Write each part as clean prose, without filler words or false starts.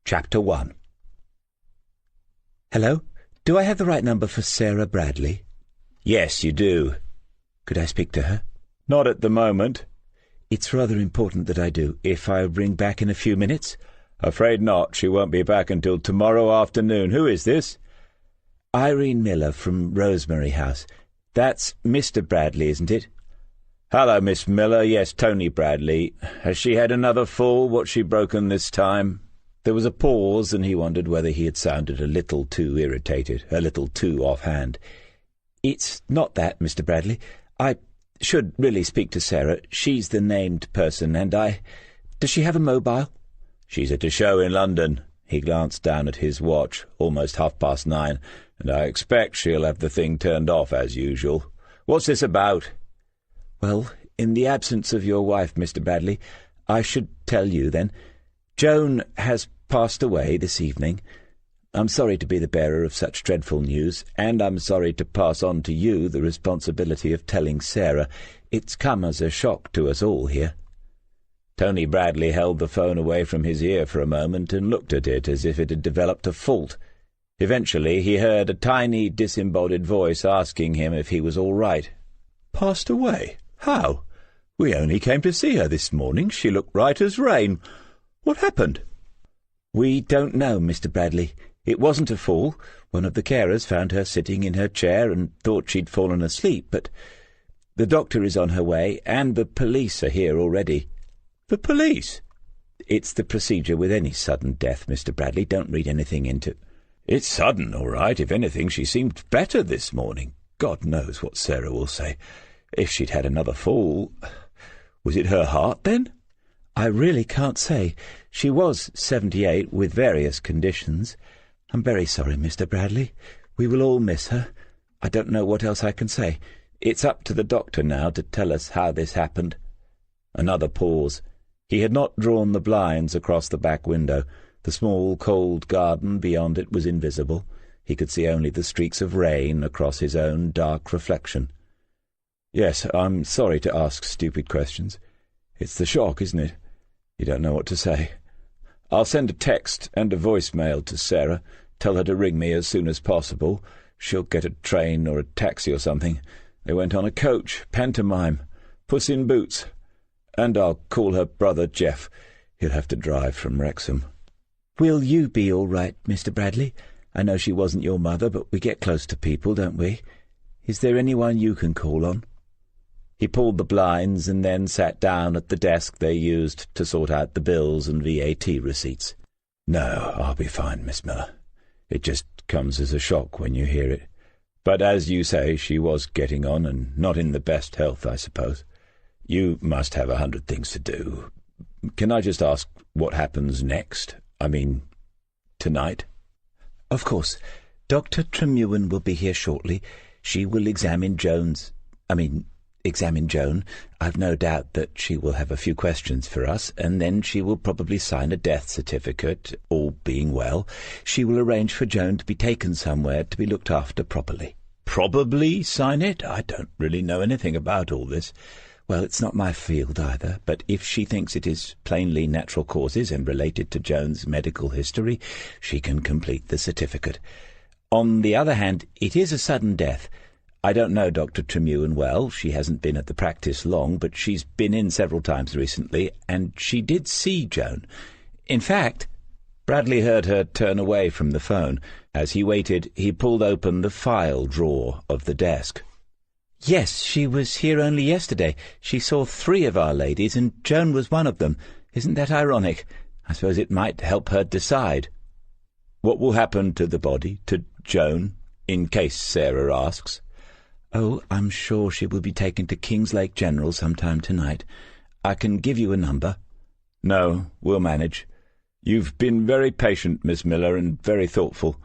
Chapter 1. Hello? Do I have the right number for Sarah Bradley? Yes, you do. Could I speak to her? Not at the moment. It's rather important that I do. If I ring back in a few minutes? Afraid not. She won't be back until tomorrow afternoon. Who is this? Irene Miller from Rosemary House. That's Mr. Bradley, isn't it? Hello, Miss Miller. Yes, Tony Bradley. Has she had another fall? What's she broken this time? There was a pause, and he wondered whether he had sounded a little too irritated, a little too offhand. It's not that, Mr. Bradley. I should really speak to Sarah. She's the named person, and Does she have a mobile? She's at a show in London. He glanced down at his watch, almost 9:30, and I expect she'll have the thing turned off as usual. What's this about? Well, in the absence of your wife, Mr. Bradley, I should tell you, then. Joan has passed away this evening. I'm sorry to be the bearer of such dreadful news, and I'm sorry to pass on to you the responsibility of telling Sarah. It's come as a shock to us all here. Tony Bradley held the phone away from his ear for a moment and looked at it as if it had developed a fault. Eventually he heard a tiny, disembodied voice asking him if he was all right. "Passed away? How? We only came to see her this morning. She looked right as rain. What happened?" "We don't know, Mr. Bradley. It wasn't a fall. One of the carers found her sitting in her chair and thought she'd fallen asleep, but the doctor is on her way, and the police are here already." "The police?" "It's the procedure with any sudden death, Mr. Bradley. Don't read anything into—" "It's sudden, all right. If anything, she seemed better this morning. God knows what Sarah will say. If she'd had another fall— Was it her heart, then?" "I really can't say. She was 78, with various conditions. I'm very sorry, Mr. Bradley. We will all miss her. I don't know what else I can say. It's up to the doctor now to tell us how this happened." Another pause. He had not drawn the blinds across the back window. The small, cold garden beyond it was invisible. He could see only the streaks of rain across his own dark reflection. "Yes, I'm sorry to ask stupid questions. It's the shock, isn't it? You don't know what to say. I'll send a text and a voicemail to Sarah. Tell her to ring me as soon as possible. She'll get a train or a taxi or something. They went on a coach, pantomime, Puss in Boots. And I'll call her brother Jeff. He'll have to drive from Wrexham." "Will you be all right, Mr. Bradley? I know she wasn't your mother, but we get close to people, don't we? Is there anyone you can call on?" He pulled the blinds and then sat down at the desk they used to sort out the bills and VAT receipts. "No, I'll be fine, Miss Miller. It just comes as a shock when you hear it. But as you say, she was getting on and not in the best health, I suppose. You must have 100 things to do. Can I just ask what happens next? I mean, tonight?" "Of course. Dr. Tremullen will be here shortly. She will examine Joan. I've no doubt that she will have a few questions for us, and then she will probably sign a death certificate, all being well. She will arrange for Joan to be taken somewhere to be looked after properly." "Probably sign it? I don't really know anything about all this." "Well, it's not my field either, but if she thinks it is plainly natural causes and related to Joan's medical history, she can complete the certificate. On the other hand, it is a sudden death. I don't know Dr. Tremullen well. She hasn't been at the practice long, but she's been in several times recently, and she did see Joan. In fact—" Bradley heard her turn away from the phone. As he waited, he pulled open the file drawer of the desk. "Yes, she was here only yesterday. She saw 3 of our ladies, and Joan was one of them. Isn't that ironic? I suppose it might help her decide." "What will happen to the body, to Joan, in case Sarah asks?" "Oh, I'm sure she will be taken to Kingslake General sometime tonight. I can give you a number." "No, we'll manage. You've been very patient, Miss Miller, and very thoughtful.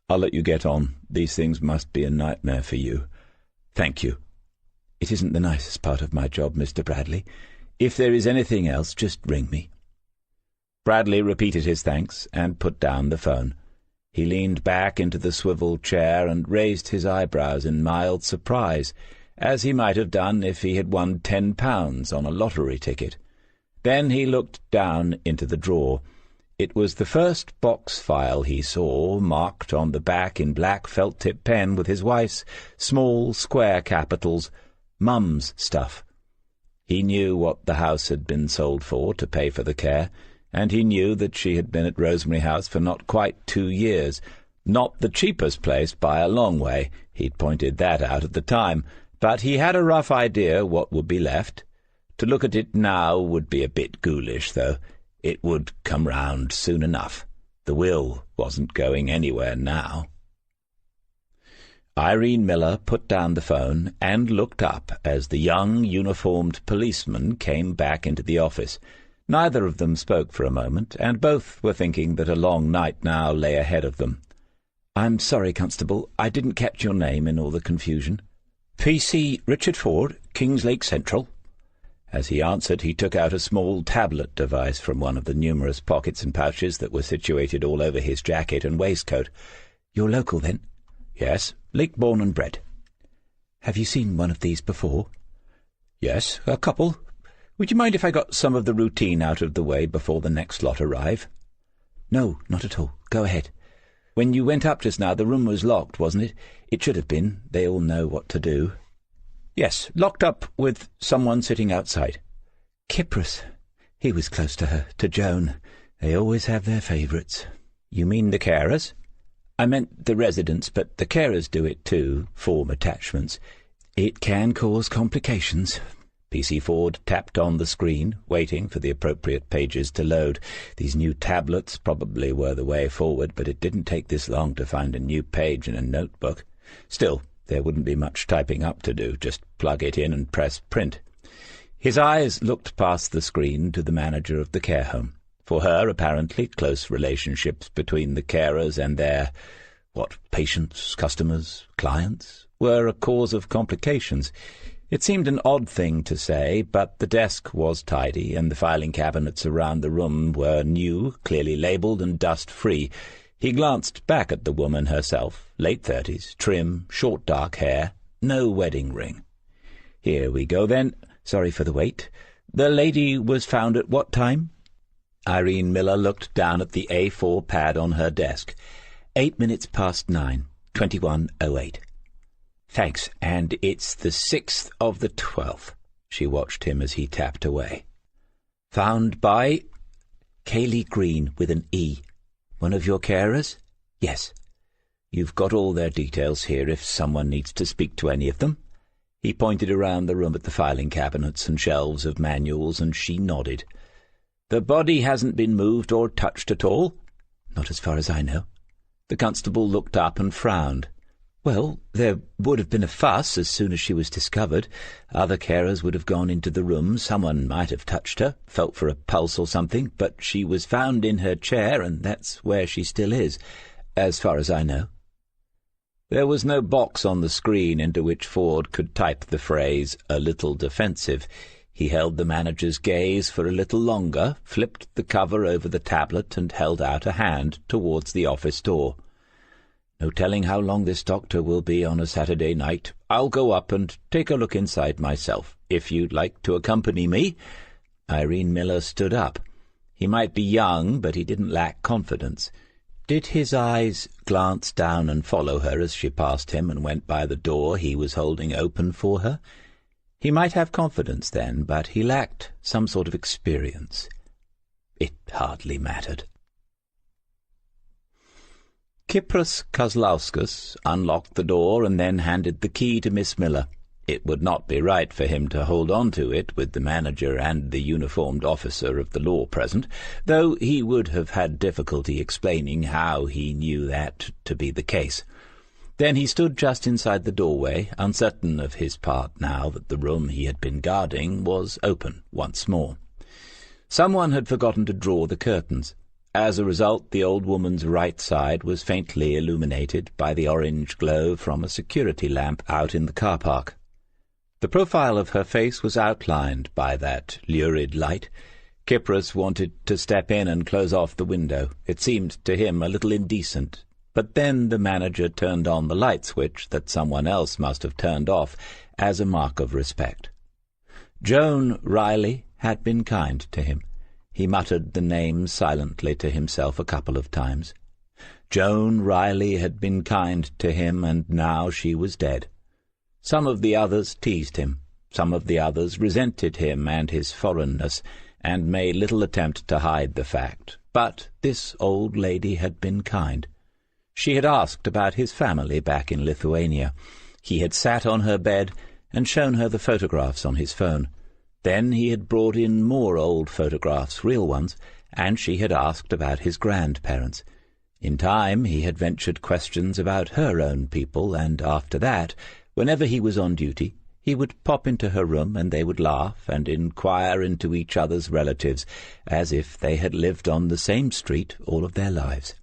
I'll let you get on. These things must be a nightmare for you. Thank you." "It isn't the nicest part of my job, Mr. Bradley. If there is anything else, just ring me." Bradley repeated his thanks and put down the phone. He leaned back into the swivel chair and raised his eyebrows in mild surprise, as he might have done if he had won £10 on a lottery ticket. Then he looked down into the drawer. It was the first box file he saw, marked on the back in black felt-tip pen with his wife's small square capitals, Mum's stuff. He knew what the house had been sold for to pay for the care, and he knew that she had been at Rosemary House for not quite 2 years. Not the cheapest place by a long way, he'd pointed that out at the time, but he had a rough idea what would be left. To look at it now would be a bit ghoulish, though. It would come round soon enough. The will wasn't going anywhere now. Irene Miller put down the phone and looked up as the young, uniformed policeman came back into the office. Neither of them spoke for a moment, and both were thinking that a long night now lay ahead of them. "I'm sorry, Constable, I didn't catch your name in all the confusion." "P.C. Richard Ford, Kingslake Central." As he answered, he took out a small tablet device from one of the numerous pockets and pouches that were situated all over his jacket and waistcoat. "You're local, then?" "Yes, Lake-born and bred." "Have you seen one of these before?" "Yes, a couple. Would you mind if I got some of the routine out of the way before the next lot arrive?" "No, not at all. Go ahead. When you went up just now, the room was locked, wasn't it? It should have been. They all know what to do." "Yes, locked up with someone sitting outside." "Kypros. He was close to her, to Joan. They always have their favourites." "You mean the carers?" "I meant the residents, but the carers do it too, form attachments. It can cause complications." P.C. Ford tapped on the screen, waiting for the appropriate pages to load. These new tablets probably were the way forward, but it didn't take this long to find a new page in a notebook. Still, there wouldn't be much typing up to do, just plug it in and press print. His eyes looked past the screen to the manager of the care home. For her, apparently, close relationships between the carers and their, patients, customers, clients, were a cause of complications. It seemed an odd thing to say, but the desk was tidy, and the filing cabinets around the room were new, clearly labelled, and dust-free. He glanced back at the woman herself, late 30s, trim, short dark hair, no wedding ring. "Here we go, then. Sorry for the wait. The lady was found at what time?" Irene Miller looked down at the A4 pad on her desk. 8 minutes past 9, 21:08. "Thanks, and it's the 6th of the 12th. She watched him as he tapped away. "Found by Kaylee Green with an E. One of your carers?" "Yes." "You've got all their details here if someone needs to speak to any of them." He pointed around the room at the filing cabinets and shelves of manuals, and she nodded. "The body hasn't been moved or touched at all?" "Not as far as I know." The constable looked up and frowned. "Well, there would have been a fuss as soon as she was discovered. Other carers would have gone into the room. Someone might have touched her, felt for a pulse or something, but she was found in her chair, and that's where she still is, as far as I know." There was no box on the screen into which Ford could type the phrase, "a little defensive." He held the manager's gaze for a little longer, flipped the cover over the tablet, and held out a hand towards the office door. "No telling how long this doctor will be on a Saturday night. I'll go up and take a look inside myself, if you'd like to accompany me." Irene Miller stood up. He might be young, but he didn't lack confidence. Did his eyes glance down and follow her as she passed him and went by the door he was holding open for her? He might have confidence then, but he lacked some sort of experience. It hardly mattered. Kypros Kozlauskas unlocked the door and then handed the key to Miss Miller. It would not be right for him to hold on to it with the manager and the uniformed officer of the law present, though he would have had difficulty explaining how he knew that to be the case. Then he stood just inside the doorway, uncertain of his part now that the room he had been guarding was open once more. Someone had forgotten to draw the curtains. As a result, the old woman's right side was faintly illuminated by the orange glow from a security lamp out in the car park. The profile of her face was outlined by that lurid light. Kypros wanted to step in and close off the window. It seemed to him a little indecent. But then the manager turned on the light switch that someone else must have turned off as a mark of respect. Joan Riley had been kind to him. He muttered the name silently to himself a couple of times. Joan Riley had been kind to him, and now she was dead. Some of the others teased him. Some of the others resented him and his foreignness, and made little attempt to hide the fact. But this old lady had been kind. She had asked about his family back in Lithuania. He had sat on her bed and shown her the photographs on his phone. Then he had brought in more old photographs, real ones, and she had asked about his grandparents. In time he had ventured questions about her own people, and after that, whenever he was on duty, he would pop into her room and they would laugh and inquire into each other's relatives, as if they had lived on the same street all of their lives.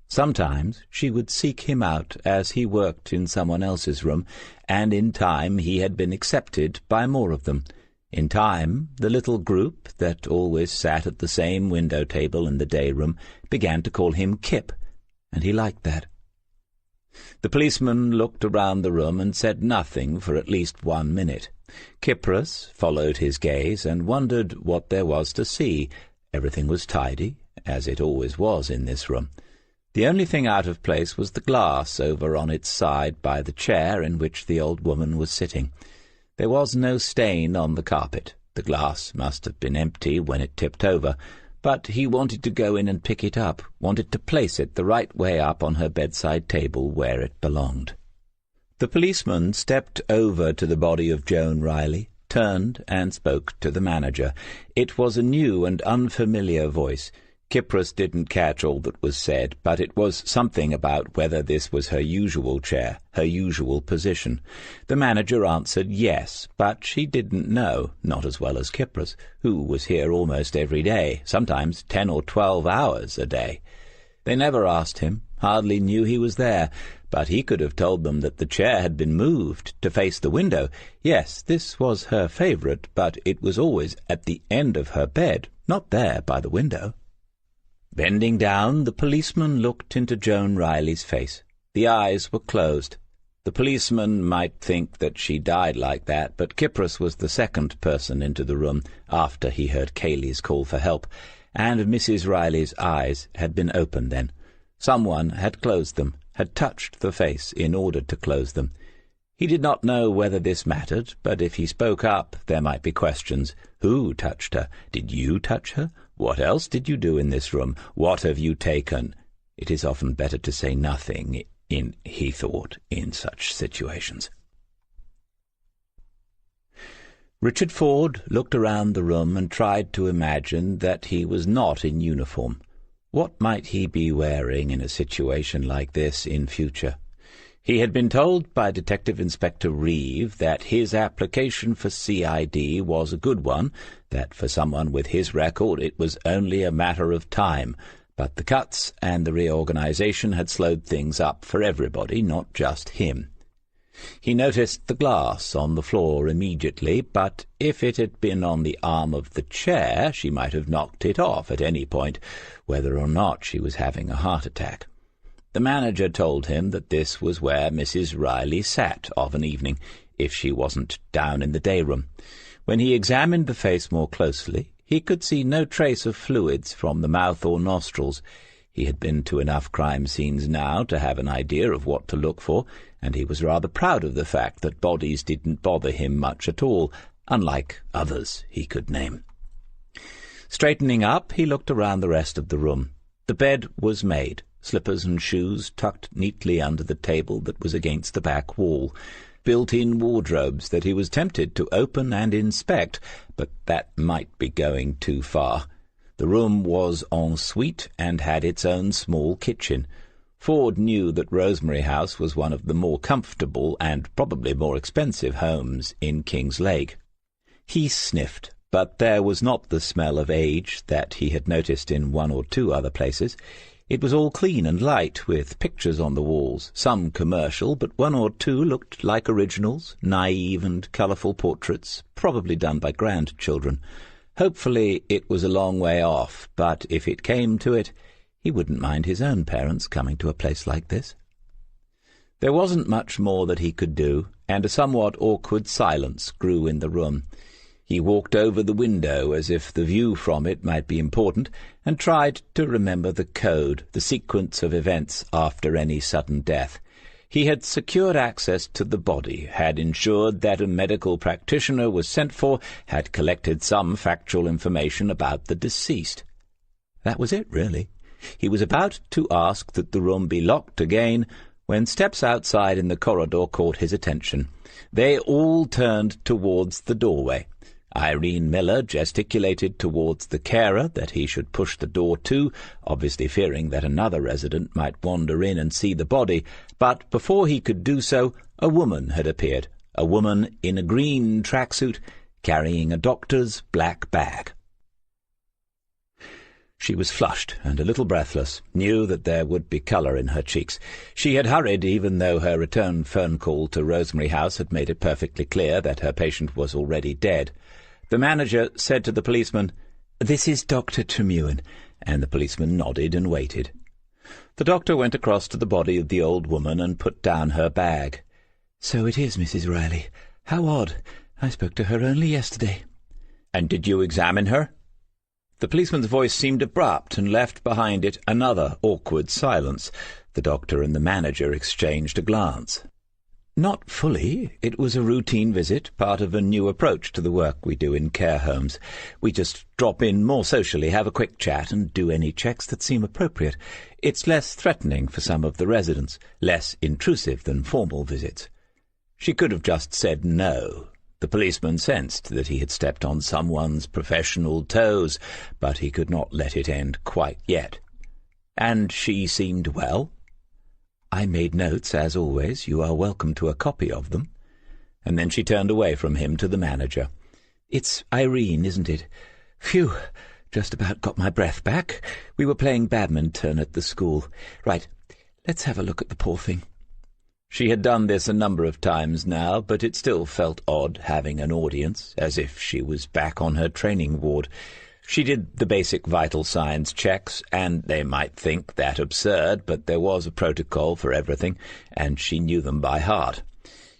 Sometimes she would seek him out as he worked in someone else's room, and in time he had been accepted by more of them. In time, the little group that always sat at the same window table in the day-room began to call him Kip, and he liked that. The policeman looked around the room and said nothing for at least 1 minute. Kypros followed his gaze and wondered what there was to see. Everything was tidy, as it always was in this room. The only thing out of place was the glass over on its side by the chair in which the old woman was sitting. There was no stain on the carpet. The glass must have been empty when it tipped over, but he wanted to go in and pick it up, wanted to place it the right way up on her bedside table where it belonged. The policeman stepped over to the body of Joan Riley, turned and spoke to the manager. It was a new and unfamiliar voice. Kypros didn't catch all that was said, but it was something about whether this was her usual chair, her usual position. The manager answered yes, but she didn't know, not as well as Kypros, who was here almost every day, sometimes 10 or 12 hours a day. They never asked him, hardly knew he was there, but he could have told them that the chair had been moved to face the window. Yes, this was her favourite, but it was always at the end of her bed, not there by the window. Bending down, the policeman looked into Joan Riley's face. The eyes were closed. The policeman might think that she died like that, but Kypros was the second person into the room after he heard Cayley's call for help, and Mrs. Riley's eyes had been open then. Someone had closed them, had touched the face in order to close them. He did not know whether this mattered, but if he spoke up, there might be questions. Who touched her? Did you touch her? What else did you do in this room? What have you taken? It is often better to say nothing, he thought, in such situations. Richard Ford looked around the room and tried to imagine that he was not in uniform. What might he be wearing in a situation like this in future? He had been told by Detective Inspector Reeve that his application for CID was a good one, that for someone with his record it was only a matter of time, but the cuts and the reorganization had slowed things up for everybody, not just him. He noticed the glass on the floor immediately, but if it had been on the arm of the chair, she might have knocked it off at any point, whether or not she was having a heart attack. The manager told him that this was where Mrs. Riley sat of an evening, if she wasn't down in the day-room. When he examined the face more closely, he could see no trace of fluids from the mouth or nostrils. He had been to enough crime scenes now to have an idea of what to look for, and he was rather proud of the fact that bodies didn't bother him much at all, unlike others he could name. Straightening up, he looked around the rest of the room. The bed was made, slippers and shoes tucked neatly under the table that was against the back wall, built-in wardrobes that he was tempted to open and inspect, but that might be going too far. The room was en suite and had its own small kitchen. Ford knew that Rosemary House was one of the more comfortable and probably more expensive homes in King's Lake. He sniffed, but there was not the smell of age that he had noticed in 1 or 2 other places. It was all clean and light, with pictures on the walls, some commercial, but 1 or 2 looked like originals, naive and colourful portraits, probably done by grandchildren. Hopefully it was a long way off, but if it came to it, he wouldn't mind his own parents coming to a place like this. There wasn't much more that he could do, and a somewhat awkward silence grew in the room. He walked over the window as if the view from it might be important, and tried to remember the code, the sequence of events after any sudden death. He had secured access to the body, had ensured that a medical practitioner was sent for, had collected some factual information about the deceased. That was it, really. He was about to ask that the room be locked again, when steps outside in the corridor caught his attention. They all turned towards the doorway. Irene Miller gesticulated towards the carer that he should push the door to, obviously fearing that another resident might wander in and see the body, but before he could do so, a woman had appeared, a woman in a green tracksuit, carrying a doctor's black bag. She was flushed and a little breathless, knew that there would be colour in her cheeks. She had hurried, even though her return phone call to Rosemary House had made it perfectly clear that her patient was already dead. The manager said to the policeman, "This is Dr. Tremewin," and the policeman nodded and waited. The doctor went across to the body of the old woman and put down her bag. "So it is Mrs. Riley. How odd. I spoke to her only yesterday." "And did you examine her?" The policeman's voice seemed abrupt and left behind it another awkward silence. The doctor and the manager exchanged a glance. "Not fully. It was a routine visit, part of a new approach to the work we do in care homes. We just drop in more socially, have a quick chat, and do any checks that seem appropriate. It's less threatening for some of the residents, less intrusive than formal visits." She could have just said no. The policeman sensed that he had stepped on someone's professional toes, but he could not let it end quite yet. "And she seemed well?" "I made notes, as always. You are welcome to a copy of them." And then she turned away from him to the manager. "It's Irene, isn't it? Phew! Just about got my breath back. We were playing badminton at the school. Right, let's have a look at the poor thing." She had done this a number of times now, but it still felt odd having an audience, as if she was back on her training ward. She did the basic vital signs checks, and they might think that absurd, but there was a protocol for everything, and she knew them by heart.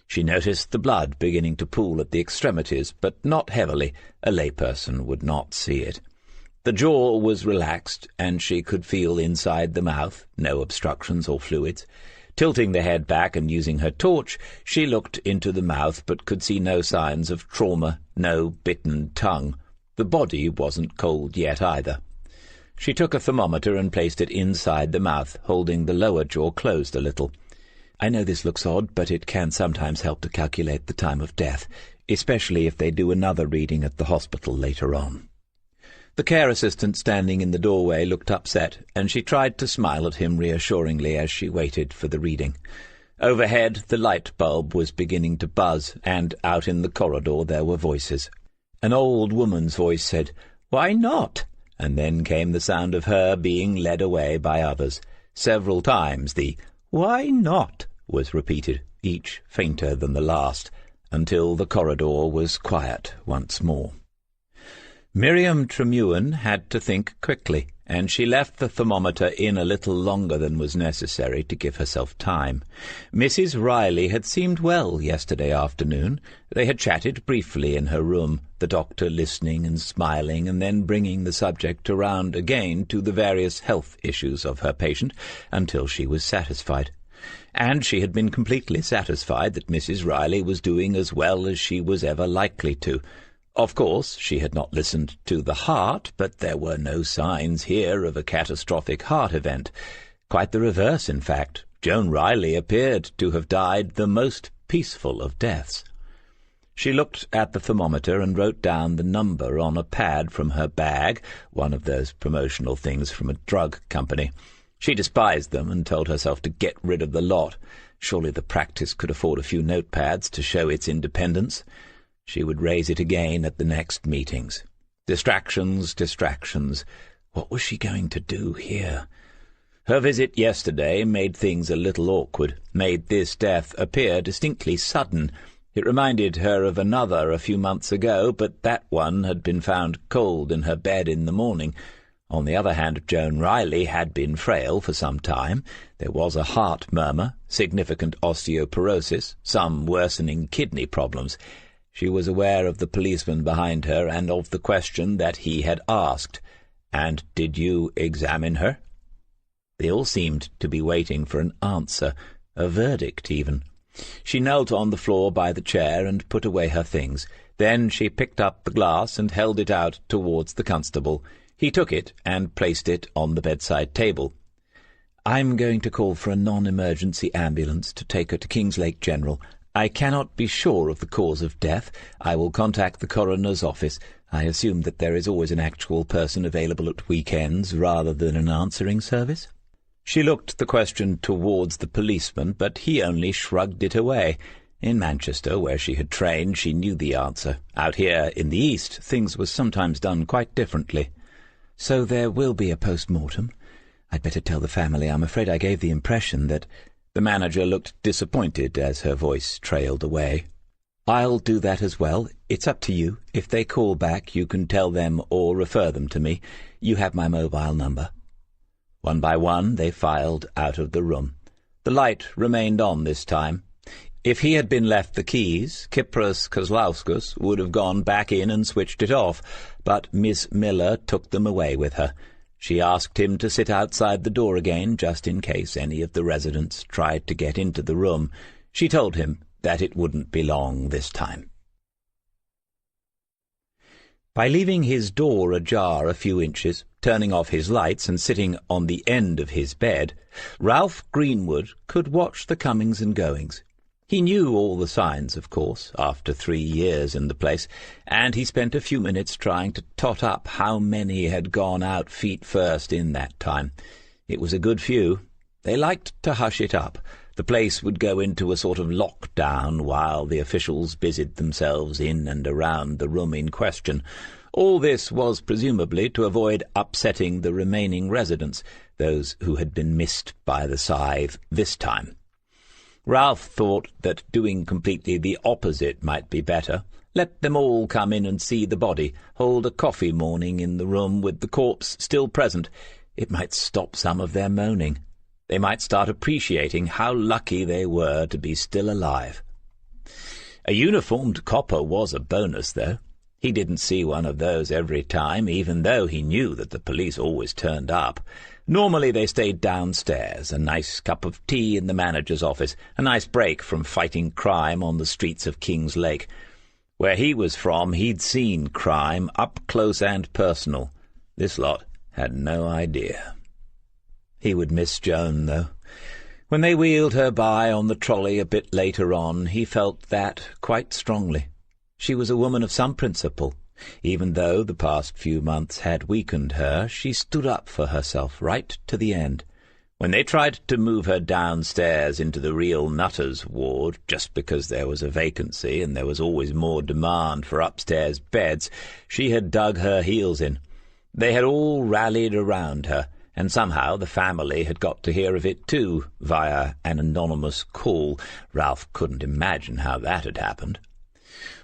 She noticed the blood beginning to pool at the extremities, but not heavily. A layperson would not see it. The jaw was relaxed, and she could feel inside the mouth, no obstructions or fluids. Tilting the head back and using her torch, she looked into the mouth, but could see no signs of trauma, no bitten tongue. The body wasn't cold yet either. She took a thermometer and placed it inside the mouth, holding the lower jaw closed a little. "I know this looks odd, but it can sometimes help to calculate the time of death, especially if they do another reading at the hospital later on." The care assistant standing in the doorway looked upset, and she tried to smile at him reassuringly as she waited for the reading. Overhead, the light bulb was beginning to buzz, and out in the corridor there were voices. An old woman's voice said, "Why not?" And then came the sound of her being led away by others. Several times the "Why not?" was repeated, each fainter than the last, until the corridor was quiet once more. Miriam Tremewin had to think quickly, and she left the thermometer in a little longer than was necessary to give herself time. Mrs. Riley had seemed well yesterday afternoon. They had chatted briefly in her room, the doctor listening and smiling, and then bringing the subject around again to the various health issues of her patient, until she was satisfied. And she had been completely satisfied that Mrs. Riley was doing as well as she was ever likely to. Of course, she had not listened to the heart, but there were no signs here of a catastrophic heart event. Quite the reverse, in fact. Joan Riley appeared to have died the most peaceful of deaths. She looked at the thermometer and wrote down the number on a pad from her bag, one of those promotional things from a drug company. She despised them and told herself to get rid of the lot. Surely the practice could afford a few notepads to show its independence. She would raise it again at the next meetings. Distractions, distractions. What was she going to do here? Her visit yesterday made things a little awkward, made this death appear distinctly sudden. It reminded her of another a few months ago, but that one had been found cold in her bed in the morning. On the other hand, Joan Riley had been frail for some time. There was a heart murmur, significant osteoporosis, some worsening kidney problems. She was aware of the policeman behind her and of the question that he had asked. "And did you examine her?" They all seemed to be waiting for an answer, a verdict even. She knelt on the floor by the chair and put away her things. Then she picked up the glass and held it out towards the constable. He took it and placed it on the bedside table. "I'm going to call for a non-emergency ambulance to take her to Kingslake General. I cannot be sure of the cause of death. I will contact the coroner's office. I assume that there is always an actual person available at weekends rather than an answering service." She looked the question towards the policeman, but he only shrugged it away. In Manchester, where she had trained, she knew the answer. Out here in the East, things were sometimes done quite differently. "So there will be a post-mortem. I'd better tell the family. I'm afraid I gave the impression that—" The manager looked disappointed as her voice trailed away. "I'll do that as well. It's up to you. If they call back, you can tell them or refer them to me. You have my mobile number." One by one they filed out of the room. The light remained on this time. If he had been left the keys, Kypros Kozlauskas would have gone back in and switched it off, but Miss Miller took them away with her. She asked him to sit outside the door again, just in case any of the residents tried to get into the room. She told him that it wouldn't be long this time. By leaving his door ajar a few inches, turning off his lights and sitting on the end of his bed, Ralph Greenwood could watch the comings and goings. He knew all the signs, of course, after 3 years in the place, and he spent a few minutes trying to tot up how many had gone out feet first in that time. It was a good few. They liked to hush it up. The place would go into a sort of lockdown while the officials busied themselves in and around the room in question. All this was presumably to avoid upsetting the remaining residents, those who had been missed by the scythe this time. Ralph thought that doing completely the opposite might be better. Let them all come in and see the body, hold a coffee morning in the room with the corpse still present. It might stop some of their moaning. They might start appreciating how lucky they were to be still alive. A uniformed copper was a bonus, though. He didn't see one of those every time, even though he knew that the police always turned up. Normally they stayed downstairs, a nice cup of tea in the manager's office, a nice break from fighting crime on the streets of King's Lake. Where he was from, he'd seen crime up close and personal. This lot had no idea. He would miss Joan, though. When they wheeled her by on the trolley a bit later on, he felt that quite strongly. She was a woman of some principle. Even though the past few months had weakened her, she stood up for herself right to the end. When they tried to move her downstairs into the real nutters' ward, just because there was a vacancy and there was always more demand for upstairs beds, she had dug her heels in. They had all rallied around her, and somehow the family had got to hear of it too, via an anonymous call. Ralph couldn't imagine how that had happened.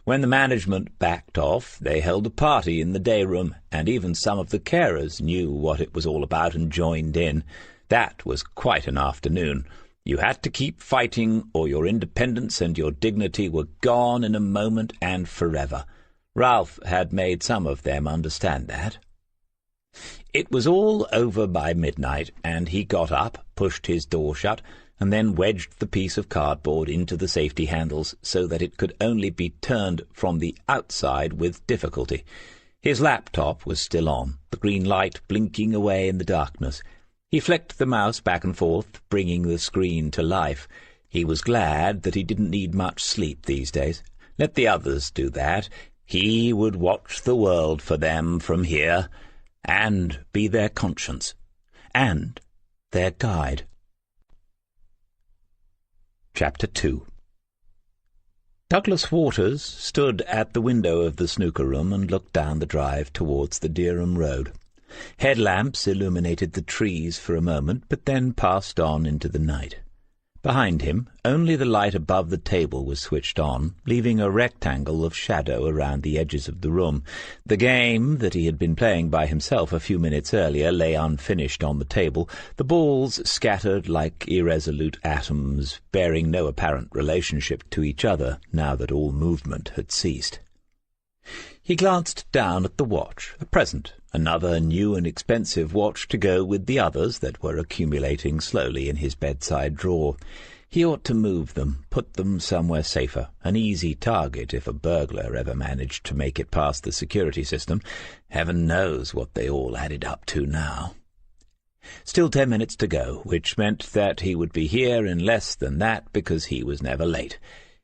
When the management backed off, they held a party in the day room, and even some of the carers knew what it was all about and joined in. That was quite an afternoon. You had to keep fighting, or your independence and your dignity were gone in a moment and forever. Ralph had made some of them understand that. It was all over by midnight, and he got up, pushed his door shut, and then wedged the piece of cardboard into the safety handles so that it could only be turned from the outside with difficulty. His laptop was still on, the green light blinking away in the darkness. He flicked the mouse back and forth, bringing the screen to life. He was glad that he didn't need much sleep these days. Let the others do that. He would watch the world for them from here, and be their conscience, and their guide. Chapter 2. Douglas Waters stood at the window of the snooker room and looked down the drive towards the Dereham Road. Headlamps illuminated the trees for a moment, but then passed on into the night. Behind him, only the light above the table was switched on, leaving a rectangle of shadow around the edges of the room. The game that he had been playing by himself a few minutes earlier lay unfinished on the table, the balls scattered like irresolute atoms, bearing no apparent relationship to each other now that all movement had ceased. He glanced down at the watch, a present, another new and expensive watch to go with the others that were accumulating slowly in his bedside drawer. He ought to move them, put them somewhere safer, an easy target if a burglar ever managed to make it past the security system. Heaven knows what they all added up to now. Still 10 minutes to go, which meant that he would be here in less than that because he was never late.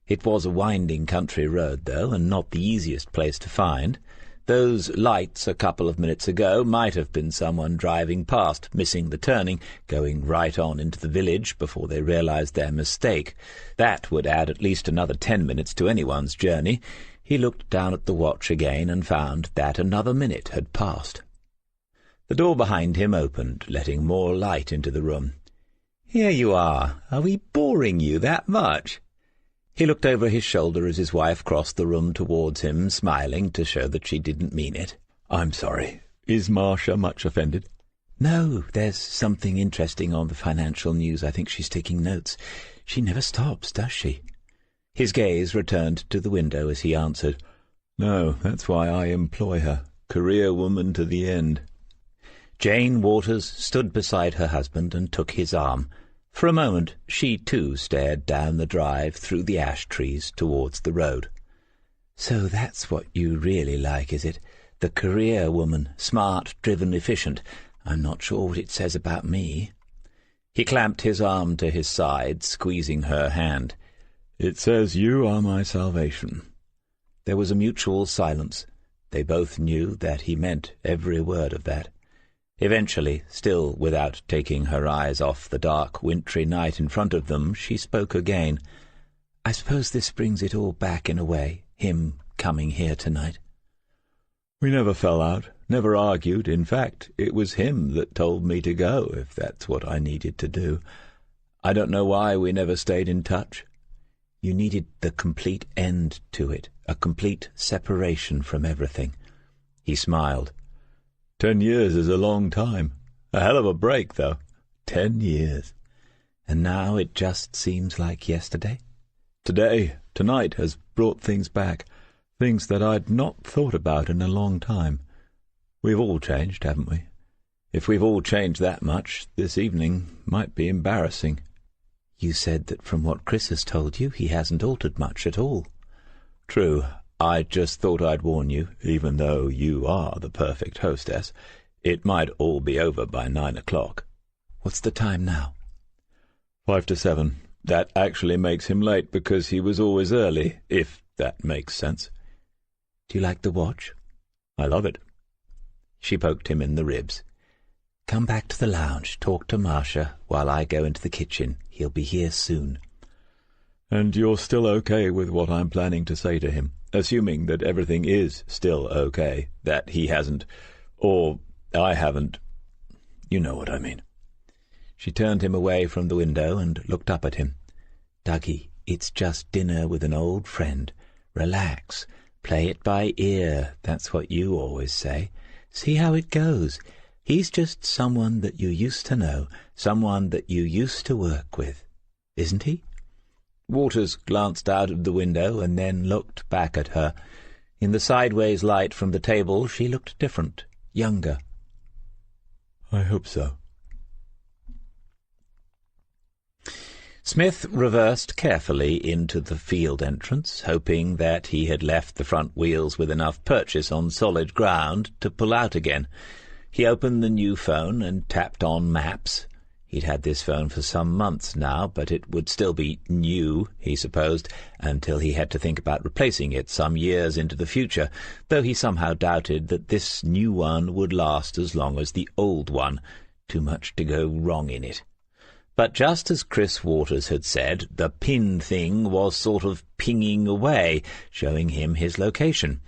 It was a winding country road, though, and not the easiest place to find. Those lights a couple of minutes ago might have been someone driving past, missing the turning, going right on into the village before they realized their mistake. That would add at least another 10 minutes to anyone's journey. He looked down at the watch again and found that another minute had passed. The door behind him opened, letting more light into the room. "Here you are. Are we boring you that much?" He looked over his shoulder as his wife crossed the room towards him, smiling to show that she didn't mean it. "I'm sorry. Is Marcia much offended?" "No, there's something interesting on the financial news. I think she's taking notes. She never stops, does she?" His gaze returned to the window as he answered, "No, that's why I employ her. Career woman to the end." Jane Waters stood beside her husband and took his arm. For a moment she too stared down the drive through the ash trees towards the road. "So that's what you really like, is it? The career woman, smart, driven, efficient. I'm not sure what it says about me." He clamped his arm to his side, squeezing her hand. "It says you are my salvation." There was a mutual silence. They both knew that he meant every word of that. Eventually, still without taking her eyes off the dark, wintry night in front of them, she spoke again. "I suppose this brings it all back in a way, him coming here tonight." "We never fell out, never argued. In fact, it was him that told me to go, if that's what I needed to do. I don't know why we never stayed in touch." "You needed the complete end to it, a complete separation from everything." He smiled. 10 years is a long time. A hell of a break, though. 10 years. And now it just seems like yesterday? Tonight has brought things back, things that I'd not thought about in a long time. We've all changed, haven't we? If we've all changed that much, this evening might be embarrassing. You said that from what Chris has told you, he hasn't altered much at all. True. I just thought I'd warn you, even though you are the perfect hostess. It might all be over by 9 o'clock. What's the time now? 5 to 7. That actually makes him late because he was always early, if that makes sense. Do you like the watch? I love it. She poked him in the ribs. Come back to the lounge, talk to Marcia, while I go into the kitchen. He'll be here soon. And you're still okay with what I'm planning to say to him? Assuming that everything is still okay, that he hasn't, or I haven't. You know what I mean. She turned him away from the window and looked up at him. Dougie, it's just dinner with an old friend. Relax. Play it by ear. That's what you always say. See how it goes. He's just someone that you used to know, someone that you used to work with. Isn't he? Waters glanced out of the window and then looked back at her. In the sideways light from the table she looked different, younger. I hope so. Smith reversed carefully into the field entrance, hoping that he had left the front wheels with enough purchase on solid ground to pull out again. He opened the new phone and tapped on maps. He'd had this phone for some months now, but it would still be new, he supposed, until he had to think about replacing it some years into the future, though he somehow doubted that this new one would last as long as the old one. Too much to go wrong in it. But just as Chris Waters had said, the pin thing was sort of pinging away, showing him his location.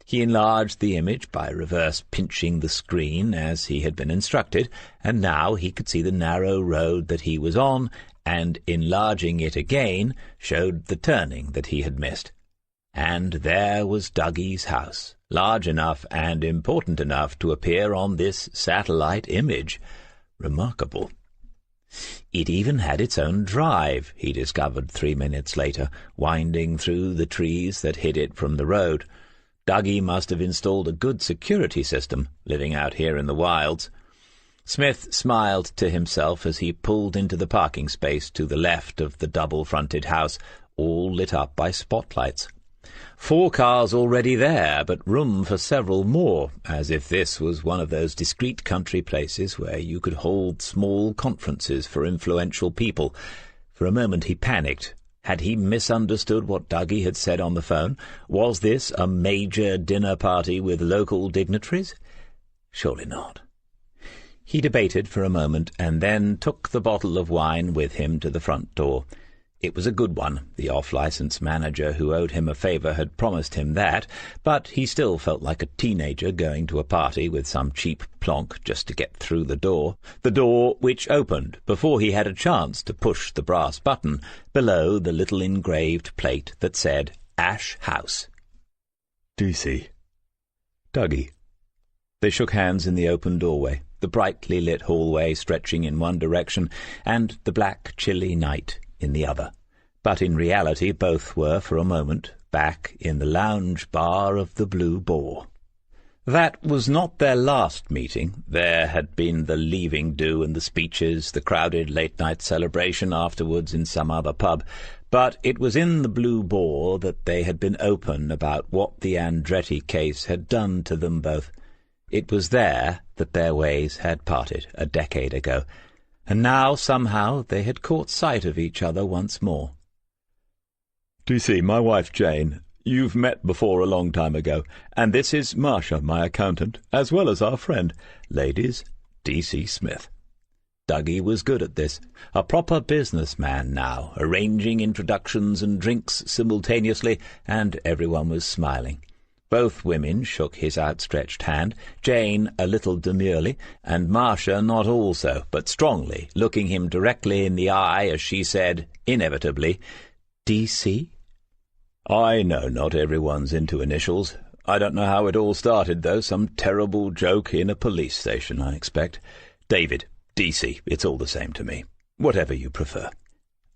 He enlarged the image by reverse pinching the screen as he had been instructed, and now he could see the narrow road that he was on and enlarging it again showed the turning that he had missed. And there was Dougie's house, large enough and important enough to appear on this satellite image. Remarkable. It even had its own drive, he discovered 3 minutes later, winding through the trees that hid it from the road. Dougie must have installed a good security system, living out here in the wilds. Smith smiled to himself as he pulled into the parking space to the left of the double-fronted house, all lit up by spotlights. 4 cars already there, but room for several more, as if this was one of those discreet country places where you could hold small conferences for influential people. For a moment he panicked. Had he misunderstood what Dougie had said on the phone? Was this a major dinner party with local dignitaries? Surely not. He debated for a moment, and then took the bottle of wine with him to the front door. It was a good one. The off-licence manager who owed him a favour had promised him that, but he still felt like a teenager going to a party with some cheap plonk just to get through the door which opened before he had a chance to push the brass button below the little engraved plate that said Ash House. DC. Dougie. They shook hands in the open doorway, the brightly lit hallway stretching in one direction, and the black, chilly night in the other. But in reality both were, for a moment, back in the lounge bar of the Blue Boar. That was not their last meeting. There had been the leaving do and the speeches, the crowded late-night celebration afterwards in some other pub, but it was in the Blue Boar that they had been open about what the Andretti case had done to them both. It was there that their ways had parted a decade ago, and now somehow they had caught sight of each other once more. DC, my wife Jane. You've met before a long time ago, and this is Marcia, my accountant, as well as our friend. Ladies, DC Smith. Dougie was good at this, a proper businessman now, arranging introductions and drinks simultaneously, and everyone was smiling. Both women shook his outstretched hand, Jane a little demurely, and Marcia not also, but strongly, looking him directly in the eye as she said, inevitably, DC? I know not everyone's into initials. I don't know how it all started, though. Some terrible joke in a police station, I expect. David, DC, it's all the same to me. Whatever you prefer.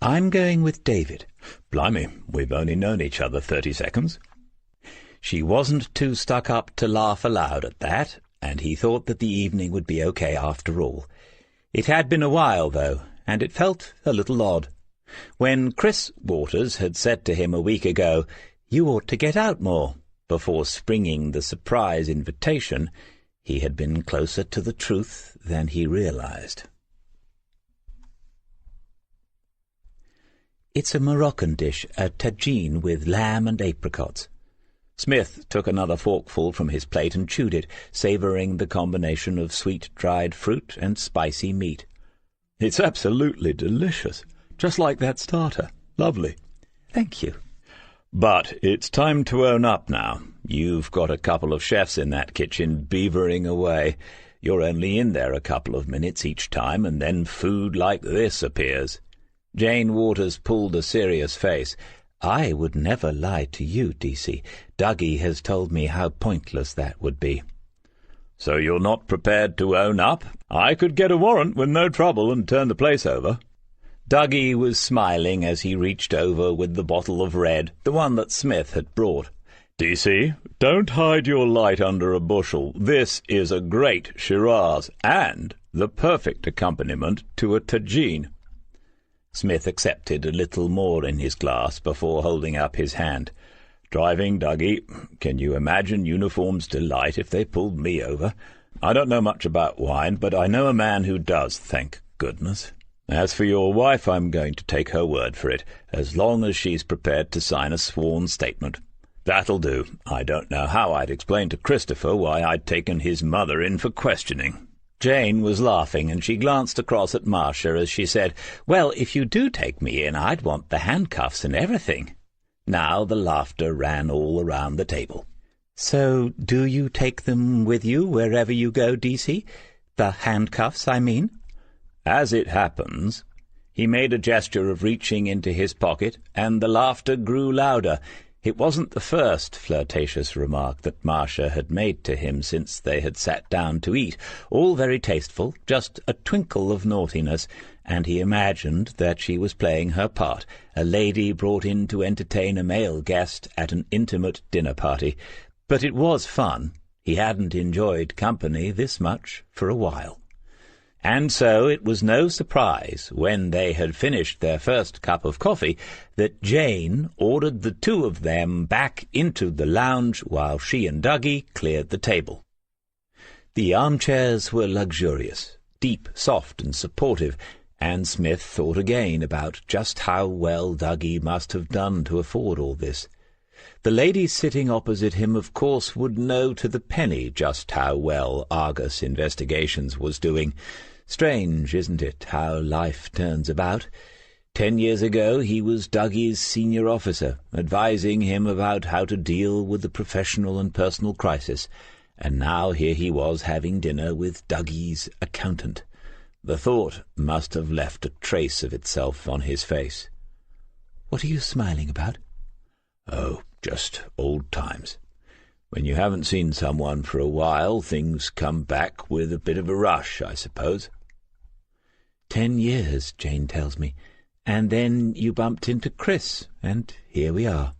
I'm going with David. Blimey, we've only known each other 30 seconds. She wasn't too stuck up to laugh aloud at that, and he thought that the evening would be okay after all. It had been a while, though, and it felt a little odd. When Chris Waters had said to him a week ago, "You ought to get out more," before springing the surprise invitation, he had been closer to the truth than he realized. It's a Moroccan dish, a tagine with lamb and apricots. Smith took another forkful from his plate and chewed it, savouring the combination of sweet dried fruit and spicy meat. It's absolutely delicious, just like that starter. Lovely. Thank you. But it's time to own up now. You've got a couple of chefs in that kitchen beavering away. You're only in there a couple of minutes each time, and then food like this appears. Jane Waters pulled a serious face. I would never lie to you, DC. Dougie has told me how pointless that would be. So you're not prepared to own up? I could get a warrant with no trouble and turn the place over. Dougie was smiling as he reached over with the bottle of red, the one that Smith had brought. DC, don't hide your light under a bushel. This is a great Shiraz, and the perfect accompaniment to a tagine. Smith accepted a little more in his glass before holding up his hand. Driving, Dougie. Can you imagine Uniform's delight if they pulled me over? I don't know much about wine, but I know a man who does, thank goodness. As for your wife, I'm going to take her word for it, as long as she's prepared to sign a sworn statement. That'll do. I don't know how I'd explain to Christopher why I'd taken his mother in for questioning. Jane was laughing, and she glanced across at Marcia as she said, "Well, if you do take me in, I'd want the handcuffs and everything." Now the laughter ran all around the table. "So do you take them with you wherever you go, DC? The handcuffs, I mean?" As it happens, He made a gesture of reaching into his pocket, and the laughter grew louder. It wasn't the first flirtatious remark that Marcia had made to him since they had sat down to eat, all very tasteful, just a twinkle of naughtiness, and he imagined that she was playing her part, a lady brought in to entertain a male guest at an intimate dinner party. But it was fun. He hadn't enjoyed company this much for a while. And so it was no surprise, when they had finished their first cup of coffee, that Jane ordered the two of them back into the lounge while she and Dougie cleared the table. The armchairs were luxurious, deep, soft, and supportive, and Smith thought again about just how well Dougie must have done to afford all this. The lady sitting opposite him, of course, would know to the penny just how well Argus Investigations was doing. Strange, isn't it, how life turns about? 10 years ago he was Dougie's senior officer, advising him about how to deal with the professional and personal crisis, and now here he was having dinner with Dougie's accountant. The thought must have left a trace of itself on his face. "What are you smiling about?" "Oh, just old times. When you haven't seen someone for a while, things come back with a bit of a rush, I suppose." 10 years, Jane tells me, and then you bumped into Chris, and here we are.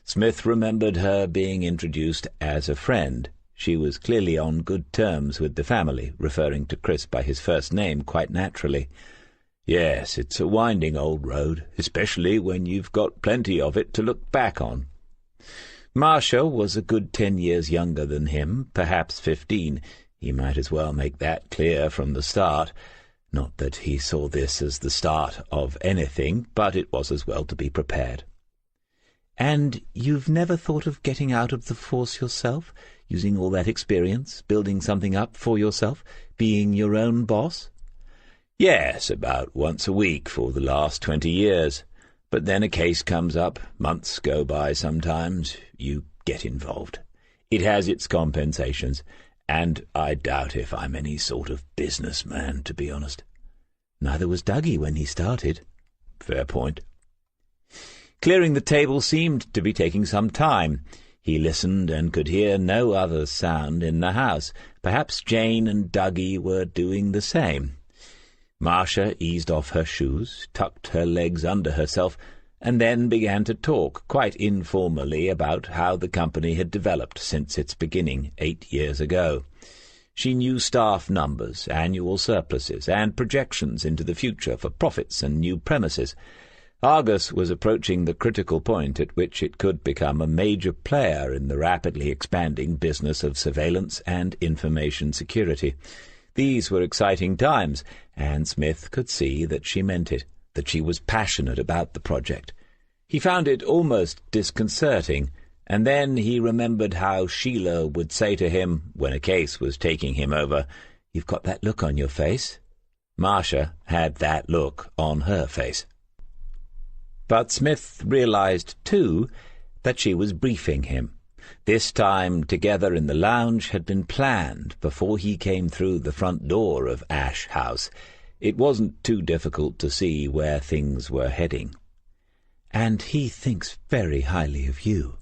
Smith remembered her being introduced as a friend. She was clearly on good terms with the family, referring to Chris by his first name quite naturally. "Yes, it's a winding old road, especially when you've got plenty of it to look back on." Marcia was a good 10 years younger than him, perhaps 15. He might as well make that clear from the start. Not that he saw this as the start of anything, but it was as well to be prepared. "And you've never thought of getting out of the force yourself, using all that experience, building something up for yourself, being your own boss?" "Yes, about once a week for the last 20 years. But then a case comes up, months go by sometimes, you get involved. It has its compensations, and I doubt if I'm any sort of businessman, to be honest." "Neither was Dougie when he started." "Fair point." Clearing the table seemed to be taking some time. He listened and could hear no other sound in the house. Perhaps Jane and Dougie were doing the same. Marcia eased off her shoes, tucked her legs under herself, and then began to talk, quite informally, about how the company had developed since its beginning 8 years ago. She knew staff numbers, annual surpluses, and projections into the future for profits and new premises. Argus was approaching the critical point at which it could become a major player in the rapidly expanding business of surveillance and information security. These were exciting times, and Smith could see that she meant it, that she was passionate about the project. He found it almost disconcerting, and then he remembered how Sheila would say to him, when a case was taking him over, "You've got that look on your face." Marcia had that look on her face. But Smith realized, too, that she was briefing him. This time together in the lounge had been planned before he came through the front door of Ash House. It wasn't too difficult to see where things were heading. "And he thinks very highly of you."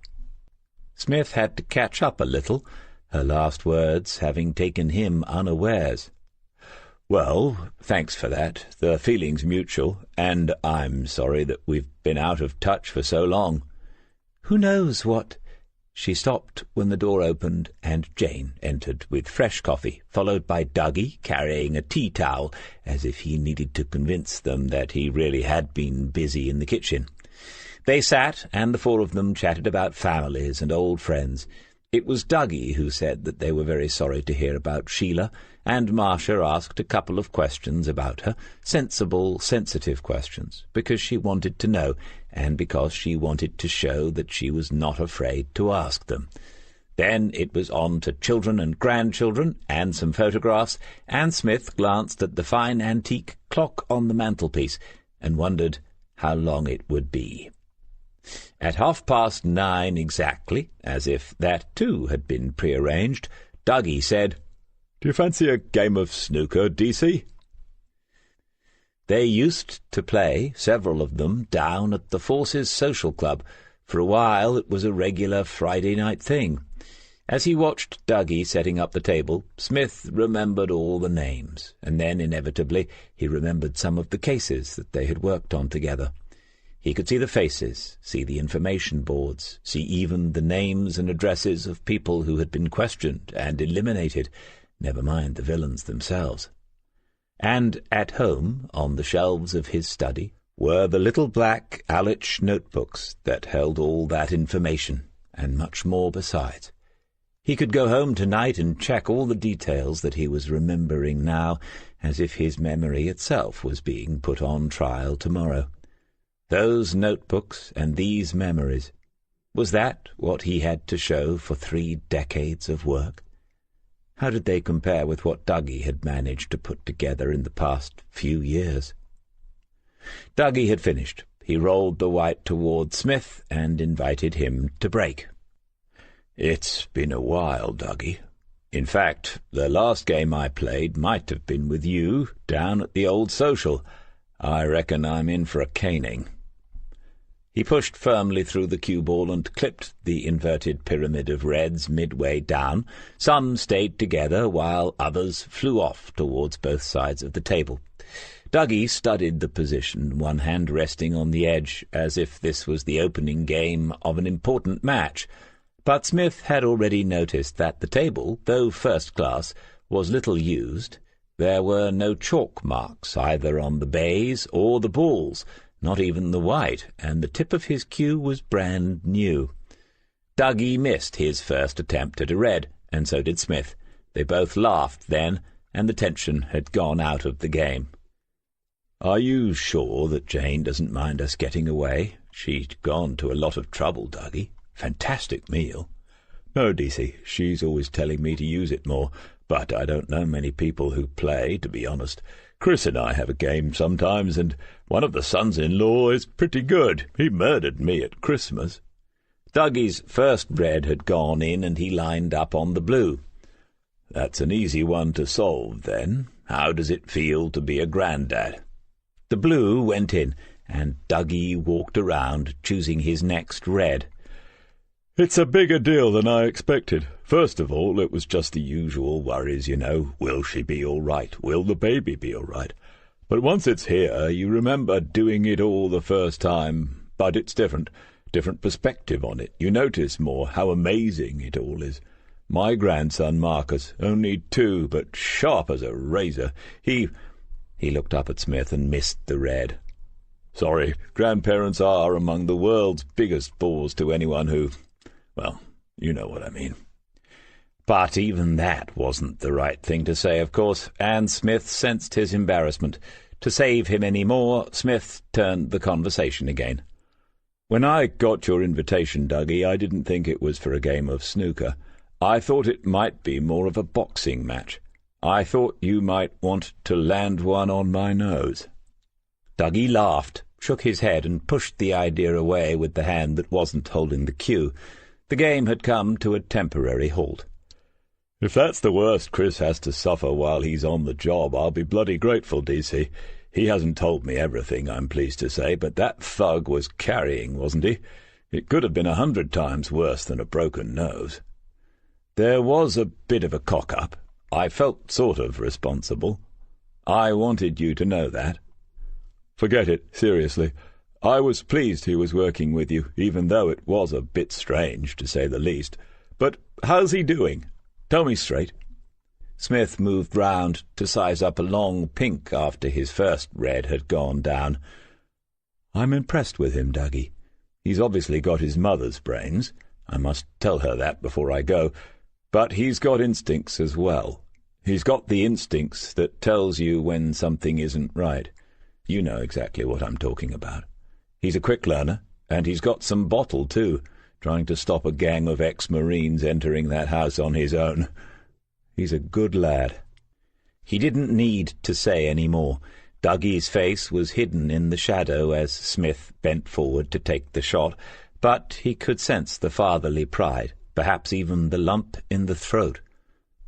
Smith had to catch up a little, her last words having taken him unawares. "Well, thanks for that. The feeling's mutual, and I'm sorry that we've been out of touch for so long." "Who knows what—" She stopped when the door opened and Jane entered with fresh coffee, followed by Dougie carrying a tea towel, as if he needed to convince them that he really had been busy in the kitchen. They sat, and the four of them chatted about families and old friends. It was Dougie who said that they were very sorry to hear about Sheila, and Marcia asked a couple of questions about her, sensible, sensitive questions, because she wanted to know, and because she wanted to show that she was not afraid to ask them. Then it was on to children and grandchildren, and some photographs, and Smith glanced at the fine antique clock on the mantelpiece, and wondered how long it would be. At 9:30 exactly, as if that too had been prearranged, Dougie said, "Do you fancy a game of snooker, DC?" They used to play, several of them, down at the Forces Social Club. For a while it was a regular Friday night thing. As he watched Dougie setting up the table, Smith remembered all the names, and then, inevitably, he remembered some of the cases that they had worked on together. He could see the faces, see the information boards, see even the names and addresses of people who had been questioned and eliminated, never mind the villains themselves. And at home, on the shelves of his study, were the little black Alich notebooks that held all that information, and much more besides. He could go home tonight and check all the details that he was remembering now, as if his memory itself was being put on trial tomorrow. Those notebooks and these memories, was that what he had to show for 3 decades of work? How did they compare with what Dougie had managed to put together in the past few years? Dougie had finished. He rolled the white toward Smith and invited him to break. "It's been a while, Dougie. In fact, the last game I played might have been with you down at the old social. I reckon I'm in for a caning." He pushed firmly through the cue ball and clipped the inverted pyramid of reds midway down. Some stayed together, while others flew off towards both sides of the table. Dougie studied the position, one hand resting on the edge, as if this was the opening game of an important match. But Smith had already noticed that the table, though first class, was little used. There were no chalk marks either on the bays or the balls, not even the white, and the tip of his cue was brand new. Dougie missed his first attempt at a red, and so did Smith. They both laughed then, and the tension had gone out of the game. "Are you sure that Jane doesn't mind us getting away? She'd gone to a lot of trouble, Dougie. Fantastic meal." "No, DC, she's always telling me to use it more, but I don't know many people who play, to be honest. Chris and I have a game sometimes, and one of the sons-in-law is pretty good. He murdered me at Christmas." Dougie's first red had gone in, and he lined up on the blue. "That's an easy one to solve, then. How does it feel to be a granddad?" The blue went in, and Dougie walked around, choosing his next red. "It's a bigger deal than I expected. First of all, it was just the usual worries, you know. Will she be all right? Will the baby be all right? But once it's here, you remember doing it all the first time. But it's different perspective on it. You notice more how amazing it all is. My grandson Marcus, only 2, but sharp as a razor. He looked up at Smith and missed the red. "Sorry, grandparents are among the world's biggest bores to anyone who... well, you know what I mean." But even that wasn't the right thing to say, of course, and Smith sensed his embarrassment. To save him any more, Smith turned the conversation again. "When I got your invitation, Dougie, I didn't think it was for a game of snooker. I thought it might be more of a boxing match. I thought you might want to land one on my nose." Dougie laughed, shook his head, and pushed the idea away with the hand that wasn't holding the cue. The game had come to a temporary halt. "If that's the worst Chris has to suffer while he's on the job, I'll be bloody grateful, DC. He hasn't told me everything, I'm pleased to say, but that thug was carrying, wasn't he? It could have been 100 times worse than a broken nose." "There was a bit of a cock-up. I felt sort of responsible. I wanted you to know that." "Forget it, seriously. I was pleased he was working with you, even though it was a bit strange, to say the least. But how's he doing? Tell me straight." Smith moved round to size up a long pink after his first red had gone down. "I'm impressed with him, Dougie. He's obviously got his mother's brains. I must tell her that before I go. But he's got instincts as well. He's got the instincts that tells you when something isn't right. You know exactly what I'm talking about. He's a quick learner, and he's got some bottle, too, trying to stop a gang of ex-Marines entering that house on his own. He's a good lad." He didn't need to say any more. Dougie's face was hidden in the shadow as Smith bent forward to take the shot, but he could sense the fatherly pride, perhaps even the lump in the throat.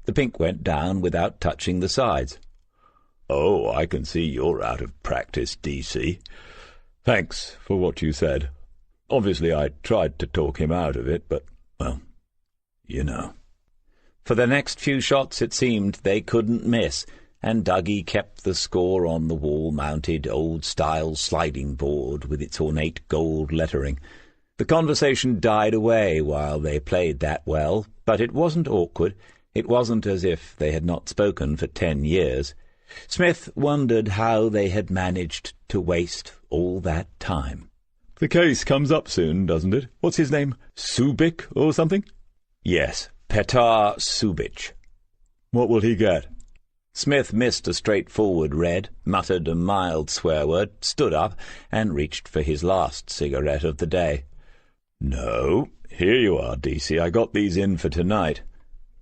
The pink went down without touching the sides. "Oh, I can see you're out of practice, DC. Thanks for what you said. Obviously I tried to talk him out of it, but, well, you know." For the next few shots it seemed they couldn't miss, and Dougie kept the score on the wall-mounted, old-style sliding board with its ornate gold lettering. The conversation died away while they played that well, but it wasn't awkward. It wasn't as if they had not spoken for 10 years. Smith wondered how they had managed to waste all that time. "The case comes up soon, doesn't it? What's his name? Subic or something?" "Yes, Petar Subic." "What will he get?" Smith missed a straightforward red, muttered a mild swear word, stood up, and reached for his last cigarette of the day. "No, here you are, DC. I got these in for tonight."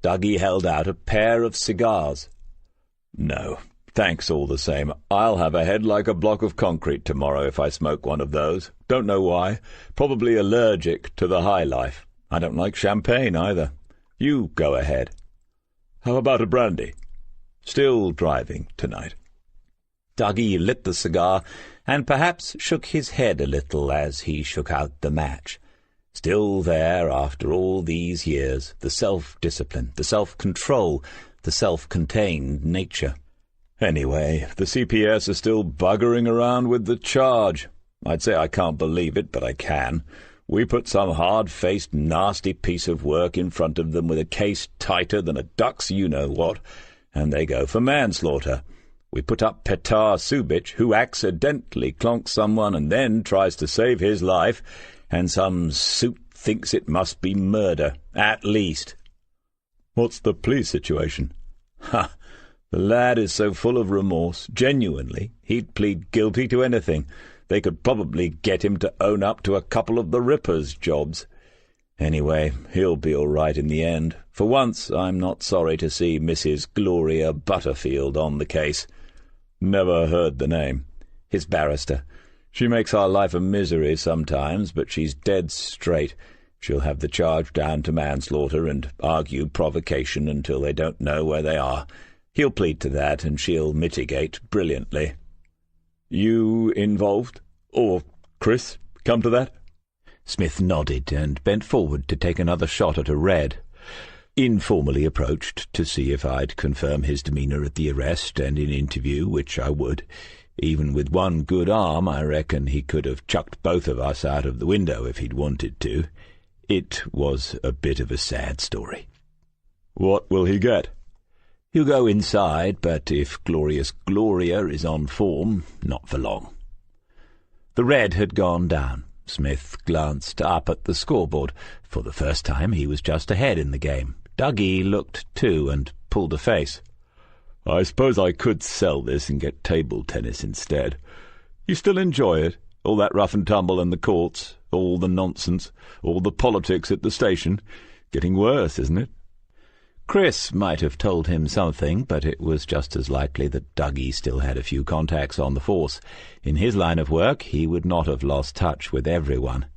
Dougie held out a pair of cigars. "No, thanks all the same. I'll have a head like a block of concrete tomorrow if I smoke one of those. Don't know why. Probably allergic to the high life. I don't like champagne either. You go ahead. How about a brandy? Still driving tonight?" Dougie lit the cigar, and perhaps shook his head a little as he shook out the match. Still there, after all these years, the self-discipline, the self-control, the self-contained nature. "Anyway, the CPS are still buggering around with the charge. I'd say I can't believe it, but I can. We put some hard-faced, nasty piece of work in front of them with a case tighter than a duck's you-know-what, and they go for manslaughter. We put up Petar Subic, who accidentally clonks someone and then tries to save his life, and some suit thinks it must be murder, at least." "What's the police situation?" "Ha! The lad is so full of remorse. Genuinely, he'd plead guilty to anything. They could probably get him to own up to a couple of the Ripper's jobs. Anyway, he'll be all right in the end. For once, I'm not sorry to see Mrs. Gloria Butterfield on the case." "Never heard the name." "His barrister. She makes our life a misery sometimes, but she's dead straight. She'll have the charge down to manslaughter and argue provocation until they don't know where they are. He'll plead to that, and she'll mitigate brilliantly." "You involved? Or Chris, come to that?" Smith nodded and bent forward to take another shot at a red. Informally approached to see if I'd confirm his demeanour at the arrest and in interview, which I would. Even with one good arm, I reckon he could have chucked both of us out of the window if he'd wanted to. It was a bit of a sad story. "What will he get?" "He'll go inside, but if Glorious Gloria is on form, not for long." The red had gone down. Smith glanced up at the scoreboard. For the first time he was just ahead in the game. Dougie looked too and pulled a face. "I suppose I could sell this and get table tennis instead. You still enjoy it? All that rough and tumble in the courts, all the nonsense, all the politics at the station. Getting worse, isn't it?" Chris might have told him something, but it was just as likely that Dougie still had a few contacts on the force. In his line of work, he would not have lost touch with everyone.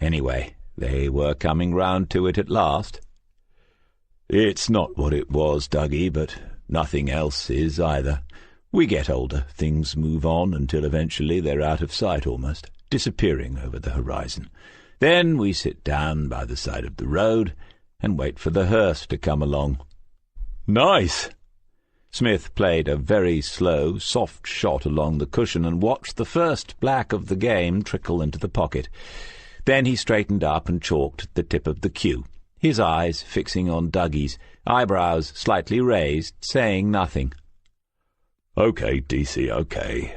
Anyway, they were coming round to it at last. "It's not what it was, Dougie, but nothing else is either. We get older, things move on until eventually they're out of sight almost, disappearing over the horizon. Then we sit down by the side of the road and wait for the hearse to come along." "Nice!" Smith played a very slow, soft shot along the cushion and watched the first black of the game trickle into the pocket. Then he straightened up and chalked at the tip of the cue, his eyes fixing on Dougie's, eyebrows slightly raised, saying nothing. "OK, DC, OK.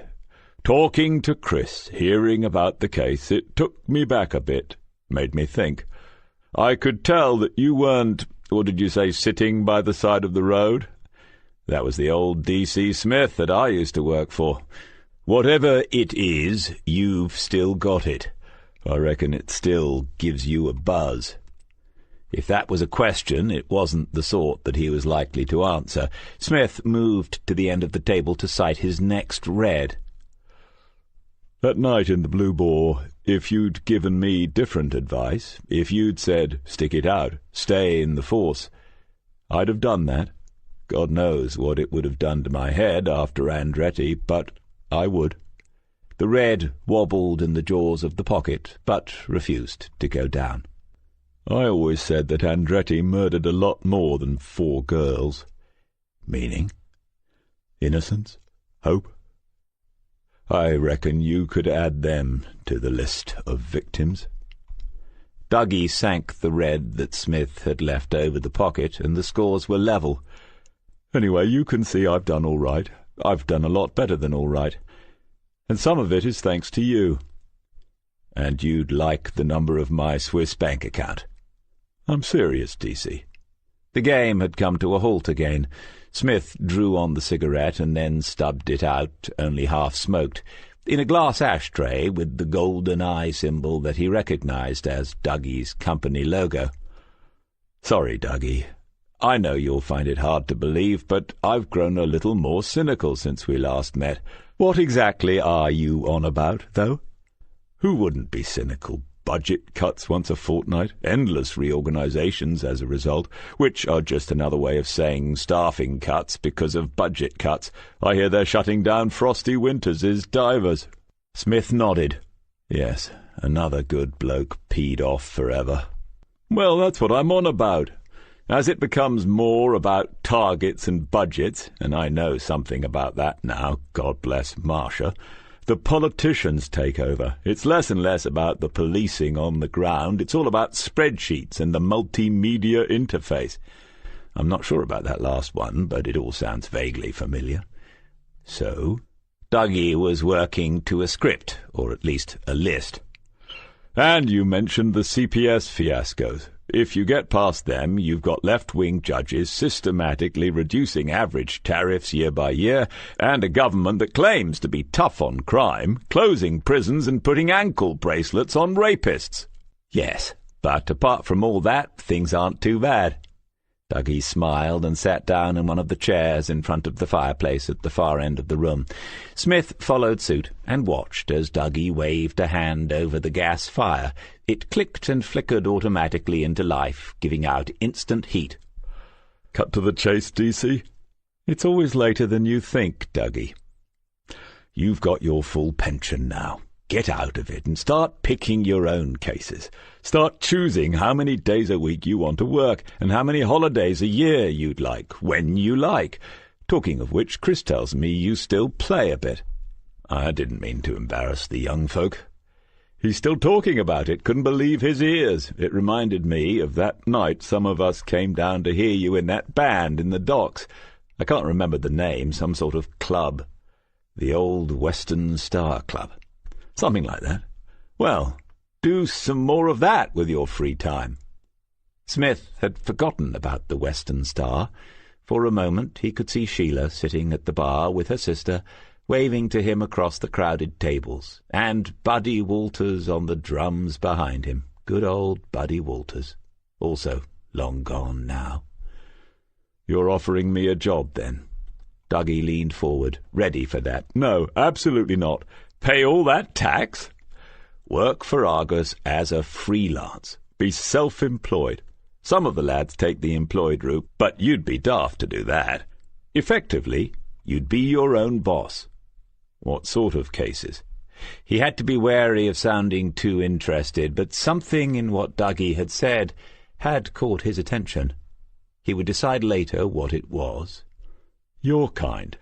Talking to Chris, hearing about the case, it took me back a bit, made me think. I could tell that you weren't, what did you say, sitting by the side of the road? That was the old D.C. Smith that I used to work for. Whatever it is, you've still got it. I reckon it still gives you a buzz." If that was a question, it wasn't the sort that he was likely to answer. Smith moved to the end of the table to sight his next red. "That night in the Blue Boar, if you'd given me different advice, if you'd said, stick it out, stay in the force, I'd have done that. God knows what it would have done to my head after Andretti, but I would. The red wobbled in the jaws of the pocket, but refused to go down. I always said that Andretti murdered a lot more than 4 girls. Meaning? Innocence, hope. I reckon you could add them to the list of victims. Dougie sank the red that Smith had left over the pocket, and the scores were level. Anyway, you can see I've done all right. I've done a lot better than all right. And some of it is thanks to you. And you'd like the number of my Swiss bank account? I'm serious, DC. The game had come to a halt again. Smith drew on the cigarette and then stubbed it out, only half-smoked, in a glass ashtray with the golden eye symbol that he recognized as Dougie's company logo. Sorry, Dougie. I know you'll find it hard to believe, but I've grown a little more cynical since we last met. What exactly are you on about, though? Who wouldn't be cynical? Budget cuts once a fortnight, endless reorganizations as a result, which are just another way of saying staffing cuts because of budget cuts. I hear they're shutting down Frosty Winters' divers. Smith nodded. Yes, another good bloke peed off forever. Well, that's what I'm on about. As it becomes more about targets and budgets, and I know something about that now, God bless Marcia, the politicians take over. It's less and less about the policing on the ground. It's all about spreadsheets and the multimedia interface. I'm not sure about that last one, but it all sounds vaguely familiar. So, Dougie was working to a script, or at least a list. And you mentioned the CPS fiascos. If you get past them, you've got left-wing judges systematically reducing average tariffs year by year, and a government that claims to be tough on crime, closing prisons and putting ankle bracelets on rapists. Yes, but apart from all that, things aren't too bad. Dougie smiled and sat down in one of the chairs in front of the fireplace at the far end of the room. Smith followed suit and watched as Dougie waved a hand over the gas fire. It clicked and flickered automatically into life, giving out instant heat. Cut to the chase, DC. It's always later than you think, Dougie. You've got your full pension now. Get out of it and start picking your own cases. Start choosing how many days a week you want to work and how many holidays a year you'd like, when you like. Talking of which, Chris tells me you still play a bit. I didn't mean to embarrass the young folk. He's still talking about it, couldn't believe his ears. It reminded me of that night some of us came down to hear you in that band in the docks. I can't remember the name, some sort of club. The old Western Star Club. Something like that. Well, do some more of that with your free time. Smith had forgotten about the Western Star. For a moment he could see Sheila sitting at the bar with her sister, waving to him across the crowded tables, and Buddy Walters on the drums behind him. Good old Buddy Walters. Also long gone now. You're offering me a job, then? Dougie leaned forward, ready for that. No, absolutely not. Pay all that tax? Work for Argus as a freelance. Be self-employed. Some of the lads take the employed route, but you'd be daft to do that. Effectively, you'd be your own boss. What sort of cases? He had to be wary of sounding too interested, but something in what Dougie had said had caught his attention. He would decide later what it was. Your kind.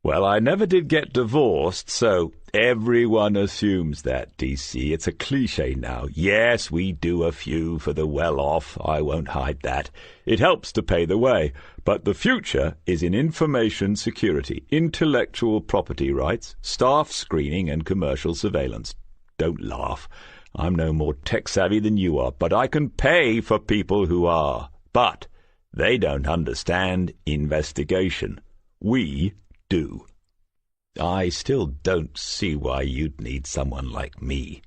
Well, I never did get divorced, so everyone assumes that, DC. It's a cliché now. Yes, we do a few for the well-off, I won't hide that. It helps to pay the way. But the future is in information security, intellectual property rights, staff screening and commercial surveillance. Don't laugh. I'm no more tech-savvy than you are, but I can pay for people who are. But they don't understand investigation. We do. I still don't see why you'd need someone like me.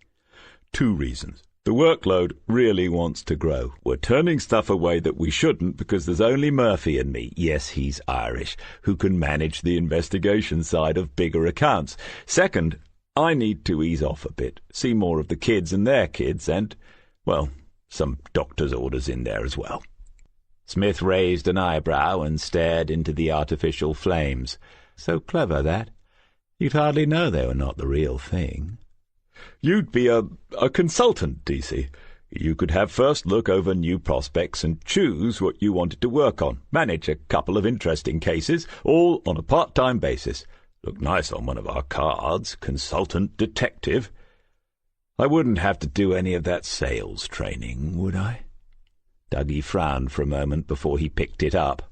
2 reasons. The workload really wants to grow. We're turning stuff away that we shouldn't because there's only Murphy and me, yes, he's Irish, who can manage the investigation side of bigger accounts. Second, I need to ease off a bit, see more of the kids and their kids, and, well, some doctor's orders in there as well. Smith raised an eyebrow and stared into the artificial flames. So clever, that. You'd hardly know they were not the real thing. You'd be a consultant, DC. You could have first look over new prospects and choose what you wanted to work on, manage a couple of interesting cases, all on a part-time basis. Look nice on one of our cards, consultant detective. I wouldn't have to do any of that sales training, would I? Dougie frowned for a moment before he picked it up.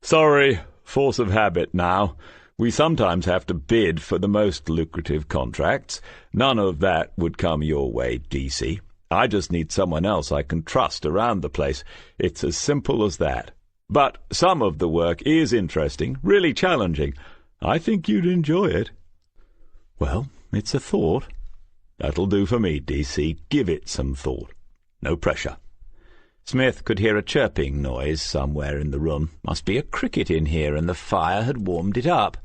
Sorry, force of habit now. We sometimes have to bid for the most lucrative contracts. None of that would come your way, DC. I just need someone else I can trust around the place. It's as simple as that. But some of the work is interesting, really challenging. I think you'd enjoy it. Well, it's a thought. That'll do for me, DC. Give it some thought. No pressure. Smith could hear a chirping noise somewhere in the room. Must be a cricket in here, and the fire had warmed it up.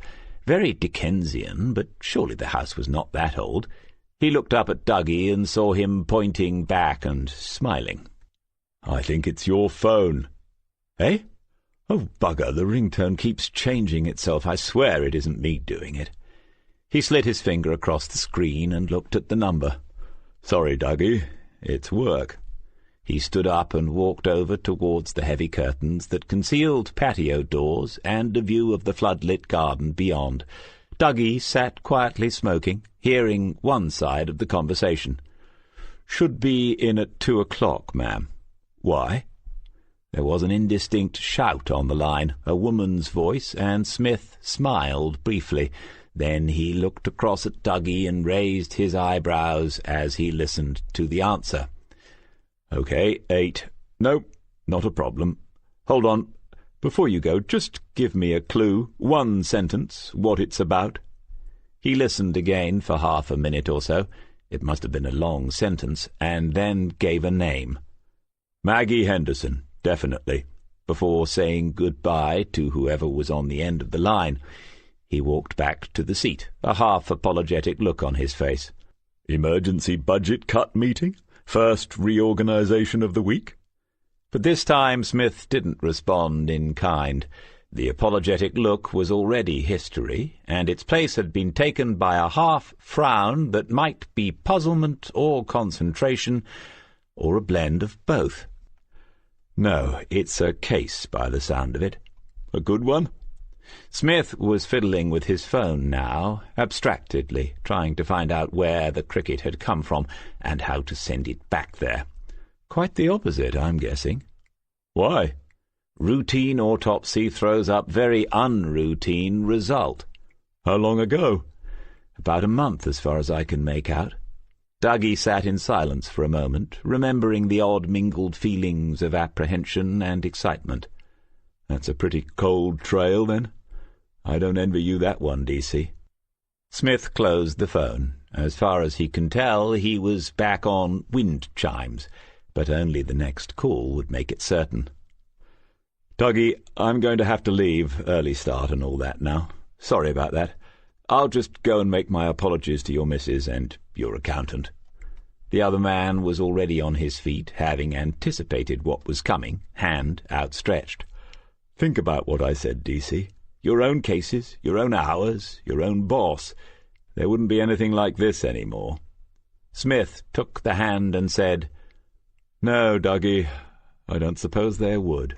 Very Dickensian, but surely the house was not that old. He looked up at Dougie and saw him pointing back and smiling. I think it's your phone. Eh? Oh, bugger, the ringtone keeps changing itself. I swear it isn't me doing it. He slid his finger across the screen and looked at the number. Sorry, Dougie. It's work. He stood up and walked over towards the heavy curtains that concealed patio doors and a view of the floodlit garden beyond. Dougie sat quietly smoking, hearing one side of the conversation. "Should be in at 2:00, ma'am." "Why?" There was an indistinct shout on the line, a woman's voice, and Smith smiled briefly. Then he looked across at Dougie and raised his eyebrows as he listened to the answer. "Okay, 8. No, not a problem. Hold on. Before you go, just give me a clue, one sentence, what it's about." He listened again for half a minute or so. It must have been a long sentence, and then gave a name. "Maggie Henderson, definitely," before saying goodbye to whoever was on the end of the line. He walked back to the seat, a half-apologetic look on his face. "Emergency budget cut meeting? First reorganization of the week?" But this time Smith didn't respond in kind. The apologetic look was already history, and its place had been taken by a half-frown that might be puzzlement or concentration, or a blend of both. "No, it's a case by the sound of it." "A good one?" Smith was fiddling with his phone now, abstractedly, trying to find out where the cricket had come from and how to send it back there. Quite the opposite, I'm guessing. "Why?" "Routine autopsy throws up very unroutine result." "How long ago?" "About a month, as far as I can make out." Dougie sat in silence for a moment, remembering the odd mingled feelings of apprehension and excitement. "That's a pretty cold trail, then. I don't envy you that one, DC." Smith closed the phone. As far as he can tell, he was back on wind chimes, but only the next call would make it certain. "Dougie, I'm going to have to leave, early start and all that now. Sorry about that. I'll just go and make my apologies to your missus and your accountant." The other man was already on his feet, having anticipated what was coming, hand outstretched. "Think about what I said, DC. Your own cases, your own hours, your own boss. There wouldn't be anything like this any more." Smith took the hand and said, "No, Dougie, I don't suppose there would."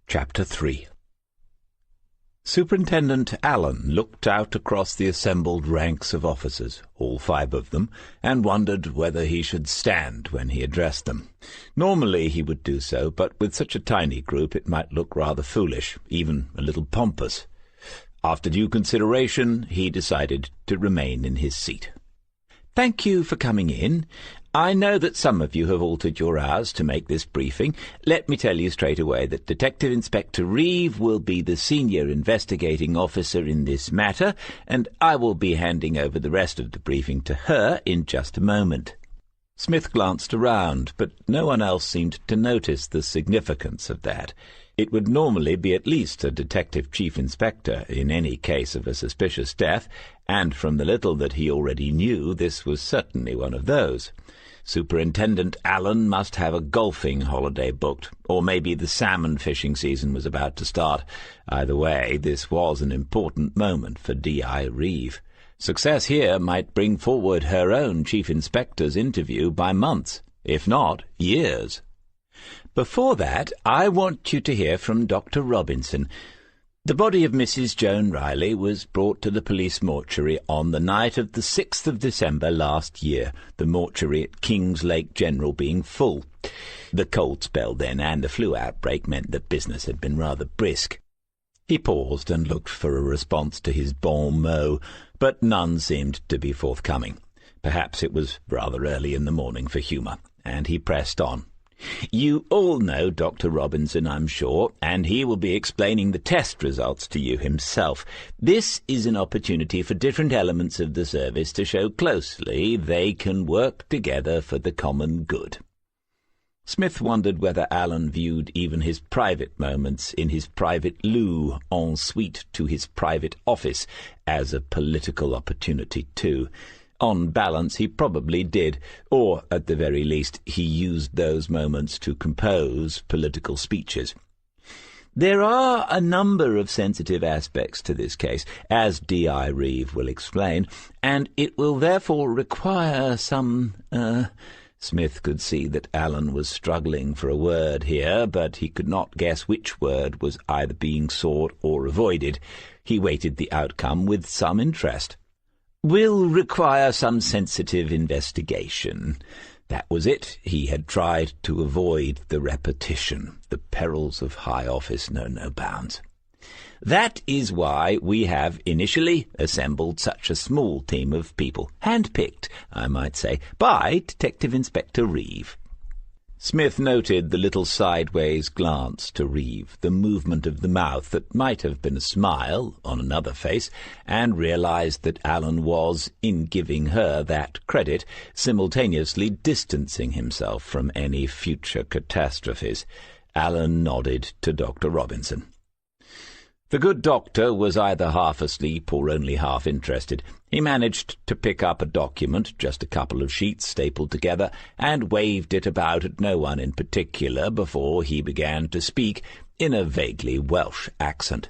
Chapter 3. Superintendent Allen looked out across the assembled ranks of officers, all 5 of them, and wondered whether he should stand when he addressed them. Normally he would do so, but with such a tiny group it might look rather foolish, even a little pompous. After due consideration, he decided to remain in his seat. "Thank you for coming in. I know that some of you have altered your hours to make this briefing. Let me tell you straight away that Detective Inspector Reeve will be the senior investigating officer in this matter, and I will be handing over the rest of the briefing to her in just a moment." Smith glanced around, but no one else seemed to notice the significance of that. It would normally be at least a detective chief inspector in any case of a suspicious death, and from the little that he already knew, this was certainly one of those. Superintendent Allen must have a golfing holiday booked, or maybe the salmon fishing season was about to start. Either way, this was an important moment for D.I. Reeve. Success here might bring forward her own chief inspector's interview by months, if not years. Before that, I want you to hear from Dr. Robinson. The body of Mrs. Joan Riley was brought to the police mortuary on the night of the 6th of December last year, the mortuary at Kings Lake General being full. The cold spell then and the flu outbreak meant that business had been rather brisk. He paused and looked for a response to his bon mot, but none seemed to be forthcoming. Perhaps it was rather early in the morning for humour, and he pressed on. You all know Dr. Robinson, I'm sure, and he will be explaining the test results to you himself. This is an opportunity for different elements of the service to show closely they can work together for the common good. Smith wondered whether Allen viewed even his private moments in his private loo en suite to his private office as a political opportunity too. On balance, he probably did, or, at the very least, he used those moments to compose political speeches. There are a number of sensitive aspects to this case, as D.I. Reeve will explain, and it will therefore require some, Smith could see that Allen was struggling for a word here, but he could not guess which word was either being sought or avoided. He waited the outcome with some interest. Will require some sensitive investigation. That was it. He had tried to avoid the repetition. The perils of high office know no bounds. That is why we have initially assembled such a small team of people, hand-picked, I might say, by Detective Inspector Reeve. Smith noted the little sideways glance to Reeve, the movement of the mouth that might have been a smile on another face, and realized that Allen was, in giving her that credit, simultaneously distancing himself from any future catastrophes. Allen nodded to Dr. Robinson. The good doctor was either half asleep or only half interested. He managed to pick up a document, just a couple of sheets stapled together, and waved it about at no one in particular before he began to speak in a vaguely Welsh accent.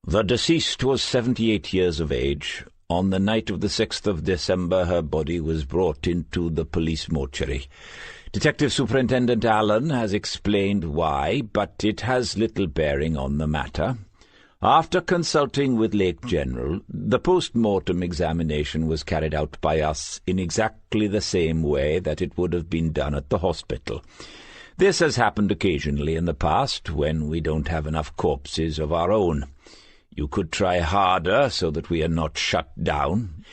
The deceased was 78 years of age. On the night of the 6th of December her body was brought into the police mortuary. Detective Superintendent Allen has explained why, but it has little bearing on the matter. After consulting with Lake General, the post-mortem examination was carried out by us in exactly the same way that it would have been done at the hospital. This has happened occasionally in the past, when we don't have enough corpses of our own. You could try harder so that we are not shut down.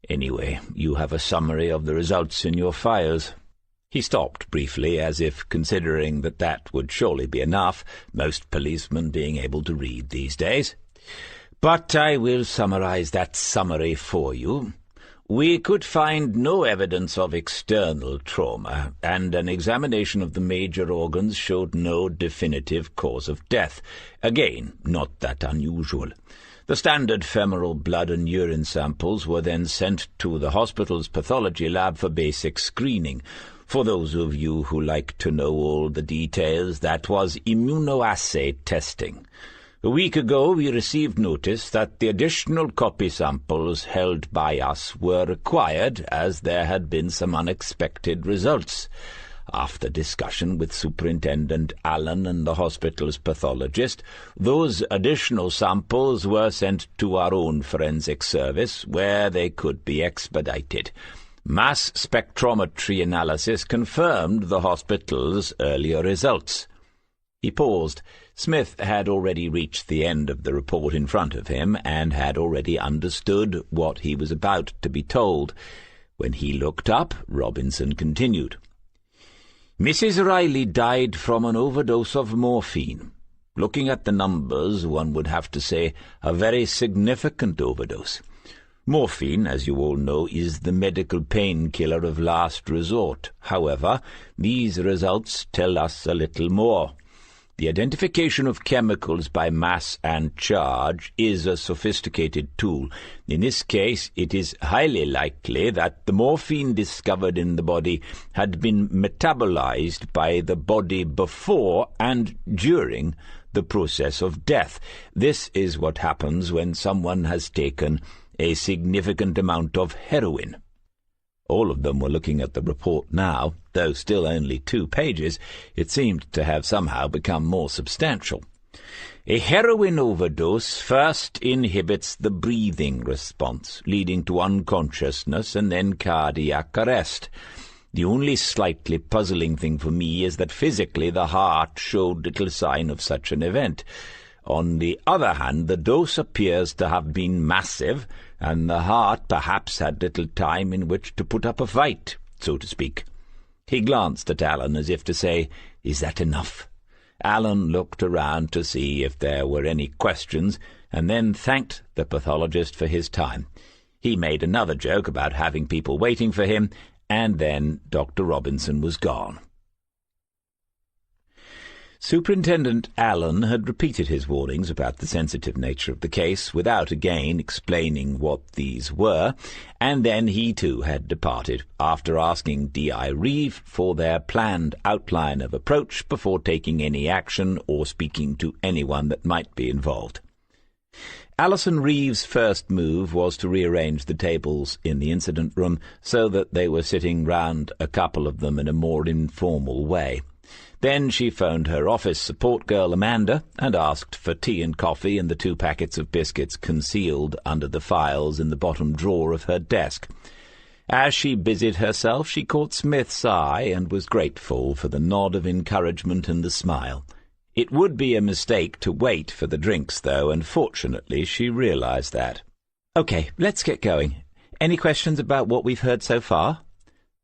Anyway, you have a summary of the results in your files. He stopped briefly, as if considering that would surely be enough, most policemen being able to read these days. But I will summarize that summary for you. We could find no evidence of external trauma, and an examination of the major organs showed no definitive cause of death. Again, not that unusual. The standard femoral blood and urine samples were then sent to the hospital's pathology lab for basic screening. For those of you who like to know all the details, that was immunoassay testing. A week ago we received notice that the additional copy samples held by us were required, as there had been some unexpected results. After discussion with Superintendent Allen and the hospital's pathologist, those additional samples were sent to our own forensic service, where they could be expedited. Mass spectrometry analysis confirmed the hospital's earlier results. He paused. Smith had already reached the end of the report in front of him, and had already understood what he was about to be told. When he looked up, Robinson continued. Mrs. Riley died from an overdose of morphine. Looking at the numbers, one would have to say a very significant overdose. Morphine, as you all know, is the medical painkiller of last resort. However, these results tell us a little more. The identification of chemicals by mass and charge is a sophisticated tool. In this case, it is highly likely that the morphine discovered in the body had been metabolized by the body before and during the process of death. This is what happens when someone has taken a significant amount of heroin. All of them were looking at the report now. Though still only 2 pages, it seemed to have somehow become more substantial. A heroin overdose first inhibits the breathing response, leading to unconsciousness and then cardiac arrest. The only slightly puzzling thing for me is that physically the heart showed little sign of such an event. On the other hand, the dose appears to have been massive, and the heart perhaps had little time in which to put up a fight, so to speak. He glanced at Alan as if to say, "Is that enough?" Alan looked around to see if there were any questions, and then thanked the pathologist for his time. He made another joke about having people waiting for him, and then Dr. Robinson was gone. Superintendent Allen had repeated his warnings about the sensitive nature of the case without again explaining what these were, and then he too had departed, after asking D.I. Reeve for their planned outline of approach before taking any action or speaking to anyone that might be involved. Alison Reeve's first move was to rearrange the tables in the incident room so that they were sitting round a couple of them in a more informal way. Then she phoned her office support girl Amanda and asked for tea and coffee and the 2 packets of biscuits concealed under the files in the bottom drawer of her desk. As she busied herself, she caught Smith's eye and was grateful for the nod of encouragement and the smile. It would be a mistake to wait for the drinks, though, and fortunately she realized that. "Okay, let's get going. Any questions about what we've heard so far?"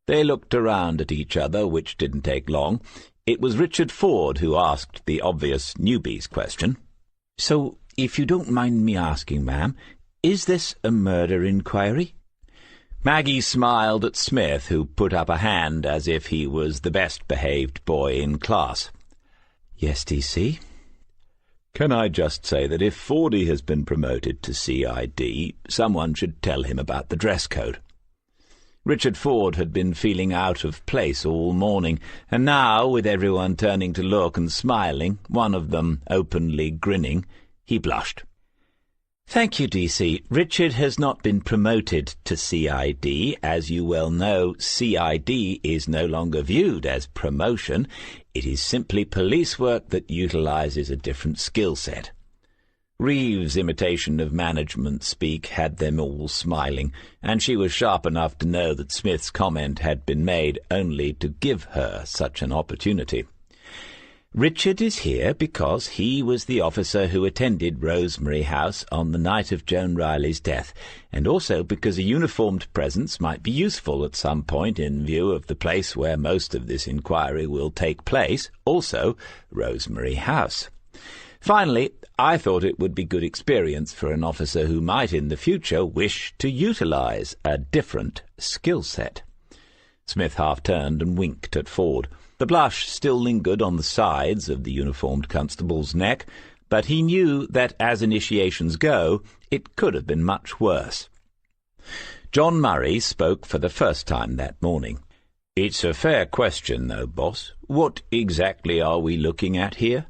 They looked around at each other, which didn't take long. It was Richard Ford who asked the obvious newbie's question. "So, if you don't mind me asking, ma'am, is this a murder inquiry?" Maggie smiled at Smith, who put up a hand as if he was the best-behaved boy in class. "Yes, D.C." "Can I just say that if Fordy has been promoted to CID, someone should tell him about the dress code." Richard Ford had been feeling out of place all morning, and now, with everyone turning to look and smiling, one of them openly grinning, he blushed. "Thank you, D.C. Richard has not been promoted to CID. As you well know, CID is no longer viewed as promotion. It is simply police work that utilizes a different skill set." Reeve's imitation of management speak had them all smiling, and she was sharp enough to know that Smith's comment had been made only to give her such an opportunity. "Richard is here because he was the officer who attended Rosemary House on the night of Joan Riley's death, and also because a uniformed presence might be useful at some point in view of the place where most of this inquiry will take place, also Rosemary House. Finally, I thought it would be good experience for an officer who might in the future wish to utilize a different skill set." Smith half-turned and winked at Ford. The blush still lingered on the sides of the uniformed constable's neck, but he knew that as initiations go, it could have been much worse. John Murray spoke for the first time that morning. "It's a fair question, though, boss. What exactly are we looking at here?"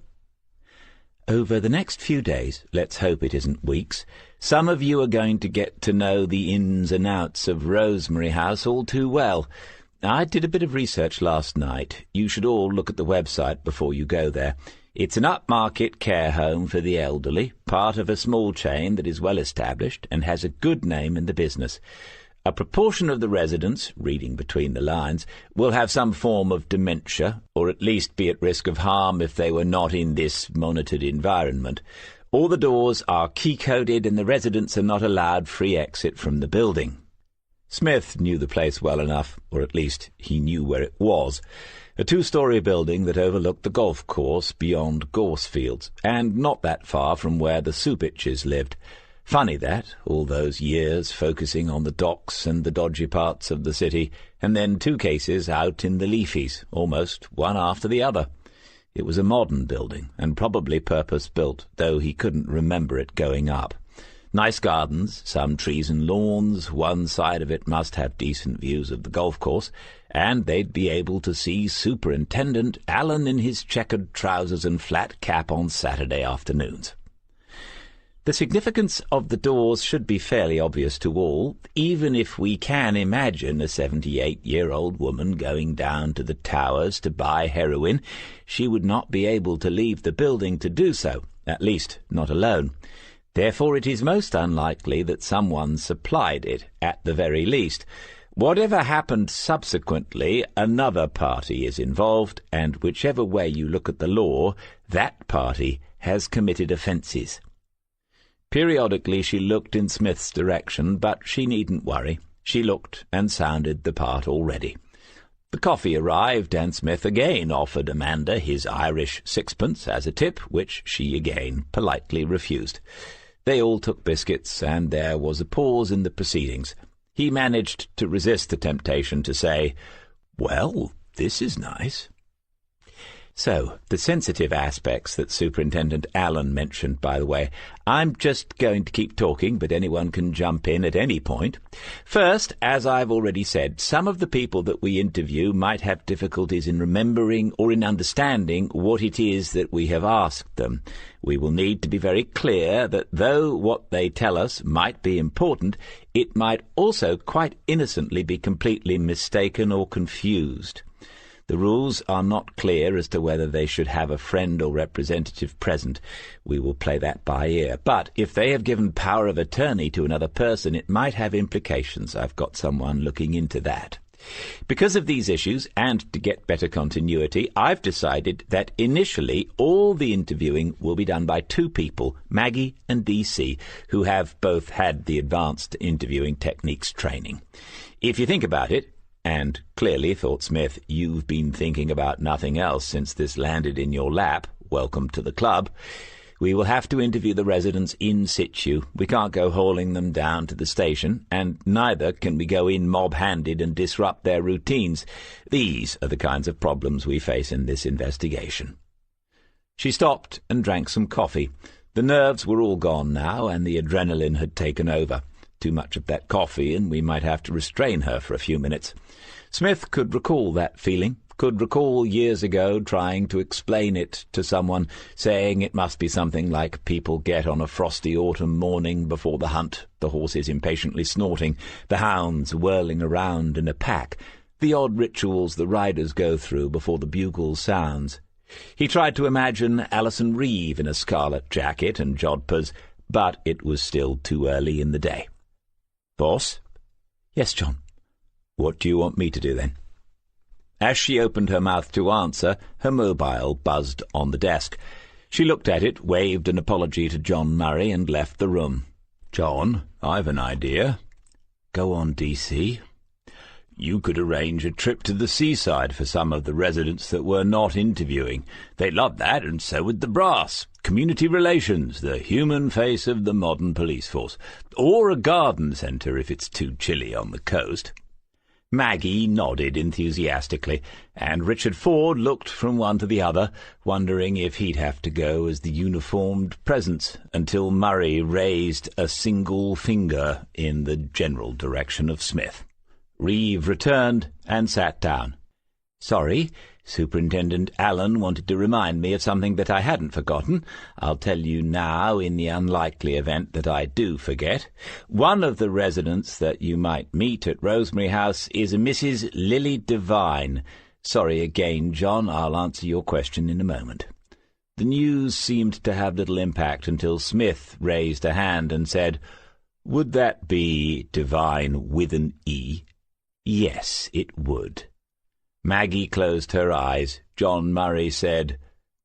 "Over the next few days, let's hope it isn't weeks, some of you are going to get to know the ins and outs of Rosemary House all too well. I did a bit of research last night. You should all look at the website before you go there. It's an upmarket care home for the elderly, part of a small chain that is well established and has a good name in the business. A proportion of the residents, reading between the lines, will have some form of dementia, or at least be at risk of harm if they were not in this monitored environment. All the doors are key-coded and the residents are not allowed free exit from the building." Smith knew the place well enough, or at least he knew where it was. A 2-story building that overlooked the golf course beyond Gorsefields, and not that far from where the Supitches lived. Funny that, all those years focusing on the docks and the dodgy parts of the city, and then 2 cases out in the leafies, almost one after the other. It was a modern building, and probably purpose-built, though he couldn't remember it going up. Nice gardens, some trees and lawns, one side of it must have decent views of the golf course, and they'd be able to see Superintendent Allen in his checkered trousers and flat cap on Saturday afternoons. The significance of the doors should be fairly obvious to all, even if we can imagine a 78-year-old woman going down to the towers to buy heroin. She would not be able to leave the building to do so, at least not alone. Therefore it is most unlikely that someone supplied it, at the very least. Whatever happened subsequently, another party is involved, and whichever way you look at the law, that party has committed offences. Periodically she looked in Smith's direction, but she needn't worry. She looked and sounded the part already. The coffee arrived, and Smith again offered Amanda his Irish 6pence as a tip, which she again politely refused. They all took biscuits, and there was a pause in the proceedings. He managed to resist the temptation to say, "Well, this is nice." So, the sensitive aspects that Superintendent Allen mentioned, by the way. I'm just going to keep talking, but anyone can jump in at any point. First, as I've already said, some of the people that we interview might have difficulties in remembering or in understanding what it is that we have asked them. We will need to be very clear that though what they tell us might be important, it might also quite innocently be completely mistaken or confused. The rules are not clear as to whether they should have a friend or representative present. We will play that by ear. But if they have given power of attorney to another person, it might have implications. I've got someone looking into that. Because of these issues, and to get better continuity, I've decided that initially all the interviewing will be done by 2 people, Maggie and DC, who have both had the advanced interviewing techniques training. If you think about it, and clearly, thought Smith, you've been thinking about nothing else since this landed in your lap. Welcome to the club. We will have to interview the residents in situ. We can't go hauling them down to the station, and neither can we go in mob-handed and disrupt their routines. These are the kinds of problems we face in this investigation. She stopped and drank some coffee. The nerves were all gone now, and the adrenaline had taken over. Too much of that coffee, and we might have to restrain her for a few minutes. Smith could recall that feeling, could recall years ago trying to explain it to someone, saying it must be something like people get on a frosty autumn morning before the hunt, the horses impatiently snorting, the hounds whirling around in a pack, the odd rituals the riders go through before the bugle sounds. He tried to imagine Alison Reeve in a scarlet jacket and jodhpurs, but it was still too early in the day. "Boss?" "Yes, John." "What do you want me to do, then?" As she opened her mouth to answer, her mobile buzzed on the desk. She looked at it, waved an apology to John Murray, and left the room. "John, I've an idea." "Go on, DC." "You could arrange a trip to the seaside for some of the residents that we're not interviewing. They'd love that, and so would the brass. Community relations, the human face of the modern police force. Or a garden centre if it's too chilly on the coast." Maggie nodded enthusiastically, and Richard Ford looked from one to the other, wondering if he'd have to go as the uniformed presence, until Murray raised a single finger in the general direction of Smith. Reeve returned and sat down. "Sorry, Superintendent Allen wanted to remind me of something that I hadn't forgotten. I'll tell you now in the unlikely event that I do forget. One of the residents that you might meet at Rosemary House is a Mrs. Lily Devine. Sorry again, John. I'll answer your question in a moment." The news seemed to have little impact until Smith raised a hand and said, "Would that be Devine with an E?" "Yes, it would." Maggie closed her eyes. John Murray said,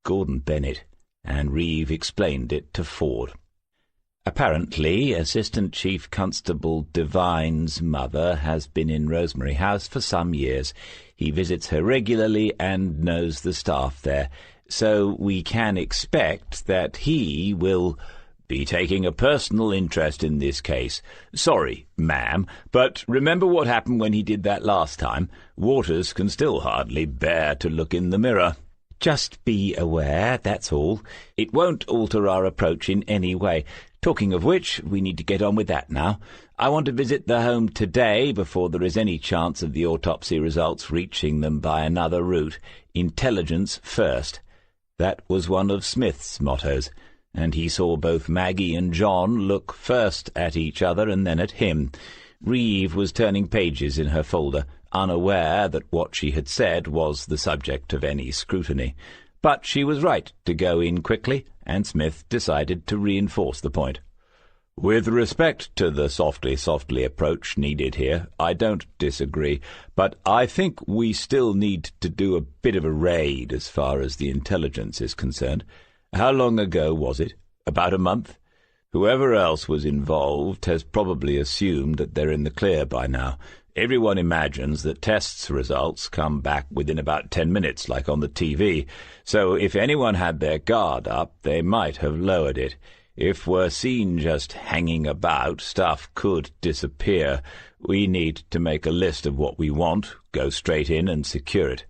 "Gordon Bennett," and Reeve explained it to Ford. Apparently, Assistant Chief Constable Devine's mother has been in Rosemary House for some years. He visits her regularly and knows the staff there, so we can expect that he will be taking a personal interest in this case. Sorry, ma'am, but remember what happened when he did that last time? Waters can still hardly bear to look in the mirror. Just be aware, that's all. It won't alter our approach in any way. Talking of which, we need to get on with that now. I want to visit the home today before there is any chance of the autopsy results reaching them by another route. Intelligence first. That was one of Smith's mottos, and he saw both Maggie and John look first at each other and then at him. Reeve was turning pages in her folder, unaware that what she had said was the subject of any scrutiny. But she was right to go in quickly, and Smith decided to reinforce the point. With respect to the softly approach needed here, I don't disagree, but I think we still need to do a bit of a raid as far as the intelligence is concerned. How long ago was it? About a month? Whoever else was involved has probably assumed that they're in the clear by now. Everyone imagines that tests results come back within about 10 minutes, like on the TV, so if anyone had their guard up, they might have lowered it. If we're seen just hanging about, stuff could disappear. We need to make a list of what we want, go straight in and secure it.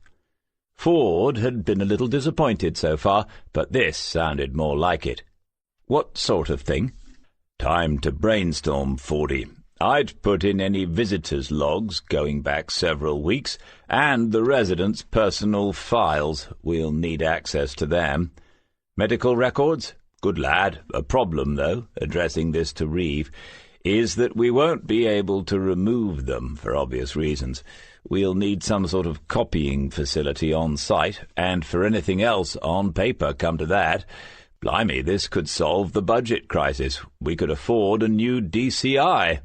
Ford had been a little disappointed so far, but this sounded more like it. What sort of thing? Time to brainstorm, Fordy. I'd put in any visitors' logs going back several weeks, and the residents' personal files. We'll need access to them. Medical records? Good lad. A problem, though, addressing this to Reeve, is that we won't be able to remove them for obvious reasons. We'll need some sort of copying facility on site, and for anything else on paper, come to that. Blimey, this could solve the budget crisis. We could afford a new DCI.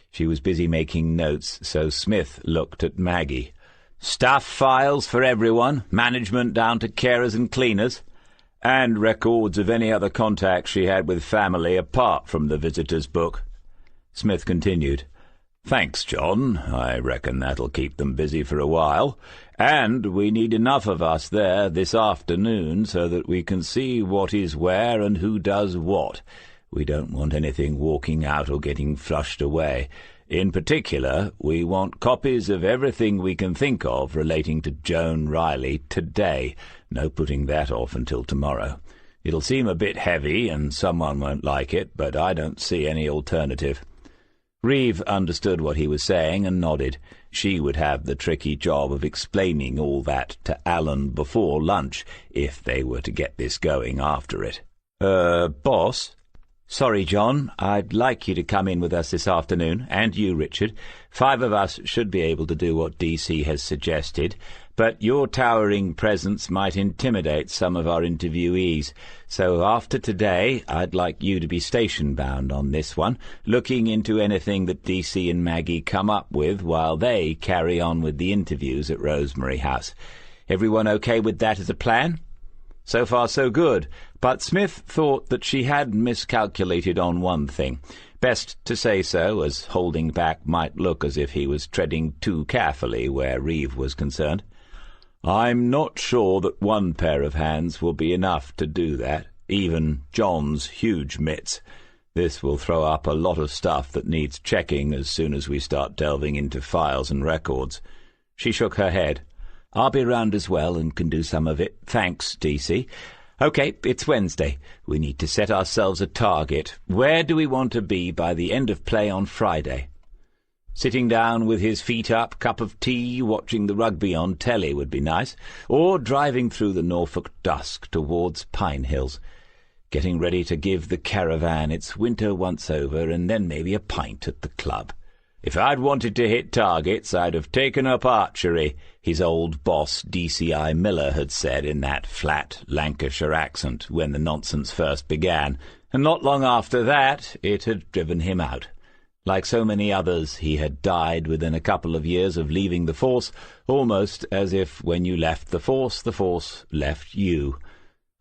She was busy making notes, so Smith looked at Maggie. Staff files for everyone, management down to carers and cleaners, and records of any other contacts she had with family apart from the visitor's book. Smith continued. Thanks, John. I reckon that'll keep them busy for a while. And we need enough of us there this afternoon so that we can see what is where and who does what. We don't want anything walking out or getting flushed away. In particular, we want copies of everything we can think of relating to Joan Riley today. No putting that off until tomorrow. It'll seem a bit heavy, and someone won't like it, but I don't see any alternative. Reeve understood what he was saying and nodded. She would have the tricky job of explaining all that to Alan before lunch, if they were to get this going after it. Boss? Sorry, John. I'd like you to come in with us this afternoon, and you, Richard. 5 of us should be able to do what DC has suggested, but your towering presence might intimidate some of our interviewees. So after today, I'd like you to be station-bound on this one, looking into anything that DC and Maggie come up with while they carry on with the interviews at Rosemary House. Everyone okay with that as a plan? So far so good, but Smith thought that she had miscalculated on one thing. Best to say so, as holding back might look as if he was treading too carefully where Reeve was concerned. I'm not sure that one pair of hands will be enough to do that, even John's huge mitts. This will throw up a lot of stuff that needs checking as soon as we start delving into files and records. She shook her head. I'll be round as well and can do some of it. Thanks, DC. OK, it's Wednesday. We need to set ourselves a target. Where do we want to be by the end of play on Friday? Sitting down with his feet up, cup of tea, watching the rugby on telly would be nice, or driving through the Norfolk dusk towards Pine Hills, getting ready to give the caravan its winter once over, and then maybe a pint at the club. If I'd wanted to hit targets, I'd have taken up archery, his old boss DCI Miller had said in that flat Lancashire accent when the nonsense first began, and not long after that it had driven him out. Like so many others, he had died within a couple of years of leaving the force, almost as if when you left the force left you.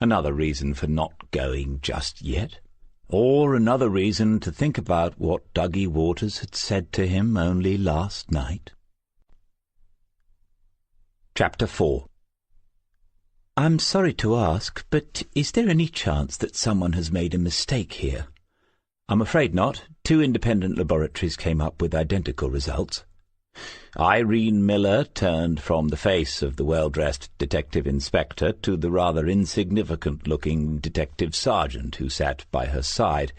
Another reason for not going just yet. Or another reason to think about what Dougie Waters had said to him only last night. Chapter 4. I'm sorry to ask, but is there any chance that someone has made a mistake here? I'm afraid not. 2 independent laboratories came up with identical results. Irene Miller turned from the face of the well-dressed detective inspector to the rather insignificant-looking detective sergeant who sat by her side.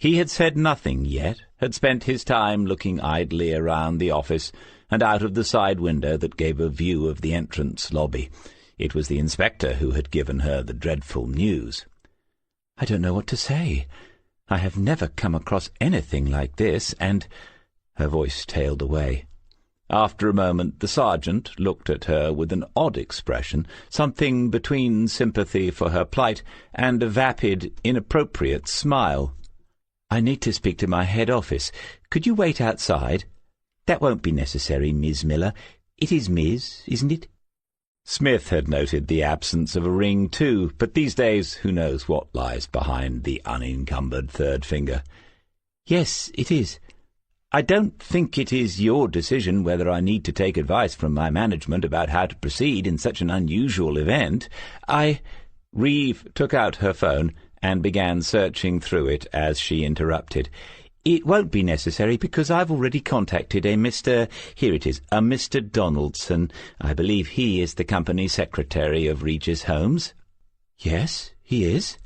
He had said nothing yet, had spent his time looking idly around the office and out of the side window that gave a view of the entrance lobby. It was the inspector who had given her the dreadful news. "I don't know what to say. I have never come across anything like this, and—" Her voice tailed away. After a moment the sergeant looked at her with an odd expression, something between sympathy for her plight and a vapid, inappropriate smile. "I need to speak to my head office. Could you wait outside?" "That won't be necessary, Miss Miller. It is Miss, isn't it?" Smith had noted the absence of a ring too, but these days who knows what lies behind the unencumbered third finger. "Yes, it is. I don't think it is your decision whether I need to take advice from my management about how to proceed in such an unusual event. Reeve took out her phone and began searching through it as she interrupted. "It won't be necessary because I've already contacted a Mr. Donaldson. I believe he is the company secretary of Regis Holmes." "Yes, he is."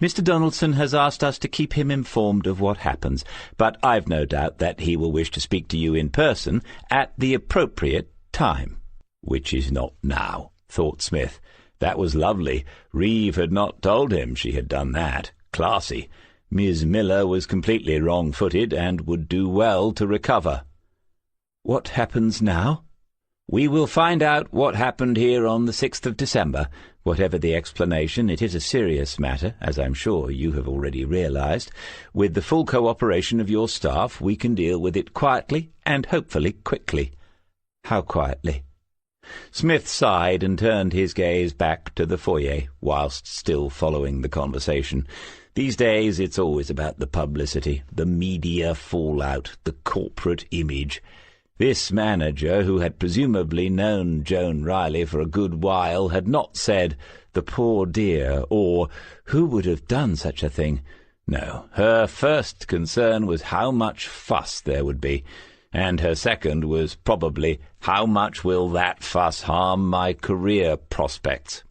"Mr. Donaldson has asked us to keep him informed of what happens, but I've no doubt that he will wish to speak to you in person at the appropriate time." Which is not now, thought Smith. That was lovely. Reeve had not told him she had done that. Classy. Miss Miller was completely wrong-footed and would do well to recover. "What happens now?" "We will find out what happened here on the 6th of December. Whatever the explanation, it is a serious matter, as I'm sure you have already realized. With the full cooperation of your staff, we can deal with it quietly and hopefully quickly." "How quietly?" Smith sighed and turned his gaze back to the foyer, whilst still following the conversation. These days it's always about the publicity, the media fallout, the corporate image. This manager, who had presumably known Joan Riley for a good while, had not said, "The poor dear," or "Who would have done such a thing?" No, her first concern was how much fuss there would be, and her second was probably, how much will that fuss harm my career prospects?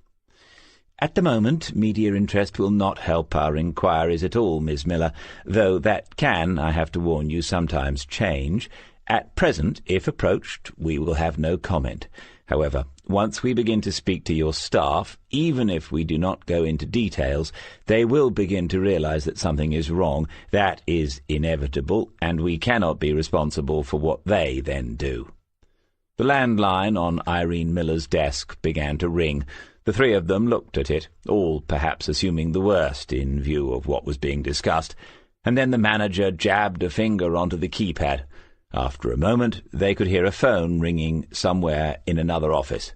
"At the moment, media interest will not help our inquiries at all, Miss Miller, though that can, I have to warn you, sometimes change. At present, if approached, we will have no comment. However, once we begin to speak to your staff, even if we do not go into details, they will begin to realize that something is wrong. That is inevitable, and we cannot be responsible for what they then do." The landline on Irene Miller's desk began to ring. The 3 of them looked at it, all perhaps assuming the worst in view of what was being discussed, and then the manager jabbed a finger onto the keypad. After a moment, they could hear a phone ringing somewhere in another office.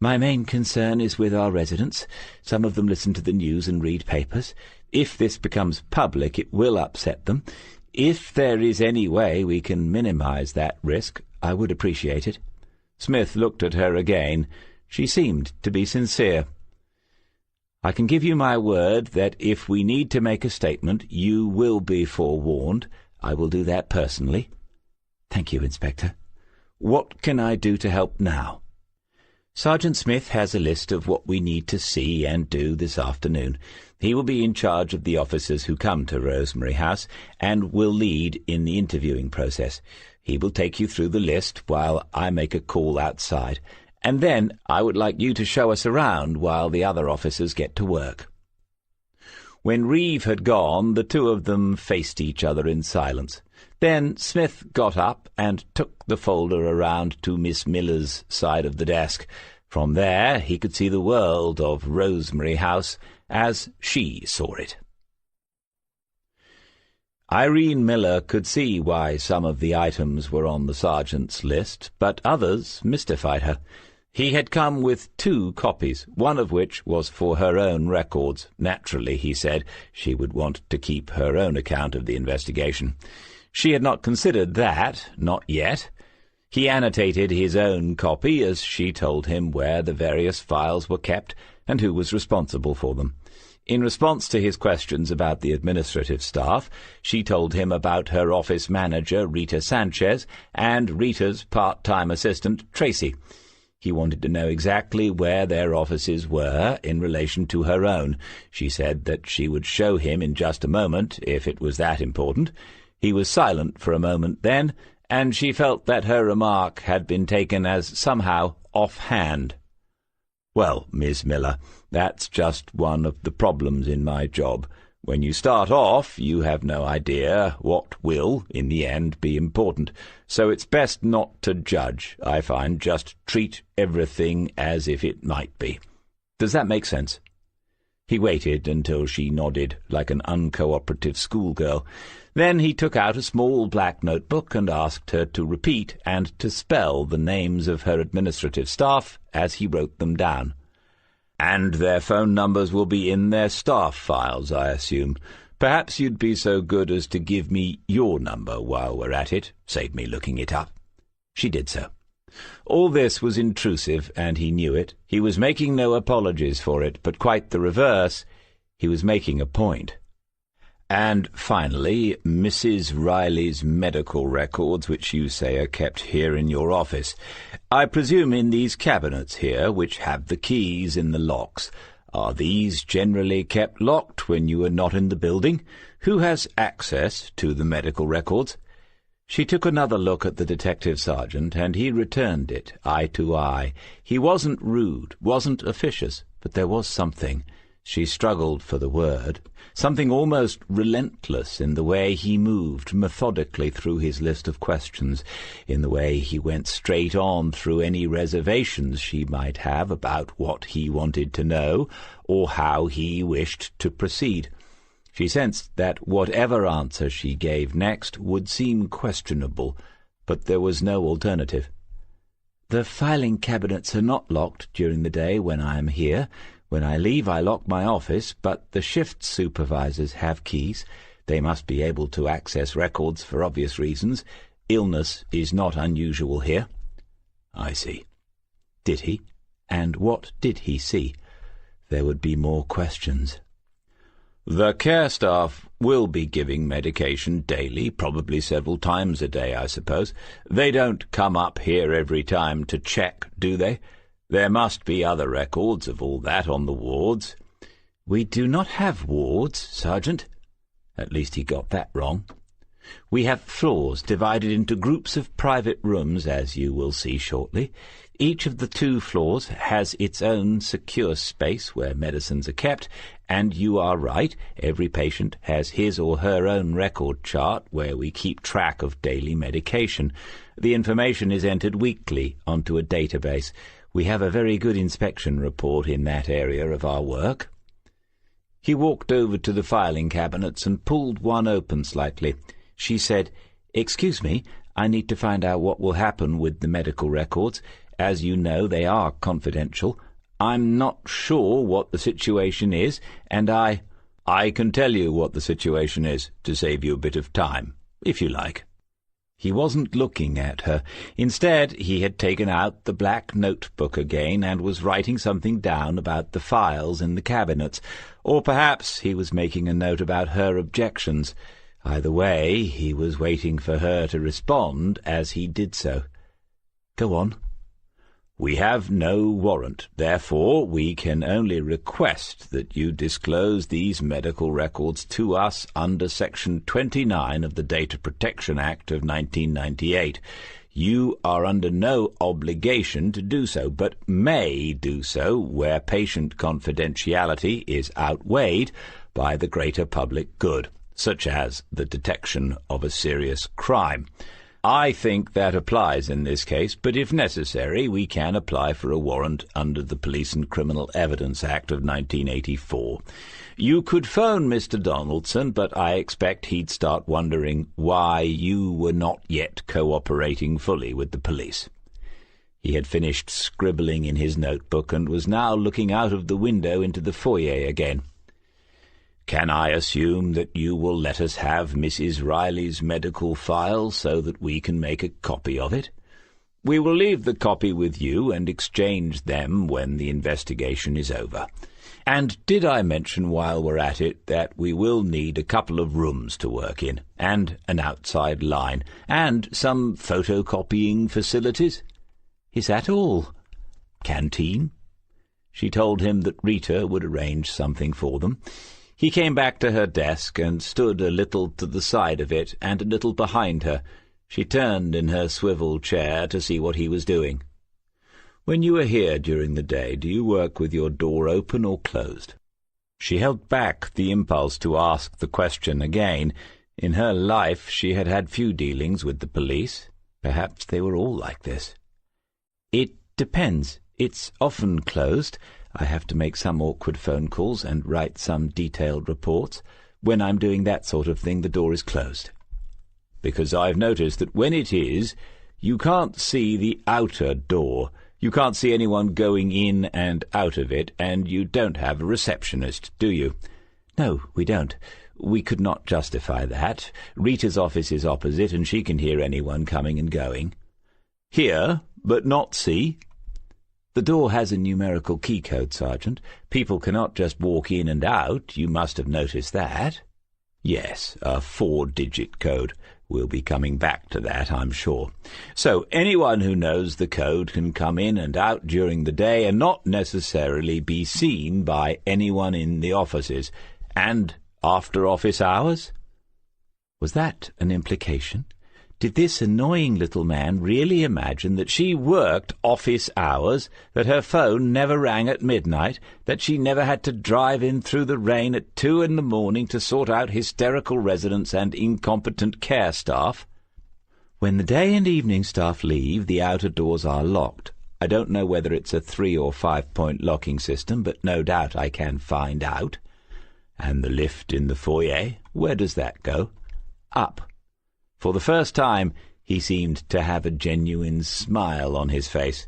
"My main concern is with our residents. Some of them listen to the news and read papers. If this becomes public, it will upset them. If there is any way we can minimize that risk, I would appreciate it." Smith looked at her again. She seemed to be sincere. "I can give you my word that if we need to make a statement, you will be forewarned. I will do that personally." "Thank you, Inspector. What can I do to help now?" "Sergeant Smith has a list of what we need to see and do this afternoon. He will be in charge of the officers who come to Rosemary House and will lead in the interviewing process. He will take you through the list while I make a call outside, and then I would like you to show us around while the other officers get to work." When Reeve had gone, the 2 of them faced each other in silence. Then Smith got up and took the folder around to Miss Miller's side of the desk. From there he could see the world of Rosemary House as she saw it. Irene Miller could see why some of the items were on the sergeant's list, but others mystified her. He had come with 2 copies, one of which was for her own records. Naturally, he said, she would want to keep her own account of the investigation. She had not considered that, not yet. He annotated his own copy as she told him where the various files were kept and who was responsible for them. In response to his questions about the administrative staff, she told him about her office manager, Rita Sanchez, and Rita's part-time assistant, Tracy. He wanted to know exactly where their offices were in relation to her own. She said that she would show him in just a moment, if it was that important. He was silent for a moment then, and she felt that her remark had been taken as somehow off-hand. "Well, Miss Miller, that's just one of the problems in my job. When you start off, you have no idea what will, in the end, be important. So it's best not to judge, I find. Just treat everything as if it might be. Does that make sense?" He waited until she nodded, like an uncooperative schoolgirl. Then he took out a small black notebook and asked her to repeat and to spell the names of her administrative staff as he wrote them down. "And their phone numbers will be in their staff files, I assume. Perhaps you'd be so good as to give me your number while we're at it. Save me looking it up." She did so. All this was intrusive, and he knew it. He was making no apologies for it, but quite the reverse. He was making a point. "And finally, Mrs. Riley's medical records, which you say are kept here in your office. I presume in these cabinets here, which have the keys in the locks. Are these generally kept locked when you are not in the building? Who has access to the medical records?" She took another look at the detective sergeant, and he returned it, eye to eye. He wasn't rude, wasn't officious, but there was something. She struggled for the word. Something almost relentless in the way he moved methodically through his list of questions, in the way he went straight on through any reservations she might have about what he wanted to know, or how he wished to proceed. She sensed that whatever answer she gave next would seem questionable, but there was no alternative. "The filing cabinets are not locked during the day when I am here. When I leave, I lock my office, but the shift supervisors have keys. They must be able to access records for obvious reasons. Illness is not unusual here." "I see." Did he? And what did he see? There would be more questions. "The care staff will be giving medication daily, probably several times a day, I suppose. They don't come up here every time to check, do they? There must be other records of all that on the wards." "We do not have wards, Sergeant." At least he got that wrong. "We have floors divided into groups of private rooms, as you will see shortly. Each of the 2 floors has its own secure space where medicines are kept, and you are right, every patient has his or her own record chart where we keep track of daily medication. The information is entered weekly onto a database. We have a very good inspection report in that area of our work." He walked over to the filing cabinets and pulled one open slightly. She said, "Excuse me, I need to find out what will happen with the medical records. As you know, they are confidential. I'm not sure what the situation is, and I can tell you what the situation is, to save you a bit of time, if you like." He wasn't looking at her. Instead, he had taken out the black notebook again and was writing something down about the files in the cabinets, or perhaps he was making a note about her objections. Either way, he was waiting for her to respond as he did so. "Go on." "We have no warrant. Therefore, we can only request that you disclose these medical records to us under Section 29 of the Data Protection Act of 1998. You are under no obligation to do so, but may do so where patient confidentiality is outweighed by the greater public good, such as the detection of a serious crime. I think that applies in this case, but if necessary, we can apply for a warrant under the Police and Criminal Evidence Act of 1984. You could phone Mr. Donaldson, but I expect he'd start wondering why you were not yet cooperating fully with the police." He had finished scribbling in his notebook and was now looking out of the window into the foyer again. "Can I assume that you will let us have Mrs. Riley's medical file so that we can make a copy of it?" we will leave the copy with you and exchange them when the investigation is over. And did I mention while we're at it that we will need a couple of rooms to work in, and an outside line, and some photocopying facilities? Is that all? Canteen? She told him that Rita would arrange something for them. He came back to her desk and stood a little to the side of it and a little behind her. She turned in her swivel chair to see what he was doing. "When you are here during the day, do you work with your door open or closed?" She held back the impulse to ask the question again. In her life she had had few dealings with the police. Perhaps they were all like this. "It depends. It's often closed. I have to make some awkward phone calls and write some detailed reports. When I'm doing that sort of thing, the door is closed." "Because I've noticed that when it is, you can't see the outer door. You can't see anyone going in and out of it, and you don't have a receptionist, do you?" "No, we don't. We could not justify that. Rita's office is opposite, and she can hear anyone coming and going." "Hear, but not see?" "The door has a numerical key code, Sergeant. People cannot just walk in and out. You must have noticed that." "Yes, a 4-digit code. We'll be coming back to that, I'm sure. So anyone who knows the code can come in and out during the day and not necessarily be seen by anyone in the offices. And after office hours?" Was that an implication? Did this annoying little man really imagine that she worked office hours, that her phone never rang at midnight, that she never had to drive in through the rain at 2 a.m. to sort out hysterical residents and incompetent care staff? "When the day and evening staff leave, the outer doors are locked. I don't know whether it's a 3- or 5-point locking system, but no doubt I can find out." "And the lift in the foyer, where does that go?" "Up." For the first time he seemed to have a genuine smile on his face.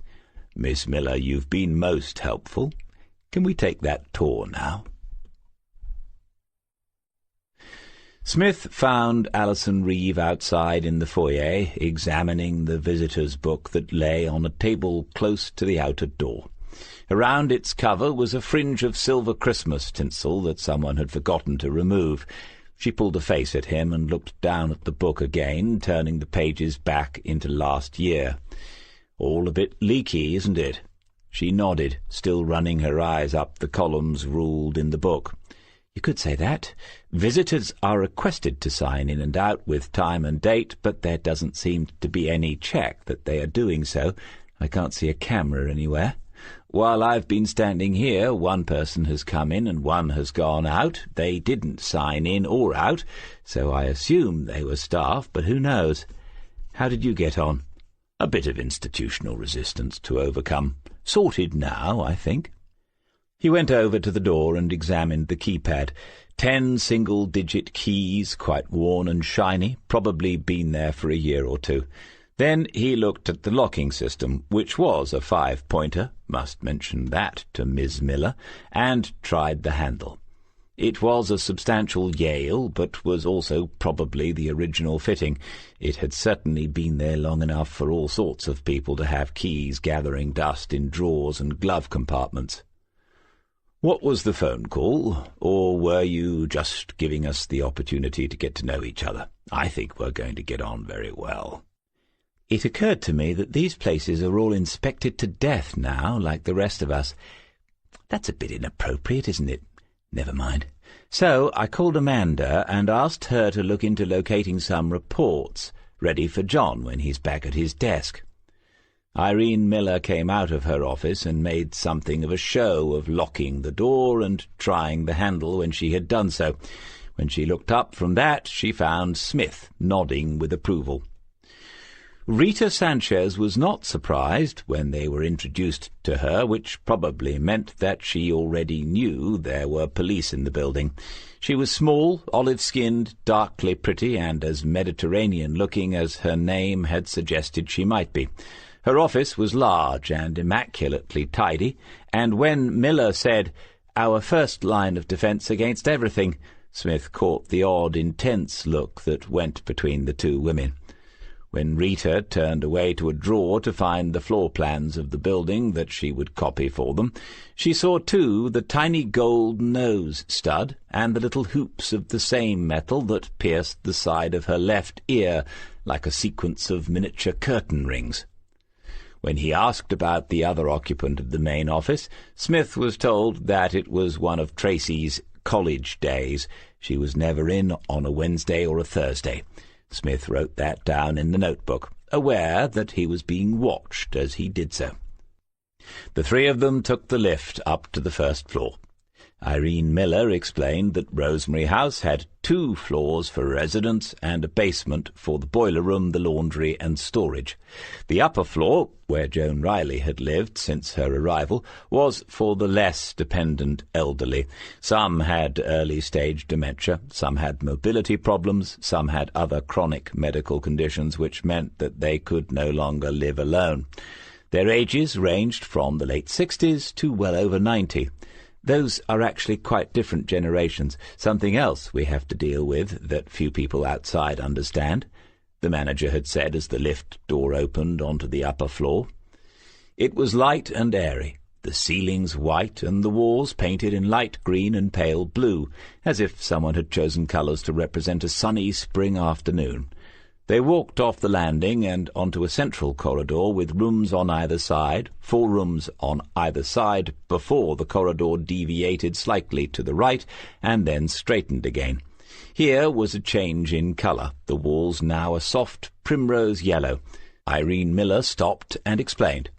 "Miss Miller, you've been most helpful. Can we take that tour now?" Smith found Alison Reeve outside in the foyer, examining the visitor's book that lay on a table close to the outer door. Around its cover was a fringe of silver Christmas tinsel that someone had forgotten to remove. She pulled a face at him and looked down at the book again, turning the pages back into last year. "All a bit leaky, isn't it?" She nodded, still running her eyes up the columns ruled in the book. "You could say that. Visitors are requested to sign in and out with time and date, but there doesn't seem to be any check that they are doing so. I can't see a camera anywhere. While I've been standing here, one person has come in and one has gone out. They didn't sign in or out, so I assume they were staff, but who knows? How did you get on?" "A bit of institutional resistance to overcome. Sorted now, I think." He went over to the door and examined the keypad. 10 single-digit keys, quite worn and shiny, probably been there for a year or two. Then he looked at the locking system, which was a 5-pointer, must mention that to Miss Miller, and tried the handle. It was a substantial Yale, but was also probably the original fitting. It had certainly been there long enough for all sorts of people to have keys gathering dust in drawers and glove compartments. "What was the phone call, or were you just giving us the opportunity to get to know each other? I think we're going to get on very well." "It occurred to me that these places are all inspected to death now, like the rest of us. That's a bit inappropriate, isn't it? Never mind. So I called Amanda and asked her to look into locating some reports, ready for John when he's back at his desk." Irene Miller came out of her office and made something of a show of locking the door and trying the handle when she had done so. When she looked up from that, she found Smith nodding with approval. Rita Sanchez was not surprised when they were introduced to her, which probably meant that she already knew there were police in the building. She was small, olive-skinned, darkly pretty, and as Mediterranean-looking as her name had suggested she might be. Her office was large and immaculately tidy, and when Miller said, "Our first line of defence against everything," Smith caught the odd, intense look that went between the two women. When Rita turned away to a drawer to find the floor plans of the building that she would copy for them, she saw too the tiny gold nose stud and the little hoops of the same metal that pierced the side of her left ear like a sequence of miniature curtain rings. When he asked about the other occupant of the main office, Smith was told that it was one of Tracy's college days. She was never in on a Wednesday or a Thursday. Smith wrote that down in the notebook, aware that he was being watched as he did so. The three of them took the lift up to the first floor. Irene Miller explained that Rosemary House had 2 floors for residents and a basement for the boiler room, the laundry and storage. The upper floor, where Joan Riley had lived since her arrival, was for the less dependent elderly. Some had early-stage dementia, some had mobility problems, some had other chronic medical conditions which meant that they could no longer live alone. Their ages ranged from the late 60s to well over 90. Those are actually quite different generations, something else we have to deal with that few people outside understand, the manager had said as the lift door opened onto the upper floor. It was light and airy, the ceilings white and the walls painted in light green and pale blue, as if someone had chosen colours to represent a sunny spring afternoon. They walked off the landing and onto a central corridor with rooms on either side, 4 rooms on either side, before the corridor deviated slightly to the right and then straightened again. Here was a change in colour, the walls now a soft primrose yellow. Irene Miller stopped and explained.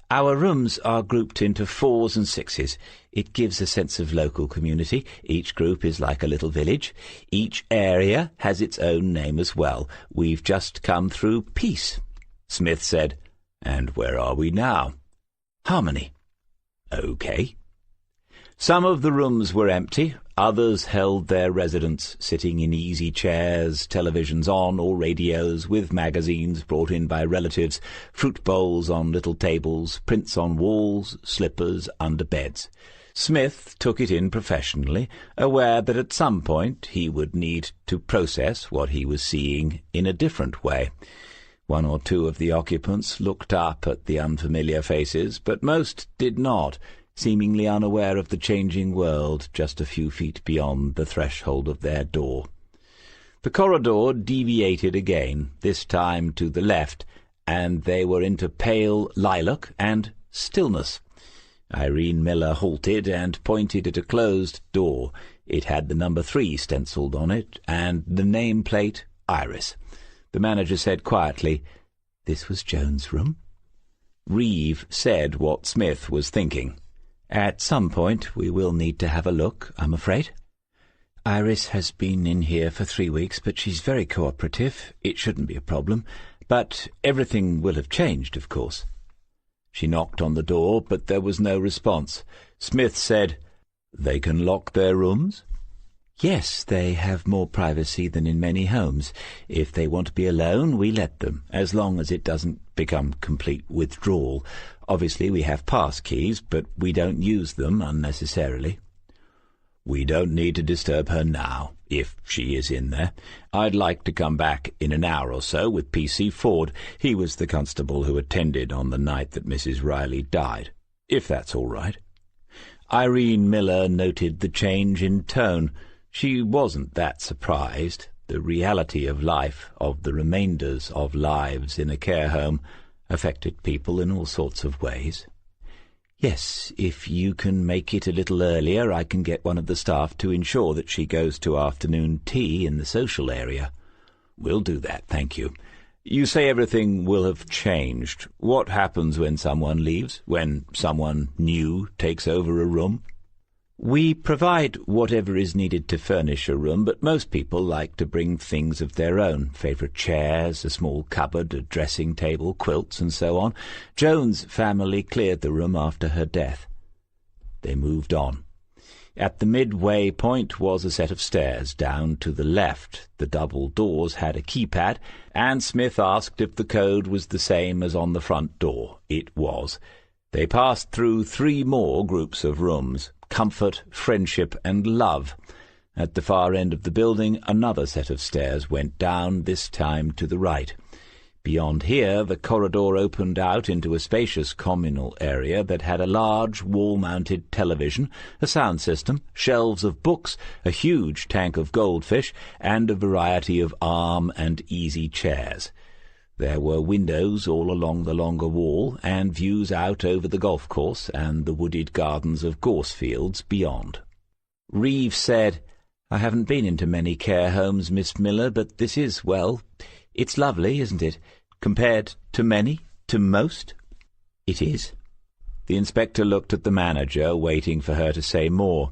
Our rooms are grouped into 4s and 6s. It gives a sense of local community. Each group is like a little village. Each area has its own name as well. We've just come through Peace. Smith said, And where are we now? Harmony. Okay. Some of the rooms were empty. Others held their residents, sitting in easy chairs, televisions on or radios, with magazines brought in by relatives, fruit bowls on little tables, prints on walls, slippers under beds. Smith took it in professionally, aware that at some point he would need to process what he was seeing in a different way. 1 or 2 of the occupants looked up at the unfamiliar faces, but most did not, seemingly unaware of the changing world just a few feet beyond the threshold of their door. The corridor deviated again, this time to the left, and they were into pale lilac and stillness. Irene Miller halted and pointed at a closed door. It had the number 3 stencilled on it, and the nameplate Iris. The manager said quietly, "This was Joan's room?" Reeve said what Smith was thinking. "At some point we will need to have a look, I'm afraid. Iris has been in here for 3 weeks, but she's very cooperative. It shouldn't be a problem. But everything will have changed, of course." She knocked on the door, but there was no response. Smith said, "They can lock their rooms?" "Yes, they have more privacy than in many homes. If they want to be alone, we let them, as long as it doesn't become complete withdrawal. Obviously, we have pass keys, but we don't use them unnecessarily." "We don't need to disturb her now, if she is in there. I'd like to come back in an hour or so with P.C. Ford. He was the constable who attended on the night that Mrs. Riley died, if that's all right." Irene Miller noted the change in tone. She wasn't that surprised. The reality of life, of the remainders of lives in a care home, affected people in all sorts of ways. "Yes, if you can make it a little earlier, I can get one of the staff to ensure that she goes to afternoon tea in the social area." "We'll do that, thank you. You say everything will have changed. What happens when someone leaves, when someone new takes over a room?" "We provide whatever is needed to furnish a room, but most people like to bring things of their own, favourite chairs, a small cupboard, a dressing table, quilts, and so on. Joan's family cleared the room after her death." They moved on. At the midway point was a set of stairs down to the left. The double doors had a keypad, and Smith asked if the code was the same as on the front door. It was. They passed through 3 more groups of rooms. Comfort, friendship, and love. At the far end of the building, another set of stairs went down, this time to the right. Beyond here, the corridor opened out into a spacious communal area that had a large wall-mounted television, a sound system, shelves of books, a huge tank of goldfish, and a variety of arm and easy chairs. There were windows all along the longer wall, and views out over the golf course and the wooded gardens of gorse-fields beyond. Reeve said, "I haven't been into many care homes, Miss Miller, but this is, well, it's lovely, isn't it? Compared to many, to most?" "It is." The inspector looked at the manager, waiting for her to say more.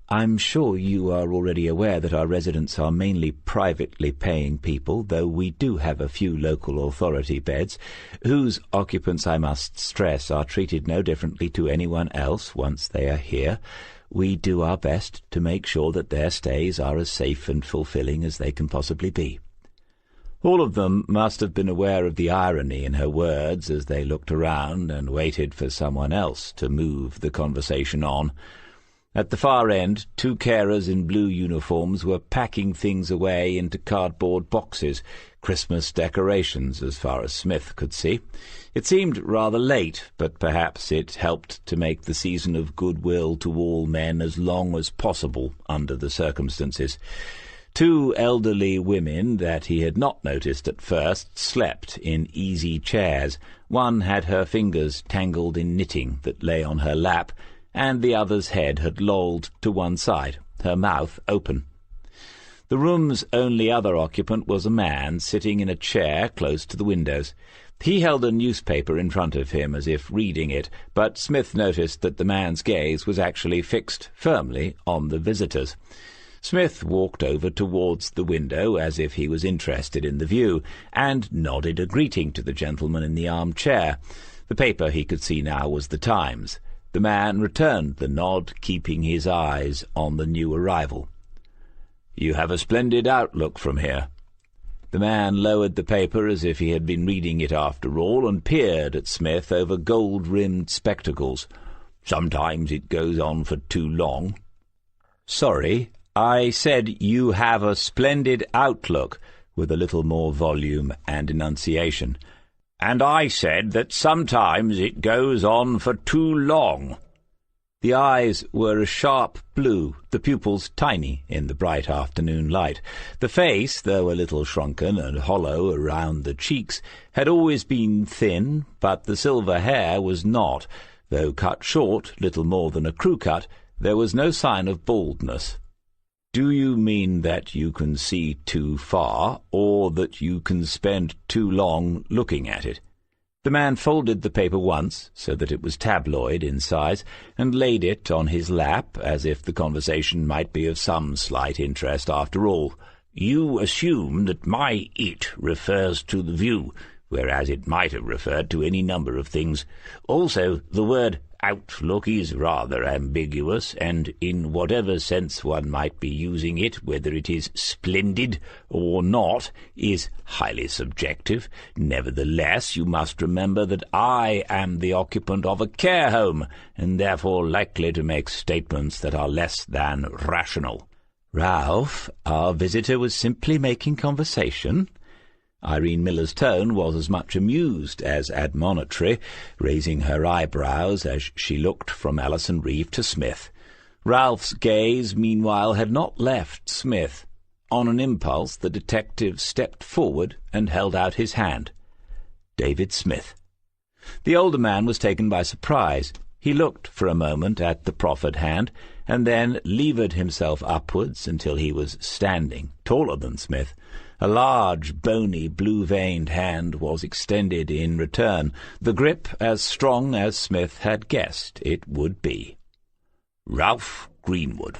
"I'm sure you are already aware that our residents are mainly privately paying people, though we do have a few local authority beds, whose occupants, I must stress, are treated no differently to anyone else once they are here. We do our best to make sure that their stays are as safe and fulfilling as they can possibly be." All of them must have been aware of the irony in her words as they looked around and waited for someone else to move the conversation on. At the far end, two carers in blue uniforms were packing things away into cardboard boxes, Christmas decorations as far as Smith could see. It seemed rather late, but perhaps it helped to make the season of goodwill to all men as long as possible under the circumstances. Two elderly women that he had not noticed at first slept in easy chairs. One had her fingers tangled in knitting that lay on her lap, and the other's head had lolled to one side, her mouth open. The room's only other occupant was a man sitting in a chair close to the windows. He held a newspaper in front of him as if reading it, but Smith noticed that the man's gaze was actually fixed firmly on the visitors. Smith walked over towards the window as if he was interested in the view, and nodded a greeting to the gentleman in the armchair. The paper, he could see now, was the Times. The man returned the nod, keeping his eyes on the new arrival. "You have a splendid outlook from here." The man lowered the paper as if he had been reading it after all, and peered at Smith over gold-rimmed spectacles. "Sometimes it goes on for too long." "Sorry, I said you have a splendid outlook," with a little more volume and enunciation. "And I said that sometimes it goes on for too long." The eyes were a sharp blue, the pupils tiny in the bright afternoon light. The face, though a little shrunken and hollow around the cheeks, had always been thin, but the silver hair was not. Though cut short, little more than a crew-cut, there was no sign of baldness. "Do you mean that you can see too far, or that you can spend too long looking at it?" The man folded the paper once, so that it was tabloid in size, and laid it on his lap, as if the conversation might be of some slight interest after all. "You assume that my 'it' refers to the view, whereas it might have referred to any number of things. Also, the word outlook is rather ambiguous, and in whatever sense one might be using it, whether it is splendid or not, is highly subjective. Nevertheless, you must remember that I am the occupant of a care home, and therefore likely to make statements that are less than rational." "Ralph, our visitor was simply making conversation." Irene Miller's tone was as much amused as admonitory, raising her eyebrows as she looked from Alison Reeve to Smith. Ralph's gaze, meanwhile, had not left Smith. On an impulse, the detective stepped forward and held out his hand. "David Smith." The older man was taken by surprise. He looked for a moment at the proffered hand, and then levered himself upwards until he was standing, taller than Smith. A large, bony, blue-veined hand was extended in return, the grip as strong as Smith had guessed it would be. "Ralph Greenwood."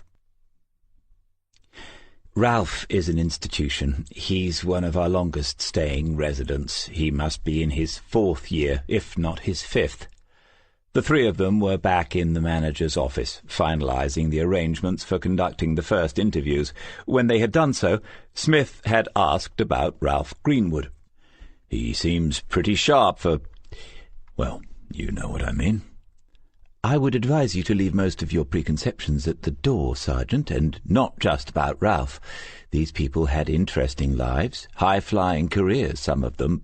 "Ralph is an institution. He's one of our longest-staying residents. He must be in his 4th year, if not his 5th. The three of them were back in the manager's office, finalizing the arrangements for conducting the first interviews. When they had done so, Smith had asked about Ralph Greenwood. "He seems pretty sharp for... well, you know what I mean." I would advise you to leave most of your preconceptions at the door, Sergeant, and not just about Ralph. These people had interesting lives, high-flying careers, some of them,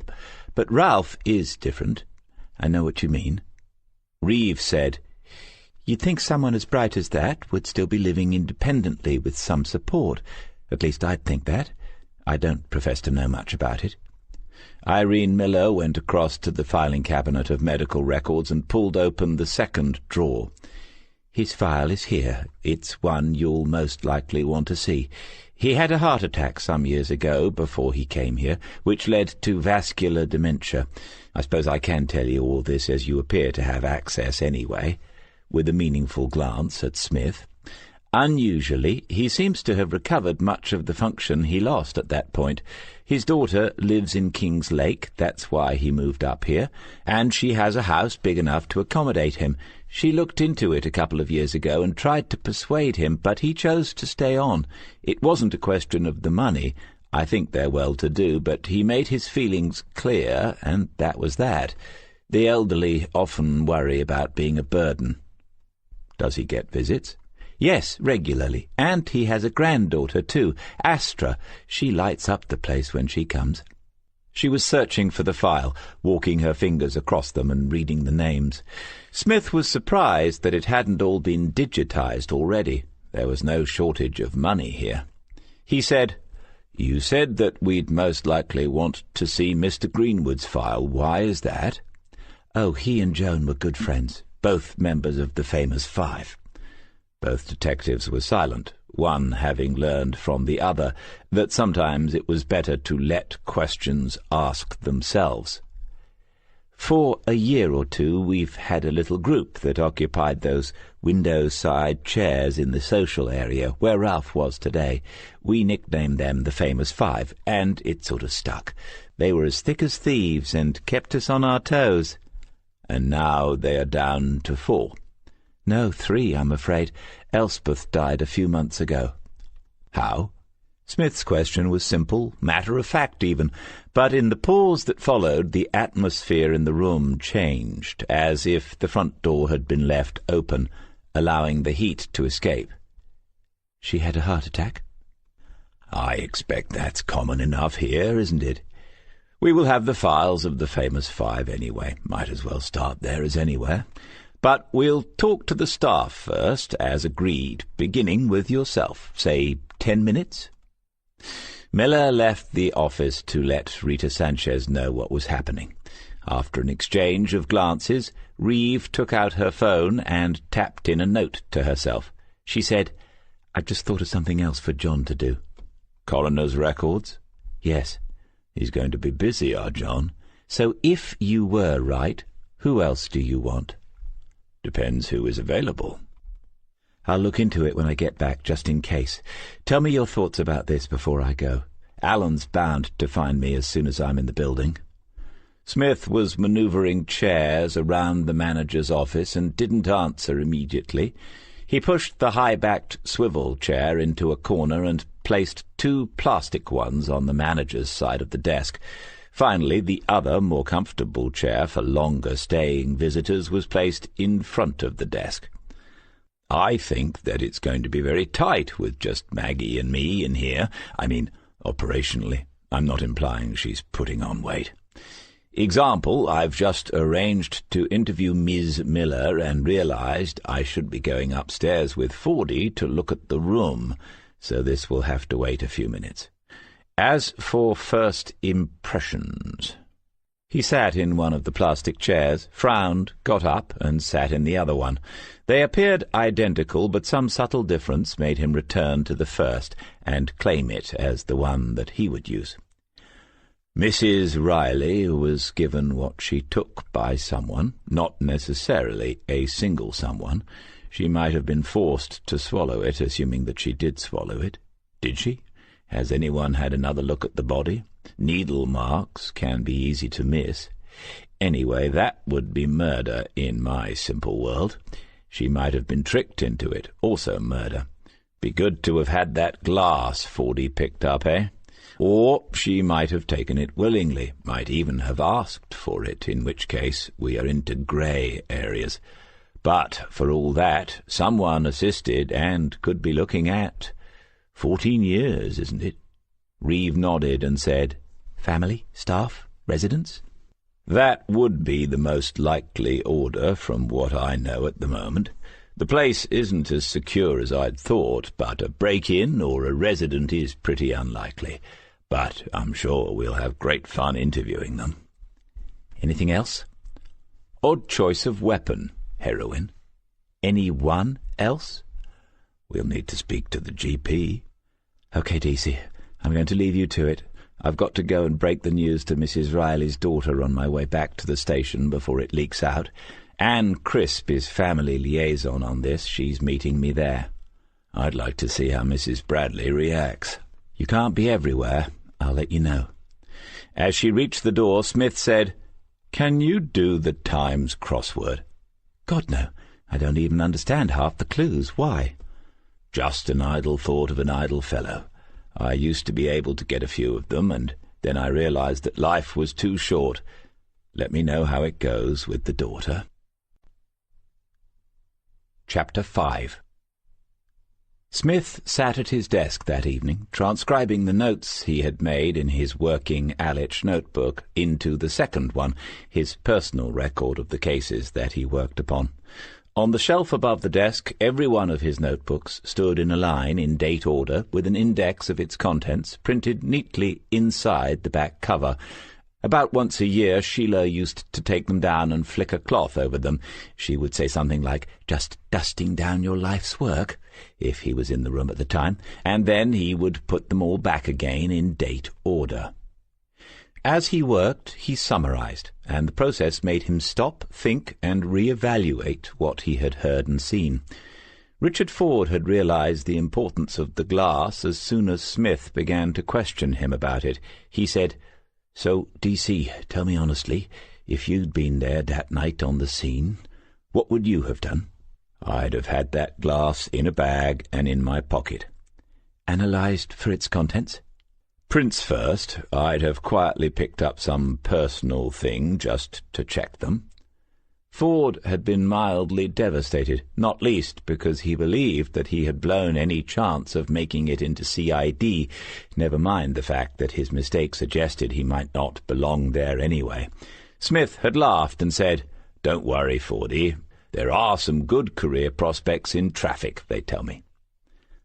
but Ralph is different. I know what you mean. Reeve said, "You'd think someone as bright as that would still be living independently with some support. At least I'd think that. I don't profess to know much about it." Irene Miller went across to the filing cabinet of medical records and pulled open the second drawer. "His file is here. It's one you'll most likely want to see. He had a heart attack some years ago, before he came here, which led to vascular dementia. I suppose I can tell you all this, as you appear to have access anyway," with a meaningful glance at Smith. "Unusually, he seems to have recovered much of the function he lost at that point. His daughter lives in Kings Lake, that's why he moved up here, and she has a house big enough to accommodate him. She looked into it a couple of years ago and tried to persuade him, but he chose to stay on. It wasn't a question of the money. I think they're well-to-do, but he made his feelings clear, and that was that. The elderly often worry about being a burden." "Does he get visits?" "Yes, regularly. And he has a granddaughter, too, Astra. She lights up the place when she comes." She was searching for the file, walking her fingers across them and reading the names. Smith was surprised that it hadn't all been digitized already. There was no shortage of money here. He said, "You said that we'd most likely want to see Mr. Greenwood's file. Why is that?" "Oh, he and Joan were good friends, both members of the famous Five." Both detectives were silent, one having learned from the other that sometimes it was better to let questions ask themselves. "For a year or two we've had a little group that occupied those window-side chairs in the social area where Ralph was today. We nicknamed them the Famous Five, and it sort of stuck. They were as thick as thieves and kept us on our toes." "And now they are down to 4. "No, 3, I'm afraid. Elspeth died a few months ago." "How?" Smith's question was simple, matter-of-fact even, but in the pause that followed, the atmosphere in the room changed, as if the front door had been left open, allowing the heat to escape. "She had a heart attack?" "I expect that's common enough here, isn't it? We will have the files of the Famous Five anyway. Might as well start there as anywhere. But we'll talk to the staff first, as agreed, beginning with yourself. Say 10 minutes? Miller left the office to let Rita Sanchez know what was happening. After an exchange of glances, Reeve took out her phone and tapped in a note to herself. She said, "I've just thought of something else for John to do." "Coroner's records?" "Yes." "He's going to be busy, our John." "So if you were right, who else do you want?" "Depends who is available." "I'll look into it when I get back, just in case. Tell me your thoughts about this before I go. Alan's bound to find me as soon as I'm in the building." Smith was manoeuvring chairs around the manager's office and didn't answer immediately. He pushed the high-backed swivel chair into a corner and placed 2 plastic ones on the manager's side of the desk. Finally, the other, more comfortable chair for longer-staying visitors was placed in front of the desk. "I think that it's going to be very tight with just Maggie and me in here. I mean, operationally. I'm not implying she's putting on weight. Example, I've just arranged to interview Ms. Miller and realized I should be going upstairs with Fordy to look at the room, so this will have to wait a few minutes. As for first impressions—" He sat in one of the plastic chairs, frowned, got up, and sat in the other one. They appeared identical, but some subtle difference made him return to the first and claim it as the one that he would use. Mrs. Riley was given what she took by someone, not necessarily a single someone. She might have been forced to swallow it, assuming that she did swallow it. Did she? Has anyone had another look at the body? Needle marks can be easy to miss. Anyway, that would be murder in my simple world. She might have been tricked into it, also murder. Be good to have had that glass Fordy picked up, eh? Or she might have taken it willingly, might even have asked for it, in which case we are into grey areas. But, for all that, someone assisted and could be looking at 14 years, isn't it?" Reeve nodded and said, "Family, staff, residents?" "That would be the most likely order from what I know at the moment. The place isn't as secure as I'd thought, but a break-in or a resident is pretty unlikely. But I'm sure we'll have great fun interviewing them." "Anything else?" "Odd choice of weapon. Heroin." "Any one else?" "We'll need to speak to the GP." "OK, DC, I'm going to leave you to it. I've got to go and break the news to Mrs. Riley's daughter on my way back to the station before it leaks out. Ann Crisp is family liaison on this. She's meeting me there." "I'd like to see how Mrs. Bradley reacts." "You can't be everywhere. I'll let you know." As she reached the door, Smith said, "Can you do the Times crossword?" "God, no. I don't even understand half the clues. Why?" "Just an idle thought of an idle fellow. I used to be able to get a few of them, and then I realized that life was too short. Let me know how it goes with the daughter." Chapter 5. Smith sat at his desk that evening, transcribing the notes he had made in his working Alich notebook into the second one, his personal record of the cases that he worked upon. On the shelf above the desk, every one of his notebooks stood in a line in date order, with an index of its contents printed neatly inside the back cover. About once a year, Sheila used to take them down and flick a cloth over them. She would say something like, "Just dusting down your life's work," if he was in the room at the time, and then he would put them all back again in date order. As he worked, he summarized, and the process made him stop, think, and re-evaluate what he had heard and seen. Richard Ford had realized the importance of the glass as soon as Smith began to question him about it. He said, "So, DC, tell me honestly, if you'd been there that night on the scene, what would you have done?" "I'd have had that glass in a bag and in my pocket." "Analysed for its contents?" "Prints first. I'd have quietly picked up some personal thing just to check them." Ford had been mildly devastated, not least because he believed that he had blown any chance of making it into CID, never mind the fact that his mistake suggested he might not belong there anyway. Smith had laughed and said, "Don't worry, Fordy. There are some good career prospects in traffic, they tell me."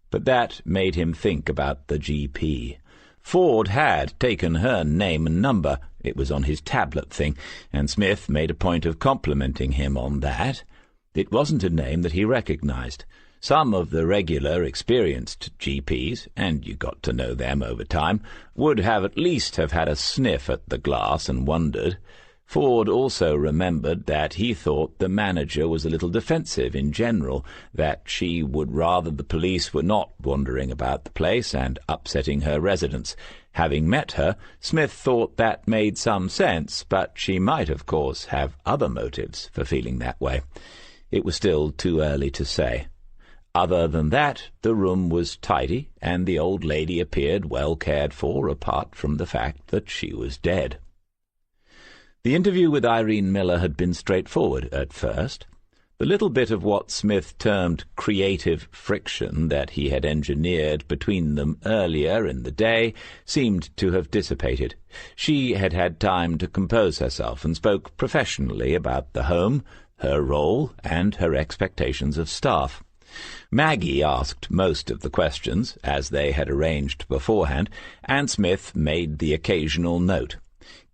But that made him think about the GP. Ford had taken her name and number. It was on his tablet thing, and Smith made a point of complimenting him on that. It wasn't a name that he recognized. Some of the regular, experienced GPs, and you got to know them over time, would have at least have had a sniff at the glass and wondered. Ford also remembered that he thought the manager was a little defensive in general, that she would rather the police were not wandering about the place and upsetting her residents. Having met her, Smith thought that made some sense, but she might, of course, have other motives for feeling that way. It was still too early to say. Other than that, the room was tidy, and the old lady appeared well cared for, apart from the fact that she was dead. The interview with Irene Miller had been straightforward at first. The little bit of what Smith termed creative friction that he had engineered between them earlier in the day seemed to have dissipated. She had had time to compose herself and spoke professionally about the home, her role, and her expectations of staff. Maggie asked most of the questions, as they had arranged beforehand, and Smith made the occasional note.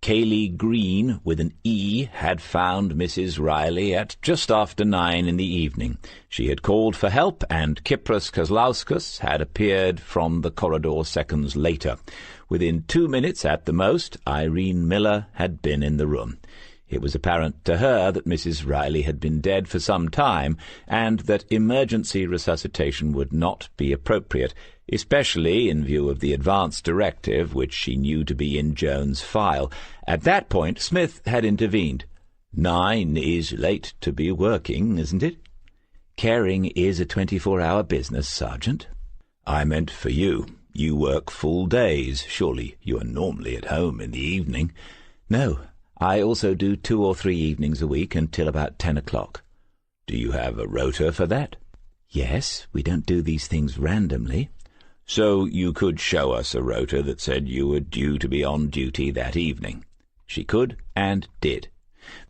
Kaylee Green, with an E, had found Mrs. Riley at just after 9 in the evening. She had called for help, and Kypros Kozlauskas had appeared from the corridor seconds later. Within 2 minutes at the most, Irene Miller had been in the room. It was apparent to her that Mrs. Riley had been dead for some time, and that emergency resuscitation would not be appropriate, especially in view of the advance directive which she knew to be in Jones' file. At that point Smith had intervened. 9 is late to be working, isn't it? Caring is a 24-hour business, Sergeant. I meant for you. You work full days. Surely you are normally at home in the evening. No, I also do 2 or 3 evenings a week until about 10 o'clock. Do you have a rota for that? Yes, we don't do these things randomly. So you could show us a rota that said you were due to be on duty that evening. She could and did.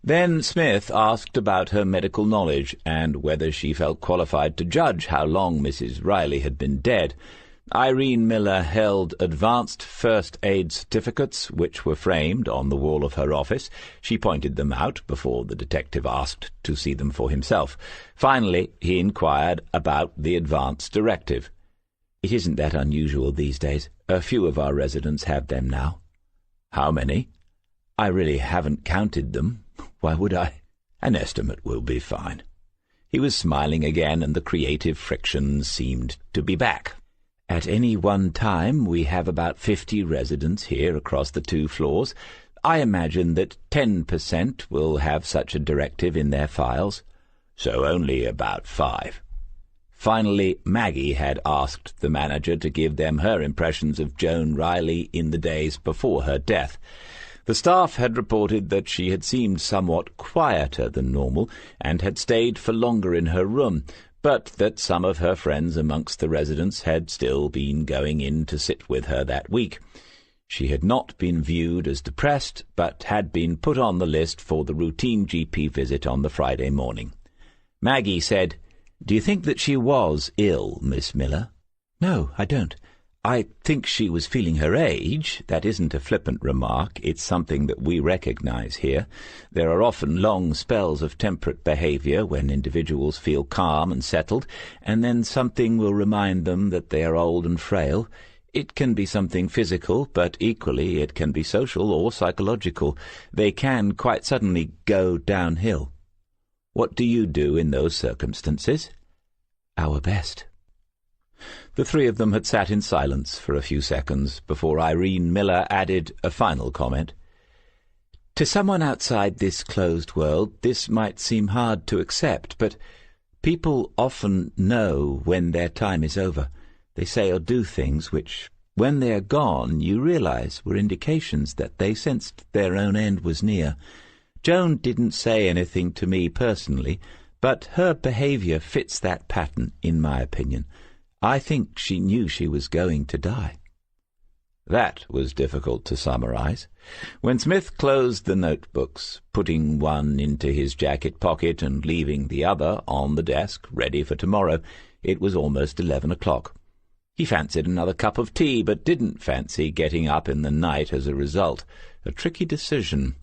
Then Smith asked about her medical knowledge and whether she felt qualified to judge how long Mrs. Riley had been dead. Irene Miller held advanced first aid certificates, which were framed on the wall of her office. She pointed them out before the detective asked to see them for himself. Finally, he inquired about the advance directive. It isn't that unusual these days. A few of our residents have them now. How many? I really haven't counted them. Why would I? An estimate will be fine. He was smiling again, and the creative friction seemed to be back. At any one time, we have about 50 residents here across the 2 floors. I imagine that 10% will have such a directive in their files. So only about 5. Finally, Maggie had asked the manager to give them her impressions of Joan Riley in the days before her death. The staff had reported that she had seemed somewhat quieter than normal and had stayed for longer in her room, but that some of her friends amongst the residents had still been going in to sit with her that week. She had not been viewed as depressed, but had been put on the list for the routine GP visit on the Friday morning. Maggie said, "Do you think that she was ill, Miss Miller?" "No, I don't. I think she was feeling her age. That isn't a flippant remark. It's something that we recognize here. There are often long spells of temperate behavior when individuals feel calm and settled, and then something will remind them that they are old and frail. It can be something physical, but equally it can be social or psychological. They can quite suddenly go downhill." "What do you do in those circumstances?" "Our best." The 3 of them had sat in silence for a few seconds before Irene Miller added a final comment. "To someone outside this closed world, this might seem hard to accept, but people often know when their time is over. They say or do things which, when they are gone, you realize were indications that they sensed their own end was near. Joan didn't say anything to me personally, but her behavior fits that pattern, in my opinion. I think she knew she was going to die." That was difficult to summarize. When Smith closed the notebooks, putting one into his jacket pocket and leaving the other on the desk, ready for tomorrow, it was almost 11 o'clock. He fancied another cup of tea, but didn't fancy getting up in the night as a result. A tricky decision.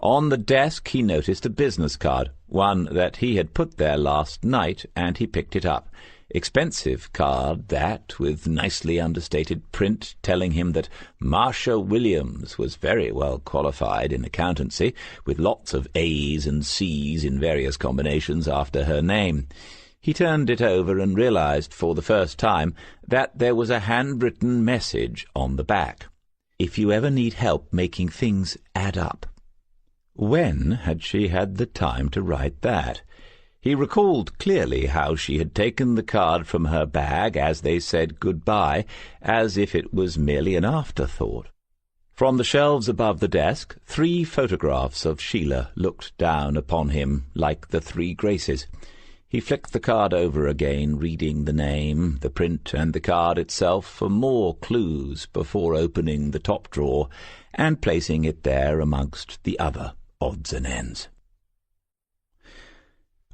On the desk he noticed a business card, one that he had put there last night, and he picked it up. Expensive card that, with nicely understated print telling him that Marcia Williams was very well qualified in accountancy, with lots of A's and C's in various combinations after her name. He turned it over and realized for the first time that there was a handwritten message on the back. "If you ever need help making things add up." When had she had the time to write that? He recalled clearly how she had taken the card from her bag as they said goodbye, as if it was merely an afterthought. From the shelves above the desk, 3 photographs of Sheila looked down upon him like the 3 Graces. He flicked the card over again, reading the name, the print, and the card itself for more clues before opening the top drawer and placing it there amongst the other odds and ends.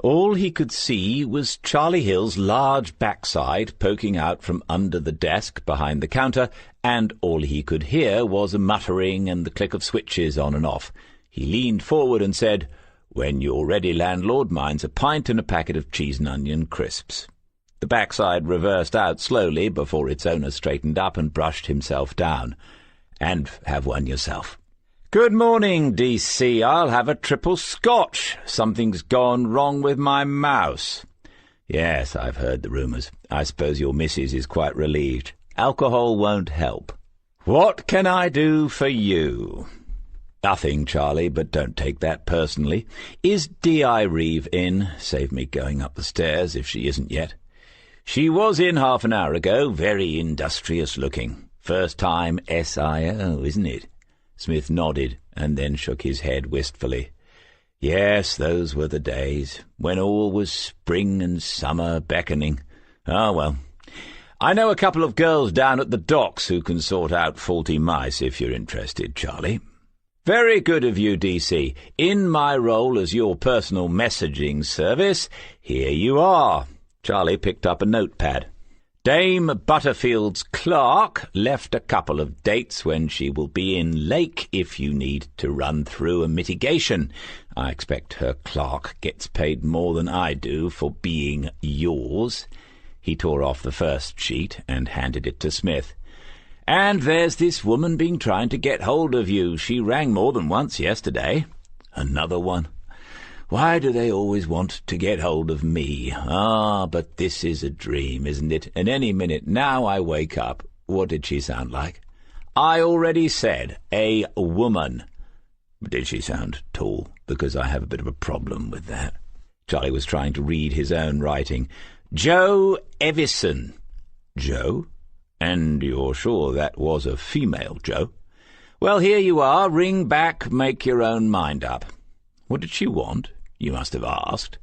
All he could see was Charlie Hill's large backside poking out from under the desk behind the counter, and all he could hear was a muttering and the click of switches on and off. He leaned forward and said, "When you're ready, landlord, mine's a pint and a packet of cheese and onion crisps." The backside reversed out slowly before its owner straightened up and brushed himself down. "And have one yourself." "Good morning, DC. I'll have a triple Scotch. Something's gone wrong with my mouse." "Yes, I've heard the rumours. I suppose your missus is quite relieved. Alcohol won't help." "What can I do for you?" "Nothing, Charlie, but don't take that personally. Is D.I. Reeve in? Save me going up the stairs if she isn't yet." "She was in half an hour ago, very industrious-looking. First time SIO, isn't it?" Smith nodded and then shook his head wistfully. Yes, those were the days, when all was spring and summer beckoning. Ah, well. I know a couple of girls down at the docks who can sort out faulty mice, if you're interested, Charlie. Very good of you, DC. In my role as your personal messaging service, here you are. Charlie picked up a notepad. Dame Butterfield's clerk left a couple of dates when she will be in Lake if you need to run through a mitigation. I expect her clerk gets paid more than I do for being yours. He tore off the first sheet and handed it to Smith. And there's this woman been trying to get hold of you. She rang more than once yesterday. Another one. Why do they always want to get hold of me? Ah, but this is a dream, isn't it? And any minute now I wake up. What did she sound like? I already said a woman. Did she sound tall? Because I have a bit of a problem with that. Charlie was trying to read his own writing. Joe Evison. Joe? And you're sure that was a female, Joe? Well, here you are. Ring back, make your own mind up. What did she want? You must have asked.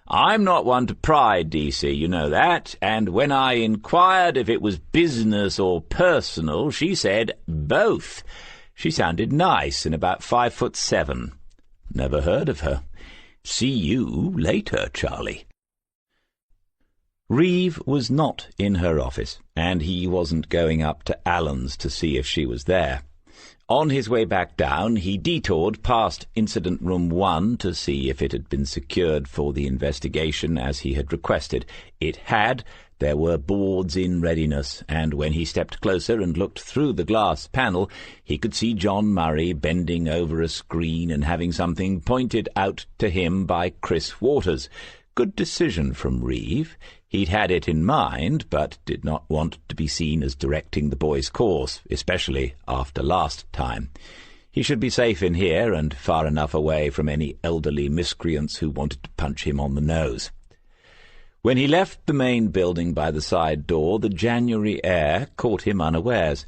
I'm not one to pry, DC, you know that, and when I inquired if it was business or personal, she said both. She sounded nice and about 5'7". Never heard of her. See you later, Charlie. Reeve was not in her office, and he wasn't going up to Allen's to see if she was there. On his way back down, he detoured past Incident Room 1 to see if it had been secured for the investigation as he had requested. It had. There were boards in readiness, and when he stepped closer and looked through the glass panel, he could see John Murray bending over a screen and having something pointed out to him by Chris Waters. Good decision from Reeve. He'd had it in mind, but did not want to be seen as directing the boy's course, especially after last time. He should be safe in here and far enough away from any elderly miscreants who wanted to punch him on the nose. When he left the main building by the side door, the January air caught him unawares.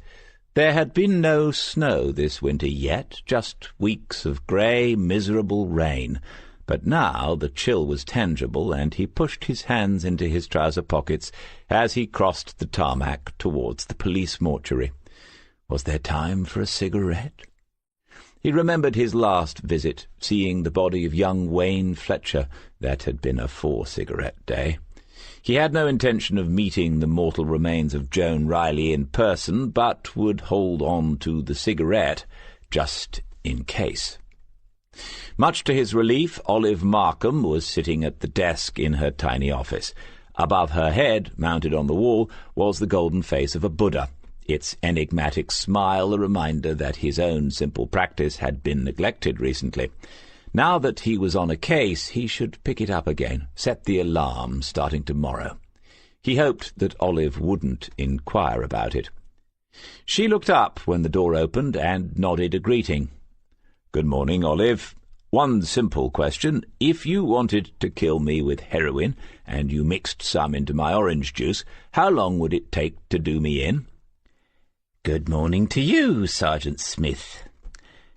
There had been no snow this winter yet, just weeks of grey, miserable rain. But now the chill was tangible, and he pushed his hands into his trouser pockets as he crossed the tarmac towards the police mortuary. Was there time for a cigarette? He remembered his last visit, seeing the body of young Wayne Fletcher. That had been a 4-cigarette day. He had no intention of meeting the mortal remains of Joan Riley in person, but would hold on to the cigarette, just in case. Much to his relief, Olive Markham was sitting at the desk in her tiny office. Above her head, mounted on the wall, was the golden face of a Buddha, its enigmatic smile a reminder that his own simple practice had been neglected recently. Now that he was on a case, he should pick it up again, set the alarm starting tomorrow. He hoped that Olive wouldn't inquire about it. She looked up when the door opened and nodded a greeting. "Good morning, Olive. One simple question. If you wanted to kill me with heroin, and you mixed some into my orange juice, how long would it take to do me in?" "Good morning to you, Sergeant Smith."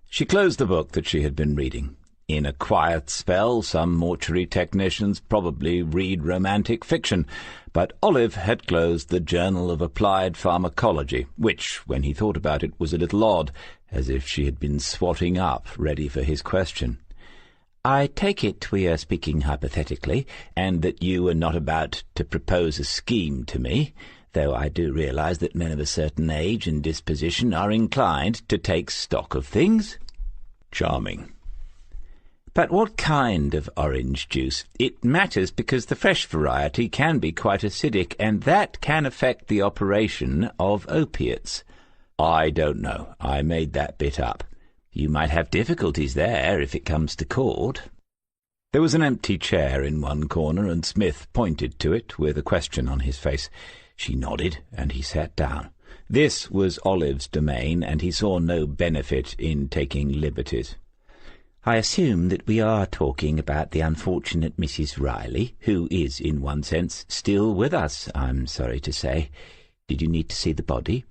She closed the book that she had been reading. In a quiet spell, some mortuary technicians probably read romantic fiction, but Olive had closed the Journal of Applied Pharmacology, which, when he thought about it, was a little odd, as if she had been swatting up, ready for his question. "I take it we are speaking hypothetically, and that you are not about to propose a scheme to me, though I do realize that men of a certain age and disposition are inclined to take stock of things." "Charming." "But what kind of orange juice? It matters because the fresh variety can be quite acidic, and that can affect the operation of opiates." "I don't know. I made that bit up." "You might have difficulties there if it comes to court." There was an empty chair in one corner, and Smith pointed to it with a question on his face. She nodded, and he sat down. This was Olive's domain, and he saw no benefit in taking liberties. "I assume that we are talking about the unfortunate Mrs. Riley, who is, in one sense, still with us, I'm sorry to say. Did you need to see the body?"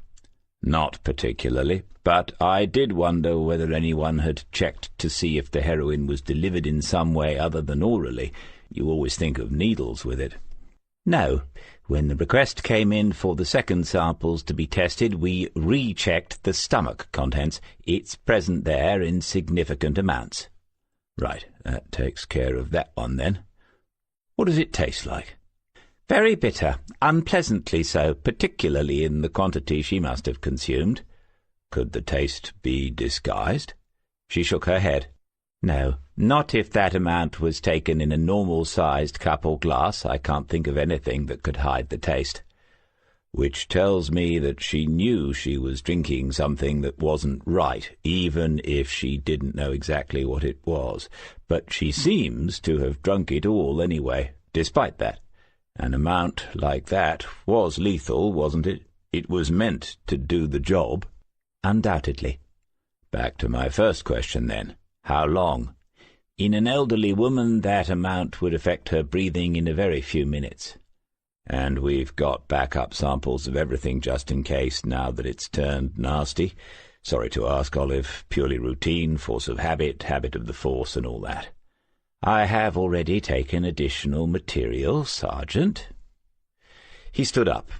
"Not particularly, but I did wonder whether anyone had checked to see if the heroin was delivered in some way other than orally. You always think of needles with it." "No. When the request came in for the second samples to be tested, we rechecked the stomach contents. It's present there in significant amounts." "Right, that takes care of that one then. What does it taste like?" "Very bitter, unpleasantly so, particularly in the quantity she must have consumed." "Could the taste be disguised?" She shook her head. "No, not if that amount was taken in a normal-sized cup or glass. I can't think of anything that could hide the taste." "Which tells me that she knew she was drinking something that wasn't right, even if she didn't know exactly what it was. But she seems to have drunk it all anyway, despite that. An amount like that was lethal, wasn't it? It was meant to do the job." "Undoubtedly." "Back to my first question, then. How long?" "In an elderly woman, that amount would affect her breathing in a very few minutes." "And we've got backup samples of everything just in case, now that it's turned nasty? Sorry to ask, Olive. Purely routine, force of habit, habit of the force, and all that." "I have already taken additional material, Sergeant." He stood up.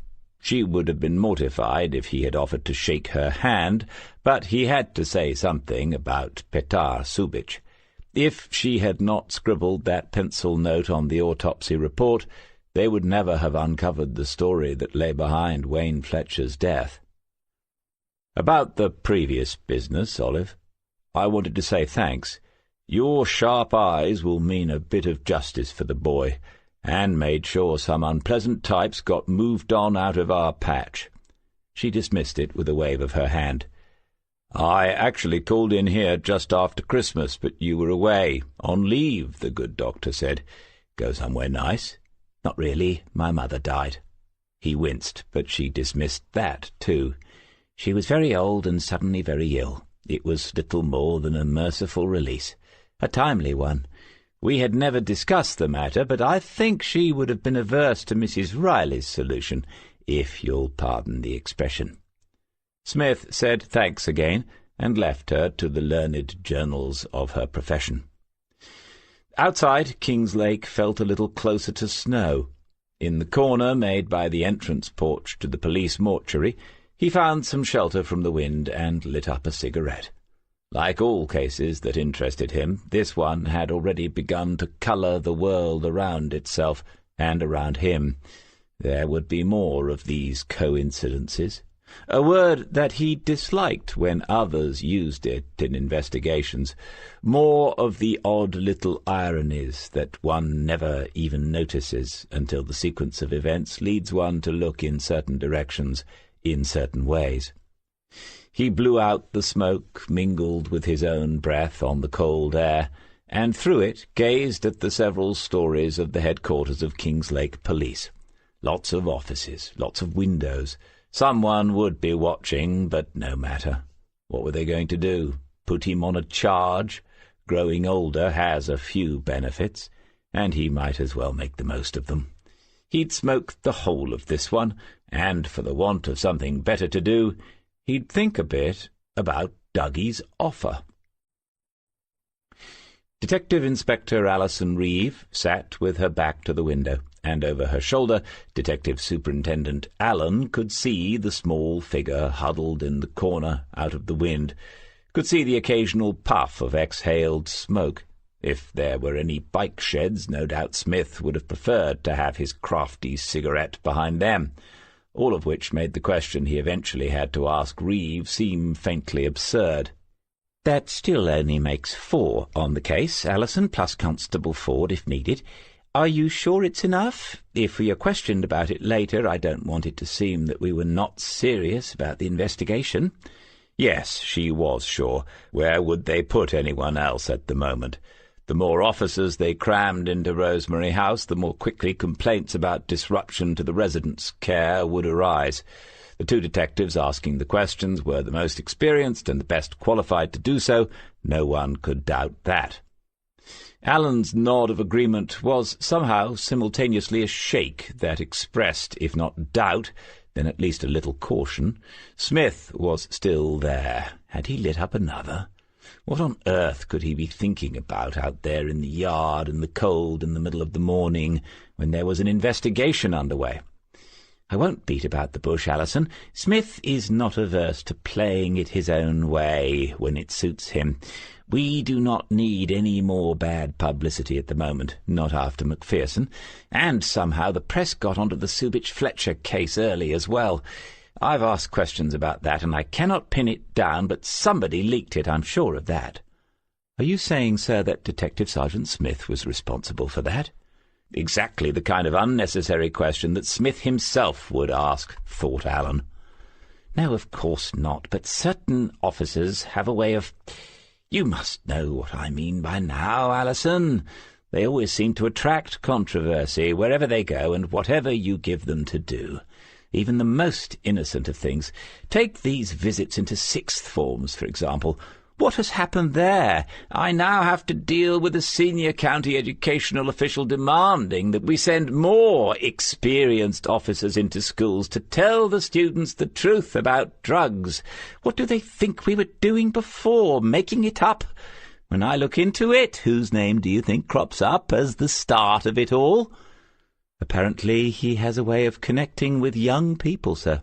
She would have been mortified if he had offered to shake her hand, but he had to say something about Petar Subic. If she had not scribbled that pencil note on the autopsy report, they would never have uncovered the story that lay behind Wayne Fletcher's death. "About the previous business, Olive, I wanted to say thanks. Your sharp eyes will mean a bit of justice for the boy, and made sure some unpleasant types got moved on out of our patch." She dismissed it with a wave of her hand. "I actually called in here just after Christmas, but you were away, on leave, the good doctor said. Go somewhere nice?" "Not really. My mother died." He winced, but she dismissed that too. She was very old and suddenly very ill. It was little more than a merciful release. A timely one. We had never discussed the matter, but I think she would have been averse to Mrs. Riley's solution, if you'll pardon the expression. Smith said thanks again, and left her to the learned journals of her profession. Outside, Kingslake felt a little closer to snow. In the corner made by the entrance porch to the police mortuary, he found some shelter from the wind and lit up a cigarette. Like all cases that interested him, this one had already begun to colour the world around itself and around him. There would be more of these coincidences. A word that he disliked when others used it in investigations. More of the odd little ironies that one never even notices until the sequence of events leads one to look in certain directions, in certain ways. He blew out the smoke, mingled with his own breath on the cold air, and through it gazed at the several stories of the headquarters of Kingslake Police. Lots of offices, lots of windows. Someone would be watching, but no matter. What were they going to do? Put him on a charge? Growing older has a few benefits, and he might as well make the most of them. He'd smoked the whole of this one, and for the want of something better to do, he'd think a bit about Dougie's offer. Detective Inspector Alison Reeve sat with her back to the window, and over her shoulder Detective Superintendent Allen could see the small figure huddled in the corner out of the wind, could see the occasional puff of exhaled smoke. If there were any bike sheds, no doubt Smith would have preferred to have his crafty cigarette behind them, all of which made the question he eventually had to ask Reeve seem faintly absurd. "That still only makes 4 on the case, Alison, plus Constable Ford if needed. Are you sure it's enough? If we are questioned about it later, I don't want it to seem that we were not serious about the investigation." Yes, she was sure. Where would they put anyone else at the moment? The more officers they crammed into Rosemary House, the more quickly complaints about disruption to the residents' care would arise. The 2 detectives asking the questions were the most experienced and the best qualified to do so. No one could doubt that. Allen's nod of agreement was somehow simultaneously a shake that expressed, if not doubt, then at least a little caution. Smith was still there. Had he lit up another? What on earth could he be thinking about out there in the yard in the cold in the middle of the morning when there was an investigation underway? I won't beat about the bush, Alison. Smith is not averse to playing it his own way when it suits him. We do not need any more bad publicity at the moment, not after Macpherson, and somehow the press got onto the Subich-Fletcher case early as well. I've asked questions about that, and I cannot pin it down, but somebody leaked it, I'm sure of that. Are you saying, sir, that Detective Sergeant Smith was responsible for that? Exactly the kind of unnecessary question that Smith himself would ask, thought Alan. No, of course not, but certain officers have a way of... You must know what I mean by now, Alison. They always seem to attract controversy wherever they go and whatever you give them to do. Even the most innocent of things. Take these visits into sixth forms, for example. What has happened there? I now have to deal with a senior county educational official demanding that we send more experienced officers into schools to tell the students the truth about drugs. What do they think we were doing before, making it up? When I look into it, whose name do you think crops up as the start of it all? Apparently he has a way of connecting with young people, sir.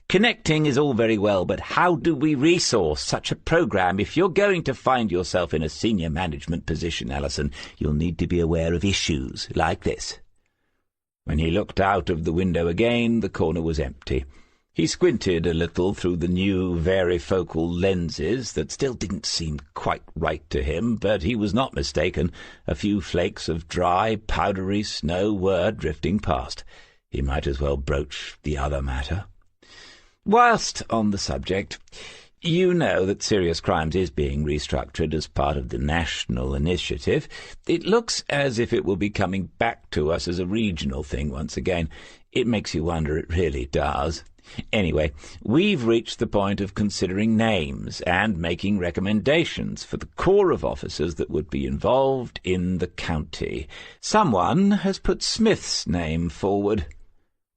Connecting is all very well, but how do we resource such a programme? If you're going to find yourself in a senior management position, Alison, you'll need to be aware of issues like this. When he looked out of the window again, the corner was empty. He squinted a little through the new varifocal lenses that still didn't seem quite right to him, but he was not mistaken. A few flakes of dry, powdery snow were drifting past. He might as well broach the other matter. Whilst on the subject, you know that serious crimes is being restructured as part of the national initiative. It looks as if it will be coming back to us as a regional thing once again. It makes you wonder, it really does. Anyway, we've reached the point of considering names and making recommendations for the corps of officers that would be involved in the county. Someone has put Smith's name forward.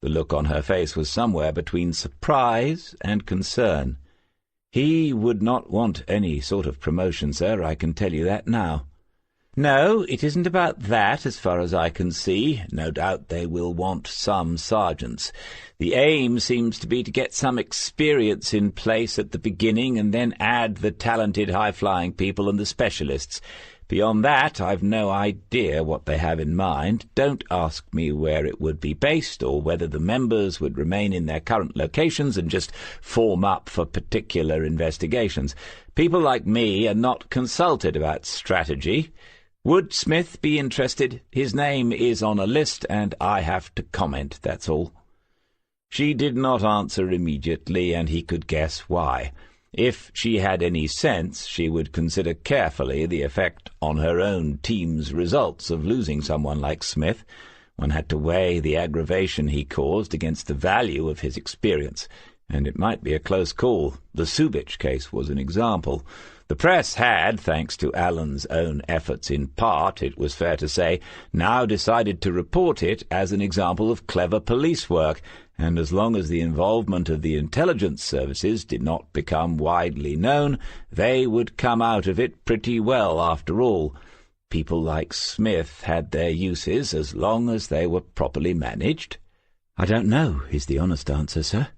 The look on her face was somewhere between surprise and concern. He would not want any sort of promotion, sir, I can tell you that now. No, it isn't about that, as far as I can see. No doubt they will want some sergeants. The aim seems to be to get some experience in place at the beginning and then add the talented high-flying people and the specialists. Beyond that, I've no idea what they have in mind. Don't ask me where it would be based or whether the members would remain in their current locations and just form up for particular investigations. People like me are not consulted about strategy. Would Smith be interested? His name is on a list, and I have to comment, that's all. She did not answer immediately, and he could guess why. If she had any sense, she would consider carefully the effect on her own team's results of losing someone like Smith. One had to weigh the aggravation he caused against the value of his experience, and it might be a close call. The Subich case was an example. The press had, thanks to Alan's own efforts in part, it was fair to say, now decided to report it as an example of clever police work, and as long as the involvement of the intelligence services did not become widely known, they would come out of it pretty well after all. People like Smith had their uses as long as they were properly managed. I don't know, is the honest answer, sir.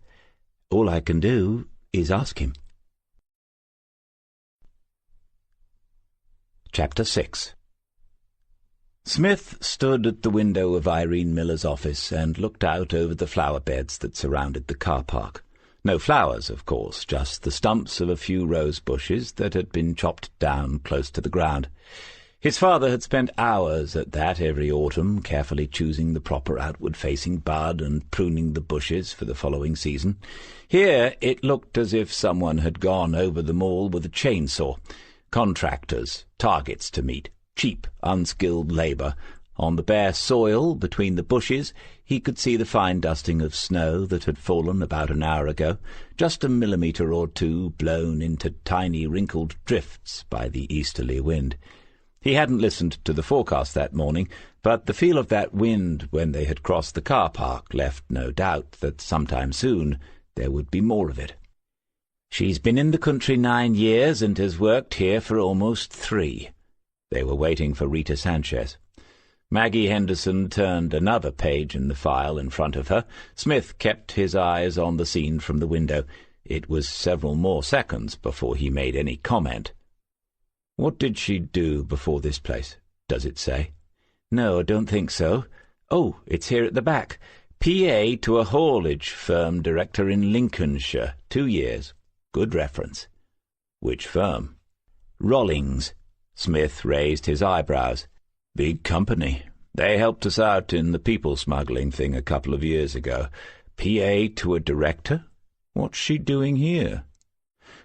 All I can do is ask him. Chapter 6. Smith stood at the window of Irene Miller's office and looked out over the flower beds that surrounded the car park. No flowers, of course, just the stumps of a few rose bushes that had been chopped down close to the ground. His father had spent hours at that every autumn, carefully choosing the proper outward-facing bud and pruning the bushes for the following season. Here it looked as if someone had gone over them all with a chainsaw. Contractors, targets to meet, cheap, unskilled labour. On the bare soil between the bushes he could see the fine dusting of snow that had fallen about an hour ago, just a millimetre or two blown into tiny wrinkled drifts by the easterly wind. He hadn't listened to the forecast that morning, but the feel of that wind when they had crossed the car park left no doubt that sometime soon there would be more of it. "She's been in the country 9 years and has worked here for almost 3. They were waiting for Rita Sanchez. Maggie Henderson turned another page in the file in front of her. Smith kept his eyes on the scene from the window. It was several more seconds before he made any comment. "What did she do before this place? Does it say?" "No, I don't think so. Oh, it's here at the back. PA to a haulage firm director in Lincolnshire, 2 years. Good reference." "Which firm?" "Rollings." Smith raised his eyebrows. "Big company. They helped us out in the people smuggling thing a couple of years ago. PA to a director? What's she doing here?"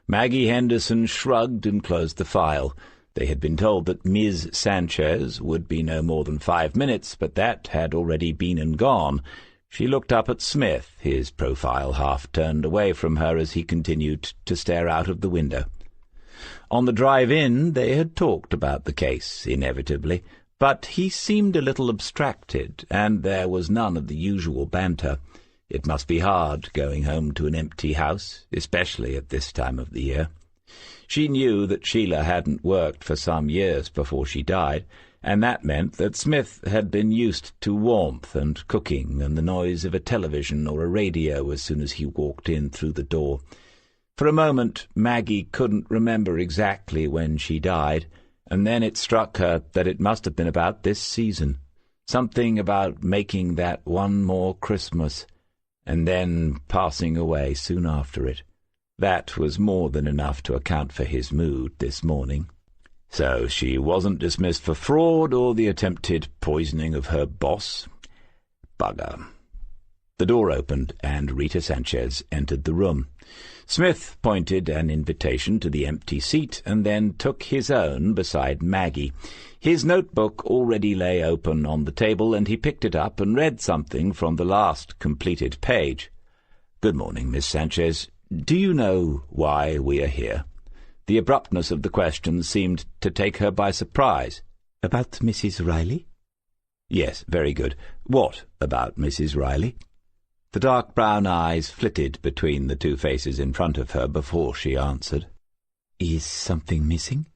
Maggie Henderson shrugged and closed the file. They had been told that Ms. Sanchez would be no more than 5 minutes, but that had already been and gone. She looked up at Smith, his profile half turned away from her as he continued to stare out of the window. On the drive-in they had talked about the case, inevitably, but he seemed a little abstracted, and there was none of the usual banter. It must be hard going home to an empty house, especially at this time of the year. She knew that Sheila hadn't worked for some years before she died, and that meant that Smith had been used to warmth and cooking and the noise of a television or a radio as soon as he walked in through the door. For a moment Maggie couldn't remember exactly when she died, and then it struck her that it must have been about this season. Something about making that one more Christmas, and then passing away soon after it. That was more than enough to account for his mood this morning. So she wasn't dismissed for fraud or the attempted poisoning of her boss. Bugger. The door opened, and Rita Sanchez entered the room. Smith pointed an invitation to the empty seat, and then took his own beside Maggie. His notebook already lay open on the table, and he picked it up and read something from the last completed page. "Good morning, Miss Sanchez. Do you know why we are here?" The abruptness of the question seemed to take her by surprise. "About Mrs. Riley?" "Yes, very good. What about Mrs. Riley?" The dark brown eyes flitted between the two faces in front of her before she answered. "Is something missing?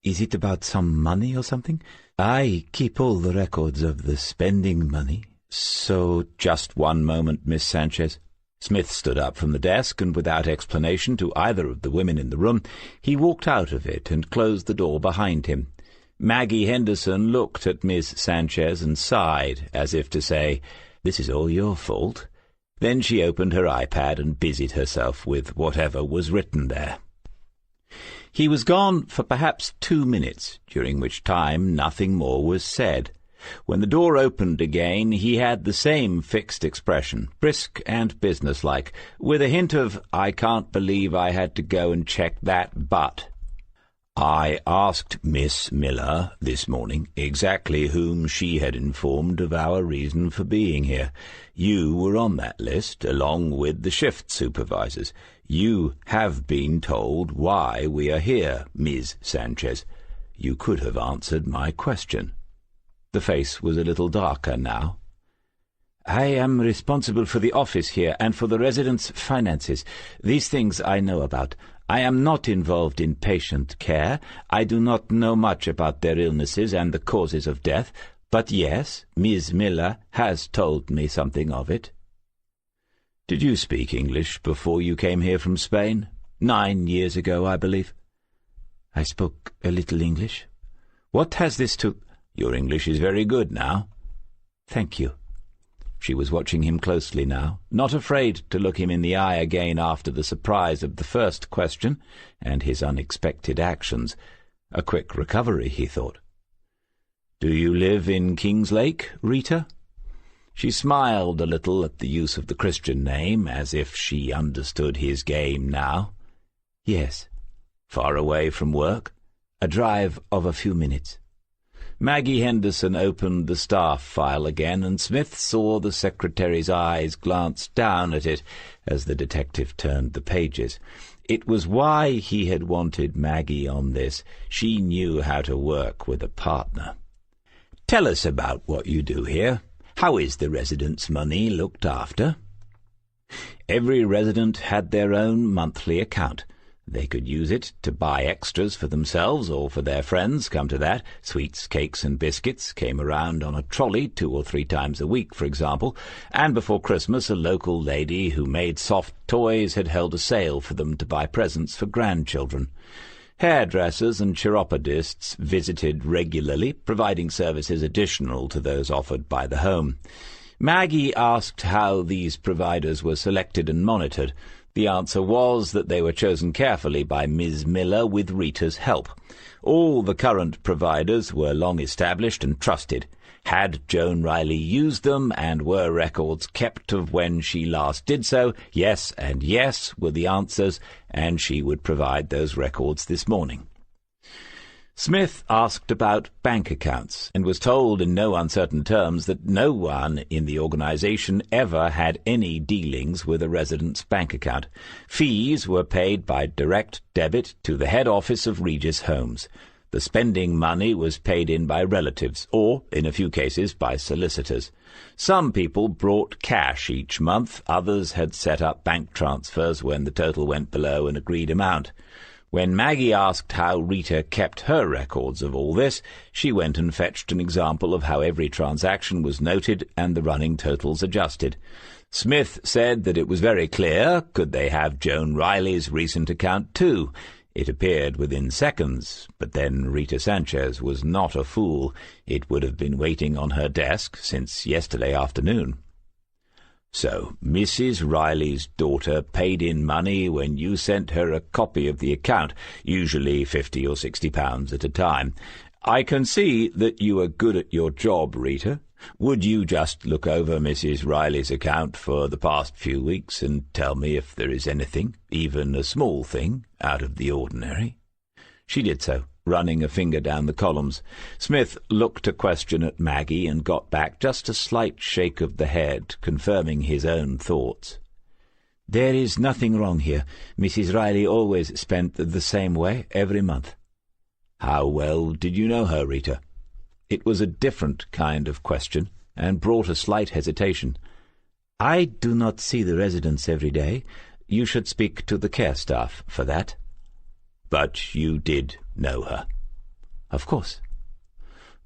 Is it about some money or something? I keep all the records of the spending money, so—" "Just one moment, Miss Sanchez." Smith stood up from the desk, and without explanation to either of the women in the room, he walked out of it and closed the door behind him. Maggie Henderson looked at Miss Sanchez and sighed, as if to say, "This is all your fault." Then she opened her iPad and busied herself with whatever was written there. He was gone for perhaps 2 minutes, during which time nothing more was said. When the door opened again, he had the same fixed expression, brisk and businesslike, with a hint of, "I can't believe I had to go and check that, but—" "I asked Miss Miller this morning exactly whom she had informed of our reason for being here. You were on that list, along with the shift supervisors. You have been told why we are here, Ms. Sanchez. You could have answered my question." The face was a little darker now. "I am responsible for the office here and for the residents' finances. These things I know about. I am not involved in patient care. I do not know much about their illnesses and the causes of death. But yes, Miss Miller has told me something of it." "Did you speak English before you came here from Spain? 9 years ago, I believe." "I spoke a little English." "What has this to—" "Your English is very good now." "Thank you." She was watching him closely now, not afraid to look him in the eye again after the surprise of the first question and his unexpected actions. A quick recovery, he thought. "Do you live in Kingslake, Rita?" She smiled a little at the use of the Christian name, as if she understood his game now. "Yes." "Far away from work?" "A drive of a few minutes." Maggie Henderson opened the staff file again, and Smith saw the secretary's eyes glance down at it as the detective turned the pages. It was why he had wanted Maggie on this. She knew how to work with a partner. "Tell us about what you do here. How is the residents' money looked after?" Every resident had their own monthly account. They could use it to buy extras for themselves or for their friends, come to that. Sweets, cakes and biscuits came around on a trolley 2 or 3 times a week, for example, and before Christmas a local lady who made soft toys had held a sale for them to buy presents for grandchildren. Hairdressers and chiropodists visited regularly, providing services additional to those offered by the home. Maggie asked how these providers were selected and monitored. The answer was that they were chosen carefully by Ms. Miller with Rita's help. All the current providers were long established and trusted. Had Joan Riley used them, and were records kept of when she last did so? Yes and yes were the answers, and she would provide those records this morning. Smith asked about bank accounts, and was told in no uncertain terms that no one in the organization ever had any dealings with a resident's bank account. Fees were paid by direct debit to the head office of Regis Homes. The spending money was paid in by relatives, or, in a few cases, by solicitors. Some people brought cash each month, others had set up bank transfers when the total went below an agreed amount. When Maggie asked how Rita kept her records of all this, she went and fetched an example of how every transaction was noted and the running totals adjusted. Smith said that it was very clear. Could they have Joan Riley's recent account too? It appeared within seconds, but then Rita Sanchez was not a fool. It would have been waiting on her desk since yesterday afternoon. "So, Mrs. Riley's daughter paid in money when you sent her a copy of the account, usually £50 or £60 at a time. I can see that you are good at your job, Rita. Would you just look over Mrs. Riley's account for the past few weeks and tell me if there is anything, even a small thing, out of the ordinary?" She did so, running a finger down the columns. Smith looked a question at Maggie and got back just a slight shake of the head, confirming his own thoughts. "There is nothing wrong here. Mrs. Riley always spent the same way every month." "How well did you know her, Rita?" It was a different kind of question, and brought a slight hesitation. "I do not see the residents every day. You should speak to the care staff for that." "But you did know her?" "Of course."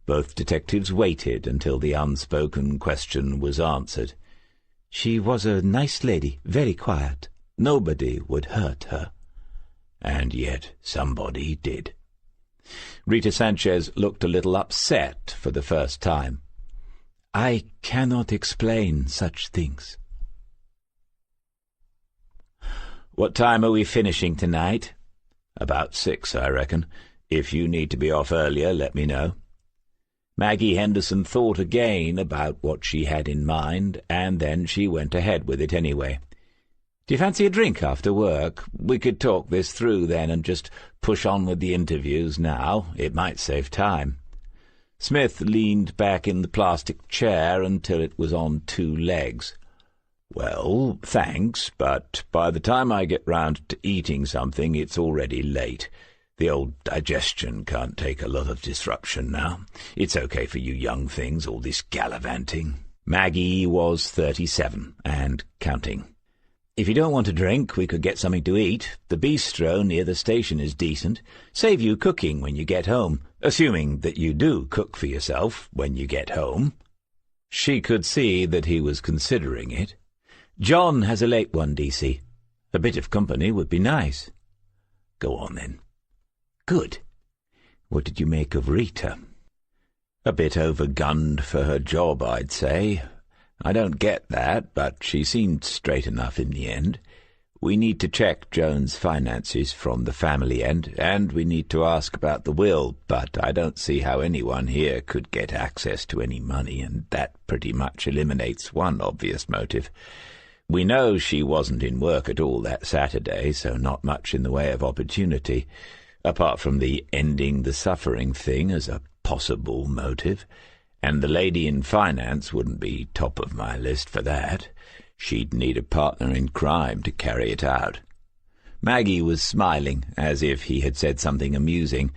Both detectives waited until the unspoken question was answered. "She was a nice lady, very quiet. Nobody would hurt her." And yet somebody did. Rita Sanchez looked a little upset for the first time. "I cannot explain such things." "What time are we finishing tonight?" "About 6, I reckon. If you need to be off earlier, let me know." Maggie Henderson thought again about what she had in mind, and then she went ahead with it anyway. "Do you fancy a drink after work? We could talk this through then and just push on with the interviews now. It might save time." Smith leaned back in the plastic chair until it was on 2 legs. "Well, thanks, but by the time I get round to eating something, it's already late. The old digestion can't take a lot of disruption now. It's okay for you young things, all this gallivanting." Maggie was 37, and counting. "If you don't want a drink, we could get something to eat. The bistro near the station is decent. Save you cooking when you get home, assuming that you do cook for yourself when you get home." She could see that he was considering it. "John has a late one, DC. A bit of company would be nice." "Go on, then." "Good. What did you make of Rita?" "A bit overgunned for her job, I'd say. I don't get that, but she seemed straight enough in the end. We need to check Joan's finances from the family end, and we need to ask about the will, but I don't see how anyone here could get access to any money, and that pretty much eliminates one obvious motive. We know she wasn't in work at all that Saturday, so not much in the way of opportunity, apart from the ending the suffering thing as a possible motive. And the lady in finance wouldn't be top of my list for that. She'd need a partner in crime to carry it out. Maggie was smiling, as if he had said something amusing.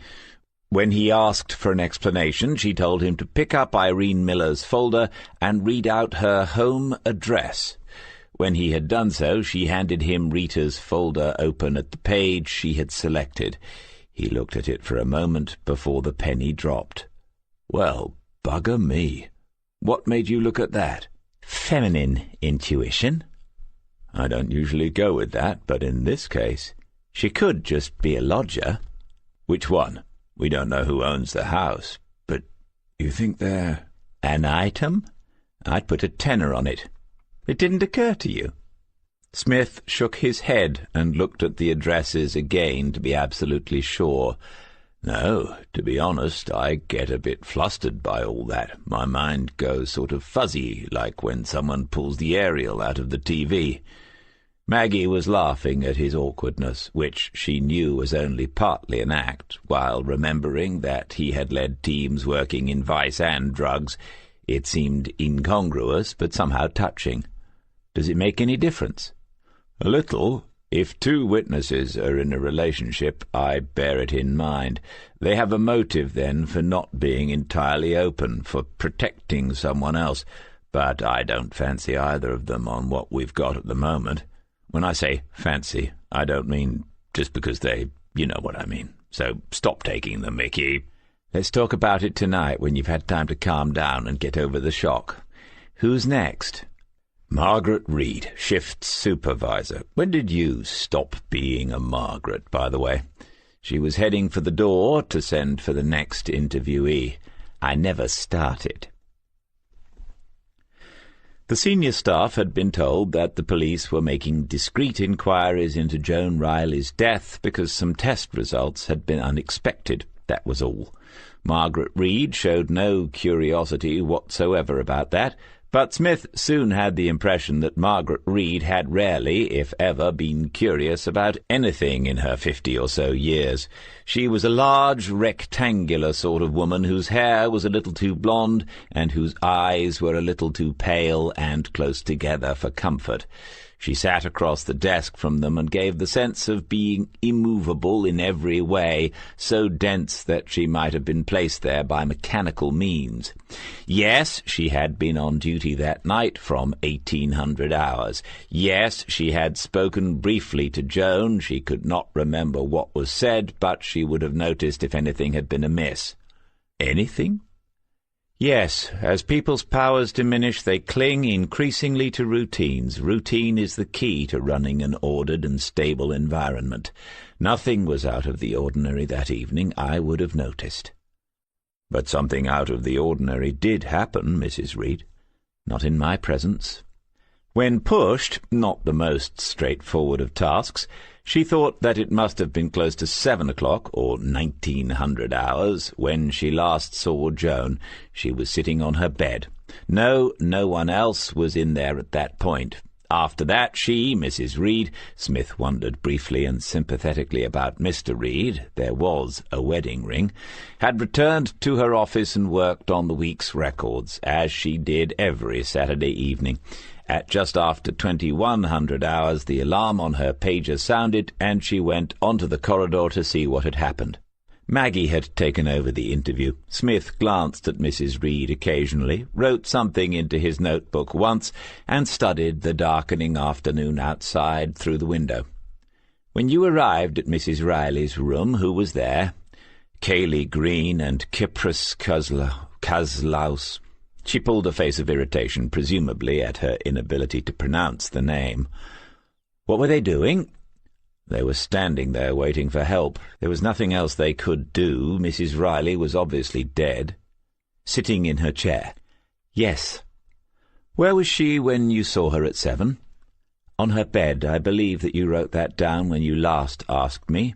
When he asked for an explanation, she told him to pick up Irene Miller's folder and read out her home address. When he had done so, she handed him Rita's folder open at the page she had selected. He looked at it for a moment before the penny dropped. "Well, bugger me. What made you look at that?" "Feminine intuition." "I don't usually go with that, but in this case—" "She could just be a lodger." "Which one? We don't know who owns the house, but you think they're—" "An item? I'd put a tenner on it. It didn't occur to you?" Smith shook his head and looked at the addresses again to be absolutely sure. "No, to be honest, I get a bit flustered by all that. My mind goes sort of fuzzy, like when someone pulls the aerial out of the TV." Maggie was laughing at his awkwardness, which she knew was only partly an act, while remembering that he had led teams working in vice and drugs. It seemed incongruous, but somehow touching. "Does it make any difference?" "A little. If two witnesses are in a relationship, I bear it in mind. They have a motive, then, for not being entirely open, for protecting someone else. But I don't fancy either of them on what we've got at the moment. When I say fancy, I don't mean just because you know what I mean. So stop taking them, Mickey. Let's talk about it tonight when you've had time to calm down and get over the shock. Who's next?" "Margaret Reed, shift supervisor. When did you stop being a Margaret, by the way?" She was heading for the door to send for the next interviewee. "I never started." The senior staff had been told that the police were making discreet inquiries into Joan Riley's death because some test results had been unexpected. That was all. Margaret Reed showed no curiosity whatsoever about that, but Smith soon had the impression that Margaret Reed had rarely, if ever, been curious about anything in her 50 or so years. She was a large, rectangular sort of woman whose hair was a little too blonde and whose eyes were a little too pale and close together for comfort. She sat across the desk from them and gave the sense of being immovable in every way, so dense that she might have been placed there by mechanical means. Yes, she had been on duty that night from 1800 hours. Yes, she had spoken briefly to Joan. She could not remember what was said, but she would have noticed if anything had been amiss. Anything? Yes, as people's powers diminish, they cling increasingly to routines. Routine is the key to running an ordered and stable environment. Nothing was out of the ordinary that evening, I would have noticed. But something out of the ordinary did happen, Mrs. Reed. Not in my presence. When pushed, not the most straightforward of tasks, she thought that it must have been close to 7 o'clock, or 1900 hours, when she last saw Joan. She was sitting on her bed. No one else was in there at that point. After that, she, Mrs. Reed, Smith wondered briefly and sympathetically about Mr. Reed, there was a wedding ring, had returned to her office and worked on the week's records, as she did every Saturday evening. At just after 2100 hours, the alarm on her pager sounded, and she went onto the corridor to see what had happened. Maggie had taken over the interview. Smith glanced at Mrs. Reed occasionally, wrote something into his notebook once, and studied the darkening afternoon outside through the window. When you arrived at Mrs. Riley's room, who was there? Cayley Green and Kypros Kazlaus. She pulled a face of irritation, presumably at her inability to pronounce the name. What were they doing? They were standing there waiting for help. There was nothing else they could do. Mrs. Riley was obviously dead. Sitting in her chair. Yes. Where was she when you saw her at 7? On her bed. I believe that you wrote that down when you last asked me.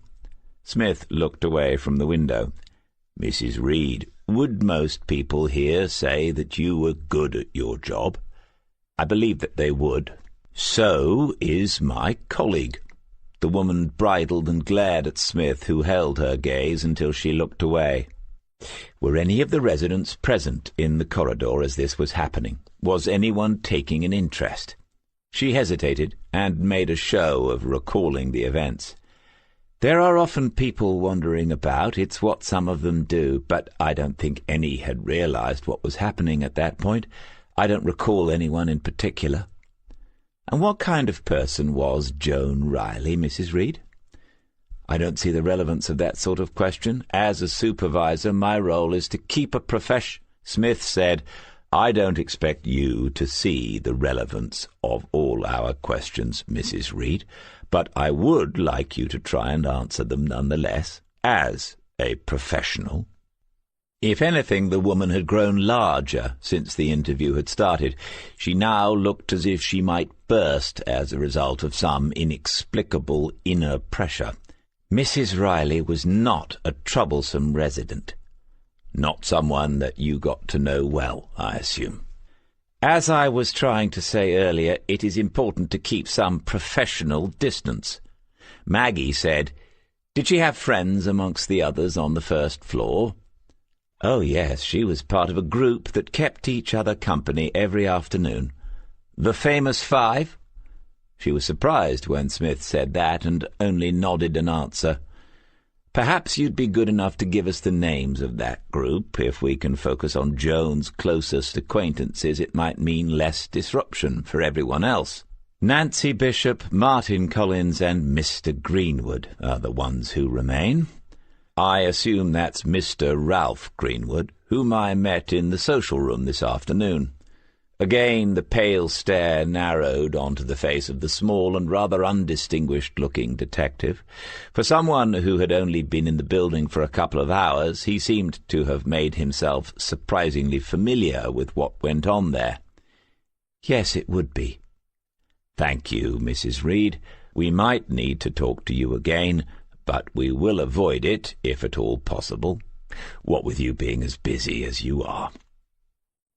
Smith looked away from the window. Mrs. Reed, would most people here say that you were good at your job? I believe that they would. So is my colleague. The woman bridled and glared at Smith, who held her gaze until she looked away. Were any of the residents present in the corridor as this was happening? Was anyone taking an interest? She hesitated and made a show of recalling the events. There are often people wandering about. It's what some of them do, but I don't think any had realized what was happening at that point. I don't recall anyone in particular. And what kind of person was Joan Riley, Mrs. Reed? I don't see the relevance of that sort of question. As a supervisor, my role is to keep a profession. Smith said, I don't expect you to see the relevance of all our questions, Mrs. Reed, but I would like you to try and answer them nonetheless, as a professional. If anything, the woman had grown larger since the interview had started. She now looked as if she might burst as a result of some inexplicable inner pressure. Mrs. Riley was not a troublesome resident. Not someone that you got to know well, I assume. As I was trying to say earlier, it is important to keep some professional distance. Maggie said, Did she have friends amongst the others on the first floor? Oh, yes, she was part of a group that kept each other company every afternoon. The famous five? She was surprised when Smith said that and only nodded an answer. Perhaps you'd be good enough to give us the names of that group. If we can focus on Joan's closest acquaintances, it might mean less disruption for everyone else. Nancy Bishop, Martin Collins, and Mr. Greenwood are the ones who remain. I assume that's Mr. Ralph Greenwood, whom I met in the social room this afternoon. Again the pale stare narrowed onto the face of the small and rather undistinguished-looking detective. For someone who had only been in the building for a couple of hours, he seemed to have made himself surprisingly familiar with what went on there. Yes, it would be. Thank you, Mrs. Reed. We might need to talk to you again, but we will avoid it, if at all possible, what with you being as busy as you are.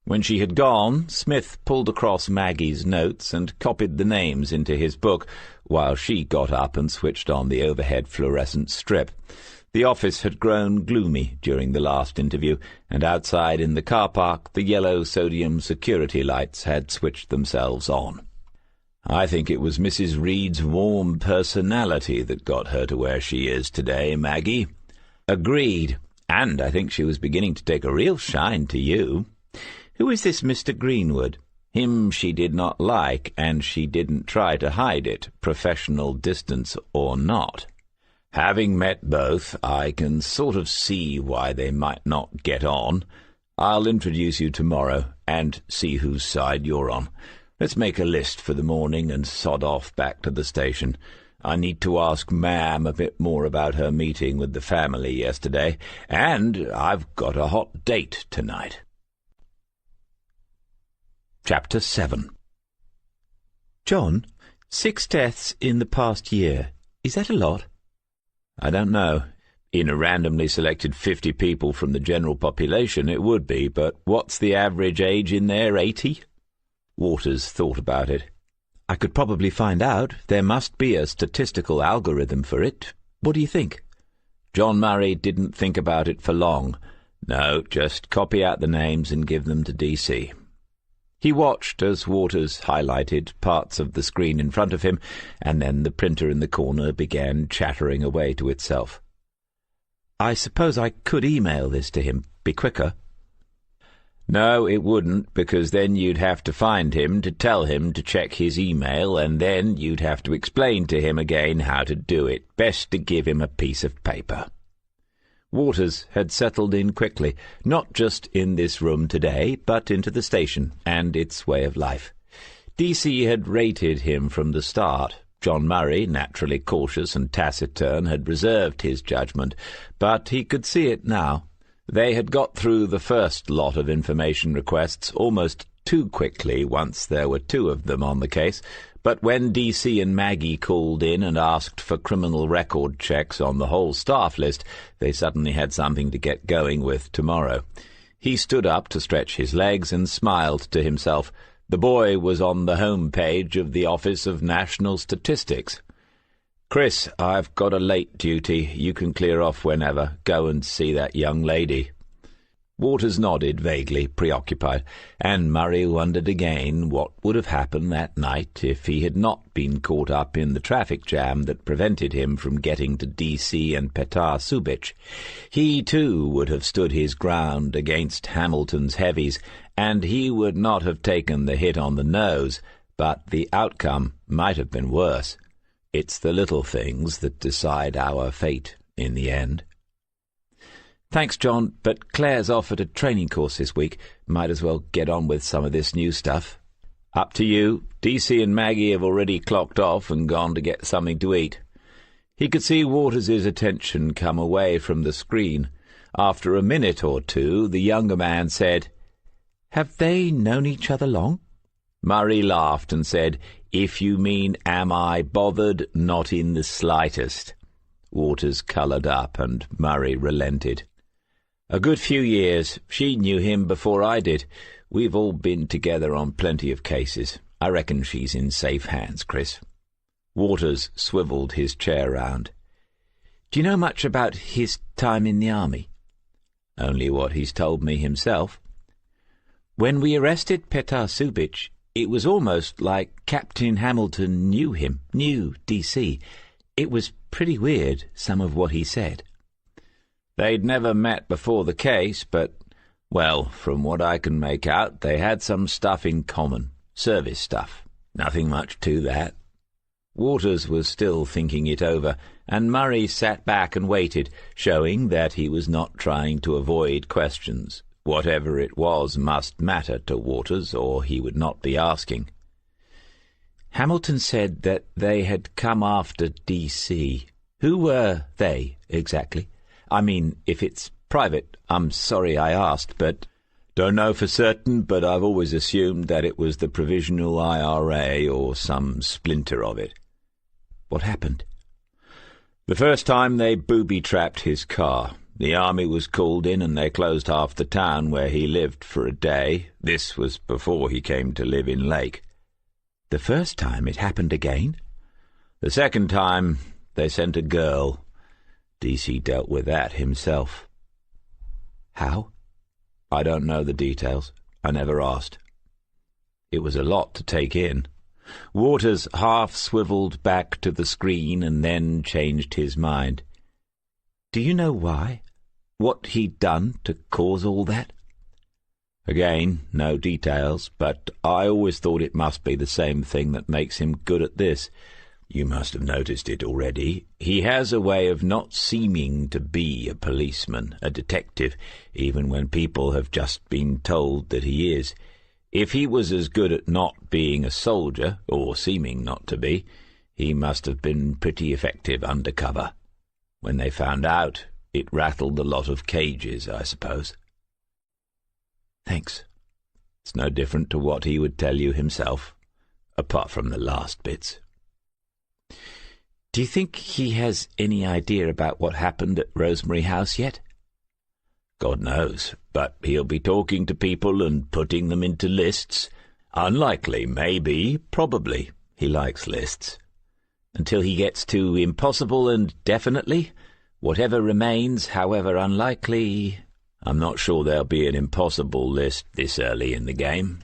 When she had gone, Smith pulled across Maggie's notes and copied the names into his book, while she got up and switched on the overhead fluorescent strip. The office had grown gloomy during the last interview, and outside in the car park the yellow sodium security lights had switched themselves on. I think it was Mrs. Reed's warm personality that got her to where she is today, Maggie. Agreed, and I think she was beginning to take a real shine to you. Who is this Mr. Greenwood? Him she did not like, and she didn't try to hide it, professional distance or not. Having met both, I can sort of see why they might not get on. I'll introduce you tomorrow, and see whose side you're on. Let's make a list for the morning and sod off back to the station. I need to ask Ma'am a bit more about her meeting with the family yesterday, and I've got a hot date tonight. Chapter 7. John, 6 deaths in the past year. Is that a lot? I don't know. In a randomly selected 50 people from the general population, it would be, but what's the average age in there, 80? Waters thought about it. I could probably find out. There must be a statistical algorithm for it. What do you think? John Murray didn't think about it for long. No, just copy out the names and give them to DC. He watched as Waters highlighted parts of the screen in front of him, and then the printer in the corner began chattering away to itself. I suppose I could email this to him. Be quicker. No, it wouldn't, because then you'd have to find him to tell him to check his email, and then you'd have to explain to him again how to do it. Best to give him a piece of paper. Waters had settled in quickly, not just in this room today, but into the station and its way of life. DC had rated him from the start. John Murray, naturally cautious and taciturn, had reserved his judgment, but he could see it now. They had got through the first lot of information requests almost too quickly once there were 2 of them on the case, but when DC and Maggie called in and asked for criminal record checks on the whole staff list, they suddenly had something to get going with tomorrow. He stood up to stretch his legs and smiled to himself. The boy was on the home page of the Office of National Statistics. Chris, I've got a late duty. You can clear off whenever. Go and see that young lady. Waters nodded vaguely, preoccupied, and Murray wondered again what would have happened that night if he had not been caught up in the traffic jam that prevented him from getting to D.C. and Petar Subic. He, too, would have stood his ground against Hamilton's heavies, and he would not have taken the hit on the nose, but the outcome might have been worse. It's the little things that decide our fate in the end. "Thanks, John, but Claire's offered a training course this week. Might as well get on with some of this new stuff." "Up to you. DC and Maggie have already clocked off and gone to get something to eat." He could see Waters's attention come away from the screen. After a minute or two, the younger man said, "Have they known each other long?" Murray laughed and said, "If you mean am I bothered, not in the slightest." Waters coloured up and Murray relented. "A good few years. She knew him before I did. We've all been together on plenty of cases. I reckon she's in safe hands, Chris." Waters swivelled his chair round. "Do you know much about his time in the army?" "Only what he's told me himself." "When we arrested Petar Subic, it was almost like Captain Hamilton knew him, knew DC. It was pretty weird, some of what he said." "They'd never met before the case, but, well, from what I can make out, they had some stuff in common. Service stuff. Nothing much to that." Waters was still thinking it over, and Murray sat back and waited, showing that he was not trying to avoid questions. Whatever it was must matter to Waters, or he would not be asking. "Hamilton said that they had come after DC. Who were they, exactly? I mean, if it's private, I'm sorry I asked, but—" "Don't know for certain, but I've always assumed that it was the Provisional IRA or some splinter of it." "What happened?" "The first time they booby-trapped his car. The army was called in and they closed half the town where he lived for a day. This was before he came to live in Lake." "The first time it happened again?" "The second time they sent a girl. DC dealt with that himself." "How?" "I don't know the details. I never asked." It was a lot to take in. Waters half-swivelled back to the screen and then changed his mind. "Do you know why? What he'd done to cause all that?" "Again, no details, but I always thought it must be the same thing that makes him good at this. You must have noticed it already. He has a way of not seeming to be a policeman, a detective, even when people have just been told that he is. If he was as good at not being a soldier, or seeming not to be, he must have been pretty effective undercover. When they found out, it rattled a lot of cages, I suppose." "Thanks." "It's no different to what he would tell you himself, apart from the last bits." "Do you think he has any idea about what happened at Rosemary House yet?" "God knows, but he'll be talking to people and putting them into lists. Unlikely, maybe, probably. He likes lists." "Until he gets to impossible and definitely? Whatever remains, however unlikely—" "I'm not sure there'll be an impossible list this early in the game."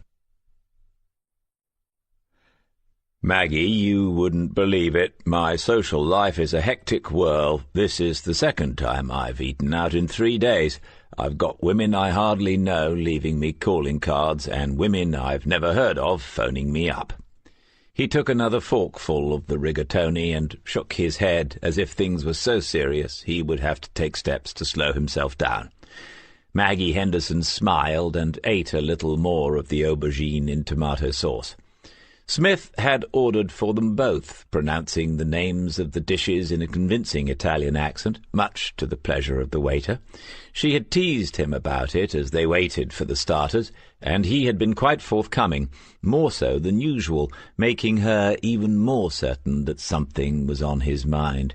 "Maggie, you wouldn't believe it. My social life is a hectic whirl. This is the second time I've eaten out in 3 days. I've got women I hardly know leaving me calling cards, and women I've never heard of phoning me up." He took another forkful of the rigatoni and shook his head as if things were so serious he would have to take steps to slow himself down. Maggie Henderson smiled and ate a little more of the aubergine in tomato sauce. Smith had ordered for them both, pronouncing the names of the dishes in a convincing Italian accent, much to the pleasure of the waiter. She had teased him about it as they waited for the starters, and he had been quite forthcoming, more so than usual, making her even more certain that something was on his mind.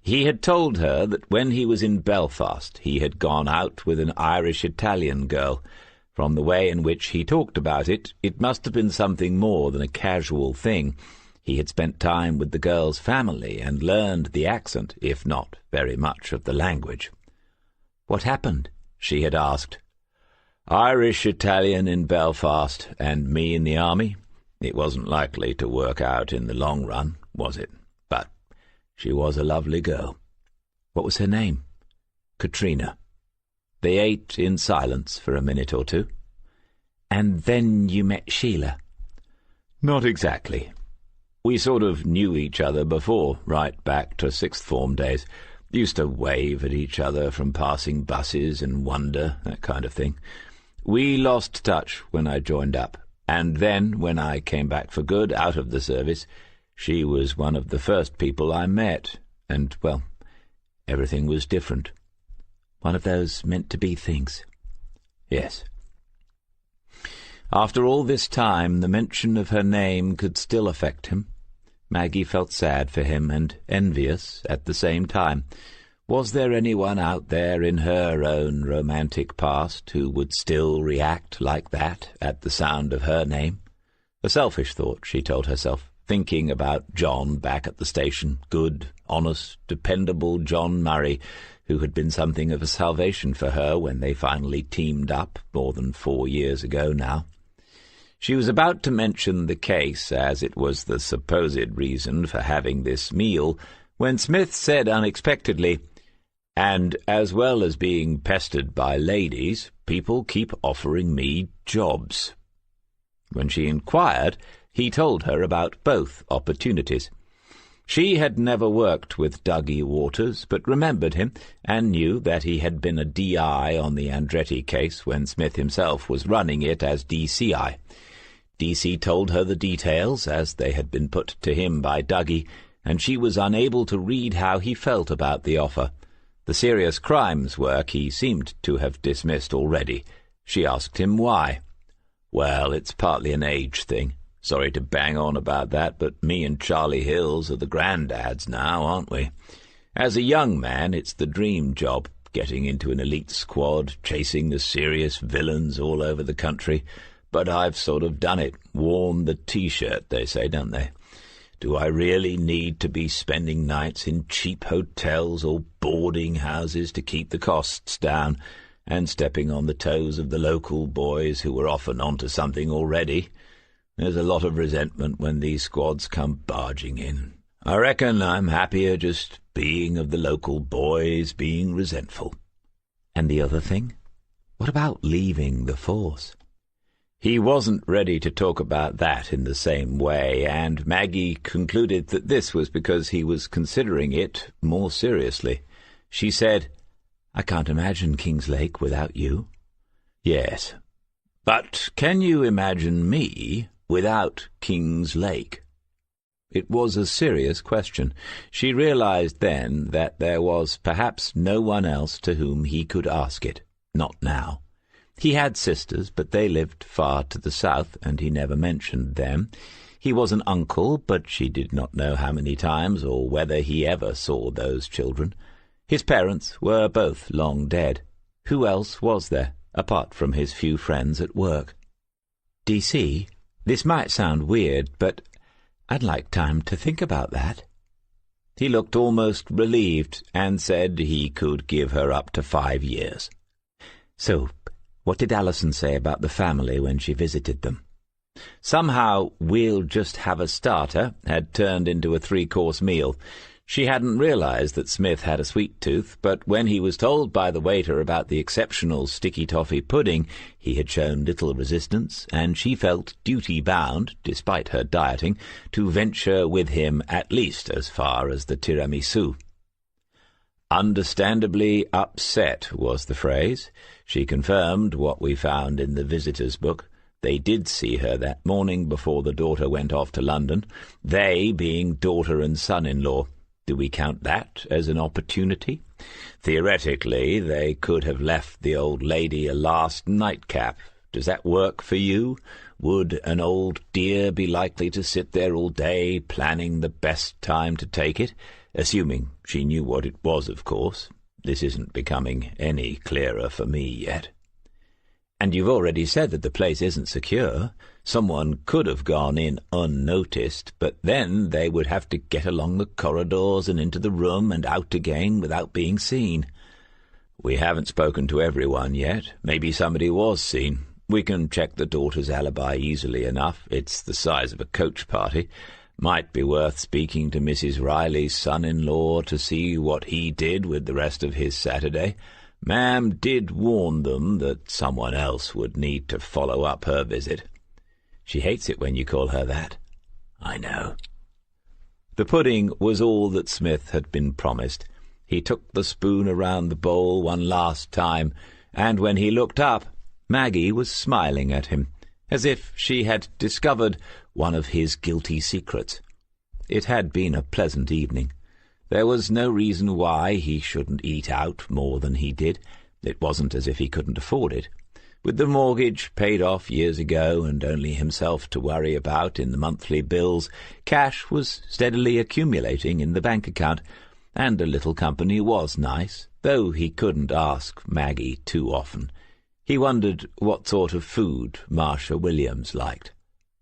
He had told her that when he was in Belfast he had gone out with an Irish-Italian girl. From the way in which he talked about it, it must have been something more than a casual thing. He had spent time with the girl's family and learned the accent, if not very much of the language. "What happened?" she had asked. Irish-Italian in Belfast, and me in the army. It wasn't likely to work out in the long run, was it? But she was a lovely girl. What was her name? Katrina. They ate in silence for a minute or two. And then you met Sheila? Not exactly. We sort of knew each other before, right back to sixth form days. Used to wave at each other from passing buses and wonder, that kind of thing. We lost touch when I joined up, and then, when I came back for good out of the service, she was one of the first people I met, and, well, everything was different. One of those meant-to-be things. Yes. After all this time, the mention of her name could still affect him. Maggie felt sad for him and envious at the same time. Was there anyone out there in her own romantic past who would still react like that at the sound of her name? A selfish thought, she told herself, thinking about John back at the station, good, honest, dependable John Murray, who had been something of a salvation for her when they finally teamed up more than 4 years ago now. She was about to mention the case, as it was the supposed reason for having this meal, when Smith said unexpectedly, "And as well as being pestered by ladies, people keep offering me jobs." When she inquired, he told her about both opportunities. She had never worked with Dougie Waters, but remembered him, and knew that he had been a DI on the Andretti case when Smith himself was running it as DCI. DC told her the details, as they had been put to him by Dougie, and she was unable to read how he felt about the offer. The serious crimes work he seemed to have dismissed already. She asked him why. "Well, it's partly an age thing. Sorry to bang on about that, but me and Charlie Hills are the granddads now, aren't we? As a young man, it's the dream job, getting into an elite squad, chasing the serious villains all over the country. But I've sort of done it, worn the T-shirt, they say, don't they? Do I really need to be spending nights in cheap hotels or boarding houses to keep the costs down, and stepping on the toes of the local boys who were often onto something already? There's a lot of resentment when these squads come barging in. I reckon I'm happier just being of the local boys, being resentful." "And the other thing? What about leaving the force?" He wasn't ready to talk about that in the same way, and Maggie concluded that this was because he was considering it more seriously. She said, "I can't imagine King's Lake without you." "Yes, but can you imagine me without King's Lake?" It was a serious question. She realized then that there was perhaps no one else to whom he could ask it. Not now. He had sisters, but they lived far to the south, and he never mentioned them. He was an uncle, but she did not know how many times or whether he ever saw those children. His parents were both long dead. Who else was there, apart from his few friends at work? "DC, this might sound weird, but I'd like time to think about that." He looked almost relieved, and said he could give her up to 5 years. "So, what did Alison say about the family when she visited them?" Somehow, "We'll just have a starter" had turned into a 3-course meal. She hadn't realized that Smith had a sweet tooth, but when he was told by the waiter about the exceptional sticky toffee pudding, he had shown little resistance, and she felt duty-bound, despite her dieting, to venture with him at least as far as the tiramisu. Understandably upset was the phrase. She confirmed what we found in the visitor's book. They did see her that morning before the daughter went off to London, they being daughter and son-in-law. Do we count that as an opportunity? Theoretically, they could have left the old lady a last nightcap. Does that work for you? Would an old dear be likely to sit there all day, planning the best time to take it? Assuming she knew what it was, of course. This isn't becoming any clearer for me yet. "And you've already said that the place isn't secure. Someone could have gone in unnoticed, but then they would have to get along the corridors and into the room and out again without being seen." We haven't spoken to everyone yet. Maybe somebody was seen. We can check the daughter's alibi easily enough. It's the size of a coach party. Might be worth speaking to Mrs. Riley's son-in-law to see what he did with the rest of his Saturday. Ma'am did warn them that someone else would need to follow up her visit. She hates it when you call her that. I know. The pudding was all that Smith had been promised. He took the spoon around the bowl one last time, and when he looked up, Maggie was smiling at him, as if she had discovered one of his guilty secrets. It had been a pleasant evening. There was no reason why he shouldn't eat out more than he did. It wasn't as if he couldn't afford it. With the mortgage paid off years ago and only himself to worry about in the monthly bills, cash was steadily accumulating in the bank account, and a little company was nice, though he couldn't ask Maggie too often. He wondered what sort of food Marcia Williams liked,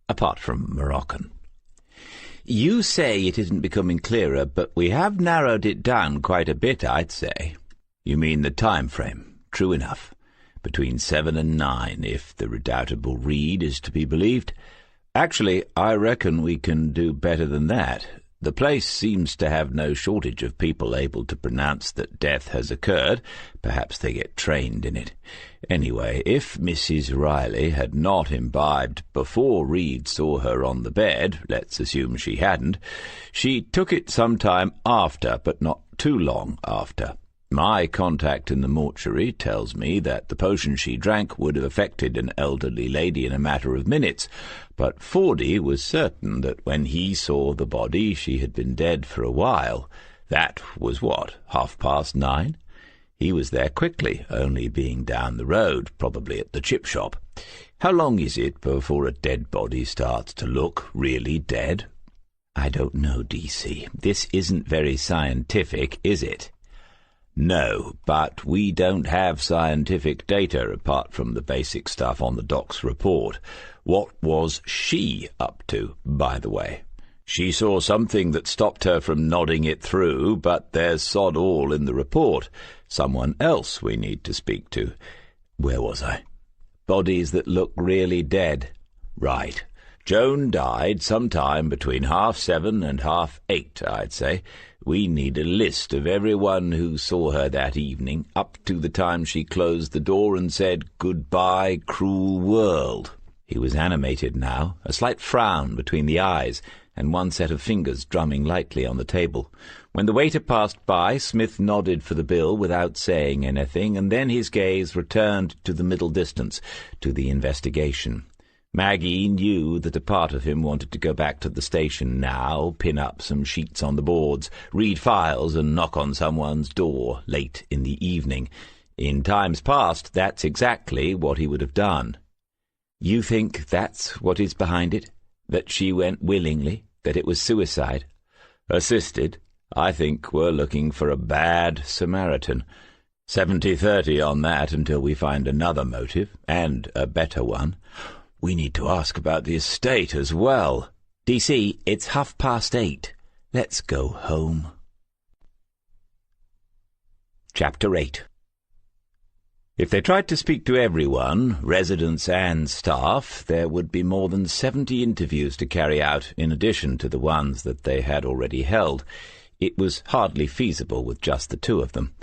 apart from Moroccan. You say it isn't becoming clearer, but we have narrowed it down quite a bit, I'd say. You mean the time frame? True enough. Between 7 and 9, if the redoubtable Reed is to be believed. Actually, I reckon we can do better than that. The place seems to have no shortage of people able to pronounce that death has occurred. Perhaps they get trained in it. Anyway, if Mrs. Riley had not imbibed before Reed saw her on the bed, let's assume she hadn't, she took it some time after, but not too long after. My contact in the mortuary tells me that the potion she drank would have affected an elderly lady in a matter of minutes, but Fordy was certain that when he saw the body she had been dead for a while. That was what, 9:30? He was there quickly, only being down the road, probably at the chip shop. How long is it before a dead body starts to look really dead? I don't know, DC. This isn't very scientific, is it? No, but we don't have scientific data apart from the basic stuff on the doc's report. What was she up to, by the way? She saw something that stopped her from nodding it through, but there's sod all in the report. Someone else we need to speak to. Where was I? Bodies that look really dead. Right. Joan died sometime between 7:30 and 8:30, I'd say. We need a list of everyone who saw her that evening, up to the time she closed the door and said, "Goodbye, cruel world." He was animated now, a slight frown between the eyes, and one set of fingers drumming lightly on the table. When the waiter passed by, Smith nodded for the bill without saying anything, and then his gaze returned to the middle distance, to the investigation. Maggie knew that a part of him wanted to go back to the station now, pin up some sheets on the boards, read files, and knock on someone's door late in the evening. In times past, that's exactly what he would have done. You think that's what is behind it? That she went willingly? That it was suicide? Assisted. I think we're looking for a bad Samaritan. 70-30 on that until we find another motive, and a better one. We need to ask about the estate as well. DC, it's 8:30. Let's go home. Chapter 8. If they tried to speak to everyone, residents and staff, there would be more than 70 interviews to carry out in addition to the ones that they had already held. It was hardly feasible with just the two of them.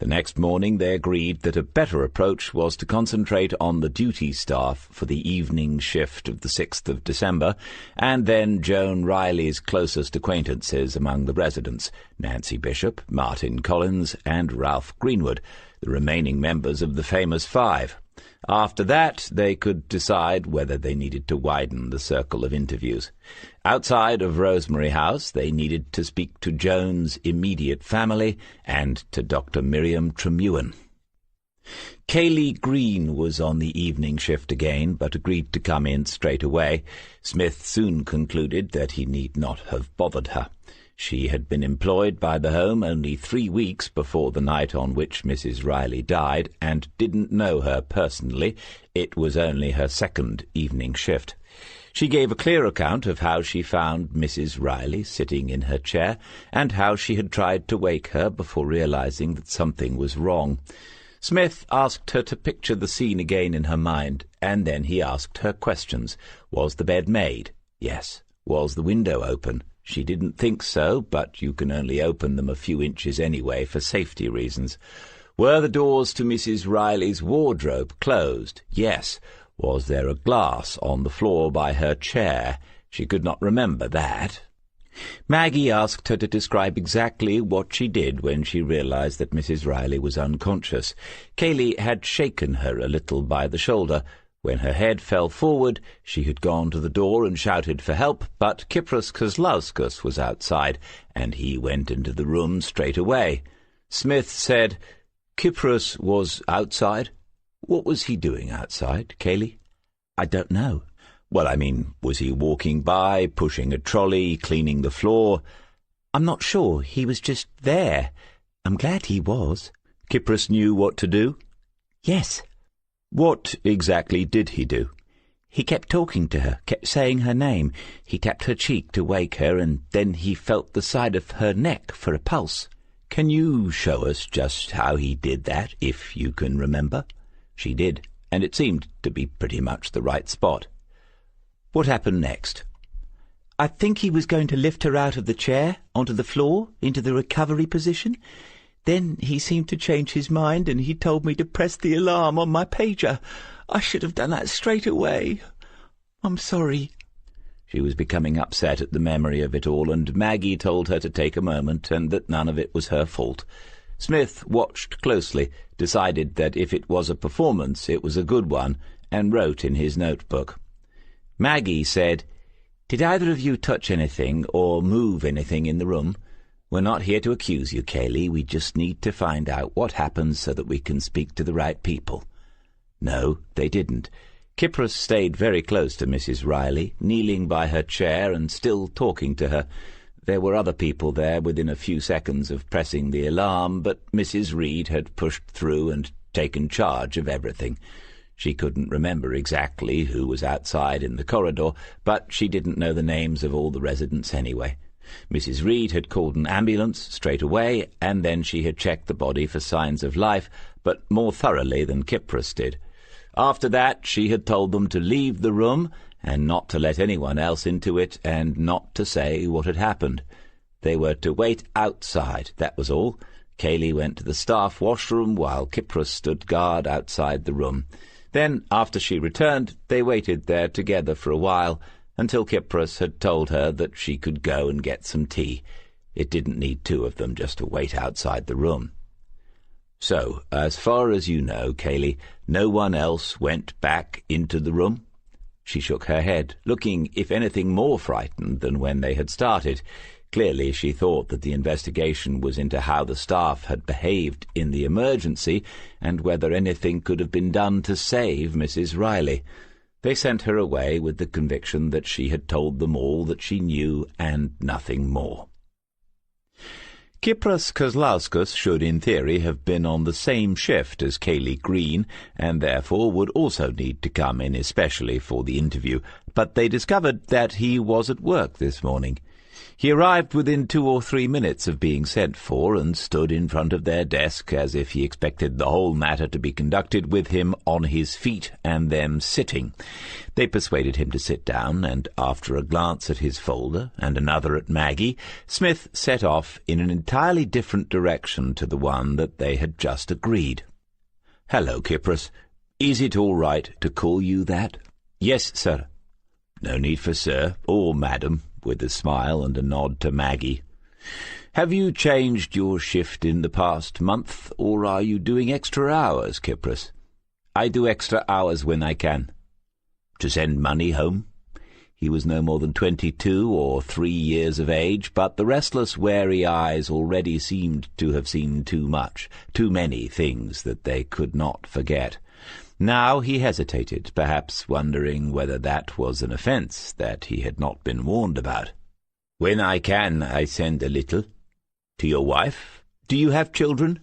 The next morning they agreed that a better approach was to concentrate on the duty staff for the evening shift of the 6th of December, and then Joan Riley's closest acquaintances among the residents, Nancy Bishop, Martin Collins, and Ralph Greenwood, the remaining members of the famous five. After that, they could decide whether they needed to widen the circle of interviews. Outside of Rosemary House, they needed to speak to Joan's immediate family and to Dr. Miriam Tremuen. Kaylee Green was on the evening shift again, but agreed to come in straight away. Smith soon concluded that he need not have bothered her. She had been employed by the home only 3 weeks before the night on which Mrs. Riley died, and didn't know her personally. It was only her second evening shift. She gave a clear account of how she found Mrs. Riley sitting in her chair, and how she had tried to wake her before realizing that something was wrong. Smith asked her to picture the scene again in her mind, and then he asked her questions. Was the bed made? Yes. Was the window open? She didn't think so, but you can only open them a few inches anyway for safety reasons. Were the doors to Mrs. Riley's wardrobe closed? Yes. Was there a glass on the floor by her chair? She could not remember that. Maggie asked her to describe exactly what she did when she realized that Mrs. Riley was unconscious. Cayley had shaken her a little by the shoulder. When her head fell forward, she had gone to the door and shouted for help, but Kypros Kozlauskas was outside, and he went into the room straight away. Smith said, "Kypros was outside? What was he doing outside, Cayley?" "I don't know." "Well, I mean, was he walking by, pushing a trolley, cleaning the floor?" "I'm not sure. He was just there. I'm glad he was." "Kypros knew what to do?" "Yes." "What exactly did he do?" "He kept talking to her, kept saying her name. He tapped her cheek to wake her, and then he felt the side of her neck for a pulse." "Can you show us just how he did that, if you can remember?" She did, and it seemed to be pretty much the right spot. "What happened next?" "I think he was going to lift her out of the chair, onto the floor, into the recovery position. Then he seemed to change his mind, and he told me to press the alarm on my pager. I should have done that straight away. I'm sorry." She was becoming upset at the memory of it all, and Maggie told her to take a moment, and that none of it was her fault. Smith watched closely, decided that if it was a performance, it was a good one, and wrote in his notebook. Maggie said, "Did either of you touch anything or move anything in the room? We're not here to accuse you, Cayley. We just need to find out what happened so that we can speak to the right people." No, they didn't. Kypros stayed very close to Mrs. Riley, kneeling by her chair and still talking to her. There were other people there within a few seconds of pressing the alarm, but Mrs. Reed had pushed through and taken charge of everything. She couldn't remember exactly who was outside in the corridor, but she didn't know the names of all the residents anyway. Mrs. Reed had called an ambulance straight away, and then she had checked the body for signs of life, but more thoroughly than Kypros did. After that, she had told them to leave the room, and not to let anyone else into it, and not to say what had happened. They were to wait outside, that was all. Cayley went to the staff washroom, while Kypros stood guard outside the room. Then, after she returned, they waited there together for a while, until Kypros had told her that she could go and get some tea. It didn't need two of them just to wait outside the room. "So, as far as you know, Cayley, no one else went back into the room?" She shook her head, looking, if anything, more frightened than when they had started. Clearly she thought that the investigation was into how the staff had behaved in the emergency, and whether anything could have been done to save Mrs. Riley. They sent her away with the conviction that she had told them all that she knew, and nothing more. Kypros Kozlauskas should in theory have been on the same shift as Cayley Green, and therefore would also need to come in especially for the interview, but they discovered that he was at work this morning. He arrived within 2 or 3 minutes of being sent for, and stood in front of their desk as if he expected the whole matter to be conducted with him on his feet and them sitting. They persuaded him to sit down, and after a glance at his folder and another at Maggie, Smith set off in an entirely different direction to the one that they had just agreed. "Hello, Kypros. Is it all right to call you that?" "Yes, sir." "No need for sir or madam," with a smile and a nod to Maggie. "Have you changed your shift in the past month, or are you doing extra hours, Kypros?" "I do extra hours when I can." "To send money home?" He was no more than 22 or 3 years of age, but the restless, wary eyes already seemed to have seen too much, too many things that they could not forget. Now he hesitated, perhaps wondering whether that was an offence that he had not been warned about. "When I can, I send a little." "To your wife? Do you have children?"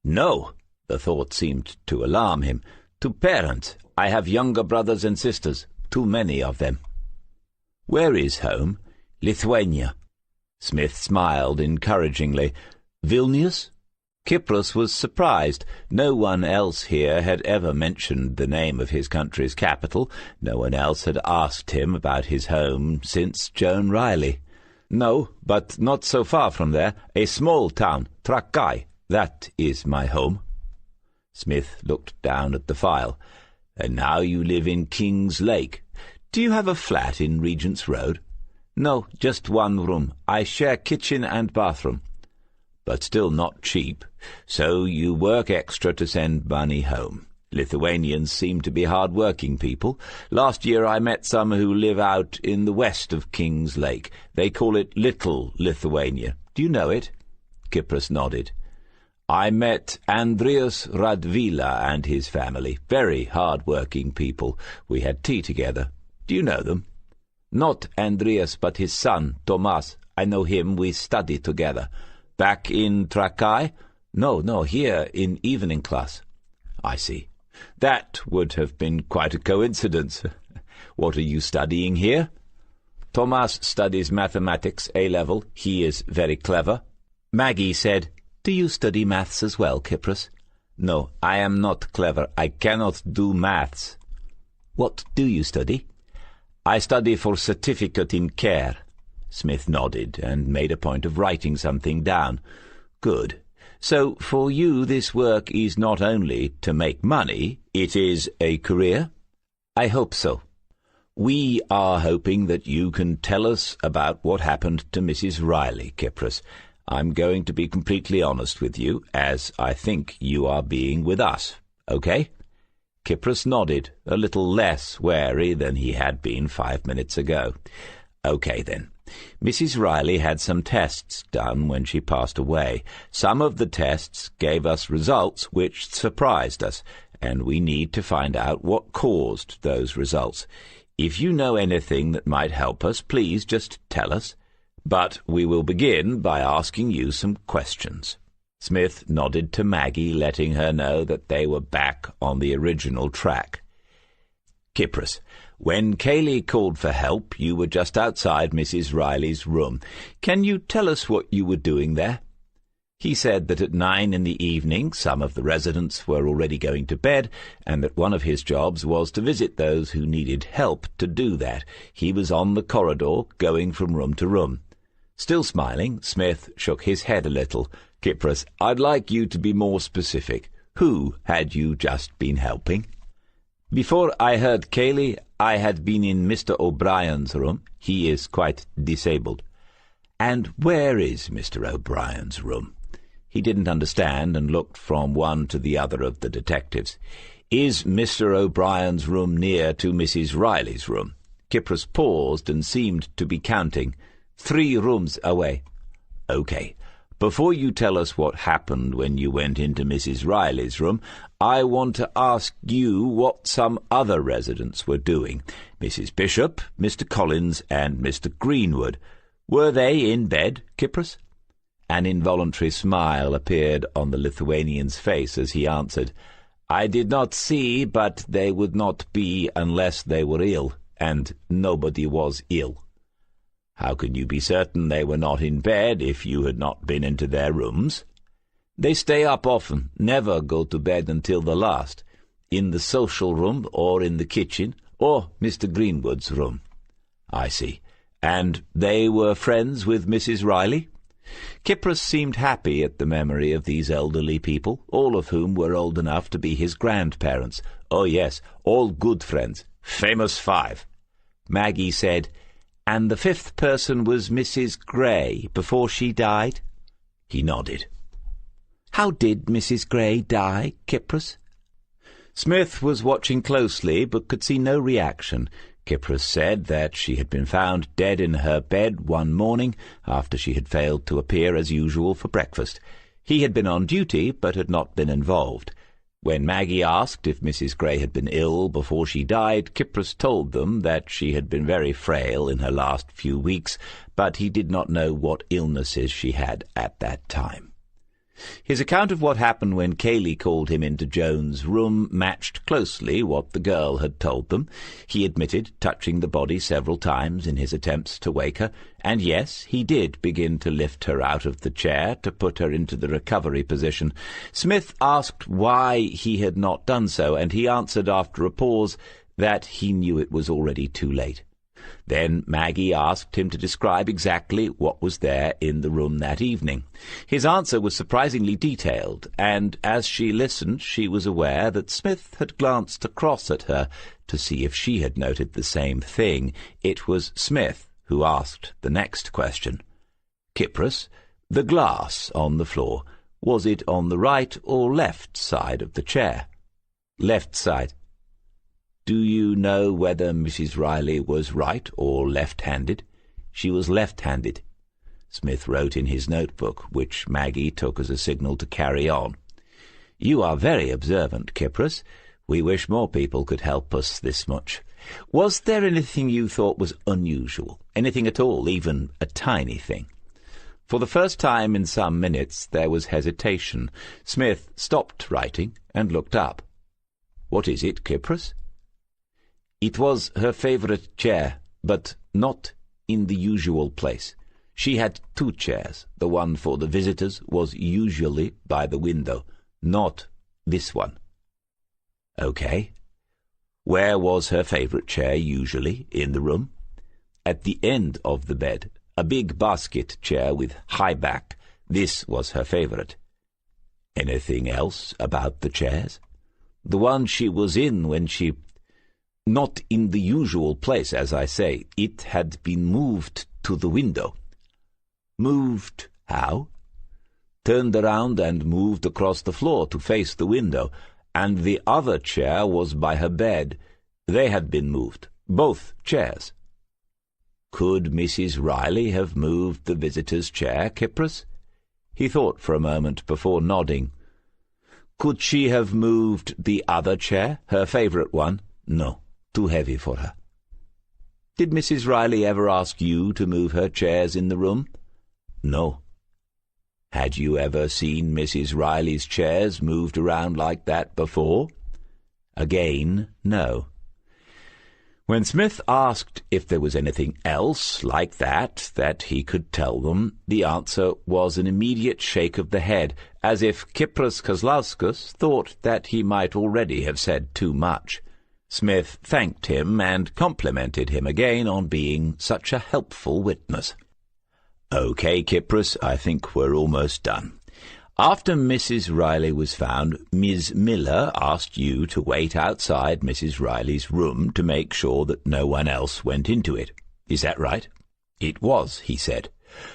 "No." The thought seemed to alarm him. "To parents. I have younger brothers and sisters, too many of them." Where is home? Lithuania. Smith smiled encouragingly. Vilnius? Kypros was surprised. No one else here had ever mentioned the name of his country's capital. No one else had asked him about his home since Joan Riley. No, but not so far from there. A small town, Trakai. That is my home. Smith looked down at the file. And now you live in King's Lake. Do you have a flat in Regent's Road? No, just one room. I share kitchen and bathroom. But still not cheap. So you work extra to send money home. Lithuanians seem to be hard-working people. Last year I met some who live out in the west of King's Lake. They call it Little Lithuania. Do you know it? Kypros nodded. I met Andreas Radvila and his family. Very hard-working people. We had tea together. Do you know them? Not Andreas, but his son, Tomas. I know him. We study together. Back in Trakai? No, here in evening class. I see. That would have been quite a coincidence. What are you studying here? Tomas studies mathematics, A-level. He is very clever. Maggie said, Do you study maths as well, Kypros? No, I am not clever. I cannot do maths. What do you study? I study for certificate in care. Smith nodded and made a point of writing something down. Good. So for you this work is not only to make money, it is a career? I hope so. We are hoping that you can tell us about what happened to Mrs. Riley, Kypros. I'm going to be completely honest with you, as I think you are being with us. Okay? Kypros nodded, a little less wary than he had been 5 minutes ago. Okay, then. Mrs. Riley had some tests done when she passed away. Some of the tests gave us results which surprised us, and we need to find out what caused those results. If you know anything that might help us, please just tell us. But we will begin by asking you some questions. Smith nodded to Maggie, letting her know that they were back on the original track. Kypros, when Kaylee called for help, you were just outside Mrs. Riley's room. Can you tell us what you were doing there? He said that at 9 in the evening some of the residents were already going to bed, and that one of his jobs was to visit those who needed help to do that. He was on the corridor, going from room to room. Still smiling, Smith shook his head a little. Kypros, I'd like you to be more specific. Who had you just been helping? Before I heard Kaylee, I had been in Mr. O'Brien's room. He is quite disabled. And where is Mr. O'Brien's room? He didn't understand and looked from one to the other of the detectives. Is Mr. O'Brien's room near to Mrs. Riley's room? Kypros paused and seemed to be counting. 3 rooms away. Okay. Before you tell us what happened when you went into Mrs. Riley's room, I want to ask you what some other residents were doing. Mrs. Bishop, Mr. Collins, and Mr. Greenwood. Were they in bed, Kypros? An involuntary smile appeared on the Lithuanian's face as he answered, I did not see, but they would not be unless they were ill, and nobody was ill. How can you be certain they were not in bed if you had not been into their rooms? They stay up often, never go to bed until the last, in the social room or in the kitchen, or Mr. Greenwood's room. I see. And they were friends with Mrs. Riley? Kypros seemed happy at the memory of these elderly people, all of whom were old enough to be his grandparents. Oh, yes, all good friends. Famous 5. Maggie said, And the 5th person was Mrs. Gray before she died? He nodded. How did Mrs. Gray die, Kypros? Smith was watching closely, but could see no reaction. Kypros said that she had been found dead in her bed one morning after she had failed to appear as usual for breakfast. He had been on duty, but had not been involved. When Maggie asked if Mrs. Gray had been ill before she died, Kypros told them that she had been very frail in her last few weeks, but he did not know what illnesses she had at that time. His account of what happened when Cayley called him into Joan's room matched closely what the girl had told them. He admitted touching the body several times in his attempts to wake her, and yes, he did begin to lift her out of the chair to put her into the recovery position. Smith asked why he had not done so, and he answered after a pause that he knew it was already too late. Then Maggie asked him to describe exactly what was there in the room that evening. His answer was surprisingly detailed, and as she listened she was aware that Smith had glanced across at her to see if she had noted the same thing. It was Smith who asked the next question. "Kypros, the glass on the floor, was it on the right or left side of the chair?" "Left side." "Do you know whether Mrs. Riley was right or left-handed?" "She was left-handed." Smith wrote in his notebook, which Maggie took as a signal to carry on. "You are very observant, Kypros. We wish more people could help us this much. Was there anything you thought was unusual? Anything at all, even a tiny thing?" For the first time in some minutes there was hesitation. Smith stopped writing and looked up. "What is it, Kypros?" "It was her favourite chair, but not in the usual place. She had two chairs. The one for the visitors was usually by the window, not this one." "Okay. Where was her favourite chair usually in the room?" "At the end of the bed, a big basket chair with high back. This was her favourite." "Anything else about the chairs?" "The one she was in when she... Not in the usual place, as I say. It had been moved to the window." "Moved how?" "Turned around and moved across the floor to face the window, and the other chair was by her bed. They had been moved, both chairs." "Could Mrs. Riley have moved the visitor's chair, Kypros?" He thought for a moment before nodding. "Could she have moved the other chair, her favourite one?" "No. Too heavy for her." "Did Mrs. Riley ever ask you to move her chairs in the room?" "No." "Had you ever seen Mrs. Riley's chairs moved around like that before?" Again, no. When Smith asked if there was anything else like that he could tell them, the answer was an immediate shake of the head, as if Kypros Kozlauskas thought that he might already have said too much. Smith thanked him and complimented him again on being such a helpful witness. "Okay, Kypros, I think we're almost done. After Mrs. Riley was found, Miss Miller asked you to wait outside Mrs. Riley's room to make sure that no one else went into it. Is that right?" "It was," he said.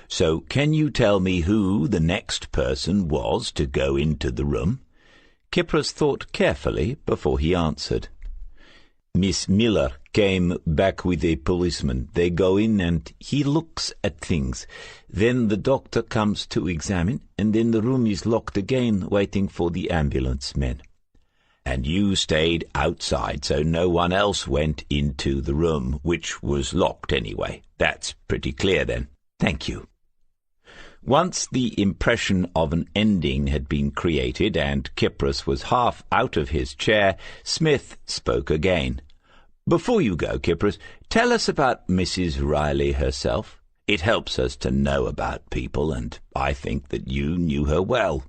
"So can you tell me who the next person was to go into the room?" Kypros thought carefully before he answered. "Miss Miller came back with a policeman. They go in and he looks at things. Then the doctor comes to examine, and then the room is locked again, waiting for the ambulance men." "And you stayed outside, so no one else went into the room, which was locked anyway. That's pretty clear then. Thank you." Once the impression of an ending had been created and Kypros was half out of his chair, Smith spoke again. "Before you go, Kypros, tell us about Mrs. Riley herself. It helps us to know about people, and I think that you knew her well."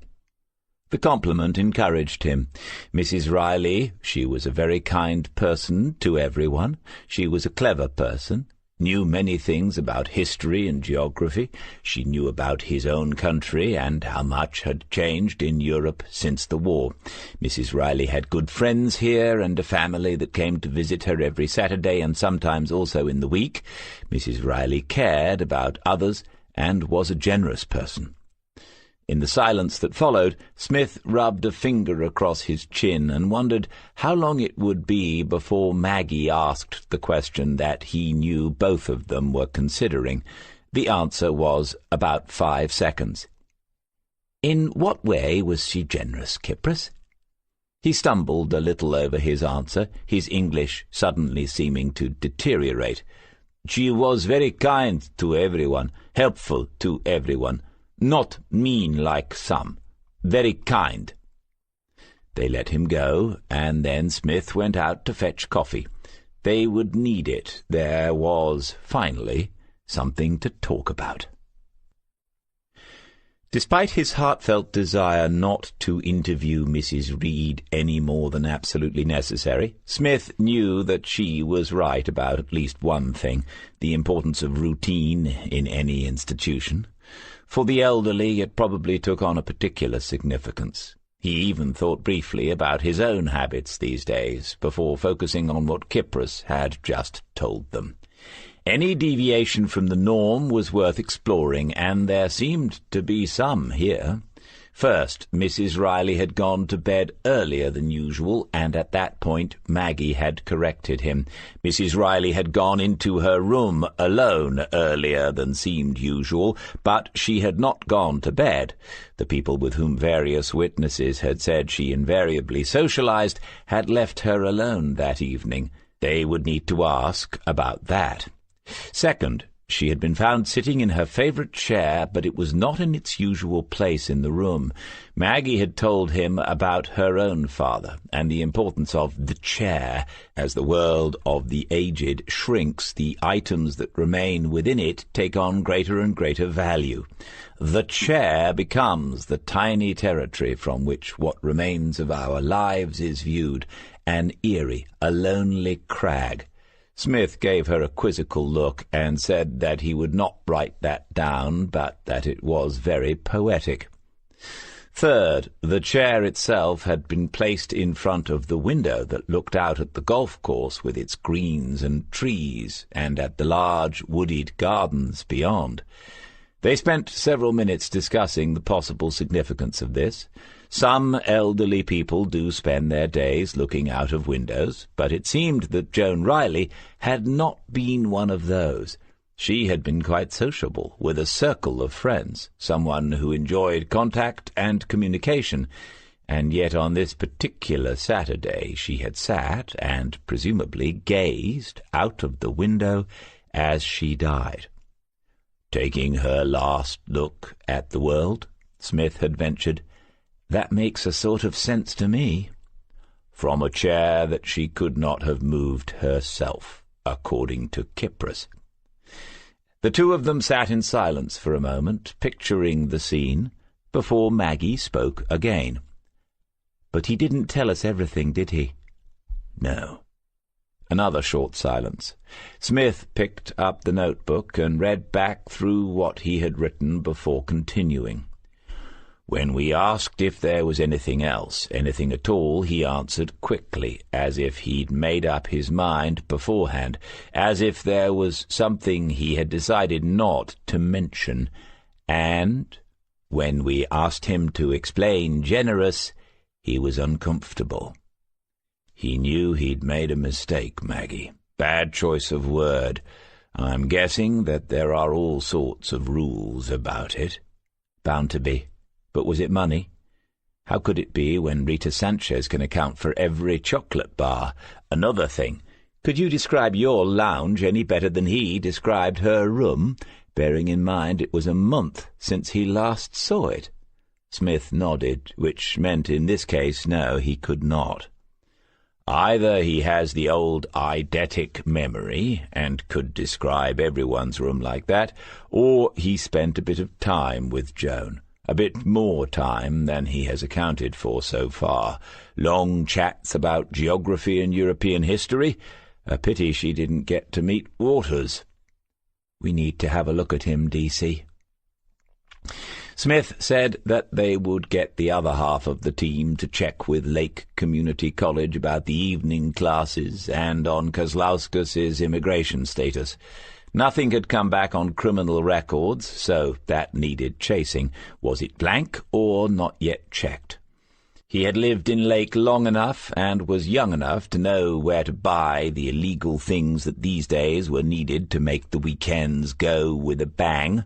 The compliment encouraged him. Mrs. Riley, she was a very kind person to everyone. She was a clever person, knew many things about history and geography. She knew about his own country and how much had changed in Europe since the war. Mrs. Riley had good friends here and a family that came to visit her every Saturday and sometimes also in the week. Mrs. Riley cared about others and was a generous person. In the silence that followed, Smith rubbed a finger across his chin and wondered how long it would be before Maggie asked the question that he knew both of them were considering. The answer was about 5 seconds. "In what way was she generous, Kypros?" He stumbled a little over his answer, his English suddenly seeming to deteriorate. "She was very kind to everyone, helpful to everyone. Not mean like some. Very kind." They let him go, and then Smith went out to fetch coffee. They would need it. There was, finally, something to talk about. Despite his heartfelt desire not to interview Mrs. Reed any more than absolutely necessary, Smith knew that she was right about at least one thing, the importance of routine in any institution. For the elderly, it probably took on a particular significance. He even thought briefly about his own habits these days, before focusing on what Kypros had just told them. Any deviation from the norm was worth exploring, and there seemed to be some here. First, Mrs. Riley had gone to bed earlier than usual, and at that point Maggie had corrected him. Mrs. Riley had gone into her room alone earlier than seemed usual, but she had not gone to bed. The people with whom various witnesses had said she invariably socialized had left her alone that evening. They would need to ask about that. Second, she had been found sitting in her favourite chair, but it was not in its usual place in the room. Maggie had told him about her own father, and the importance of the chair. As the world of the aged shrinks, the items that remain within it take on greater and greater value. The chair becomes the tiny territory from which what remains of our lives is viewed, an eerie, a lonely crag. Smith gave her a quizzical look and said that he would not write that down, but that it was very poetic. Third, the chair itself had been placed in front of the window that looked out at the golf course with its greens and trees, and at the large wooded gardens beyond. They spent several minutes discussing the possible significance of this. Some elderly people do spend their days looking out of windows, but it seemed that Joan Riley had not been one of those. She had been quite sociable, with a circle of friends, someone who enjoyed contact and communication, and yet on this particular Saturday she had sat and presumably gazed out of the window as she died. "Taking her last look at the world," Smith had ventured. "That makes a sort of sense to me." From a chair that she could not have moved herself, according to Kypros. The two of them sat in silence for a moment, picturing the scene, before Maggie spoke again. "But he didn't tell us everything, did he?" "No." Another short silence. Smith picked up the notebook and read back through what he had written before continuing. "When we asked if there was anything else, anything at all, he answered quickly, as if he'd made up his mind beforehand, as if there was something he had decided not to mention. And when we asked him to explain generous, he was uncomfortable. He knew he'd made a mistake, Maggie. Bad choice of word. I'm guessing that there are all sorts of rules about it." "Bound to be. But was it money? How could it be when Rita Sanchez can account for every chocolate bar? Another thing, could you describe your lounge any better than he described her room, bearing in mind it was a month since he last saw it?" Smith nodded, which meant in this case no, he could not. "Either he has the old eidetic memory, and could describe everyone's room like that, or he spent a bit of time with Joan. A bit more time than he has accounted for so far. Long chats about geography and European history. A pity she didn't get to meet Waters." "We need to have a look at him, DC." Smith said that they would get the other half of the team to check with Lake Community College about the evening classes and on Kozlauskas' immigration status. Nothing had come back on criminal records, so that needed chasing. Was it blank or not yet checked? He had lived in Lake long enough and was young enough to know where to buy the illegal things that these days were needed to make the weekends go with a bang.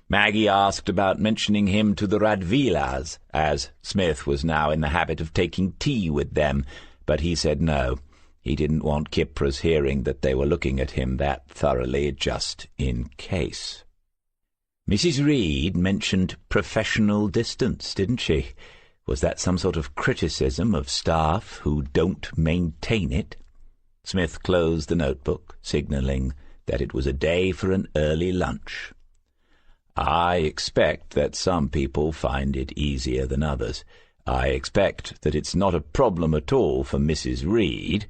Maggie asked about mentioning him to the Radvilas, as Smith was now in the habit of taking tea with them, but he said no. He didn't want Kypros hearing that they were looking at him that thoroughly, just in case. Mrs. Reed mentioned professional distance, didn't she? Was that some sort of criticism of staff who don't maintain it? Smith closed the notebook, signalling that it was a day for an early lunch. I expect that some people find it easier than others. I expect that it's not a problem at all for Mrs. Reed.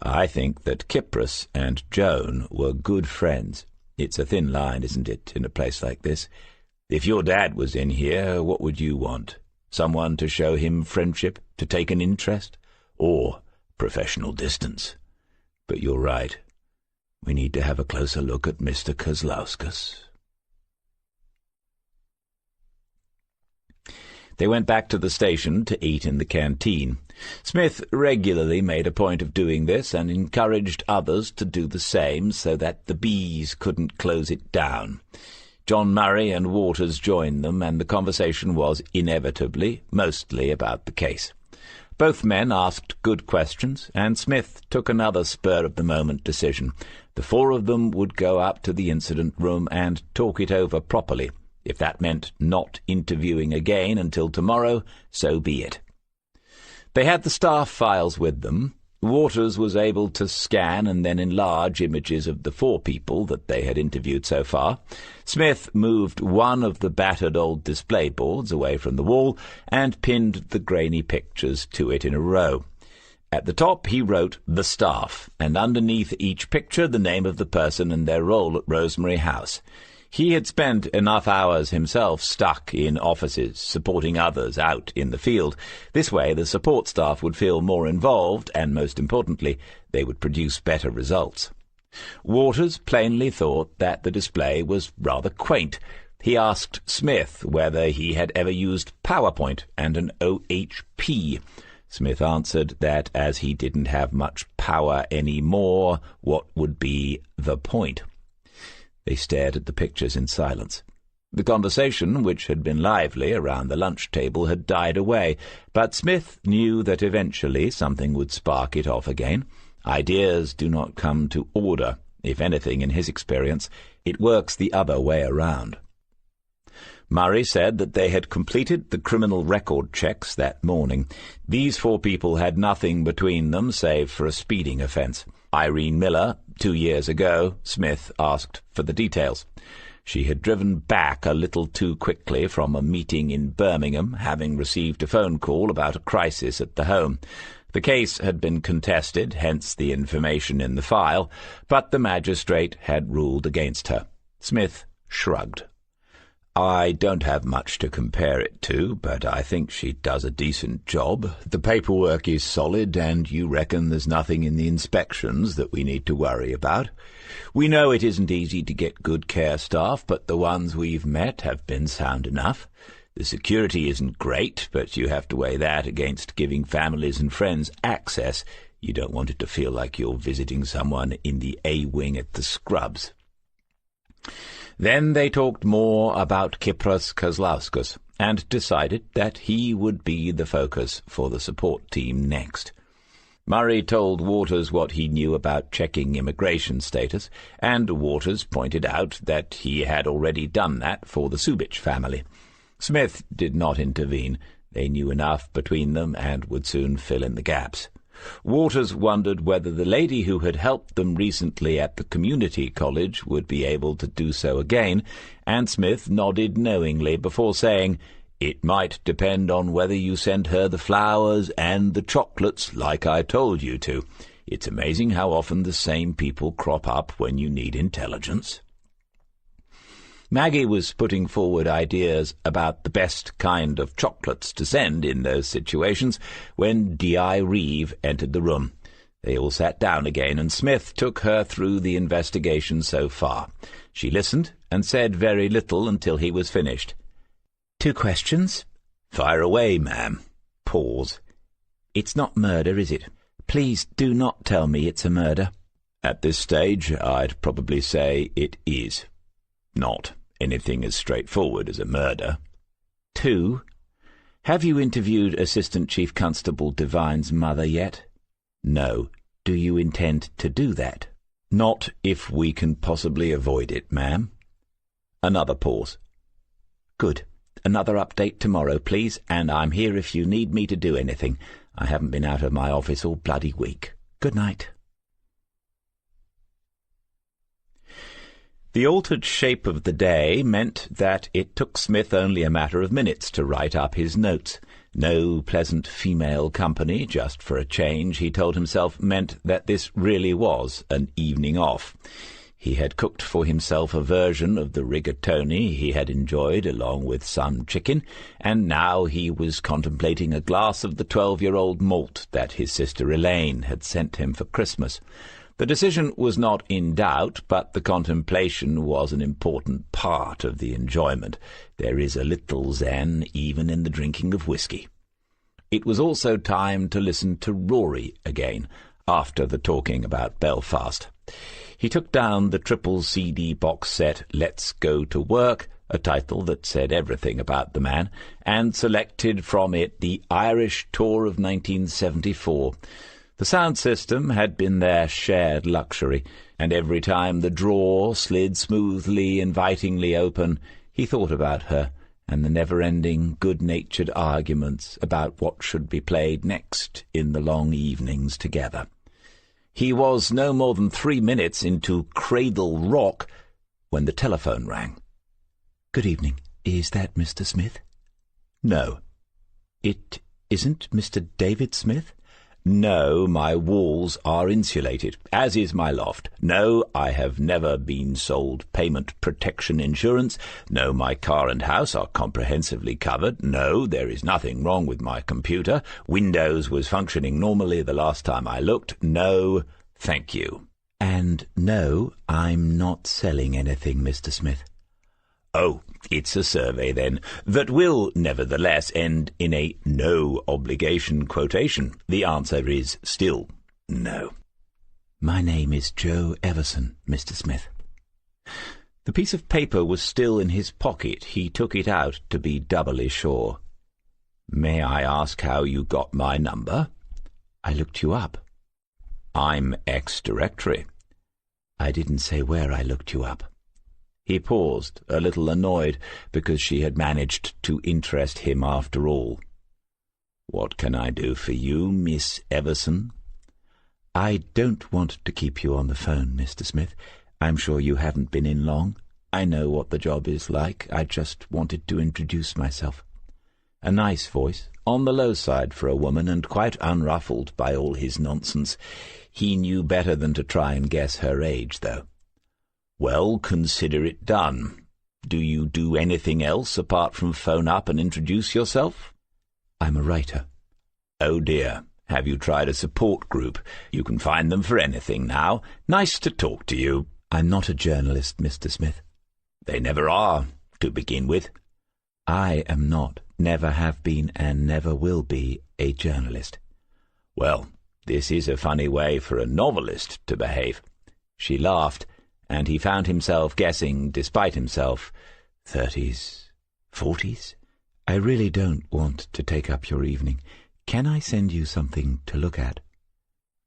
I think that Kypros and Joan were good friends. It's a thin line, isn't it, in a place like this? If your dad was in here, what would you want? Someone to show him friendship, to take an interest? Or professional distance? But you're right. We need to have a closer look at Mr. Kozlauskas. They went back to the station to eat in the canteen. Smith regularly made a point of doing this and encouraged others to do the same so that the bees couldn't close it down. John Murray and Waters joined them, and the conversation was inevitably mostly about the case. Both men asked good questions, and Smith took another spur-of-the-moment decision. The four of them would go up to the incident room and talk it over properly. If that meant not interviewing again until tomorrow, so be it. They had the staff files with them. Waters was able to scan and then enlarge images of the four people that they had interviewed so far. Smith moved one of the battered old display boards away from the wall and pinned the grainy pictures to it in a row. At the top he wrote "The Staff," and underneath each picture the name of the person and their role at Rosemary House. He had spent enough hours himself stuck in offices, supporting others out in the field. This way the support staff would feel more involved, and most importantly, they would produce better results. Waters plainly thought that the display was rather quaint. He asked Smith whether he had ever used PowerPoint and an OHP. Smith answered that as he didn't have much power anymore, what would be the point? They stared at the pictures in silence. The conversation, which had been lively around the lunch table, had died away, but Smith knew that eventually something would spark it off again. Ideas do not come to order. If anything, in his experience, it works the other way around. Murray said that they had completed the criminal record checks that morning. These four people had nothing between them save for a speeding offence. Irene Miller, 2 years ago, Smith asked for the details. She had driven back a little too quickly from a meeting in Birmingham, having received a phone call about a crisis at the home. The case had been contested, hence the information in the file, but the magistrate had ruled against her. Smith shrugged. I don't have much to compare it to, but I think she does a decent job. The paperwork is solid, and you reckon there's nothing in the inspections that we need to worry about. We know it isn't easy to get good care staff, but the ones we've met have been sound enough. The security isn't great, but you have to weigh that against giving families and friends access. You don't want it to feel like you're visiting someone in the A-wing at the Scrubs. Then they talked more about Kypros Kozlauskas and decided that he would be the focus for the support team next. Murray told Waters what he knew about checking immigration status, and Waters pointed out that he had already done that for the Subich family. Smith did not intervene. They knew enough between them and would soon fill in the gaps. Waters wondered whether the lady who had helped them recently at the community college would be able to do so again, and Smith nodded knowingly before saying, "It might depend on whether you sent her the flowers and the chocolates like I told you to. It's amazing how often the same people crop up when you need intelligence." Maggie was putting forward ideas about the best kind of chocolates to send in those situations when D.I. Reeve entered the room. They all sat down again, and Smith took her through the investigation so far. She listened and said very little until he was finished. 2 questions? Fire away, ma'am. Pause. It's not murder, is it? Please do not tell me it's a murder. At this stage, I'd probably say it is. Not anything as straightforward as a murder. 2. Have you interviewed Assistant Chief Constable Devine's mother yet? No. Do you intend to do that? Not if we can possibly avoid it, ma'am. Another pause. Good. Another update tomorrow, please, and I'm here if you need me to do anything. I haven't been out of my office all bloody week. Good night. The altered shape of the day meant that it took Smith only a matter of minutes to write up his notes. No pleasant female company, just for a change, he told himself, meant that this really was an evening off. He had cooked for himself a version of the rigatoni he had enjoyed along with some chicken, and now he was contemplating a glass of the 12-year-old malt that his sister Elaine had sent him for Christmas. The decision was not in doubt, but the contemplation was an important part of the enjoyment. There is a little zen even in the drinking of whisky. It was also time to listen to Rory again, after the talking about Belfast. He took down the triple CD box set Let's Go to Work, a title that said everything about the man, and selected from it the Irish Tour of 1974. The sound system had been their shared luxury, and every time the drawer slid smoothly, invitingly open, he thought about her and the never-ending, good-natured arguments about what should be played next in the long evenings together. He was no more than 3 minutes into Cradle Rock when the telephone rang. "Good evening. Is that Mr. Smith?" "No." "It isn't Mr. David Smith?" "No, my walls are insulated, as is my loft. No, I have never been sold payment protection insurance. No, my car and house are comprehensively covered. No, there is nothing wrong with my computer. Windows was functioning normally the last time I looked. No, thank you." "And no, I'm not selling anything, Mr. Smith." "Oh, it's a survey, then, that will nevertheless end in a no-obligation quotation. The answer is still no." "My name is Joe Everson, Mr. Smith." The piece of paper was still in his pocket. He took it out to be doubly sure. "May I ask how you got my number?" "I looked you up." "I'm ex-directory." "I didn't say where I looked you up." He paused, a little annoyed, because she had managed to interest him after all. "What can I do for you, Miss Everson?" "I don't want to keep you on the phone, Mr. Smith. I'm sure you haven't been in long. I know what the job is like. I just wanted to introduce myself." A nice voice, on the low side for a woman, and quite unruffled by all his nonsense. He knew better than to try and guess her age, though. "Well, consider it done. Do you do anything else apart from phone up and introduce yourself?" "I'm a writer." "Oh, dear. Have you tried a support group? You can find them for anything now. Nice to talk to you." "I'm not a journalist, Mr. Smith." "They never are, to begin with." "I am not, never have been, and never will be a journalist." "Well, this is a funny way for a novelist to behave." She laughed, and he found himself guessing, despite himself, 30s, 40s. "I really don't want to take up your evening. Can I send you something to look at?"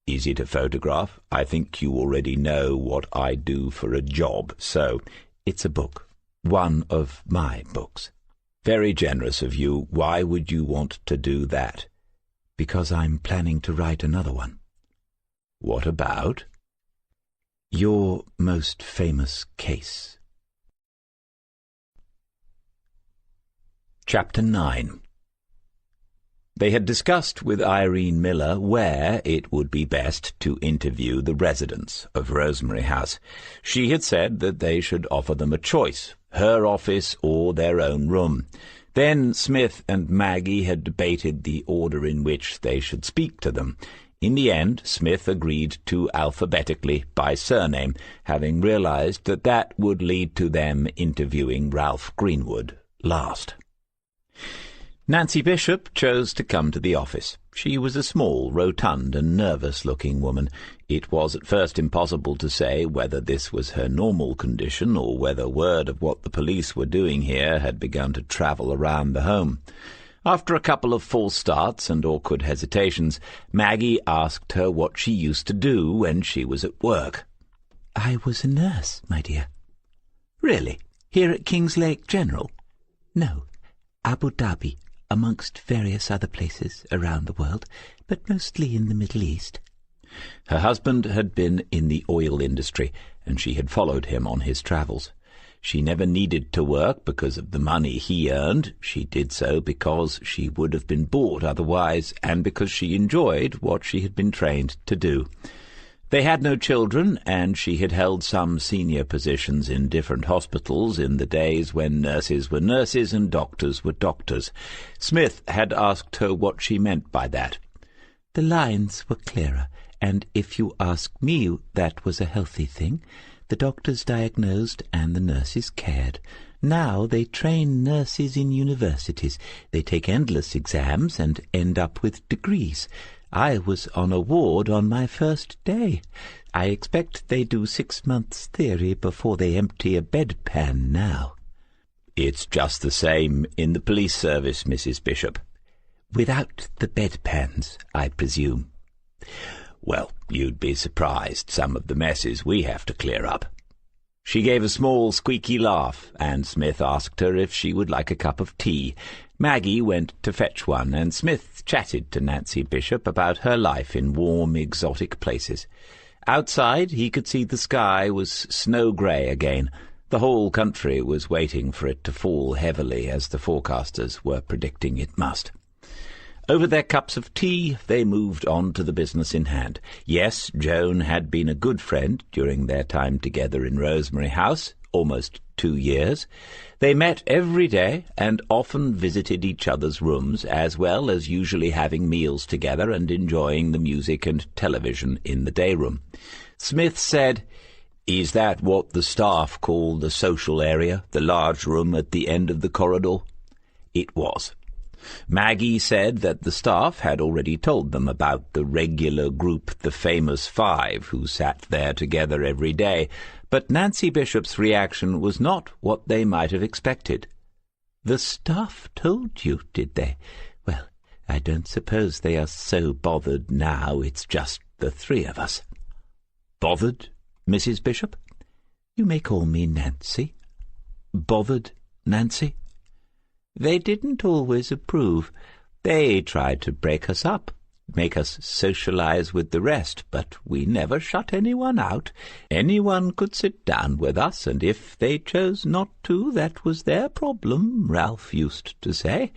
"Is it a photograph? I think you already know what I do for a job, so—" "It's a book. One of my books." "Very generous of you. Why would you want to do that?" "Because I'm planning to write another one." "What about?" "Your most famous case." Chapter 9. They had discussed with Irene Miller where it would be best to interview the residents of Rosemary House. She had said that they should offer them a choice, her office or their own room. Then Smith and Maggie had debated the order in which they should speak to them. In the end, Smith agreed to alphabetically by surname, having realized that that would lead to them interviewing Ralph Greenwood last. Nancy Bishop chose to come to the office. She was a small, rotund, and nervous-looking woman. It was at first impossible to say whether this was her normal condition or whether word of what the police were doing here had begun to travel around the home. After a couple of false starts and awkward hesitations, Maggie asked her what she used to do when she was at work. "I was a nurse, my dear." "Really? "Here at King's Lake General." No, Abu Dhabi, amongst various other places around the world, but mostly in the Middle East. Her husband had been in the oil industry, and she had followed him on his travels. She never needed to work because of the money he earned. She did so because she would have been bored otherwise, and because she enjoyed what she had been trained to do. They had no children, and she had held some senior positions in different hospitals in the days when nurses were nurses and doctors were doctors. Smith had asked her what she meant by that. The lines were clearer, and if you ask me, that was a healthy thing. The doctors diagnosed and the nurses cared. Now they train nurses in universities. They take endless exams and end up with degrees. I was on a ward on my first day. I expect they do 6 months theory before they empty a bedpan now. It's just the same in the police service, Mrs. Bishop. Without the bedpans, I presume. Well, you'd be surprised some of the messes we have to clear up. She gave a small squeaky laugh, and Smith asked her if she would like a cup of tea. Maggie went to fetch one, and Smith chatted to Nancy Bishop about her life in warm, exotic places. Outside he could see the sky was snow-grey again. The whole country was waiting for it to fall heavily, as the forecasters were predicting it must. Over their cups of tea they moved on to the business in hand. Yes, Joan had been a good friend during their time together in Rosemary House, almost 2 years. They met every day and often visited each other's rooms, as well as usually having meals together and enjoying the music and television in the day room. Smith said, "Is that what the staff call the social area, the large room at the end of the corridor?" It was. Maggie said that the staff had already told them about the regular group, the famous 5, who sat there together every day, but Nancy Bishop's reaction was not what they might have expected. "The staff told you, did they? Well, I don't suppose they are so bothered now. It's just the 3 of us." "Bothered, Mrs. Bishop?" "You may call me Nancy." "Bothered, Nancy?" "They didn't always approve. They tried to break us up, make us socialize with the rest, but we never shut anyone out. Anyone could sit down with us, and if they chose not to, that was their problem, Ralph used to say.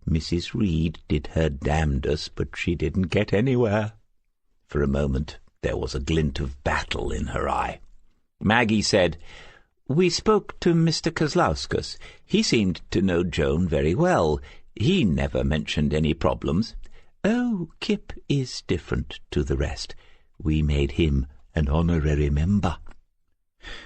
Mrs. Reed did her damnedest, but she didn't get anywhere." For a moment there was a glint of battle in her eye. Maggie said, "We spoke to Mr. Kozlauskas. He seemed to know Joan very well. He never mentioned any problems." "Oh, Kip is different to the rest. We made him an honorary member."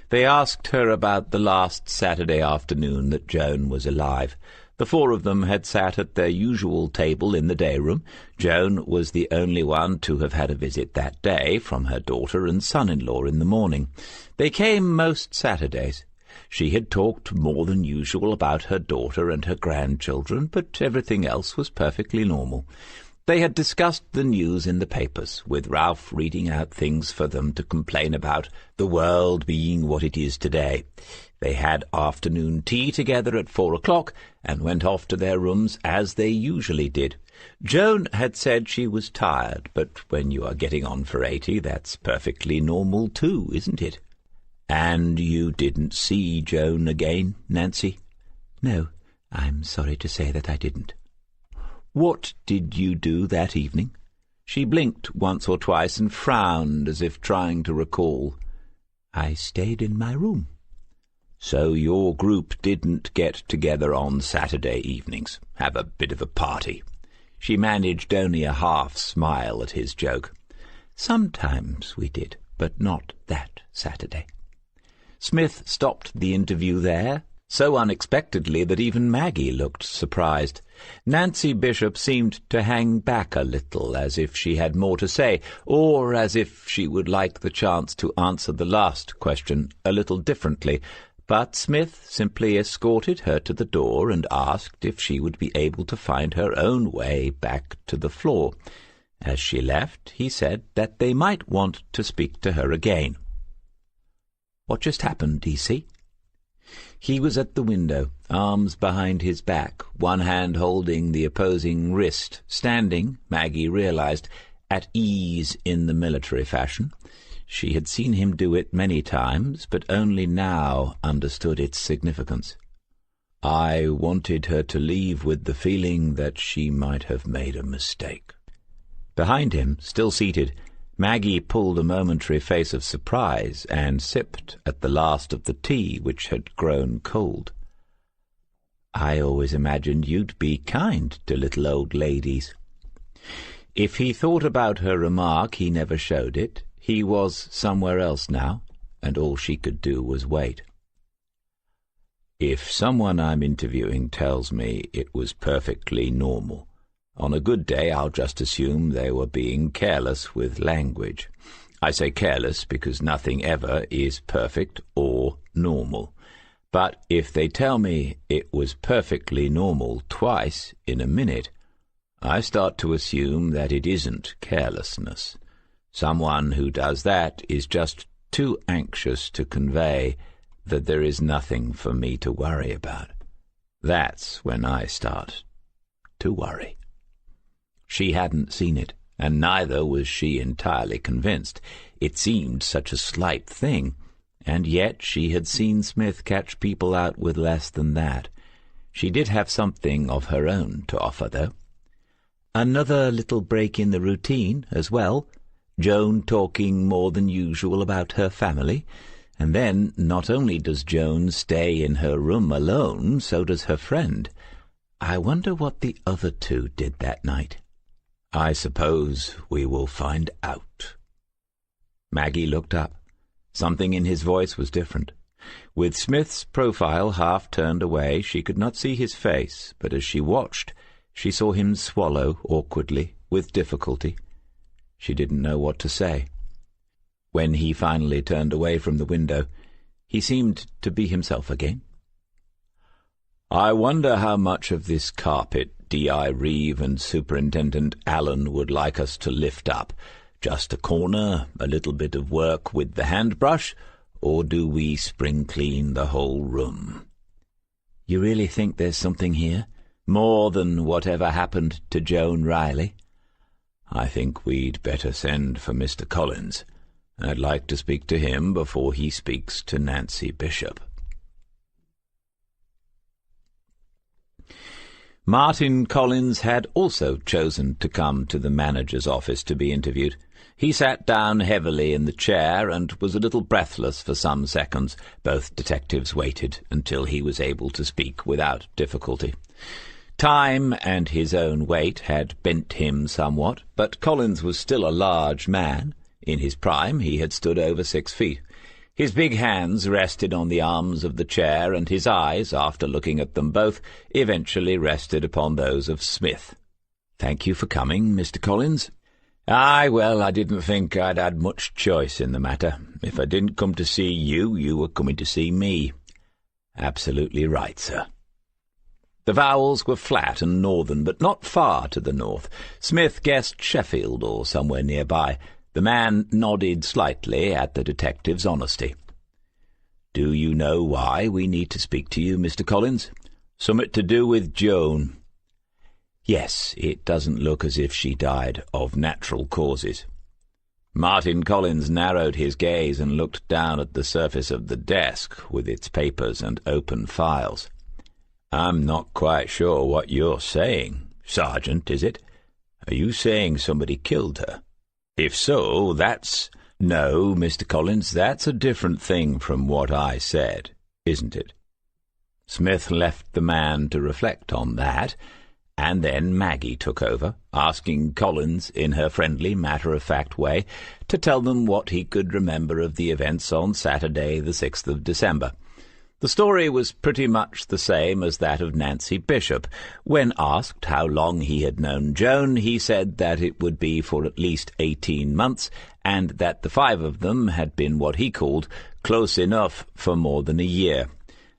They asked her about the last Saturday afternoon that Joan was alive. The 4 of them had sat at their usual table in the day-room. Joan was the only one to have had a visit that day from her daughter and son-in-law in the morning. They came most Saturdays. She had talked more than usual about her daughter and her grandchildren, but everything else was perfectly normal. They had discussed the news in the papers, with Ralph reading out things for them to complain about, the world being what it is today. They had afternoon tea together at 4 o'clock and went off to their rooms as they usually did. Joan had said she was tired, but when you are getting on for 80, that's perfectly normal too, isn't it? "And you didn't see Joan again, Nancy?" "No, I'm sorry to say that I didn't." "What did you do that evening?" She blinked once or twice and frowned as if trying to recall. "I stayed in my room." "So your group didn't get together on Saturday evenings, have a bit of a party?" She managed only a half-smile at his joke. "Sometimes we did, but not that Saturday." Smith stopped the interview there, so unexpectedly that even Maggie looked surprised. Nancy Bishop seemed to hang back a little, as if she had more to say, or as if she would like the chance to answer the last question a little differently, but Smith simply escorted her to the door and asked if she would be able to find her own way back to the floor. As she left, he said that they might want to speak to her again. "What just happened, DC?" He was at the window, arms behind his back, one hand holding the opposing wrist, standing, Maggie realized, at ease in the military fashion. She had seen him do it many times, but only now understood its significance. I wanted her to leave with the feeling that she might have made a mistake. Behind him, still seated, Maggie pulled a momentary face of surprise and sipped at the last of the tea, which had grown cold. I always imagined you'd be kind to little old ladies. If he thought about her remark, he never showed it. He was somewhere else now, and all she could do was wait. If someone I'm interviewing tells me it was perfectly normal, on a good day I'll just assume they were being careless with language. I say careless because nothing ever is perfect or normal. But if they tell me it was perfectly normal twice in a minute, I start to assume that it isn't carelessness. Someone who does that is just too anxious to convey that there is nothing for me to worry about. That's when I start to worry. She hadn't seen it, and neither was she entirely convinced. It seemed such a slight thing, and yet she had seen Smith catch people out with less than that. She did have something of her own to offer, though. Another little break in the routine as well, Joan talking more than usual about her family. And then, not only does Joan stay in her room alone, so does her friend. I wonder what the other two did that night. I suppose we will find out. Maggie looked up. Something in his voice was different. With Smith's profile half turned away, she could not see his face, but as she watched, she saw him swallow awkwardly, with difficulty. She didn't know what to say. When he finally turned away from the window, he seemed to be himself again. I wonder how much of this carpet D.I. Reeve and Superintendent Allen would like us to lift up. Just a corner, a little bit of work with the hand-brush, or do we spring-clean the whole room? You really think there's something here? More than whatever happened to Joan Riley? I think we'd better send for Mr. Collins. I'd like to speak to him before he speaks to Nancy Bishop. Martin Collins had also chosen to come to the manager's office to be interviewed. He sat down heavily in the chair and was a little breathless for some seconds. Both detectives waited until he was able to speak without difficulty. Time and his own weight had bent him somewhat, but Collins was still a large man. In his prime he had stood over 6 feet. His big hands rested on the arms of the chair, and his eyes, after looking at them both, eventually rested upon those of Smith. "Thank you for coming, Mr. Collins." "Aye, well, I didn't think I'd had much choice in the matter. If I didn't come to see you, you were coming to see me." "Absolutely right, sir." The vowels were flat and northern, but not far to the north. Smith guessed Sheffield or somewhere nearby. The man nodded slightly at the detective's honesty. "Do you know why we need to speak to you, Mr. Collins?" "Something to do with Joan." "Yes, it doesn't look as if she died of natural causes." Martin Collins narrowed his gaze and looked down at the surface of the desk with its papers and open files. "I'm not quite sure what you're saying, Sergeant, is it? Are you saying somebody killed her? If so, that's—" "No, Mr. Collins, that's a different thing from what I said, isn't it?" Smith left the man to reflect on that, and then Maggie took over, asking Collins, in her friendly, matter-of-fact way, to tell them what he could remember of the events on Saturday, the 6th of December. The story was pretty much the same as that of Nancy Bishop. When asked how long he had known Joan, he said that it would be for at least 18 months, and that the 5 of them had been what he called close enough for more than a year.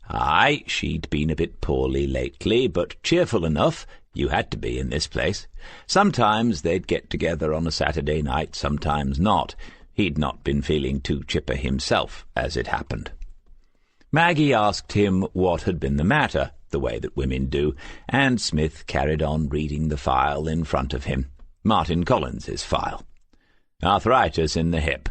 Aye, she'd been a bit poorly lately, but cheerful enough. You had to be in this place. Sometimes they'd get together on a Saturday night, sometimes not. He'd not been feeling too chipper himself, as it happened. Maggie asked him what had been the matter, the way that women do, and Smith carried on reading the file in front of him. Martin Collins's file. Arthritis in the hip.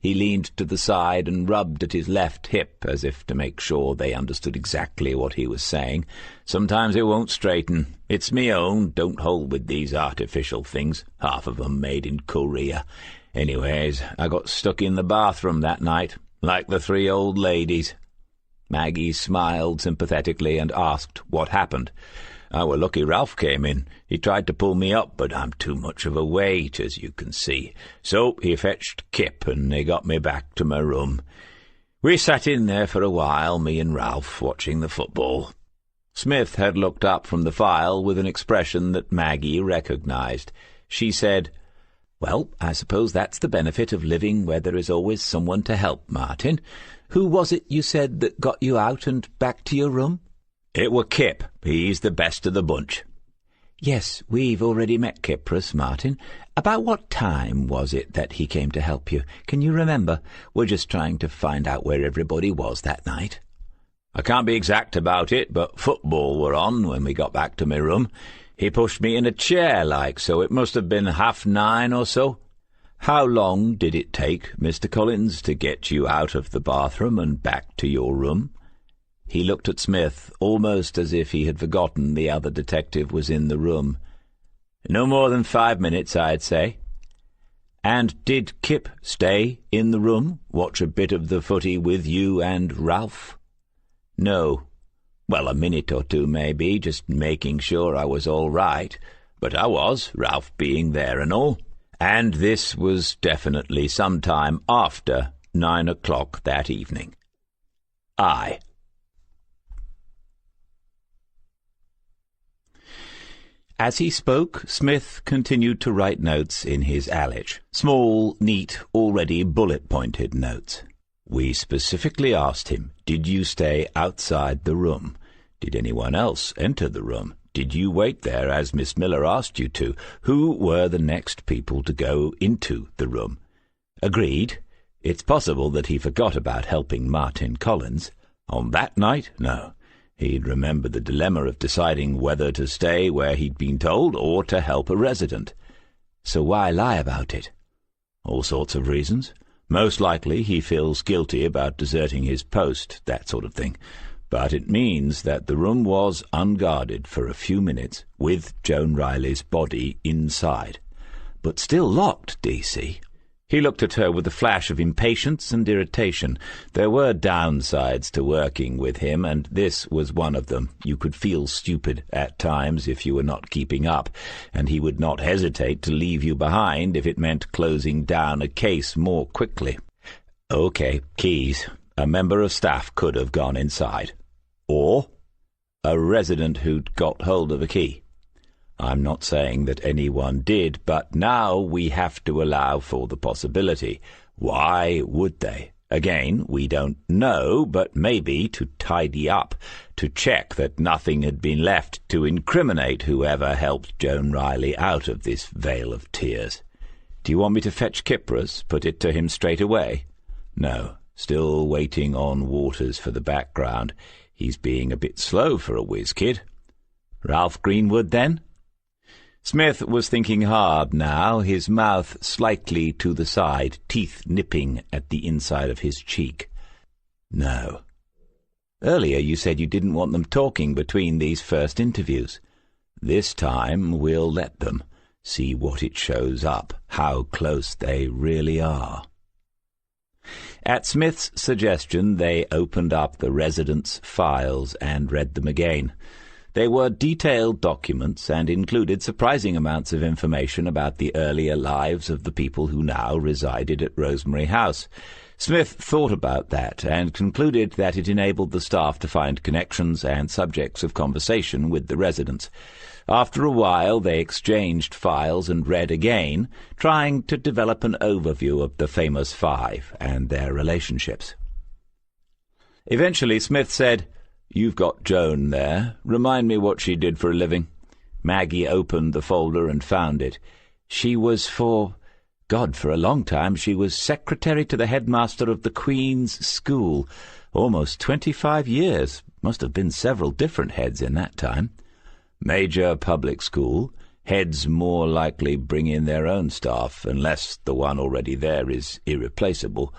He leaned to the side and rubbed at his left hip as if to make sure they understood exactly what he was saying. Sometimes it won't straighten. It's me own. Don't hold with these artificial things, half of 'em made in Korea. Anyways, I got stuck in the bathroom that night, like the 3 old ladies. Maggie smiled sympathetically and asked what happened. I were lucky Ralph came in. He tried to pull me up, but I'm too much of a weight, as you can see. So he fetched Kip, and they got me back to my room. We sat in there for a while, me and Ralph, watching the football. Smith had looked up from the file with an expression that Maggie recognized. She said, "Well, I suppose that's the benefit of living where there is always someone to help, Martin. Who was it you said that got you out and back to your room?" "It were Kip. He's the best of the bunch." "Yes, we've already met Kypros, Martin. About what time was it that he came to help you? Can you remember? We're just trying to find out where everybody was that night." "I can't be exact about it, but football were on when we got back to my room. He pushed me in a chair, like, so it must have been 9:30 or so." "How long did it take, Mr. Collins, to get you out of the bathroom and back to your room?" He looked at Smith, almost as if he had forgotten the other detective was in the room. "No more than 5 minutes, I'd say." "And did Kip stay in the room, watch a bit of the footy with you and Ralph?" "No. Well, a minute or two, maybe, just making sure I was all right. But I was, Ralph being there and all. And this was definitely some time after 9 o'clock that evening." "Aye." As he spoke, Smith continued to write notes in his Alic. Small, neat, already bullet-pointed notes. "We specifically asked him, did you stay outside the room? Did anyone else enter the room? Did you wait there as Miss Miller asked you to? Who were the next people to go into the room?" Agreed. It's possible that he forgot about helping Martin Collins. On that night, no. He'd remember the dilemma of deciding whether to stay where he'd been told or to help a resident. So why lie about it? All sorts of reasons. Most likely he feels guilty about deserting his post, that sort of thing. But it means that the room was unguarded for a few minutes, with Joan Riley's body inside. But still locked, DC. He looked at her with a flash of impatience and irritation. There were downsides to working with him, and this was one of them. You could feel stupid at times if you were not keeping up, and he would not hesitate to leave you behind if it meant closing down a case more quickly. Okay, keys. A member of staff could have gone inside. Or a resident who'd got hold of a key. I'm not saying that anyone did, but now we have to allow for the possibility. Why would they? Again, we don't know, but maybe to tidy up, to check that nothing had been left to incriminate whoever helped Joan Riley out of this vale of tears. Do you want me to fetch Kypros, put it to him straight away? No, still waiting on Waters for the background. He's being a bit slow for a whiz kid. Ralph Greenwood, then? Smith was thinking hard now, his mouth slightly to the side, teeth nipping at the inside of his cheek. No. Earlier you said you didn't want them talking between these first interviews. This time we'll let them. See what it shows up, how close they really are. At Smith's suggestion, they opened up the residents' files and read them again. They were detailed documents and included surprising amounts of information about the earlier lives of the people who now resided at Rosemary House. Smith thought about that and concluded that it enabled the staff to find connections and subjects of conversation with the residents. After a while they exchanged files and read again, trying to develop an overview of the famous five and their relationships. Eventually Smith said, "You've got Joan there. Remind me what she did for a living." Maggie opened the folder and found it. She was for a long time she was secretary to the headmaster of the Queen's School. Almost 25 years. Must have been several different heads in that time. Major public school. Heads more likely bring in their own staff, unless the one already there is irreplaceable.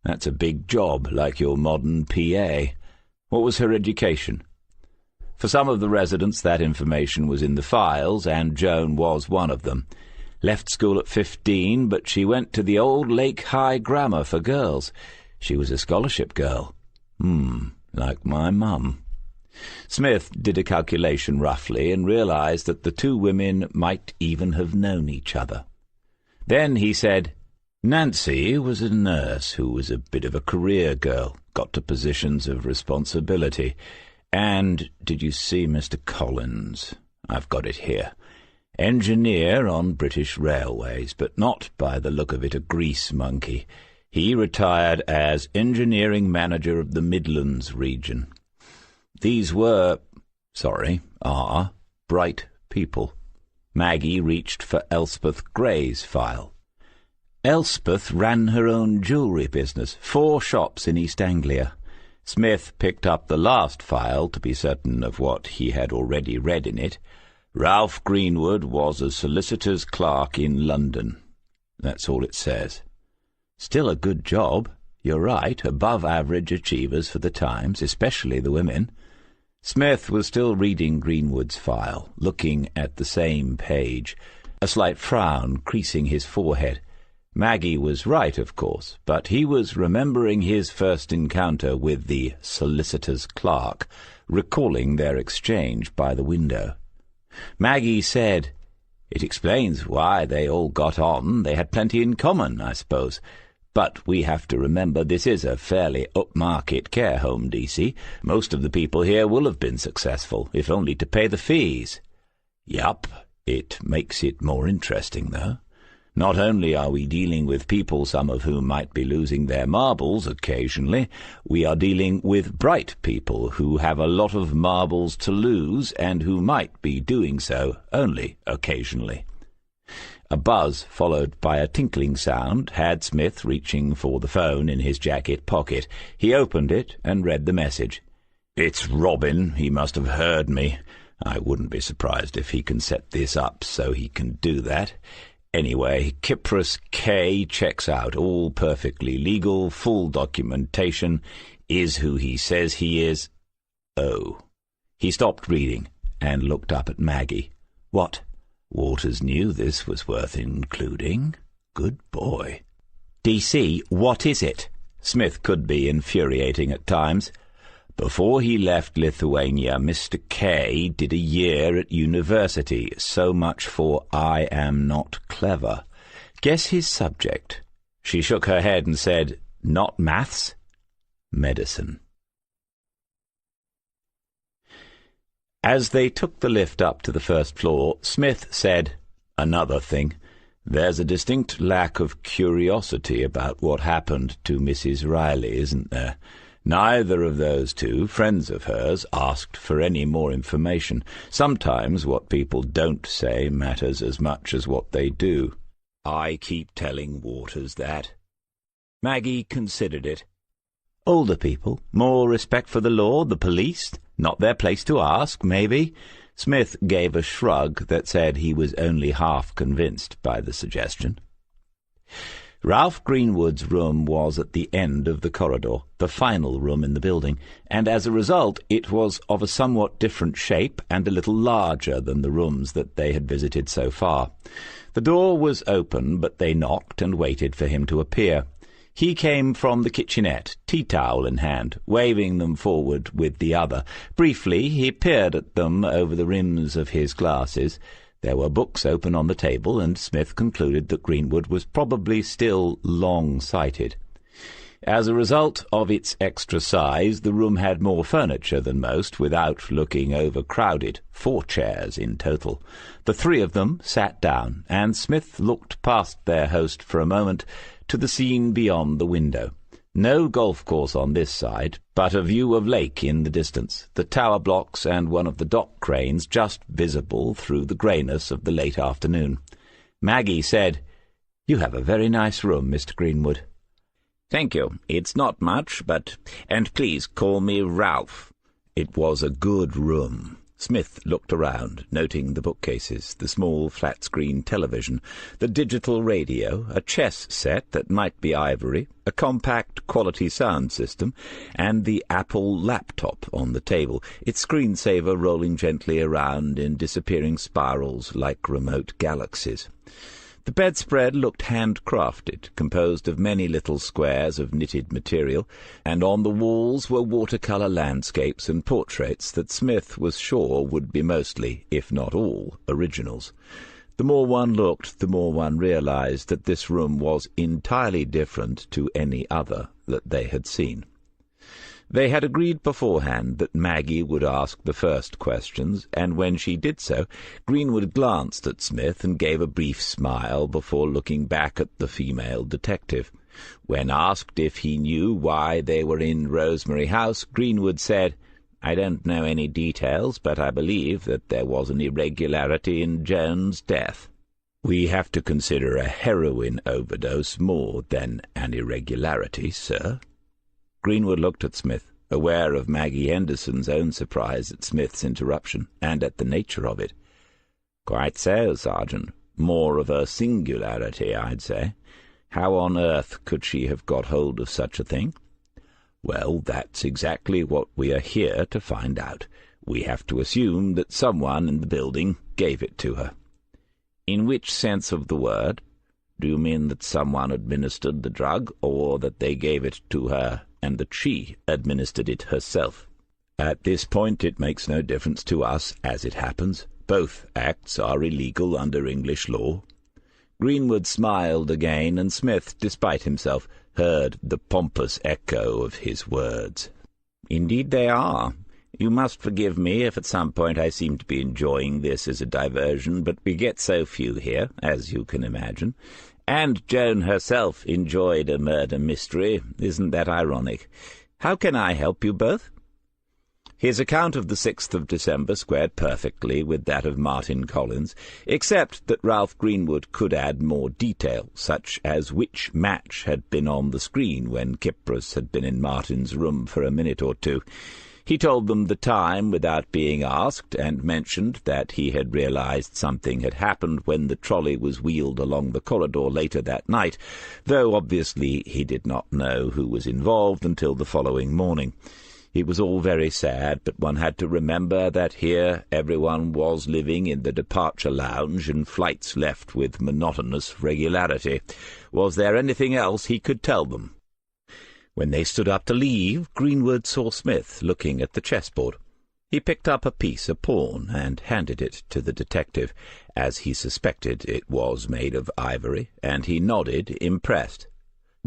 That's a big job, like your modern PA. What was her education? For some of the residents that information was in the files, and Joan was one of them. Left school at 15, but she went to the old Lake High Grammar for girls. She was a scholarship girl. Like my mum. Smith did a calculation roughly and realized that the two women might even have known each other. Then he said, Nancy was a nurse who was a bit of a career girl, got to positions of responsibility. And did you see Mr. Collins? I've got it here. Engineer on British Railways, but not by the look of it a grease monkey. He retired as engineering manager of the Midlands region. These are bright people. Maggie reached for Elspeth Gray's file. Elspeth ran her own jewellery business, 4 shops in East Anglia. Smith picked up the last file to be certain of what he had already read in it. Ralph Greenwood was a solicitor's clerk in London. That's all it says. Still a good job. You're right, above-average achievers for the times, especially the women. Smith was still reading Greenwood's file, looking at the same page, a slight frown creasing his forehead. Maggie was right, of course, but he was remembering his first encounter with the solicitor's clerk, recalling their exchange by the window. Maggie said, It explains why they all got on. They had plenty in common, I suppose. But we have to remember this is a fairly upmarket care home, DC. Most of the people here will have been successful, if only to pay the fees. Yup, it makes it more interesting, though. Not only are we dealing with people, some of whom might be losing their marbles occasionally, we are dealing with bright people who have a lot of marbles to lose and who might be doing so only occasionally. A buzz, followed by a tinkling sound, had Smith reaching for the phone in his jacket pocket. He opened it and read the message. It's Robin. He must have heard me. I wouldn't be surprised if he can set this up so he can do that. Anyway, Kypros K checks out, all perfectly legal, full documentation, is who he says he is. Oh. He stopped reading and looked up at Maggie. What? Waters knew this was worth including. Good boy. DC, what is it? Smith could be infuriating at times. Before he left Lithuania, Mr. K did a year at university. So much for I am not clever. Guess his subject. She shook her head and said, Not maths? Medicine. As they took the lift up to the first floor, Smith said, Another thing. There's a distinct lack of curiosity about what happened to Mrs. Riley, isn't there? Neither of those two, friends of hers, asked for any more information. Sometimes what people don't say matters as much as what they do. I keep telling Waters that. Maggie considered it. Older people, more respect for the law, the police, not their place to ask, maybe. Smith gave a shrug that said he was only half convinced by the suggestion. Ralph Greenwood's room was at the end of the corridor, the final room in the building, and as a result it was of a somewhat different shape and a little larger than the rooms that they had visited so far. The door was open, but they knocked and waited for him to appear. He came from the kitchenette, tea-towel in hand, waving them forward with the other. Briefly he peered at them over the rims of his glasses. There were books open on the table, and Smith concluded that Greenwood was probably still long-sighted. As a result of its extra size, the room had more furniture than most, without looking overcrowded, 4 chairs in total. The 3 of them sat down, and Smith looked past their host for a moment to the scene beyond the window. No golf course on this side, but a view of lake in the distance, the tower blocks and one of the dock cranes just visible through the greyness of the late afternoon. Maggie said, "You have a very nice room, Mr. Greenwood." "Thank you. It's not much, but— And please call me Ralph." It was a good room. Smith looked around, noting the bookcases, the small flat-screen television, the digital radio, a chess set that might be ivory, a compact quality sound system, and the Apple laptop on the table, its screensaver rolling gently around in disappearing spirals like remote galaxies. The bedspread looked handcrafted, composed of many little squares of knitted material, and on the walls were watercolour landscapes and portraits that Smith was sure would be mostly, if not all, originals. The more one looked, the more one realized that this room was entirely different to any other that they had seen. They had agreed beforehand that Maggie would ask the first questions, and when she did so, Greenwood glanced at Smith and gave a brief smile before looking back at the female detective. When asked if he knew why they were in Rosemary House, Greenwood said, "I don't know any details, but I believe that there was an irregularity in Joan's death." "We have to consider a heroin overdose more than an irregularity, sir." Greenwood looked at Smith, aware of Maggie Henderson's own surprise at Smith's interruption, and at the nature of it. "Quite so, Sergeant. More of a singularity, I'd say. How on earth could she have got hold of such a thing?" "Well, that's exactly what we are here to find out. We have to assume that someone in the building gave it to her." "In which sense of the word? Do you mean that someone administered the drug, or that they gave it to her and that she administered it herself?" "At this point it makes no difference to us, as it happens. Both acts are illegal under English law." Greenwood smiled again, and Smith, despite himself, heard the pompous echo of his words. "Indeed they are. You must forgive me if at some point I seem to be enjoying this as a diversion, but we get so few here, as you can imagine. And Joan herself enjoyed a murder mystery. Isn't that ironic? How can I help you both?" His account of the 6th of December squared perfectly with that of Martin Collins, except that Ralph Greenwood could add more detail, such as which match had been on the screen when Kypros had been in Martin's room for a minute or two. He told them the time without being asked, and mentioned that he had realized something had happened when the trolley was wheeled along the corridor later that night, though obviously he did not know who was involved until the following morning. It was all very sad, but one had to remember that here everyone was living in the departure lounge and flights left with monotonous regularity. Was there anything else he could tell them? When they stood up to leave, Greenwood saw Smith looking at the chessboard. He picked up a piece of pawn and handed it to the detective. As he suspected, it was made of ivory, and he nodded, impressed.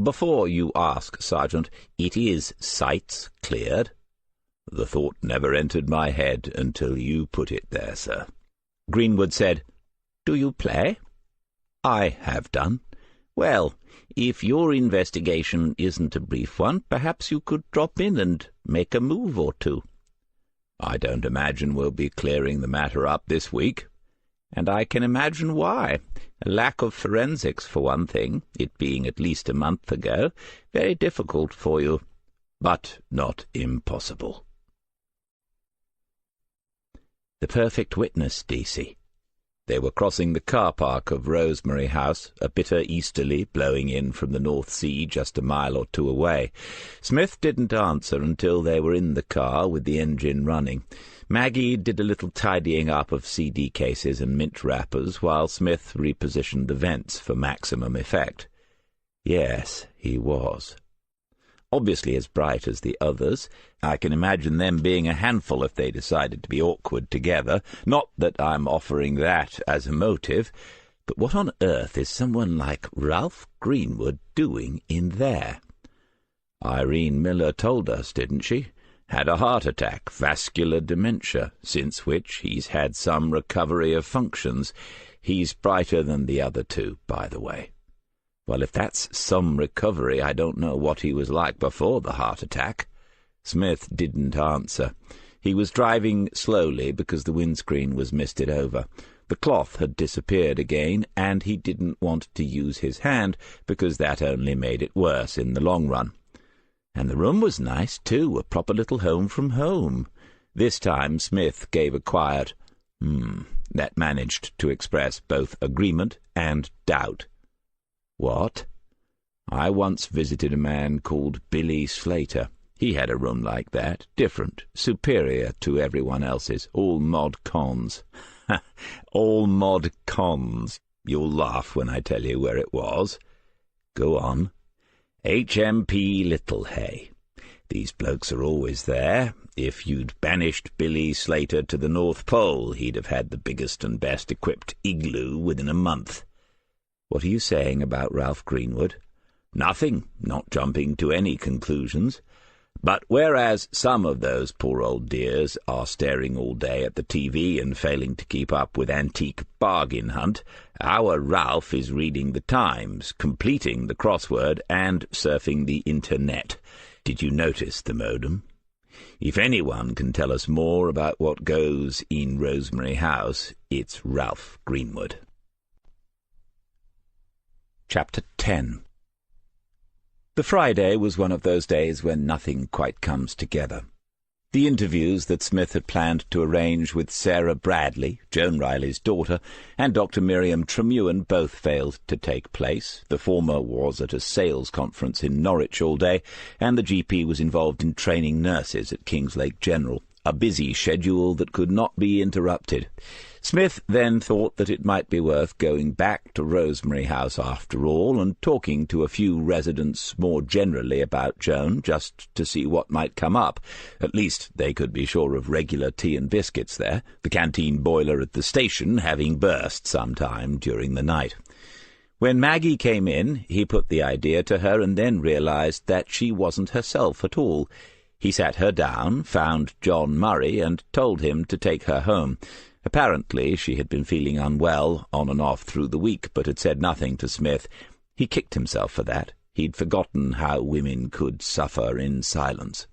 "Before you ask, Sergeant, it is sights cleared?" "The thought never entered my head until you put it there, sir." Greenwood said, "Do you play?" "I have done." "Well, if your investigation isn't a brief one, perhaps you could drop in and make a move or two." "I don't imagine we'll be clearing the matter up this week." "And I can imagine why. A lack of forensics, for one thing, it being at least a month ago. Very difficult for you." "But not impossible." The perfect witness, D.C. They were crossing the car park of Rosemary House, a bitter easterly blowing in from the North Sea just a mile or two away. Smith didn't answer until they were in the car with the engine running. Maggie did a little tidying up of CD cases and mint wrappers, while Smith repositioned the vents for maximum effect. Yes, he was. Obviously as bright as the others. I can imagine them being a handful if they decided to be awkward together. Not that I'm offering that as a motive. But what on earth is someone like Ralph Greenwood doing in there? Irene Miller told us, didn't she? Had a heart attack, vascular dementia, since which he's had some recovery of functions. He's brighter than the other two, by the way. Well, if that's some recovery, I don't know what he was like before the heart attack. Smith didn't answer. He was driving slowly because the windscreen was misted over. The cloth had disappeared again, and he didn't want to use his hand, because that only made it worse in the long run. And the room was nice, too, a proper little home from home. This time Smith gave a quiet that managed to express both agreement and doubt. "What? I once visited a man called Billy Slater. He had a room like that, different, superior to everyone else's, all mod cons." "All mod cons. You'll laugh when I tell you where it was." "Go on." "HMP Littlehay. These blokes are always there. If you'd banished Billy Slater to the North Pole, he'd have had the biggest and best equipped igloo within a month." "What are you saying about Ralph Greenwood?" "Nothing, not jumping to any conclusions. But whereas some of those poor old dears are staring all day at the TV and failing to keep up with Antique Bargain Hunt, our Ralph is reading the Times, completing the crossword, and surfing the internet. Did you notice the modem? If anyone can tell us more about what goes in Rosemary House, it's Ralph Greenwood." Chapter 10. The Friday was one of those days when nothing quite comes together. The interviews that Smith had planned to arrange with Sarah Bradley, Joan Riley's daughter, and Dr. Miriam Tremewin both failed to take place. The former was at a sales conference in Norwich all day, and the GP was involved in training nurses at Kingslake General, a busy schedule that could not be interrupted. Smith then thought that it might be worth going back to Rosemary House after all, and talking to a few residents more generally about Joan, just to see what might come up. At least they could be sure of regular tea and biscuits there, the canteen boiler at the station having burst some time during the night. When Maggie came in, he put the idea to her, and then realized that she wasn't herself at all. He sat her down, found John Murray, and told him to take her home. Apparently she had been feeling unwell on and off through the week, but had said nothing to Smith. He kicked himself for that. He'd forgotten how women could suffer in silence.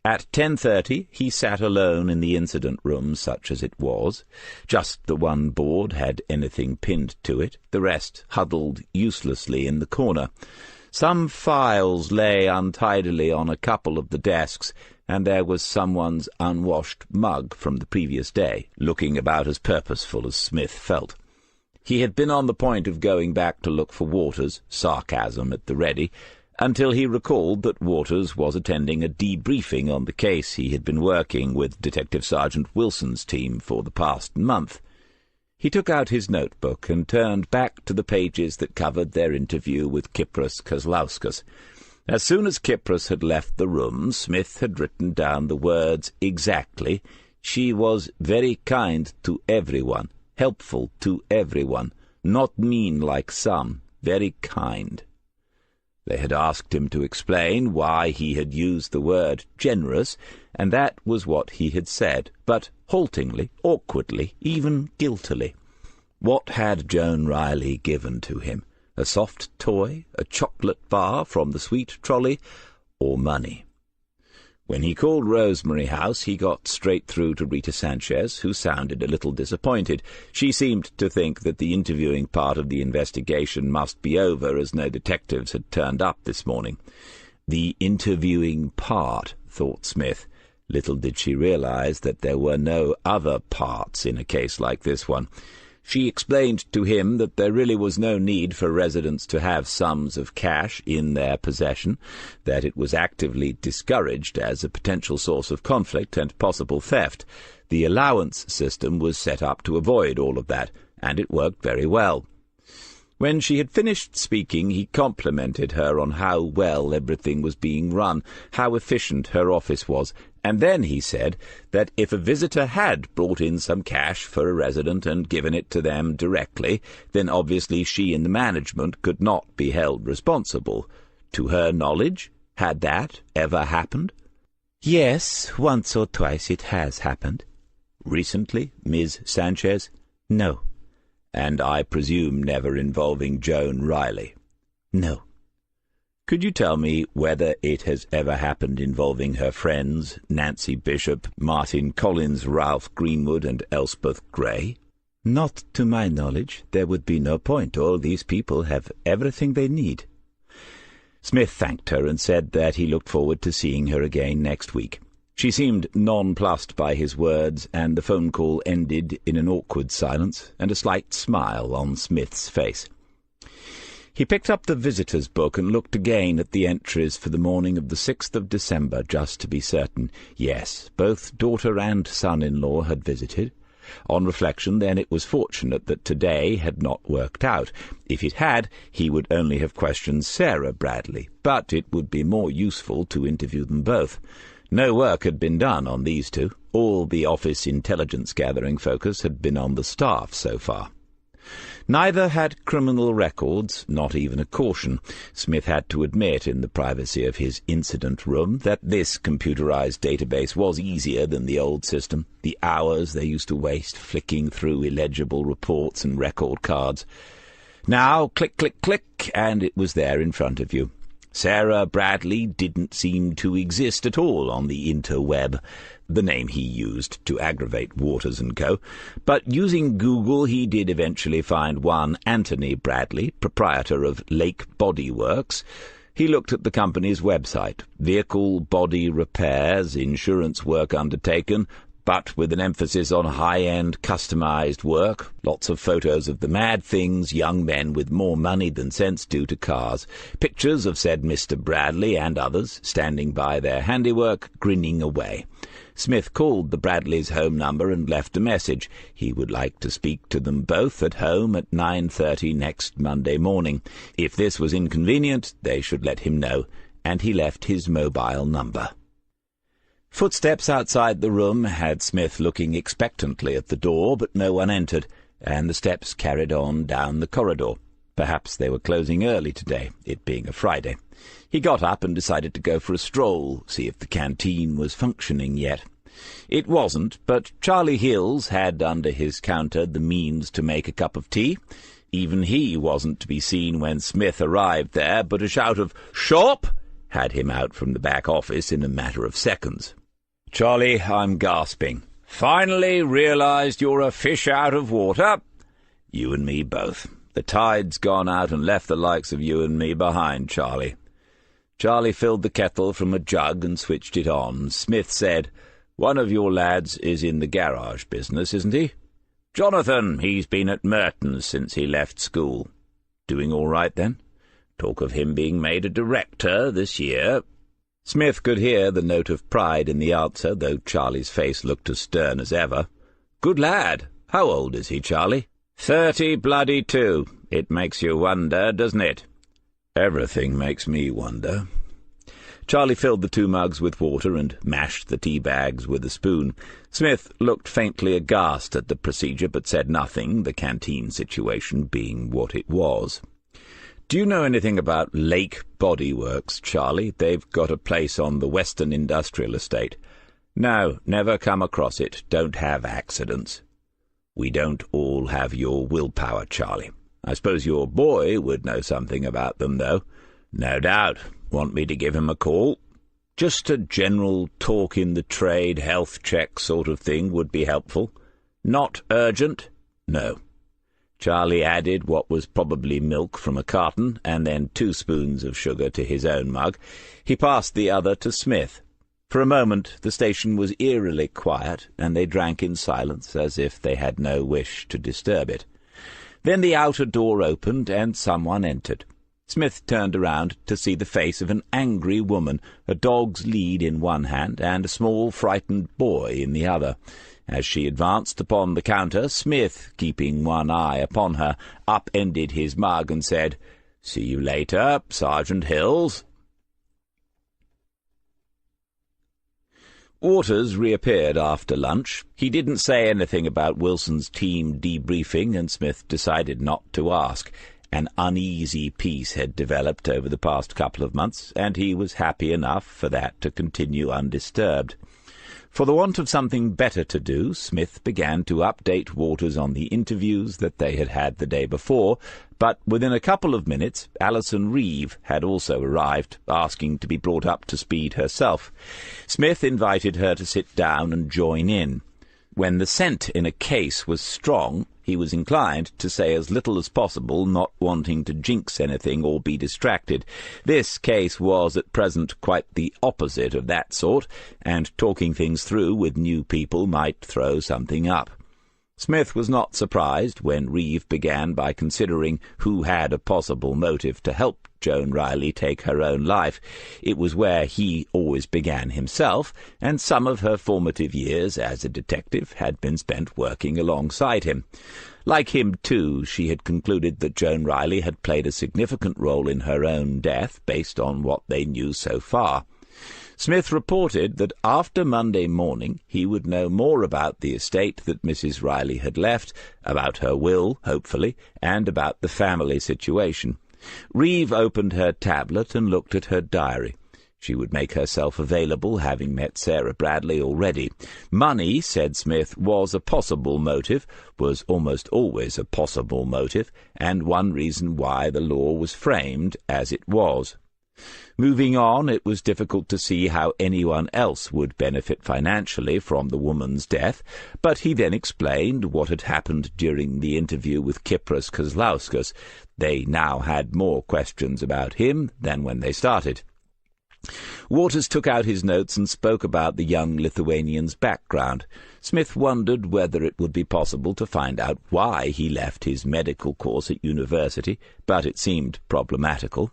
At 10:30 he sat alone in the incident room, such as it was. Just the one board had anything pinned to it, the rest huddled uselessly in the corner. Some files lay untidily on a couple of the desks, and there was someone's unwashed mug from the previous day, looking about as purposeful as Smith felt. He had been on the point of going back to look for Waters, sarcasm at the ready, until he recalled that Waters was attending a debriefing on the case he had been working with Detective Sergeant Wilson's team for the past month. He took out his notebook and turned back to the pages that covered their interview with Kypros Kozlauskas. As soon as Kypros had left the room, Smith had written down the words exactly. She was very kind to everyone, helpful to everyone, not mean like some, very kind. They had asked him to explain why he had used the word generous, and that was what he had said, but haltingly, awkwardly, even guiltily. What had Joan Riley given to him? A soft toy, a chocolate bar from the sweet trolley, or money? When he called Rosemary House, he got straight through to Rita Sanchez, who sounded a little disappointed. She seemed to think that the interviewing part of the investigation must be over, as no detectives had turned up this morning. The interviewing part, thought Smith. Little did she realize that there were no other parts in a case like this one. She explained to him that there really was no need for residents to have sums of cash in their possession, that it was actively discouraged as a potential source of conflict and possible theft. The allowance system was set up to avoid all of that, and it worked very well. When she had finished speaking, he complimented her on how well everything was being run, how efficient her office was, and then he said that if a visitor had brought in some cash for a resident and given it to them directly, then obviously she and the management could not be held responsible. To her knowledge, had that ever happened? Yes, once or twice it has happened. Recently, Ms. Sanchez? No. And I presume never involving Joan Riley? No. Could you tell me whether it has ever happened involving her friends, Nancy Bishop, Martin Collins, Ralph Greenwood, and Elspeth Gray? "Not to my knowledge. There would be no point. All these people have everything they need." Smith thanked her and said that he looked forward to seeing her again next week. She seemed nonplussed by his words, and the phone call ended in an awkward silence and a slight smile on Smith's face. He picked up the visitor's book and looked again at the entries for the morning of the 6th of December, just to be certain. Yes, both daughter and son-in-law had visited. On reflection, then, it was fortunate that today had not worked out. If it had, he would only have questioned Sarah Bradley, but it would be more useful to interview them both. No work had been done on these two. All the office intelligence-gathering focus had been on the staff so far. Neither had criminal records, not even a caution. Smith had to admit in the privacy of his incident room that this computerized database was easier than the old system. The hours they used to waste flicking through illegible reports and record cards. Now, click, click, click, and it was there in front of you. Sarah Bradley didn't seem to exist at all on the interweb, the name he used to aggravate Waters & Co., but using Google he did eventually find one Anthony Bradley, proprietor of Lake Body Works. He looked at the company's website. Vehicle body repairs, insurance work undertaken, but with an emphasis on high-end, customized work. Lots of photos of the mad things young men with more money than sense do to cars. Pictures of said Mr. Bradley and others standing by their handiwork, grinning away. Smith called the Bradleys' home number and left a message. He would like to speak to them both at home at 9:30 next Monday morning. If this was inconvenient, they should let him know, and he left his mobile number. Footsteps outside the room had Smith looking expectantly at the door, but no one entered, and the steps carried on down the corridor. Perhaps they were closing early today, it being a Friday. He got up and decided to go for a stroll, see if the canteen was functioning yet. It wasn't, but Charlie Hills had under his counter the means to make a cup of tea. Even he wasn't to be seen when Smith arrived there, but a shout of "Shop!" had him out from the back office in a matter of seconds. "Charlie, I'm gasping. Finally realized you're a fish out of water." "You and me both. The tide's gone out and left the likes of you and me behind, Charlie." Charlie filled the kettle from a jug and switched it on. Smith said, "One of your lads is in the garage business, isn't he?" "Jonathan, he's been at Merton's since he left school." "Doing all right, then?" "Talk of him being made a director this year." Smith could hear the note of pride in the answer, though Charlie's face looked as stern as ever. "Good lad. How old is he, Charlie?" 32. It makes you wonder, doesn't it?" "Everything makes me wonder." Charlie filled the 2 mugs with water and mashed the tea bags with a spoon. Smith looked faintly aghast at the procedure, but said nothing, the canteen situation being what it was. "Do you know anything about Lake Body Works, Charlie? They've got a place on the Western Industrial Estate." "No, never come across it. Don't have accidents." "We don't all have your willpower, Charlie. I suppose your boy would know something about them, though." "No doubt. Want me to give him a call?" "Just a general talk in the trade, health check sort of thing would be helpful." "Not urgent?" "No." Charlie added what was probably milk from a carton, and then 2 spoons of sugar to his own mug. He passed the other to Smith. For a moment the station was eerily quiet, and they drank in silence, as if they had no wish to disturb it. Then the outer door opened, and someone entered. Smith turned around to see the face of an angry woman, a dog's lead in one hand, and a small frightened boy in the other. As she advanced upon the counter, Smith, keeping one eye upon her, upended his mug and said, "See you later, Sergeant Hills." Waters reappeared after lunch. He didn't say anything about Wilson's team debriefing, and Smith decided not to ask. An uneasy peace had developed over the past couple of months, and he was happy enough for that to continue undisturbed. For the want of something better to do, Smith began to update Waters on the interviews that they had had the day before, but within a couple of minutes Alison Reeve had also arrived, asking to be brought up to speed herself. Smith invited her to sit down and join in. When the scent in a case was strong, he was inclined to say as little as possible, not wanting to jinx anything or be distracted. This case was at present quite the opposite of that sort, and talking things through with new people might throw something up. Smith was not surprised when Reeve began by considering who had a possible motive to help Joan Riley take her own life. It was where he always began himself, and some of her formative years as a detective had been spent working alongside him. Like him, too, she had concluded that Joan Riley had played a significant role in her own death based on what they knew so far. Smith reported that after Monday morning he would know more about the estate that Mrs. Riley had left, about her will, hopefully, and about the family situation. Reeve opened her tablet and looked at her diary. She would make herself available, having met Sarah Bradley already. Money, said Smith, was a possible motive, was almost always a possible motive, and one reason why the law was framed as it was. Moving on, it was difficult to see how anyone else would benefit financially from the woman's death, but he then explained what had happened during the interview with Kypros Kozlauskas. They now had more questions about him than when they started. Waters took out his notes and spoke about the young Lithuanian's background. Smith wondered whether it would be possible to find out why he left his medical course at university, but it seemed problematical.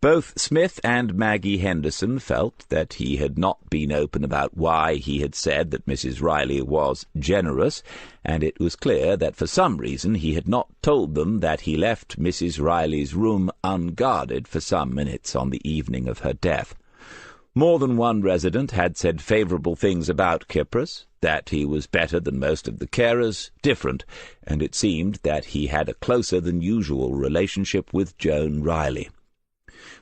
Both Smith and Maggie Henderson felt that he had not been open about why he had said that Mrs. Riley was generous, and it was clear that for some reason he had not told them that he left Mrs. Riley's room unguarded for some minutes on the evening of her death. More than one resident had said favourable things about Kypros, that he was better than most of the carers, different, and it seemed that he had a closer than usual relationship with Joan Riley.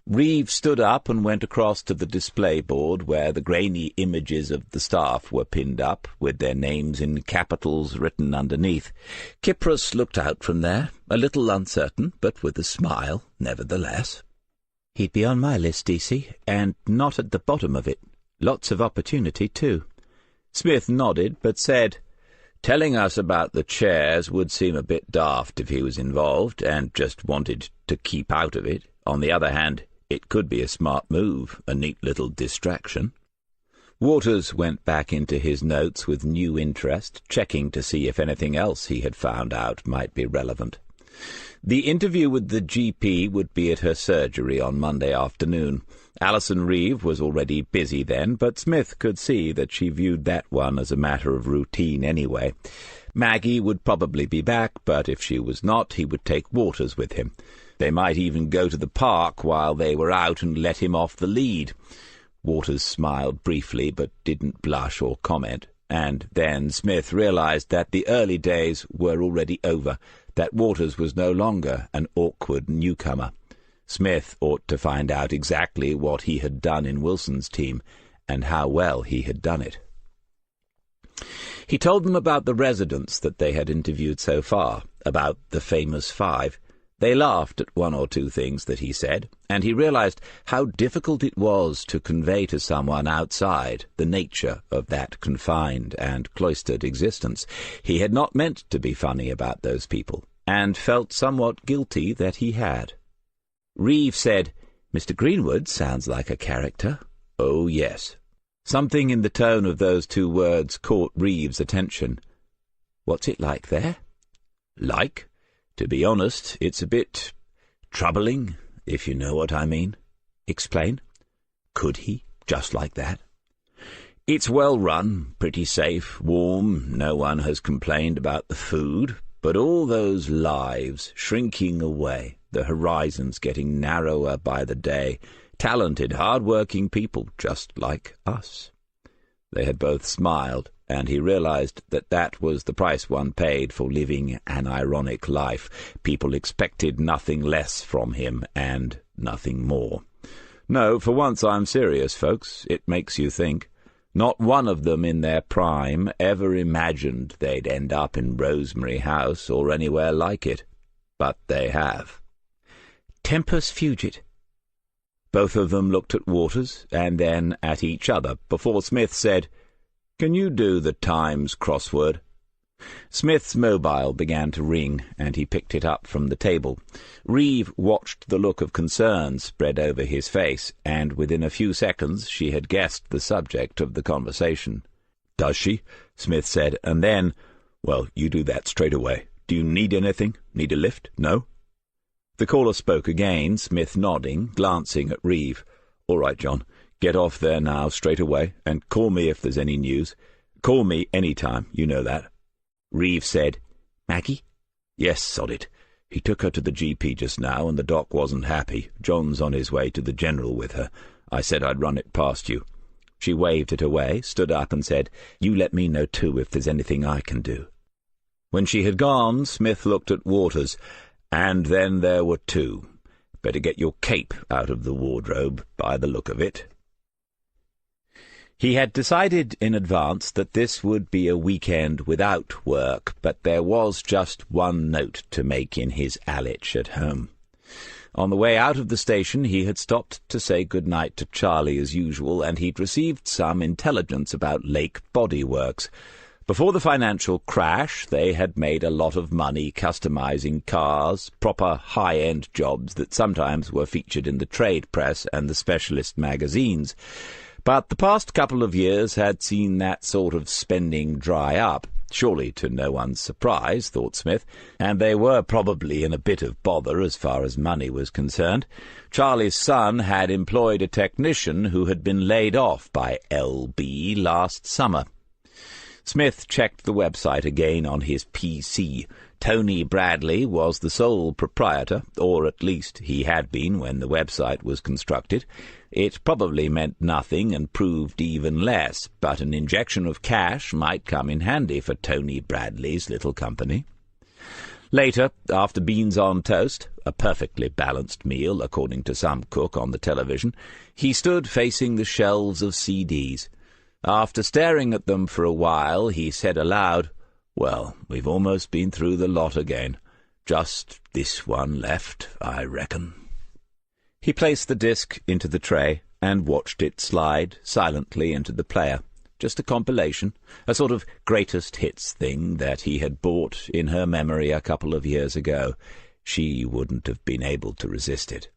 Reeve stood up and went across to the display board where the grainy images of the staff were pinned up, with their names in capitals written underneath. Kypros looked out from there, a little uncertain, but with a smile, nevertheless. "He'd be on my list, DC, and not at the bottom of it. Lots of opportunity, too." Smith nodded, but said, "Telling us about the chairs would seem a bit daft if he was involved and just wanted to keep out of it. On the other hand, it could be a smart move, a neat little distraction." Waters went back into his notes with new interest, checking to see if anything else he had found out might be relevant. The interview with the GP would be at her surgery on Monday afternoon. Alison Reeve was already busy then, but Smith could see that she viewed that one as a matter of routine anyway. Maggie would probably be back, but if she was not, he would take Waters with him. They might even go to the park while they were out and let him off the lead. Waters smiled briefly, but didn't blush or comment, and then Smith realized that the early days were already over, that Waters was no longer an awkward newcomer. Smith ought to find out exactly what he had done in Wilson's team, and how well he had done it. He told them about the residents that they had interviewed so far, about the famous 5. They laughed at one or two things that he said, and he realized how difficult it was to convey to someone outside the nature of that confined and cloistered existence. He had not meant to be funny about those people, and felt somewhat guilty that he had. Reeve said, "Mr. Greenwood sounds like a character." "Oh, yes." Something in the tone of those 2 words caught Reeve's attention. "What's it like there?" "Like? To be honest, it's a bit troubling, if you know what I mean." "Explain." Could he, just like that? "It's well run, pretty safe, warm, no one has complained about the food, but all those lives shrinking away, the horizons getting narrower by the day, talented, hard-working people just like us." They had both smiled, and he realized that that was the price one paid for living an ironic life. People expected nothing less from him, and nothing more. "No, for once I'm serious, folks. It makes you think. Not one of them in their prime ever imagined they'd end up in Rosemary House or anywhere like it. But they have." "Tempus fugit." Both of them looked at Waters, and then at each other, before Smith said, "Can you do the Times crossword?" Smith's mobile began to ring, and he picked it up from the table. Reeve watched the look of concern spread over his face, and within a few seconds she had guessed the subject of the conversation. "Does she?" Smith said, and then, "Well, you do that straight away. Do you need anything? Need a lift? No?" The caller spoke again, Smith nodding, glancing at Reeve. "All right, John. Get off there now, straight away, and call me if there's any news. Call me any time, you know that." Reeve said, "Maggie?" "Yes, sod it. He took her to the GP just now, and the doc wasn't happy. John's on his way to the general with her. I said I'd run it past you." She waved it away, stood up and said, "You let me know too if there's anything I can do." When she had gone, Smith looked at Waters, and then there were two. Better get your cape out of the wardrobe, by the look of it. He had decided in advance that this would be a weekend without work, but there was just one note to make in his Alitch at home. On the way out of the station he had stopped to say good-night to Charlie as usual, and he'd received some intelligence about Lake Body Works. Before the financial crash, they had made a lot of money customizing cars, proper high-end jobs that sometimes were featured in the trade press and the specialist magazines. But the past couple of years had seen that sort of spending dry up, surely to no one's surprise, thought Smith, and they were probably in a bit of bother as far as money was concerned. Charlie's son had employed a technician who had been laid off by LB last summer. Smith checked the website again on his PC. Tony Bradley was the sole proprietor, or at least he had been when the website was constructed. It probably meant nothing and proved even less, but an injection of cash might come in handy for Tony Bradley's little company. Later, after beans on toast, a perfectly balanced meal according to some cook on the television, he stood facing the shelves of CDs. After staring at them for a while, he said aloud, "Well, we've almost been through the lot again. Just this one left, I reckon." He placed the disc into the tray and watched it slide silently into the player. Just a compilation, a sort of greatest hits thing that he had bought in her memory a couple of years ago. She wouldn't have been able to resist it.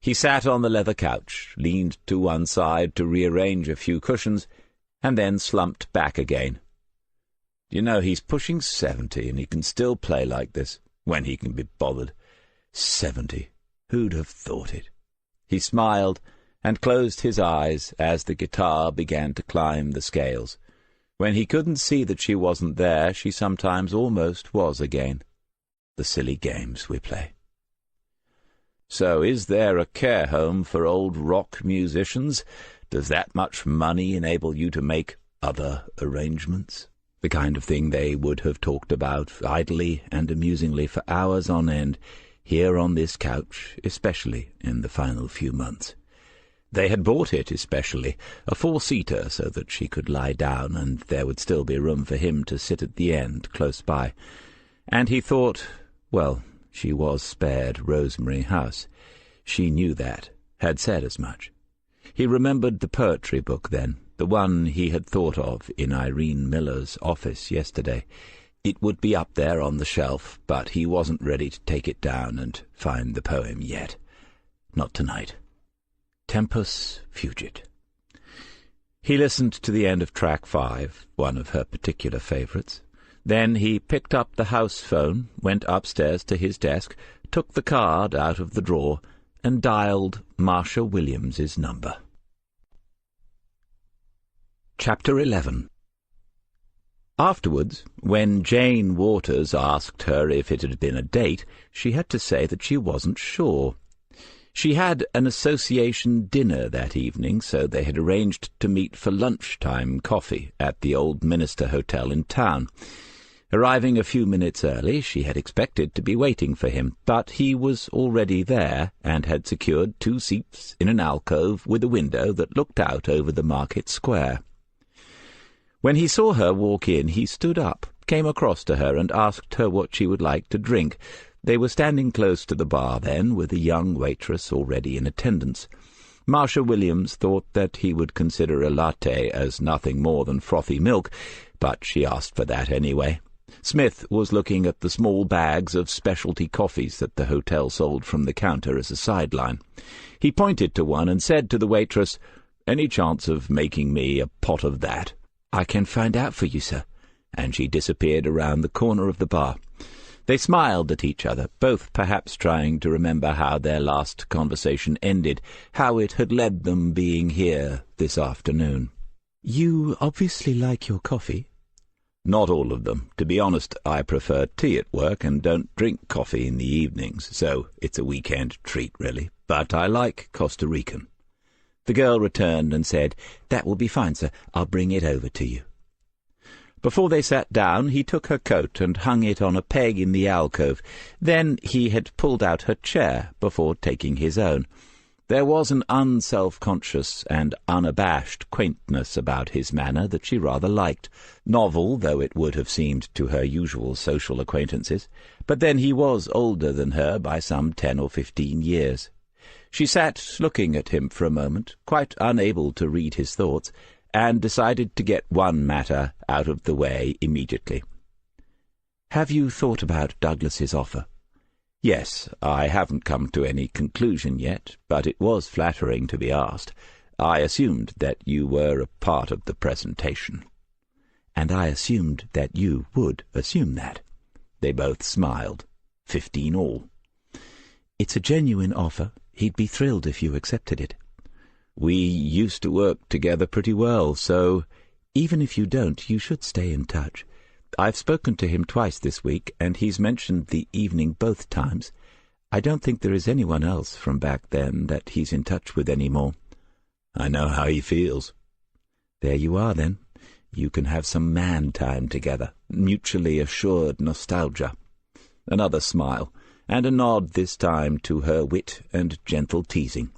He sat on the leather couch, leaned to one side to rearrange a few cushions, and then slumped back again. You know, he's pushing 70, and he can still play like this, when he can be bothered. 70. Who'd have thought it? He smiled and closed his eyes as the guitar began to climb the scales. When he couldn't see that she wasn't there, she sometimes almost was again. The silly games we play. So is there a care home for old rock musicians? Does that much money enable you to make other arrangements? The kind of thing they would have talked about idly and amusingly for hours on end, here on this couch, especially in the final few months. They had bought it especially, a 4-seater, so that she could lie down and there would still be room for him to sit at the end, close by. And he thought, well, she was spared Rosemary House. She knew that, had said as much. He remembered the poetry book then, the one he had thought of in Irene Miller's office yesterday. It would be up there on the shelf, but he wasn't ready to take it down and find the poem yet. Not tonight. Tempus fugit. He listened to the end of track 5, one of her particular favourites. Then he picked up the house phone, went upstairs to his desk, took the card out of the drawer, and dialed Marcia Williams's number. Chapter 11. Afterwards, when Jane Waters asked her if it had been a date, she had to say that she wasn't sure. She had an association dinner that evening, so they had arranged to meet for lunchtime coffee at the Old Minster Hotel in town. Arriving a few minutes early, she had expected to be waiting for him, but he was already there and had secured 2 seats in an alcove with a window that looked out over the market square. When he saw her walk in, he stood up, came across to her, and asked her what she would like to drink. They were standing close to the bar then, with a young waitress already in attendance. Marcia Williams thought that he would consider a latte as nothing more than frothy milk, but she asked for that anyway. Smith was looking at the small bags of specialty coffees that the hotel sold from the counter as a sideline. He pointed to one and said to the waitress, "Any chance of making me a pot of that?" "I can find out for you, sir." And she disappeared around the corner of the bar. They smiled at each other, both perhaps trying to remember how their last conversation ended, how it had led them being here this afternoon. "You obviously like your coffee." Not all of them. To be honest, I prefer tea at work and don't drink coffee in the evenings, so it's a weekend treat, really. But I like Costa Rican. The girl returned and said, "That will be fine, sir. I'll bring it over to you." Before they sat down, he took her coat and hung it on a peg in the alcove. Then he had pulled out her chair before taking his own. There was an unself-conscious and unabashed quaintness about his manner that she rather liked, novel though it would have seemed to her usual social acquaintances. But then he was older than her by some 10 or 15 years. She sat looking at him for a moment, quite unable to read his thoughts, and decided to get one matter out of the way immediately. "Have you thought about Douglas's offer?" "Yes, I haven't come to any conclusion yet, but it was flattering to be asked. I assumed that you were a part of the presentation." "And I assumed that you would assume that." They both smiled. 15 all. "It's a genuine offer. He'd be thrilled if you accepted it." "We used to work together pretty well, so—" "Even if you don't, you should stay in touch. I've spoken to him twice this week, and he's mentioned the evening both times. I don't think there is anyone else from back then that he's in touch with any more." "I know how he feels." "There you are, then. You can have some man-time together, mutually assured nostalgia." Another smile, and a nod this time to her wit and gentle teasing.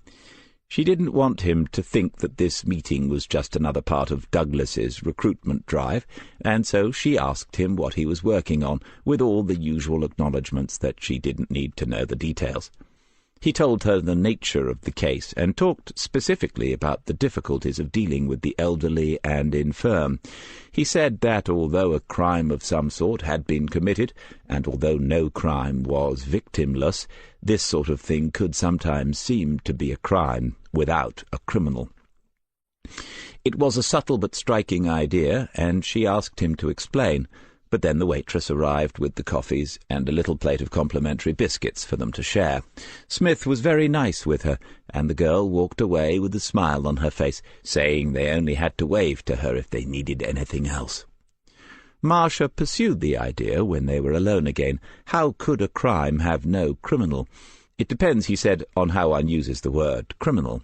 She didn't want him to think that this meeting was just another part of Douglas's recruitment drive, and so she asked him what he was working on, with all the usual acknowledgments that she didn't need to know the details. He told her the nature of the case, and talked specifically about the difficulties of dealing with the elderly and infirm. He said that although a crime of some sort had been committed, and although no crime was victimless, this sort of thing could sometimes seem to be a crime without a criminal. It was a subtle but striking idea, and she asked him to explain. But then the waitress arrived with the coffees and a little plate of complimentary biscuits for them to share. Smith was very nice with her, and the girl walked away with a smile on her face, saying they only had to wave to her if they needed anything else. Marcia pursued the idea when they were alone again. How could a crime have no criminal? It depends, he said, on how one uses the word criminal.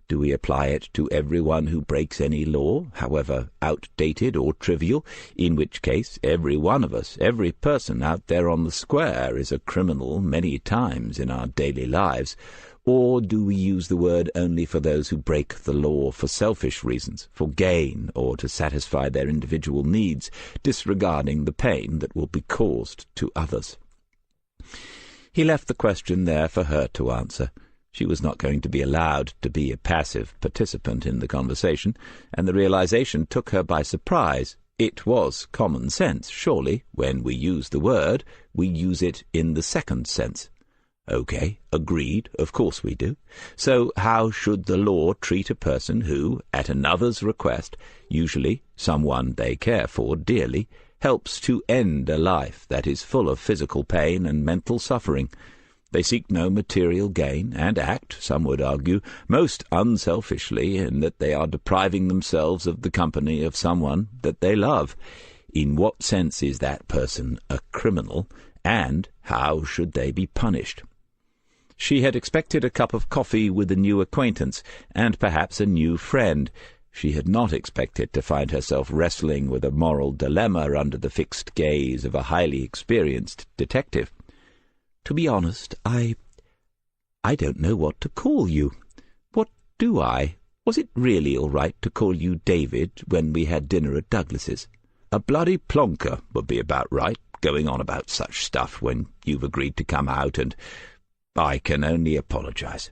Do we apply it to everyone who breaks any law, however outdated or trivial, in which case every one of us, every person out there on the square, is a criminal many times in our daily lives? Or do we use the word only for those who break the law for selfish reasons, for gain, or to satisfy their individual needs, disregarding the pain that will be caused to others? He left the question there for her to answer. She was not going to be allowed to be a passive participant in the conversation, and the realization took her by surprise. It was common sense, surely. When we use the word, we use it in the second sense. Okay, agreed, of course we do. So how should the law treat a person who, at another's request, usually someone they care for dearly, helps to end a life that is full of physical pain and mental suffering? They seek no material gain, and act, some would argue, most unselfishly in that they are depriving themselves of the company of someone that they love. In what sense is that person a criminal, and how should they be punished? She had expected a cup of coffee with a new acquaintance, and perhaps a new friend. She had not expected to find herself wrestling with a moral dilemma under the fixed gaze of a highly experienced detective. "To be honest, I don't know what to call you. What do I? Was it really all right to call you David when we had dinner at Douglas's?" "A bloody plonker would be about right, going on about such stuff when you've agreed to come out, and I can only apologize."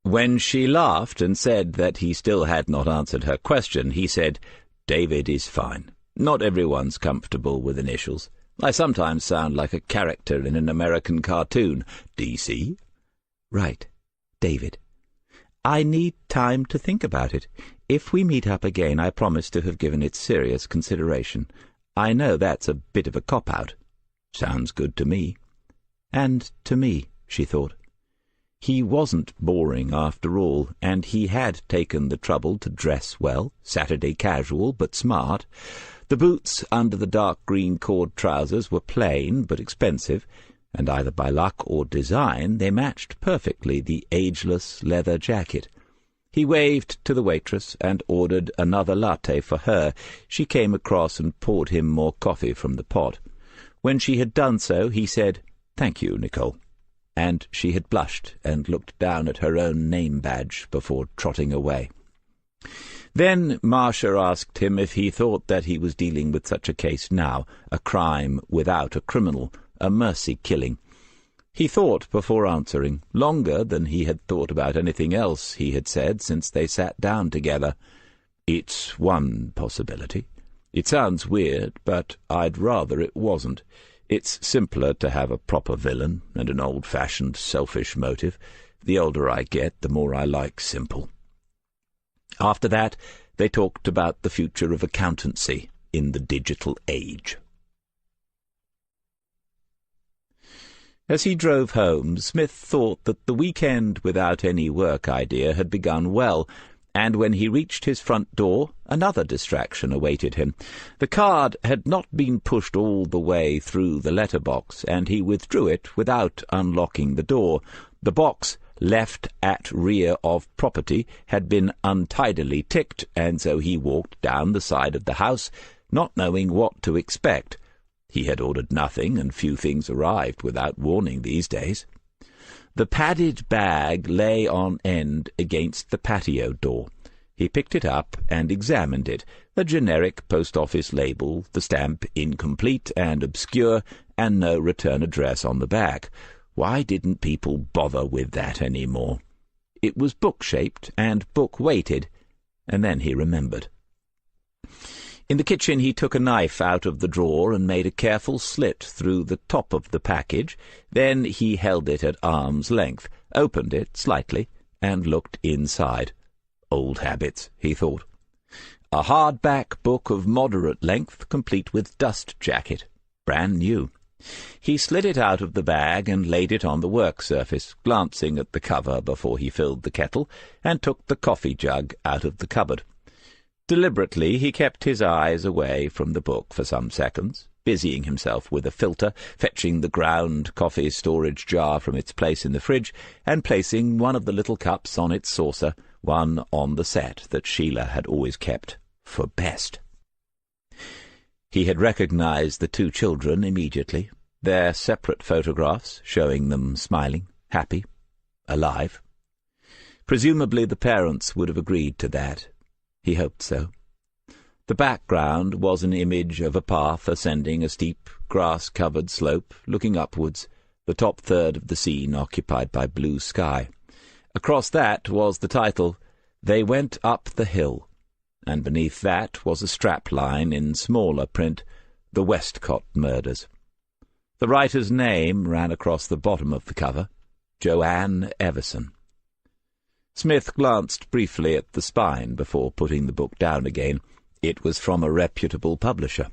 When she laughed and said that he still had not answered her question, he said, "David is fine. Not everyone's comfortable with initials. I sometimes sound like a character in an American cartoon. DC? Right. David. I need time to think about it. If we meet up again, I promise to have given it serious consideration. I know that's a bit of a cop-out. Sounds good to me. And to me, she thought. He wasn't boring after all, and he had taken the trouble to dress well, Saturday casual but smart. The boots under the dark green cord trousers were plain but expensive, and either by luck or design they matched perfectly the ageless leather jacket. He waved to the waitress and ordered another latte for her. She came across and poured him more coffee from the pot. When she had done so, he said, "Thank you, Nicole." And she had blushed and looked down at her own name-badge before trotting away. Then Marcia asked him if he thought that he was dealing with such a case now, a crime without a criminal, a mercy-killing. He thought before answering, longer than he had thought about anything else he had said since they sat down together. "It's one possibility. It sounds weird, but I'd rather it wasn't. It's simpler to have a proper villain and an old-fashioned, selfish motive. The older I get, the more I like simple." After that, they talked about the future of accountancy in the digital age. As he drove home, Smith thought that the weekend without any work idea had begun well, and when he reached his front door, another distraction awaited him. The card had not been pushed all the way through the letterbox, and he withdrew it without unlocking the door. The box, left at rear of property, had been untidily ticked, and so he walked down the side of the house, not knowing what to expect. He had ordered nothing, and few things arrived without warning these days. The padded bag lay on end against the patio door. He picked it up and examined it. A generic post-office label, the stamp incomplete and obscure, and no return address on the back. Why didn't people bother with that any more? It was book-shaped and book-weighted, and then he remembered. In the kitchen he took a knife out of the drawer and made a careful slit through the top of the package. Then he held it at arm's length, opened it slightly, and looked inside. Old habits, he thought. A hardback book of moderate length, complete with dust jacket. Brand new. He slid it out of the bag and laid it on the work surface, glancing at the cover before he filled the kettle, and took the coffee jug out of the cupboard. Deliberately he kept his eyes away from the book for some seconds, busying himself with a filter, fetching the ground coffee storage jar from its place in the fridge, and placing one of the little cups on its saucer, one on the set that Sheila had always kept for best. He had recognized the two children immediately, their separate photographs showing them smiling, happy, alive. Presumably the parents would have agreed to that. He hoped so. The background was an image of a path ascending a steep, grass-covered slope, looking upwards, the top third of the scene occupied by blue sky. Across that was the title, "They Went Up the Hill," and beneath that was a strapline in smaller print, "The Westcott Murders." The writer's name ran across the bottom of the cover, Joanne Everson. Smith glanced briefly at the spine before putting the book down again. It was from a reputable publisher.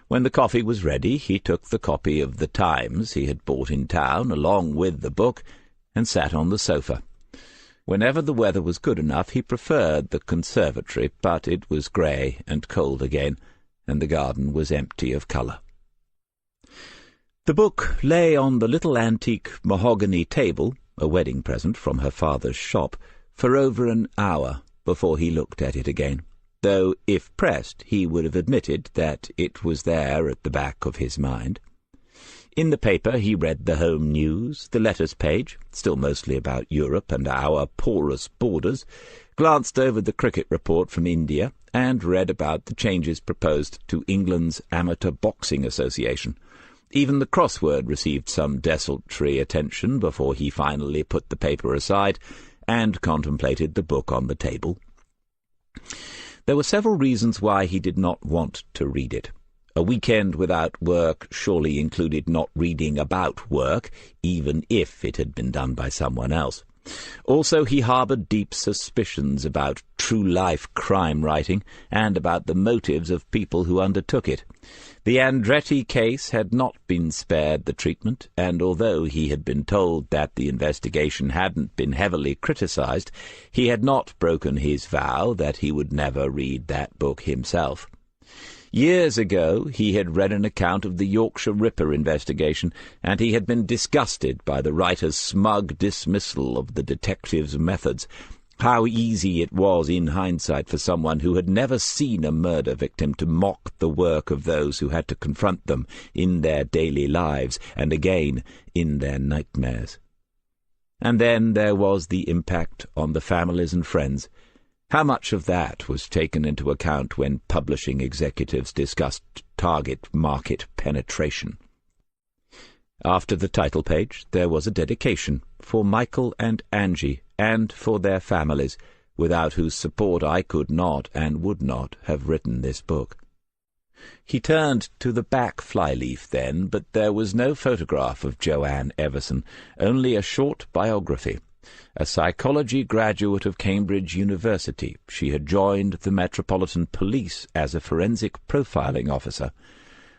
When the coffee was ready, he took the copy of the Times he had bought in town along with the book and sat on the sofa. Whenever the weather was good enough, he preferred the conservatory, but it was grey and cold again, and the garden was empty of colour. The book lay on the little antique mahogany table, a wedding present from her father's shop, for over an hour before he looked at it again, though, if pressed, he would have admitted that it was there at the back of his mind. In the paper he read the home news, the letters page, still mostly about Europe and our porous borders, glanced over the cricket report from India, and read about the changes proposed to England's Amateur Boxing Association. Even the crossword received some desultory attention before he finally put the paper aside and contemplated the book on the table. There were several reasons why he did not want to read it. A weekend without work surely included not reading about work, even if it had been done by someone else. Also, he harboured deep suspicions about true-life crime writing and about the motives of people who undertook it. The Andretti case had not been spared the treatment, and although he had been told that the investigation hadn't been heavily criticised, he had not broken his vow that he would never read that book himself. Years ago he had read an account of the Yorkshire Ripper investigation, and he had been disgusted by the writer's smug dismissal of the detective's methods. How easy it was in hindsight for someone who had never seen a murder victim to mock the work of those who had to confront them in their daily lives and again in their nightmares. And then there was the impact on the families and friends. How much of that was taken into account when publishing executives discussed target market penetration? After the title page, there was a dedication for Michael and Angie and for their families, without whose support I could not and would not have written this book. He turned to the back flyleaf then, but there was no photograph of Joanne Everson, only a short biography. A psychology graduate of Cambridge University, she had joined the Metropolitan Police as a forensic profiling officer.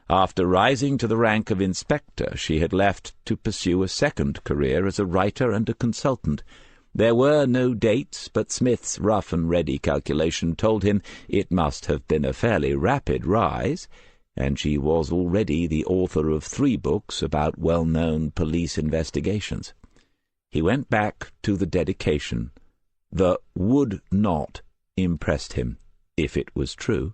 After rising to the rank of inspector, she had left to pursue a second career as a writer and a consultant. There were no dates, but Smith's rough and ready calculation told him it must have been a fairly rapid rise, and she was already the author of 3 books about well-known police investigations. He went back to the dedication. The "would not" impressed him, if it was true.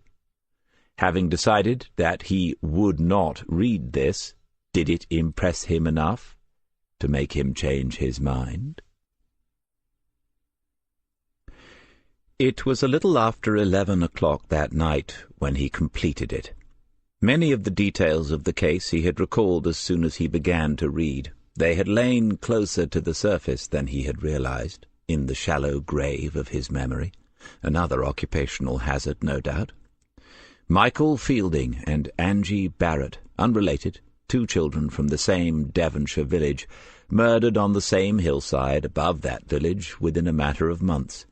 Having decided that he would not read this, did it impress him enough to make him change his mind? It was a little after 11 o'clock that night when he completed it. Many of the details of the case he had recalled as soon as he began to read. They had lain closer to the surface than he had realized, in the shallow grave of his memory. Another occupational hazard, no doubt. Michael Fielding and Angie Barrett, unrelated, 2 children from the same Devonshire village, murdered on the same hillside above that village within a matter of months.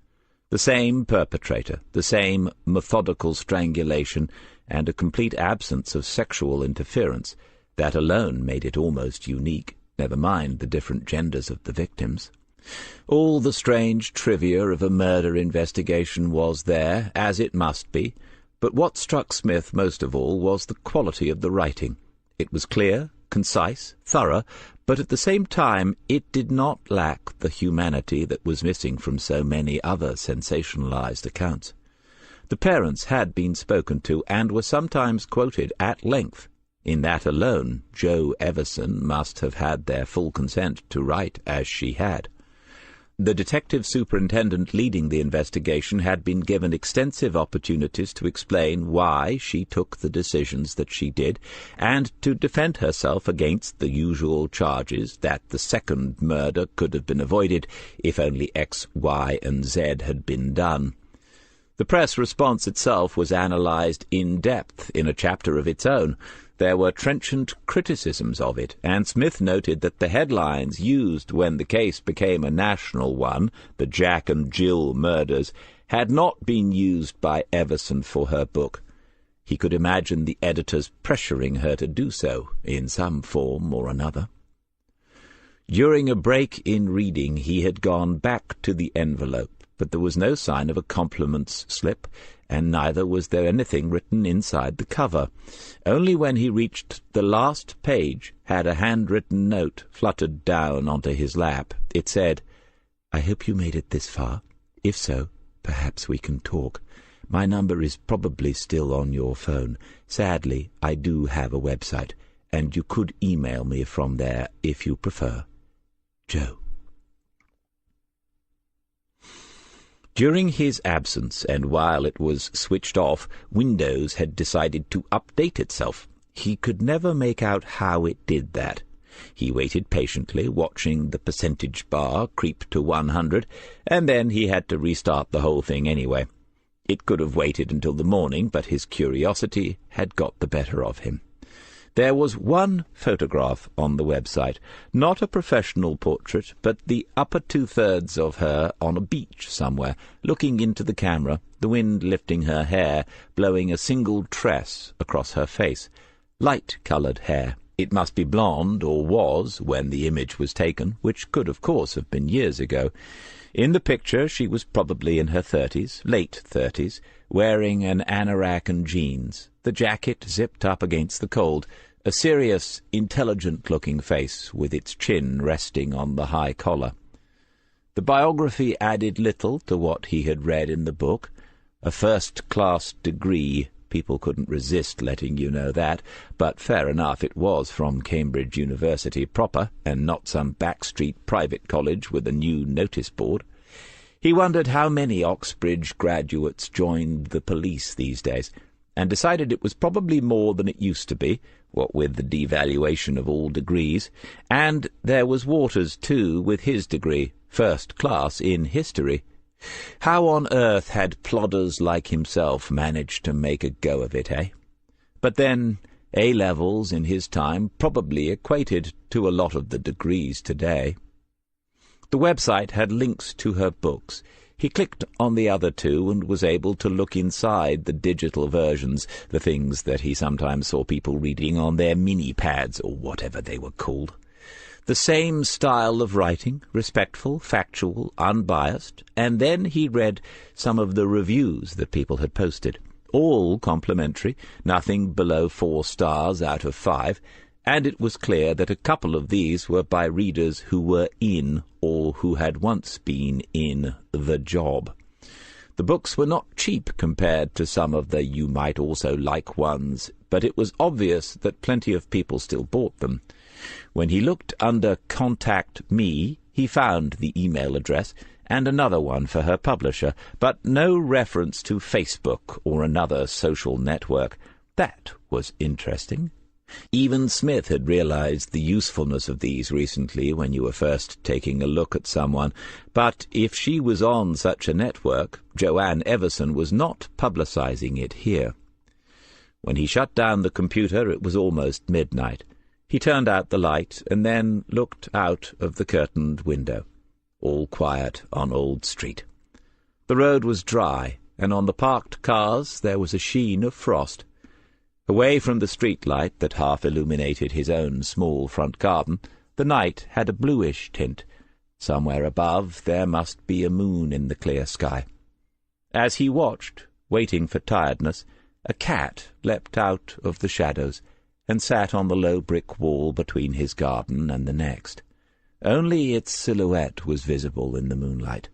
The same perpetrator, the same methodical strangulation, and a complete absence of sexual interference. That alone made it almost unique. Never mind the different genders of the victims. All the strange trivia of a murder investigation was there, as it must be, but what struck Smith most of all was the quality of the writing. It was clear, concise, thorough, but at the same time it did not lack the humanity that was missing from so many other sensationalized accounts. The parents had been spoken to and were sometimes quoted at length. In that alone, Jo Everson must have had their full consent to write as she had. The detective superintendent leading the investigation had been given extensive opportunities to explain why she took the decisions that she did, and to defend herself against the usual charges that the second murder could have been avoided if only X, Y, and Z had been done. The press response itself was analysed in depth in a chapter of its own. There were trenchant criticisms of it, and Smith noted that the headlines used when the case became a national one, the Jack and Jill murders, had not been used by Everson for her book. He could imagine the editors pressuring her to do so, in some form or another. During a break in reading he had gone back to the envelope, but there was no sign of a compliments slip, and neither was there anything written inside the cover. Only when he reached the last page had a handwritten note fluttered down onto his lap. It said, "I hope you made it this far. If so, perhaps we can talk. My number is probably still on your phone. Sadly, I do have a website, and you could email me from there if you prefer. Joe." During his absence, and while it was switched off, Windows had decided to update itself. He could never make out how it did that. He waited patiently, watching the percentage bar creep to 100, and then he had to restart the whole thing anyway. It could have waited until the morning, but his curiosity had got the better of him. There was one photograph on the website, not a professional portrait, but the upper two-thirds of her on a beach somewhere, looking into the camera, the wind lifting her hair, blowing a single tress across her face. Light-coloured hair. It must be blonde, or was, when the image was taken, which could, of course, have been years ago. In the picture she was probably in her 30s, late 30s, wearing an anorak and jeans, the jacket zipped up against the cold, a serious, intelligent-looking face with its chin resting on the high collar. The biography added little to what he had read in the book. A first-class degree. People couldn't resist letting you know that, but fair enough, it was from Cambridge University proper, and not some backstreet private college with a new notice board. He wondered how many Oxbridge graduates joined the police these days, and decided it was probably more than it used to be, what with the devaluation of all degrees, and there was Waters, too, with his degree, first class in history. How on earth had plodders like himself managed to make a go of it, eh? But then, A-levels in his time probably equated to a lot of the degrees today. The website had links to her books. He clicked on the other two and was able to look inside the digital versions, the things that he sometimes saw people reading on their mini-pads, or whatever they were called. The same style of writing, respectful, factual, unbiased, and then he read some of the reviews that people had posted, all complimentary, nothing below 4 stars out of 5, and it was clear that a couple of these were by readers who were in, or who had once been in, the job. The books were not cheap compared to some of the you-might-also-like ones, but it was obvious that plenty of people still bought them. When he looked under Contact Me, he found the email address and another one for her publisher, but no reference to Facebook or another social network. That was interesting. Even Smith had realized the usefulness of these recently when you were first taking a look at someone, but if she was on such a network, Joanne Everson was not publicizing it here. When he shut down the computer, it was almost midnight. He turned out the light and then looked out of the curtained window. All quiet on Old Street. The road was dry, and on the parked cars there was a sheen of frost. Away from the street light that half illuminated his own small front garden, the night had a bluish tint. Somewhere above there must be a moon in the clear sky. As he watched, waiting for tiredness, a cat leapt out of the shadows and sat on the low brick wall between his garden and the next. Only its silhouette was visible in the moonlight.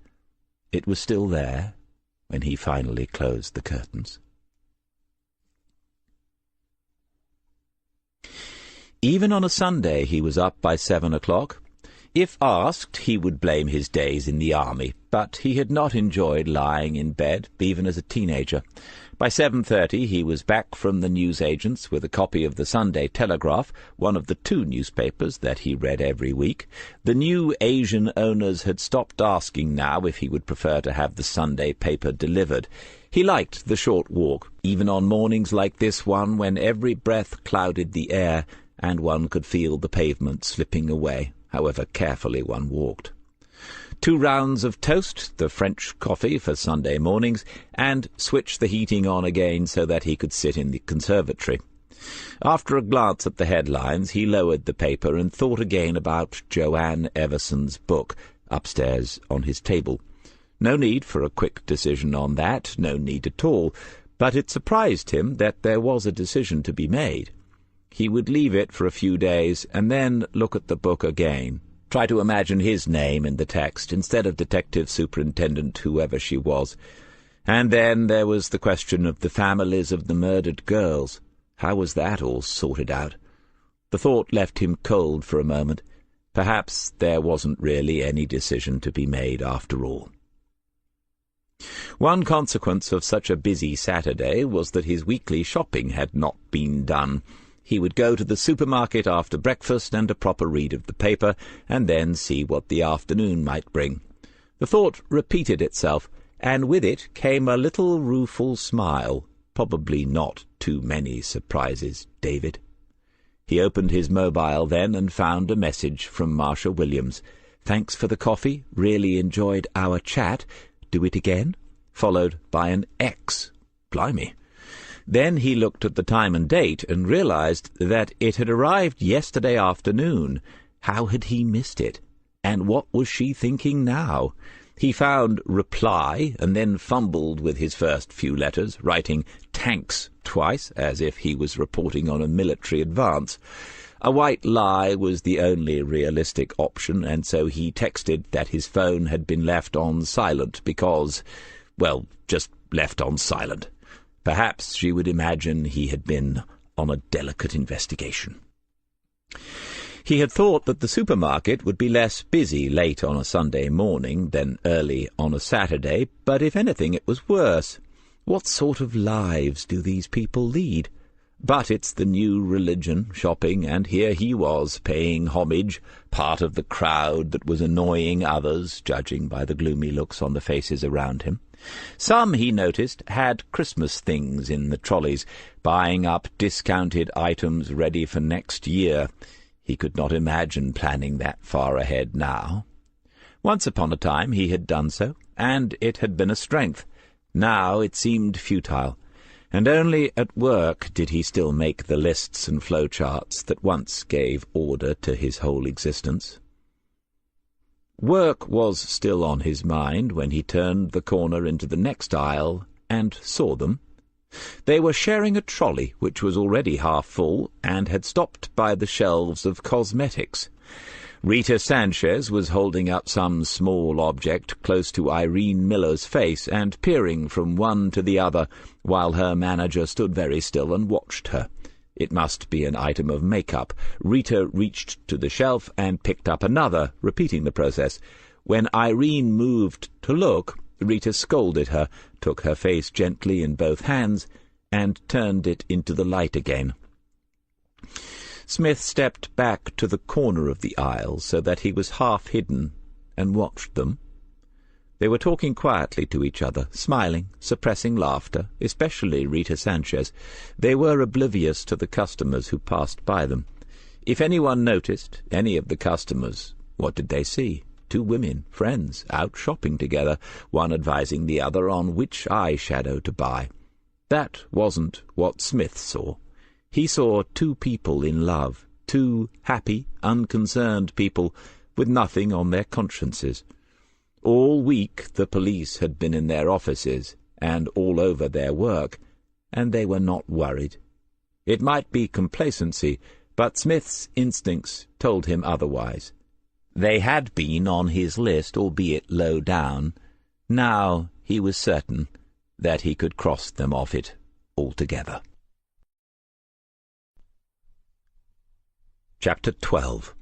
It was still there when he finally closed the curtains. Even on a Sunday he was up by 7 o'clock. If asked, he would blame his days in the army, but he had not enjoyed lying in bed, even as a teenager. By 7:30 he was back from the newsagent's with a copy of the Sunday Telegraph, one of the 2 newspapers that he read every week. The new Asian owners had stopped asking now if he would prefer to have the Sunday paper delivered. He liked the short walk, even on mornings like this one when every breath clouded the air and one could feel the pavement slipping away, however carefully one walked. 2 rounds of toast, the French coffee for Sunday mornings, and switch the heating on again so that he could sit in the conservatory. After a glance at the headlines, he lowered the paper and thought again about Joanne Everson's book, upstairs on his table. No need for a quick decision on that, no need at all, but it surprised him that there was a decision to be made. He would leave it for a few days and then look at the book again. Try to imagine his name in the text instead of Detective Superintendent whoever she was. And then there was the question of the families of the murdered girls. How was that all sorted out? The thought left him cold for a moment. Perhaps there wasn't really any decision to be made after all. One consequence of such a busy Saturday was that his weekly shopping had not been done. He would go to the supermarket after breakfast and a proper read of the paper, and then see what the afternoon might bring. The thought repeated itself, and with it came a little rueful smile. Probably not too many surprises, David. He opened his mobile then and found a message from Marcia Williams. "Thanks for the coffee. Really enjoyed our chat. Do it again?" Followed by an X. Blimey. Then he looked at the time and date and realized that it had arrived yesterday afternoon. How had he missed it? And what was she thinking now? He found reply and then fumbled with his first few letters, writing tanks twice, as if he was reporting on a military advance. A white lie was the only realistic option, and so he texted that his phone had been left on silent because, well, just left on silent. Perhaps she would imagine he had been on a delicate investigation. He had thought that the supermarket would be less busy late on a Sunday morning than early on a Saturday, but if anything it was worse. What sort of lives do these people lead? But it's the new religion, shopping, and here he was, paying homage, part of the crowd that was annoying others, judging by the gloomy looks on the faces around him. Some, he noticed, had Christmas things in the trolleys, buying up discounted items ready for next year. He could not imagine planning that far ahead now. Once upon a time he had done so, and it had been a strength. Now it seemed futile, and only at work did he still make the lists and flowcharts that once gave order to his whole existence. Work was still on his mind when he turned the corner into the next aisle and saw them. They were sharing a trolley which was already half full and had stopped by the shelves of cosmetics. Rita Sanchez was holding up some small object close to Irene Miller's face and peering from one to the other, while her manager stood very still and watched her. It must be an item of makeup. Rita reached to the shelf and picked up another, repeating the process. When Irene moved to look, Rita scolded her, took her face gently in both hands, and turned it into the light again. Smith stepped back to the corner of the aisle so that he was half hidden, and watched them. They were talking quietly to each other, smiling, suppressing laughter, especially Rita Sanchez. They were oblivious to the customers who passed by them. If anyone noticed, any of the customers, what did they see? Two women, friends, out shopping together, one advising the other on which eyeshadow to buy. That wasn't what Smith saw. He saw two people in love, two happy, unconcerned people with nothing on their consciences. All week the police had been in their offices and all over their work, and they were not worried. It might be complacency, but Smith's instincts told him otherwise. They had been on his list, albeit low down. Now he was certain that he could cross them off it altogether. Chapter 12.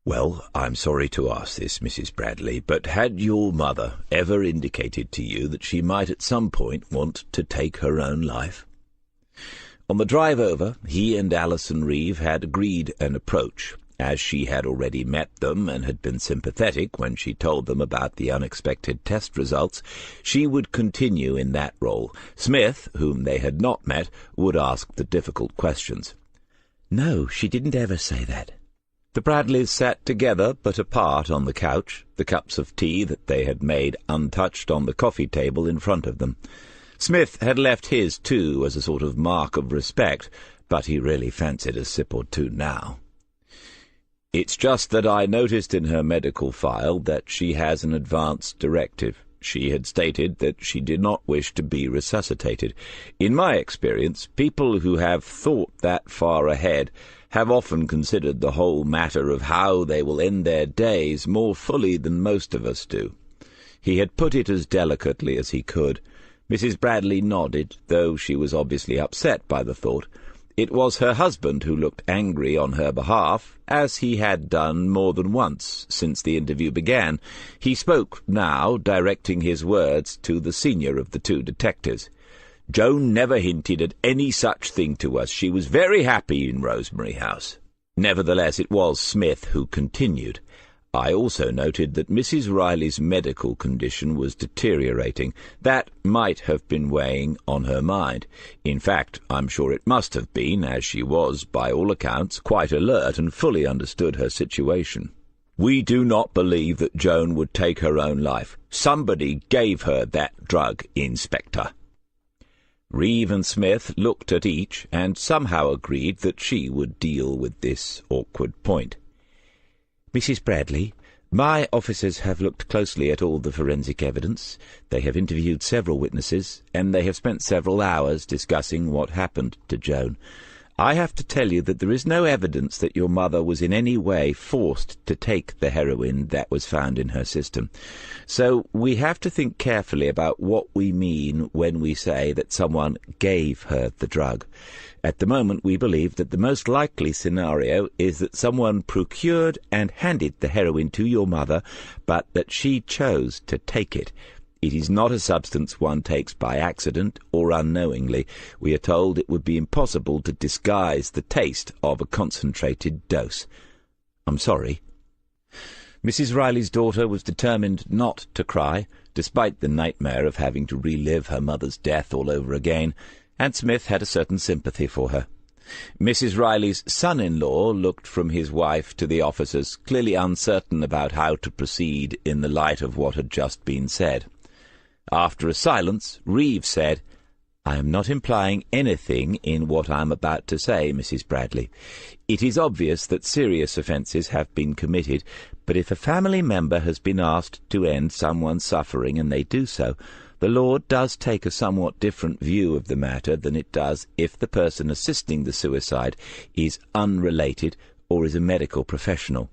"Well, I'm sorry to ask this, Mrs. Bradley, but had your mother ever indicated to you that she might at some point want to take her own life?" On the drive over, he and Alison Reeve had agreed an approach, as she had already met them and had been sympathetic when she told them about the unexpected test results. She would continue in that role. Smith, whom they had not met, would ask the difficult questions. "No, she didn't ever say that." The Bradleys sat together but apart on the couch, the cups of tea that they had made untouched on the coffee table in front of them. Smith had left his too as a sort of mark of respect, but he really fancied a sip or two now. "It's just that I noticed in her medical file that she has an advance directive. She had stated that she did not wish to be resuscitated. In my experience, people who have thought that far ahead have often considered the whole matter of how they will end their days more fully than most of us do." He had put it as delicately as he could. Mrs. Bradley nodded, though she was obviously upset by the thought. It was her husband who looked angry on her behalf, as he had done more than once since the interview began. He spoke now, directing his words to the senior of the two detectives. "Joan never hinted at any such thing to us. She was very happy in Rosemary House." Nevertheless, it was Smith who continued. I also noted that Mrs. Riley's medical condition was deteriorating. That might have been weighing on her mind. In fact, I'm sure it must have been, as she was, by all accounts, quite alert and fully understood her situation. We do not believe that Joan would take her own life. Somebody gave her that drug, Inspector. Reeve and Smith looked at each and somehow agreed that she would deal with this awkward point. Mrs. Bradley, my officers have looked closely at all the forensic evidence. They have interviewed several witnesses, and they have spent several hours discussing what happened to Joan. I have to tell you that there is no evidence that your mother was in any way forced to take the heroin that was found in her system. So we have to think carefully about what we mean when we say that someone gave her the drug. At the moment, we believe that the most likely scenario is that someone procured and handed the heroin to your mother, but that she chose to take it. It is not a substance one takes by accident or unknowingly. We are told it would be impossible to disguise the taste of a concentrated dose. I'm sorry. Mrs. Riley's daughter was determined not to cry, despite the nightmare of having to relive her mother's death all over again, and Smith had a certain sympathy for her. Mrs. Riley's son-in-law looked from his wife to the officers, clearly uncertain about how to proceed in the light of what had just been said. After a silence, Reeve said, I am not implying anything in what I am about to say, Mrs. Bradley. It is obvious that serious offences have been committed, but if a family member has been asked to end someone's suffering and they do so, the law does take a somewhat different view of the matter than it does if the person assisting the suicide is unrelated or is a medical professional.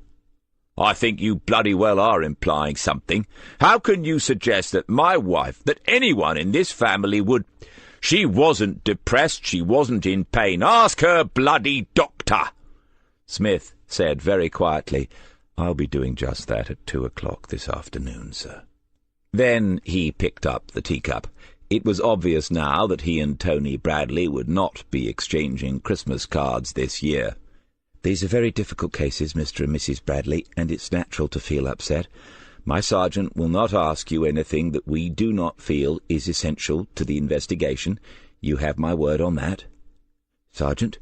I think you bloody well are implying something. How can you suggest that my wife, that anyone in this family would... She wasn't depressed, she wasn't in pain. Ask her bloody doctor. Smith said very quietly, I'll be doing just that at 2 o'clock this afternoon, sir. Then he picked up the teacup. It was obvious now that he and Tony Bradley would not be exchanging Christmas cards this year. These are very difficult cases, Mr. and Mrs. Bradley, and it's natural to feel upset. My sergeant will not ask you anything that we do not feel is essential to the investigation. You have my word on that. Sergeant?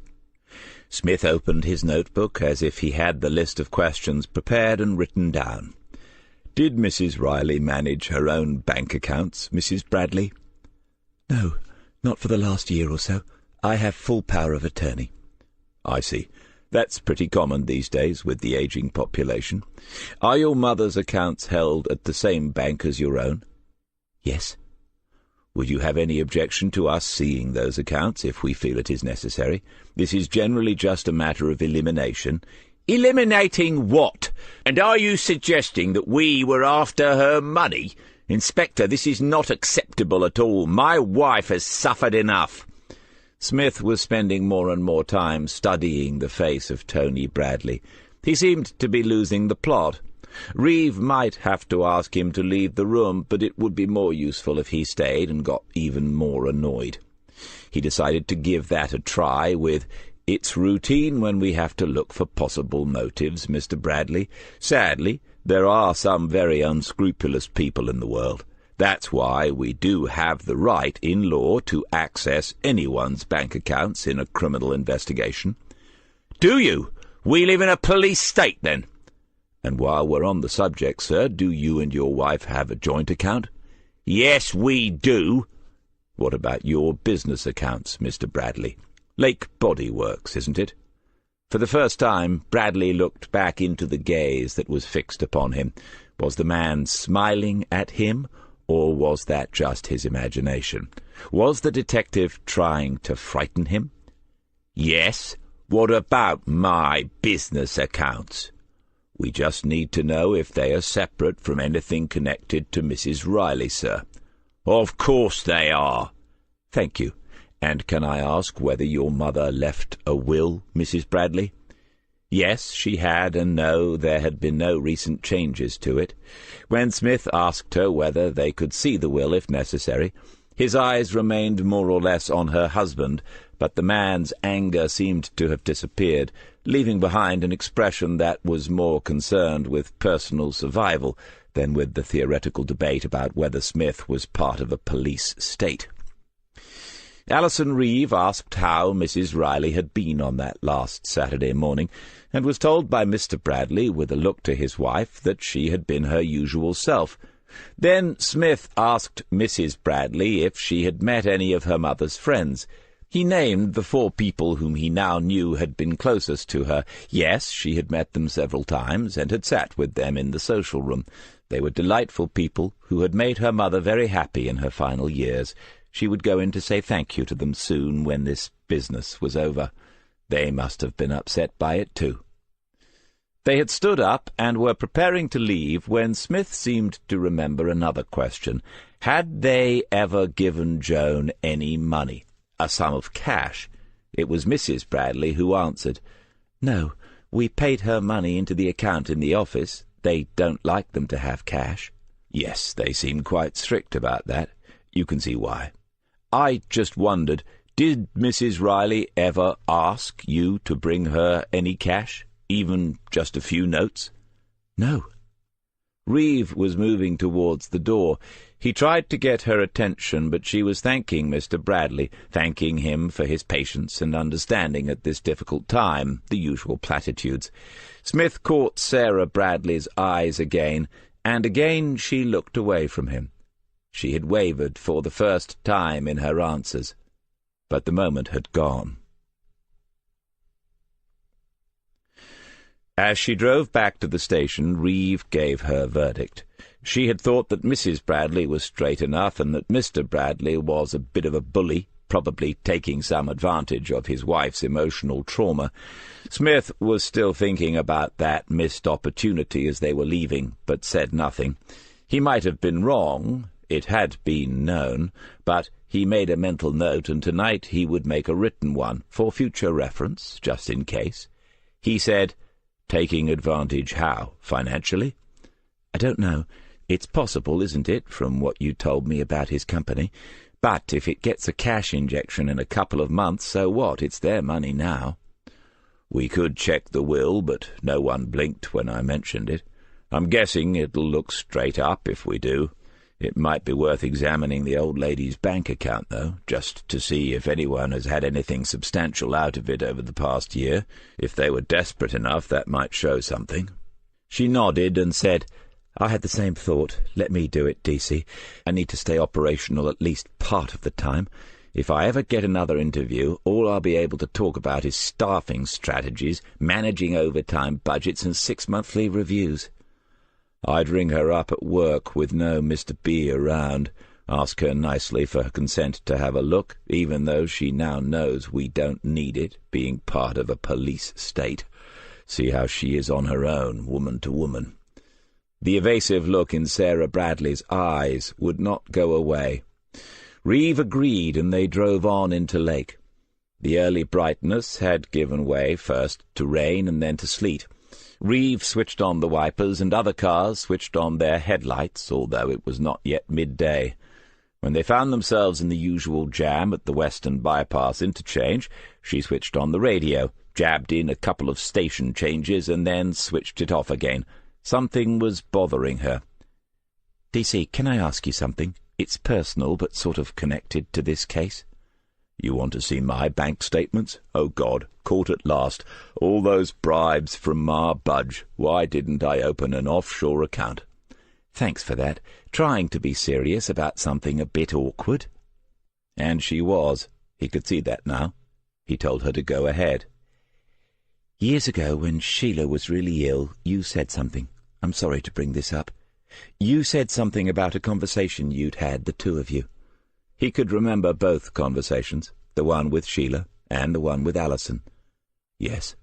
Smith opened his notebook as if he had the list of questions prepared and written down. Did Mrs. Riley manage her own bank accounts, Mrs. Bradley? No, not for the last year or so. I have full power of attorney. I see. That's pretty common these days with the ageing population. Are your mother's accounts held at the same bank as your own? Yes. Would you have any objection to us seeing those accounts if we feel it is necessary? This is generally just a matter of elimination. Eliminating what? And are you suggesting that we were after her money? Inspector, this is not acceptable at all. My wife has suffered enough. Smith was spending more and more time studying the face of Tony Bradley. He seemed to be losing the plot. Reeve might have to ask him to leave the room, but it would be more useful if he stayed and got even more annoyed. He decided to give that a try with, It's routine when we have to look for possible motives, Mr. Bradley. Sadly, there are some very unscrupulous people in the world. That's why we do have the right in law to access anyone's bank accounts in a criminal investigation. Do you? We live in a police state, then. And while we're on the subject, sir, do you and your wife have a joint account? Yes, we do. What about your business accounts, Mr. Bradley? Lake Body Works, isn't it? For the first time, Bradley looked back into the gaze that was fixed upon him. Was the man smiling at him, or was that just his imagination? Was the detective trying to frighten him? Yes. What about my business accounts? We just need to know if they are separate from anything connected to Mrs. Riley, sir. Of course they are. Thank you. And can I ask whether your mother left a will, Mrs. Bradley? Yes, she had, and no, there had been no recent changes to it. When Smith asked her whether they could see the will if necessary, his eyes remained more or less on her husband, but the man's anger seemed to have disappeared, leaving behind an expression that was more concerned with personal survival than with the theoretical debate about whether Smith was part of a police state. Alison Reeve asked how Mrs. Riley had been on that last Saturday morning, and was told by Mr. Bradley, with a look to his wife, that she had been her usual self. Then Smith asked Mrs. Bradley if she had met any of her mother's friends. He named the 4 people whom he now knew had been closest to her. Yes, she had met them several times, and had sat with them in the social room. They were delightful people who had made her mother very happy in her final years. She would go in to say thank you to them soon when this business was over. They must have been upset by it too. They had stood up and were preparing to leave when Smith seemed to remember another question. Had they ever given Joan any money? A sum of cash? It was Mrs. Bradley who answered. "No, we paid her money into the account in the office. They don't like them to have cash." "Yes, they seem quite strict about that. You can see why. I just wondered, did Mrs. Riley ever ask you to bring her any cash, even just a few notes?" "No." Reeve was moving towards the door. He tried to get her attention, but she was thanking Mr. Bradley, thanking him for his patience and understanding at this difficult time, the usual platitudes. Smith caught Sarah Bradley's eyes again, and again she looked away from him. She had wavered for the first time in her answers, but the moment had gone. As she drove back to the station, Reeve gave her verdict. She had thought that Mrs. Bradley was straight enough, and that Mr. Bradley was a bit of a bully, probably taking some advantage of his wife's emotional trauma. Smith was still thinking about that missed opportunity as they were leaving, but said nothing. He might have been wrong, it had been known, but he made a mental note, and tonight he would make a written one, for future reference, just in case. He said, "Taking advantage how? Financially?" "I don't know. It's possible, isn't it, from what you told me about his company? But if it gets a cash injection in a couple of months, so what? It's their money now." "We could check the will, but no one blinked when I mentioned it. I'm guessing it'll look straight up if we do. It might be worth examining the old lady's bank account, though, just to see if anyone has had anything substantial out of it over the past year. If they were desperate enough, that might show something." She nodded and said, "I had the same thought. Let me do it, DC. I need to stay operational at least part of the time. If I ever get another interview, all I'll be able to talk about is staffing strategies, managing overtime budgets, and 6-monthly reviews." "I'd ring her up at work with no Mr. B around, ask her nicely for her consent to have a look, even though she now knows we don't need it, being part of a police state. See how she is on her own, woman to woman." The evasive look in Sarah Bradley's eyes would not go away. Reeve agreed, and they drove on into Lake. The early brightness had given way first to rain and then to sleet. Reeve switched on the wipers, and other cars switched on their headlights, although it was not yet midday. When they found themselves in the usual jam at the Western Bypass interchange, she switched on the radio, jabbed in a couple of station changes, and then switched it off again. Something was bothering her. "DC, can I ask you something? It's personal, but sort of connected to this case." "You want to see my bank statements? Oh, God, caught at last. All those bribes from Ma Budge. Why didn't I open an offshore account?" "Thanks for that. Trying to be serious about something a bit awkward." And she was. He could see that now. He told her to go ahead. "Years ago, when Sheila was really ill, you said something. I'm sorry to bring this up. You said something about a conversation you'd had, the two of you." He could remember both conversations, the one with Sheila and the one with Alison. "Yes."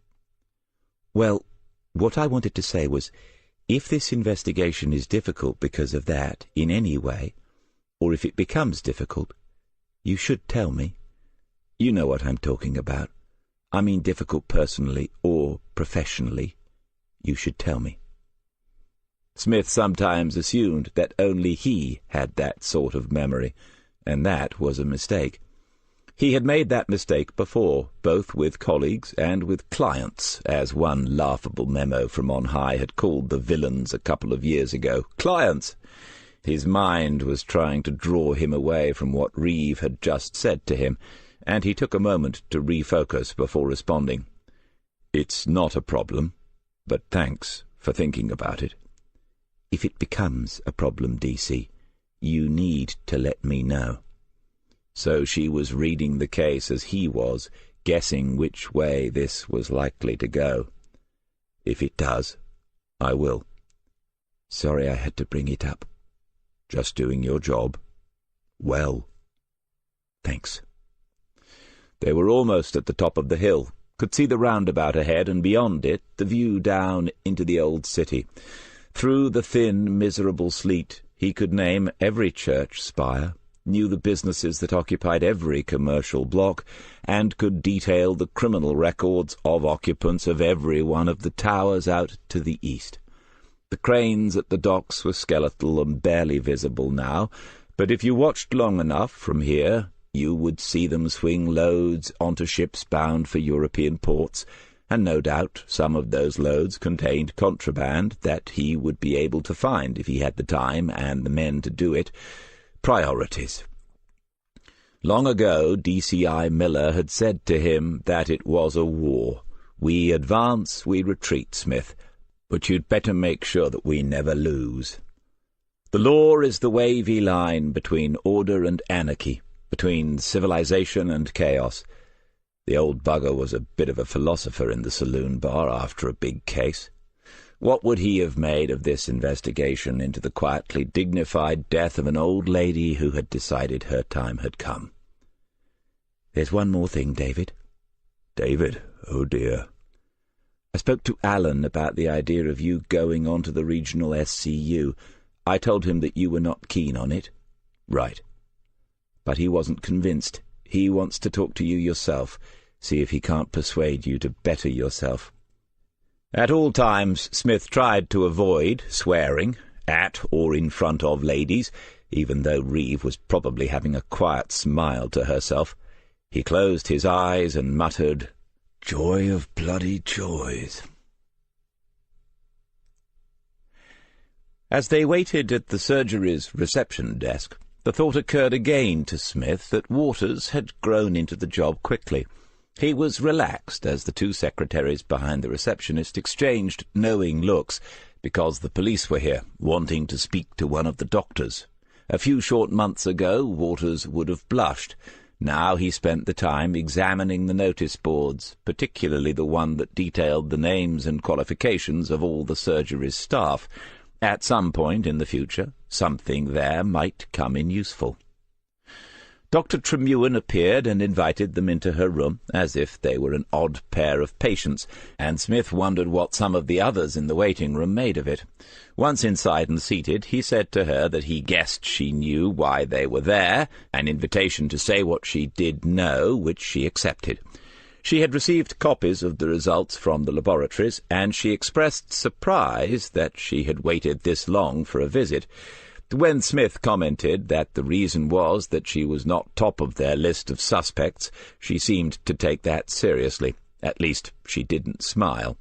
"Well, what I wanted to say was, if this investigation is difficult because of that, in any way, or if it becomes difficult, you should tell me. You know what I'm talking about. I mean difficult personally or professionally. You should tell me." Smith sometimes assumed that only he had that sort of memory, and that was a mistake. He had made that mistake before, both with colleagues and with clients, as one laughable memo from on high had called the villains a couple of years ago. Clients! His mind was trying to draw him away from what Reeve had just said to him, and he took a moment to refocus before responding. "It's not a problem, but thanks for thinking about it. If it becomes a problem, DC, you need to let me know." So she was reading the case as he was, guessing which way this was likely to go. "If it does, I will. Sorry I had to bring it up. Just doing your job well. Thanks." They were almost at the top of the hill, could see the roundabout ahead, and beyond it the view down into the old city. Through the thin, miserable sleet he could name every church spire, knew the businesses that occupied every commercial block, and could detail the criminal records of occupants of every one of the towers out to the east. The cranes at the docks were skeletal and barely visible now, but if you watched long enough from here, you would see them swing loads onto ships bound for European ports, and no doubt some of those loads contained contraband that he would be able to find if he had the time and the men to do it. Priorities. Long ago, DCI Miller had said to him that it was a war. "We advance, we retreat, Smith, but you'd better make sure that we never lose. The law is the wavy line between order and anarchy, between civilization and chaos." The old bugger was a bit of a philosopher in the saloon bar after a big case. What would he have made of this investigation into the quietly dignified death of an old lady who had decided her time had come? "There's one more thing, David." "David? Oh dear." "I spoke to Alan about the idea of you going on to the regional SCU. I told him that you were not keen on it." "Right." "But he wasn't convinced. He wants to talk to you yourself, see if he can't persuade you to better yourself." At all times Smith tried to avoid swearing at or in front of ladies, even though Reeve was probably having a quiet smile to herself. He closed his eyes and muttered, "Joy of bloody joys." As they waited at the surgery's reception desk, the thought occurred again to Smith that Waters had grown into the job quickly. He was relaxed as the two secretaries behind the receptionist exchanged knowing looks, because the police were here, wanting to speak to one of the doctors. A few short months ago Waters would have blushed. Now he spent the time examining the notice boards, particularly the one that detailed the names and qualifications of all the surgery's staff. At some point in the future, something there might come in useful. Dr. Tremullen appeared and invited them into her room, as if they were an odd pair of patients, and Smith wondered what some of the others in the waiting-room made of it. Once inside and seated, he said to her that he guessed she knew why they were there, an invitation to say what she did know, which she accepted. She had received copies of the results from the laboratories, and she expressed surprise that she had waited this long for a visit. When Smith commented that the reason was that she was not top of their list of suspects, she seemed to take that seriously. At least, she didn't smile.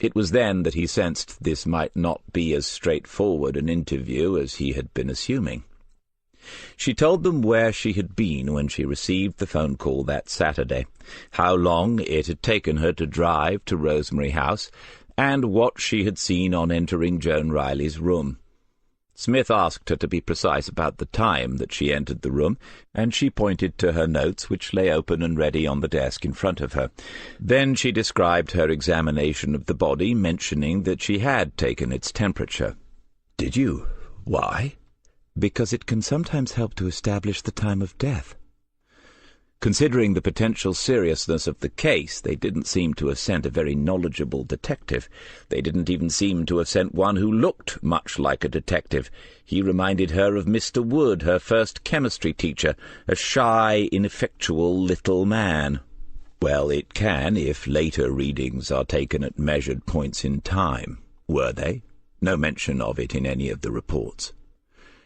It was then that he sensed this might not be as straightforward an interview as he had been assuming. She told them where she had been when she received the phone call that Saturday, how long it had taken her to drive to Rosemary House, and what she had seen on entering Joan Riley's room. Smith asked her to be precise about the time that she entered the room, and she pointed to her notes, which lay open and ready on the desk in front of her. Then she described her examination of the body, mentioning that she had taken its temperature. "Did you? Why?" "Because it can sometimes help to establish the time of death." Considering the potential seriousness of the case, they didn't seem to have sent a very knowledgeable detective. They didn't even seem to have sent one who looked much like a detective. He reminded her of Mr. Wood, her first chemistry teacher, a shy, ineffectual little man. Well, it can, if later readings are taken at measured points in time. Were they? No mention of it in any of the reports.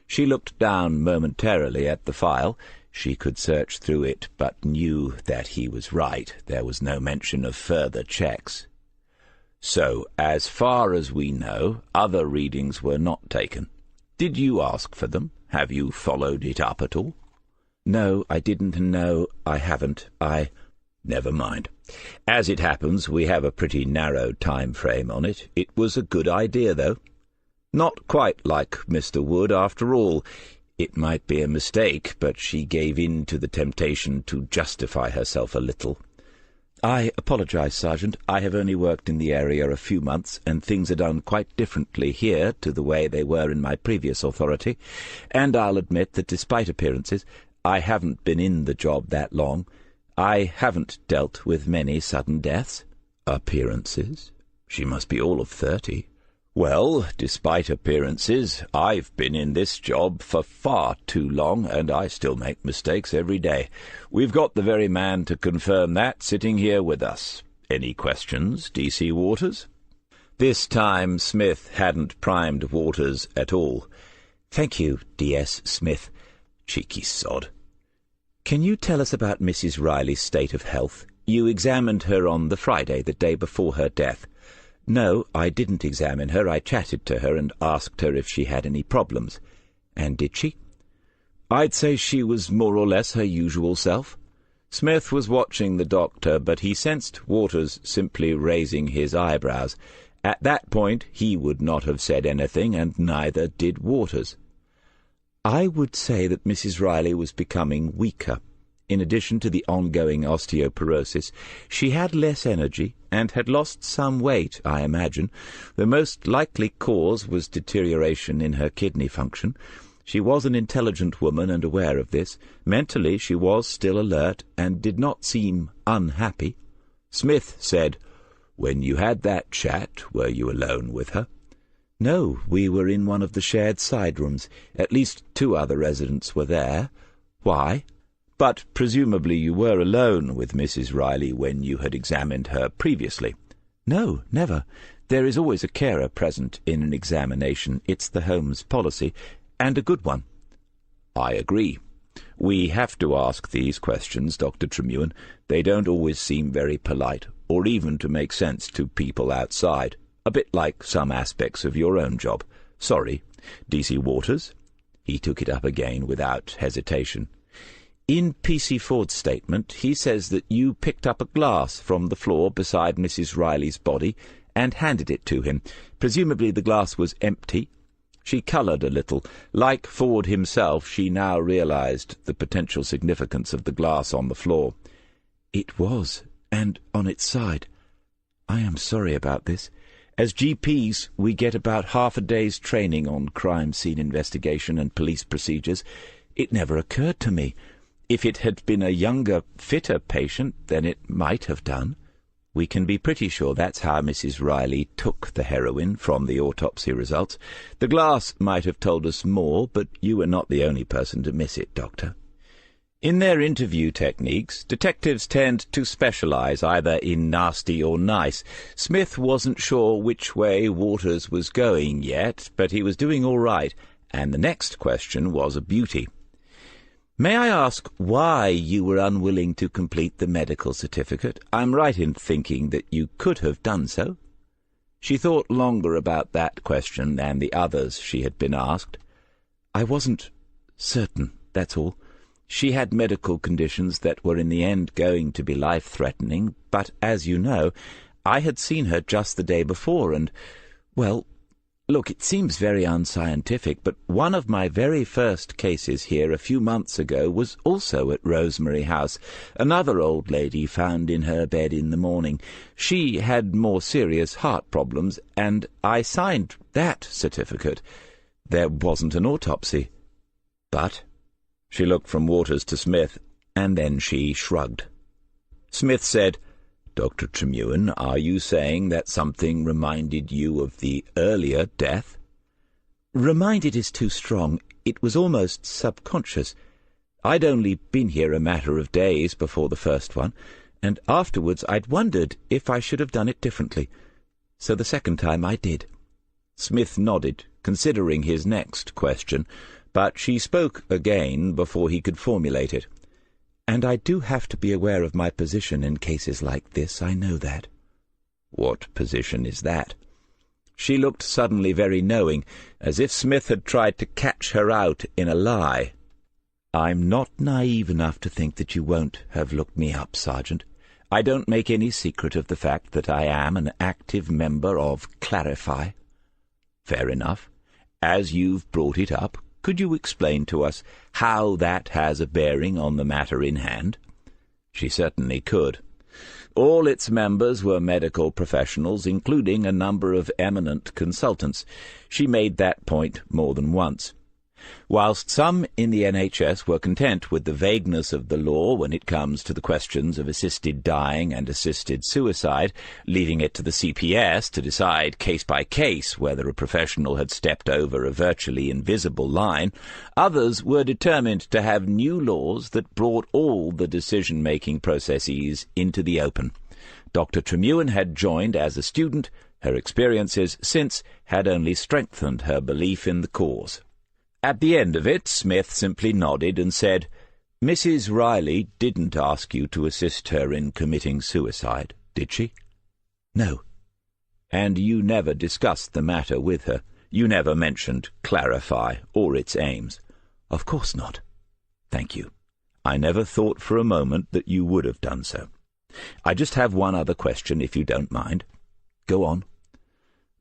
She looked down momentarily at the file. She could search through it, but knew that he was right. There was no mention of further checks. So, as far as we know, other readings were not taken. Did you ask for them? Have you followed it up at all? No, I didn't, and no, I haven't. Never mind. As it happens, we have a pretty narrow time frame on it. It was a good idea, though. Not quite like Mr. Wood, after all. It might be a mistake, but she gave in to the temptation to justify herself a little. I apologize, Sergeant. I have only worked in the area a few months, and things are done quite differently here to the way they were in my previous authority, and I'll admit that despite appearances, I haven't been in the job that long. I haven't dealt with many sudden deaths. Appearances? She must be all of 30. Well, despite appearances, I've been in this job for far too long, and I still make mistakes every day. We've got the very man to confirm that sitting here with us. Any questions, D.C. Waters? This time Smith hadn't primed Waters at all. Thank you, D.S. Smith. Cheeky sod. Can you tell us about Mrs. Riley's state of health? You examined her on the Friday, the day before her death. No, I didn't examine her. I chatted to her and asked her if she had any problems. And did she? I'd say she was more or less her usual self. Smith was watching the doctor, but he sensed Waters simply raising his eyebrows. At that point he would not have said anything, and neither did Waters. I would say that Mrs. Riley was becoming weaker. In addition to the ongoing osteoporosis, she had less energy and had lost some weight, I imagine. The most likely cause was deterioration in her kidney function. She was an intelligent woman and aware of this. Mentally, she was still alert and did not seem unhappy. Smith said, "When you had that chat, were you alone with her?" No, we were in one of the shared side rooms. At least 2 other residents were there. Why? But presumably you were alone with Mrs. Riley when you had examined her previously. No, never. There is always a carer present in an examination. It's the home's policy, and a good one. I agree. We have to ask these questions, Dr. Tremewin. They don't always seem very polite, or even to make sense to people outside. A bit like some aspects of your own job. Sorry. D.C. Waters? He took it up again without hesitation. In P.C. Ford's statement, he says that you picked up a glass from the floor beside Mrs. Riley's body and handed it to him. Presumably the glass was empty. She coloured a little. Like Ford himself, she now realised the potential significance of the glass on the floor. It was, and on its side. I am sorry about this. As GPs, we get about half a day's training on crime scene investigation and police procedures. It never occurred to me. If it had been a younger, fitter patient, then it might have done. We can be pretty sure that's how Mrs. Riley took the heroin from the autopsy results. The glass might have told us more, but you were not the only person to miss it, Doctor. In their interview techniques, detectives tend to specialise either in nasty or nice. Smith wasn't sure which way Waters was going yet, but he was doing all right, and the next question was a beauty. May I ask why you were unwilling to complete the medical certificate? I'm right in thinking that you could have done so. She thought longer about that question than the others she had been asked. I wasn't certain, that's all. She had medical conditions that were in the end going to be life-threatening, but, as you know, I had seen her just the day before, and, well, look, it seems very unscientific, but one of my very first cases here a few months ago was also at Rosemary House. Another old lady found in her bed in the morning. She had more serious heart problems, and I signed that certificate. There wasn't an autopsy. But she looked from Waters to Smith, and then she shrugged. Smith said, "Dr. Tremewin, are you saying that something reminded you of the earlier death?" "Reminded is too strong. It was almost subconscious. I'd only been here a matter of days before the first one, and afterwards I'd wondered if I should have done it differently. So the second time I did." Smith nodded, considering his next question, but she spoke again before he could formulate it. "And I do have to be aware of my position in cases like this, I know that." "What position is that?" She looked suddenly very knowing, as if Smith had tried to catch her out in a lie. "I'm not naive enough to think that you won't have looked me up, Sergeant. I don't make any secret of the fact that I am an active member of Clarify." "Fair enough. As you've brought it up, could you explain to us how that has a bearing on the matter in hand?" She certainly could. All its members were medical professionals, including a number of eminent consultants. She made that point more than once. Whilst some in the NHS were content with the vagueness of the law when it comes to the questions of assisted dying and assisted suicide, leaving it to the CPS to decide case by case whether a professional had stepped over a virtually invisible line, others were determined to have new laws that brought all the decision-making processes into the open. Dr. Tremullen had joined as a student. Her experiences since had only strengthened her belief in the cause. At the end of it, Smith simply nodded and said, "Mrs. Riley didn't ask you to assist her in committing suicide, did she?" "No." "And you never discussed the matter with her? You never mentioned Clarify or its aims?" "Of course not." "Thank you. I never thought for a moment that you would have done so. I just have one other question, if you don't mind." "Go on."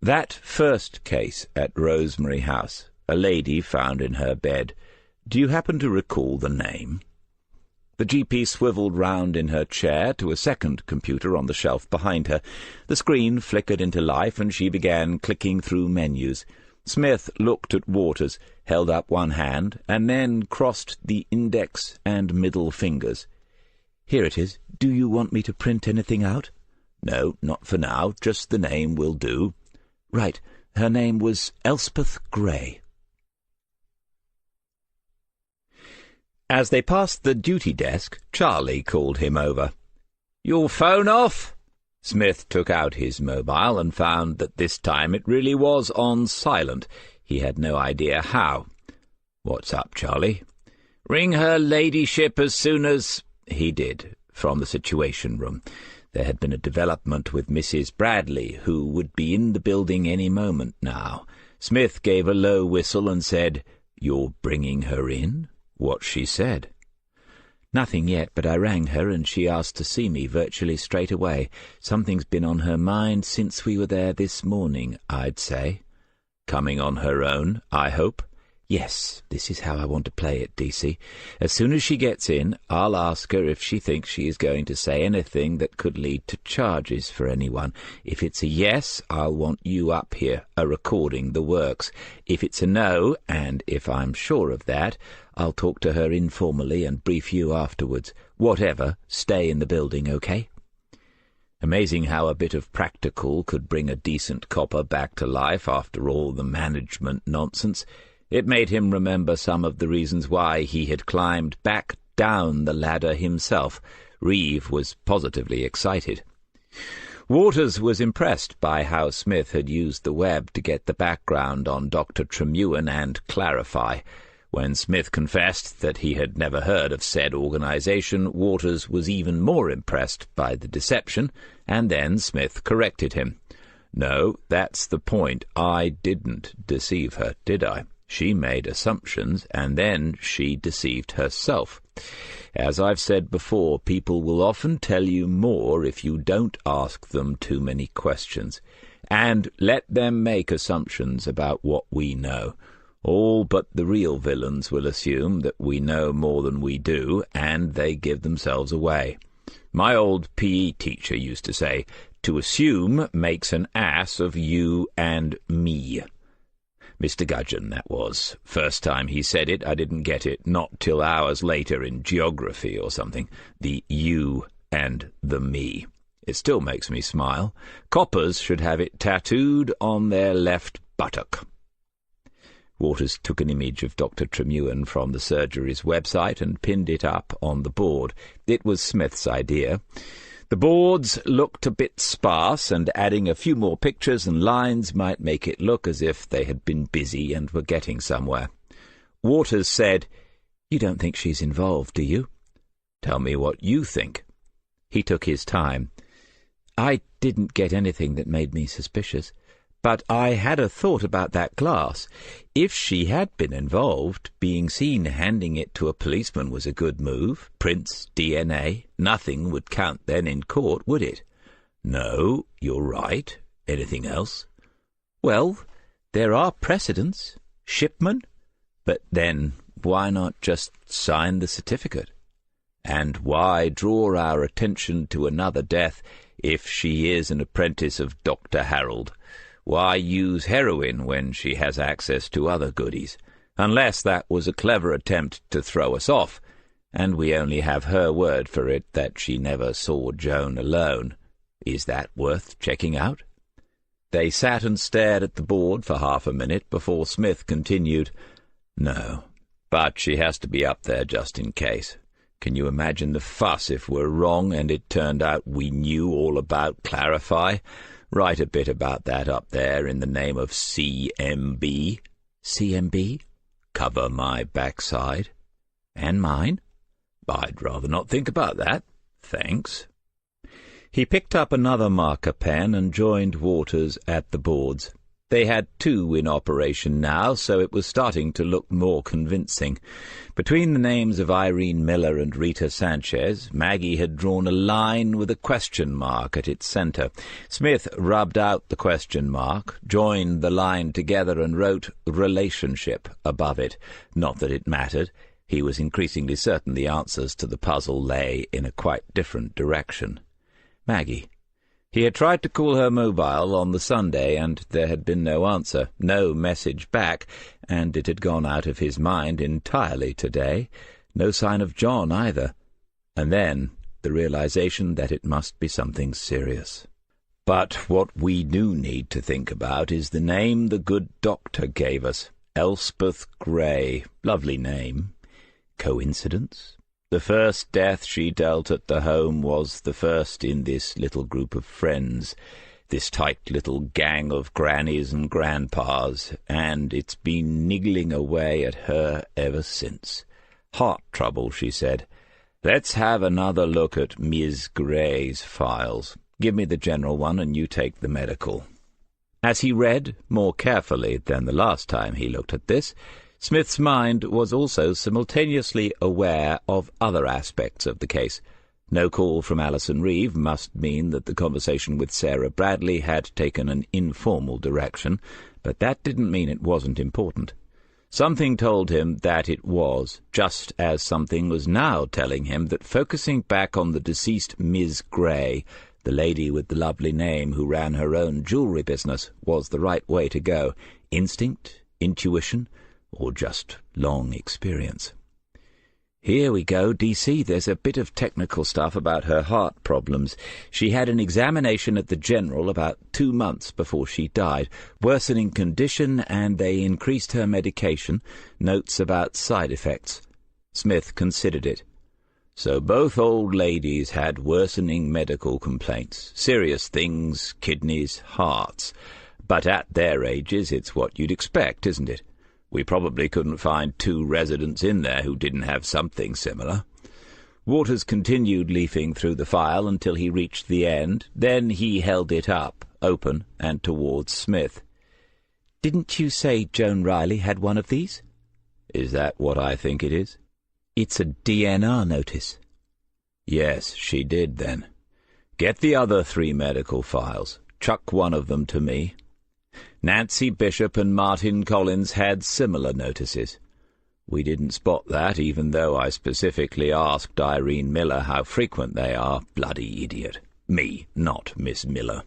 "That first case at Rosemary House, a lady found in her bed. Do you happen to recall the name?" The GP swivelled round in her chair to a second computer on the shelf behind her. The screen flickered into life, and she began clicking through menus. Smith looked at Waters, held up one hand, and then crossed the index and middle fingers. "Here it is. Do you want me to print anything out?" "No, not for now. Just the name will do." "Right. Her name was Elspeth Grey." As they passed the duty desk, Charlie called him over. "Your phone off?" Smith took out his mobile and found that this time it really was on silent. He had no idea how. "What's up, Charlie?" "Ring her ladyship as soon as—" He did, from the Situation Room. There had been a development with Mrs. Bradley, who would be in the building any moment now. Smith gave a low whistle and said, "You're bringing her in? What she said?" "Nothing yet, but I rang her and she asked to see me virtually straight away. Something's been on her mind since we were there this morning, I'd say." "Coming on her own, I hope?" "Yes, this is how I want to play it, DC. As soon as she gets in, I'll ask her if she thinks she is going to say anything that could lead to charges for anyone. If it's a yes, I'll want you up here, a recording the works. If it's a no, and if I'm sure of that, I'll talk to her informally and brief you afterwards. Whatever, stay in the building, okay?" Amazing how a bit of practical could bring a decent copper back to life after all the management nonsense. It made him remember some of the reasons why he had climbed back down the ladder himself. Reeve was positively excited. Waters was impressed by how Smith had used the web to get the background on Dr. Tremullen and Clarify. When Smith confessed that he had never heard of said organization, Waters was even more impressed by the deception, and then Smith corrected him. "No, that's the point. I didn't deceive her, did I? She made assumptions, and then she deceived herself. As I've said before, people will often tell you more if you don't ask them too many questions. And let them make assumptions about what we know. All but the real villains will assume that we know more than we do, and they give themselves away. My old PE teacher used to say, 'To assume makes an ass of you and me.' Mr. Gudgeon, that was. First time he said it, I didn't get it, not till hours later in geography or something. The you and the me. It still makes me smile. Coppers should have it tattooed on their left buttock." Waters took an image of Dr. Tremullen from the surgery's website and pinned it up on the board. It was Smith's idea. The boards looked a bit sparse, and adding a few more pictures and lines might make it look as if they had been busy and were getting somewhere. Waters said, "You don't think she's involved, do you?" "Tell me what you think." He took his time. "I didn't get anything that made me suspicious. But I had a thought about that glass. If she had been involved, being seen handing it to a policeman was a good move. Prints, DNA, nothing would count then in court, would it?" "No, you're right. Anything else?" "Well, there are precedents. Shipman. But then, why not just sign the certificate? And why draw our attention to another death if she is an apprentice of Dr. Harold? Why use heroin when she has access to other goodies? Unless that was a clever attempt to throw us off, and we only have her word for it that she never saw Joan alone. Is that worth checking out?" They sat and stared at the board for half a minute before Smith continued, "No, but she has to be up there just in case. Can you imagine the fuss if we're wrong and it turned out we knew all about Clarify? Write a bit about that up there in the name of CMB. CMB? Cover my backside. And mine? I'd rather not think about that. Thanks." He picked up another marker pen and joined Waters at the boards. They had 2 in operation now, so it was starting to look more convincing. Between the names of Irene Miller and Rita Sanchez, Maggie had drawn a line with a question mark at its centre. Smith rubbed out the question mark, joined the line together and wrote "relationship" above it. Not that it mattered. He was increasingly certain the answers to the puzzle lay in a quite different direction. Maggie. He had tried to call her mobile on the Sunday, and there had been no answer, no message back, and it had gone out of his mind entirely today. No sign of John either. And then the realization that it must be something serious. But what we do need to think about is the name the good doctor gave us. Elspeth Gray. Lovely name. Coincidence? The first death she dealt at the home was the first in this little group of friends, this tight little gang of grannies and grandpas, and it's been niggling away at her ever since. Heart trouble, she said. Let's have another look at Ms. Gray's files. Give me the general one, and you take the medical. As he read, more carefully than the last time he looked at this, Smith's mind was also simultaneously aware of other aspects of the case. No call from Alison Reeve must mean that the conversation with Sarah Bradley had taken an informal direction, but that didn't mean it wasn't important. Something told him that it was, just as something was now telling him that focusing back on the deceased Ms. Gray, the lady with the lovely name who ran her own jewellery business, was the right way to go. Instinct, intuition, or just long experience. Here we go, DC. There's a bit of technical stuff about her heart problems. She had an examination at the General about 2 months before she died. Worsening condition, and they increased her medication. Notes about side effects. Smith considered it. So both old ladies had worsening medical complaints. Serious things, kidneys, hearts. But at their ages, it's what you'd expect, isn't it? We probably couldn't find 2 residents in there who didn't have something similar. Waters continued leafing through the file until he reached the end. Then he held it up, open, and towards Smith. "Didn't you say Joan Riley had one of these?" "Is that what I think it is?" "It's a DNR notice." "Yes, she did then. Get the other 3 medical files. Chuck one of them to me." Nancy Bishop and Martin Collins had similar notices. We didn't spot that, even though I specifically asked Irene Miller how frequent they are. Bloody idiot. Me, not Miss Miller.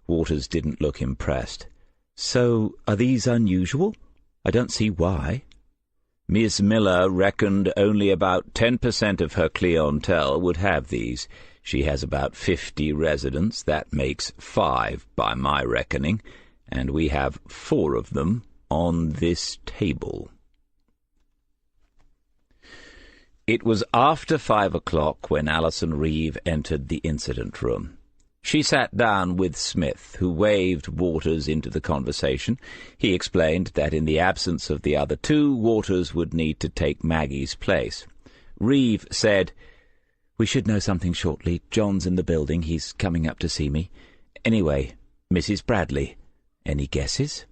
Waters didn't look impressed. "So are these unusual? I don't see why." Miss Miller reckoned only about 10% of her clientele would have these. She has about 50 residents. That makes 5 by my reckoning. And we have 4 of them on this table. It was after 5 o'clock when Alison Reeve entered the incident room. She sat down with Smith, who waved Waters into the conversation. He explained that in the absence of the other two, Waters would need to take Maggie's place. Reeve said, "We should know something shortly. John's in the building. He's coming up to see me. Anyway, Mrs. Bradley, any guesses?"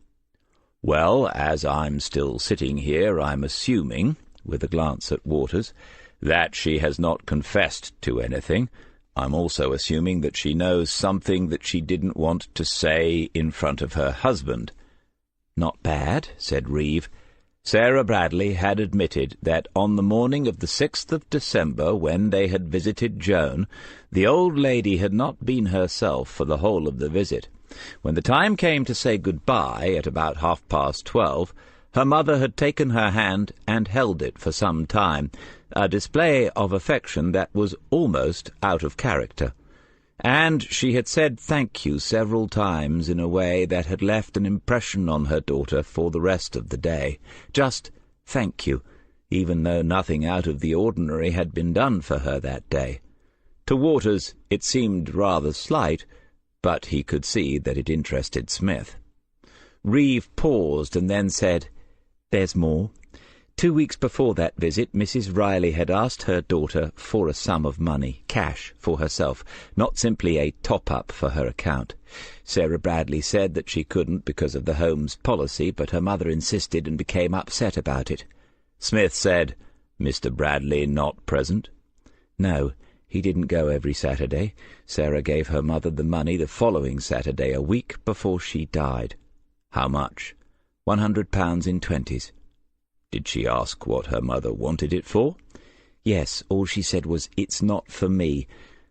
"Well, as I'm still sitting here, I'm assuming," with a glance at Waters, "that she has not confessed to anything. I'm also assuming that she knows something that she didn't want to say in front of her husband." "Not bad," said Reeve. Sarah Bradley had admitted that on the morning of the 6th of December, when they had visited Joan, the old lady had not been herself for the whole of the visit. When the time came to say goodbye, at about 12:30, her mother had taken her hand and held it for some time, a display of affection that was almost out of character. And she had said thank you several times in a way that had left an impression on her daughter for the rest of the day. Just thank you, even though nothing out of the ordinary had been done for her that day. To Waters it seemed rather slight, but he could see that it interested Smith. Reeve paused and then said, "There's more. 2 weeks before that visit, Mrs. Riley had asked her daughter for a sum of money, cash, for herself, not simply a top-up for her account. Sarah Bradley said that she couldn't because of the home's policy, but her mother insisted and became upset about it." Smith said, "Mr. Bradley not present?" "No, he didn't go every Saturday. Sarah gave her mother the money the following Saturday, a week before she died." "How much?" £100 in 20s. "Did she ask what her mother wanted it for?" "Yes, all she said was, 'It's not for me.'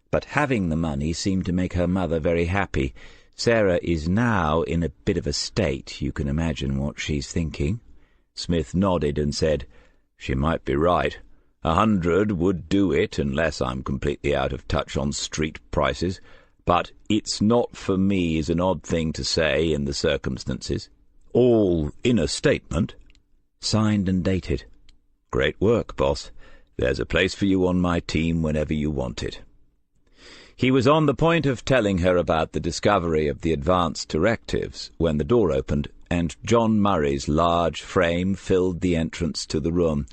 But having the money seemed to make her mother very happy. Sarah is now in a bit of a state. You can imagine what she's thinking." Smith nodded and said, "She might be right. 100 would do it, unless I'm completely out of touch on street prices. But 'it's not for me' is an odd thing to say in the circumstances. All in a statement?" "Signed and dated." "Great work, boss. There's a place for you on my team whenever you want it." He was on the point of telling her about the discovery of the advance directives when the door opened, and John Murray's large frame filled the entrance to the room.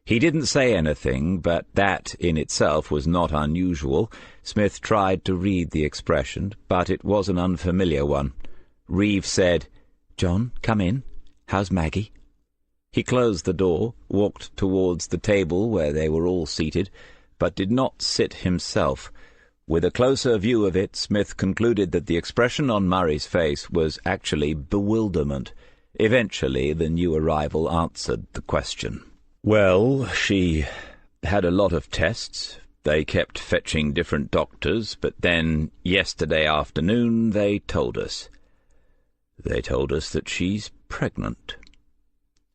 He didn't say anything, but that in itself was not unusual. Smith tried to read the expression, but it was an unfamiliar one. Reeve said, "John, come in. How's Maggie?" He closed the door, walked towards the table where they were all seated, but did not sit himself. With a closer view of it, Smith concluded that the expression on Murray's face was actually bewilderment. Eventually, the new arrival answered the question. "Well, she had a lot of tests. They kept fetching different doctors, but then, yesterday afternoon, they told us. They told us that she's pregnant."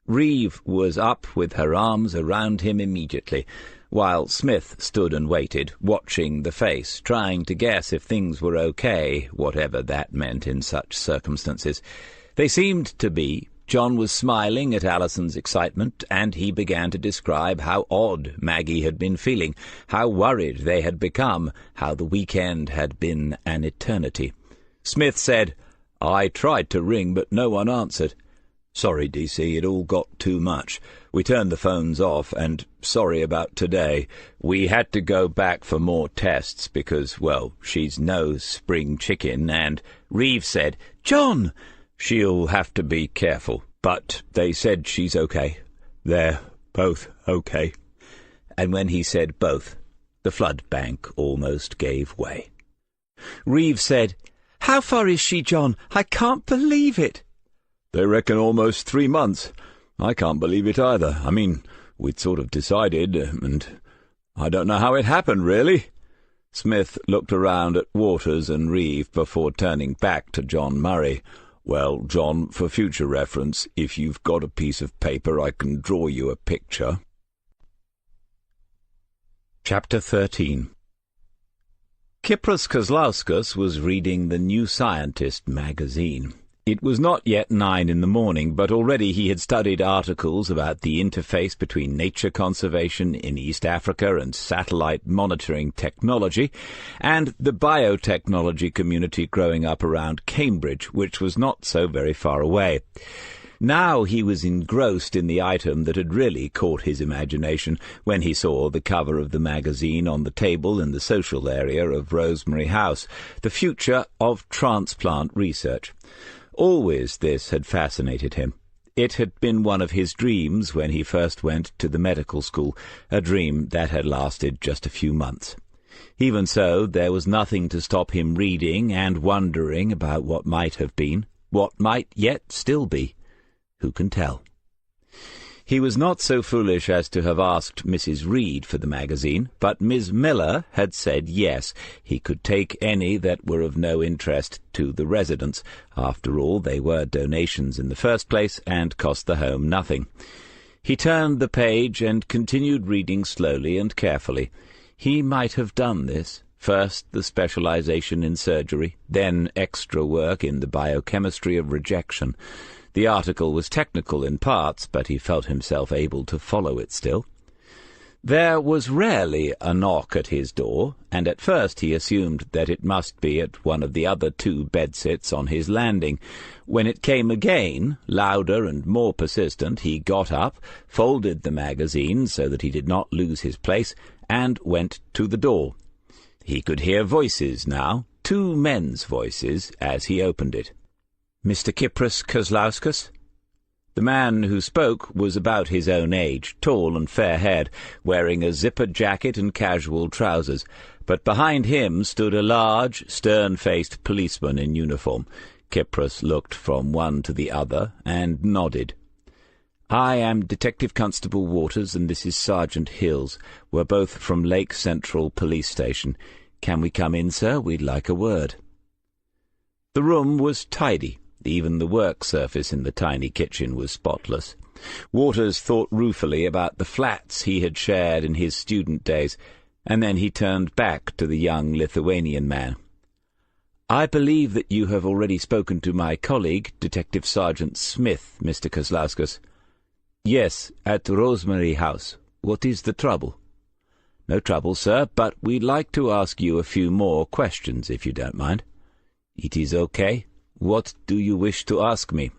Reeve was up with her arms around him immediately, while Smith stood and waited, watching the face, trying to guess if things were okay, whatever that meant in such circumstances. They seemed to be. John was smiling at Allison's excitement, and he began to describe how odd Maggie had been feeling, how worried they had become, how the weekend had been an eternity. Smith said, "I tried to ring, but no one answered. Sorry, DC, it all got too much. We turned the phones off, and sorry about today. We had to go back for more tests because, well, she's no spring chicken, and..." Reeve said, "John!" "She'll have to be careful, but they said she's okay. They're both okay." And when he said both, the flood bank almost gave way. Reeve said, "How far is she, John? I can't believe it." "They reckon almost 3 months. I can't believe it either. I mean, we'd sort of decided, and I don't know how it happened, really." Smith looked around at Waters and Reeve before turning back to John Murray. "Well, John, for future reference, if you've got a piece of paper, I can draw you a picture." Chapter 13. Kypros Kozlauskas was reading the New Scientist magazine. It was not yet 9 in the morning, but already he had studied articles about the interface between nature conservation in East Africa and satellite monitoring technology, and the biotechnology community growing up around Cambridge, which was not so very far away. Now he was engrossed in the item that had really caught his imagination when he saw the cover of the magazine on the table in the social area of Rosemary House, the future of transplant research. Always this had fascinated him. It had been one of his dreams when he first went to the medical school, a dream that had lasted just a few months. Even so, there was nothing to stop him reading and wondering about what might have been, what might yet still be. Who can tell? He was not so foolish as to have asked Mrs. Reed for the magazine, but Miss Miller had said yes, he could take any that were of no interest to the residents. After all, they were donations in the first place, and cost the home nothing. He turned the page and continued reading slowly and carefully. He might have done this. First the specialization in surgery, then extra work in the biochemistry of rejection. The article was technical in parts, but he felt himself able to follow it still. There was rarely a knock at his door, and at first he assumed that it must be at one of the other 2 bedsits on his landing. When it came again, louder and more persistent, he got up, folded the magazine so that he did not lose his place, and went to the door. He could hear voices now, 2 men's voices, as he opened it. "Mr. Kypros Kozlauskas?" The man who spoke was about his own age, tall and fair-haired, wearing a zippered jacket and casual trousers, but behind him stood a large, stern-faced policeman in uniform. Kypros looked from one to the other and nodded. "I am Detective Constable Waters, and this is Sergeant Hills. We're both from Lake Central Police Station. Can we come in, sir? We'd like a word." The room was tidy. Even the work surface in the tiny kitchen was spotless. Waters thought ruefully about the flats he had shared in his student days, and then he turned back to the young Lithuanian man. "I believe that you have already spoken to my colleague, Detective Sergeant Smith, Mr. Kozlauskas." "Yes, at Rosemary House. What is the trouble?" "No trouble, sir, but we'd like to ask you a few more questions, if you don't mind." "It is okay. What do you wish to ask me?"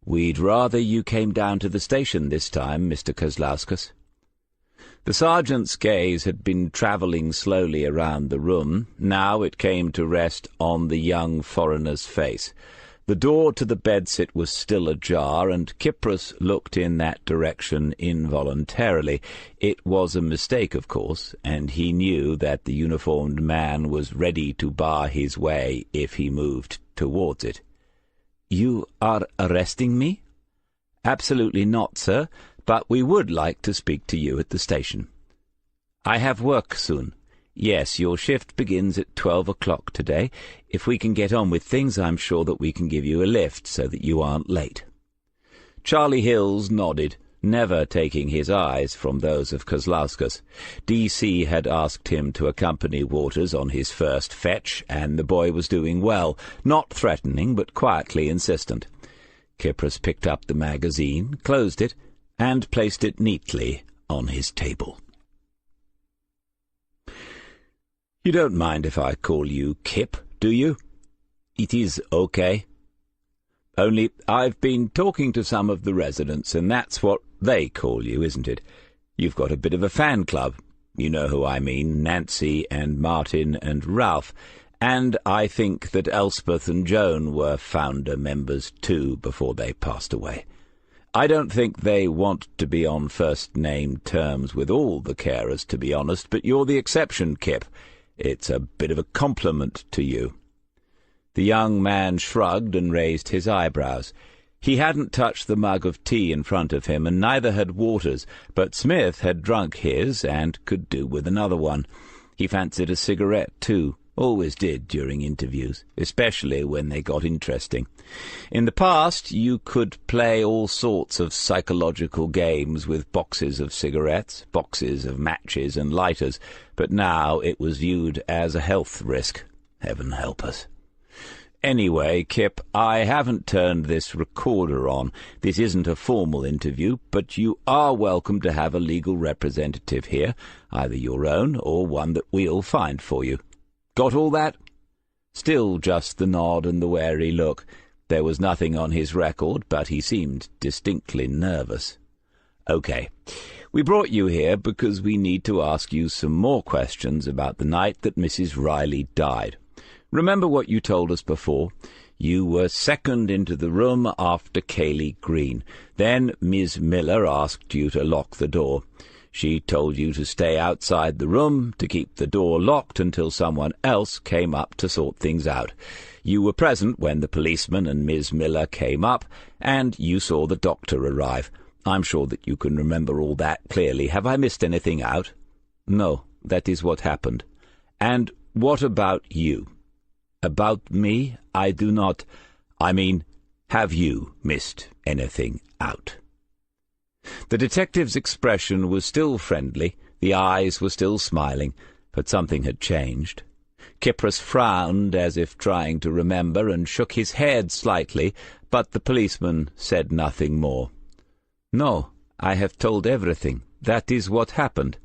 "We'd rather you came down to the station this time, Mr. Kozlauskas." The sergeant's gaze had been travelling slowly around the room. Now it came to rest on the young foreigner's face. The door to the bedsit was still ajar, and Kypros looked in that direction involuntarily. It was a mistake, of course, and he knew that the uniformed man was ready to bar his way if he moved towards it. "You are arresting me?" "Absolutely not, sir, but we would like to speak to you at the station." "I have work soon." "Yes, your shift begins at 12 o'clock today. If we can get on with things, I'm sure that we can give you a lift so that you aren't late." Charlie Hills nodded, never taking his eyes from those of Kozlauskas. D.C. had asked him to accompany Waters on his first fetch, and the boy was doing well, not threatening, but quietly insistent. Kypros picked up the magazine, closed it, and placed it neatly on his table. "You don't mind if I call you Kip, do you?" "It is okay." "Only I've been talking to some of the residents, and that's what they call you, isn't it? You've got a bit of a fan club. You know who I mean, Nancy and Martin and Ralph. And I think that Elspeth and Joan were founder members too before they passed away. I don't think they want to be on first-name terms with all the carers, to be honest, but you're the exception, Kip. It's a bit of a compliment to you." The young man shrugged and raised his eyebrows. He hadn't touched the mug of tea in front of him, and neither had Waters, but Smith had drunk his and could do with another one. He fancied a cigarette, too. Always did during interviews, especially when they got interesting. In the past, you could play all sorts of psychological games with boxes of cigarettes, boxes of matches and lighters, but now it was viewed as a health risk. Heaven help us. Anyway, Kip, I haven't turned this recorder on. This isn't a formal interview, but you are welcome to have a legal representative here, either your own or one that we'll find for you. Got all that?" Still just the nod and the wary look. There was nothing on his record, but he seemed distinctly nervous. "Okay. We brought you here because we need to ask you some more questions about the night that Mrs. Riley died. Remember what you told us before? You were second into the room after Cayley Green. Then Miss Miller asked you to lock the door. She told you to stay outside the room, to keep the door locked until someone else came up to sort things out. You were present when the policeman and Miss Miller came up, and you saw the doctor arrive. I'm sure that you can remember all that clearly. Have I missed anything out?" "No, that is what happened." "And what about you?" "About me, I do not. I mean, have you missed anything out?" The detective's expression was still friendly, the eyes were still smiling, but something had changed. Kypros frowned as if trying to remember and shook his head slightly, but the policeman said nothing more. "No, I have told everything. That is what happened."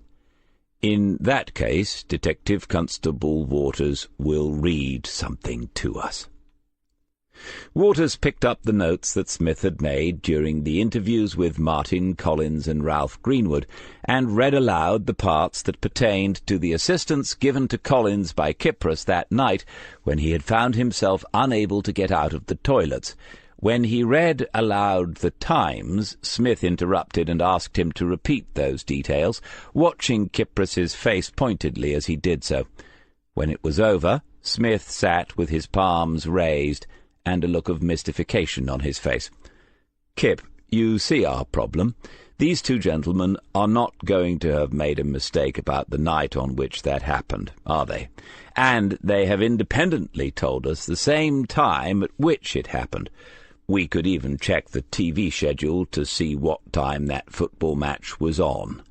"In that case, Detective Constable Waters will read something to us." Waters picked up the notes that Smith had made during the interviews with Martin Collins and Ralph Greenwood, and read aloud the parts that pertained to the assistance given to Collins by Kypros that night when he had found himself unable to get out of the toilets. When he read aloud the times, Smith interrupted and asked him to repeat those details, watching Kypros's face pointedly as he did so. When it was over, Smith sat with his palms raised and a look of mystification on his face. "Kip, you see our problem. These two gentlemen are not going to have made a mistake about the night on which that happened, are they? And they have independently told us the same time at which it happened. We could even check the TV schedule to see what time that football match was on."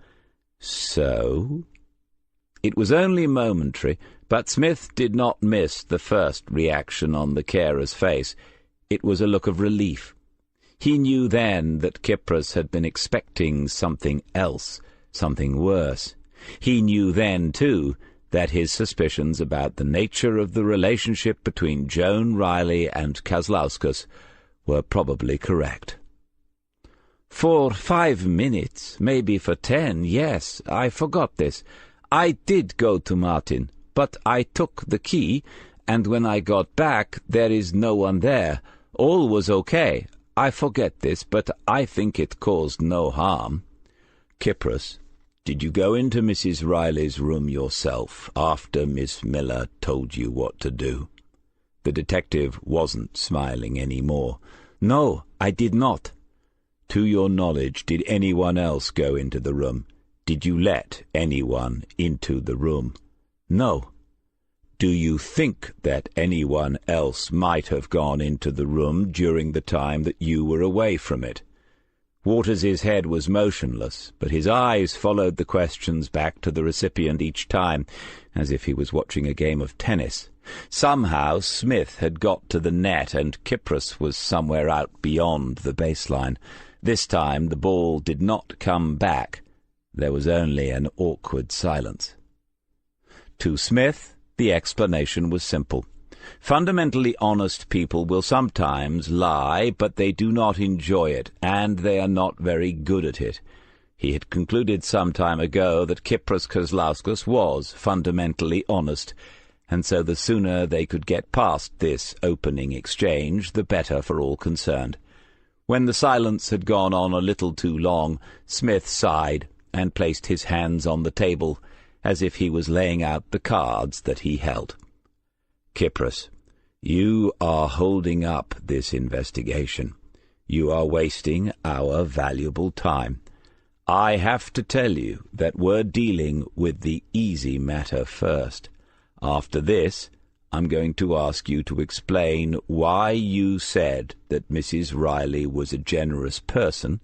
"So?" It was only momentary, but Smith did not miss the first reaction on the carer's face. It was a look of relief. He knew then that Kypros had been expecting something else, something worse. He knew then, too, that his suspicions about the nature of the relationship between Joan Riley and Kozlauskas were probably correct. "For 5 minutes, maybe for 10, yes, I forgot this. I did go to Martin, but I took the key, and when I got back, there is no one there. All was okay. I forget this, but I think it caused no harm." "Kypros, did you go into Mrs. Riley's room yourself after Miss Miller told you what to do?" The detective wasn't smiling any more. "No, I did not." "To your knowledge, did anyone else go into the room? Did you let anyone into the room?" "No." "Do you think that anyone else might have gone into the room during the time that you were away from it?" Waters's head was motionless, but his eyes followed the questions back to the recipient each time, as if he was watching a game of tennis. Somehow Smith had got to the net, and Kypros was somewhere out beyond the baseline. This time the ball did not come back. There was only an awkward silence. To Smith, the explanation was simple. Fundamentally honest people will sometimes lie, but they do not enjoy it, and they are not very good at it. He had concluded some time ago that Kypros Kozlauskas was fundamentally honest, and so the sooner they could get past this opening exchange, the better for all concerned. When the silence had gone on a little too long, Smith sighed and placed his hands on the table, as if he was laying out the cards that he held. "Kypros, you are holding up this investigation. You are wasting our valuable time. I have to tell you that we're dealing with the easy matter first. After this, I'm going to ask you to explain why you said that Mrs. Riley was a generous person,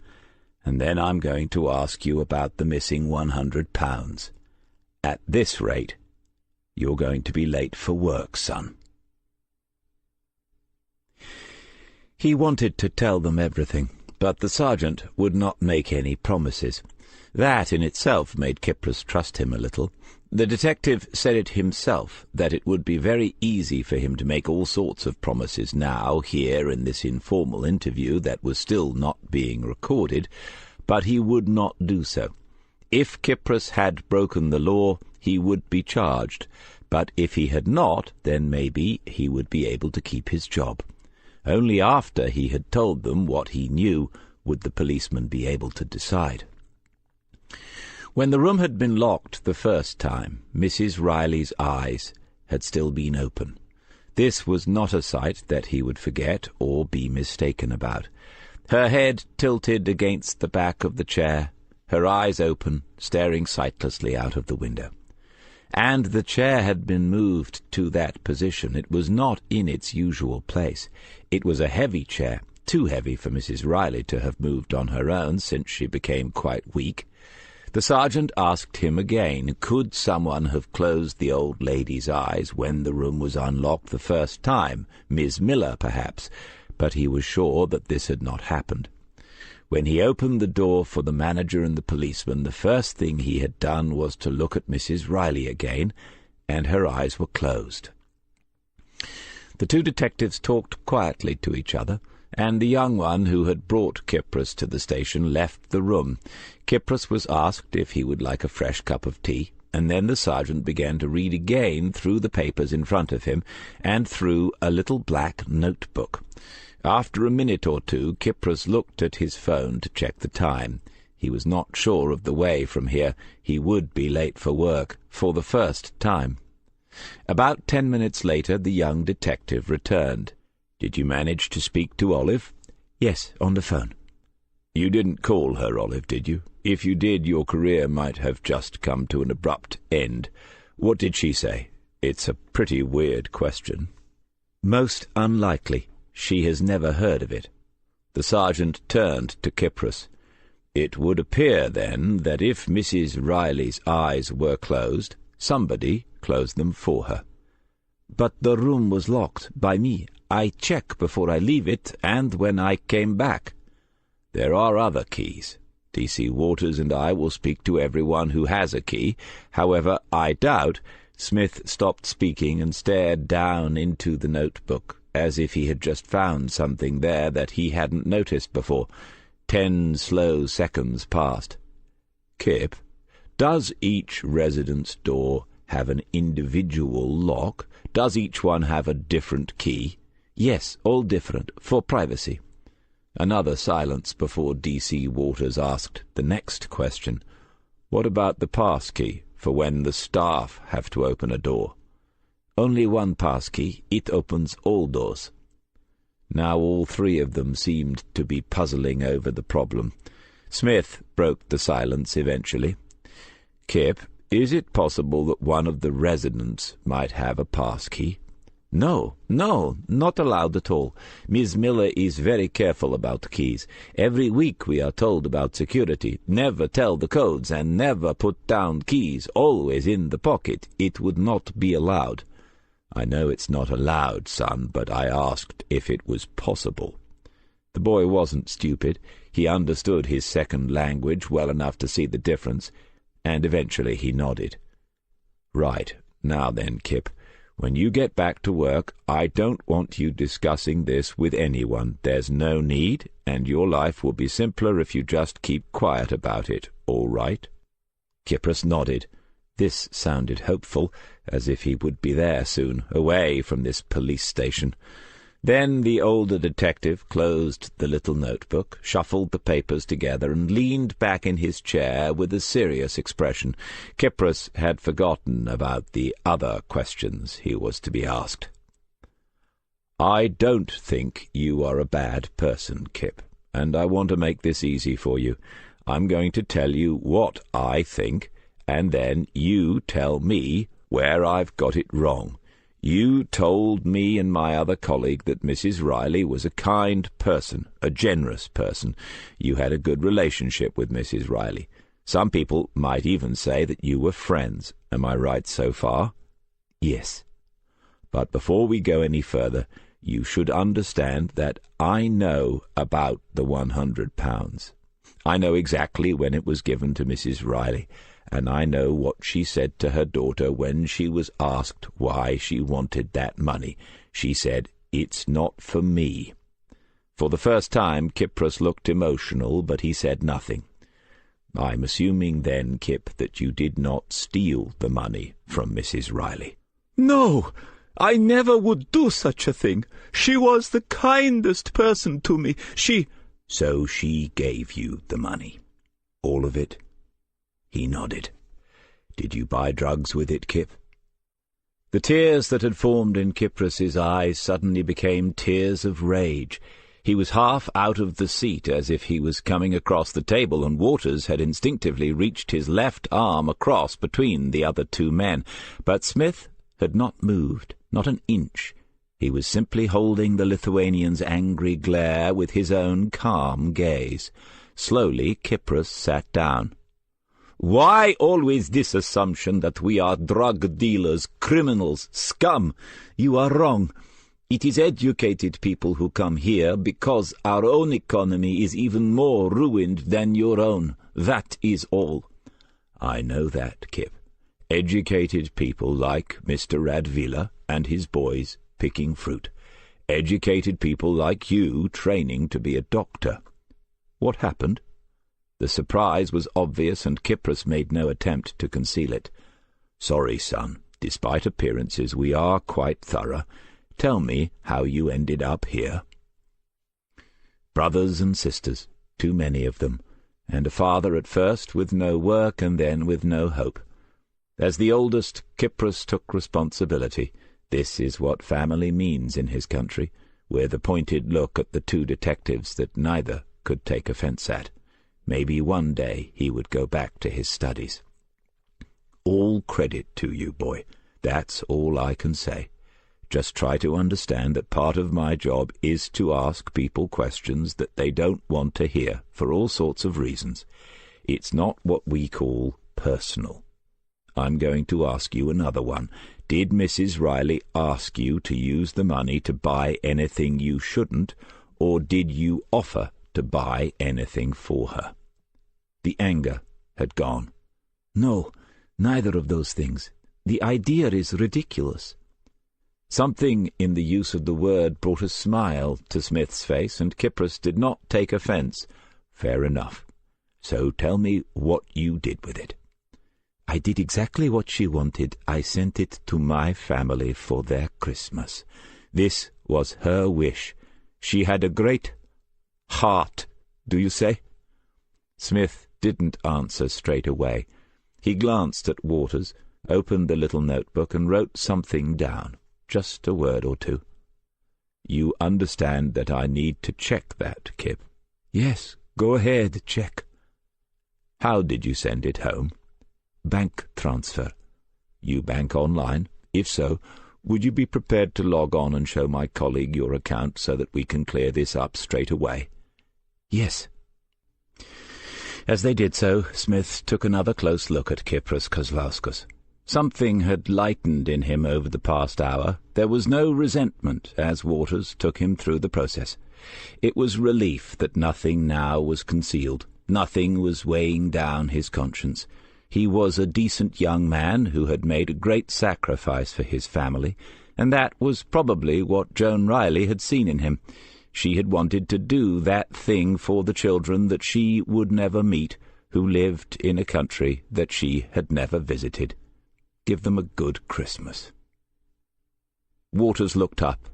and then I'm going to ask you about the missing £100. At this rate, you're going to be late for work, son." He wanted to tell them everything, but the sergeant would not make any promises. That in itself made Kypros trust him a little. The detective said it himself, that it would be very easy for him to make all sorts of promises now, here, in this informal interview that was still not being recorded, but he would not do so. If Kypros had broken the law, he would be charged, but if he had not, then maybe he would be able to keep his job. Only after he had told them what he knew would the policeman be able to decide. When the room had been locked the first time, Mrs. Riley's eyes had still been open. This was not a sight that he would forget or be mistaken about. Her head tilted against the back of the chair, her eyes open, staring sightlessly out of the window. And the chair had been moved to that position. It was not in its usual place. It was a heavy chair, too heavy for Mrs. Riley to have moved on her own since she became quite weak. The sergeant asked him again, could someone have closed the old lady's eyes when the room was unlocked the first time, Miss Miller perhaps, but he was sure that this had not happened. When he opened the door for the manager and the policeman, the first thing he had done was to look at Mrs. Riley again, and her eyes were closed. The two detectives talked quietly to each other, and the young one who had brought Kypros to the station left the room. Kypros was asked if he would like a fresh cup of tea, and then the sergeant began to read again through the papers in front of him, and through a little black notebook. After a minute or two, Kypros looked at his phone to check the time. He was not sure of the way from here. He would be late for work, for the first time. About 10 minutes later, the young detective returned. "Did you manage to speak to Olive?" "Yes, on the phone." "You didn't call her, Olive, did you? If you did, your career might have just come to an abrupt end. What did she say? It's a pretty weird question." "Most unlikely. She has never heard of it." The sergeant turned to Kypros. "It would appear, then, that if Mrs. Riley's eyes were closed, somebody closed them for her." "But the room was locked by me. I check before I leave it, and when I came back." "There are other keys. D.C. Waters and I will speak to everyone who has a key. However, I doubt—" Smith stopped speaking and stared down into the notebook, as if he had just found something there that he hadn't noticed before. 10 slow seconds passed. "Kip, does each residence door have an individual lock? Does each one have a different key?" "Yes, all different, for privacy." Another silence before D.C. Waters asked the next question. "What about the pass key, for when the staff have to open a door?" "Only one pass key. It opens all doors." Now all three of them seemed to be puzzling over the problem. Smith broke the silence eventually. "Kip, is it possible that one of the residents might have a pass key?" No, not allowed at all. Miss Miller is very careful about keys. Every week we are told about security. Never tell the codes, and never put down keys, always in the pocket. It would not be allowed." "I know it's not allowed, son, but I asked if it was possible." The boy wasn't stupid. He understood his second language well enough to see the difference, and eventually he nodded. "Right. Now then, Kip, when you get back to work, I don't want you discussing this with anyone. There's no need, and your life will be simpler if you just keep quiet about it, all right?" Kypros nodded. This sounded hopeful, as if he would be there soon, away from this police station. Then the older detective closed the little notebook, shuffled the papers together, and leaned back in his chair with a serious expression. Kypros had forgotten about the other questions he was to be asked. "I don't think you are a bad person, Kip, and I want to make this easy for you. I'm going to tell you what I think, and then you tell me where I've got it wrong. You told me and my other colleague that Mrs. Riley was a kind person, a generous person. You had a good relationship with Mrs. Riley. Some people might even say that you were friends. Am I right so far?" "Yes." "But before we go any further, You should understand that I know about the £100. I know exactly when it was given to Mrs. Riley, and I know what she said to her daughter when she was asked why she wanted that money. She said, "It's not for me." For the first time, Kypros looked emotional, but he said nothing. I'm assuming then, Kip, that you did not steal the money from Mrs. Riley. "No, I never would do such a thing. She was the kindest person to me. So she gave you the money? All of it?" He nodded. "Did you buy drugs with it, Kip?" The tears that had formed in Kypros's eyes suddenly became tears of rage. He was half out of the seat, as if he was coming across the table, and Waters had instinctively reached his left arm across between the other two men. But Smith had not moved, not an inch. He was simply holding the Lithuanian's angry glare with his own calm gaze. Slowly Kypros sat down. "Why always this assumption that we are drug dealers, criminals, scum? You are wrong. It is educated people who come here because our own economy is even more ruined than your own. That is all." "I know that, Kip. Educated people like Mr. Radvila and his boys picking fruit. Educated people like you training to be a doctor." What happened? The surprise was obvious, and Kypros made no attempt to conceal it. "Sorry, son. Despite appearances, we are quite thorough. Tell me how you ended up here." Brothers and sisters, too many of them, and a father at first with no work and then with no hope. As the oldest, Kypros took responsibility. This is what family means in his country, with a pointed look at the two detectives that neither could take offence at. Maybe one day he would go back to his studies. "All credit to you, boy. That's all I can say. Just try to understand that part of my job is to ask people questions that they don't want to hear for all sorts of reasons. It's not what we call personal. I'm going to ask you another one. Did Mrs. Riley ask you to use the money to buy anything you shouldn't, or did you offer to buy anything for her?" The anger had gone. "No, neither of those things. The idea is ridiculous." Something in the use of the word brought a smile to Smith's face, and Kypros did not take offence. "Fair enough. So tell me what you did with it." "I did exactly what she wanted. I sent it to my family for their Christmas. This was her wish. She had a great heart, do you say?" Smith didn't answer straight away. He glanced at Waters, opened the little notebook, and wrote something down. Just a word or two. "You understand that I need to check that, Kip?" "Yes, go ahead, check." "How did you send it home?" "Bank transfer." "You bank online? If so, would you be prepared to log on and show my colleague your account so that we can clear this up straight away?" "Yes." As they did so, Smith took another close look at Kypros Kozlauskas. Something had lightened in him over the past hour. There was no resentment as Waters took him through the process. It was relief that nothing now was concealed. Nothing was weighing down his conscience. He was a decent young man who had made a great sacrifice for his family, and that was probably what Joan Riley had seen in him. She had wanted to do that thing for the children that she would never meet, who lived in a country that she had never visited. Give them a good Christmas. Waters looked up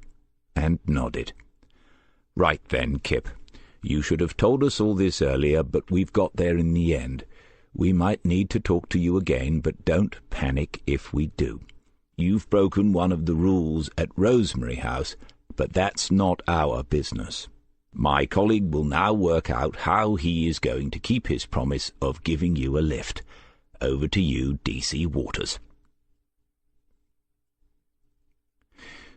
and nodded. "Right then, Kip. You should have told us all this earlier, but we've got there in the end. We might need to talk to you again, but don't panic if we do. You've broken one of the rules at Rosemary House, but that's not our business. My colleague will now work out how he is going to keep his promise of giving you a lift. Over to you, D.C. Waters."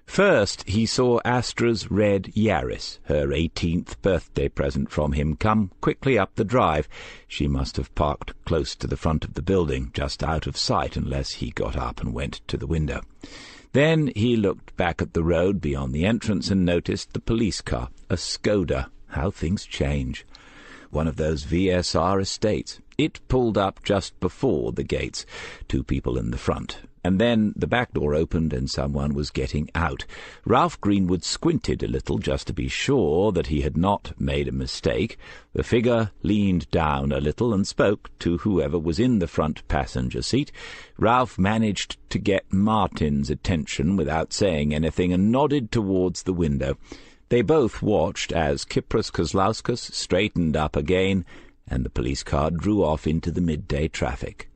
First he saw Astra's red Yaris, her 18th birthday present from him, come quickly up the drive. She must have parked close to the front of the building, just out of sight unless he got up and went to the window. Then he looked back at the road beyond the entrance and noticed the police car, a Skoda. How things change. One of those VSR estates. It pulled up just before the gates, 2 people in the front, and then the back door opened and someone was getting out. Ralph Greenwood squinted a little just to be sure that he had not made a mistake. The figure leaned down a little and spoke to whoever was in the front passenger seat. Ralph managed to get Martin's attention without saying anything and nodded towards the window. They both watched as Kypros Kozlauskas straightened up again and the police car drew off into the midday traffic.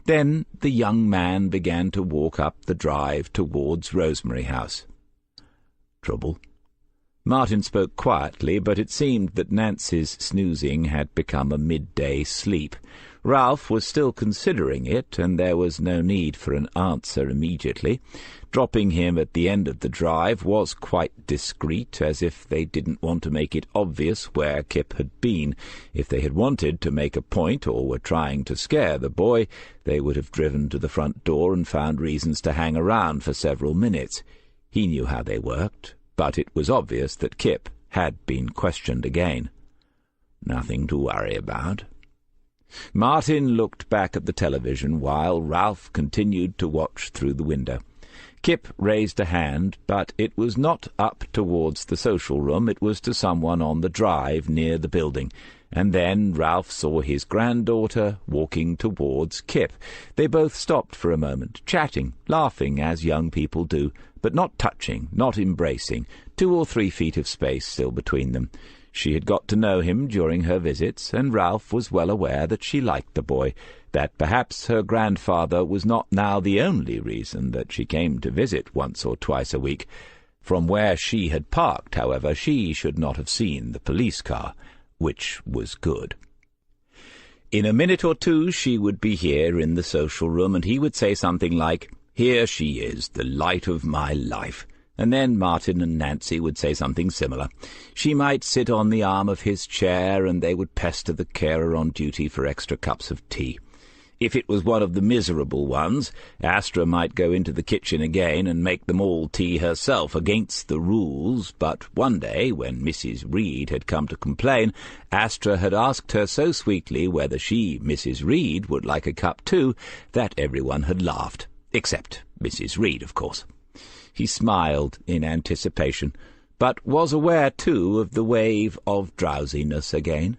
Then the young man began to walk up the drive towards Rosemary House. "Trouble?" Martin spoke quietly, but it seemed that Nancy's snoozing had become a midday sleep. Ralph was still considering it, and there was no need for an answer immediately. Dropping him at the end of the drive was quite discreet, as if they didn't want to make it obvious where Kip had been. If they had wanted to make a point or were trying to scare the boy, they would have driven to the front door and found reasons to hang around for several minutes. He knew how they worked, but it was obvious that Kip had been questioned again. "Nothing to worry about." Martin looked back at the television while Ralph continued to watch through the window. Kip raised a hand, but it was not up towards the social room, it was to someone on the drive near the building, and then Ralph saw his granddaughter walking towards Kip. They both stopped for a moment, chatting, laughing as young people do, but not touching, not embracing, 2 or 3 feet of space still between them. She had got to know him during her visits, and Ralph was well aware that she liked the boy, that perhaps her grandfather was not now the only reason that she came to visit once or twice a week. From where she had parked, however, she should not have seen the police car, which was good. In a minute or 2 she would be here in the social room, and he would say something like, "Here she is, the light of my life." And then Martin and Nancy would say something similar. She might sit on the arm of his chair, and they would pester the carer on duty for extra cups of tea. If it was one of the miserable ones, Astra might go into the kitchen again and make them all tea herself, against the rules, but one day, when Mrs. Reed had come to complain, Astra had asked her so sweetly whether she, Mrs. Reed, would like a cup too, that everyone had laughed, except Mrs. Reed, of course. He smiled in anticipation, but was aware, too, of the wave of drowsiness again.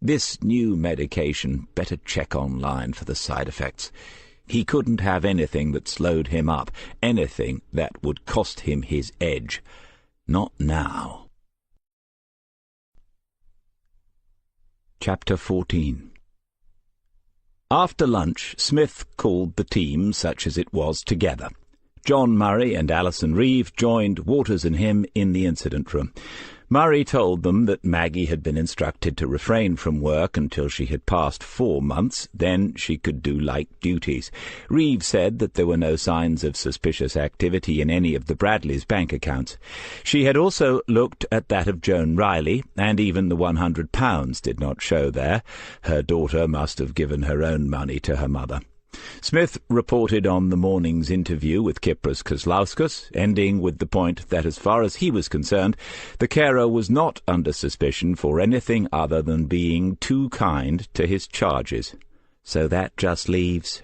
This new medication, better check online for the side effects. He couldn't have anything that slowed him up, anything that would cost him his edge. Not now. Chapter 14. After lunch, Smith called the team, such as it was, together. John Murray and Alison Reeve joined Waters and him in the incident room. Murray told them that Maggie had been instructed to refrain from work until she had passed 4 months, then she could do light duties. Reeve said that there were no signs of suspicious activity in any of the Bradleys' bank accounts. She had also looked at that of Joan Riley, and even the £100 did not show there. Her daughter must have given her own money to her mother. Smith reported on the morning's interview with Kypros Kozlauskas, ending with the point that, as far as he was concerned, the carer was not under suspicion for anything other than being too kind to his charges. So that just leaves...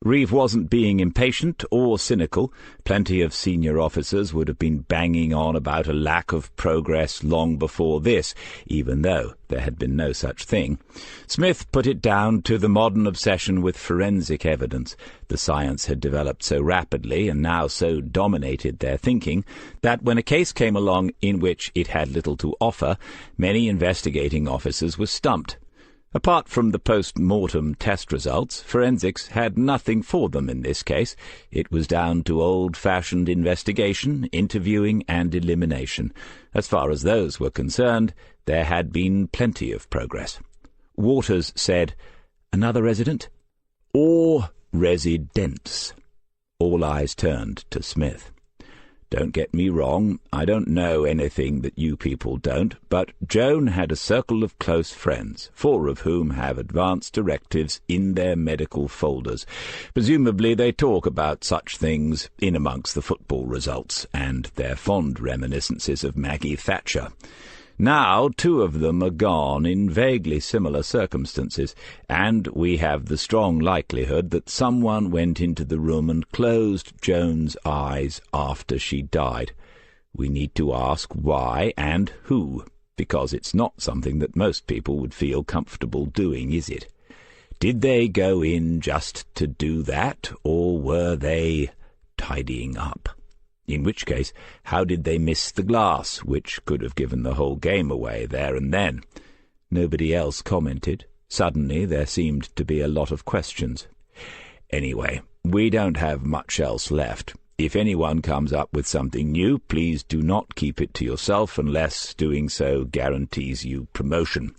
Reeve wasn't being impatient or cynical. Plenty of senior officers would have been banging on about a lack of progress long before this, even though there had been no such thing. Smith put it down to the modern obsession with forensic evidence. The science had developed so rapidly and now so dominated their thinking that when a case came along in which it had little to offer, many investigating officers were stumped. Apart from the post-mortem test results, forensics had nothing for them in this case. It was down to old-fashioned investigation, interviewing, and elimination. As far as those were concerned, there had been plenty of progress. Waters said, "Another resident?" "Or residents." All eyes turned to Smith. Don't get me wrong, I don't know anything that you people don't, but Joan had a circle of close friends, 4 of whom have advance directives in their medical folders. Presumably they talk about such things in amongst the football results and their fond reminiscences of Maggie Thatcher. Now 2 of them are gone in vaguely similar circumstances, and we have the strong likelihood that someone went into the room and closed Joan's eyes after she died. We need to ask why and who, because it's not something that most people would feel comfortable doing, is it? Did they go in just to do that, or were they tidying up? In which case, how did they miss the glass, which could have given the whole game away there and then? Nobody else commented. Suddenly there seemed to be a lot of questions. Anyway, we don't have much else left. If anyone comes up with something new, please do not keep it to yourself unless doing so guarantees you promotion.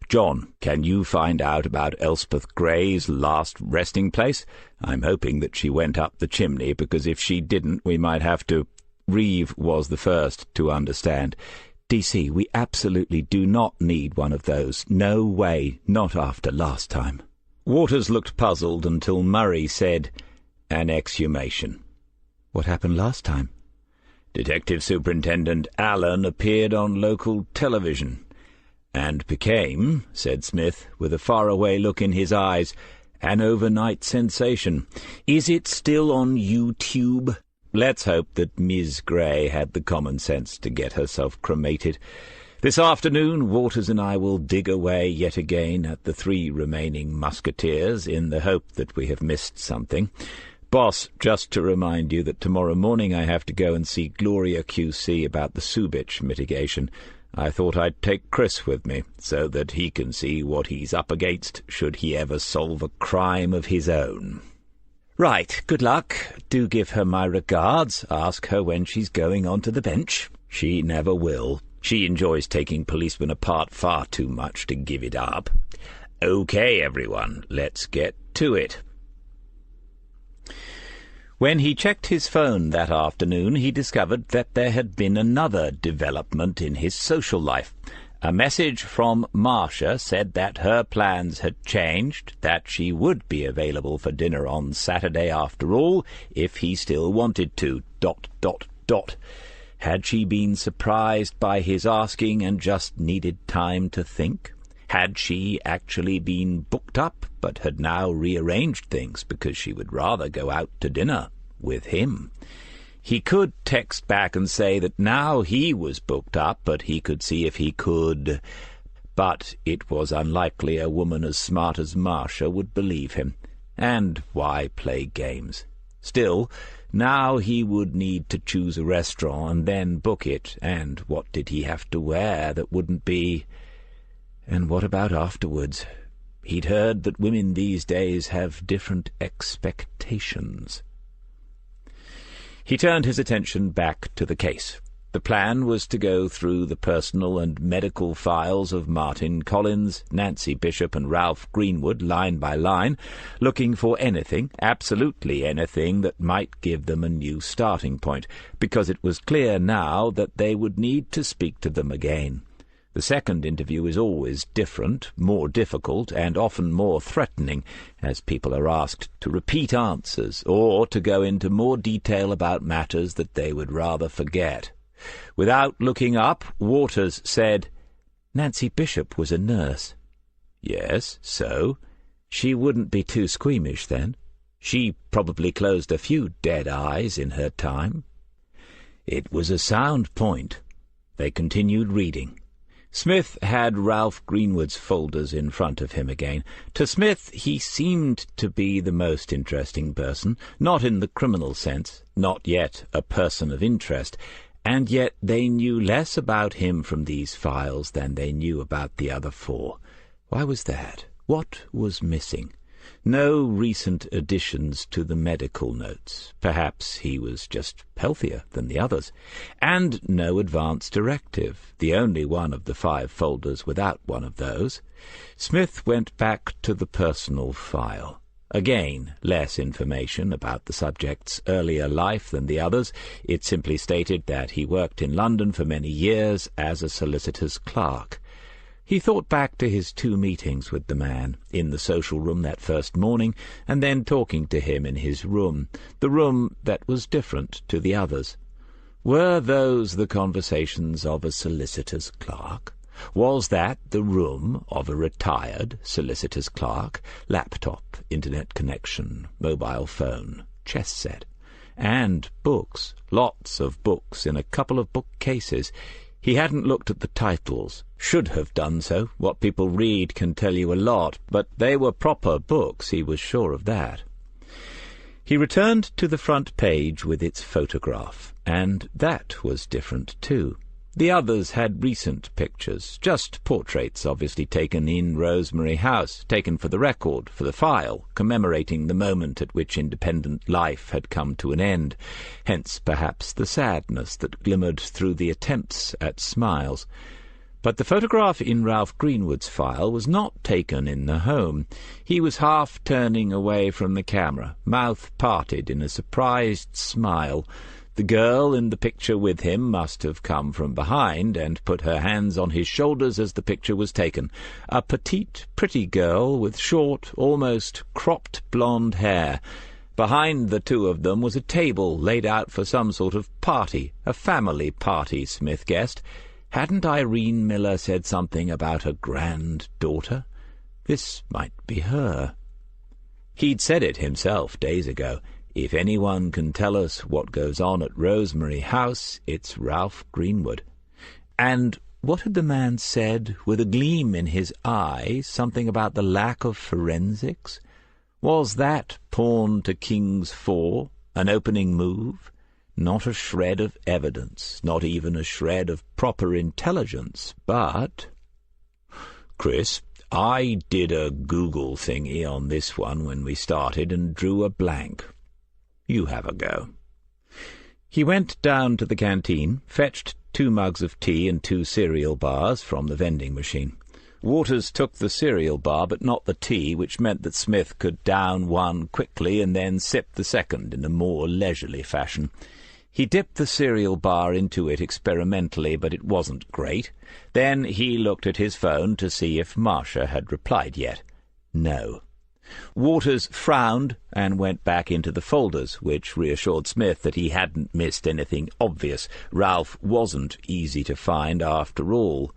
John, can you find out about Elspeth Gray's last resting place? I'm hoping that she went up the chimney, because if she didn't, we might have to— Reeve was the first to understand. DC, we absolutely do not need one of those. No way, not after last time. Waters looked puzzled until Murray said, "An exhumation." What happened last time? Detective Superintendent Allen appeared on local television. "And became," said Smith, with a faraway look in his eyes, "an overnight sensation. Is it still on YouTube? Let's hope that Ms. Gray had the common sense to get herself cremated. This afternoon Waters and I will dig away yet again at the 3 remaining musketeers in the hope that we have missed something. Boss, just to remind you that tomorrow morning I have to go and see Gloria QC about the Subich mitigation. I thought I'd take Chris with me, so that he can see what he's up against should he ever solve a crime of his own." "Right, good luck. Do give her my regards. Ask her when she's going onto the bench." "She never will. She enjoys taking policemen apart far too much to give it up. Okay, everyone, let's get to it." When he checked his phone that afternoon, he discovered that there had been another development in his social life. A message from Marcia said that her plans had changed, that she would be available for dinner on Saturday after all, if he still wanted to, ... Had she been surprised by his asking and just needed time to think? Had she actually been booked up, but had now rearranged things because she would rather go out to dinner with him? He could text back and say that now he was booked up, but he could see if he could. But it was unlikely a woman as smart as Marcia would believe him. And why play games? Still, now he would need to choose a restaurant and then book it, and what did he have to wear that wouldn't be— And what about afterwards? He'd heard that women these days have different expectations. He turned his attention back to the case. The plan was to go through the personal and medical files of Martin Collins, Nancy Bishop, and Ralph Greenwood line by line, looking for anything, absolutely anything, that might give them a new starting point, because it was clear now that they would need to speak to them again. The second interview is always different, more difficult, and often more threatening, as people are asked to repeat answers or to go into more detail about matters that they would rather forget. Without looking up, Waters said, "Nancy Bishop was a nurse." "Yes, so?" "She wouldn't be too squeamish, then. She probably closed a few dead eyes in her time." It was a sound point. They continued reading. Smith had Ralph Greenwood's folders in front of him again. To Smith he seemed to be the most interesting person, not in the criminal sense, not yet a person of interest, and yet they knew less about him from these files than they knew about the other 4. Why was that? What was missing? No recent additions to the medical notes. Perhaps he was just healthier than the others. And no advance directive, the only one of the 5 folders without one of those. Smith went back to the personal file. Again, less information about the subject's earlier life than the others. It simply stated that he worked in London for many years as a solicitor's clerk. He thought back to his 2 meetings with the man, in the social room that first morning, and then talking to him in his room, the room that was different to the others. Were those the conversations of a solicitor's clerk? Was that the room of a retired solicitor's clerk? Laptop, internet connection, mobile phone, chess set. And books, lots of books in a couple of bookcases. He hadn't looked at the titles. Should have done so. What people read can tell you a lot, but they were proper books, he was sure of that. He returned to the front page with its photograph, and that was different too. The others had recent pictures, just portraits obviously taken in Rosemary House, taken for the record, for the file, commemorating the moment at which independent life had come to an end, hence perhaps the sadness that glimmered through the attempts at smiles. But the photograph in Ralph Greenwood's file was not taken in the home. He was half turning away from the camera, mouth parted in a surprised smile. The girl in the picture with him must have come from behind and put her hands on his shoulders as the picture was taken. A petite, pretty girl with short, almost cropped blonde hair. Behind the two of them was a table laid out for some sort of party, a family party, Smith guessed. Hadn't Irene Miller said something about a granddaughter? This might be her. He'd said it himself days ago. If anyone can tell us what goes on at Rosemary House, it's Ralph Greenwood. And what had the man said, with a gleam in his eye, something about the lack of forensics? Was that pawn to King's 4 an opening move? Not a shred of evidence, not even a shred of proper intelligence, but... Chris, I did a Google thingy on this one when we started and drew a blank. You have a go. He went down to the canteen, fetched 2 mugs of tea and 2 cereal bars from the vending machine. Waters took the cereal bar, but not the tea, which meant that Smith could down one quickly and then sip the second in a more leisurely fashion. He dipped the cereal bar into it experimentally, but it wasn't great. Then he looked at his phone to see if Marcia had replied yet. No. Waters frowned and went back into the folders, which reassured Smith that he hadn't missed anything obvious. Ralph wasn't easy to find after all.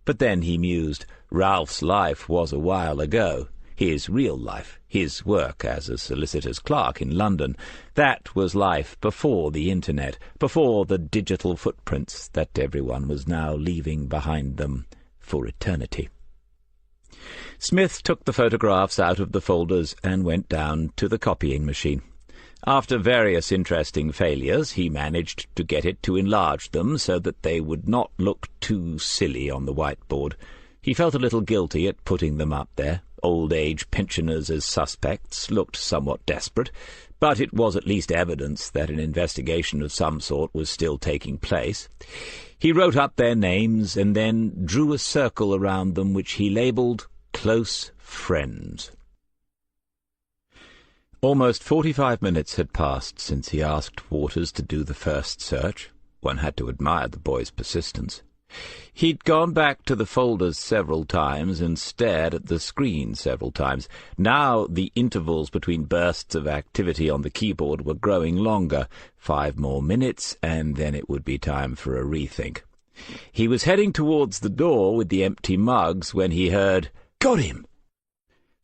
But then he mused, Ralph's life was a while ago. His real life, his work as a solicitor's clerk in London, that was life before the internet, before the digital footprints that everyone was now leaving behind them for eternity. Smith took the photographs out of the folders and went down to the copying machine. After various interesting failures, he managed to get it to enlarge them so that they would not look too silly on the whiteboard. He felt a little guilty at putting them up there. Old-age pensioners as suspects looked somewhat desperate, but it was at least evidence that an investigation of some sort was still taking place. He wrote up their names and then drew a circle around them which he labelled Close Friends. Almost 45 minutes had passed since he asked Waters to do the first search. One had to admire the boy's persistence. He'd gone back to the folders several times and stared at the screen several times. Now the intervals between bursts of activity on the keyboard were growing longer. 5 more minutes, and then it would be time for a rethink. He was heading towards the door with the empty mugs when he heard, "Got him!"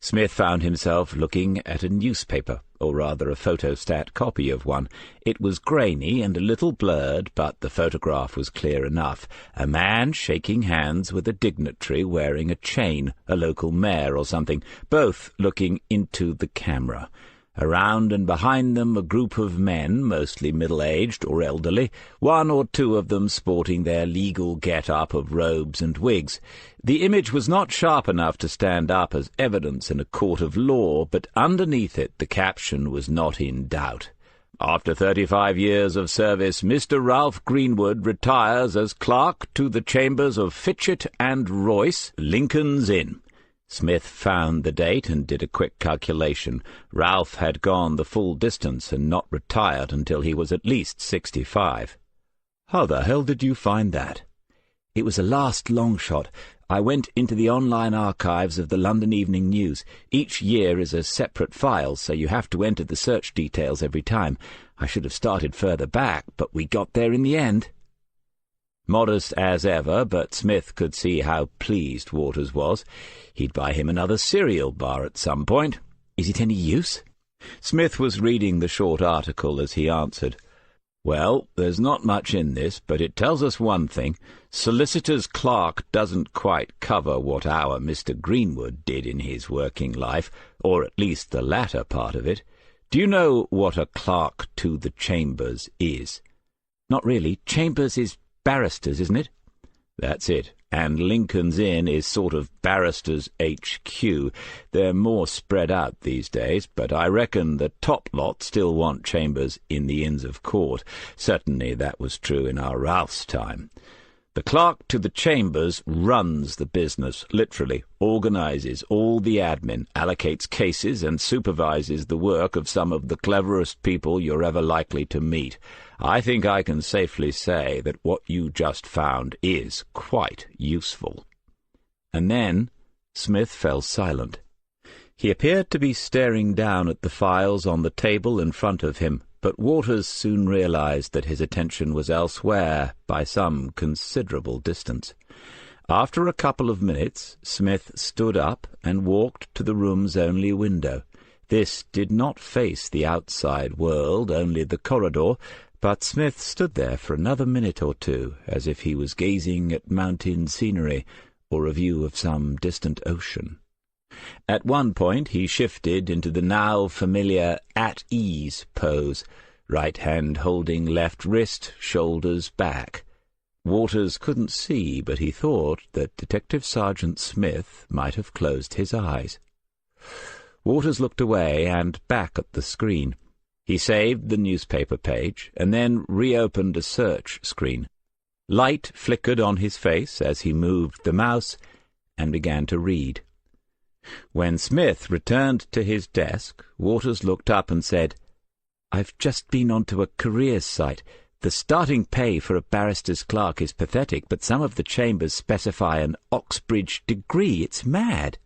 Smith found himself looking at a newspaper, or rather a photostat copy of one. It was grainy and a little blurred, but the photograph was clear enough. A man shaking hands with a dignitary wearing a chain, a local mayor or something, both looking into the camera. Around and behind them a group of men, mostly middle-aged or elderly, 1 or 2 of them sporting their legal get-up of robes and wigs. The image was not sharp enough to stand up as evidence in a court of law, but underneath it the caption was not in doubt. After 35 years of service, Mr. Ralph Greenwood retires as clerk to the chambers of Fitchett and Royce, Lincoln's Inn. Smith found the date and did a quick calculation. Ralph had gone the full distance and not retired until he was at least 65. "How the hell did you find that?" "It was a last long shot. I went into the online archives of the London Evening News. Each year is a separate file, so you have to enter the search details every time. I should have started further back, but we got there in the end." Modest as ever, but Smith could see how pleased Waters was. He'd buy him another cereal bar at some point. "Is it any use?" Smith was reading the short article as he answered. "Well, there's not much in this, but it tells us one thing. Solicitor's clerk doesn't quite cover what our Mr. Greenwood did in his working life, or at least the latter part of it. Do you know what a clerk to the chambers is?" "Not really. Chambers is barristers, isn't it?" "That's it. And Lincoln's Inn is sort of barristers' HQ. They're more spread out these days, but I reckon the top lot still want chambers in the Inns of Court. Certainly that was true in our Ralph's time. The clerk to the chambers runs the business, literally, organises all the admin, allocates cases, and supervises the work of some of the cleverest people you're ever likely to meet. I think I can safely say that what you just found is quite useful." And then Smith fell silent. He appeared to be staring down at the files on the table in front of him, but Waters soon realized that his attention was elsewhere by some considerable distance. After a couple of minutes, Smith stood up and walked to the room's only window. This did not face the outside world, only the corridor, but Smith stood there for another minute or two, as if he was gazing at mountain scenery or a view of some distant ocean. At one point he shifted into the now familiar at-ease pose, right hand holding left wrist, shoulders back. Waters couldn't see, but he thought that Detective Sergeant Smith might have closed his eyes. Waters looked away and back at the screen. He saved the newspaper page, and then reopened a search screen. Light flickered on his face as he moved the mouse, and began to read. When Smith returned to his desk, Waters looked up and said, "I've just been onto a careers site. The starting pay for a barrister's clerk is pathetic, but some of the chambers specify an Oxbridge degree. It's mad."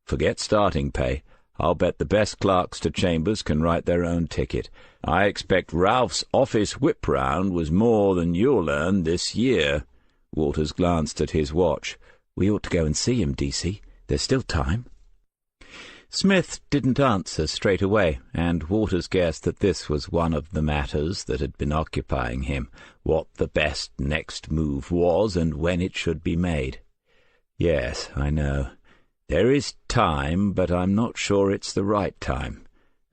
"Forget starting pay. I'll bet the best clerks to chambers can write their own ticket. I expect Ralph's office whip-round was more than you'll earn this year." Waters glanced at his watch. "We ought to go and see him, DC. There's still time." Smith didn't answer straight away, and Waters guessed that this was one of the matters that had been occupying him, what the best next move was and when it should be made. "Yes, I know. There is time, but I'm not sure it's the right time.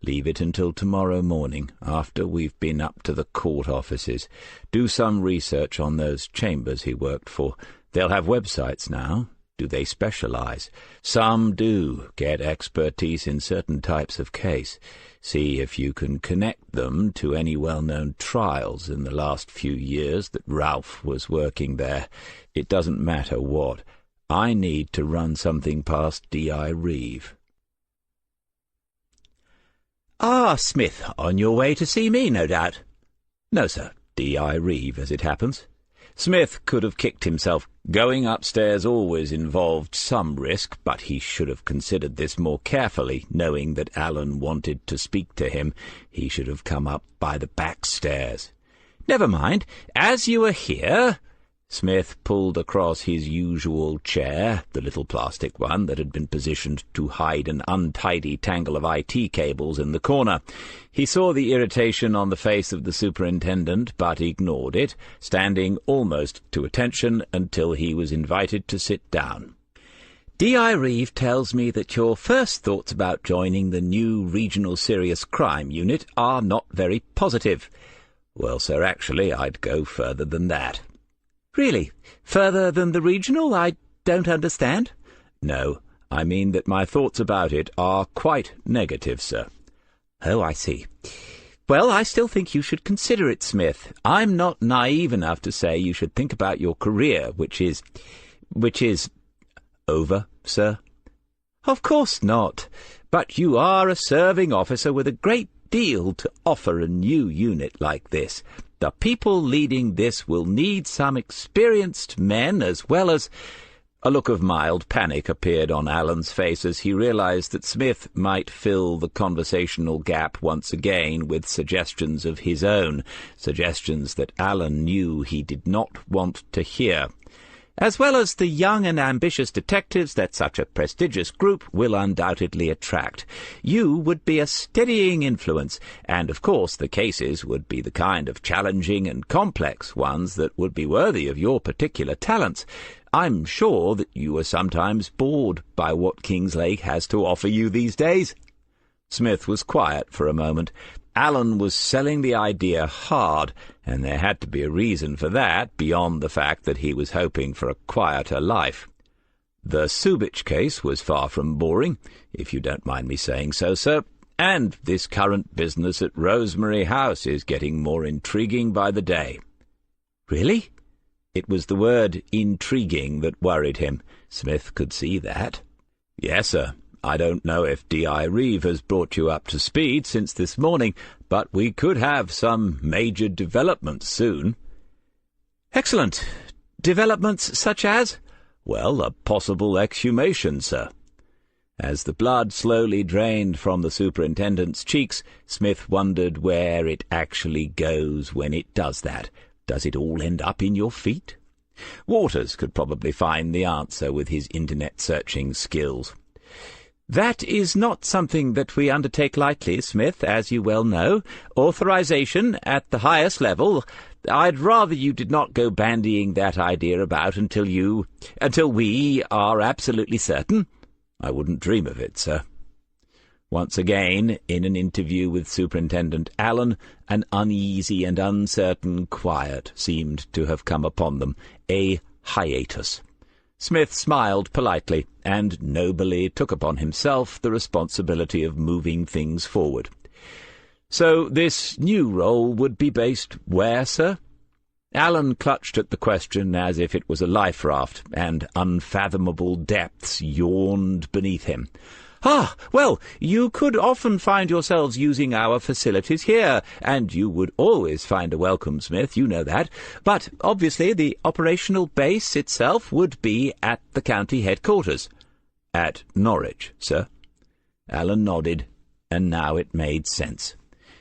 Leave it until tomorrow morning, after we've been up to the court offices. Do some research on those chambers he worked for. They'll have websites now. Do they specialize? Some do get expertise in certain types of case. See if you can connect them to any well-known trials in the last few years that Ralph was working there. It doesn't matter what. I need to run something past D.I. Reeve." "Ah, Smith, on your way to see me, no doubt?" "No, sir. D.I. Reeve, as it happens." Smith could have kicked himself. Going upstairs always involved some risk, but he should have considered this more carefully, knowing that Alan wanted to speak to him. He should have come up by the back stairs. "Never mind. As you are here—" Smith pulled across his usual chair, the little plastic one that had been positioned to hide an untidy tangle of IT cables in the corner. He saw the irritation on the face of the superintendent, but ignored it, standing almost to attention until he was invited to sit down. "D.I. Reeve tells me that your first thoughts about joining the new Regional Serious Crime Unit are not very positive." "Well, sir, actually, I'd go further than that." "Really? Further than the regional? I don't understand." "No, I mean that my thoughts about it are quite negative, sir." "Oh, I see. Well, I still think you should consider it, Smith. I'm not naive enough to say you should think about your career, which is... over, sir." "Of course not. But you are a serving officer with a great deal to offer a new unit like this. The people leading this will need some experienced men as well as—" A look of mild panic appeared on Alan's face as he realized that Smith might fill the conversational gap once again with suggestions of his own, suggestions that Alan knew he did not want to hear. "As well as the young and ambitious detectives that such a prestigious group will undoubtedly attract. You would be a steadying influence, and of course the cases would be the kind of challenging and complex ones that would be worthy of your particular talents. I'm sure that you are sometimes bored by what Kingslake has to offer you these days." Smith was quiet for a moment. Alan was selling the idea hard, and there had to be a reason for that, beyond the fact that he was hoping for a quieter life. "The Subich case was far from boring, if you don't mind me saying so, sir, and this current business at Rosemary House is getting more intriguing by the day." "Really?" It was the word intriguing that worried him. Smith could see that. "Yes, sir. I don't know if D.I. Reeve has brought you up to speed since this morning, but we could have some major developments soon." "Excellent. Developments such as?" "Well, a possible exhumation, sir." As the blood slowly drained from the superintendent's cheeks, Smith wondered where it actually goes when it does that. Does it all end up in your feet? Waters could probably find the answer with his internet-searching skills. "That is not something that we undertake lightly, Smith, as you well know. Authorization at the highest level. I'd rather you did not go bandying that idea about until we are absolutely certain." "I wouldn't dream of it, sir." Once again, in an interview with Superintendent Allen, an uneasy and uncertain quiet seemed to have come upon them, a hiatus. Smith smiled politely, and nobly took upon himself the responsibility of moving things forward. "So this new role would be based where, sir?" Allen clutched at the question as if it was a life raft, and unfathomable depths yawned beneath him. Well, you could often find yourselves using our facilities here, and you would always find a welcome, Smith, you know that. But obviously the operational base itself would be at the county headquarters." "At Norwich, sir?" Alan nodded, and now it made sense.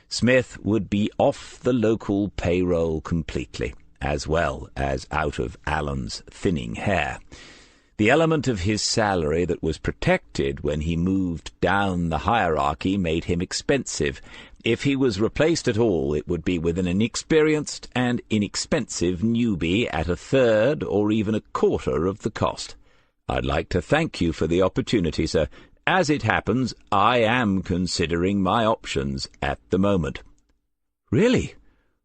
Smith would be off the local payroll completely, as well as out of Alan's thinning hair. The element of his salary that was protected when he moved down the hierarchy made him expensive. If he was replaced at all, it would be with an inexperienced and inexpensive newbie at a third or even a quarter of the cost. "I'd like to thank you for the opportunity, sir. As it happens, I am considering my options at the moment." "Really?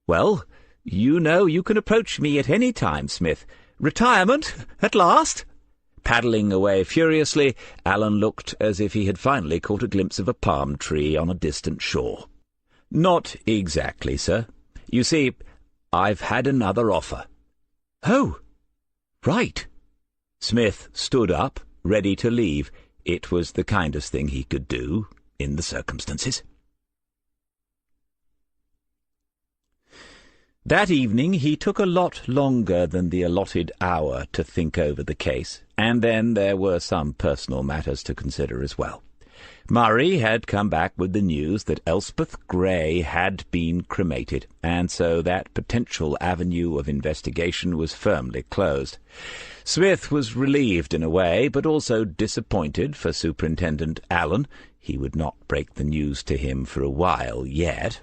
Well, you know you can approach me at any time, Smith. Retirement, at last?" Paddling away furiously, Alan looked as if he had finally caught a glimpse of a palm tree on a distant shore. "Not exactly, sir. You see, I've had another offer." "Oh, right." Smith stood up, ready to leave. It was the kindest thing he could do in the circumstances. That evening he took a lot longer than the allotted hour to think over the case, and then there were some personal matters to consider as well. Murray had come back with the news that Elspeth Gray had been cremated, and so that potential avenue of investigation was firmly closed. Smith was relieved in a way, but also disappointed for Superintendent Allen. He would not break the news to him for a while yet.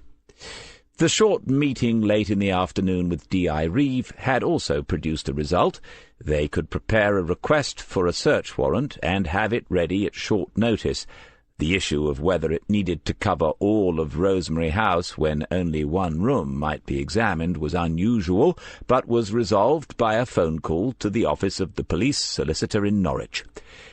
The short meeting late in the afternoon with D.I. Reeve had also produced a result. They could prepare a request for a search warrant and have it ready at short notice. The issue of whether it needed to cover all of Rosemary House when only one room might be examined was unusual, but was resolved by a phone call to the office of the police solicitor in Norwich.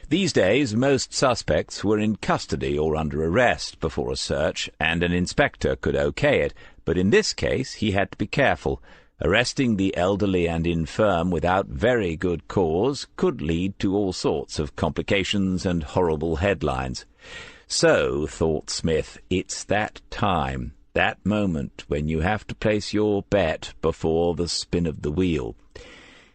These days most suspects were in custody or under arrest before a search, and an inspector could OK it, but in this case he had to be careful. Arresting the elderly and infirm without very good cause could lead to all sorts of complications and horrible headlines. So, thought Smith, it's that time, that moment when you have to place your bet before the spin of the wheel.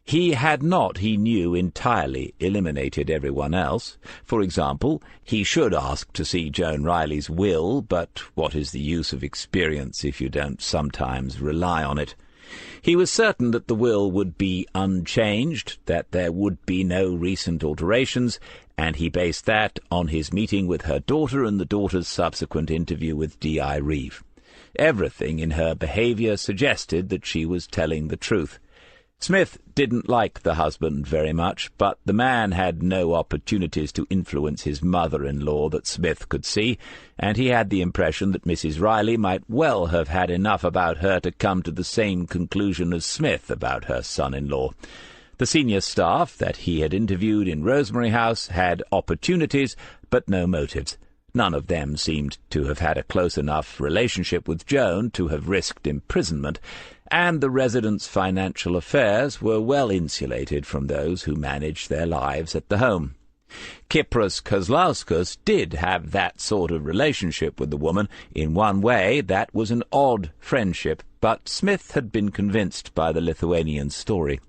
He had not, he knew, entirely eliminated everyone else. For example, he should ask to see Joan Riley's will, but what is the use of experience if you don't sometimes rely on it? He was certain that the will would be unchanged, that there would be no recent alterations, and he based that on his meeting with her daughter and the daughter's subsequent interview with D.I. Reeve. Everything in her behaviour suggested that she was telling the truth. Smith didn't like the husband very much, but the man had no opportunities to influence his mother-in-law that Smith could see, and he had the impression that Mrs. Riley might well have had enough about her to come to the same conclusion as Smith about her son-in-law. The senior staff that he had interviewed in Rosemary House had opportunities, but no motives. None of them seemed to have had a close enough relationship with Joan to have risked imprisonment, and the residents' financial affairs were well insulated from those who managed their lives at the home. Kypros Kozlauskas did have that sort of relationship with the woman. In one way, that was an odd friendship, but Smith had been convinced by the Lithuanian's story.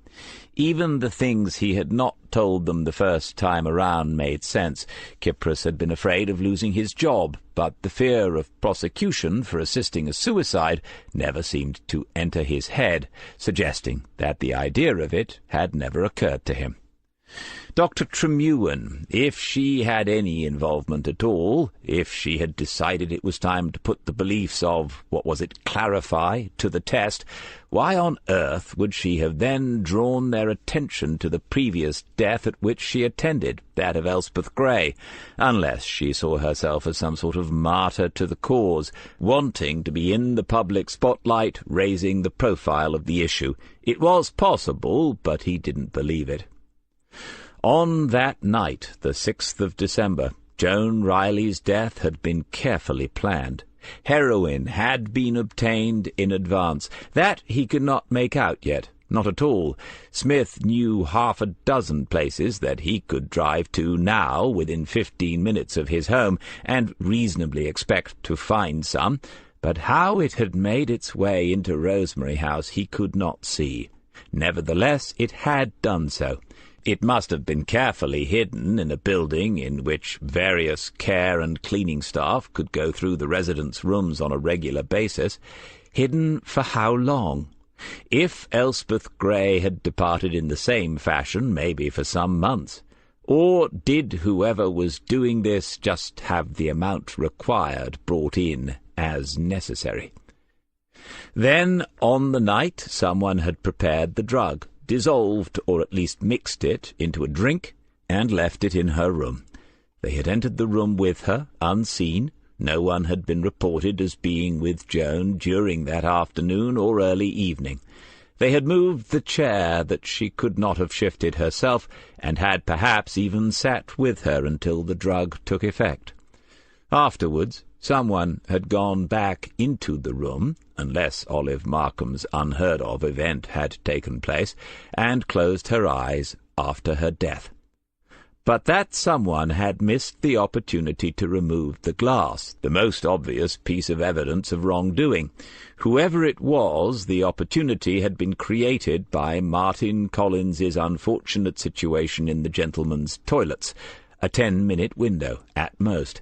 Even the things he had not told them the first time around made sense. Kypros had been afraid of losing his job, but the fear of prosecution for assisting a suicide never seemed to enter his head, suggesting that the idea of it had never occurred to him. Dr. Tremullen, if she had any involvement at all, if she had decided it was time to put the beliefs of, Clarify, to the test, why on earth would she have then drawn their attention to the previous death at which she attended, that of Elspeth Gray, unless she saw herself as some sort of martyr to the cause, wanting to be in the public spotlight, raising the profile of the issue? It was possible, but he didn't believe it. On that night, the 6th of December, Joan Riley's death had been carefully planned. Heroin had been obtained in advance. That he could not make out yet, not at all. Smith knew half a dozen places that he could drive to now within 15 minutes of his home, and reasonably expect to find some, but how it had made its way into Rosemary House he could not see. Nevertheless, it had done so. It must have been carefully hidden in a building in which various care and cleaning staff could go through the residents' rooms on a regular basis. Hidden for how long? If Elspeth Gray had departed in the same fashion, maybe for some months. Or did whoever was doing this just have the amount required brought in as necessary? Then, on the night, someone had prepared the drug, dissolved or at least mixed it into a drink, and left it in her room. They had entered the room with her, unseen. No one had been reported as being with Joan during that afternoon or early evening. They had moved the chair that she could not have shifted herself, and had perhaps even sat with her until the drug took effect. Afterwards, someone had gone back into the room, unless Olive Markham's unheard-of event had taken place, and closed her eyes after her death. But that someone had missed the opportunity to remove the glass, the most obvious piece of evidence of wrongdoing. Whoever it was, the opportunity had been created by Martin Collins's unfortunate situation in the gentlemen's toilets, a 10-minute window at most.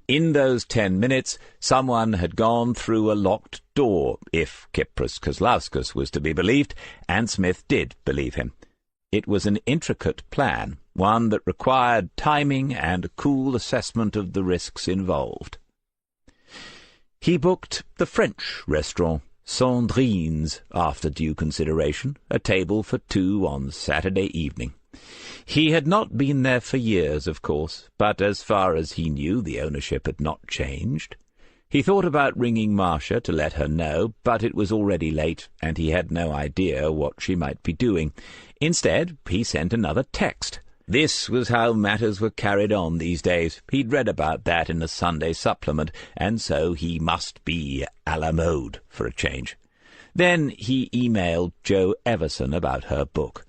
In those 10 minutes, someone had gone through a locked door, if Kypros Kozlauskas was to be believed, and Smith did believe him. It was an intricate plan, one that required timing and a cool assessment of the risks involved. He booked the French restaurant, Sandrine's, after due consideration, a table for two on Saturday evening. He had not been there for years, of course, but as far as he knew, the ownership had not changed. He thought about ringing Marcia to let her know, but it was already late, and he had no idea what she might be doing. Instead, he sent another text. This was how matters were carried on these days. He'd read about that in a Sunday supplement, and so he must be à la mode for a change. Then he emailed Jo Everson about her book.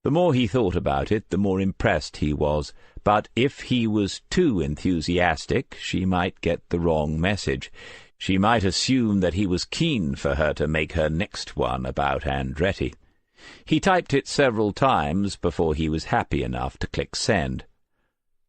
The more he thought about it, the more impressed he was, but if he was too enthusiastic, she might get the wrong message. She might assume that he was keen for her to make her next one about Andretti. He typed it several times before he was happy enough to click send.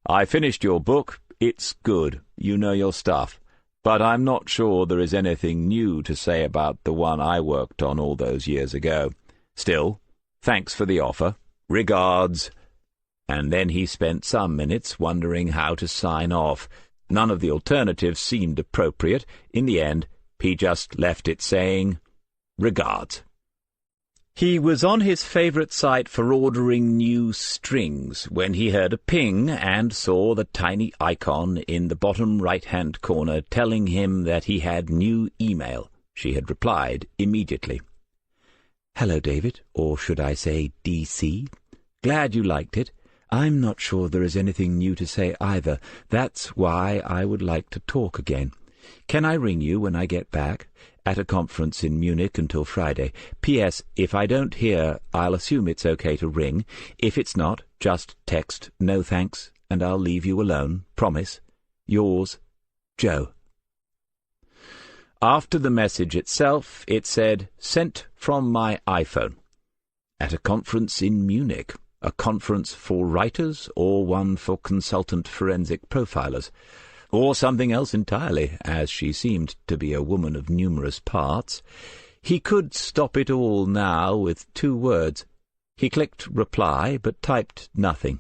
"I finished your book. It's good. You know your stuff. But I'm not sure there is anything new to say about the one I worked on all those years ago. Still, thanks for the offer. Regards." And then he spent some minutes wondering how to sign off. None of the alternatives seemed appropriate. In the end, he just left it saying, "Regards." He was on his favourite site for ordering new strings when he heard a ping and saw the tiny icon in the bottom right-hand corner telling him that he had new email. She had replied immediately. "Hello, David, or should I say DC? Glad you liked it. I'm not sure there is anything new to say either. That's why I would like to talk again. Can I ring you when I get back? At a conference in Munich until Friday. P.S. If I don't hear, I'll assume it's okay to ring. If it's not, just text, no thanks, and I'll leave you alone. Promise. Yours, Jo. After the message itself, it said, "Sent from my iPhone." At a conference in Munich. A conference for writers or one for consultant forensic profilers? Or something else entirely, as she seemed to be a woman of numerous parts. He could stop it all now with 2 words. He clicked reply, but typed nothing.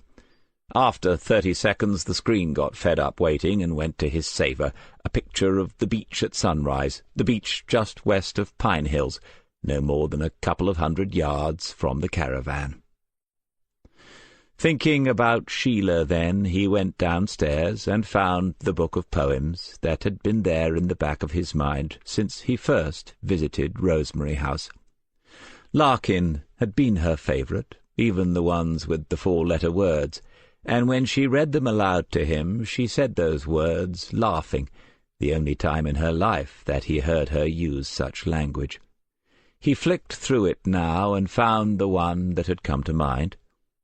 After 30 seconds the screen got fed up waiting and went to his saver, a picture of the beach at sunrise, the beach just west of Pine Hills, no more than a couple of 100 yards from the caravan. Thinking about Sheila then, he went downstairs and found the book of poems that had been there in the back of his mind since he first visited Rosemary House. Larkin had been her favourite, even the ones with the 4-letter words, and when she read them aloud to him she said those words, laughing, the only time in her life that he heard her use such language. He flicked through it now and found the one that had come to mind.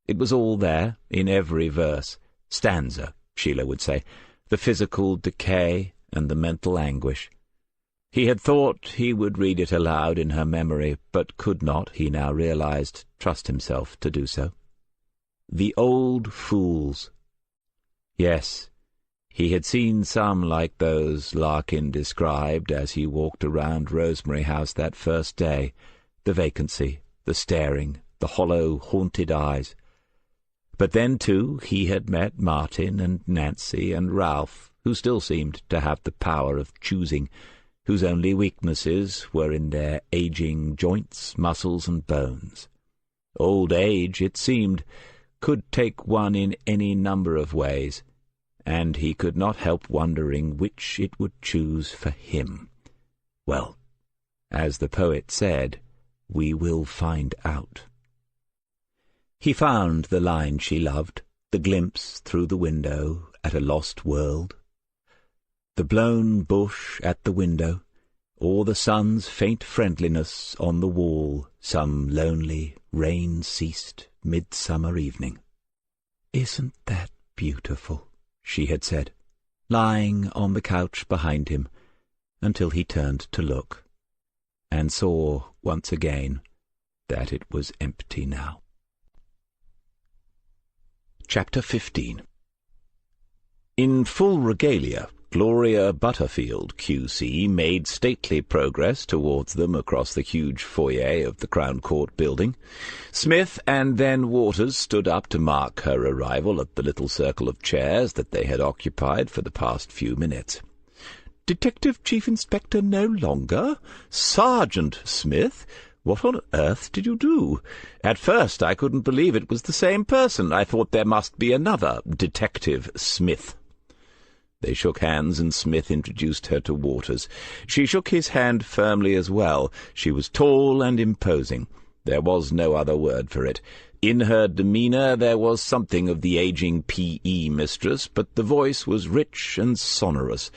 It was all there, in every verse. Stanza, Sheila would say, the physical decay and the mental anguish. He had thought he would read it aloud in her memory, but could not, he now realized, trust himself to do so. The old fools. Yes, he had seen some like those Larkin described as he walked around Rosemary House that first day, the vacancy, the staring, the hollow, haunted eyes. But then, too, he had met Martin and Nancy and Ralph, who still seemed to have the power of choosing, whose only weaknesses were in their aging joints, muscles, and bones. Old age, it seemed, could take one in any number of ways, and he could not help wondering which it would choose for him. Well, as the poet said, we will find out. He found the line she loved, the glimpse through the window at a lost world. The blown bush at the window, or the sun's faint friendliness on the wall, some lonely, rain-ceased midsummer evening. "Isn't that beautiful?" she had said, lying on the couch behind him, until he turned to look, and saw once again that it was empty now. Chapter 15. In full regalia, Gloria Butterfield, Q.C., made stately progress towards them across the huge foyer of the Crown Court building. Smith and then Waters stood up to mark her arrival at the little circle of chairs that they had occupied for the past few minutes. "Detective Chief Inspector no longer? Sergeant Smith? What on earth did you do? At first I couldn't believe it was the same person. I thought there must be another Detective Smith." They shook hands, and Smith introduced her to Waters. She shook his hand firmly as well. She was tall and imposing. There was no other word for it. In her demeanour there was something of the aging P.E. mistress, but the voice was rich and sonorous.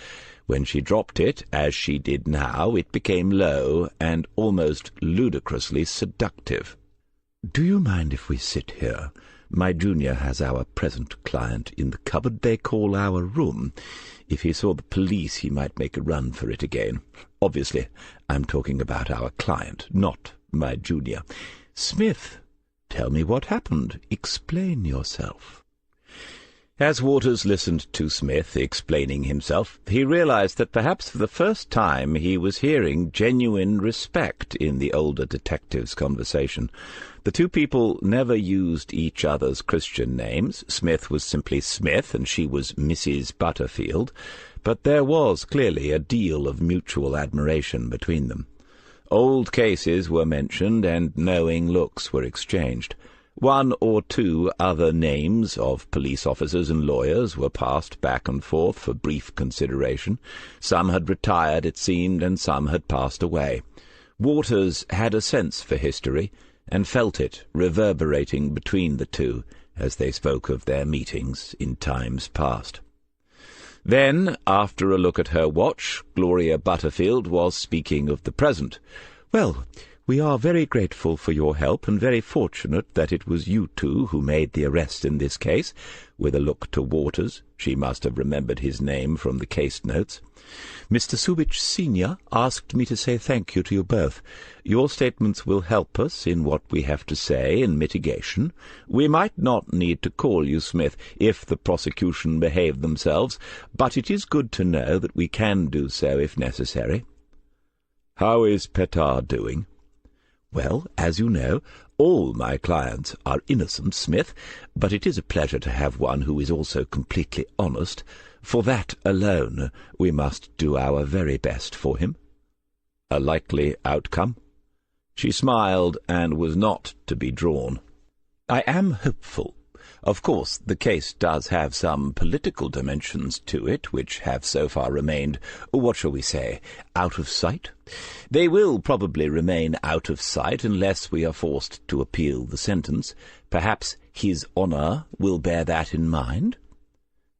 When she dropped it, as she did now, it became low and almost ludicrously seductive. "Do you mind if we sit here? My junior has our present client in the cupboard they call our room. If he saw the police, he might make a run for it again. Obviously, I'm talking about our client, not my junior. Smith, tell me what happened. Explain yourself." As Waters listened to Smith explaining himself, he realized that perhaps for the first time he was hearing genuine respect in the older detective's conversation. The two people never used each other's Christian names. Smith was simply Smith, and she was Mrs. Butterfield, but there was clearly a deal of mutual admiration between them. Old cases were mentioned, and knowing looks were exchanged. One or two other names of police officers and lawyers were passed back and forth for brief consideration. Some had retired, it seemed, and some had passed away. Waters had a sense for history, and felt it reverberating between the two as they spoke of their meetings in times past. Then, after a look at her watch, Gloria Butterfield was speaking of the present. "Well, we are very grateful for your help, and very fortunate that it was you two who made the arrest in this case," with a look to Waters. She must have remembered his name from the case notes. "Mr. Subich Sr. asked me to say thank you to you both. Your statements will help us in what we have to say in mitigation. We might not need to call you Smith if the prosecution behave themselves, but it is good to know that we can do so if necessary." "How is Petard doing?" "Well, as you know, all my clients are innocent, Smith, but it is a pleasure to have one who is also completely honest. For that alone we must do our very best for him." "A likely outcome?" She smiled and was not to be drawn. "I am hopeful. Of course, the case does have some political dimensions to it, which have so far remained, what shall we say, out of sight. They will probably remain out of sight unless we are forced to appeal the sentence. Perhaps His Honour will bear that in mind."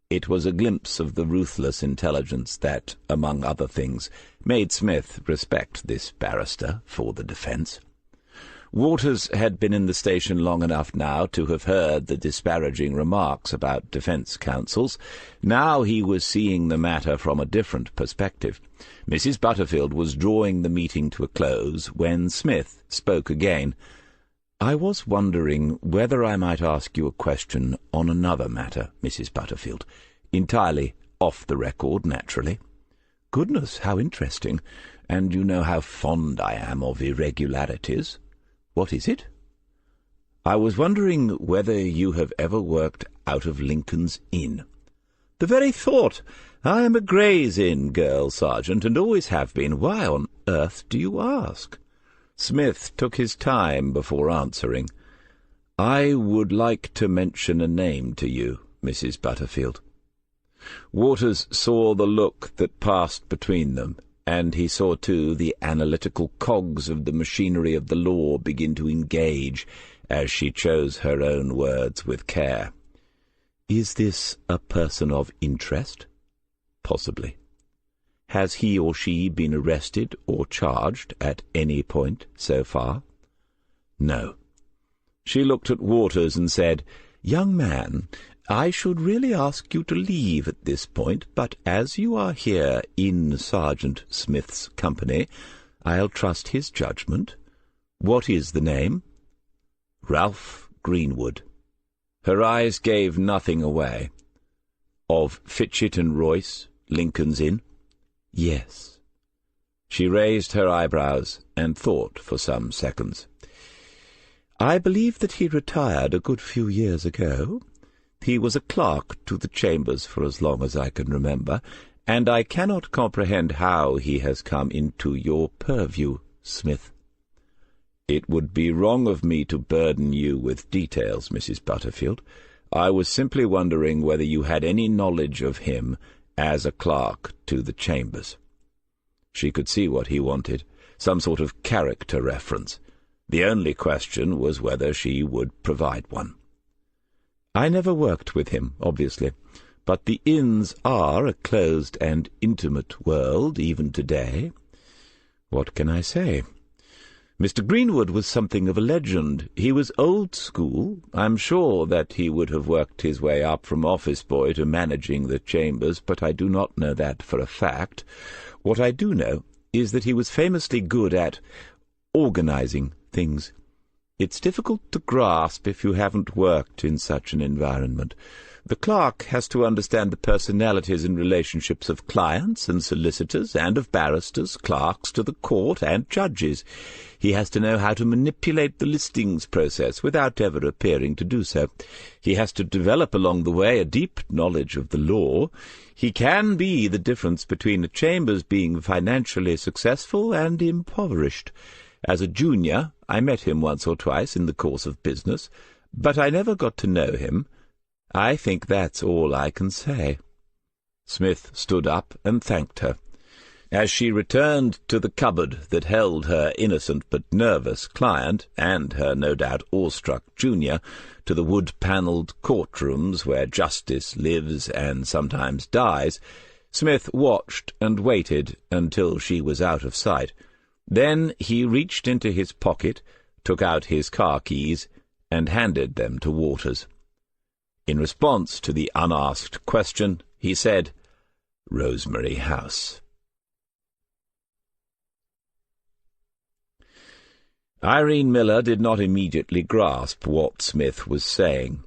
It was a glimpse of the ruthless intelligence that, among other things, made Smith respect this barrister for the defence. Waters had been in the station long enough now to have heard the disparaging remarks about defence counsels. Now he was seeing the matter from a different perspective. Mrs. Butterfield was drawing the meeting to a close when Smith spoke again. "I was wondering whether I might ask you a question on another matter, Mrs. Butterfield. Entirely off the record, naturally." "Goodness, how interesting! And you know how fond I am of irregularities. What is it?" "I was wondering whether you have ever worked out of Lincoln's Inn." "The very thought! I am a Gray's Inn girl, Sergeant, and always have been. Why on earth do you ask?" Smith took his time before answering. "I would like to mention a name to you, Mrs. Butterfield." Waters saw the look that passed between them, and he saw, too, the analytical cogs of the machinery of the law begin to engage as she chose her own words with care. "Is this a person of interest?" "Possibly." "Has he or she been arrested or charged at any point so far?" "No." She looked at Waters and said, "Young man, I should really ask you to leave at this point, but as you are here in Sergeant Smith's company, I'll trust his judgment. What is the name?" "Ralph Greenwood." Her eyes gave nothing away. "Of Fitchett and Royce, Lincoln's Inn?" "Yes." She raised her eyebrows and thought for some seconds. "I believe that he retired a good few years ago. He was a clerk to the Chambers for as long as I can remember, and I cannot comprehend how he has come into your purview, Smith." "It would be wrong of me to burden you with details, Mrs. Butterfield. I was simply wondering whether you had any knowledge of him as a clerk to the Chambers." She could see what he wanted, some sort of character reference. The only question was whether she would provide one. "I never worked with him, obviously, but the inns are a closed and intimate world even today. What can I say? Mr. Greenwood was something of a legend. He was old school. I'm sure that he would have worked his way up from office boy to managing the chambers, but I do not know that for a fact. What I do know is that he was famously good at organizing things. It's difficult to grasp if you haven't worked in such an environment. The clerk has to understand the personalities and relationships of clients and solicitors, and of barristers, clerks to the court, and judges. He has to know how to manipulate the listings process without ever appearing to do so. He has to develop along the way a deep knowledge of the law. He can be the difference between a chamber's being financially successful and impoverished. As a junior, I met him once or twice in the course of business, but I never got to know him. I think that's all I can say." Smith stood up and thanked her. As she returned to the cupboard that held her innocent but nervous client, and her no doubt awestruck junior, to the wood-panelled courtrooms where justice lives and sometimes dies, Smith watched and waited until she was out of sight. Then he reached into his pocket, took out his car keys, and handed them to Waters. In response to the unasked question, he said, "Rosemary House." Irene Miller did not immediately grasp what Smith was saying.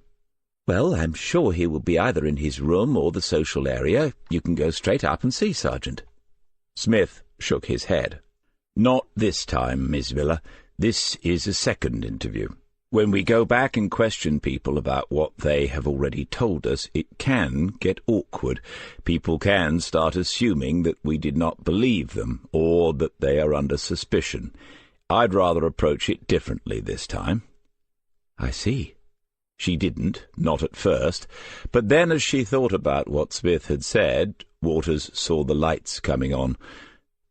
"Well, I'm sure he will be either in his room or the social area. You can go straight up and see, Sergeant." Smith shook his head. "Not this time, Miss Miller. This is a second interview. When we go back and question people about what they have already told us, it can get awkward. People can start assuming that we did not believe them, or that they are under suspicion. I'd rather approach it differently this time." "I see." She didn't, not at first, but then as she thought about what Smith had said, Waters saw the lights coming on.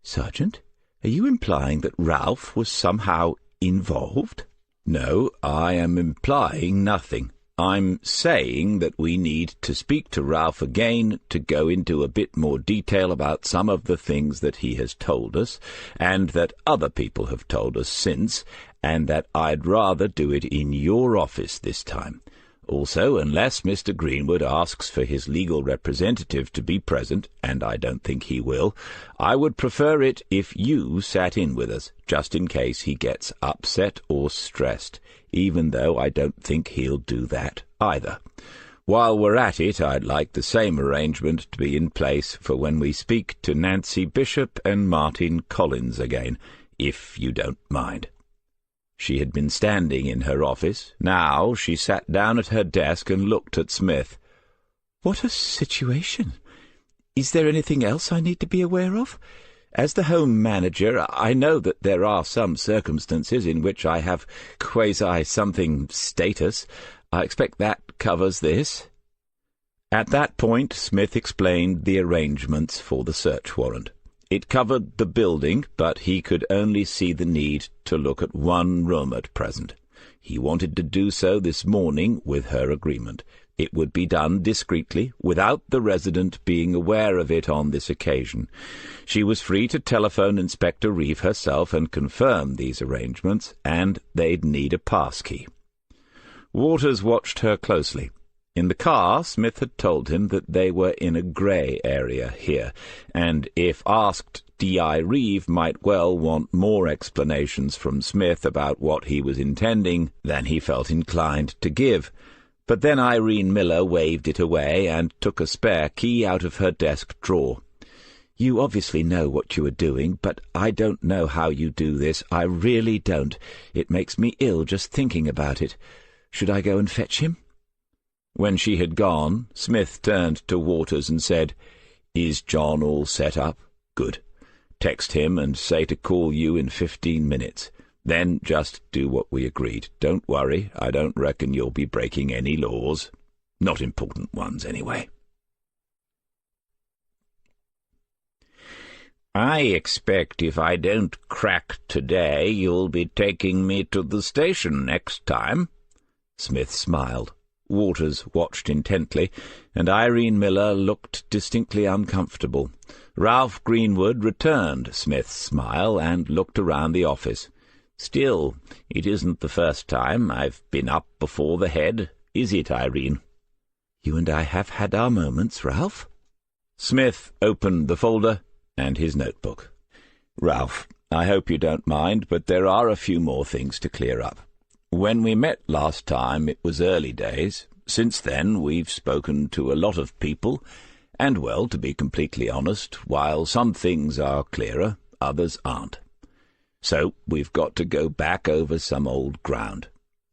"Sergeant, are you implying that Ralph was somehow involved?" "No, I am implying nothing. I'm saying that we need to speak to Ralph again to go into a bit more detail about some of the things that he has told us, and that other people have told us since, and that I'd rather do it in your office this time. Also, unless Mr. Greenwood asks for his legal representative to be present, and I don't think he will, I would prefer it if you sat in with us, just in case he gets upset or stressed, even though I don't think he'll do that either. While we're at it, I'd like the same arrangement to be in place for when we speak to Nancy Bishop and Martin Collins again, if you don't mind." She had been standing in her office. Now she sat down at her desk and looked at Smith. "What a situation! Is there anything else I need to be aware of? As the home manager, I know that there are some circumstances in which I have quasi-something status. I expect that covers this." At that point, Smith explained the arrangements for the search warrant. It covered the building, but he could only see the need to look at one room at present. He wanted to do so this morning with her agreement. It would be done discreetly, without the resident being aware of it on this occasion. She was free to telephone Inspector Reeve herself and confirm these arrangements, and they'd need a passkey. Waters watched her closely. In the car, Smith had told him that they were in a grey area here, and if asked, D.I. Reeve might well want more explanations from Smith about what he was intending than he felt inclined to give. But then Irene Miller waved it away and took a spare key out of her desk drawer. "You obviously know what you are doing, but I don't know how you do this. I really don't. It makes me ill just thinking about it. Should I go and fetch him?" When she had gone, Smith turned to Waters and said, "Is John all set up? Good. Text him and say to call you in 15 minutes. Then just do what we agreed. Don't worry, I don't reckon you'll be breaking any laws. Not important ones, anyway." "I expect if I don't crack today, you'll be taking me to the station next time." Smith smiled. Waters watched intently, and Irene Miller looked distinctly uncomfortable. Ralph Greenwood returned Smith's smile and looked around the office. "Still, it isn't the first time I've been up before the head, is it, Irene?" "You and I have had our moments, Ralph." Smith opened the folder and his notebook. "Ralph, I hope you don't mind, but there are a few more things to clear up. When we met last time, it was early days. Since then, we've spoken to a lot of people, and, well, to be completely honest, while some things are clearer, others aren't. So we've got to go back over some old ground.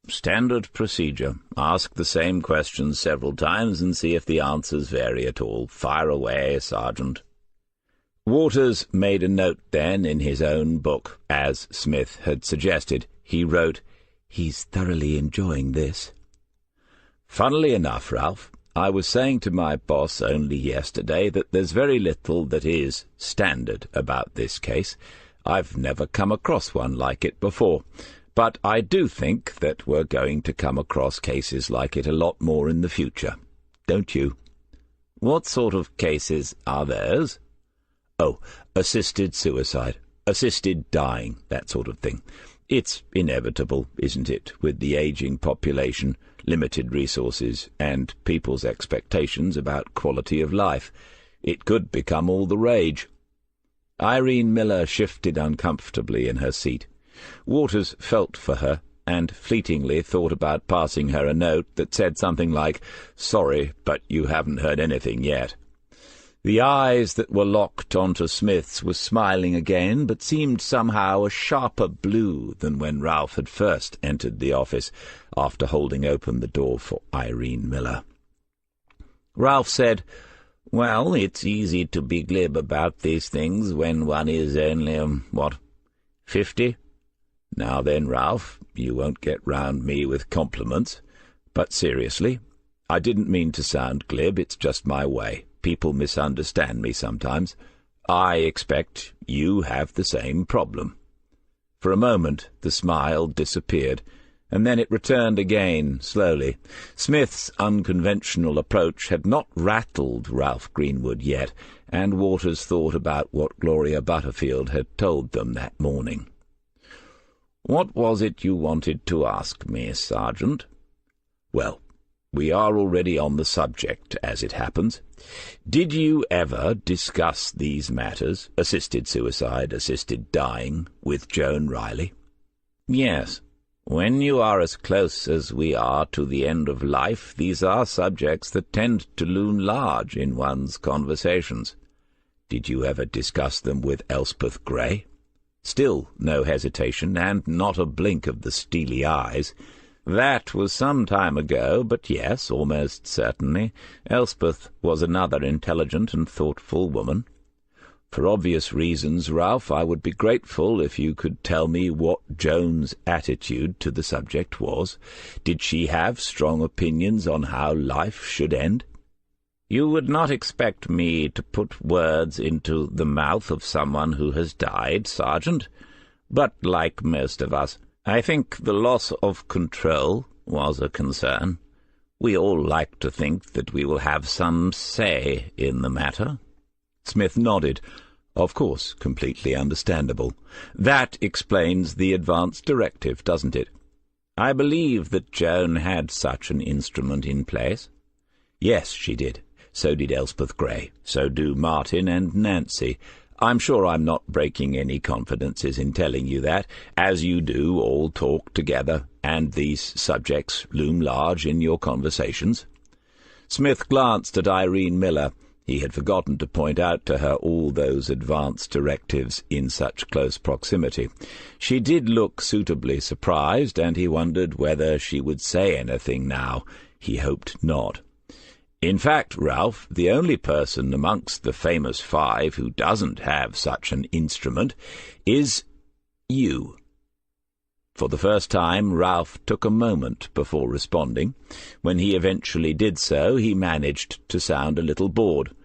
Standard procedure. Ask the same questions several times and see if the answers vary at all. Fire away, Sergeant." Waters made a note then in his own book. As Smith had suggested, he wrote, "He's thoroughly enjoying this." "Funnily enough, Ralph, I was saying to my boss only yesterday that there's very little that is standard about this case. I've never come across one like it before, but I do think that we're going to come across cases like it a lot more in the future. Don't you?" "What sort of cases are those?" "Oh, assisted suicide, assisted dying, that sort of thing. It's inevitable, isn't it, with the aging population, limited resources, and people's expectations about quality of life. It could become all the rage." Irene Miller shifted uncomfortably in her seat. Waters felt for her, and fleetingly thought about passing her a note that said something like, "Sorry, but you haven't heard anything yet." The eyes that were locked onto Smith's were smiling again, but seemed somehow a sharper blue than when Ralph had first entered the office, after holding open the door for Irene Miller. Ralph said, "Well, it's easy to be glib about these things when one is only, 50? Now then, Ralph, you won't get round me with compliments. But seriously, I didn't mean to sound glib, it's just my way. People misunderstand me sometimes. I expect you have the same problem." For a moment the smile disappeared, and then it returned again, slowly. Smith's unconventional approach had not rattled Ralph Greenwood yet, and Waters thought about what Gloria Butterfield had told them that morning. "What was it you wanted to ask me, Sergeant?" "Well, we are already on the subject, as it happens. Did you ever discuss these matters, assisted suicide, assisted dying, with Joan Riley?" "Yes. When you are as close as we are to the end of life, these are subjects that tend to loom large in one's conversations." "Did you ever discuss them with Elspeth Grey?" Still no hesitation, and not a blink of the steely eyes. "That was some time ago, but yes, almost certainly. Elspeth was another intelligent and thoughtful woman." "For obvious reasons, Ralph, I would be grateful if you could tell me what Joan's attitude to the subject was. Did she have strong opinions on how life should end?" "You would not expect me to put words into the mouth of someone who has died, Sergeant, but like most of us, I think the loss of control was a concern. We all like to think that we will have some say in the matter." Smith nodded. "Of course, completely understandable. That explains the advance directive, doesn't it?" "I believe that Joan had such an instrument in place." "Yes, she did. So did Elspeth Grey. So do Martin and Nancy. I'm sure I'm not breaking any confidences in telling you that, as you do all talk together, and these subjects loom large in your conversations." Smith glanced at Irene Miller. He had forgotten to point out to her all those advance directives in such close proximity. She did look suitably surprised, and he wondered whether she would say anything now. He hoped not. "In fact, Ralph, the only person amongst the famous five who doesn't have such an instrument is you." For the first time, Ralph took a moment before responding. When he eventually did so, he managed to sound a little bored.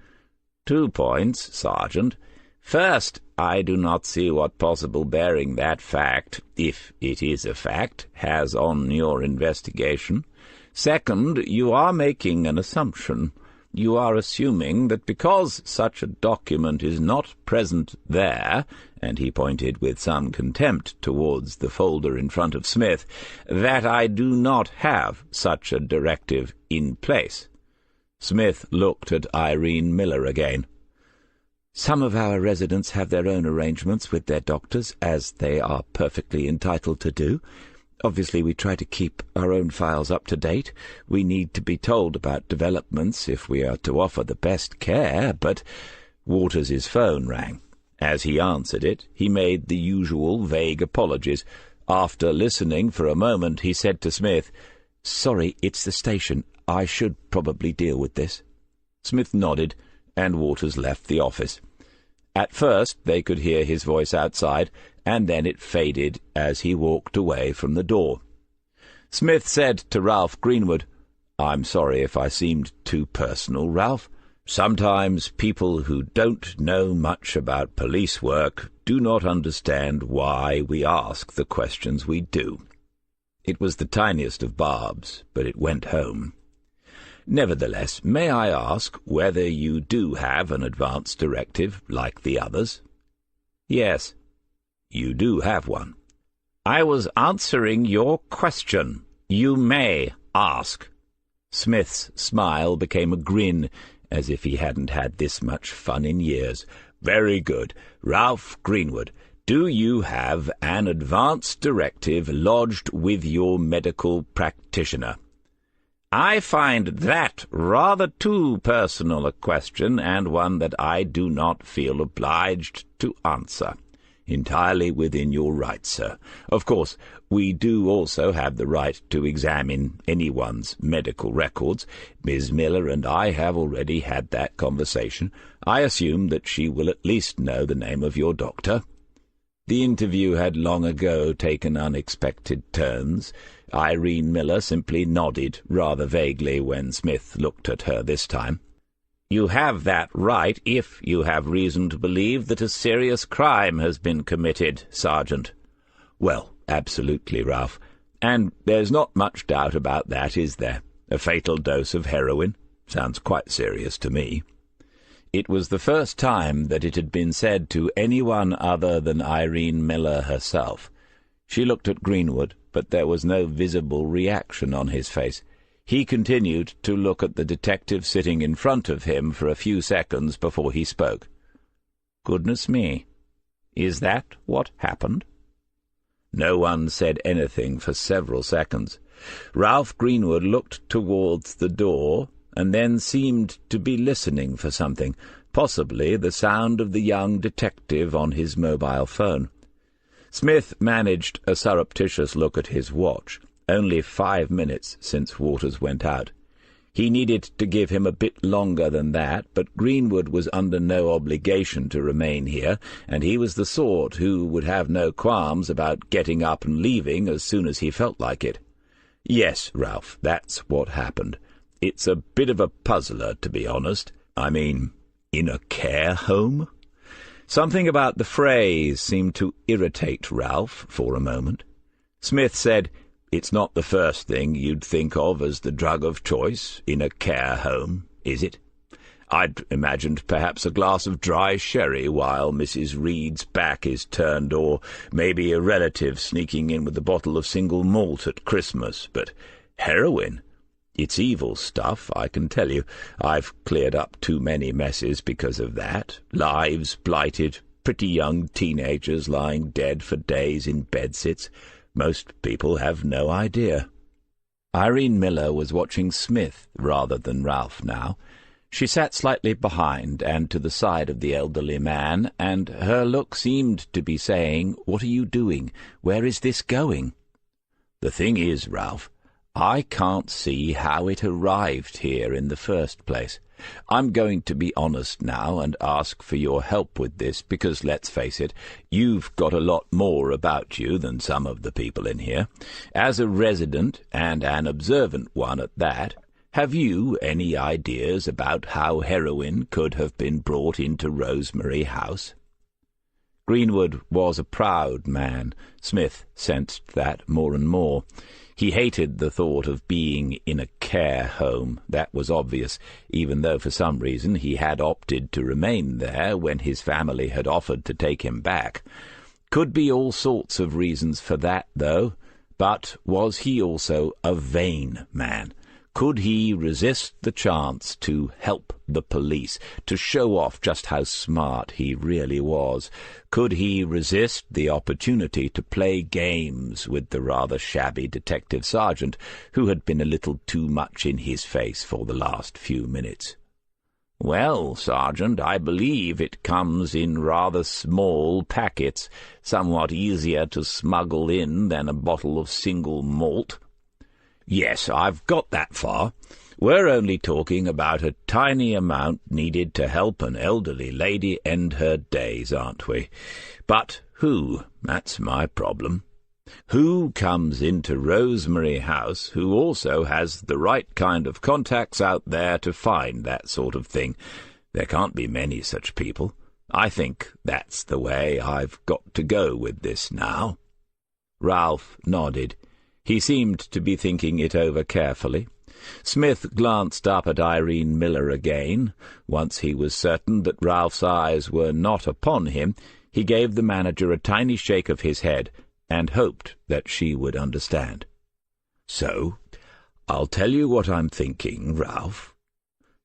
"2 points, Sergeant. First, I do not see what possible bearing that fact, if it is a fact, has on your investigation. Second, you are making an assumption. You are assuming that because such a document is not present there," and he pointed with some contempt towards the folder in front of Smith, "that I do not have such a directive in place." Smith looked at Irene Miller again. "Some of our residents have their own arrangements with their doctors, as they are perfectly entitled to do. Obviously, we try to keep our own files up to date. We need to be told about developments if we are to offer the best care, but—" Waters's phone rang. As he answered it, he made the usual vague apologies. After listening for a moment, he said to Smith, "Sorry, it's the station. I should probably deal with this." Smith nodded, and Waters left the office. At first they could hear his voice outside, and then it faded as he walked away from the door. Smith said to Ralph Greenwood, "I'm sorry if I seemed too personal, Ralph. Sometimes people who don't know much about police work do not understand why we ask the questions we do." It was the tiniest of barbs, but it went home. "Nevertheless, may I ask whether you do have an advance directive like the others?" "Yes." "You do have one." "I was answering your question. You may ask." Smith's smile became a grin, as if he hadn't had this much fun in years. "Very good. Ralph Greenwood, do you have an advance directive lodged with your medical practitioner?" "I find that rather too personal a question, and one that I do not feel obliged to answer." "Entirely within your rights, sir. Of course, we do also have the right to examine anyone's medical records. Miss Miller and I have already had that conversation. I assume that she will at least know the name of your doctor." The interview had long ago taken unexpected turns. Irene Miller simply nodded rather vaguely when Smith looked at her this time. "You have that right if you have reason to believe that a serious crime has been committed, Sergeant." "Well, absolutely, Ralph. And there's not much doubt about that, is there? A fatal dose of heroin? Sounds quite serious to me." It was the first time that it had been said to anyone other than Irene Miller herself. She looked at Greenwood, but there was no visible reaction on his face. He continued to look at the detective sitting in front of him for a few seconds before he spoke. "Goodness me, is that what happened?" No one said anything for several seconds. Ralph Greenwood looked towards the door, and then seemed to be listening for something, possibly the sound of the young detective on his mobile phone. Smith managed a surreptitious look at his watch. Only 5 minutes since Waters went out. He needed to give him a bit longer than that, but Greenwood was under no obligation to remain here, and he was the sort who would have no qualms about getting up and leaving as soon as he felt like it. "Yes, Ralph, that's what happened. It's a bit of a puzzler, to be honest. I mean, in a care home?" Something about the phrase seemed to irritate Ralph for a moment. Smith said, "It's not the first thing you'd think of as the drug of choice in a care home, is it? I'd imagined perhaps a glass of dry sherry while Mrs. Reed's back is turned, or maybe a relative sneaking in with a bottle of single malt at Christmas, but heroin? It's evil stuff, I can tell you. I've cleared up too many messes because of that. Lives blighted, pretty young teenagers lying dead for days in bedsits. Most people have no idea." Irene Miller was watching Smith rather than Ralph now. She sat slightly behind and to the side of the elderly man, and her look seemed to be saying, "What are you doing? Where is this going?" "The thing is, Ralph, I can't see how it arrived here in the first place. I'm going to be honest now and ask for your help with this, because, let's face it, you've got a lot more about you than some of the people in here. As a resident, and an observant one at that, have you any ideas about how heroin could have been brought into Rosemary House?" Greenwood was a proud man. Smith sensed that more and more. He hated the thought of being in a care home. That was obvious, even though for some reason he had opted to remain there when his family had offered to take him back. Could be all sorts of reasons for that, though. But was he also a vain man? Could he resist the chance to help the police, to show off just how smart he really was? Could he resist the opportunity to play games with the rather shabby detective sergeant, who had been a little too much in his face for the last few minutes? "Well, Sergeant, I believe it comes in rather small packets, somewhat easier to smuggle in than a bottle of single malt." "Yes, I've got that far. We're only talking about a tiny amount needed to help an elderly lady end her days, aren't we? But who? That's my problem. Who comes into Rosemary House who also has the right kind of contacts out there to find that sort of thing? There can't be many such people. I think that's the way I've got to go with this now." Ralph nodded. He seemed to be thinking it over carefully. Smith glanced up at Irene Miller again. Once he was certain that Ralph's eyes were not upon him, he gave the manager a tiny shake of his head and hoped that she would understand. "So, I'll tell you what I'm thinking, Ralph.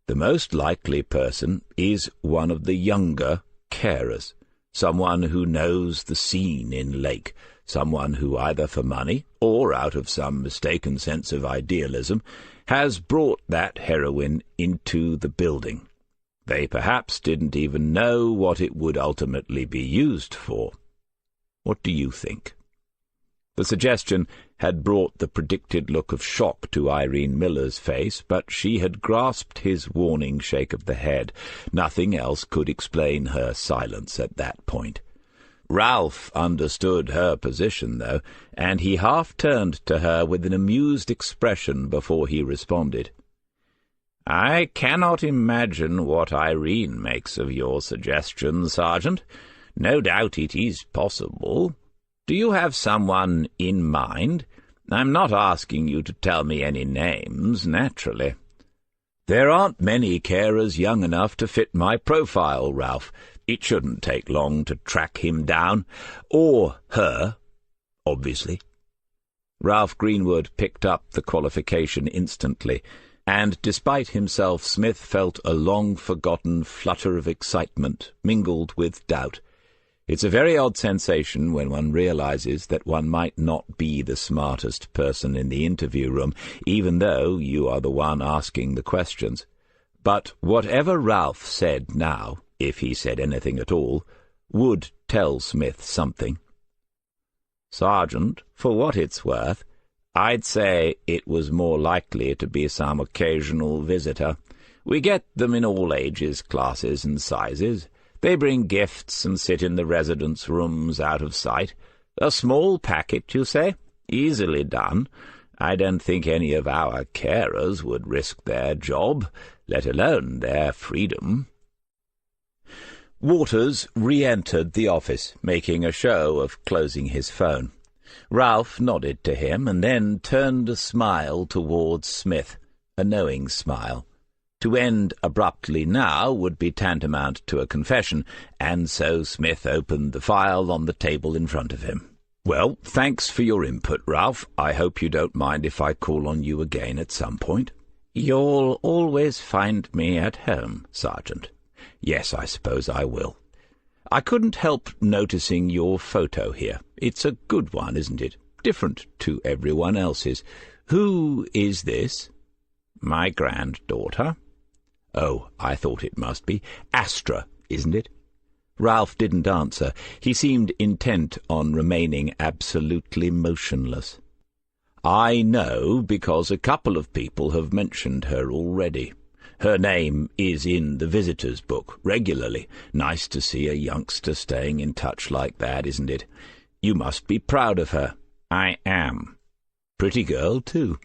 The most likely person is one of the younger carers, someone who knows the scene in Lake, someone who, either for money or out of some mistaken sense of idealism, has brought that heroine into the building. They perhaps didn't even know what it would ultimately be used for. What do you think?" The suggestion had brought the predicted look of shock to Irene Miller's face, but she had grasped his warning shake of the head. Nothing else could explain her silence at that point. Ralph understood her position, though, and he half turned to her with an amused expression before he responded. "I cannot imagine what Irene makes of your suggestion, Sergeant. No doubt it is possible. Do you have someone in mind? I'm not asking you to tell me any names, naturally." "There aren't many carers young enough to fit my profile, Ralph. It shouldn't take long to track him down. Or her, obviously." Ralph Greenwood picked up the qualification instantly, and despite himself Smith felt a long-forgotten flutter of excitement mingled with doubt. It's a very odd sensation when one realizes that one might not be the smartest person in the interview room, even though you are the one asking the questions. But whatever Ralph said now, if he said anything at all, would tell Smith something. "Sergeant, for what it's worth, I'd say it was more likely to be some occasional visitor. We get them in all ages, classes and sizes. They bring gifts and sit in the residence rooms out of sight. A small packet, you say? Easily done. I don't think any of our carers would risk their job, let alone their freedom." Waters re-entered the office, making a show of closing his phone. Ralph nodded to him, and then turned a smile towards Smith, a knowing smile. To end abruptly now would be tantamount to a confession, and so Smith opened the file on the table in front of him. "Well, thanks for your input, Ralph. I hope you don't mind if I call on you again at some point." "You'll always find me at home, Sergeant." "Yes, I suppose I will. I couldn't help noticing your photo here. It's a good one, isn't it? Different to everyone else's. Who is this?" "My granddaughter." "Oh, I thought it must be. Astra, isn't it?" Ralph didn't answer. He seemed intent on remaining absolutely motionless. "I know because a couple of people have mentioned her already. Her name is in the visitors' book regularly. Nice to see a youngster staying in touch like that, isn't it? You must be proud of her." "I am." "Pretty girl, too."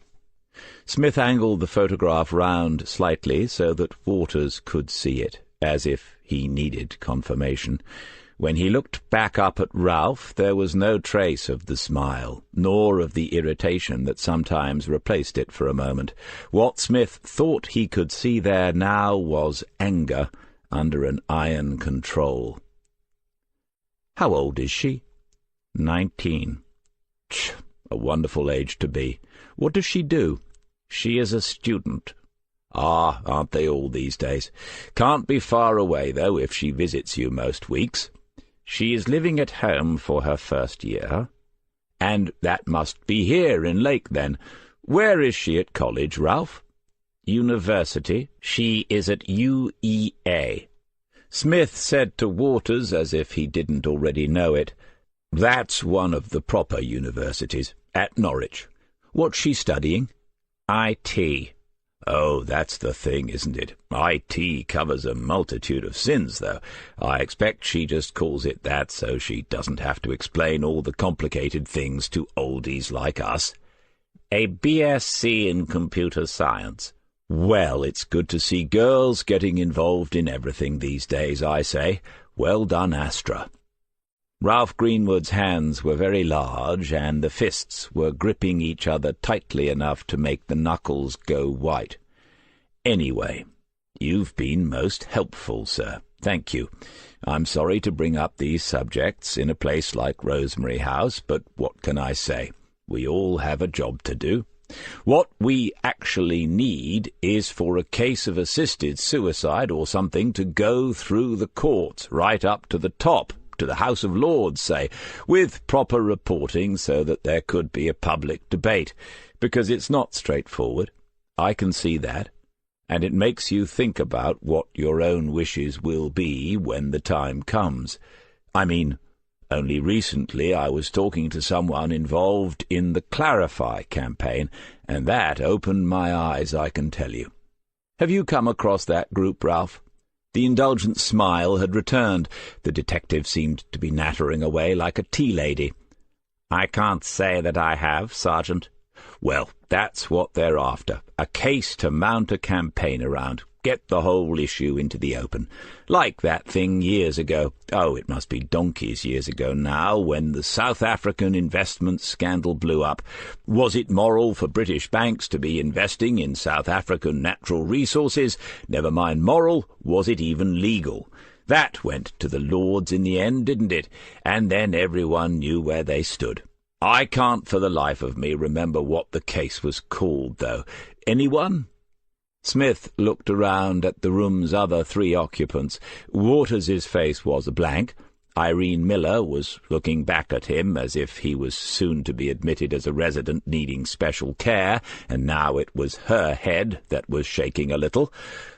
Smith angled the photograph round slightly so that Waters could see it, as if he needed confirmation. When he looked back up at Ralph, there was no trace of the smile, nor of the irritation that sometimes replaced it for a moment. What Smith thought he could see there now was anger under an iron control. "How old is she?" 19. Tch, a wonderful age to be. What does she do? She is a student. Ah, aren't they all these days? Can't be far away, though, if she visits you most weeks. She is living at home for her first year. And that must be here in Lake, then. Where is she at college, Ralph? University. She is at UEA. Smith said to Waters, as if he didn't already know it, "That's one of the proper universities, at Norwich. What's she studying?" IT. Oh, that's the thing, isn't it? IT covers a multitude of sins, though. I expect she just calls it that so she doesn't have to explain all the complicated things to oldies like us. A BSc in computer science. Well, it's good to see girls getting involved in everything these days, I say. Well done, Astra. Ralph Greenwood's hands were very large, and the fists were gripping each other tightly enough to make the knuckles go white. "Anyway, you've been most helpful, sir. Thank you. I'm sorry to bring up these subjects in a place like Rosemary House, but what can I say? We all have a job to do. What we actually need is for a case of assisted suicide or something to go through the courts, right up to the top, to the House of Lords, say, with proper reporting so that there could be a public debate, because it's not straightforward. I can see that, and it makes you think about what your own wishes will be when the time comes. I mean, only recently I was talking to someone involved in the Clarify campaign, and that opened my eyes, I can tell you. Have you come across that group, Ralph?" The indulgent smile had returned. The detective seemed to be nattering away like a tea-lady. "I can't say that I have, Sergeant." "Well, that's what they're after. A case to mount a campaign around. Get the whole issue into the open. Like that thing years ago. Oh, it must be donkey's years ago now, when the South African investment scandal blew up. Was it moral for British banks to be investing in South African natural resources? Never mind moral, was it even legal? That went to the Lords in the end, didn't it? And then everyone knew where they stood. I can't for the life of me remember what the case was called, though. Anyone?" Smith looked around at the room's other 3 occupants. Waters's face was a blank. Irene Miller was looking back at him as if he was soon to be admitted as a resident needing special care, and now it was her head that was shaking a little.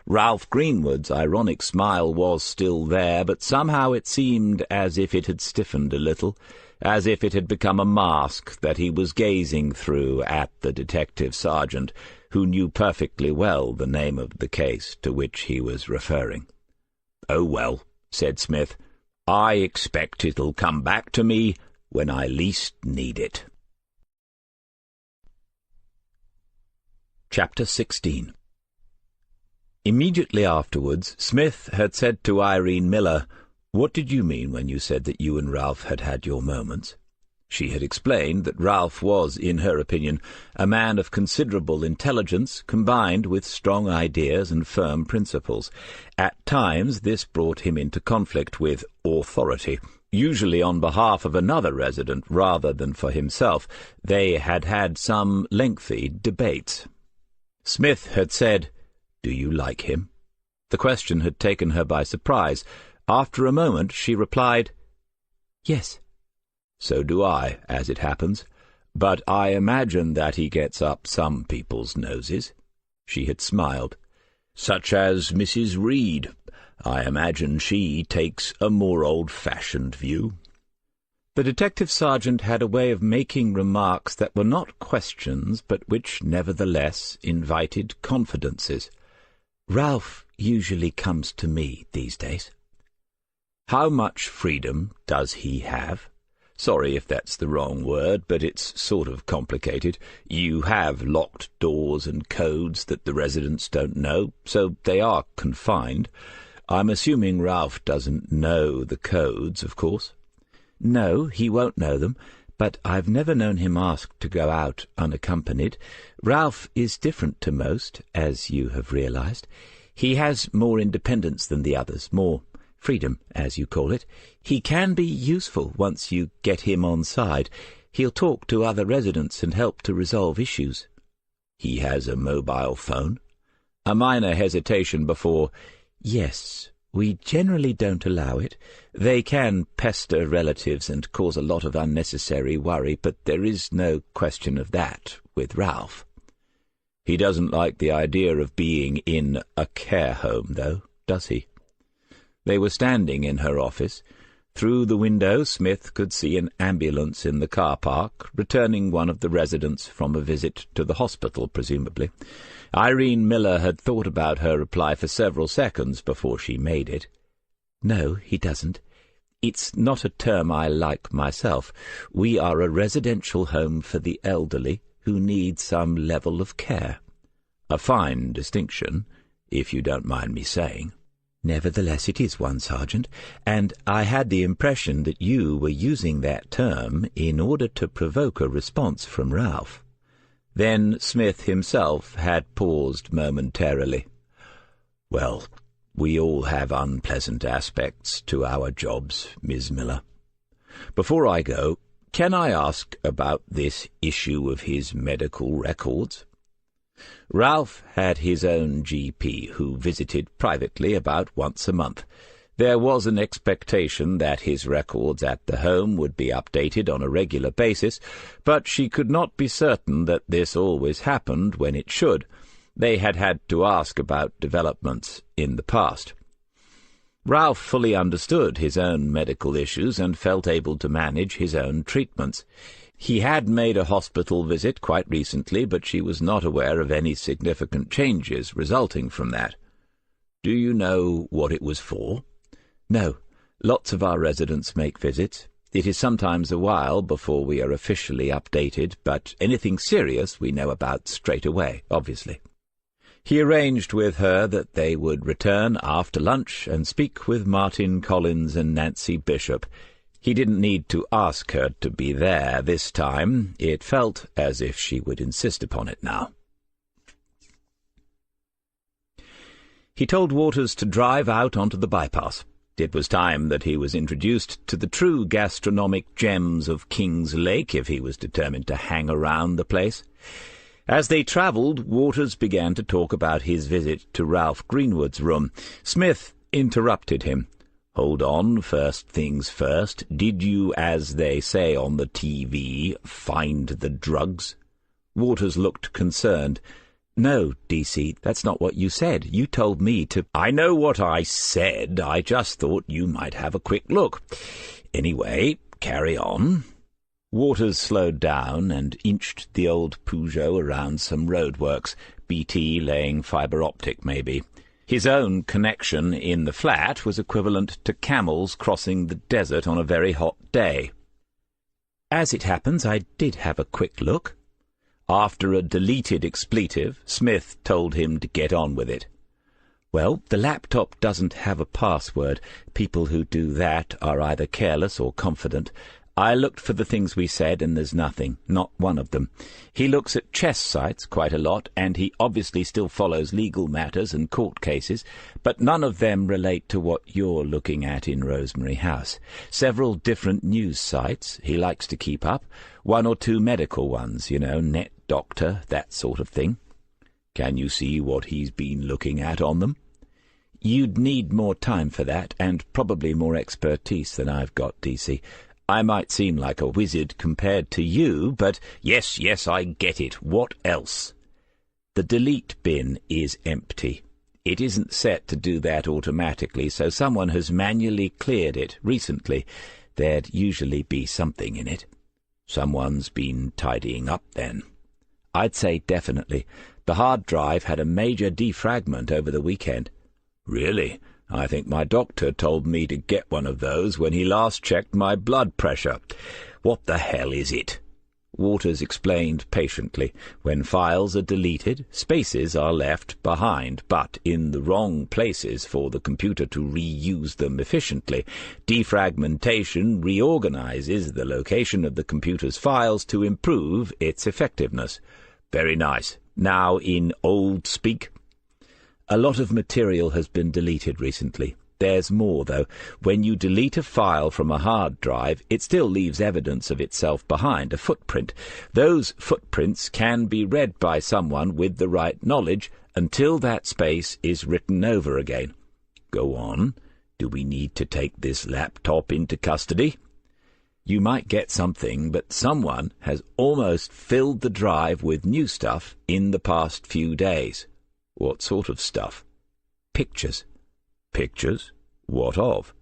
Ralph Greenwood's ironic smile was still there, but somehow it seemed as if it had stiffened a little, as if it had become a mask that he was gazing through at the detective sergeant, who knew perfectly well the name of the case to which he was referring. "Oh, well," said Smith, "I expect it'll come back to me when I least need it." Chapter 16. Immediately afterwards, Smith had said to Irene Miller, "What did you mean when you said that you and Ralph had had your moments?" She had explained that Ralph was, in her opinion, a man of considerable intelligence, combined with strong ideas and firm principles. At times this brought him into conflict with authority, usually on behalf of another resident rather than for himself. They had had some lengthy debates. Smith had said, "Do you like him?" The question had taken her by surprise. After a moment she replied, "Yes." "So do I, as it happens. But I imagine that he gets up some people's noses." She had smiled. "Such as Mrs. Reed. I imagine she takes a more old-fashioned view." The detective sergeant had a way of making remarks that were not questions, but which nevertheless invited confidences. "Ralph usually comes to me these days." "How much freedom does he have? Sorry if that's the wrong word, but it's sort of complicated. You have locked doors and codes that the residents don't know, so they are confined. I'm assuming Ralph doesn't know the codes, of course. No, he won't know them, but I've never known him ask to go out unaccompanied. Ralph is different to most, as you have realized. He has more independence than the others, more freedom, as you call it. He can be useful once you get him on side. He'll talk to other residents and help to resolve issues. He has a mobile phone? A minor hesitation before, Yes, we generally don't allow it. They can pester relatives and cause a lot of unnecessary worry, but there is no question of that with Ralph. He doesn't like the idea of being in a care home, though, does he? They were standing in her office. Through the window Smith could see an ambulance in the car park, returning one of the residents from a visit to the hospital, presumably. Irene Miller had thought about her reply for several seconds before she made it. No, he doesn't. It's not a term I like myself. We are a residential home for the elderly who need some level of care. A fine distinction, if you don't mind me saying. Nevertheless, it is one, Sergeant, and I had the impression that you were using that term in order to provoke a response from Ralph. Then Smith himself had paused momentarily. Well, we all have unpleasant aspects to our jobs, Miss Miller. Before I go, can I ask about this issue of his medical records? Ralph had his own GP, who visited privately about once a month. There was an expectation that his records at the home would be updated on a regular basis, but she could not be certain that this always happened when it should. They had had to ask about developments in the past. Ralph fully understood his own medical issues and felt able to manage his own treatments. He had made a hospital visit quite recently, but she was not aware of any significant changes resulting from that. Do you know what it was for? No. Lots of our residents make visits. It is sometimes a while before we are officially updated, but anything serious we know about straight away, obviously. He arranged with her that they would return after lunch and speak with Martin Collins and Nancy Bishop. He didn't need to ask her to be there this time. It felt as if she would insist upon it now. He told Waters to drive out onto the bypass. It was time that he was introduced to the true gastronomic gems of King's Lake if he was determined to hang around the place. As they travelled, Waters began to talk about his visit to Ralph Greenwood's room. Smith interrupted him. "Hold on, first things first. Did you, as they say on the TV, find the drugs?" Waters looked concerned. "No, DC, that's not what you said. You told me to—" "I know what I said. I just thought you might have a quick look. Anyway, carry on." Waters slowed down and inched the old Peugeot around some roadworks, BT laying fibre optic, maybe. His own connection in the flat was equivalent to camels crossing the desert on a very hot day. "As it happens, I did have a quick look." After a deleted expletive, Smith told him to get on with it. "Well, the laptop doesn't have a password. People who do that are either careless or confident. I looked for the things we said, and there's nothing, not one of them. He looks at chess sites quite a lot, and he obviously still follows legal matters and court cases, but none of them relate to what you're looking at in Rosemary House. Several different news sites he likes to keep up, one or two medical ones, Net Doctor, that sort of thing." "Can you see what he's been looking at on them?" "You'd need more time for that, and probably more expertise than I've got, DC. I might seem like a wizard compared to you, but—" Yes, I get it. What else?" "The delete bin is empty. It isn't set to do that automatically, so someone has manually cleared it recently. There'd usually be something in it." "Someone's been tidying up, then?" "I'd say definitely. The hard drive had a major defragment over the weekend." "Really? I think my doctor told me to get one of those when he last checked my blood pressure. What the hell is it?" Waters explained patiently. When files are deleted, spaces are left behind, but in the wrong places for the computer to reuse them efficiently. Defragmentation reorganizes the location of the computer's files to improve its effectiveness. Very nice. Now in old speak. A lot of material has been deleted recently. There's more, though. When you delete a file from a hard drive, it still leaves evidence of itself behind, a footprint. Those footprints can be read by someone with the right knowledge until that space is written over again. Go on. Do we need to take this laptop into custody? You might get something, but someone has almost filled the drive with new stuff in the past few days. What sort of stuff? Pictures. Pictures? What of?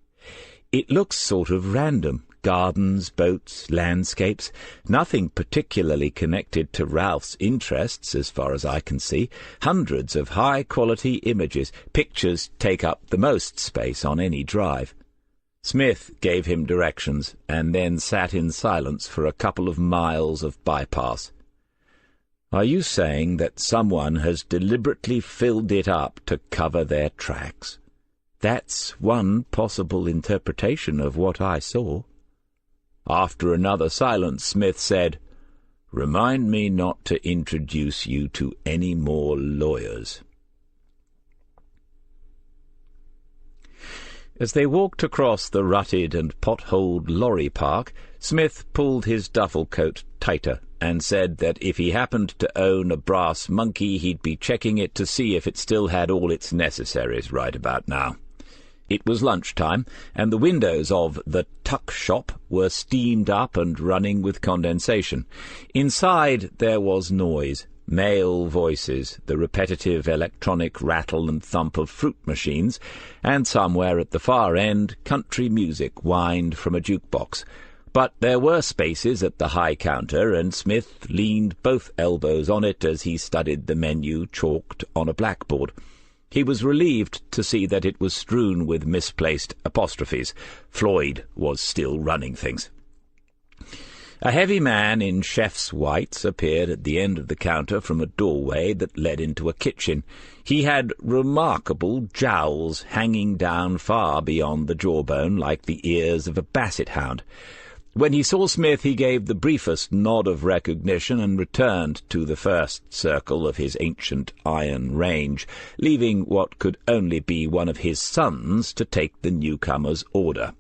It looks sort of random. Gardens, boats, landscapes. Nothing particularly connected to Ralph's interests, as far as I can see. Hundreds of high-quality images. Pictures take up the most space on any drive. Smith gave him directions, and then sat in silence for a couple of miles of bypass. Are you saying that someone has deliberately filled it up to cover their tracks? That's one possible interpretation of what I saw. After another silence, Smith said, "Remind me not to introduce you to any more lawyers." As they walked across the rutted and potholed lorry park, Smith pulled his duffel coat tighter and said that if he happened to own a brass monkey, he'd be checking it to see if it still had all its necessaries right about now. It was lunchtime, and the windows of the tuck shop were steamed up and running with condensation. Inside there was noise, male voices, the repetitive electronic rattle and thump of fruit machines, and somewhere at the far end country music whined from a jukebox. But there were spaces at the high counter, and Smith leaned both elbows on it as he studied the menu chalked on a blackboard. He was relieved to see that it was strewn with misplaced apostrophes. Floyd was still running things. A heavy man in chef's whites appeared at the end of the counter from a doorway that led into a kitchen. He had remarkable jowls hanging down far beyond the jawbone like the ears of a basset hound. When he saw Smith, he gave the briefest nod of recognition and returned to the first circle of his ancient iron range, leaving what could only be one of his sons to take the newcomer's order.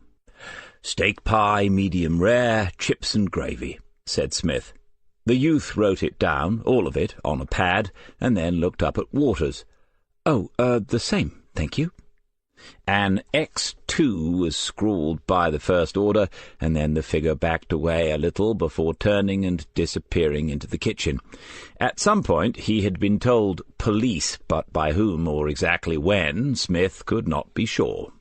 "Steak pie, medium rare, chips and gravy," said Smith. The youth wrote it down, all of it, on a pad, and then looked up at Waters. "Oh, the same, thank you." An X2 was scrawled by the first order, and then the figure backed away a little before turning and disappearing into the kitchen. At some point he had been told police, but by whom or exactly when, Smith could not be sure.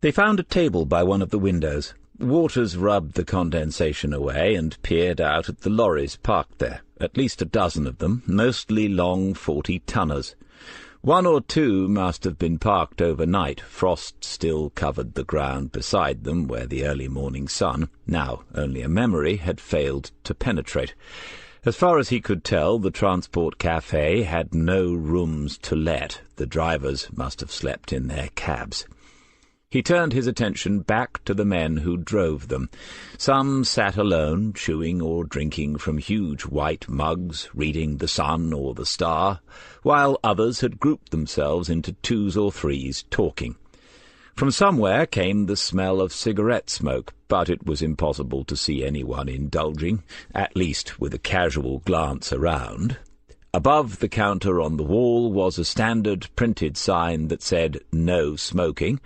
They found a table by one of the windows. Waters rubbed the condensation away and peered out at the lorries parked there, at least a dozen of them, mostly long 40-tonners. One or two must have been parked overnight. Frost still covered the ground beside them where the early morning sun, now only a memory, had failed to penetrate. As far as he could tell, the transport cafe had no rooms to let. The drivers must have slept in their cabs. He turned his attention back to the men who drove them. Some sat alone, chewing or drinking from huge white mugs, reading The Sun or The Star, while others had grouped themselves into twos or threes, talking. From somewhere came the smell of cigarette smoke, but it was impossible to see anyone indulging, at least with a casual glance around. Above the counter on the wall was a standard printed sign that said, "No smoking."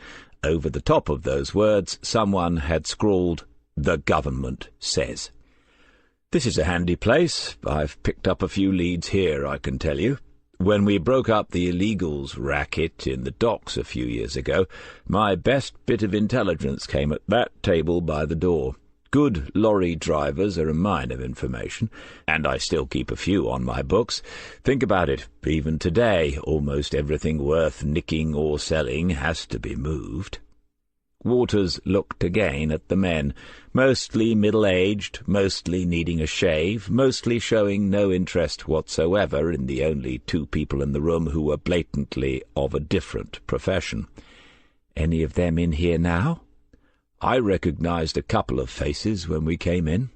Over the top of those words someone had scrawled, "The government says." "This is a handy place. I've picked up a few leads here, I can tell you. When we broke up the illegals racket in the docks a few years ago, my best bit of intelligence came at that table by the door. Good lorry drivers are a mine of information, and I still keep a few on my books. Think about it. Even today, almost everything worth nicking or selling has to be moved." Waters looked again at the men, mostly middle-aged, mostly needing a shave, mostly showing no interest whatsoever in the only two people in the room who were blatantly of a different profession. "Any of them in here now?" "I recognized a couple of faces when we came in."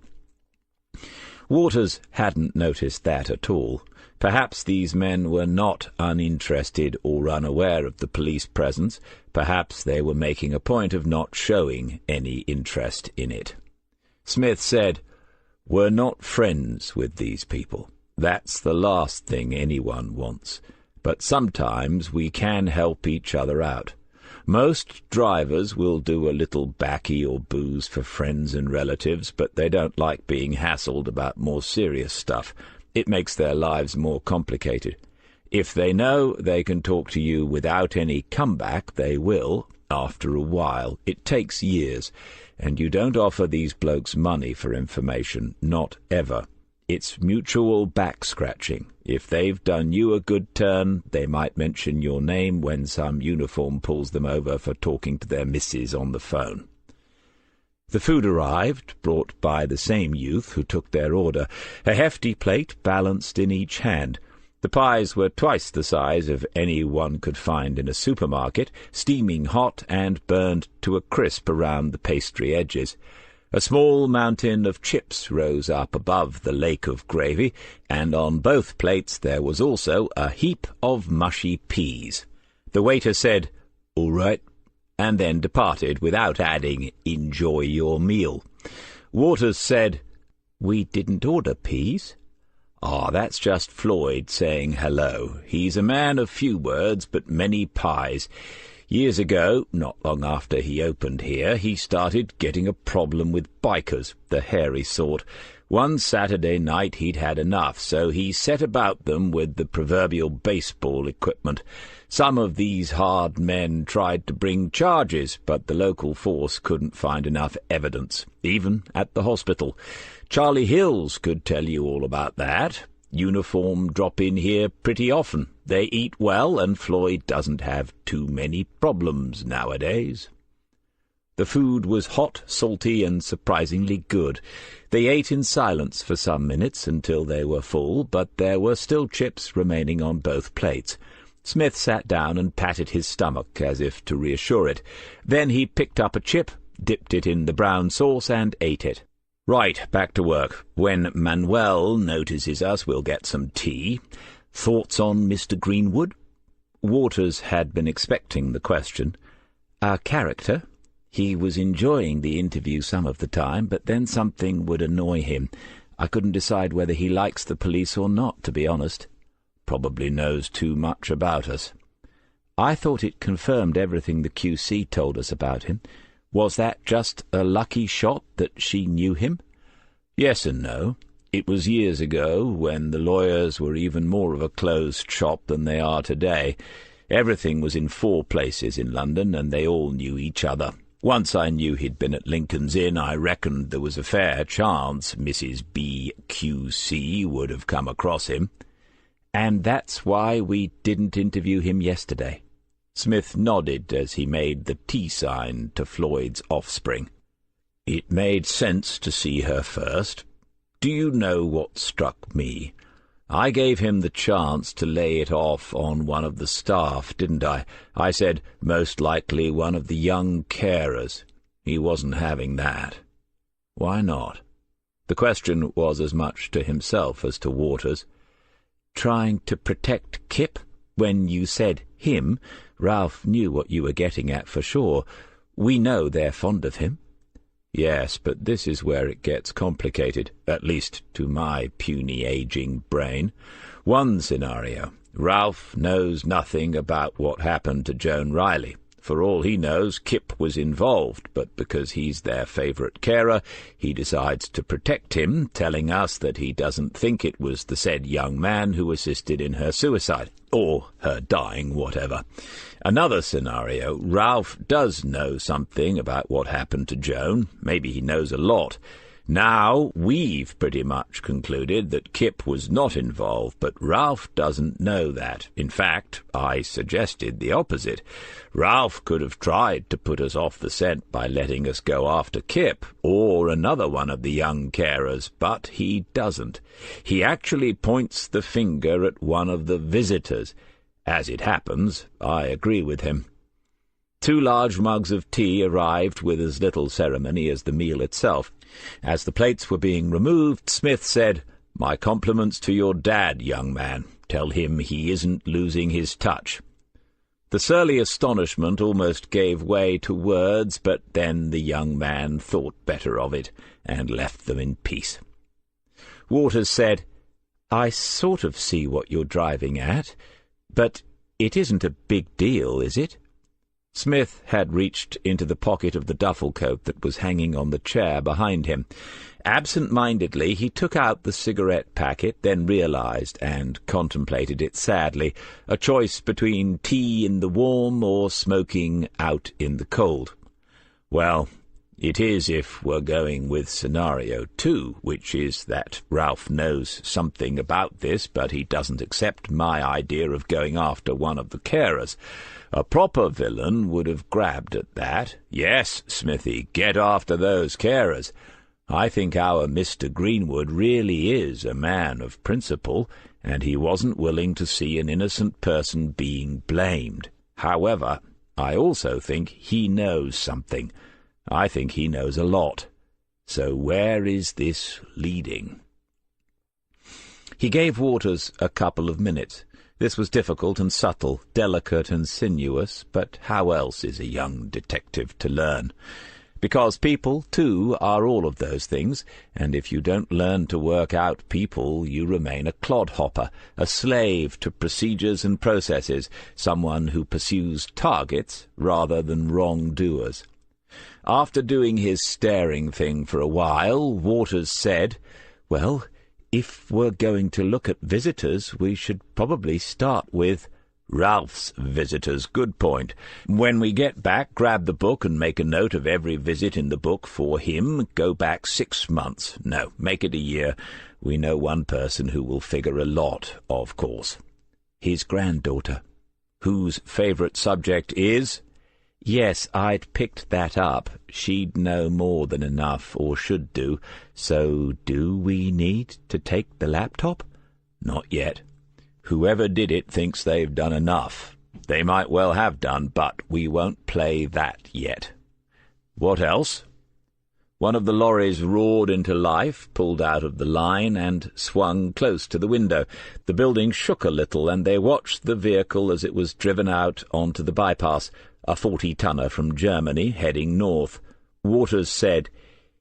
Waters hadn't noticed that at all. Perhaps these men were not uninterested or unaware of the police presence. Perhaps they were making a point of not showing any interest in it. Smith said, "We're not friends with these people. That's the last thing anyone wants. But sometimes we can help each other out. Most drivers will do a little baccy or booze for friends and relatives, but they don't like being hassled about more serious stuff. It makes their lives more complicated. If they know they can talk to you without any comeback, they will, after a while. It takes years, and you don't offer these blokes money for information, not ever. It's mutual back-scratching. If they've done you a good turn, they might mention your name when some uniform pulls them over for talking to their missus on the phone." The food arrived, brought by the same youth who took their order, a hefty plate balanced in each hand. The pies were twice the size of any one could find in a supermarket, steaming hot and burned to a crisp around the pastry edges. A small mountain of chips rose up above the lake of gravy, and on both plates there was also a heap of mushy peas. The waiter said, "All right," and then departed without adding, "Enjoy your meal." Waters said, "We didn't order peas." "Ah, that's just Floyd saying hello. He's a man of few words but many pies. Years ago, not long after he opened here, he started getting a problem with bikers, the hairy sort. One Saturday night he'd had enough, so he set about them with the proverbial baseball equipment. Some of these hard men tried to bring charges, but the local force couldn't find enough evidence, even at the hospital. Charlie Hills could tell you all about that. Uniform drop in here pretty often. They eat well, and Floyd doesn't have too many problems nowadays." The food was hot, salty, and surprisingly good. They ate in silence for some minutes until they were full, but there were still chips remaining on both plates. Smith sat down and patted his stomach as if to reassure it. Then he picked up a chip, dipped it in the brown sauce, and ate it. "Right, back to work. When Manuel notices us, we'll get some tea. Thoughts on Mr. Greenwood?" Waters had been expecting the question. "Our character? He was enjoying the interview some of the time, but then something would annoy him. I couldn't decide whether he likes the police or not, to be honest. Probably knows too much about us." "I thought it confirmed everything the QC told us about him. Was that just a lucky shot that she knew him?" "Yes and no. It was years ago, when the lawyers were even more of a closed shop than they are today. Everything was in 4 places in London, and they all knew each other. Once I knew he'd been at Lincoln's Inn, I reckoned there was a fair chance Mrs. B. Q.C. would have come across him." "And that's why we didn't interview him yesterday?" Smith nodded as he made the T sign to Floyd's offspring. "It made sense to see her first. Do you know what struck me? I gave him the chance to lay it off on one of the staff, didn't I? I said, most likely one of the young carers. He wasn't having that." "Why not?" The question was as much to himself as to Waters. "Trying to protect Kip? When you said him, Ralph knew what you were getting at for sure. We know they're fond of him." "Yes, but this is where it gets complicated, at least to my puny aging brain. One scenario. Ralph knows nothing about what happened to Joan Riley. For all he knows, Kip was involved, but because he's their favourite carer, he decides to protect him, telling us that he doesn't think it was the said young man who assisted in her suicide, or her dying, whatever. Another scenario, Ralph does know something about what happened to Joan. Maybe he knows a lot. Now, we've pretty much concluded that Kip was not involved, but Ralph doesn't know that. In fact, I suggested the opposite. Ralph could have tried to put us off the scent by letting us go after Kip, or another one of the young carers, but he doesn't. He actually points the finger at one of the visitors. As it happens, I agree with him. 2 large mugs of tea arrived with as little ceremony as the meal itself. As the plates were being removed, Smith said, "My compliments to your dad, young man. Tell him he isn't losing his touch." The surly astonishment almost gave way to words, but then the young man thought better of it and left them in peace. Waters said, "I sort of see what you're driving at, but it isn't a big deal, is it?" Smith had reached into the pocket of the duffel coat that was hanging on the chair behind him. Absent-mindedly he took out the cigarette packet, then realized and contemplated it sadly, a choice between tea in the warm or smoking out in the cold. "Well, it is if we're going with scenario 2, which is that Ralph knows something about this, but he doesn't accept my idea of going after one of the carers. A proper villain would have grabbed at that. Yes, Smithy, get after those carers. I think our Mr. Greenwood really is a man of principle, and he wasn't willing to see an innocent person being blamed. However, I also think he knows something. I think he knows a lot. So where is this leading?" He gave Waters a couple of minutes. This was difficult and subtle, delicate and sinuous, but how else is a young detective to learn? Because people, too, are all of those things, and if you don't learn to work out people, you remain a clodhopper, a slave to procedures and processes, someone who pursues targets rather than wrongdoers. After doing his staring thing for a while, Waters said, "Well, if we're going to look at visitors, we should probably start with Ralph's visitors. Good point. When we get back, grab the book and make a note of every visit in the book for him. Go back 6 months. No, make it a year. We know one person who will figure a lot, of course. His granddaughter, whose favourite subject is—" "Yes, I'd picked that up. She'd know more than enough, or should do. So do we need to take the laptop?" "Not yet. Whoever did it thinks they've done enough. They might well have done, but we won't play that yet." "What else?" One of the lorries roared into life, pulled out of the line, and swung close to the window. The building shook a little, and they watched the vehicle as it was driven out onto the bypass, a 40-tonner from Germany heading north. Waters said,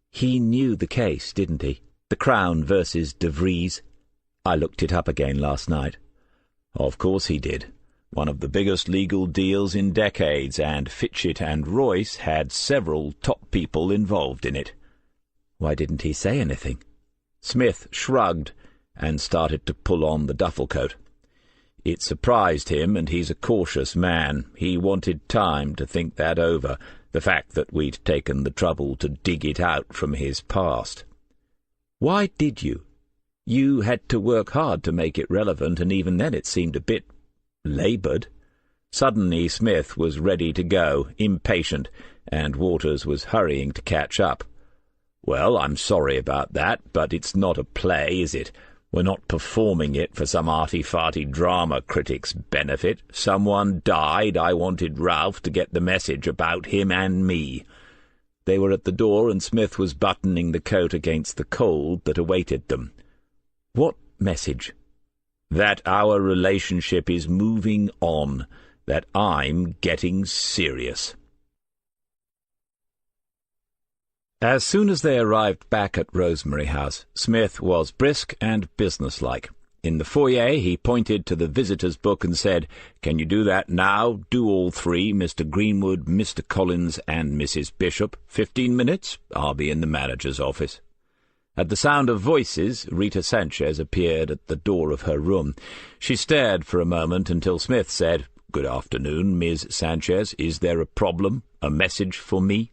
"He knew the case, didn't he? The Crown versus De Vries. I looked it up again last night." "Of course he did. One of the biggest legal deals in decades, and Fitchett and Royce had several top people involved in it." "Why didn't he say anything?" Smith shrugged and started to pull on the duffel coat. It surprised him, and he's a cautious man. He wanted time to think that over, the fact that we'd taken the trouble to dig it out from his past. "Why did you? You had to work hard to make it relevant, and even then it seemed a bit laboured." Suddenly Smith was ready to go, impatient, and Waters was hurrying to catch up. "Well, I'm sorry about that, but it's not a play, is it? We're not performing it for some arty-farty drama critic's benefit. Someone died. I wanted Ralph to get the message about him and me." They were at the door, and Smith was buttoning the coat against the cold that awaited them. "What message?" "That our relationship is moving on. That I'm getting serious." As soon as they arrived back at Rosemary House, Smith was brisk and businesslike. In the foyer he pointed to the visitor's book and said, "Can you do that now? Do all 3, Mr. Greenwood, Mr. Collins, and Mrs. Bishop. 15 minutes? I'll be in the manager's office." At the sound of voices, Rita Sanchez appeared at the door of her room. She stared for a moment until Smith said, "Good afternoon, Ms. Sanchez. Is there a problem? A message for me?"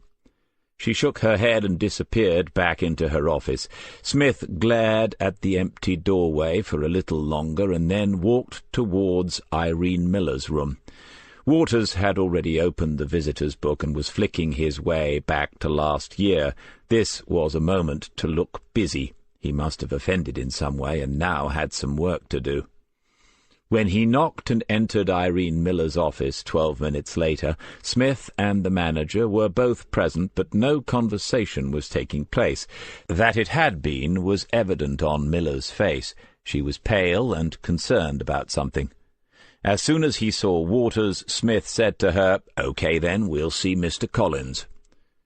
She shook her head and disappeared back into her office. Smith glared at the empty doorway for a little longer and then walked towards Irene Miller's room. Waters had already opened the visitor's book and was flicking his way back to last year. This was a moment to look busy. He must have offended in some way and now had some work to do. When he knocked and entered Irene Miller's office 12 minutes later, Smith and the manager were both present, but no conversation was taking place. That it had been was evident on Miller's face. She was pale and concerned about something. As soon as he saw Waters, Smith said to her, "Okay, then, we'll see Mr. Collins."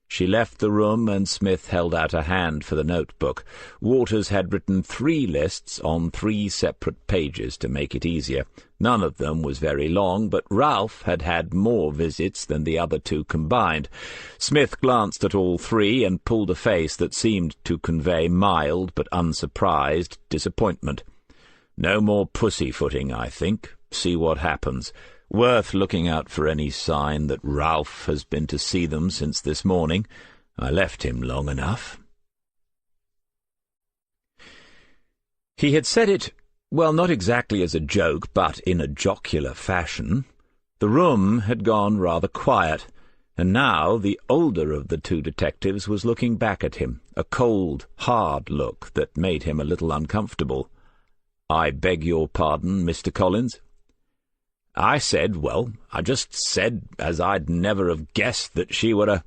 She left the room, and Smith held out a hand for the notebook. Waters had written 3 lists on 3 separate pages to make it easier. None of them was very long, but Ralph had had more visits than the other 2 combined. Smith glanced at all 3 and pulled a face that seemed to convey mild but unsurprised disappointment. "No more pussyfooting, I think. See what happens. Worth looking out for any sign that Ralph has been to see them since this morning. I left him long enough." He had said it, well, not exactly as a joke, but in a jocular fashion. The room had gone rather quiet, and now the older of the 2 detectives was looking back at him, a cold, hard look that made him a little uncomfortable. "I beg your pardon, Mr. Collins?" I just said as I'd never have guessed that she were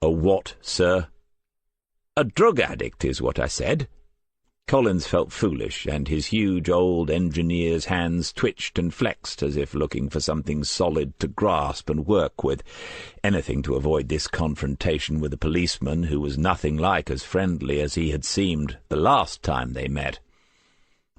a what, sir?" "A drug addict is what I said." Collins felt foolish, and his huge old engineer's hands twitched and flexed as if looking for something solid to grasp and work with. Anything to avoid this confrontation with a policeman who was nothing like as friendly as he had seemed the last time they met.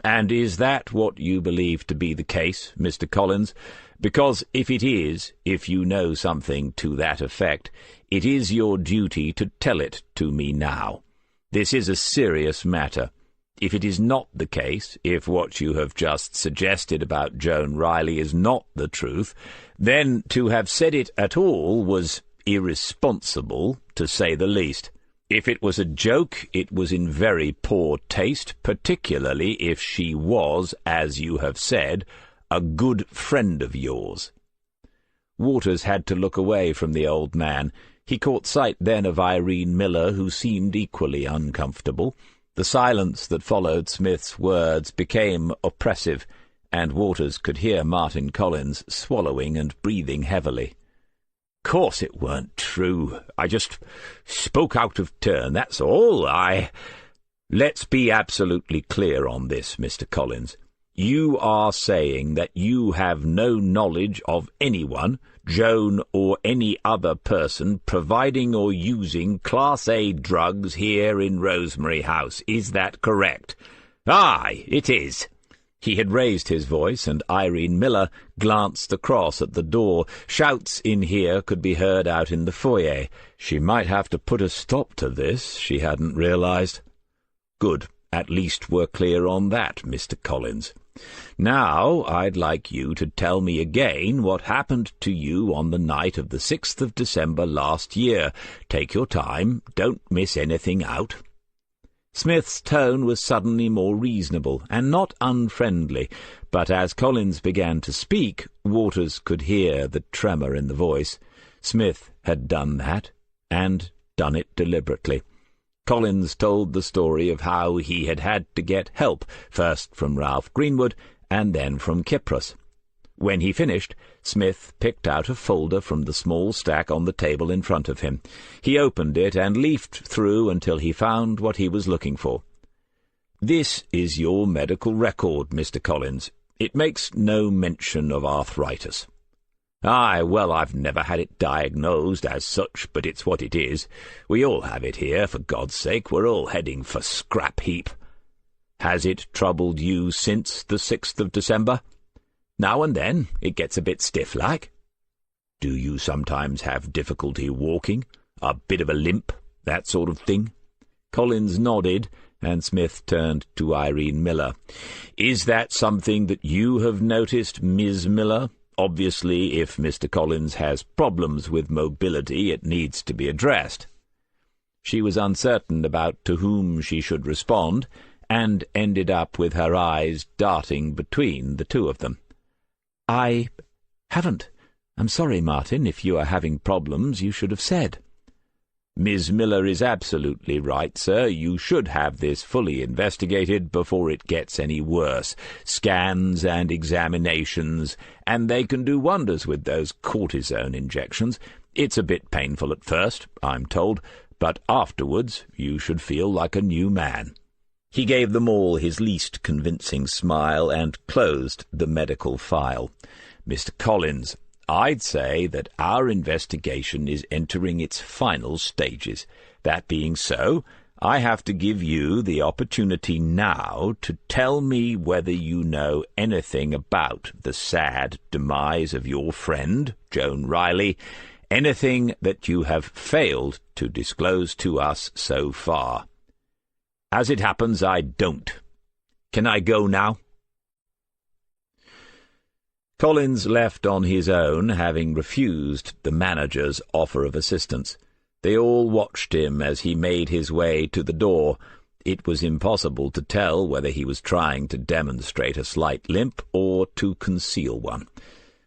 "And is that what you believe to be the case, Mr. Collins? Because if it is, if you know something to that effect, it is your duty to tell it to me now. This is a serious matter. If it is not the case, if what you have just suggested about Joan Riley is not the truth, then to have said it at all was irresponsible, to say the least. If it was a joke, it was in very poor taste, particularly if she was, as you have said, a good friend of yours." Waters had to look away from the old man. He caught sight then of Irene Miller, who seemed equally uncomfortable. The silence that followed Smith's words became oppressive, and Waters could hear Martin Collins swallowing and breathing heavily. "Course it weren't true. I just spoke out of turn, that's all. Let's be absolutely clear on this, Mr. Collins. You are saying that you have no knowledge of anyone, Joan or any other person, providing or using Class A drugs here in Rosemary House. Is that correct?" "Aye, it is." He had raised his voice, and Irene Miller glanced across at the door. Shouts in here could be heard out in the foyer. She might have to put a stop to this, she hadn't realized. "Good. At least we're clear on that, Mr. Collins. Now I'd like you to tell me again what happened to you on the night of the 6th of December last year. Take your time. Don't miss anything out." Smith's tone was suddenly more reasonable, and not unfriendly, but as Collins began to speak, Waters could hear the tremor in the voice. Smith had done that, and done it deliberately. Collins told the story of how he had had to get help, first from Ralph Greenwood, and then from Kypros. When he finished, Smith picked out a folder from the small stack on the table in front of him. He opened it and leafed through until he found what he was looking for. "This is your medical record, Mr. Collins. It makes no mention of arthritis." "Aye, well, I've never had it diagnosed as such, but it's what it is. We all have it here, for God's sake. We're all heading for scrap heap." "Has it troubled you since the 6th of December?" "Now and then. It gets a bit stiff-like." "Do you sometimes have difficulty walking? A bit of a limp, that sort of thing?" Collins nodded, and Smith turned to Irene Miller. "Is that something that you have noticed, Ms. Miller? Obviously, if Mr. Collins has problems with mobility, it needs to be addressed." She was uncertain about to whom she should respond, and ended up with her eyes darting between the two of them. "I haven't. I'm sorry, Martin. If you are having problems, you should have said." "Miss Miller is absolutely right, sir. You should have this fully investigated before it gets any worse. Scans and examinations, and they can do wonders with those cortisone injections. It's a bit painful at first, I'm told, but afterwards you should feel like a new man." He gave them all his least convincing smile and closed the medical file. "Mr. Collins, I'd say that our investigation is entering its final stages. That being so, I have to give you the opportunity now to tell me whether you know anything about the sad demise of your friend, Joan Riley, anything that you have failed to disclose to us so far. As it happens, I don't. Can I go now?" Collins left on his own, having refused the manager's offer of assistance. They all watched him as he made his way to the door. It was impossible to tell whether he was trying to demonstrate a slight limp or to conceal one.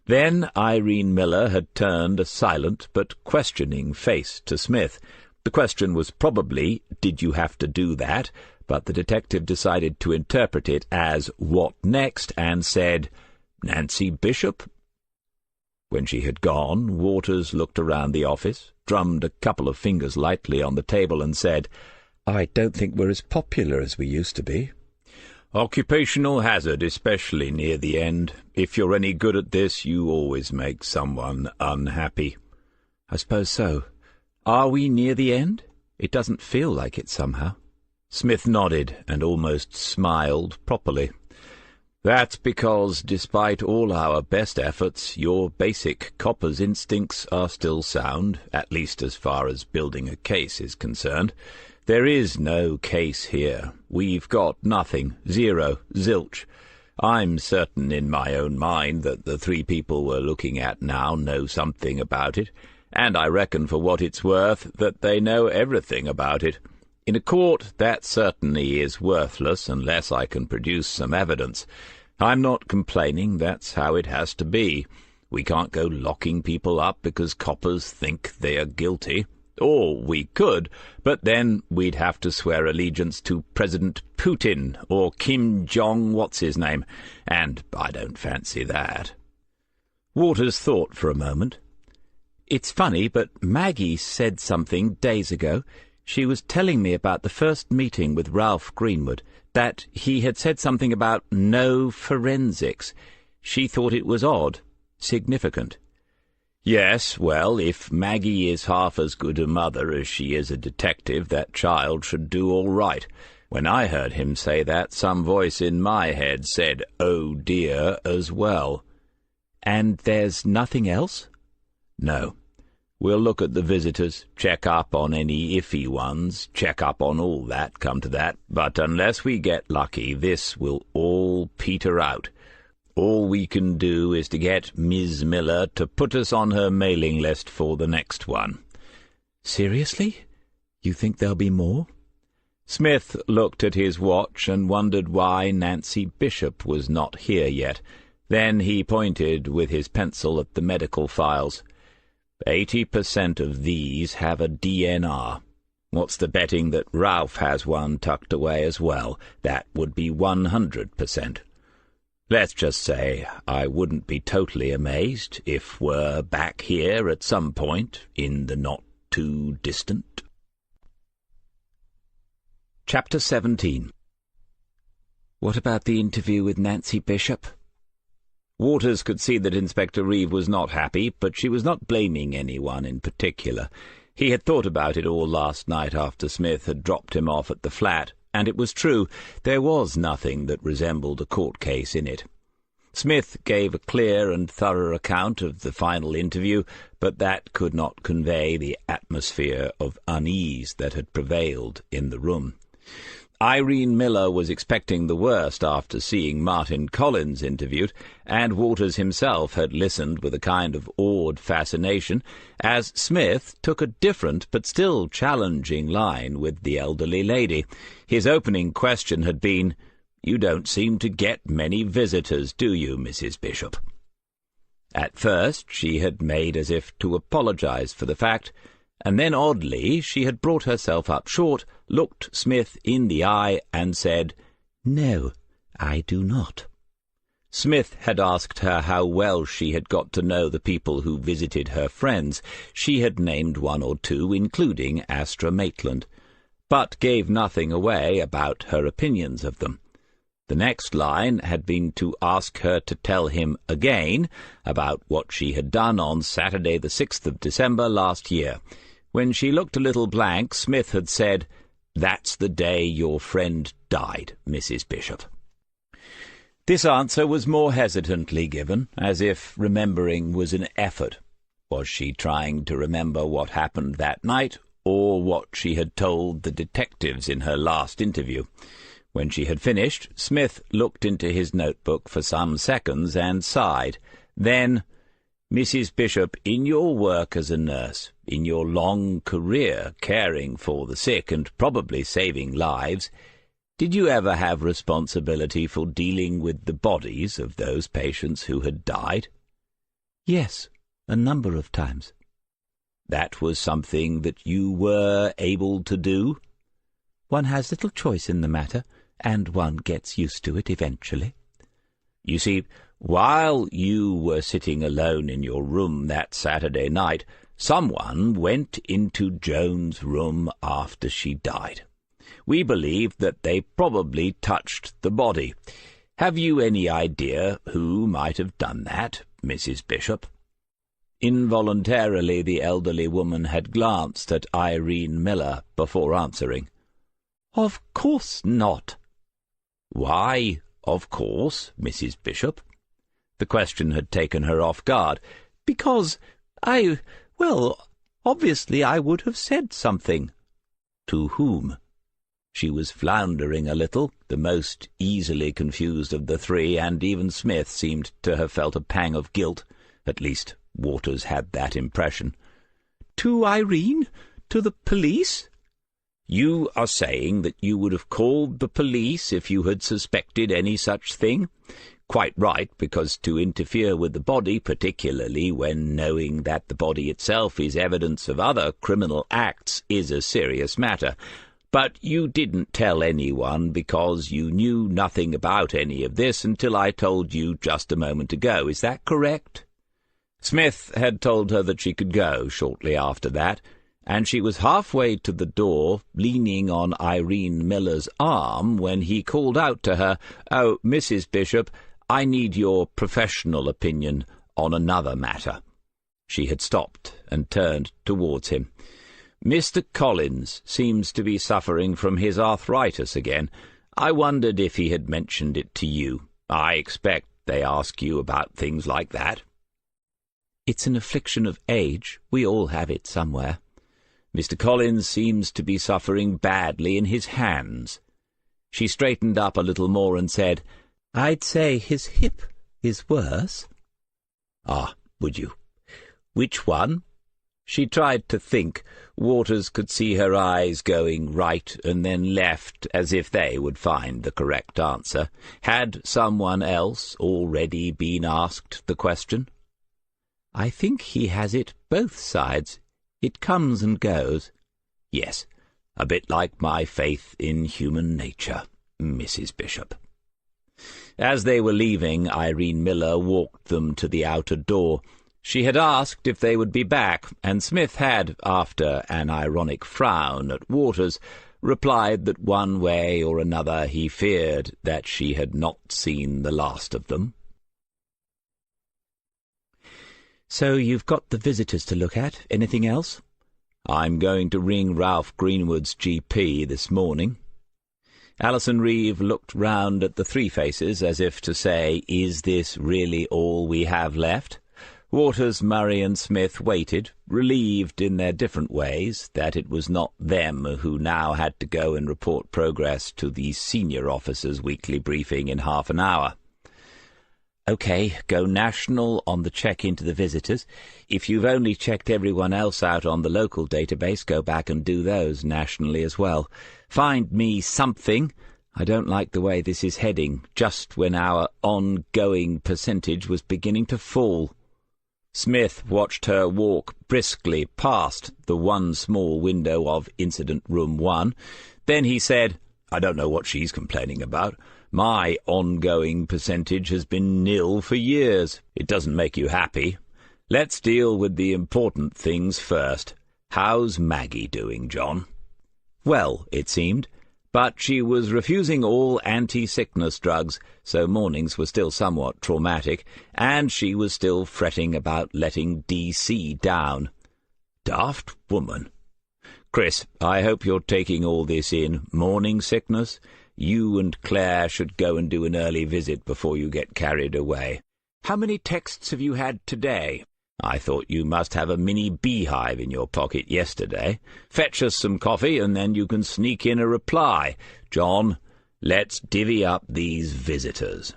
Then Irene Miller had turned a silent but questioning face to Smith. The question was probably, "Did you have to do that?" But the detective decided to interpret it as, "What next?" and said, "Nancy Bishop?" When she had gone, Waters looked around the office, drummed a couple of fingers lightly on the table, and said, "I don't think we're as popular as we used to be." "Occupational hazard, especially near the end. If you're any good at this, you always make someone unhappy." "I suppose so. Are we near the end? It doesn't feel like it somehow." Smith nodded and almost smiled properly. "That's because, despite all our best efforts, your basic copper's instincts are still sound, at least as far as building a case is concerned. There is no case here. We've got nothing. Zero. Zilch. I'm certain in my own mind that the three people we're looking at now know something about it, and I reckon for what it's worth that they know everything about it. In a court, that certainly is worthless unless I can produce some evidence. I'm not complaining, that's how it has to be. We can't go locking people up because coppers think they are guilty. Or we could, but then we'd have to swear allegiance to President Putin or Kim Jong-what's-his-name, and I don't fancy that." Waters thought for a moment. "It's funny, but Maggie said something days ago. She was telling me about the first meeting with Ralph Greenwood, that he had said something about no forensics. She thought it was odd, significant." "Yes, well, if Maggie is half as good a mother as she is a detective, that child should do all right. When I heard him say that, some voice in my head said, 'Oh dear,' as well." "And there's nothing else?" "No. We'll look at the visitors, check up on any iffy ones, check up on all that, come to that, but unless we get lucky, this will all peter out. All we can do is to get Ms. Miller to put us on her mailing list for the next one." "Seriously? You think there'll be more?" Smith looked at his watch and wondered why Nancy Bishop was not here yet. Then he pointed with his pencil at the medical files. 80% of these have a DNR. What's the betting that Ralph has one tucked away as well? That would be 100%. Let's just say I wouldn't be totally amazed if we're back here at some point in the not-too-distant. Chapter 17. "What about the interview with Nancy Bishop?" Waters could see that Inspector Reeve was not happy, but she was not blaming anyone in particular. He had thought about it all last night after Smith had dropped him off at the flat, and it was true, there was nothing that resembled a court case in it. Smith gave a clear and thorough account of the final interview, but that could not convey the atmosphere of unease that had prevailed in the room. Irene Miller was expecting the worst after seeing Martin Collins interviewed, and Waters himself had listened with a kind of awed fascination as Smith took a different but still challenging line with the elderly lady. His opening question had been, "You don't seem to get many visitors, do you, Mrs. Bishop?" At first she had made as if to apologize for the fact, and then oddly she had brought herself up short, looked Smith in the eye, and said, "No, I do not." Smith had asked her how well she had got to know the people who visited her friends. She had named one or two, including Astra Maitland, but gave nothing away about her opinions of them. The next line had been to ask her to tell him again about what she had done on Saturday the 6th of December last year. When she looked a little blank, Smith had said, "That's the day your friend died, Mrs. Bishop." This answer was more hesitantly given, as if remembering was an effort. Was she trying to remember what happened that night, or what she had told the detectives in her last interview? When she had finished, Smith looked into his notebook for some seconds and sighed. Then, "Mrs. Bishop, in your work as a nurse, in your long career caring for the sick and probably saving lives, did you ever have responsibility for dealing with the bodies of those patients who had died?" "Yes, a number of times." "That was something that you were able to do?" "One has little choice in the matter, and one gets used to it eventually." "You see, while you were sitting alone in your room that Saturday night, someone went into Joan's room after she died. We believe that they probably touched the body. Have you any idea who might have done that, Mrs. Bishop?" Involuntarily the elderly woman had glanced at Irene Miller before answering. "Of course not." "Why, of course, Mrs. Bishop?" The question had taken her off guard. "Because obviously I would have said something." "To whom?" She was floundering a little, the most easily confused of the three, and even Smith seemed to have felt a pang of guilt. At least Waters had that impression. "To Irene? To the police?" "You are saying that you would have called the police if you had suspected any such thing? Quite right, because to interfere with the body, particularly when knowing that the body itself is evidence of other criminal acts, is a serious matter. But you didn't tell anyone because you knew nothing about any of this until I told you just a moment ago. Is that correct?" Smith had told her that she could go shortly after that, and she was halfway to the door, leaning on Irene Miller's arm, when he called out to her, "Oh, Mrs. Bishop, I need your professional opinion on another matter." She had stopped and turned towards him. "Mr. Collins seems to be suffering from his arthritis again. I wondered if he had mentioned it to you. I expect they ask you about things like that." "It's an affliction of age. We all have it somewhere." "Mr. Collins seems to be suffering badly in his hands." She straightened up a little more and said, "I'd say his hip is worse." "Ah, would you? Which one?" She tried to think. Waters could see her eyes going right and then left, as if they would find the correct answer. Had someone else already been asked the question? "I think he has it both sides. It comes and goes." "Yes, a bit like my faith in human nature, Mrs. Bishop." As they were leaving, Irene Miller walked them to the outer door. She had asked if they would be back, and Smith had, after an ironic frown at Waters, replied that one way or another he feared that she had not seen the last of them. "So you've got the visitors to look at. Anything else?" "I'm going to ring Ralph Greenwood's GP this morning." Alison Reeve looked round at the three faces as if to say, "Is this really all we have left?" Waters, Murray, and Smith waited, relieved in their different ways that it was not them who now had to go and report progress to the senior officer's weekly briefing in half an hour. OK, go national on the check into the visitors. If you've only checked everyone else out on the local database, go back and do those nationally as well. Find me something. I don't like the way this is heading, just when our ongoing percentage was beginning to fall. Smith watched her walk briskly past the one small window of Incident Room 1. Then he said, "I don't know what she's complaining about. My ongoing percentage has been nil for years. It doesn't make you happy. Let's deal with the important things first. How's Maggie doing, John?" Well, it seemed, but she was refusing all anti-sickness drugs, so mornings were still somewhat traumatic, and she was still fretting about letting DC down. Daft woman. "Chris, I hope you're taking all this in. Morning sickness? You and Claire should go and do an early visit before you get carried away. How many texts have you had today? I thought you must have a mini beehive in your pocket yesterday. Fetch us some coffee, and then you can sneak in a reply. John, let's divvy up these visitors."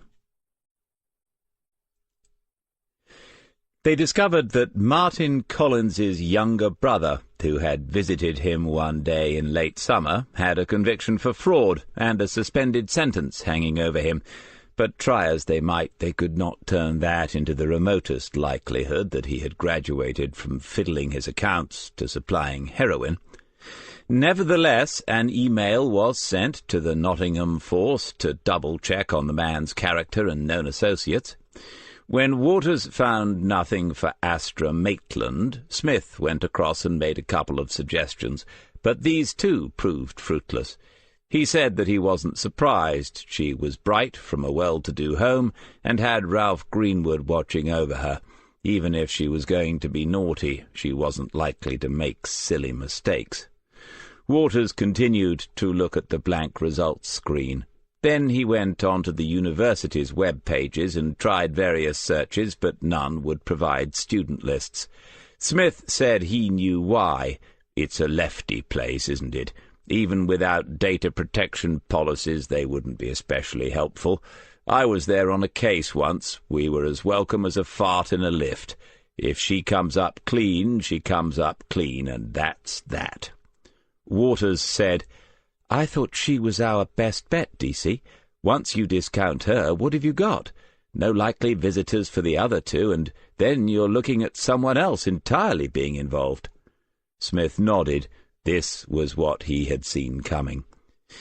They discovered that Martin Collins's younger brother, who had visited him one day in late summer, had a conviction for fraud and a suspended sentence hanging over him. But try as they might, they could not turn that into the remotest likelihood that he had graduated from fiddling his accounts to supplying heroin. Nevertheless, an email was sent to the Nottingham force to double-check on the man's character and known associates. When Waters found nothing for Astra Maitland, Smith went across and made a couple of suggestions, but these too proved fruitless. He said that he wasn't surprised. She was bright, from a well-to-do home, and had Ralph Greenwood watching over her. Even if she was going to be naughty, she wasn't likely to make silly mistakes. Waters continued to look at the blank results screen. Then he went on to the university's web pages and tried various searches, but none would provide student lists. Smith said he knew why. It's a lefty place, isn't it? Even without data protection policies, they wouldn't be especially helpful. I was there on a case once. We were as welcome as a fart in a lift. If she comes up clean, she comes up clean, and that's that. Waters said, "I thought she was our best bet, DC. Once you discount her, what have you got? No likely visitors for the other two, and then you're looking at someone else entirely being involved." Smith nodded. This was what he had seen coming.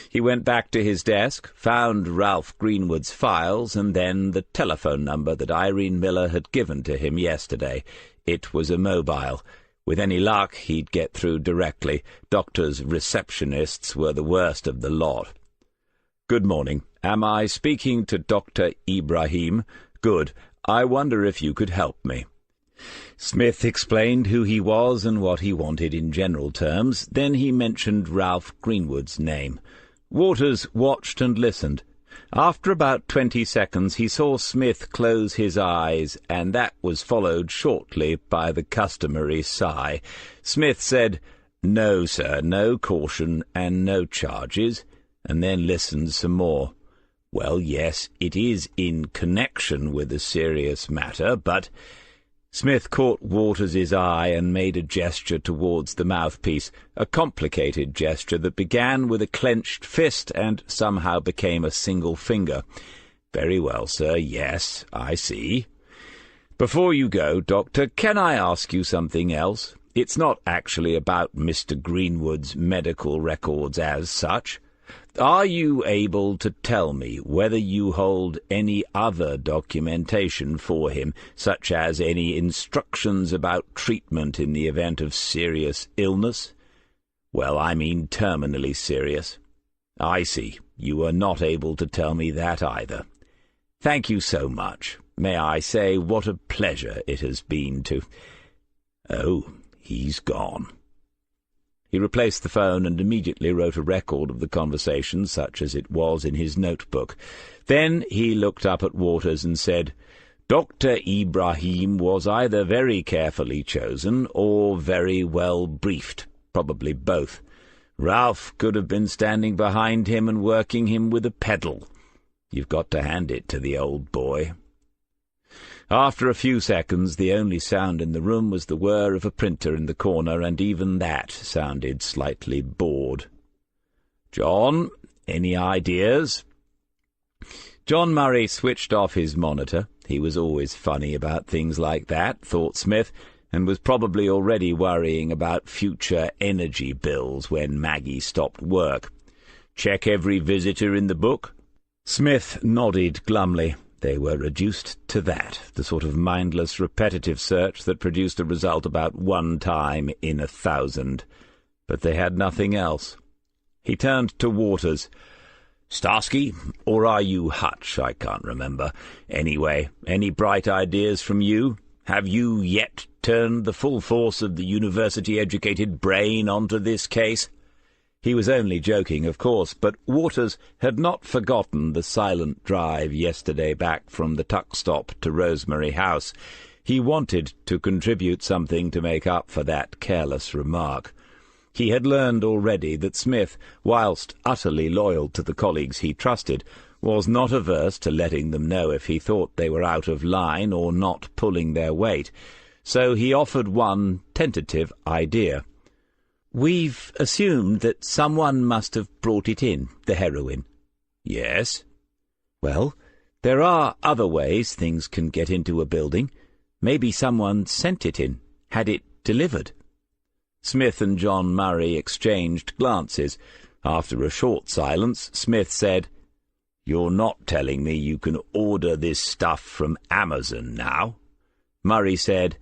He went back to his desk, found Ralph Greenwood's files, and then the telephone number that Irene Miller had given to him yesterday. It was a mobile. With any luck, he'd get through directly. Doctors' receptionists were the worst of the lot. "Good morning. Am I speaking to Dr. Ibrahim? Good. I wonder if you could help me." Smith explained who he was and what he wanted in general terms. Then he mentioned Ralph Greenwood's name. Waters watched and listened. After about 20 seconds he saw Smith close his eyes, and that was followed shortly by the customary sigh. Smith said, "No, sir, no caution and no charges," and then listened some more. "Well, yes, it is in connection with a serious matter, but—" Smith caught Waters's eye and made a gesture towards the mouthpiece, a complicated gesture that began with a clenched fist and somehow became a single finger. "Very well, sir, yes, I see. Before you go, Doctor, can I ask you something else? It's not actually about Mr. Greenwood's medical records as such. Are you able to tell me whether you hold any other documentation for him, such as any instructions about treatment in the event of serious illness? Well, I mean terminally serious. I see. You are not able to tell me that either. Thank you so much. May I say what a pleasure it has been to—" Oh, he's gone. He replaced the phone and immediately wrote a record of the conversation, such as it was, in his notebook. Then he looked up at Waters and said, Dr. Ibrahim was either very carefully chosen or very well briefed, probably both. Ralph could have been standing behind him and working him with a pedal. You've got to hand it to the old boy. After a few seconds, the only sound in the room was the whir of a printer in the corner, and even that sounded slightly bored. "John, any ideas?" John Murray switched off his monitor. He was always funny about things like that, thought Smith, and was probably already worrying about future energy bills when Maggie stopped work. "Check every visitor in the book?" Smith nodded glumly. They were reduced to that, the sort of mindless, repetitive search that produced a result about 1 time in 1,000. But they had nothing else. He turned to Waters. "Starsky, or are you Hutch? I can't remember. Anyway, any bright ideas from you? Have you yet turned the full force of the university-educated brain onto this case?" He was only joking, of course, but Waters had not forgotten the silent drive yesterday back from the tuck stop to Rosemary House. He wanted to contribute something to make up for that careless remark. He had learned already that Smith, whilst utterly loyal to the colleagues he trusted, was not averse to letting them know if he thought they were out of line or not pulling their weight. So he offered one tentative idea. "We've assumed that someone must have brought it in, the heroin." "Yes." "Well, there are other ways things can get into a building. Maybe someone sent it in, had it delivered." Smith and John Murray exchanged glances. After a short silence, Smith said, "You're not telling me you can order this stuff from Amazon now?" Murray said,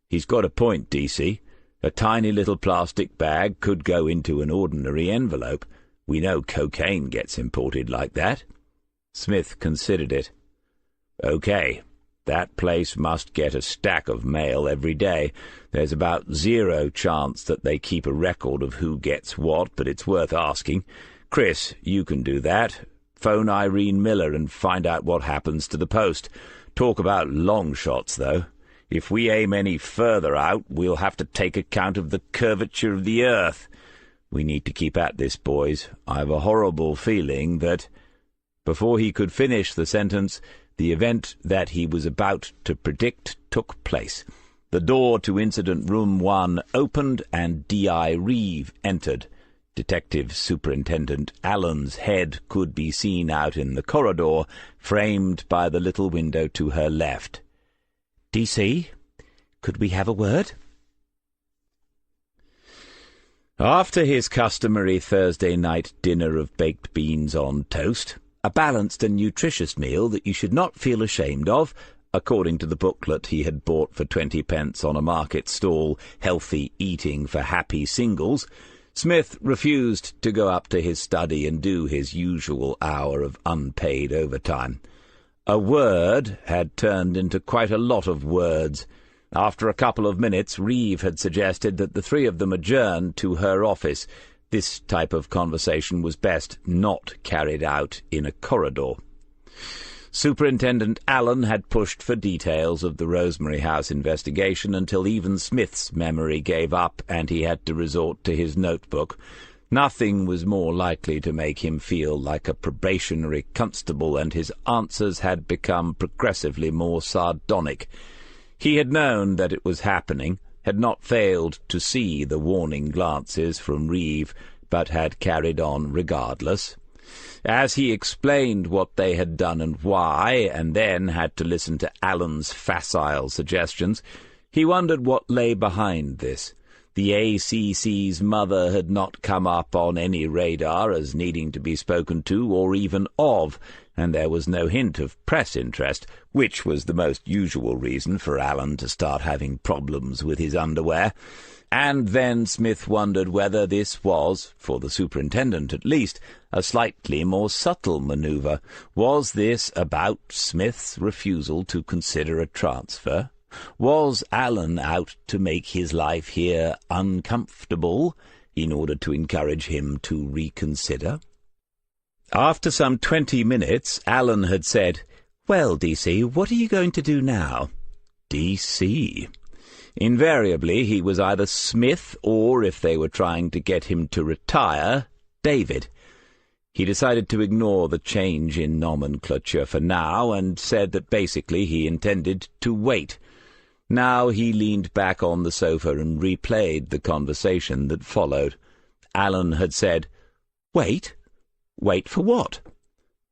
"He's got a point, DC. A tiny little plastic bag could go into an ordinary envelope. We know cocaine gets imported like that." Smith considered it. "Okay. That place must get a stack of mail every day. There's about 0 chance that they keep a record of who gets what, but it's worth asking. Chris, you can do that. Phone Irene Miller and find out what happens to the post. Talk about long shots, though. If we aim any further out, we'll have to take account of the curvature of the earth. We need to keep at this, boys. I've a horrible feeling that—" Before he could finish the sentence, the event that he was about to predict took place. The door to Incident Room 1 opened and D.I. Reeve entered. Detective Superintendent Allen's head could be seen out in the corridor, framed by the little window to her left. "DC, could we have a word?" After his customary Thursday night dinner of baked beans on toast, a balanced and nutritious meal that you should not feel ashamed of, according to the booklet he had bought for 20 pence on a market stall, Healthy Eating for Happy Singles, Smith refused to go up to his study and do his usual hour of unpaid overtime. A word had turned into quite a lot of words. After a couple of minutes, Reeve had suggested that the three of them adjourn to her office. This type of conversation was best not carried out in a corridor. Superintendent Allen had pushed for details of the Rosemary House investigation until even Smith's memory gave up and he had to resort to his notebook. Nothing was more likely to make him feel like a probationary constable, and his answers had become progressively more sardonic. He had known that it was happening, had not failed to see the warning glances from Reeve, but had carried on regardless. As he explained what they had done and why, and then had to listen to Allen's facile suggestions, he wondered what lay behind this. The ACC's mother had not come up on any radar as needing to be spoken to or even of, and there was no hint of press interest, which was the most usual reason for Allen to start having problems with his underwear. And then Smith wondered whether this was, for the superintendent at least, a slightly more subtle manoeuvre. Was this about Smith's refusal to consider a transfer? Was Allen out to make his life here uncomfortable in order to encourage him to reconsider? After some 20 minutes, Allen had said, Well, DC, what are you going to do now? DC. Invariably he was either Smith or, if they were trying to get him to retire, David. He decided to ignore the change in nomenclature for now and said that basically he intended to wait. Now he leaned back on the sofa and replayed the conversation that followed. Alan had said, "Wait? Wait for what?"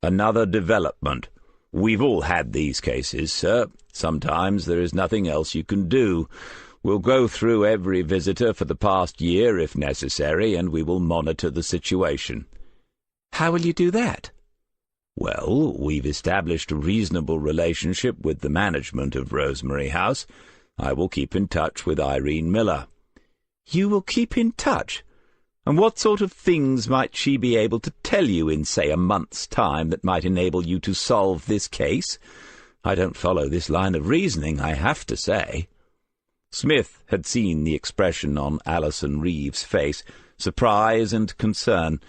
"Another development. We've all had these cases, sir. Sometimes there is nothing else you can do. We'll go through every visitor for the past year, if necessary, and we will monitor the situation." "How will you do that?" "Well, we've established a reasonable relationship with the management of Rosemary House. I will keep in touch with Irene Miller." "You will keep in touch? And what sort of things might she be able to tell you in, say, a month's time that might enable you to solve this case? I don't follow this line of reasoning, I have to say." Smith had seen the expression on Alison Reeve's face, surprise and concern.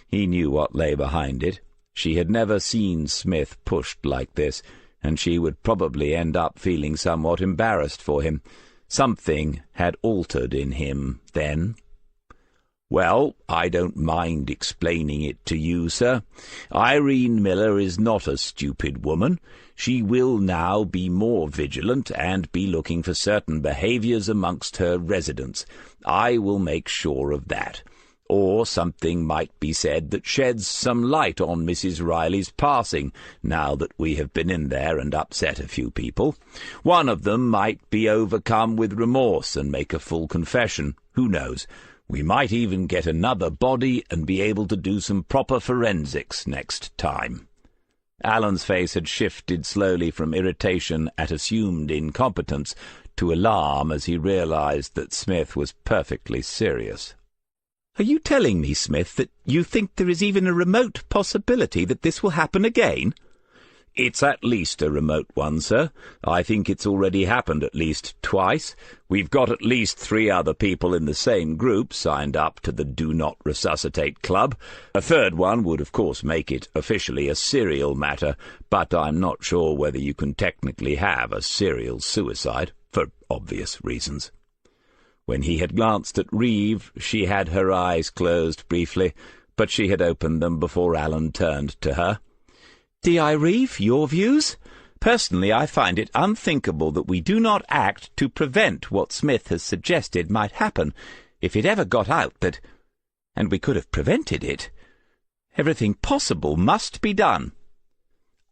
He knew what lay behind it. She had never seen Smith pushed like this, and she would probably end up feeling somewhat embarrassed for him. Something had altered in him then. "Well, I don't mind explaining it to you, sir. Irene Miller is not a stupid woman. She will now be more vigilant and be looking for certain behaviours amongst her residents. I will make sure of that. Or something might be said that sheds some light on Mrs. Riley's passing, now that we have been in there and upset a few people. One of them might be overcome with remorse and make a full confession. Who knows? We might even get another body and be able to do some proper forensics next time." Alan's face had shifted slowly from irritation at assumed incompetence to alarm as he realized that Smith was perfectly serious. "Are you telling me, Smith, that you think there is even a remote possibility that this will happen again?" "It's at least a remote one, sir. I think it's already happened at least twice. We've got at least 3 other people in the same group signed up to the Do Not Resuscitate Club. A third one would, of course, make it officially a serial matter, but I'm not sure whether you can technically have a serial suicide, for obvious reasons." When he had glanced at Reeve, she had her eyes closed briefly, but she had opened them before Alan turned to her. "D.I. Reeve, your views? Personally, I find it unthinkable that we do not act to prevent what Smith has suggested might happen, if it ever got out that... And we could have prevented it. Everything possible must be done."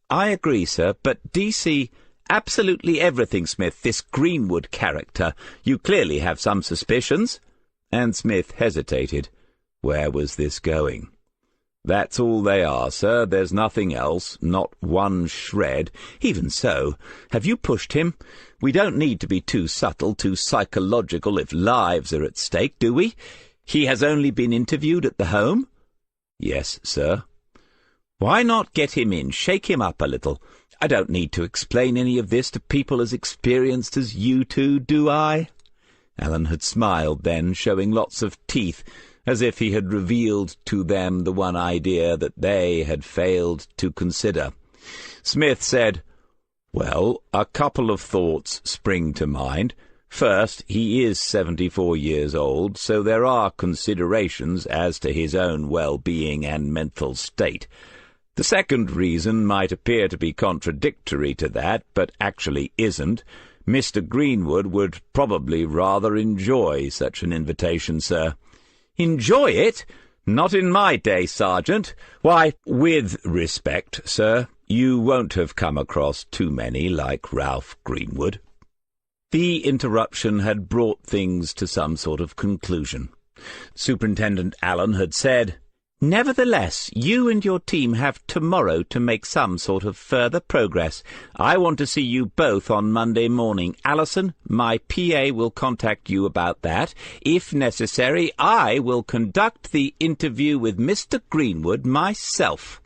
"I agree, sir, but DC... Absolutely everything, Smith, this Greenwood character. You clearly have some suspicions." And Smith hesitated. Where was this going? "That's all they are, sir. There's nothing else, not one shred." "Even so, have you pushed him? We don't need to be too subtle, too psychological if lives are at stake, do we? He has only been interviewed at the home?" "Yes, sir." "Why not get him in, shake him up a little? I don't need to explain any of this to people as experienced as you two, do I?" Alan had smiled then, showing lots of teeth, as if he had revealed to them the one idea that they had failed to consider. Smith said, "Well, a couple of thoughts spring to mind. First, he is 74 years old, so there are considerations as to his own well-being and mental state. The second reason might appear to be contradictory to that, but actually isn't. Mr. Greenwood would probably rather enjoy such an invitation, sir." "Enjoy it? Not in my day, Sergeant. Why—" "With respect, sir, you won't have come across too many like Ralph Greenwood." The interruption had brought things to some sort of conclusion. Superintendent Allen had said, "Nevertheless, you and your team have tomorrow to make some sort of further progress. I want to see you both on Monday morning. Alison, my PA will contact you about that. If necessary, I will conduct the interview with Mr. Greenwood myself."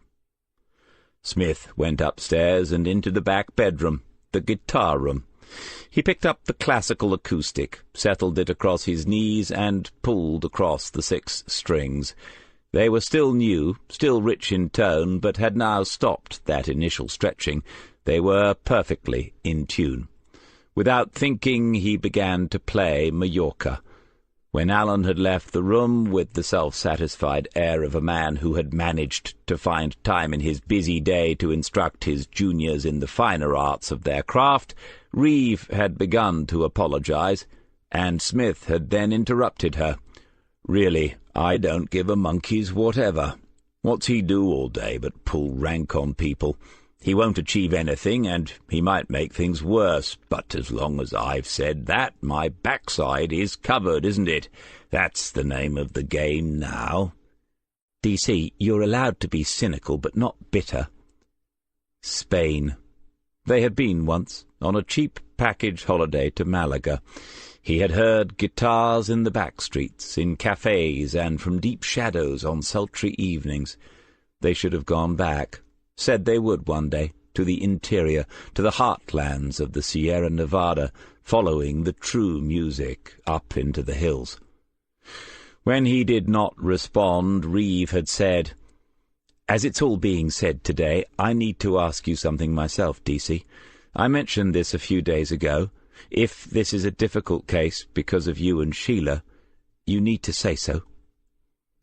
Smith went upstairs and into the back bedroom, the guitar room. He picked up the classical acoustic, settled it across his knees, and pulled across the 6 strings. They were still new, still rich in tone, but had now stopped that initial stretching. They were perfectly in tune. Without thinking, he began to play Mallorca. When Alan had left the room with the self-satisfied air of a man who had managed to find time in his busy day to instruct his juniors in the finer arts of their craft, Reeve had begun to apologize, and Smith had then interrupted her. "Really, I don't give a monkey's whatever. What's he do all day but pull rank on people? He won't achieve anything, and he might make things worse, but as long as I've said that, my backside is covered, isn't it? That's the name of the game now." "DC, you're allowed to be cynical, but not bitter." Spain. They had been once, on a cheap package holiday to Malaga. He had heard guitars in the back streets, in cafes, and from deep shadows on sultry evenings. They should have gone back. Said they would one day, to the interior, to the heartlands of the Sierra Nevada, following the true music up into the hills. When he did not respond, Reeve had said, "As it's all being said today, I need to ask you something myself, DC. I mentioned this a few days ago. If this is a difficult case because of you and Sheila, you need to say so."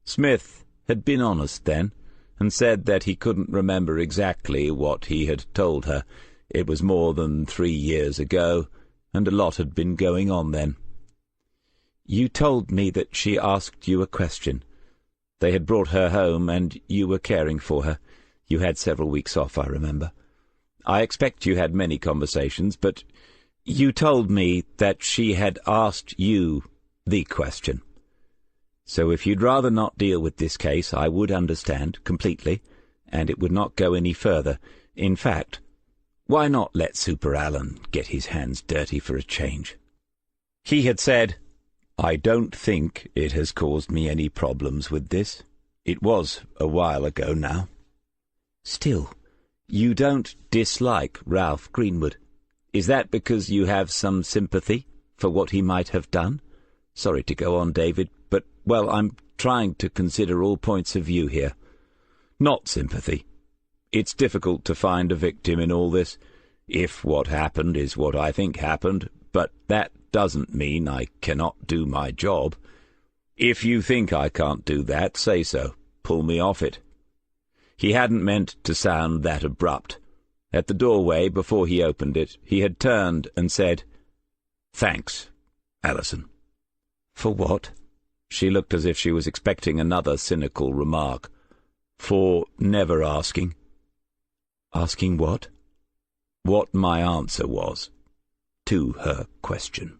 Smith had been honest then, and said that he couldn't remember exactly what he had told her. It was more than 3 years ago, and a lot had been going on then. "You told me that she asked you a question. They had brought her home, and you were caring for her. You had several weeks off, I remember. I expect you had many conversations, but you told me that she had asked you the question. So if you'd rather not deal with this case, I would understand completely, and it would not go any further. In fact, why not let Super Alan get his hands dirty for a change?" He had said, "I don't think it has caused me any problems with this. It was a while ago now." "Still, you don't dislike Ralph Greenwood. Is that because you have some sympathy for what he might have done? Sorry to go on, David, but, well, I'm trying to consider all points of view here." "Not sympathy. It's difficult to find a victim in all this, if what happened is what I think happened, but that doesn't mean I cannot do my job. If you think I can't do that, say so. Pull me off it." He hadn't meant to sound that abrupt. At the doorway, before he opened it, he had turned and said, "Thanks, Alison." "For what?" She looked as if she was expecting another cynical remark. "For never asking." "Asking what?" "What my answer was to her question."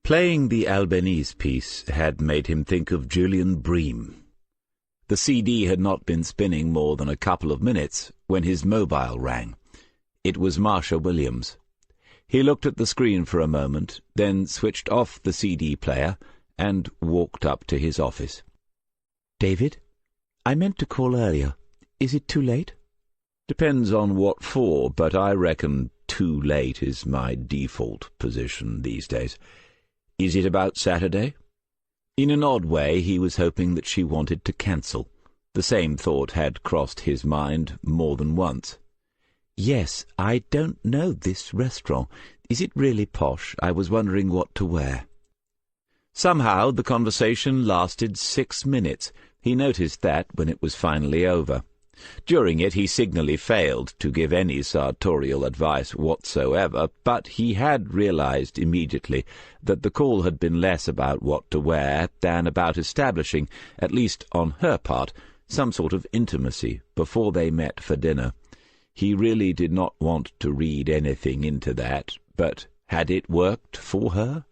Playing the Albanese piece had made him think of Julian Bream. The CD had not been spinning more than a couple of minutes when his mobile rang. It was Marsha Williams. He looked at the screen for a moment, then switched off the CD player and walked up to his office. "David, I meant to call earlier. Is it too late?" "Depends on what for, but I reckon too late is my default position these days. Is it about Saturday?" In an odd way, he was hoping that she wanted to cancel. The same thought had crossed his mind more than once. "Yes, I don't know this restaurant. Is it really posh? I was wondering what to wear." Somehow the conversation lasted 6 minutes. He noticed that when it was finally over. During it he signally failed to give any sartorial advice whatsoever, but he had realized immediately that the call had been less about what to wear than about establishing, at least on her part, some sort of intimacy before they met for dinner. He really did not want to read anything into that, but had it worked for her?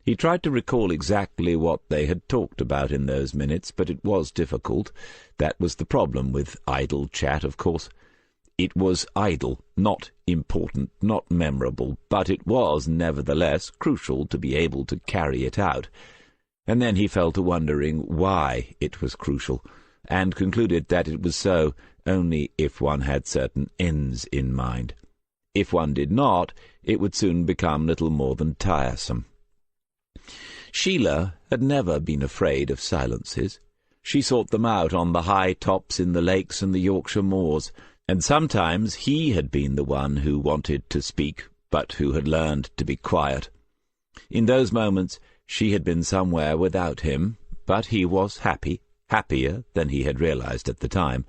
He tried to recall exactly what they had talked about in those minutes, but it was difficult. That was the problem with idle chat, of course. It was idle, not important, not memorable, but it was, nevertheless, crucial to be able to carry it out. And then he fell to wondering why it was crucial, and concluded that it was so only if one had certain ends in mind. If one did not, it would soon become little more than tiresome. Sheila had never been afraid of silences. She sought them out on the high tops in the lakes and the Yorkshire moors, and sometimes he had been the one who wanted to speak, but who had learned to be quiet. In those moments she had been somewhere without him, but he was happy, happier than he had realized at the time,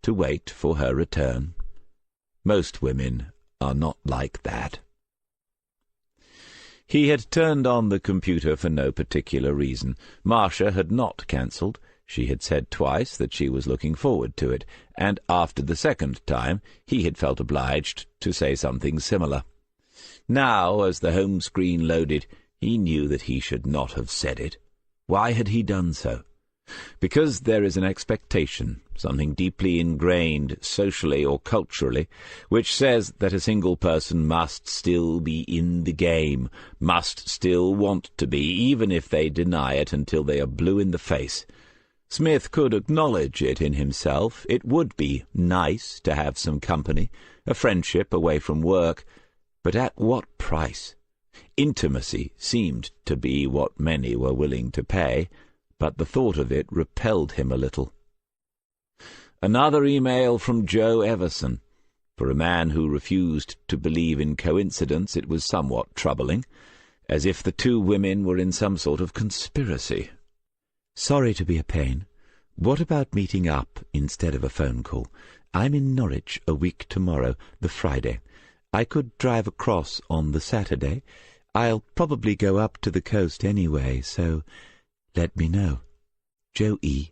to wait for her return. Most women are not like that. He had turned on the computer for no particular reason. Marcia had not cancelled. She had said twice that she was looking forward to it, and after the second time he had felt obliged to say something similar. Now, as the home screen loaded, he knew that he should not have said it. Why had he done so? Because there is an expectation, something deeply ingrained socially or culturally, which says that a single person must still be in the game, must still want to be, even if they deny it until they are blue in the face. Smith could acknowledge it in himself. It would be nice to have some company, a friendship away from work, but at what price? Intimacy seemed to be what many were willing to pay, but the thought of it repelled him a little. Another email from Joe Everson. For a man who refused to believe in coincidence, it was somewhat troubling, as if the two women were in some sort of conspiracy. "Sorry to be a pain. What about meeting up instead of a phone call? I'm in Norwich a week tomorrow, the Friday. I could drive across on the Saturday. I'll probably go up to the coast anyway, so let me know. Joe E."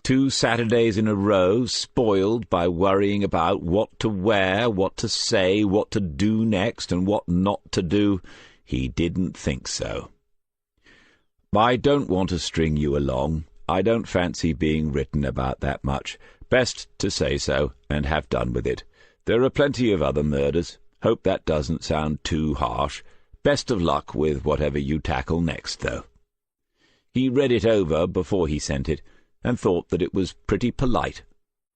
2 Saturdays in a row, spoiled by worrying about what to wear, what to say, what to do next, and what not to do. He didn't think so. "I don't want to string you along. I don't fancy being written about that much. Best to say so, and have done with it. There are plenty of other murders. Hope that doesn't sound too harsh. Best of luck with whatever you tackle next, though." He read it over before he sent it, and thought that it was pretty polite.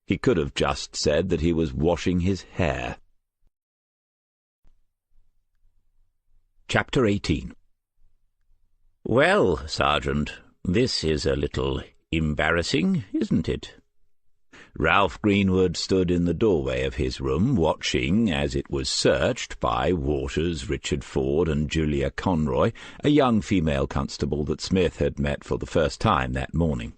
He could have just said that he was washing his hair. Chapter 18. "Well, Sergeant, this is a little embarrassing, isn't it?" Ralph Greenwood stood in the doorway of his room, watching as it was searched by Waters, Richard Ford, and Julia Conroy, a young female constable that Smith had met for the first time that morning.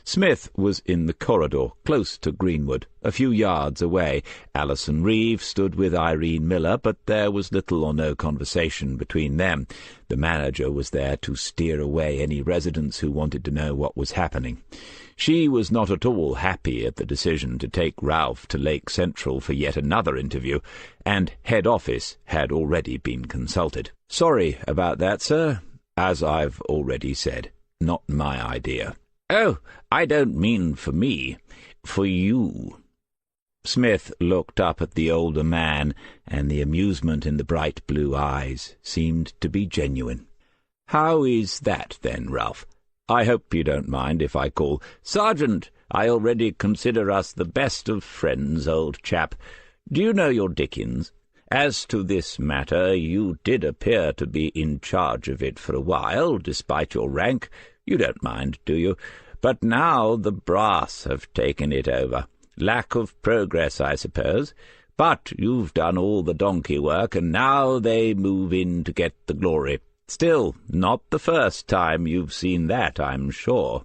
Smith was in the corridor, close to Greenwood, a few yards away. Alison Reeve stood with Irene Miller, but there was little or no conversation between them. The manager was there to steer away any residents who wanted to know what was happening. She was not at all happy at the decision to take Ralph to Lake Central for yet another interview, and head office had already been consulted. "Sorry about that, sir. As I've already said, not my idea." "Oh, I don't mean for me. For you." Smith looked up at the older man, and the amusement in the bright blue eyes seemed to be genuine. "How is that, then, Ralph? I hope you don't mind if I call—" "Sergeant, I already consider us the best of friends, old chap. Do you know your Dickens? As to this matter, you did appear to be in charge of it for a while, despite your rank. You don't mind, do you? But now the brass have taken it over. Lack of progress, I suppose. But you've done all the donkey work, and now they move in to get the glory. Still, not the first time you've seen that, I'm sure.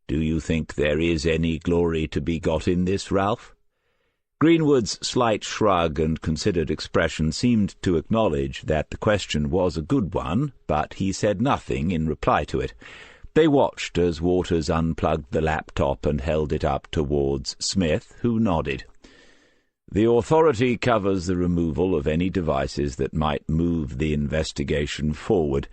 Do you think there is any glory to be got in this, Ralph?" Greenwood's slight shrug and considered expression seemed to acknowledge that the question was a good one, but he said nothing in reply to it. They watched as Waters unplugged the laptop and held it up towards Smith, who nodded. "The authority covers the removal of any devices that might move the investigation forward,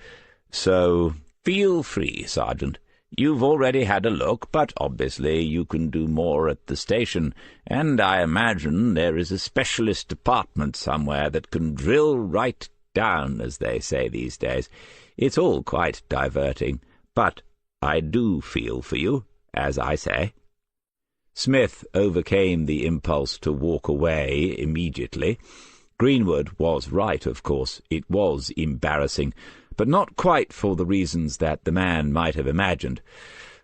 so feel free, Sergeant. You've already had a look, but obviously you can do more at the station, and I imagine there is a specialist department somewhere that can drill right down, as they say these days. It's all quite diverting, but I do feel for you, as I say." Smith overcame the impulse to walk away immediately. Greenwood was right, of course. It was embarrassing, but not quite for the reasons that the man might have imagined.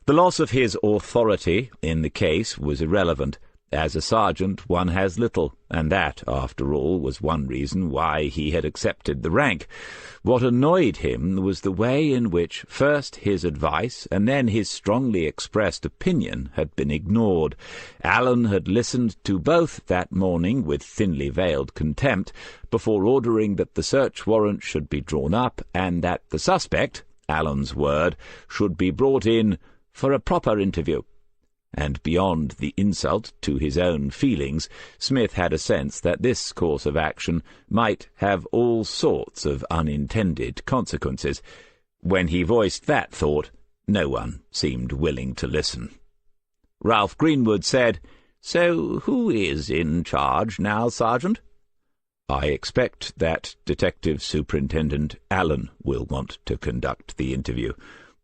The loss of his authority in the case was irrelevant. As a sergeant, one has little, and that, after all, was one reason why he had accepted the rank. What annoyed him was the way in which first his advice and then his strongly expressed opinion had been ignored. Alan had listened to both that morning with thinly veiled contempt before ordering that the search warrant should be drawn up and that the suspect, Alan's word, should be brought in for a proper interview. And beyond the insult to his own feelings, Smith had a sense that this course of action might have all sorts of unintended consequences. When he voiced that thought, no one seemed willing to listen. Ralph Greenwood said, "So who is in charge now, Sergeant?" "I expect that Detective Superintendent Allen will want to conduct the interview."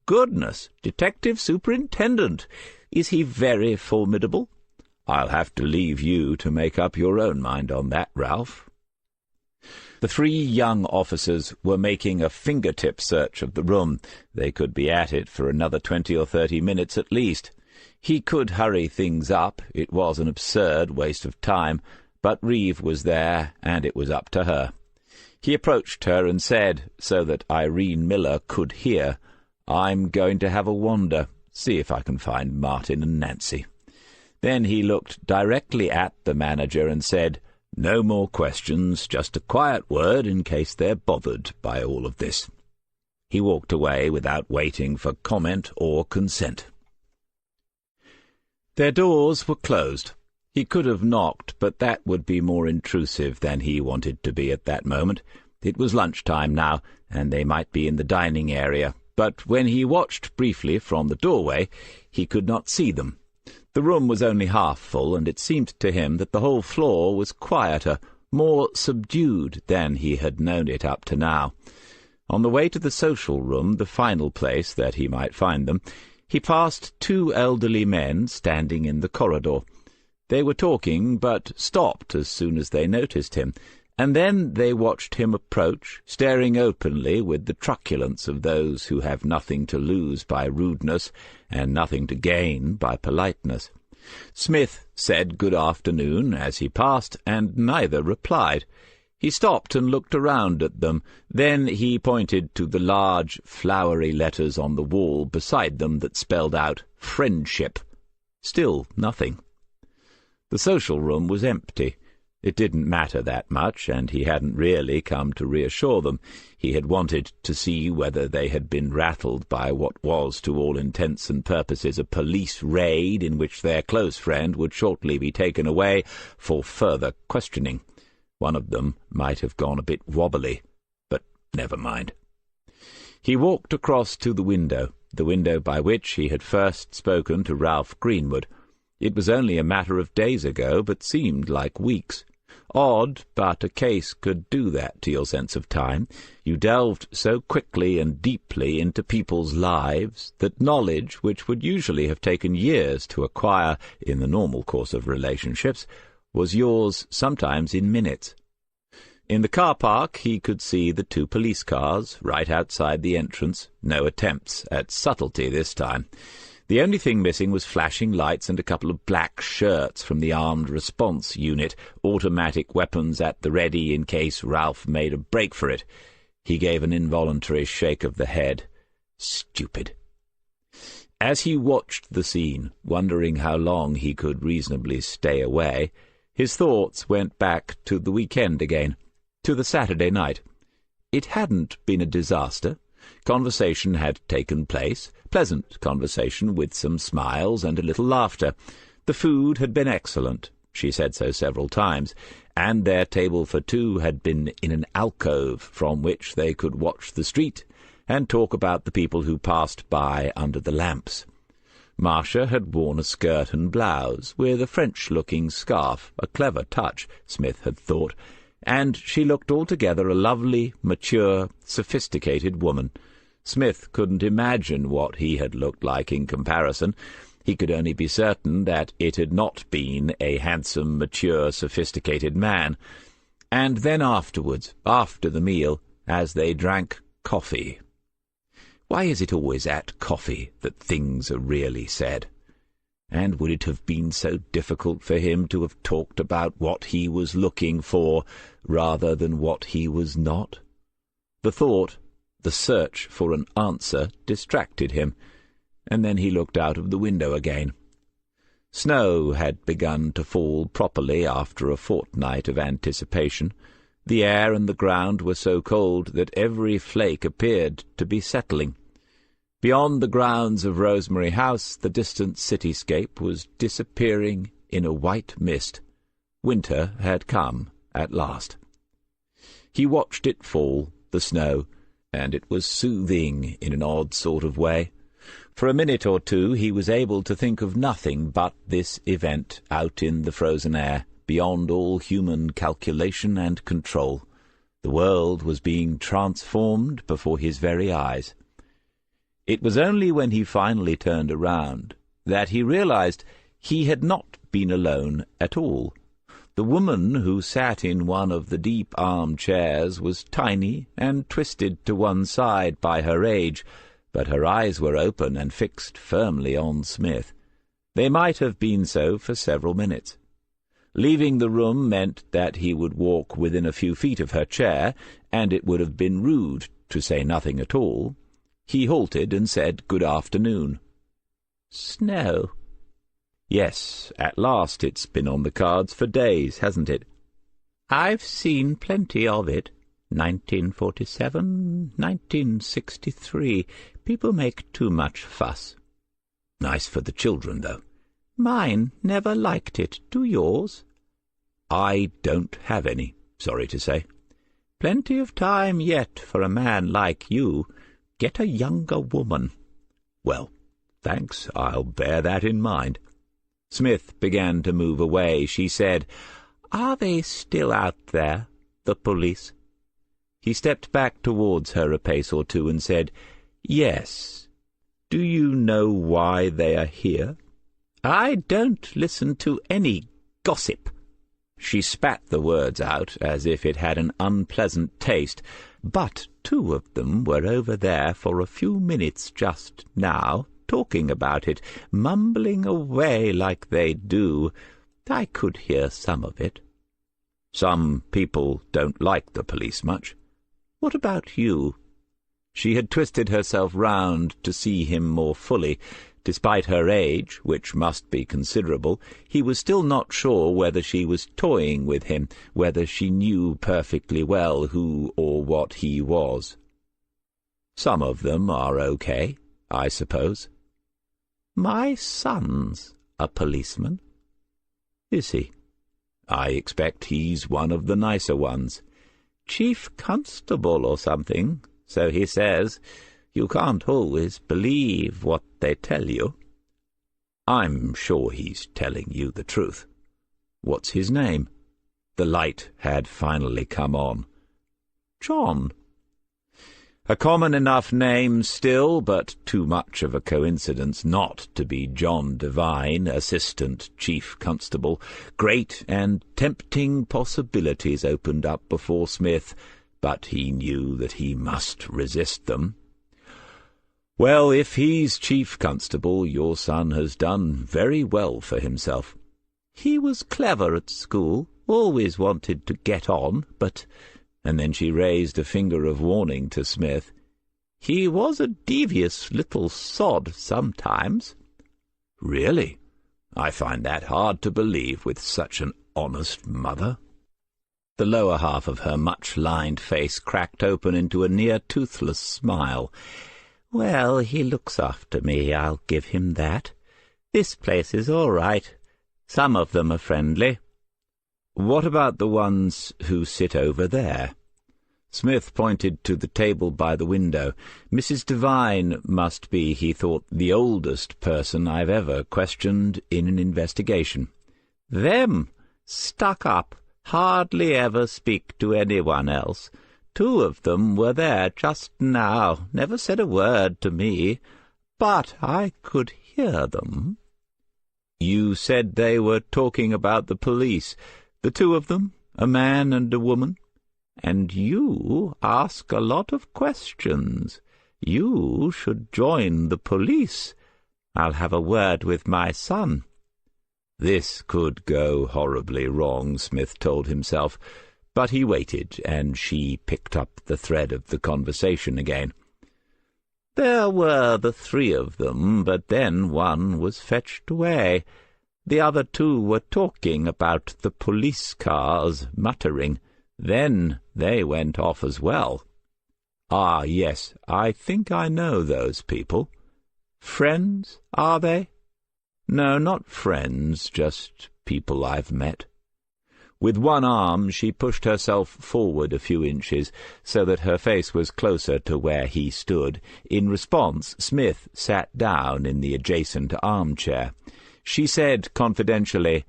"Goodness, Detective Superintendent! Is he very formidable?" "I'll have to leave you to make up your own mind on that, Ralph." The three young officers were making a fingertip search of the room. They could be at it for another 20 or 30 minutes at least. He could hurry things up. It was an absurd waste of time, but Reeve was there, and it was up to her. He approached her and said, so that Irene Miller could hear, "I'm going to have a wander. See if I can find Martin and Nancy." Then he looked directly at the manager and said, "No more questions, just a quiet word in case they're bothered by all of this." He walked away without waiting for comment or consent. Their doors were closed. He could have knocked, but that would be more intrusive than he wanted to be at that moment. It was lunchtime now, and they might be in the dining area. But when he watched briefly from the doorway, he could not see them. The room was only half full, and it seemed to him that the whole floor was quieter, more subdued than he had known it up to now. On the way to the social room, the final place that he might find them, he passed two elderly men standing in the corridor. They were talking, but stopped as soon as they noticed him, and then they watched him approach, staring openly with the truculence of those who have nothing to lose by rudeness and nothing to gain by politeness. Smith said good afternoon as he passed, and neither replied. He stopped and looked around at them. Then he pointed to the large, flowery letters on the wall beside them that spelled out "Friendship." Still nothing. The social room was empty. It didn't matter that much, and he hadn't really come to reassure them. He had wanted to see whether they had been rattled by what was, to all intents and purposes, a police raid in which their close friend would shortly be taken away for further questioning. One of them might have gone a bit wobbly, but never mind. He walked across to the window by which he had first spoken to Ralph Greenwood. It was only a matter of days ago, but seemed like weeks. Odd, but a case could do that to your sense of time. You delved so quickly and deeply into people's lives that knowledge, which would usually have taken years to acquire in the normal course of relationships, was yours sometimes in minutes. In the car park he could see the two police cars right outside the entrance. No attempts at subtlety this time. The only thing missing was flashing lights and a couple of black shirts from the armed response unit, automatic weapons at the ready in case Ralph made a break for it. He gave an involuntary shake of the head. Stupid. As he watched the scene, wondering how long he could reasonably stay away, his thoughts went back to the weekend again, to the Saturday night. It hadn't been a disaster. Conversation had taken place, pleasant conversation with some smiles and a little laughter. The food had been excellent, she said so several times, and their table for two had been in an alcove from which they could watch the street and talk about the people who passed by under the lamps. Marcia had worn a skirt and blouse, with a French-looking scarf, a clever touch, Smith had thought, and she looked altogether a lovely, mature, sophisticated woman. Smith couldn't imagine what he had looked like in comparison. He could only be certain that it had not been a handsome, mature, sophisticated man. And then afterwards, after the meal, as they drank coffee. Why is it always at coffee that things are really said? And would it have been so difficult for him to have talked about what he was looking for rather than what he was not? The thought, the search for an answer, distracted him, and then he looked out of the window again. Snow had begun to fall properly after a fortnight of anticipation. The air and the ground were so cold that every flake appeared to be settling. Beyond the grounds of Rosemary House, the distant cityscape was disappearing in a white mist. Winter had come at last. He watched it fall, the snow, and it was soothing in an odd sort of way. For a minute or two he was able to think of nothing but this event out in the frozen air, beyond all human calculation and control. The world was being transformed before his very eyes. It was only when he finally turned around that he realized he had not been alone at all. The woman who sat in one of the deep arm-chairs was tiny and twisted to one side by her age, but her eyes were open and fixed firmly on Smith. They might have been so for several minutes. Leaving the room meant that he would walk within a few feet of her chair, and it would have been rude to say nothing at all. He halted and said good afternoon. "Snow?" "Yes, at last. It's been on the cards for days, hasn't it?" "I've seen plenty of it. 1947, 1963. People make too much fuss." "Nice for the children, though." "Mine never liked it. Do yours?" "I don't have any, sorry to say." "Plenty of time yet for a man like you. Get a younger woman." "Well, thanks, I'll bear that in mind." Smith began to move away. She said, "Are they still out there, the police?" He stepped back towards her a pace or two and said, "Yes. Do you know why they are here?" "I don't listen to any gossip." She spat the words out as if it had an unpleasant taste. "But 2 of them were over there for a few minutes just now, talking about it, mumbling away like they do. I could hear some of it." "Some people don't like the police much." "What about you?" She had twisted herself round to see him more fully. Despite her age, which must be considerable, he was still not sure whether she was toying with him, whether she knew perfectly well who or what he was. "Some of them are okay, I suppose." "My son's a policeman." "Is he? I expect he's one of the nicer ones." "Chief constable or something, so he says. You can't always believe what they tell you." "I'm sure he's telling you the truth." "What's his name?" The light had finally come on. "John." A common enough name still, but too much of a coincidence not to be John Devine, Assistant Chief Constable. Great and tempting possibilities opened up before Smith, but he knew that he must resist them. "Well, if he's Chief Constable, your son has done very well for himself." "He was clever at school, always wanted to get on, but—" And then she raised a finger of warning to Smith. "He was a devious little sod sometimes." "Really? I find that hard to believe with such an honest mother." The lower half of her much-lined face cracked open into a near-toothless smile. "Well, he looks after me, I'll give him that. This place is all right. Some of them are friendly." "What about the ones who sit over there?" Smith pointed to the table by the window. Mrs. Devine must be, he thought, the oldest person I've ever questioned in an investigation. "Them? Stuck up. Hardly ever speak to anyone else. 2 of them were there just now. Never said a word to me. But I could hear them." "You said they were talking about the police. The 2 of them? A man and a woman?" and you ask a lot of questions. You should join the police. I'll have a word with my son." This could go horribly wrong, Smith told himself, but he waited, and she picked up the thread of the conversation again. "There were the 3 of them, but then one was fetched away. The other 2 were talking about the police cars, muttering. Then they went off as well." "Ah, yes, I think I know those people." "Friends, are they?" "No, not friends, just people I've met." With one arm she pushed herself forward a few inches, so that her face was closer to where he stood. In response, Smith sat down in the adjacent armchair. She said confidentially,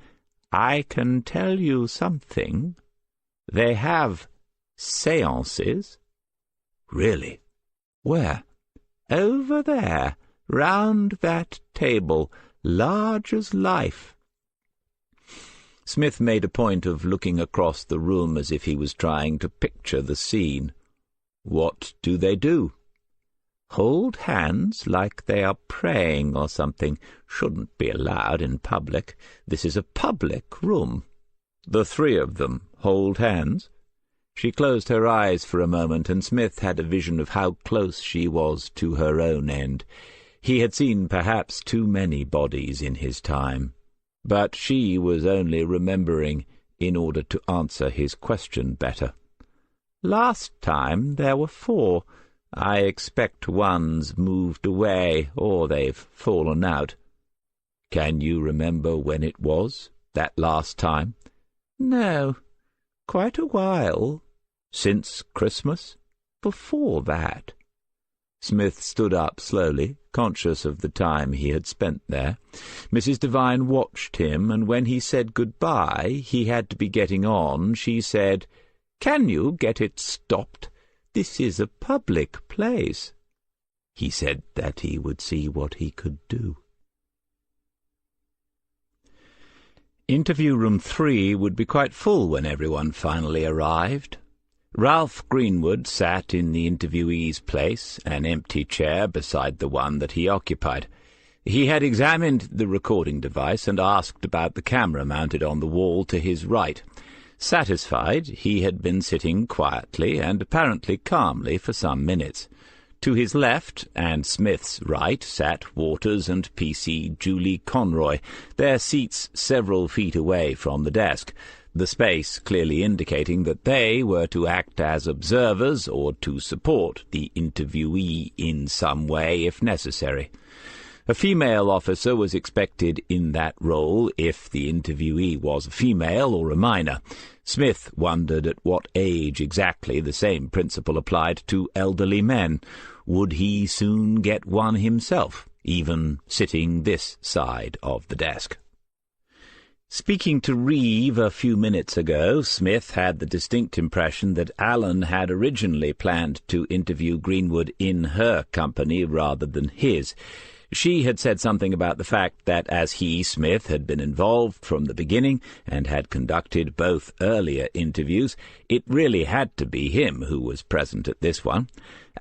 "I can tell you something. They have séances." "Really? Where?" "Over there, round that table, large as life." Smith made a point of looking across the room as if he was trying to picture the scene. "What do they do?" "Hold hands like they are praying or something. Shouldn't be allowed in public. This is a public room." "The 3 of them hold hands?" She closed her eyes for a moment, and Smith had a vision of how close she was to her own end. He had seen perhaps too many bodies in his time, but she was only remembering in order to answer his question better. "Last time there were 4. I expect one's moved away, or they've fallen out." "Can you remember when it was, that last time?" "No, quite a while." "Since Christmas?" "Before that." Smith stood up slowly, conscious of the time he had spent there. Mrs. Devine watched him, and when he said goodbye, he had to be getting on, she said, "Can you get it stopped? This is a public place." He said that he would see what he could do. Interview room 3 would be quite full when everyone finally arrived. Ralph Greenwood sat in the interviewee's place, an empty chair beside the one that he occupied. He had examined the recording device and asked about the camera mounted on the wall to his right. Satisfied, he had been sitting quietly and apparently calmly for some minutes. To his left, and Smith's right, sat Waters and P.C. Julie Conroy, their seats several feet away from the desk, the space clearly indicating that they were to act as observers or to support the interviewee in some way if necessary. A female officer was expected in that role if the interviewee was a female or a minor. Smith wondered at what age exactly the same principle applied to elderly men. Would he soon get one himself, even sitting this side of the desk? Speaking to Reeve a few minutes ago, Smith had the distinct impression that Alan had originally planned to interview Greenwood in her company rather than his. She had said something about the fact that as he, Smith, had been involved from the beginning and had conducted both earlier interviews, it really had to be him who was present at this one.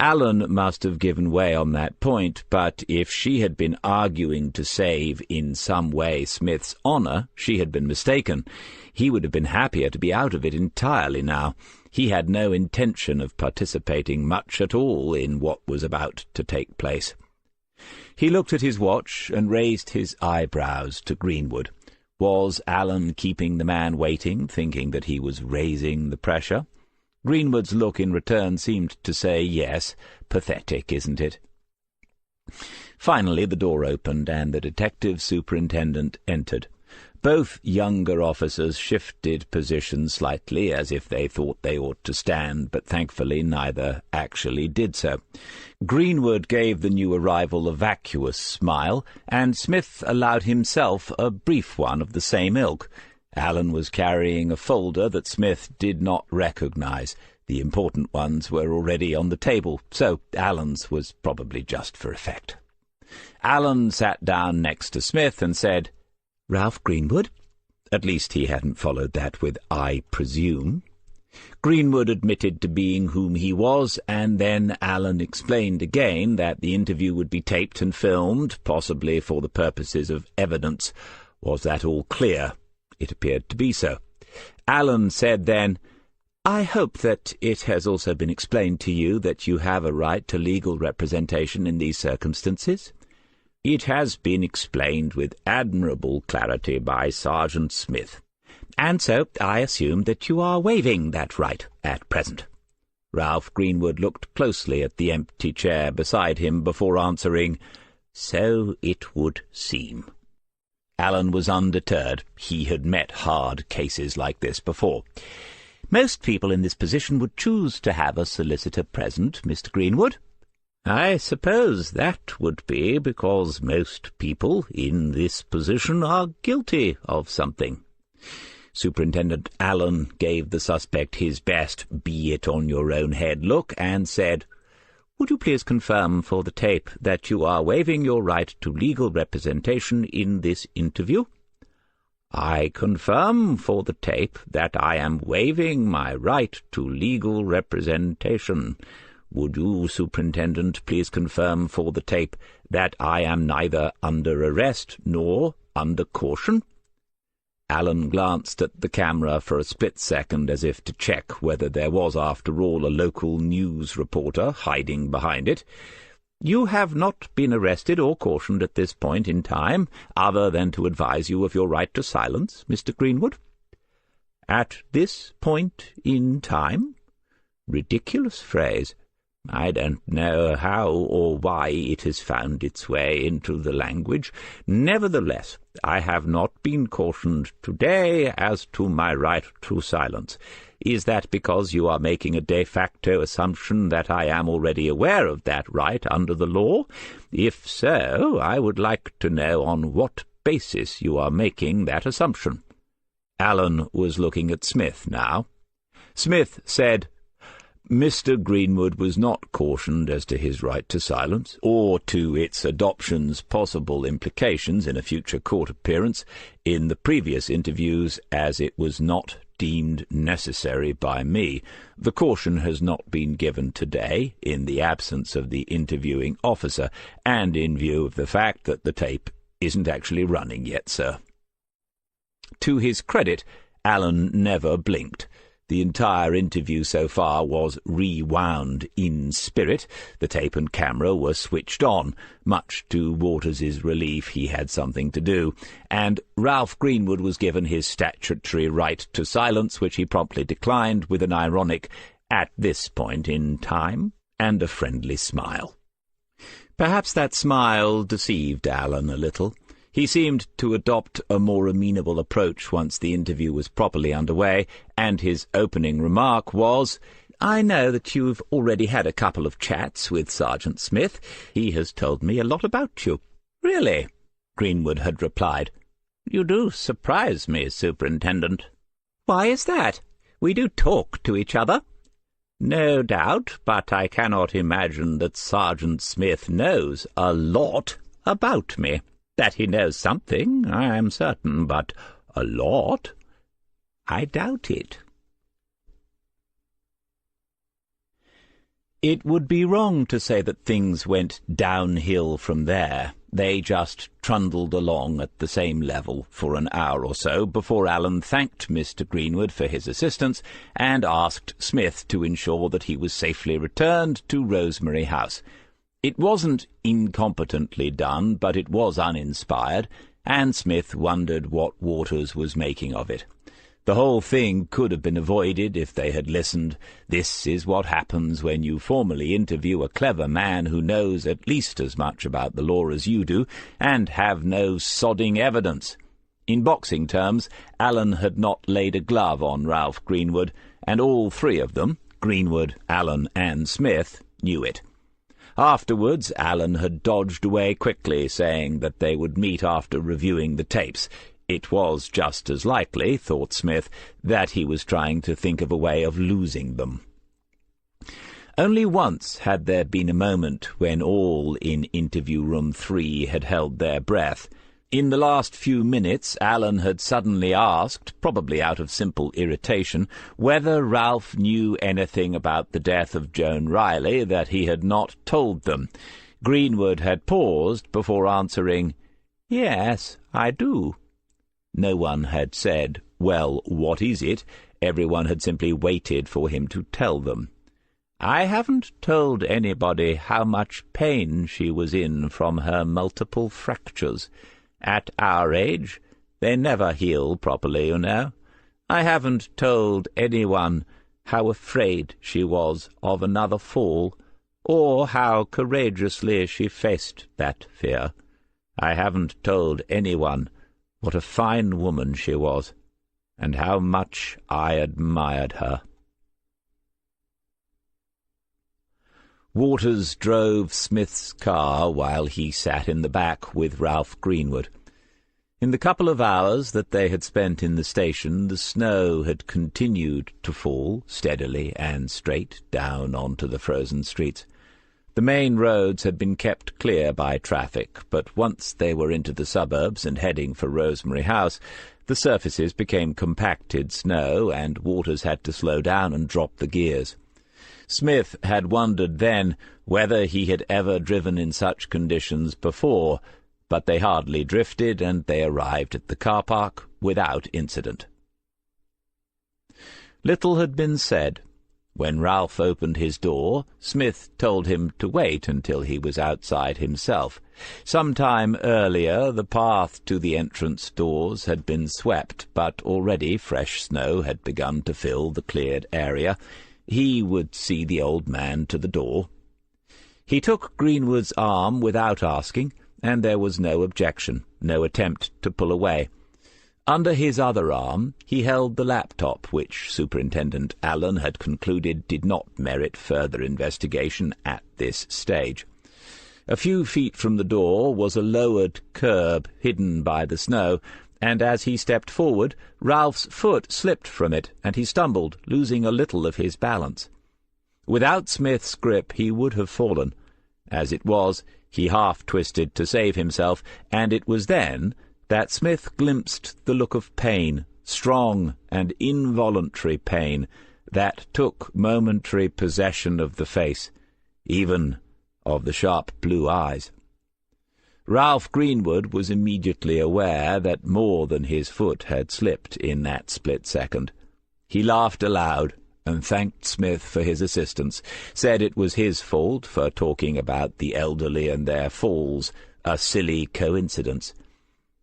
Alan must have given way on that point, but if she had been arguing to save in some way Smith's honour, she had been mistaken. He would have been happier to be out of it entirely now. He had no intention of participating much at all in what was about to take place. He looked at his watch and raised his eyebrows to Greenwood. Was Alan keeping the man waiting, thinking that he was raising the pressure? Greenwood's look in return seemed to say yes. Pathetic, isn't it? Finally the door opened, and the detective superintendent entered. Both younger officers shifted positions slightly, as if they thought they ought to stand, but thankfully neither actually did so. Greenwood gave the new arrival a vacuous smile, and Smith allowed himself a brief one of the same ilk. Alan was carrying a folder that Smith did not recognize. The important ones were already on the table, so Alan's was probably just for effect. Alan sat down next to Smith and said, "Ralph Greenwood?" At least he hadn't followed that with "I presume." Greenwood admitted to being whom he was, and then Allen explained again that the interview would be taped and filmed, possibly for the purposes of evidence. Was that all clear? It appeared to be so. Allen said then, "I hope that it has also been explained to you that you have a right to legal representation in these circumstances." "It has been explained with admirable clarity by Sergeant Smith." "And so I assume that you are waiving that right at present." Ralph Greenwood looked closely at the empty chair beside him before answering, "So it would seem." Allen was undeterred. He had met hard cases like this before. "Most people in this position would choose to have a solicitor present, Mr. Greenwood." "I suppose that would be because most people in this position are guilty of something." Superintendent Allen gave the suspect his best be-it-on-your-own-head look and said, "Would you please confirm for the tape that you are waiving your right to legal representation in this interview?" "I confirm for the tape that I am waiving my right to legal representation. Would you, Superintendent, please confirm for the tape that I am neither under arrest nor under caution?" Allen glanced at the camera for a split second as if to check whether there was, after all, a local news reporter hiding behind it. "You have not been arrested or cautioned at this point in time, other than to advise you of your right to silence, Mr. Greenwood?" "At this point in time?" Ridiculous phrase. I don't know how or why it has found its way into the language. Nevertheless, I have not been cautioned today as to my right to silence. Is that because you are making a de facto assumption that I am already aware of that right under the law? If so, I would like to know on what basis you are making that assumption. Allen was looking at Smith now. Smith said, "Mr. Greenwood was not cautioned as to his right to silence, or to its adoption's possible implications in a future court appearance in the previous interviews, as it was not deemed necessary by me. The caution has not been given today, in the absence of the interviewing officer, and in view of the fact that the tape isn't actually running yet, sir." To his credit, Allen never blinked. The entire interview so far was rewound in spirit. The tape and camera were switched on. Much to Waters's relief, he had something to do, and Ralph Greenwood was given his statutory right to silence, which he promptly declined with an ironic "at this point in time" and a friendly smile. Perhaps that smile deceived Allen a little. He seemed to adopt a more amenable approach once the interview was properly underway, and his opening remark was, "I know that you've already had a couple of chats with Sergeant Smith. He has told me a lot about you." "Really?" Greenwood had replied. "You do surprise me, Superintendent." "Why is that? We do talk to each other." "No doubt, but I cannot imagine that Sergeant Smith knows a lot about me. That he knows something, I am certain, but a lot? I doubt it." It would be wrong to say that things went downhill from there. They just trundled along at the same level for an hour or so before Allen thanked Mr. Greenwood for his assistance and asked Smith to ensure that he was safely returned to Rosemary House. It wasn't incompetently done, but it was uninspired, and Smith wondered what Waters was making of it. The whole thing could have been avoided if they had listened. This is what happens when you formally interview a clever man who knows at least as much about the law as you do, and have no sodding evidence. In boxing terms, Allen had not laid a glove on Ralph Greenwood, and all three of them, Greenwood, Allen, and Smith, knew it. Afterwards, Allen had dodged away quickly, saying that they would meet after reviewing the tapes. It was just as likely, thought Smith, that he was trying to think of a way of losing them. Only once had there been a moment when all in interview room 3 had held their breath. In the last few minutes Alan had suddenly asked, probably out of simple irritation, whether Ralph knew anything about the death of Joan Riley that he had not told them. Greenwood had paused before answering, "Yes, I do." No one had said, "Well, what is it?" Everyone had simply waited for him to tell them. "I haven't told anybody how much pain she was in from her multiple fractures. At our age, they never heal properly, you know. I haven't told anyone how afraid she was of another fall, or how courageously she faced that fear. I haven't told anyone what a fine woman she was, and how much I admired her." Waters drove Smith's car while he sat in the back with Ralph Greenwood. In the couple of hours that they had spent in the station, the snow had continued to fall steadily and straight down onto the frozen streets. The main roads had been kept clear by traffic, but once they were into the suburbs and heading for Rosemary House, the surfaces became compacted snow, and Waters had to slow down and drop the gears. Smith had wondered then whether he had ever driven in such conditions before, but they hardly drifted, and they arrived at the car park without incident. Little had been said. When Ralph opened his door, Smith told him to wait until he was outside himself. Some time earlier the path to the entrance doors had been swept, but already fresh snow had begun to fill the cleared area. He would see the old man to the door. He took Greenwood's arm without asking, and there was no objection, no attempt to pull away. Under his other arm he held the laptop, which Superintendent Allen had concluded did not merit further investigation at this stage. A few feet from the door was a lowered curb hidden by the snow, and as he stepped forward, Ralph's foot slipped from it, and he stumbled, losing a little of his balance. Without Smith's grip he would have fallen. As it was, he half-twisted to save himself, and it was then that Smith glimpsed the look of pain, strong and involuntary pain, that took momentary possession of the face, even of the sharp blue eyes. Ralph Greenwood was immediately aware that more than his foot had slipped in that split second. He laughed aloud and thanked Smith for his assistance, said it was his fault for talking about the elderly and their falls, a silly coincidence.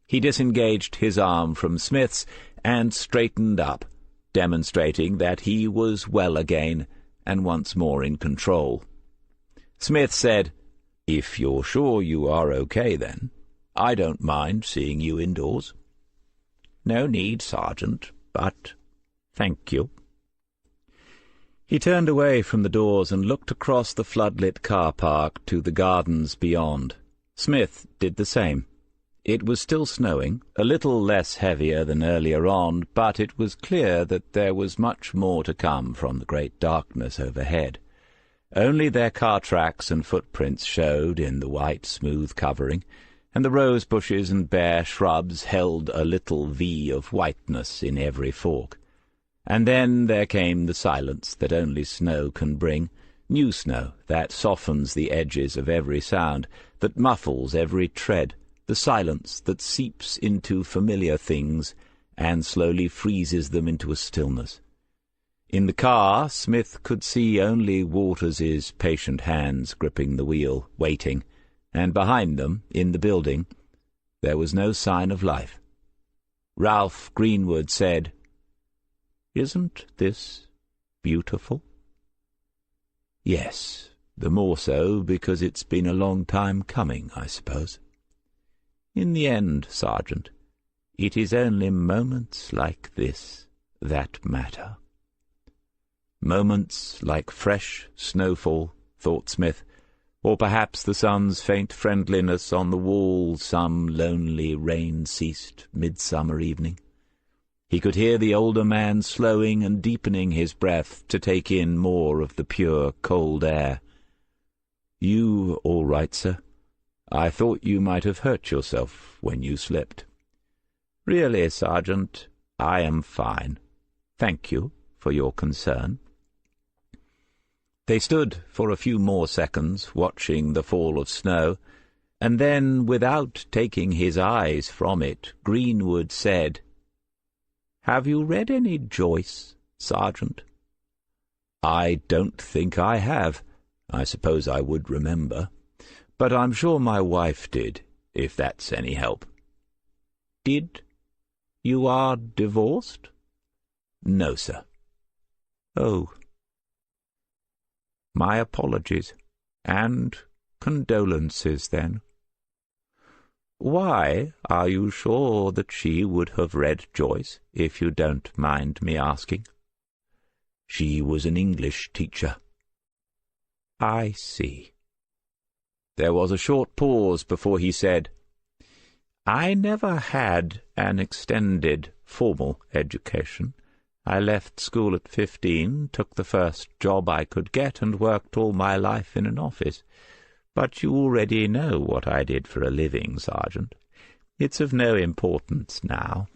He disengaged his arm from Smith's and straightened up, demonstrating that he was well again and once more in control. Smith said, "If you're sure you are okay, then, I don't mind seeing you indoors." "No need, Sergeant, but thank you." He turned away from the doors and looked across the floodlit car park to the gardens beyond. Smith did the same. It was still snowing, a little less heavier than earlier on, but it was clear that there was much more to come from the great darkness overhead. Only their car tracks and footprints showed in the white, smooth covering, and the rose bushes and bare shrubs held a little V of whiteness in every fork. And then there came the silence that only snow can bring, new snow that softens the edges of every sound, that muffles every tread, the silence that seeps into familiar things and slowly freezes them into a stillness. In the car, Smith could see only Waters's patient hands gripping the wheel, waiting, and behind them, in the building, there was no sign of life. Ralph Greenwood said, "Isn't this beautiful?" "Yes, the more so because it's been a long time coming, I suppose." "In the end, Sergeant, it is only moments like this that matter." Moments like fresh snowfall, thought Smith, or perhaps the sun's faint friendliness on the wall some lonely rain-ceased midsummer evening. He could hear the older man slowing and deepening his breath to take in more of the pure, cold air. "You all right, sir? I thought you might have hurt yourself when you slipped." "Really, Sergeant, I am fine. Thank you for your concern." They stood for a few more seconds, watching the fall of snow, and then, without taking his eyes from it, Greenwood said, "Have you read any Joyce, Sergeant?" "I don't think I have. I suppose I would remember. But I'm sure my wife did, if that's any help." "Did? You are divorced?" "No, sir." "Oh. My apologies, and condolences, then. Why are you sure that she would have read Joyce, if you don't mind me asking?" "She was an English teacher." "I see." There was a short pause before he said, "I never had an extended formal education. I left school at 15, took the first job I could get, and worked all my life in an office. But you already know what I did for a living, Sergeant. It's of no importance now.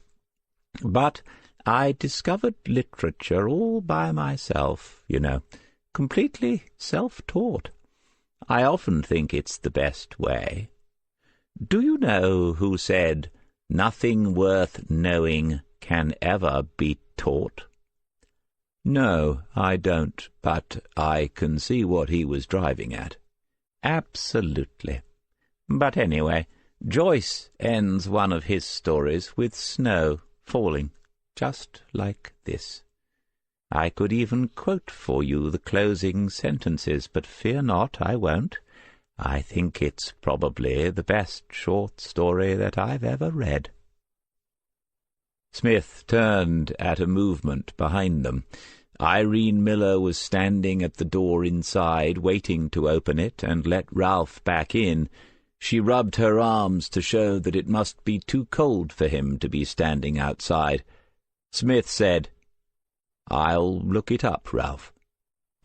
But I discovered literature all by myself, you know, completely self-taught. I often think it's the best way. Do you know who said, 'Nothing worth knowing can ever be taught'?" "No, I don't, but I can see what he was driving at." "Absolutely. But anyway, Joyce ends one of his stories with snow falling, just like this. I could even quote for you the closing sentences, but fear not, I won't. I think it's probably the best short story that I've ever read." Smith turned at a movement behind them. Irene Miller was standing at the door inside, waiting to open it and let Ralph back in. She rubbed her arms to show that it must be too cold for him to be standing outside. Smith said, "I'll look it up, Ralph.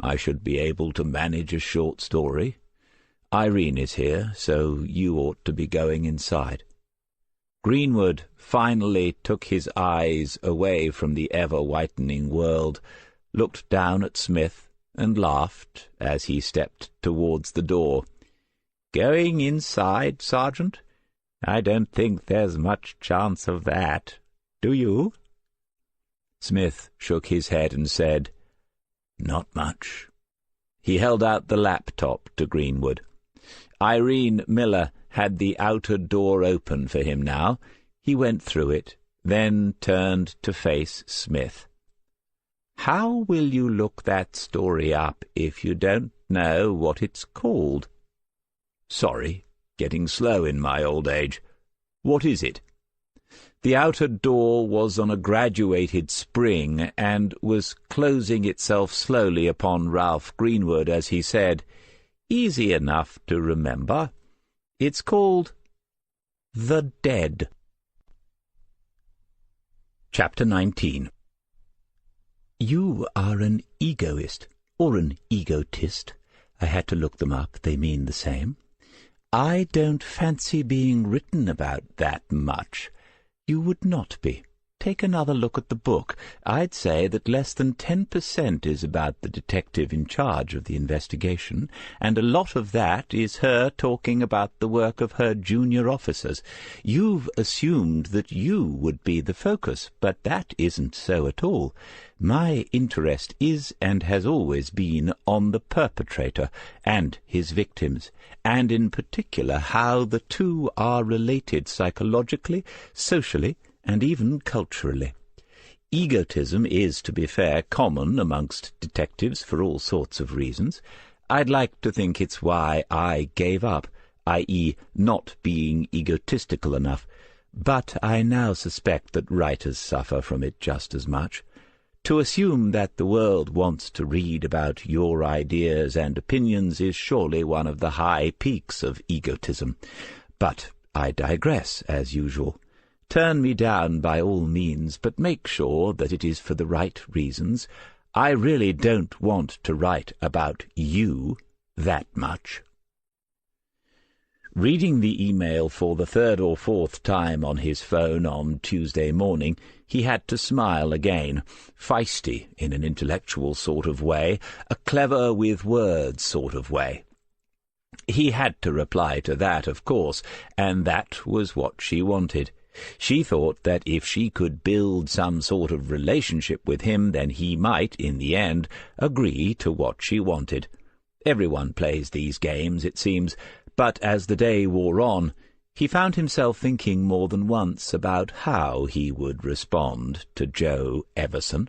I should be able to manage a short story. Irene is here, so you ought to be going inside." Greenwood finally took his eyes away from the ever-whitening world, looked down at Smith, and laughed as he stepped towards the door. "Going inside, Sergeant? I don't think there's much chance of that. Do you?" Smith shook his head and said, "Not much." He held out the laptop to Greenwood. Irene Miller had the outer door open for him now. He went through it, then turned to face Smith. "How will you look that story up if you don't know what it's called?" "Sorry, getting slow in my old age. What is it?" The outer door was on a graduated spring, and was closing itself slowly upon Ralph Greenwood as he said, "Easy enough to remember. It's called The Dead." Chapter 19. "You are an egoist, or an egotist. I had to look them up. They mean the same. I don't fancy being written about that much. You would not be. Take another look at the book. I'd say that less than 10% is about the detective in charge of the investigation, and a lot of that is her talking about the work of her junior officers. You've assumed that you would be the focus, but that isn't so at all. My interest is and has always been on the perpetrator and his victims, and in particular how the two are related psychologically, socially, and even culturally. Egotism is, to be fair, common amongst detectives for all sorts of reasons. I'd like to think it's why I gave up, i.e. not being egotistical enough, but I now suspect that writers suffer from it just as much. To assume that the world wants to read about your ideas and opinions is surely one of the high peaks of egotism. But I digress, as usual. Turn me down by all means, but make sure that it is for the right reasons. I really don't want to write about you that much." Reading the email for the third or fourth time on his phone on Tuesday morning, he had to smile again, feisty in an intellectual sort of way, a clever with words sort of way. He had to reply to that, of course, and that was what she wanted. She thought that if she could build some sort of relationship with him, then he might, in the end, agree to what she wanted. Everyone plays these games, it seems, but as the day wore on, he found himself thinking more than once about how he would respond to Joe Everson.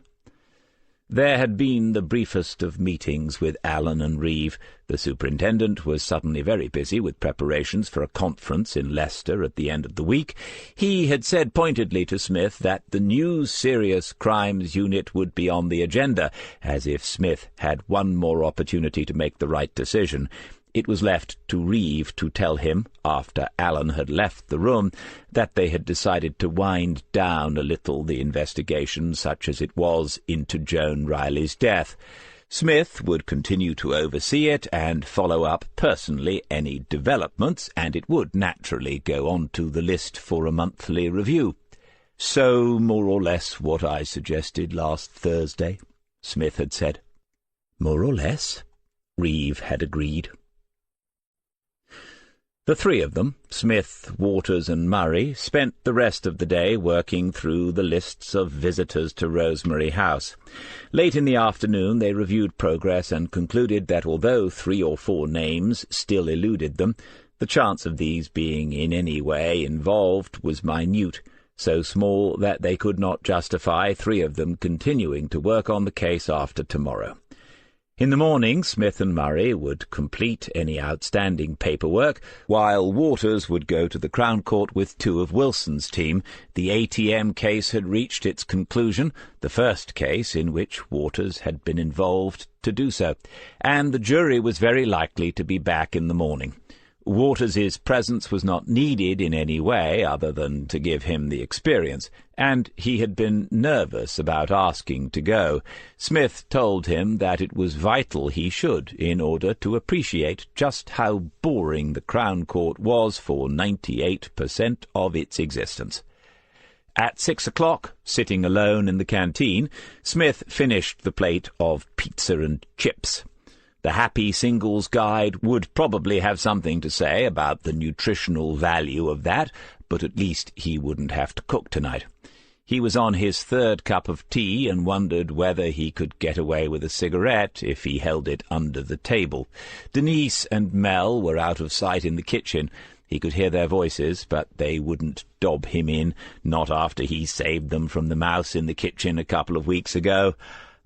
There had been the briefest of meetings with Allen and Reeve. The superintendent was suddenly very busy with preparations for a conference in Leicester at the end of the week. He had said pointedly to Smith that the new serious crimes unit would be on the agenda, as if Smith had one more opportunity to make the right decision. It was left to Reeve to tell him, after Allen had left the room, that they had decided to wind down a little the investigation, such as it was, into Joan Riley's death. Smith would continue to oversee it and follow up personally any developments, and it would naturally go on to the list for a monthly review. "So, more or less what I suggested last Thursday," Smith had said. "More or less," Reeve had agreed. The three of them, Smith, Waters and Murray, spent the rest of the day working through the lists of visitors to Rosemary House. Late in the afternoon they reviewed progress and concluded that although 3 or 4 names still eluded them, the chance of these being in any way involved was minute, so small that they could not justify 3 of them continuing to work on the case after tomorrow. In the morning, Smith and Murray would complete any outstanding paperwork, while Waters would go to the Crown Court with 2 of Wilson's team. The ATM case had reached its conclusion, the first case in which Waters had been involved to do so, and the jury was very likely to be back in the morning. Waters's presence was not needed in any way other than to give him the experience, and he had been nervous about asking to go. Smith told him that it was vital he should, in order to appreciate just how boring the Crown Court was for 98% of its existence. At 6 o'clock, sitting alone in the canteen, Smith finished the plate of pizza and chips. The Happy Singles Guide would probably have something to say about the nutritional value of that, but at least he wouldn't have to cook tonight. He was on his 3rd cup of tea and wondered whether he could get away with a cigarette if he held it under the table. Denise and Mel were out of sight in the kitchen. He could hear their voices, but they wouldn't dob him in, not after he saved them from the mouse in the kitchen a couple of weeks ago.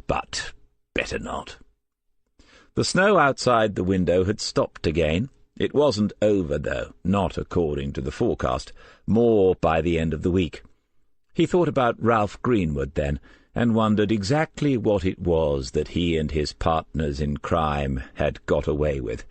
But better not. The snow outside the window had stopped again. It wasn't over, though, not according to the forecast, more by the end of the week. He thought about Ralph Greenwood then, and wondered exactly what it was that he and his partners in crime had got away with.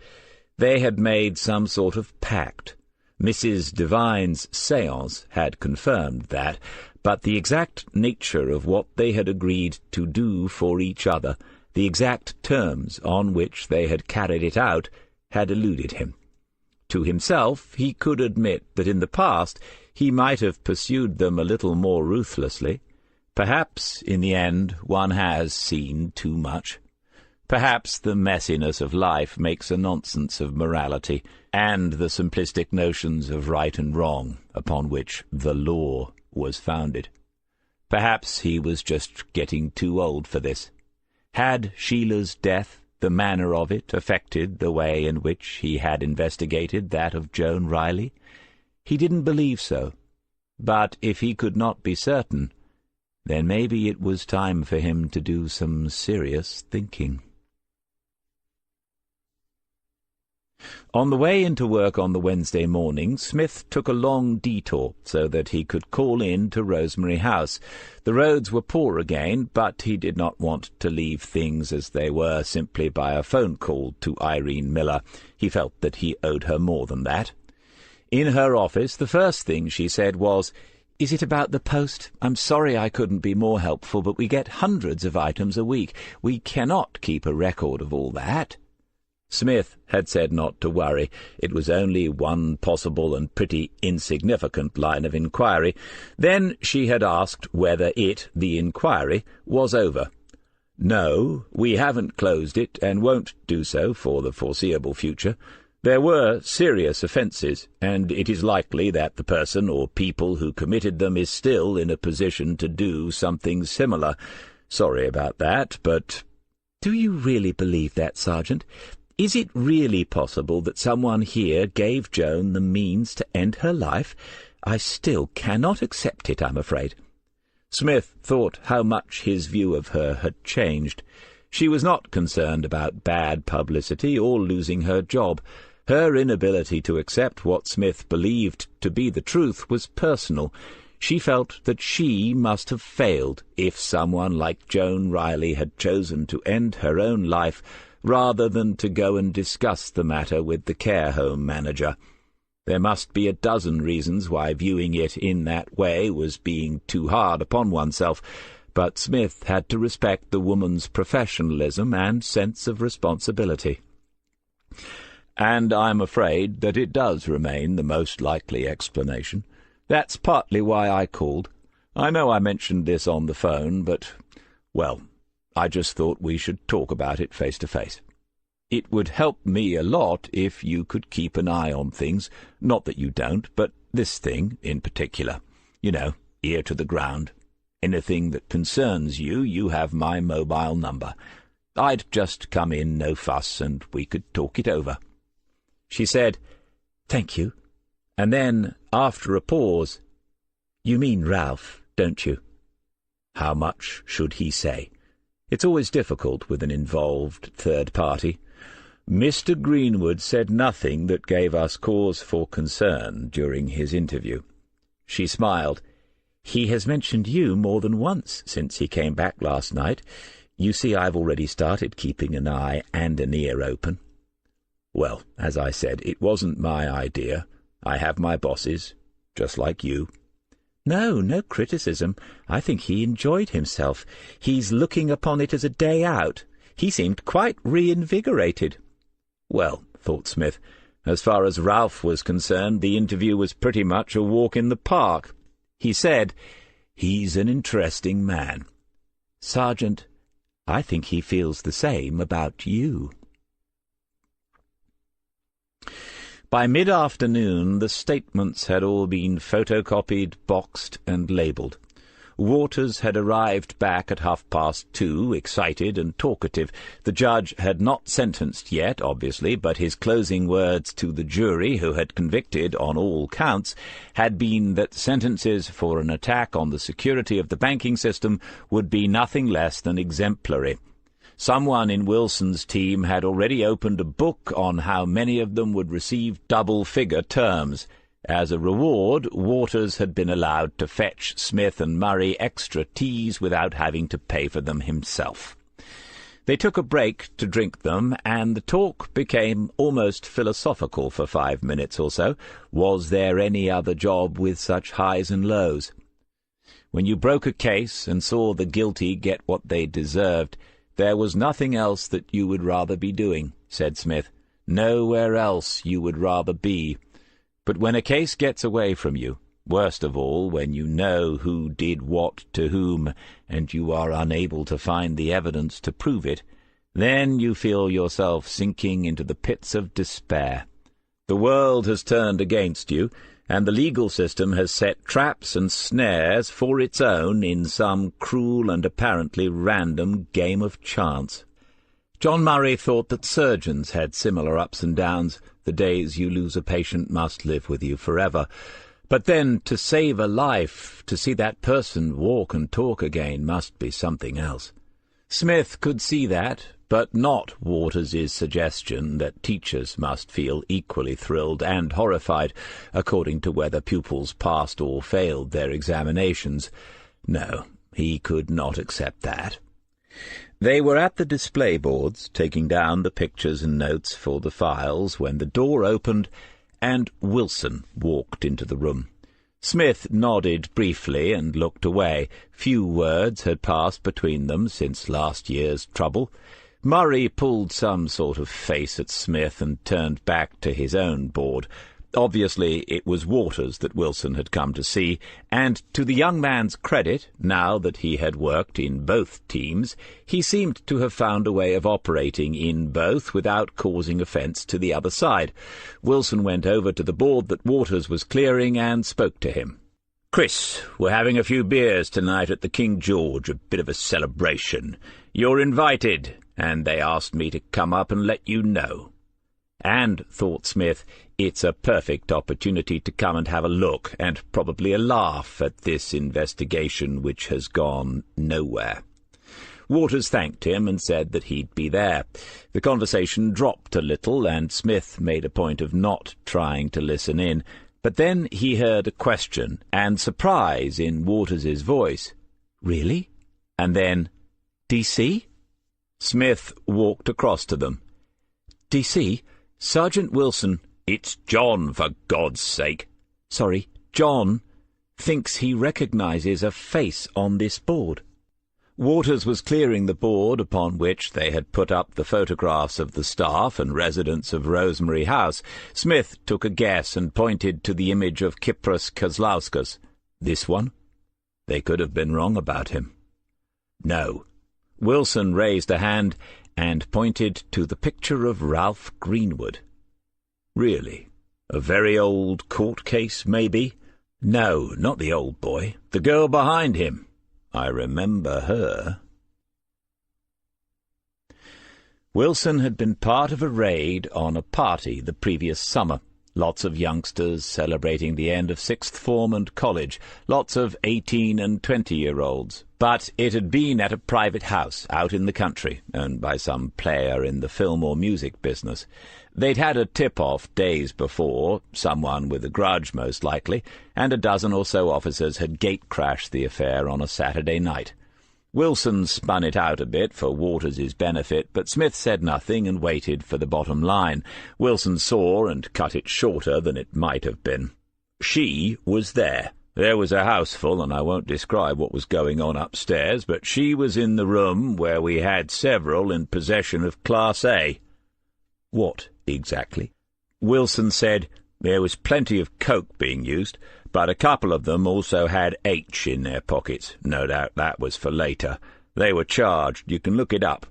They had made some sort of pact. Mrs. Devine's séance had confirmed that, but the exact nature of what they had agreed to do for each other, the exact terms on which they had carried it out, had eluded him. To himself he could admit that in the past he might have pursued them a little more ruthlessly. Perhaps, in the end, one has seen too much. Perhaps the messiness of life makes a nonsense of morality, and the simplistic notions of right and wrong upon which the law was founded. Perhaps he was just getting too old for this. Had Sheila's death, the manner of it, affected the way in which he had investigated that of Joan Riley? He didn't believe so. But if he could not be certain, then maybe it was time for him to do some serious thinking. On the way into work on the Wednesday morning, Smith took a long detour so that he could call in to Rosemary House. The roads were poor again, but he did not want to leave things as they were simply by a phone call to Irene Miller. He felt that he owed her more than that. In her office, the first thing she said was, "Is it about the post? I'm sorry I couldn't be more helpful, but we get hundreds of items a week. We cannot keep a record of all that." Smith had said not to worry. It was only one possible and pretty insignificant line of inquiry. Then she had asked whether the inquiry, was over. "No, we haven't closed it, and won't do so for the foreseeable future. There were serious offences, and it is likely that the person or people who committed them is still in a position to do something similar. Sorry about that, but—" "Do you really believe that, Sergeant? Is it really possible that someone here gave Joan the means to end her life? I still cannot accept it, I'm afraid." Smith thought how much his view of her had changed. She was not concerned about bad publicity or losing her job. Her inability to accept what Smith believed to be the truth was personal. She felt that she must have failed if someone like Joan Riley had chosen to end her own life rather than to go and discuss the matter with the care home manager. There must be a dozen reasons why viewing it in that way was being too hard upon oneself, but Smith had to respect the woman's professionalism and sense of responsibility. "And I'm afraid that it does remain the most likely explanation. That's partly why I called. I know I mentioned this on the phone, but, well, I just thought we should talk about it face to face. It would help me a lot if you could keep an eye on things. Not that you don't, but this thing in particular. You know, ear to the ground. Anything that concerns you, you have my mobile number. I'd just come in, no fuss, and we could talk it over." She said, "Thank you," and then, after a pause, "You mean Ralph, don't you?" How much should he say? It's always difficult with an involved third party. Mr. Greenwood said nothing that gave us cause for concern during his interview. She smiled. "He has mentioned you more than once since he came back last night. You see, I've already started keeping an eye and an ear open." "Well, as I said, it wasn't my idea. I have my bosses, just like you." No criticism. I think he enjoyed himself. He's looking upon it as a day out. He seemed quite reinvigorated." Well, thought Smith, as far as Ralph was concerned, the interview was pretty much a walk in the park. He said, "He's an interesting man." "Sergeant, I think he feels the same about you." By mid-afternoon the statements had all been photocopied, boxed, and labelled. Waters had arrived back at 2:30, excited and talkative. The judge had not sentenced yet, obviously, but his closing words to the jury, who had convicted on all counts, had been that sentences for an attack on the security of the banking system would be nothing less than exemplary. Someone in Wilson's team had already opened a book on how many of them would receive double-figure terms. As a reward, Waters had been allowed to fetch Smith and Murray extra teas without having to pay for them himself. They took a break to drink them, and the talk became almost philosophical for 5 minutes or so. Was there any other job with such highs and lows? When you broke a case and saw the guilty get what they deserved, there was nothing else that you would rather be doing, said Smith. Nowhere else you would rather be. But when a case gets away from you, worst of all when you know who did what to whom, and you are unable to find the evidence to prove it, then you feel yourself sinking into the pits of despair. The world has turned against you, and the legal system has set traps and snares for its own in some cruel and apparently random game of chance. John Murray thought that surgeons had similar ups and downs. The days you lose a patient must live with you forever. But then, to save a life, to see that person walk and talk again, must be something else. Smith could see that, but not Waters's suggestion that teachers must feel equally thrilled and horrified, according to whether pupils passed or failed their examinations. No, he could not accept that. They were at the display boards, taking down the pictures and notes for the files, when the door opened and Wilson walked into the room. Smith nodded briefly and looked away. Few words had passed between them since last year's trouble. Murray pulled some sort of face at Smith and turned back to his own board. Obviously it was Waters that Wilson had come to see, and to the young man's credit, now that he had worked in both teams, he seemed to have found a way of operating in both without causing offence to the other side. Wilson went over to the board that Waters was clearing and spoke to him. "Chris, we're having a few beers tonight at the King George, a bit of a celebration. You're invited, and they asked me to come up and let you know." And, thought Smith, it's a perfect opportunity to come and have a look, and probably a laugh at this investigation which has gone nowhere. Waters thanked him and said that he'd be there. The conversation dropped a little, and Smith made a point of not trying to listen in. But then he heard a question and surprise in Waters's voice. "Really?" And then, "DC?" Smith walked across to them. "DC? Sergeant Wilson—" "It's John, for God's sake." "Sorry, John thinks he recognizes a face on this board." Waters was clearing the board upon which they had put up the photographs of the staff and residents of Rosemary House. Smith took a guess and pointed to the image of Kypros Kozlauskas. "This one?" They could have been wrong about him. "No." Wilson raised a hand and pointed to the picture of Ralph Greenwood. "Really? A very old court case, maybe?" "No, not the old boy. The girl behind him. I remember her." Wilson had been part of a raid on a party the previous summer. Lots of youngsters celebrating the end of sixth form and college, lots of 18- and 20-year-olds. But it had been at a private house out in the country, owned by some player in the film or music business. They'd had a tip-off days before, someone with a grudge most likely, and a dozen or so officers had gate-crashed the affair on a Saturday night. Wilson spun it out a bit for Waters's benefit, but Smith said nothing and waited for the bottom line. Wilson saw and cut it shorter than it might have been. She was there. There was a house full, and I won't describe what was going on upstairs, but she was in the room where we had several in possession of Class A. What exactly? Wilson said there was plenty of coke being used, but a couple of them also had H in their pockets. No doubt that was for later. They were charged. You can look it up.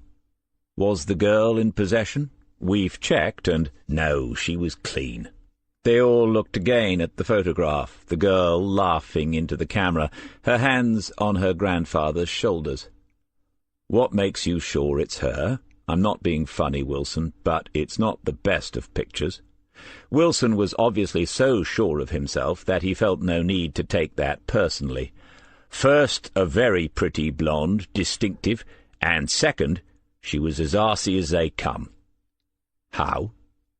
Was the girl in possession? We've checked, and no, she was clean. They all looked again at the photograph, the girl laughing into the camera, her hands on her grandfather's shoulders. "What makes you sure it's her? I'm not being funny, Wilson, but it's not the best of pictures." Wilson was obviously so sure of himself that he felt no need to take that personally. "First, a very pretty blonde, distinctive, and second, she was as arsey as they come." "How?"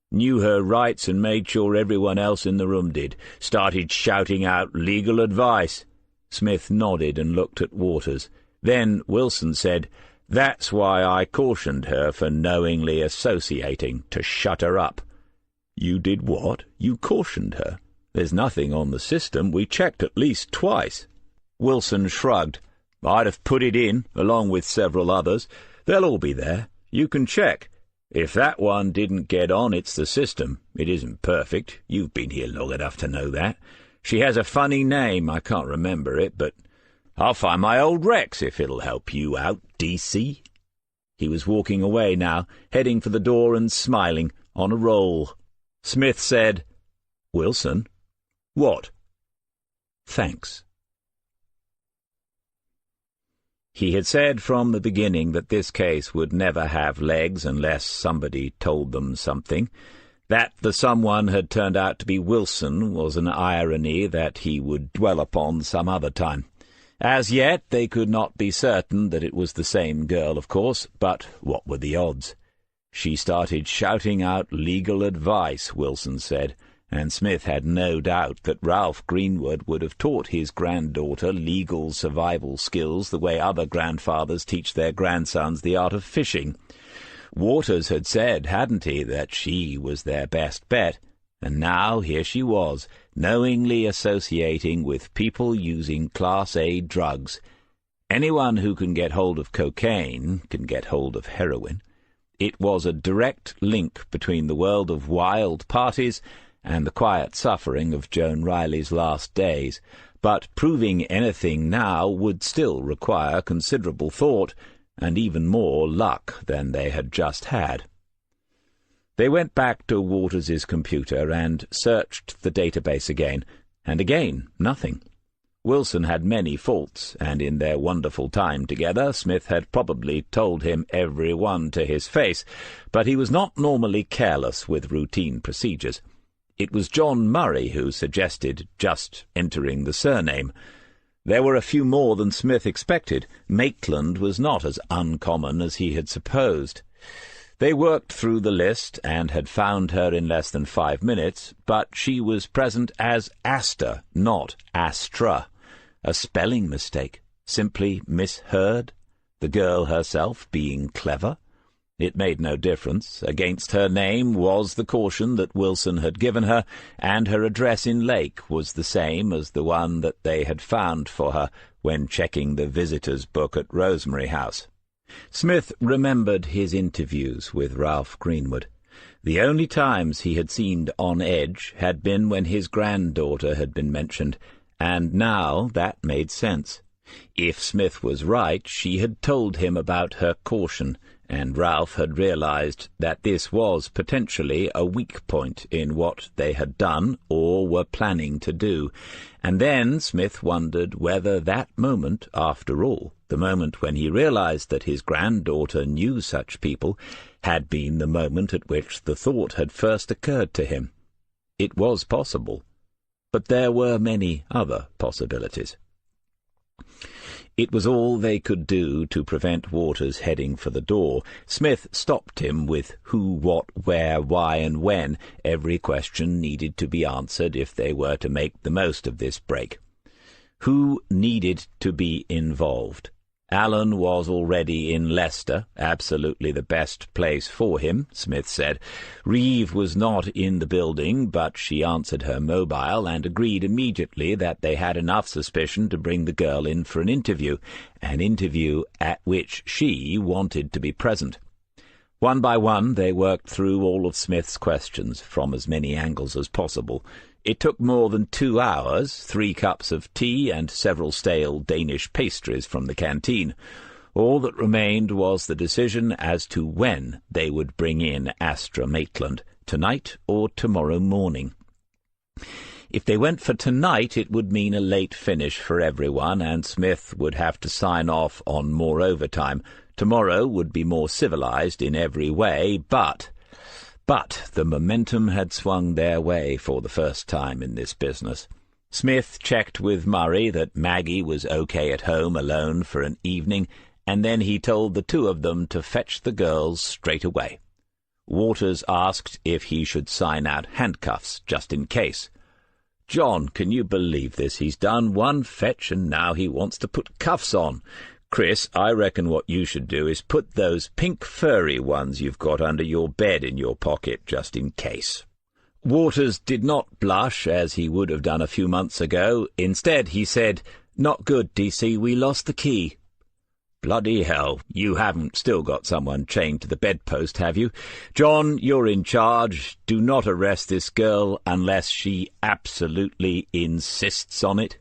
"Knew her rights and made sure everyone else in the room did. Started shouting out legal advice." Smith nodded and looked at Waters. Then Wilson said, "That's why I cautioned her for knowingly associating, to shut her up." "You did what? You cautioned her? There's nothing on the system. We checked at least twice." Wilson shrugged. "I'd have put it in, along with several others. They'll all be there. You can check. If that one didn't get on, it's the system. It isn't perfect. You've been here long enough to know that. She has a funny name. I can't remember it, but I'll find my old Rex if it'll help you out, DC." He was walking away now, heading for the door and smiling, on a roll. Smith said, "Wilson." "What?" "Thanks." He had said from the beginning that this case would never have legs unless somebody told them something. That the someone had turned out to be Wilson was an irony that he would dwell upon some other time. As yet they could not be certain that it was the same girl, of course, but what were the odds? She started shouting out legal advice, Wilson said, and Smith had no doubt that Ralph Greenwood would have taught his granddaughter legal survival skills the way other grandfathers teach their grandsons the art of fishing. Waters had said, hadn't he, that she was their best bet, and now here she was, knowingly associating with people using Class A drugs. Anyone who can get hold of cocaine can get hold of heroin. It was a direct link between the world of wild parties and the quiet suffering of Joan Riley's last days, but proving anything now would still require considerable thought and even more luck than they had just had. They went back to Waters's computer and searched the database again, and again nothing. Wilson had many faults, and in their wonderful time together Smith had probably told him every one to his face, but he was not normally careless with routine procedures. It was John Murray who suggested just entering the surname. There were a few more than Smith expected. Maitland was not as uncommon as he had supposed. They worked through the list and had found her in less than 5 minutes, but she was present as Asta, not Astra. A spelling mistake, simply misheard, the girl herself being clever. It made no difference. Against her name was the caution that Wilson had given her, and her address in Lake was the same as the one that they had found for her when checking the visitors' book at Rosemary House. Smith remembered his interviews with Ralph Greenwood. The only times he had seemed on edge had been when his granddaughter had been mentioned, and now that made sense. If Smith was right, she had told him about her caution, and Ralph had realized that this was potentially a weak point in what they had done or were planning to do. And then Smith wondered whether that moment, after all, the moment when he realized that his granddaughter knew such people, had been the moment at which the thought had first occurred to him. It was possible, but there were many other possibilities. It was all they could do to prevent Waters heading for the door. Smith stopped him with who, what, where, why, and when. Every question needed to be answered if they were to make the most of this break. Who needed to be involved? Alan was already in Leicester, absolutely the best place for him, Smith said. Reeve was not in the building, but she answered her mobile and agreed immediately that they had enough suspicion to bring the girl in for an interview at which she wanted to be present. One by one they worked through all of Smith's questions from as many angles as possible. It took more than 2 hours, 3 cups of tea and several stale Danish pastries from the canteen. All that remained was the decision as to when they would bring in Astra Maitland, tonight or tomorrow morning. If they went for tonight, it would mean a late finish for everyone, and Smith would have to sign off on more overtime. Tomorrow would be more civilized in every way, But the momentum had swung their way for the first time in this business. Smith checked with Murray that Maggie was okay at home alone for an evening, and then he told the two of them to fetch the girls straight away. Waters asked if he should sign out handcuffs, just in case. "John, can you believe this? He's done one fetch, and now he wants to put cuffs on. Chris, I reckon what you should do is put those pink furry ones you've got under your bed in your pocket, just in case." Waters did not blush, as he would have done a few months ago. Instead, he said, "Not good, DC, we lost the key." "Bloody hell, you haven't still got someone chained to the bedpost, have you? John, you're in charge. Do not arrest this girl unless she absolutely insists on it."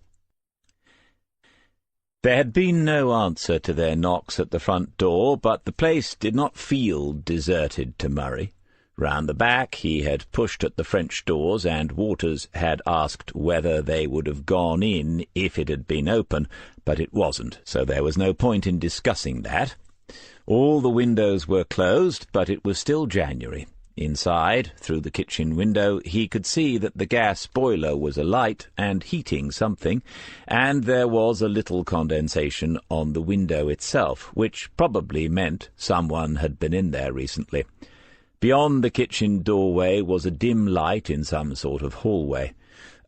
There had been no answer to their knocks at the front door, but the place did not feel deserted to Murray. Round the back he had pushed at the French doors, and Waters had asked whether they would have gone in if it had been open, but it wasn't, so there was no point in discussing that. All the windows were closed, but it was still January. Inside, through the kitchen window, he could see that the gas boiler was alight and heating something, and there was a little condensation on the window itself, which probably meant someone had been in there recently. Beyond the kitchen doorway was a dim light in some sort of hallway.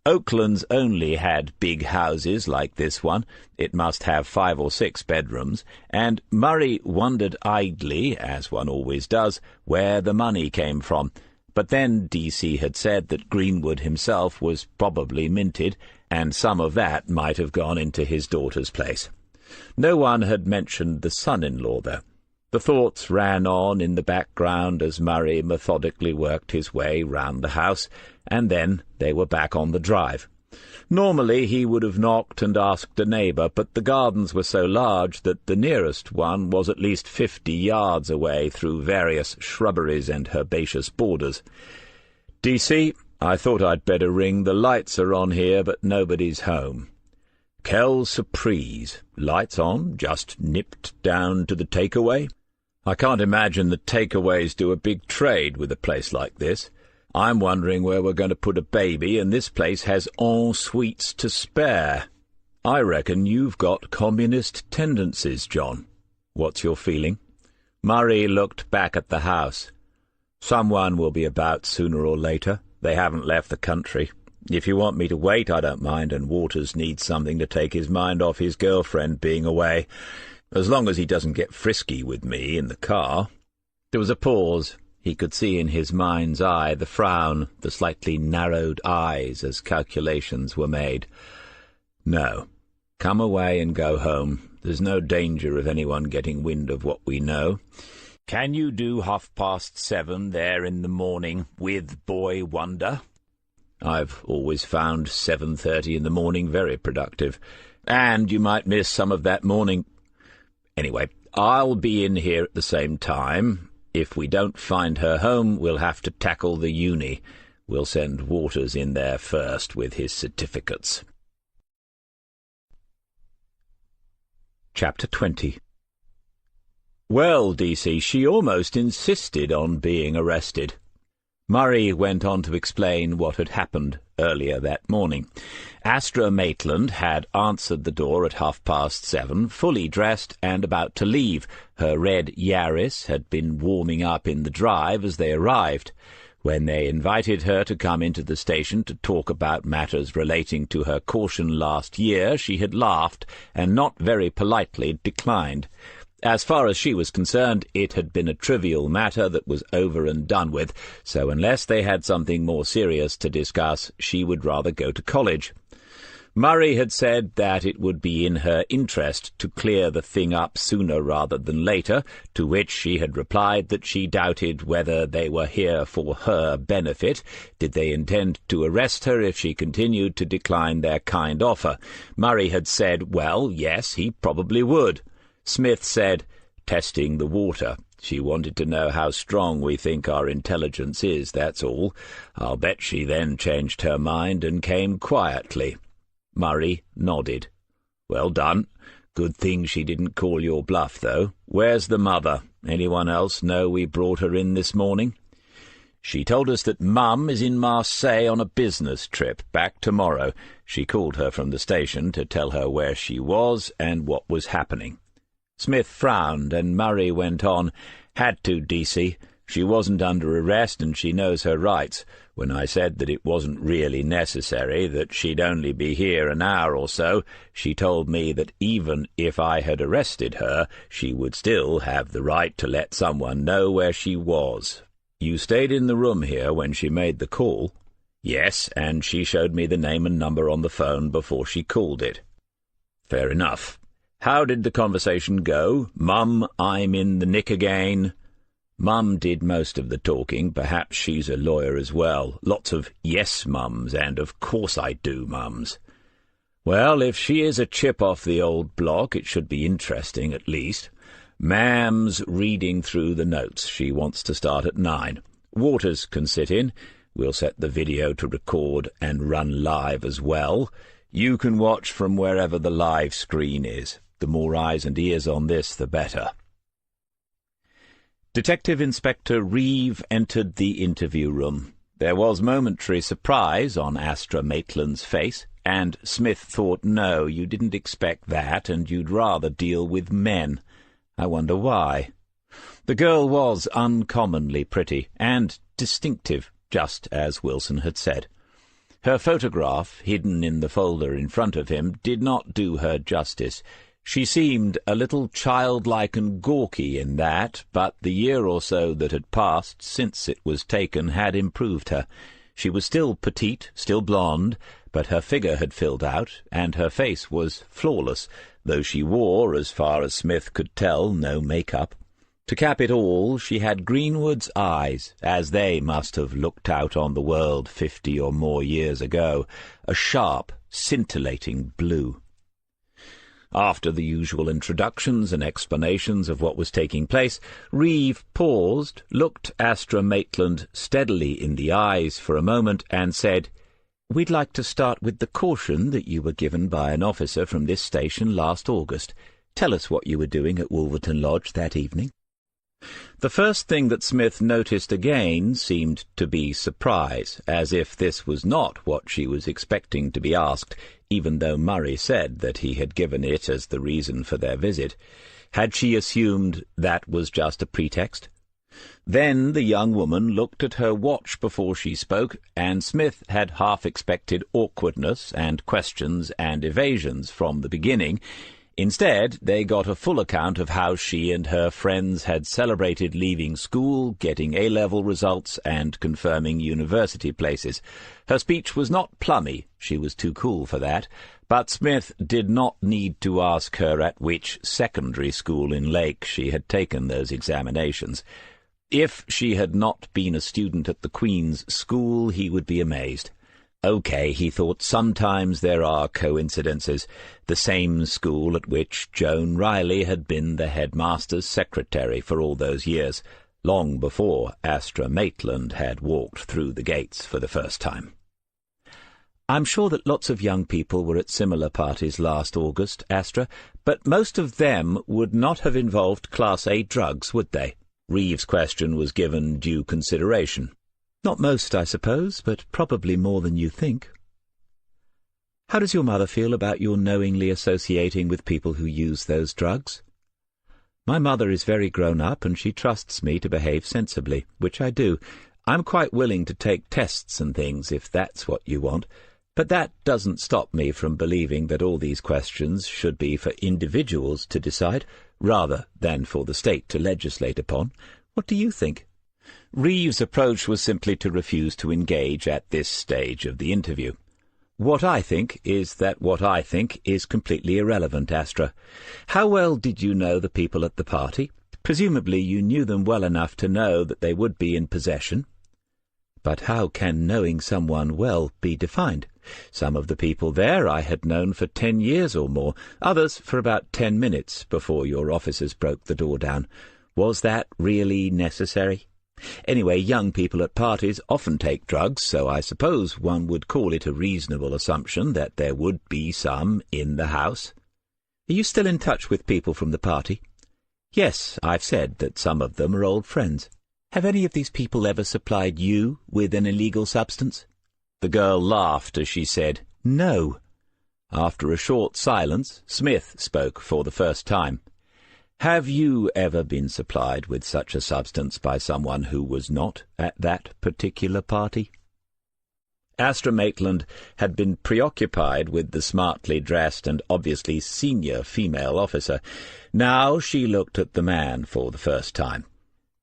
Oakland's only had big houses like this one. It must have 5 or 6 bedrooms, and Murray wondered idly, as one always does, where the money came from. But then DC had said that Greenwood himself was probably minted, and some of that might have gone into his daughter's place. No one had mentioned the son-in-law, though. The thoughts ran on in the background as Murray methodically worked his way round the house, and then they were back on the drive. Normally he would have knocked and asked a neighbour, but the gardens were so large that the nearest one was at least 50 yards away through various shrubberies and herbaceous borders. "DC, I thought I'd better ring. The lights are on here, but nobody's home." "Quelle surprise. Lights on, just nipped down to the takeaway? I can't imagine the takeaways do a big trade with a place like this. I'm wondering where we're going to put a baby, and this place has en suites to spare. I reckon you've got communist tendencies, John. What's your feeling?" Murray looked back at the house. "Someone will be about sooner or later. They haven't left the country. If you want me to wait, I don't mind, and Waters needs something to take his mind off his girlfriend being away, as long as he doesn't get frisky with me in the car." There was a pause. He could see in his mind's eye the frown, the slightly narrowed eyes as calculations were made. "No. Come away and go home. There's no danger of anyone getting wind of what we know. Can you do 7:30 there in the morning with Boy Wonder?" "I've always found 7:30 in the morning very productive. And you might miss some of that morning. Anyway, I'll be in here at the same time. If we don't find her home, we'll have to tackle the uni. We'll send Waters in there first with his certificates." Chapter 20. "Well, DC, she almost insisted on being arrested." Murray went on to explain what had happened earlier that morning. Astra Maitland had answered the door at 7:30, fully dressed and about to leave. Her red Yaris had been warming up in the drive as they arrived. When they invited her to come into the station to talk about matters relating to her caution last year, she had laughed and not very politely declined. As far as she was concerned, it had been a trivial matter that was over and done with, so unless they had something more serious to discuss, she would rather go to college. Murray had said that it would be in her interest to clear the thing up sooner rather than later, to which she had replied that she doubted whether they were here for her benefit. Did they intend to arrest her if she continued to decline their kind offer? Murray had said, well, yes, he probably would. Smith said, "Testing the water. She wanted to know how strong we think our intelligence is, that's all. I'll bet she then changed her mind and came quietly." Murray nodded. "Well done. Good thing she didn't call your bluff, though. Where's the mother? Anyone else know we brought her in this morning?" "She told us that Mum is in Marseille on a business trip, back tomorrow. She called her from the station to tell her where she was and what was happening." Smith frowned, and Murray went on, "Had to, DC. She wasn't under arrest, and she knows her rights. When I said that it wasn't really necessary, that she'd only be here an hour or so, she told me that even if I had arrested her, she would still have the right to let someone know where she was." "You stayed in the room here when she made the call?" "Yes, and she showed me the name and number on the phone before she called it." "Fair enough. How did the conversation go? Mum, I'm in the nick again." "Mum did most of the talking. Perhaps she's a lawyer as well. Lots of yes mums and of course I do mums." "Well, if she is a chip off the old block, it should be interesting at least. Ma'am's reading through the notes. She wants to start at 9. Waters can sit in. We'll set the video to record and run live as well. You can watch from wherever the live screen is. The more eyes and ears on this, the better." Detective Inspector Reeve entered the interview room. There was momentary surprise on Astra Maitland's face, and Smith thought, no, you didn't expect that, and you'd rather deal with men. I wonder why. The girl was uncommonly pretty, and distinctive, just as Wilson had said. Her photograph, hidden in the folder in front of him, did not do her justice. She seemed a little childlike and gawky in that, but the year or so that had passed since it was taken had improved her. She was still petite, still blonde, but her figure had filled out, and her face was flawless, though she wore, as far as Smith could tell, no make-up. To cap it all, she had Greenwood's eyes, as they must have looked out on the world 50 or more years ago, a sharp, scintillating blue. After the usual introductions and explanations of what was taking place, Reeve paused, looked Astra Maitland steadily in the eyes for a moment, and said, "We'd like to start with the caution that you were given by an officer from this station last August. Tell us what you were doing at Wolverton Lodge that evening." The first thing that Smith noticed again seemed to be surprise, as if this was not what she was expecting to be asked, even though Murray said that he had given it as the reason for their visit. Had she assumed that was just a pretext? Then the young woman looked at her watch before she spoke, and Smith had half expected awkwardness and questions and evasions from the beginning. Instead, they got a full account of how she and her friends had celebrated leaving school, getting A-level results, and confirming university places. Her speech was not plummy, she was too cool for that, but Smith did not need to ask her at which secondary school in Lake she had taken those examinations. If she had not been a student at the Queen's School, he would be amazed. OK, he thought, sometimes there are coincidences. The same school at which Joan Riley had been the headmaster's secretary for all those years, long before Astra Maitland had walked through the gates for the first time. "I'm sure that lots of young people were at similar parties last August, Astra, but most of them would not have involved Class A drugs, would they?" Reeve's question was given due consideration. "Not most, I suppose, but probably more than you think." "How does your mother feel about your knowingly associating with people who use those drugs?" "My mother is very grown up, and she trusts me to behave sensibly, which I do. I'm quite willing to take tests and things, if that's what you want, but that doesn't stop me from believing that all these questions should be for individuals to decide, rather than for the state to legislate upon. What do you think?" Reeve's approach was simply to refuse to engage at this stage of the interview. "What I think is that what I think is completely irrelevant, Astra. How well did you know the people at the party? Presumably you knew them well enough to know that they would be in possession." "But how can knowing someone well be defined? Some of the people there I had known for 10 years or more, others for about 10 minutes before your officers broke the door down. Was that really necessary? Anyway, young people at parties often take drugs, so I suppose one would call it a reasonable assumption that there would be some in the house." "Are you still in touch with people from the party?" "Yes, I've said that some of them are old friends." "Have any of these people ever supplied you with an illegal substance?" The girl laughed as she said, "No." After a short silence, Smith spoke for the first time. "Have you ever been supplied with such a substance by someone who was not at that particular party?" Astra Maitland had been preoccupied with the smartly dressed and obviously senior female officer. Now she looked at the man for the first time.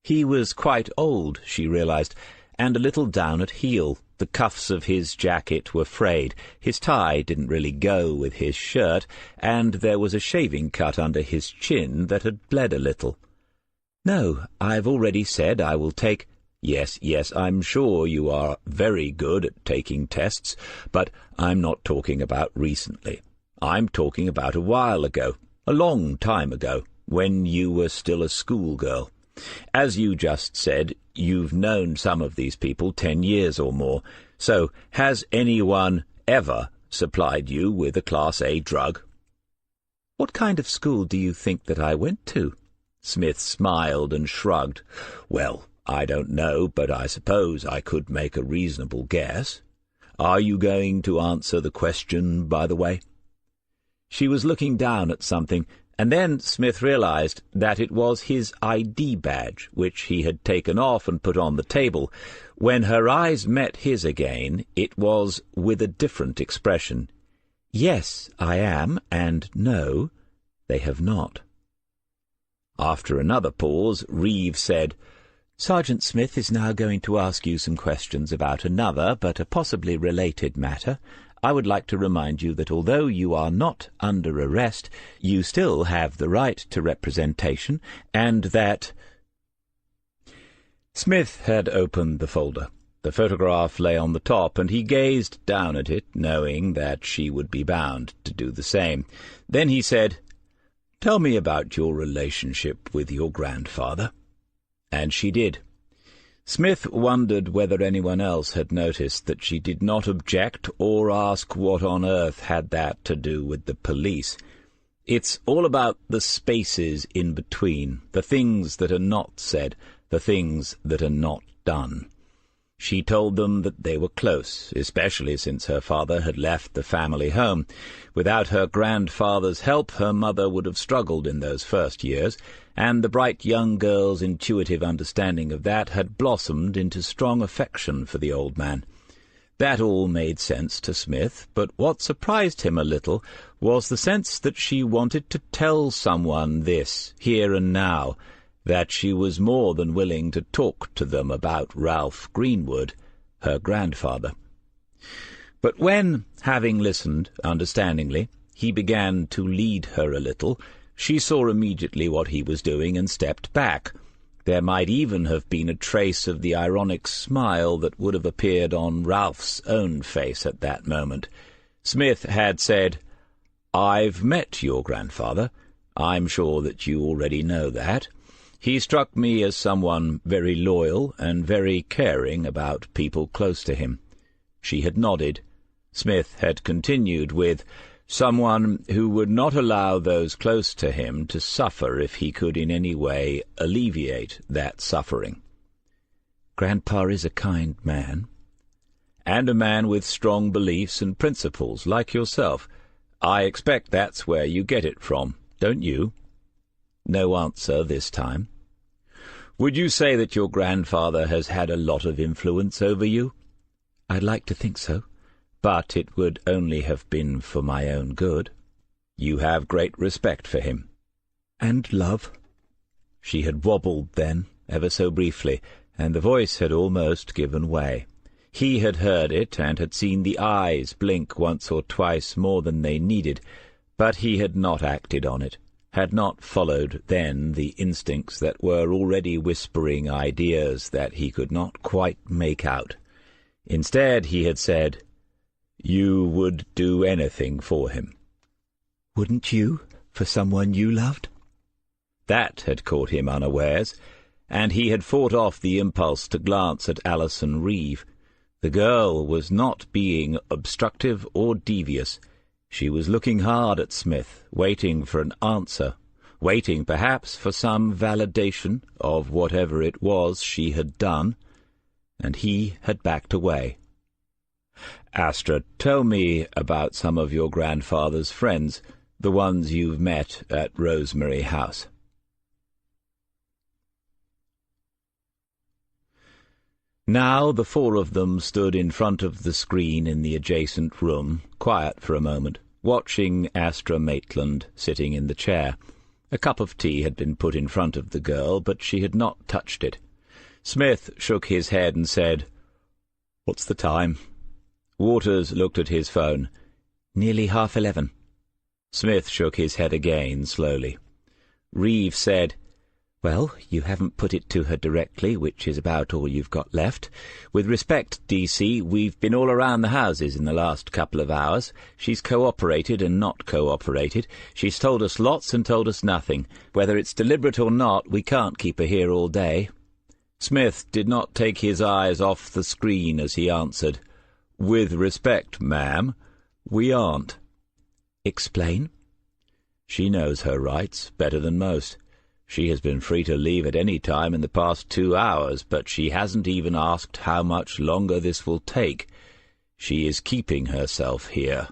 He was quite old, she realized, and a little down at heel. The cuffs of his jacket were frayed, his tie didn't really go with his shirt, and there was a shaving cut under his chin that had bled a little. "No, I've already said I will take—" Yes, I'm sure you are very good at taking tests, but I'm not talking about recently. I'm talking about a while ago, a long time ago, when you were still a schoolgirl. As you just said, you've known some of these people 10 years or more. So, has anyone ever supplied you with a Class A drug?" "What kind of school do you think that I went to?" Smith smiled and shrugged. "Well, I don't know, but I suppose I could make a reasonable guess. Are you going to answer the question, by the way?" She was looking down at something, and then Smith realized that it was his ID badge, which he had taken off and put on the table. When her eyes met his again, it was with a different expression. "Yes, I am, and no, they have not." After another pause, Reeve said, "Sergeant Smith is now going to ask you some questions about another, but a possibly related matter. I would like to remind you that although you are not under arrest, you still have the right to representation, and that—" Smith had opened the folder. The photograph lay on the top, and he gazed down at it, knowing that she would be bound to do the same. Then he said, "Tell me about your relationship with your grandfather." And she did. Smith wondered whether anyone else had noticed that she did not object or ask what on earth had that to do with the police. It's all about the spaces in between, the things that are not said, the things that are not done. She told them that they were close, especially since her father had left the family home. Without her grandfather's help, her mother would have struggled in those first years, and the bright young girl's intuitive understanding of that had blossomed into strong affection for the old man. That all made sense to Smith, but what surprised him a little was the sense that she wanted to tell someone this, here and now, that she was more than willing to talk to them about Ralph Greenwood, her grandfather. But when, having listened understandingly, he began to lead her a little, she saw immediately what he was doing and stepped back. There might even have been a trace of the ironic smile that would have appeared on Ralph's own face at that moment. Smith had said, "I've met your grandfather. I'm sure that you already know that. He struck me as someone very loyal and very caring about people close to him." She had nodded. Smith had continued with, "Someone who would not allow those close to him to suffer if he could in any way alleviate that suffering." "Grandpa is a kind man." "And a man with strong beliefs and principles, like yourself. I expect that's where you get it from, don't you?" No answer this time. "Would you say that your grandfather has had a lot of influence over you?" "I'd like to think so, but it would only have been for my own good." "You have great respect for him." "And love." She had wobbled then, ever so briefly, and the voice had almost given way. He had heard it, and had seen the eyes blink once or twice more than they needed, but he had not acted on it, had not followed then the instincts that were already whispering ideas that he could not quite make out. Instead he had said, "You would do anything for him." "Wouldn't you, for someone you loved?" That had caught him unawares, and he had fought off the impulse to glance at Alison Reeve. The girl was not being obstructive or devious. She was looking hard at Smith, waiting for an answer, waiting perhaps for some validation of whatever it was she had done, and he had backed away. "Astra, tell me about some of your grandfather's friends, the ones you've met at Rosemary House." Now the four of them stood in front of the screen in the adjacent room, quiet for a moment, watching Astra Maitland sitting in the chair. A cup of tea had been put in front of the girl, but she had not touched it. Smith shook his head and said, "What's the time?" Waters looked at his phone. "Nearly 11:30. Smith shook his head again, slowly. Reeve said, "Well, you haven't put it to her directly, which is about all you've got left. With respect, DC, we've been all around the houses in the last couple of hours. She's cooperated and not cooperated. She's told us lots and told us nothing. Whether it's deliberate or not, we can't keep her here all day." Smith did not take his eyes off the screen as he answered, "With respect, ma'am, we aren't." "Explain." "She knows her rights better than most. She has been free to leave at any time in the past 2 hours, but she hasn't even asked how much longer this will take. She is keeping herself here."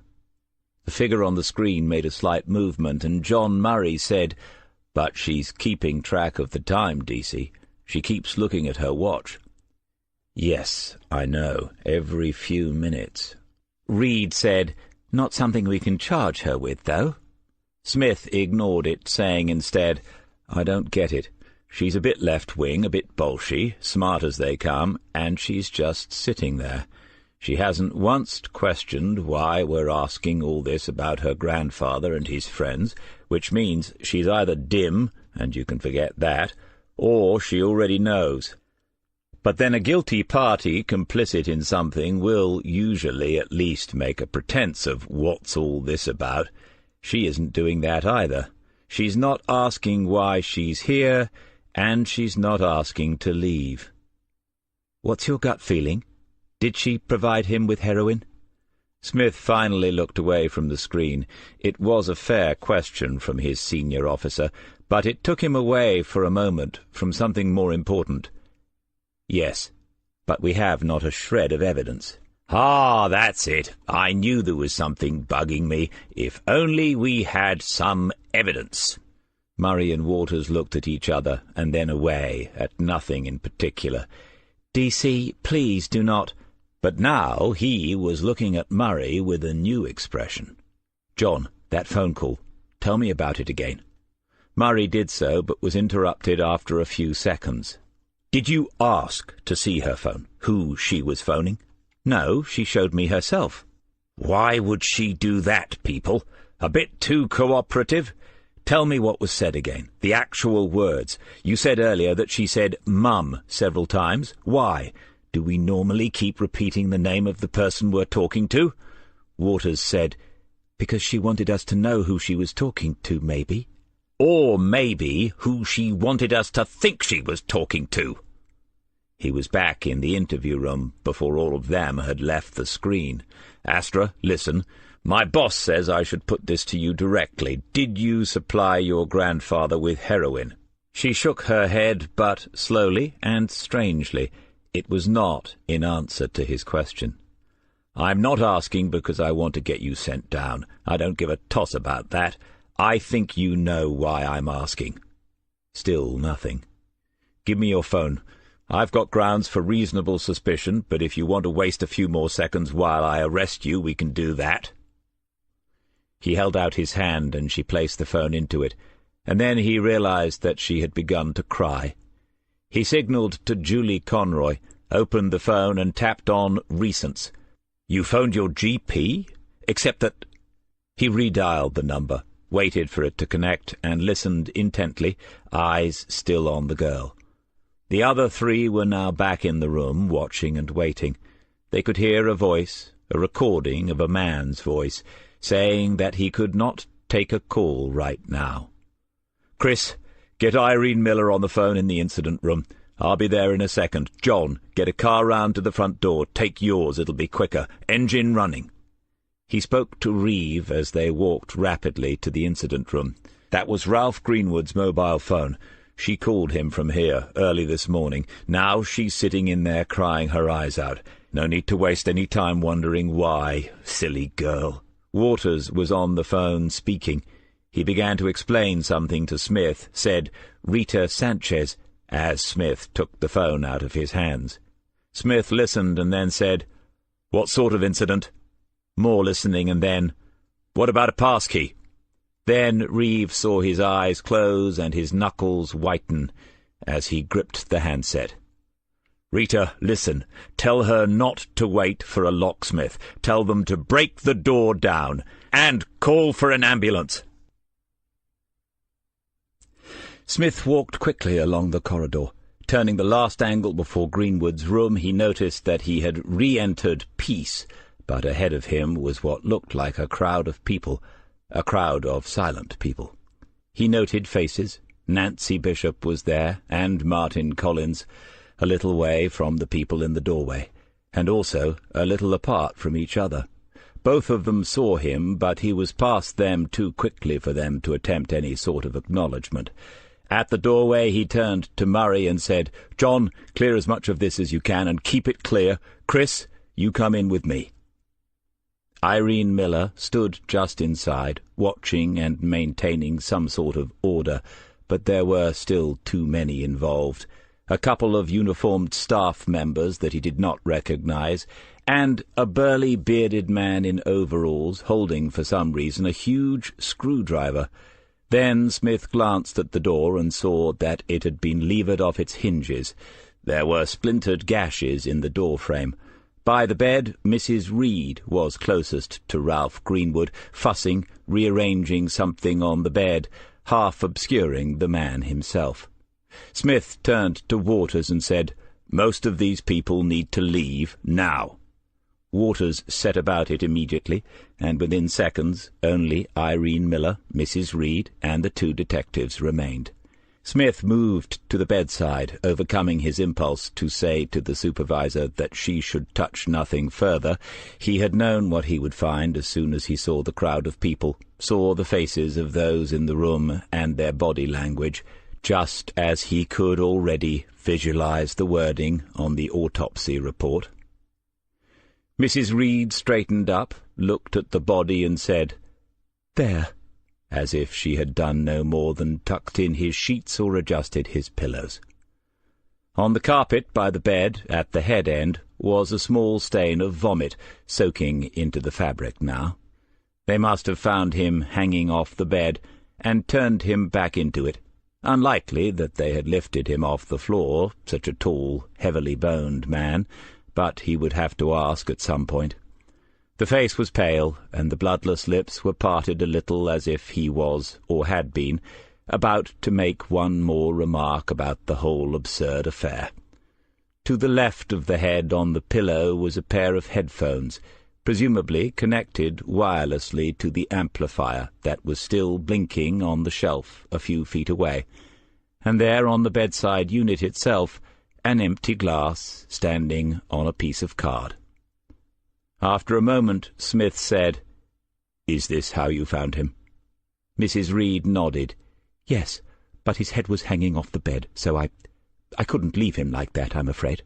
The figure on the screen made a slight movement, and John Murray said, "But she's keeping track of the time, DC. She keeps looking at her watch." "Yes, I know, every few minutes." Reed said, "Not something we can charge her with, though." Smith ignored it, saying instead, "I don't get it. She's a bit left-wing, a bit bolshy, smart as they come, and she's just sitting there. She hasn't once questioned why we're asking all this about her grandfather and his friends, which means she's either dim, and you can forget that, or she already knows." But then a guilty party complicit in something will usually at least make a pretense of what's all this about. She isn't doing that either. She's not asking why she's here, and she's not asking to leave. What's your gut feeling? Did she provide him with heroin? Smith finally looked away from the screen. It was a fair question from his senior officer, but it took him away for a moment from something more important. Yes, but we have not a shred of evidence. Ah, that's it. I knew there was something bugging me. If only we had some evidence. Murray and Waters looked at each other, and then away, at nothing in particular. DC, please do not... But now he was looking at Murray with a new expression. John, that phone call. Tell me about it again. Murray did so, but was interrupted after a few seconds. Did you ask to see her phone, who she was phoning? No, she showed me herself. Why would she do that, people? A bit too cooperative? Tell me what was said again, the actual words. You said earlier that she said Mum several times. Why? Do we normally keep repeating the name of the person we're talking to? Waters said, because she wanted us to know who she was talking to, maybe. Or maybe who she wanted us to think she was talking to. He was back in the interview room before all of them had left the screen. Astra, listen. My boss says I should put this to you directly. Did you supply your grandfather with heroin? She shook her head, but slowly and strangely. It was not in answer to his question. I'm not asking because I want to get you sent down. I don't give a toss about that. I think you know why I'm asking. Still nothing. Give me your phone. I've got grounds for reasonable suspicion, but if you want to waste a few more seconds while I arrest you, we can do that. He held out his hand, and she placed the phone into it, and then he realized that she had begun to cry. He signalled to Julie Conroy, opened the phone, and tapped on Recents. You phoned your GP? Except that... He redialed the number, waited for it to connect, and listened intently, eyes still on the girl. The other three were now back in the room, watching and waiting. They could hear a voice, a recording of a man's voice, saying that he could not take a call right now. Chris, get Irene Miller on the phone in the incident room. I'll be there in a second. John, get a car round to the front door. Take yours, it'll be quicker. Engine running. He spoke to Reeve as they walked rapidly to the incident room. That was Ralph Greenwood's mobile phone. She called him from here early this morning. Now she's sitting in there crying her eyes out. No need to waste any time wondering why. Silly girl. Waters was on the phone speaking. He began to explain something to Smith, said, Rita Sanchez, as Smith took the phone out of his hands. Smith listened and then said, What sort of incident? More listening and then, What about a passkey? Then Reeve saw his eyes close and his knuckles whiten as he gripped the handset. Rita, listen. Tell her not to wait for a locksmith. Tell them to break the door down and call for an ambulance. Smith walked quickly along the corridor. Turning the last angle before Greenwood's room, he noticed that he had re-entered peace, but ahead of him was what looked like a crowd of people, a crowd of silent people. He noted faces. Nancy Bishop was there, and Martin Collins, a little way from the people in the doorway, and also a little apart from each other. Both of them saw him, but he was past them too quickly for them to attempt any sort of acknowledgment. At the doorway he turned to Murray and said, John, clear as much of this as you can, and keep it clear. Chris, you come in with me. Irene Miller stood just inside, watching and maintaining some sort of order, but there were still too many involved. A couple of uniformed staff members that he did not recognize, and a burly, bearded man in overalls holding, for some reason, a huge screwdriver. Then Smith glanced at the door and saw that it had been levered off its hinges. There were splintered gashes in the door frame. By the bed, Mrs. Reed was closest to Ralph Greenwood, fussing, rearranging something on the bed, half obscuring the man himself. Smith turned to Waters and said, Most of these people need to leave now." Waters set about it immediately, and within seconds only Irene Miller, Mrs. Reed, and the 2 detectives remained. Smith moved to the bedside, overcoming his impulse to say to the supervisor that she should touch nothing further. He had known what he would find as soon as he saw the crowd of people, saw the faces of those in the room and their body language, just as he could already visualize the wording on the autopsy report. Mrs. Reed straightened up, looked at the body and said, "There," as if she had done no more than tucked in his sheets or adjusted his pillows. On the carpet by the bed, at the head end, was a small stain of vomit, soaking into the fabric now. They must have found him hanging off the bed, and turned him back into it. Unlikely that they had lifted him off the floor, such a tall, heavily-boned man, but he would have to ask at some point. The face was pale, and the bloodless lips were parted a little as if he was, or had been, about to make one more remark about the whole absurd affair. To the left of the head on the pillow was a pair of headphones, presumably connected wirelessly to the amplifier that was still blinking on the shelf a few feet away, and there on the bedside unit itself an empty glass standing on a piece of card. After a moment, Smith said, "Is this how you found him?" Mrs. Reed nodded. "Yes, but his head was hanging off the bed, so I couldn't leave him like that, I'm afraid."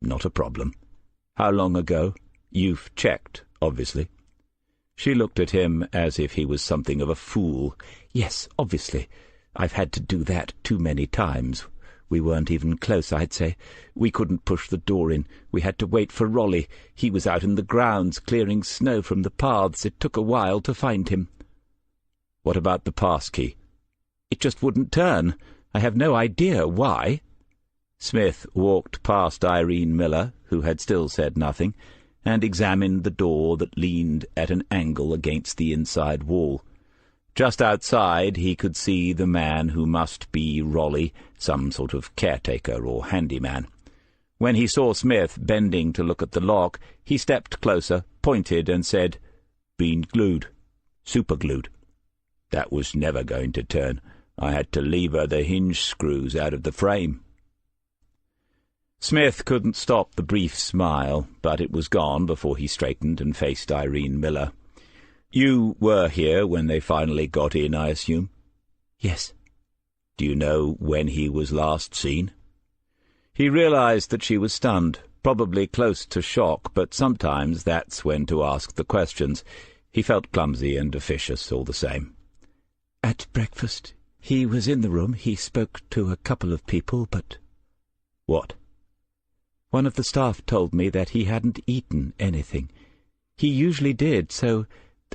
"Not a problem. How long ago? You've checked, obviously." She looked at him as if he was something of a fool. "Yes, obviously. I've had to do that too many times. We weren't even close, I'd say. We couldn't push the door in. We had to wait for Rolly. He was out in the grounds, clearing snow from the paths. It took a while to find him." "What about the pass key?" "It just wouldn't turn. I have no idea why." Smith walked past Irene Miller, who had still said nothing, and examined the door that leaned at an angle against the inside wall. Just outside he could see the man who must be Rolly, some sort of caretaker or handyman. When he saw Smith bending to look at the lock, he stepped closer, pointed, and said, "Been glued. Superglued. That was never going to turn. I had to lever the hinge screws out of the frame." Smith couldn't stop the brief smile, but it was gone before he straightened and faced Irene Miller. "You were here when they finally got in, I assume?" "Yes." "Do you know when he was last seen?" He realized that she was stunned, probably close to shock, but sometimes that's when to ask the questions. He felt clumsy and officious all the same. "At breakfast. He was in the room. He spoke to a couple of people, but—" "What?" "One of the staff told me that he hadn't eaten anything. He usually did, so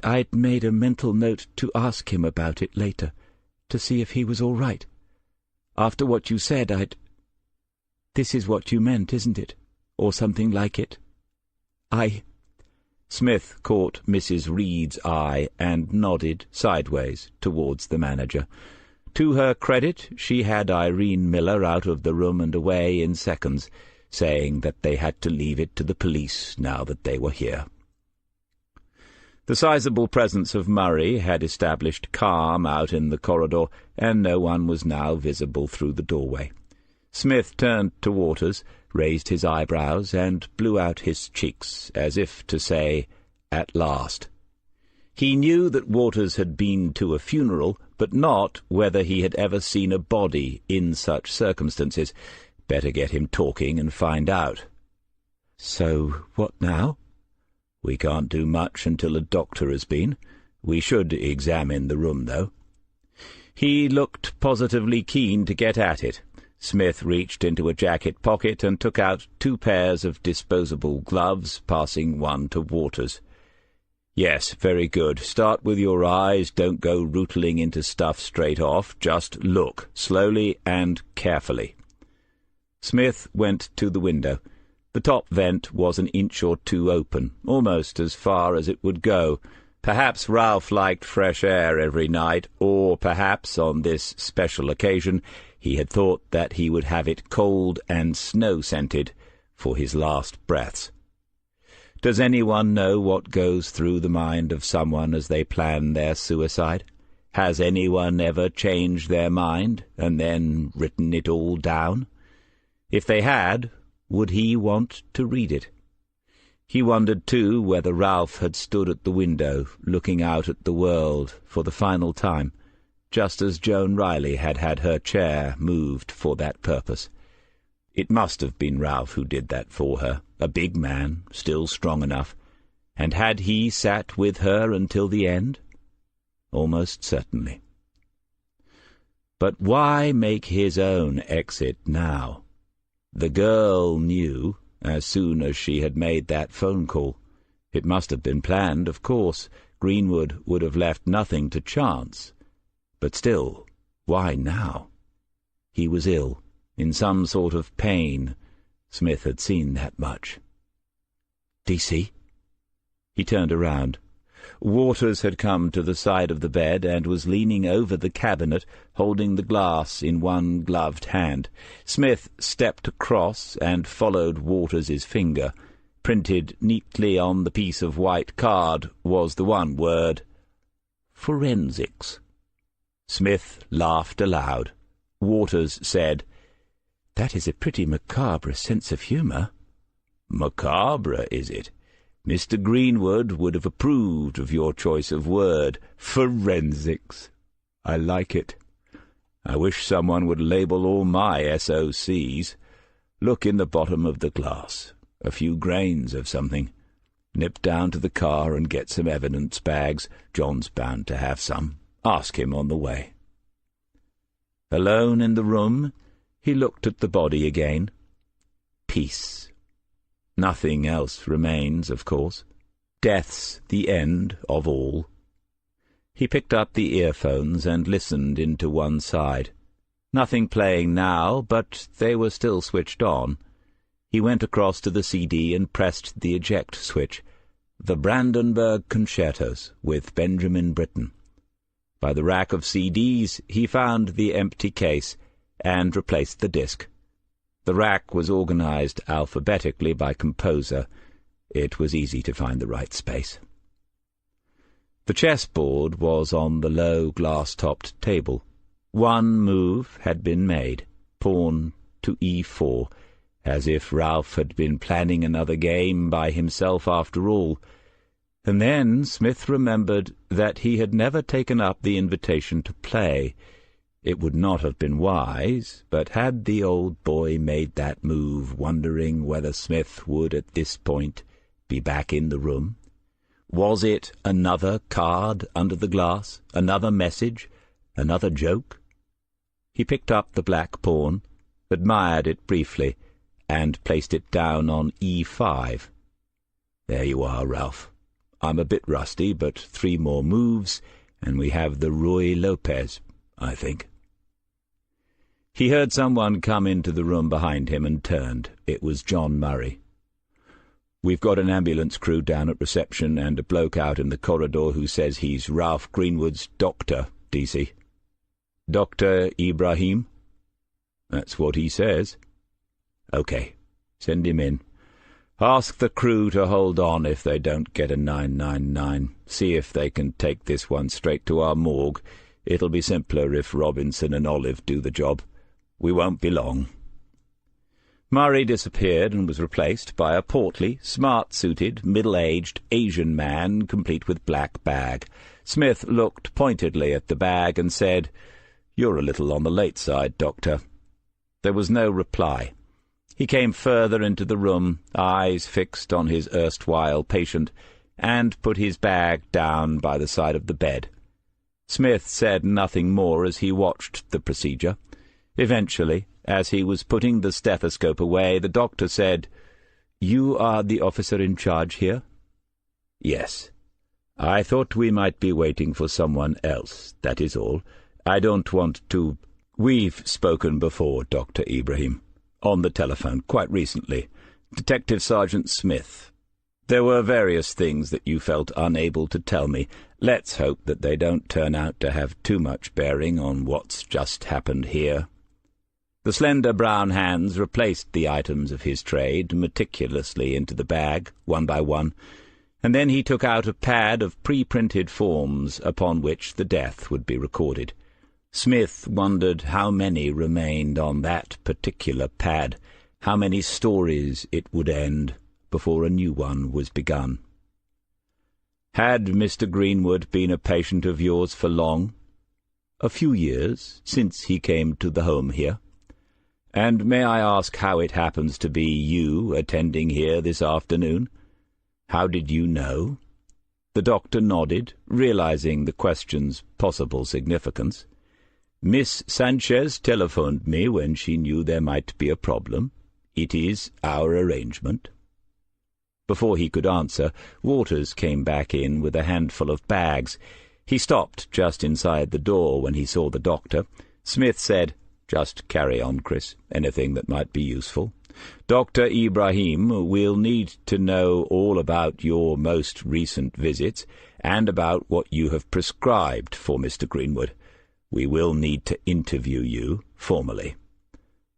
I'd made a mental note to ask him about it later, to see if he was all right. After what you said, This is what you meant, isn't it? Or something like it? Smith caught Mrs. Reed's eye and nodded sideways towards the manager. To her credit, she had Irene Miller out of the room and away in seconds, saying that they had to leave it to the police now that they were here. The sizable presence of Murray had established calm out in the corridor, and no one was now visible through the doorway. Smith turned to Waters, raised his eyebrows, and blew out his cheeks, as if to say, "At last." He knew that Waters had been to a funeral, but not whether he had ever seen a body in such circumstances. Better get him talking and find out. "So what now?" "We can't do much until a doctor has been. We should examine the room, though." He looked positively keen to get at it. Smith reached into a jacket pocket and took out 2 pairs of disposable gloves, passing one to Waters. "Yes, very good. Start with your eyes. Don't go rootling into stuff straight off. Just look, slowly and carefully." Smith went to the window. The top vent was an inch or 2 open, almost as far as it would go. Perhaps Ralph liked fresh air every night, or perhaps, on this special occasion, He had thought that he would have it cold and snow-scented for his last breaths. Does anyone know what goes through the mind of someone as they plan their suicide? Has anyone ever changed their mind and then written it all down? If they had, would he want to read it? He wondered, too, whether Ralph had stood at the window, looking out at the world for the final time, just as Joan Riley had had her chair moved for that purpose. It must have been Ralph who did that for her, a big man, still strong enough. And had he sat with her until the end? Almost certainly. But why make his own exit now? The girl knew, as soon as she had made that phone call. It must have been planned, of course. Greenwood would have left nothing to chance. But still, why now? He was ill, in some sort of pain. Smith had seen that much. "DC?" He turned around. Waters had come to the side of the bed and was leaning over the cabinet, holding the glass in one gloved hand. Smith stepped across and followed Waters's finger. Printed neatly on the piece of white card was the one word: forensics. Smith laughed aloud. Waters said, "That is a pretty macabre sense of humour." "Macabre, is it? Mr. Greenwood would have approved of your choice of word. Forensics. I like it. I wish someone would label all my SOCs. Look in the bottom of the glass. A few grains of something. Nip down to the car and get some evidence bags. John's bound to have some. Ask him on the way." Alone in the room, he looked at the body again. Peace. Nothing else remains, of course. Death's the end of all. He picked up the earphones and listened into one side. Nothing playing now, but they were still switched on. He went across to the CD and pressed the eject switch. The Brandenburg Concertos with Benjamin Britten. By the rack of CDs he found the empty case and replaced the disc. The rack was organized alphabetically by composer. It was easy to find the right space. The chessboard was on the low glass-topped table. One move had been made, pawn to e4, as if Ralph had been planning another game by himself after all. And then Smith remembered that he had never taken up the invitation to play. It would not have been wise, but had the old boy made that move, wondering whether Smith would at this point be back in the room? Was it another card under the glass, another message, another joke? He picked up the black pawn, admired it briefly, and placed it down on e5. "There you are, Ralph. I'm a bit rusty, but 3 more moves, and we have the Ruy Lopez, I think." He heard someone come into the room behind him and turned. It was John Murray. "We've got an ambulance crew down at reception and a bloke out in the corridor who says he's Ralph Greenwood's doctor, DC." "Dr. Ibrahim?" "That's what he says." "OK, send him in. Ask the crew to hold on if they don't get a 999. See if they can take this one straight to our morgue. It'll be simpler if Robinson and Olive do the job. We won't be long." Murray disappeared and was replaced by a portly, smart-suited, middle-aged Asian man, complete with black bag. Smith looked pointedly at the bag and said, "You're a little on the late side, Doctor." There was no reply. He came further into the room, eyes fixed on his erstwhile patient, and put his bag down by the side of the bed. Smith said nothing more as he watched the procedure. Eventually, as he was putting the stethoscope away, the doctor said, "You are the officer in charge here?" "Yes. I thought we might be waiting for someone else, that is all. I don't want to—" "We've spoken before, Dr. Ibrahim. On the telephone, quite recently. Detective Sergeant Smith. There were various things that you felt unable to tell me. Let's hope that they don't turn out to have too much bearing on what's just happened here." The slender brown hands replaced the items of his trade meticulously into the bag, one by one, and then he took out a pad of pre-printed forms upon which the death would be recorded. Smith wondered how many remained on that particular pad, how many stories it would end before a new one was begun. "Had Mr. Greenwood been a patient of yours for long?" "A few years, since he came to the home here." "And may I ask how it happens to be you attending here this afternoon? How did you know?" The doctor nodded, realizing the question's possible significance. "Miss Sanchez telephoned me when she knew there might be a problem. It is our arrangement." Before he could answer, Waters came back in with a handful of bags. He stopped just inside the door when he saw the doctor. Smith said, "Just carry on, Chris. Anything that might be useful. Dr. Ibrahim, we'll need to know all about your most recent visits and about what you have prescribed for Mr. Greenwood. We will need to interview you formally."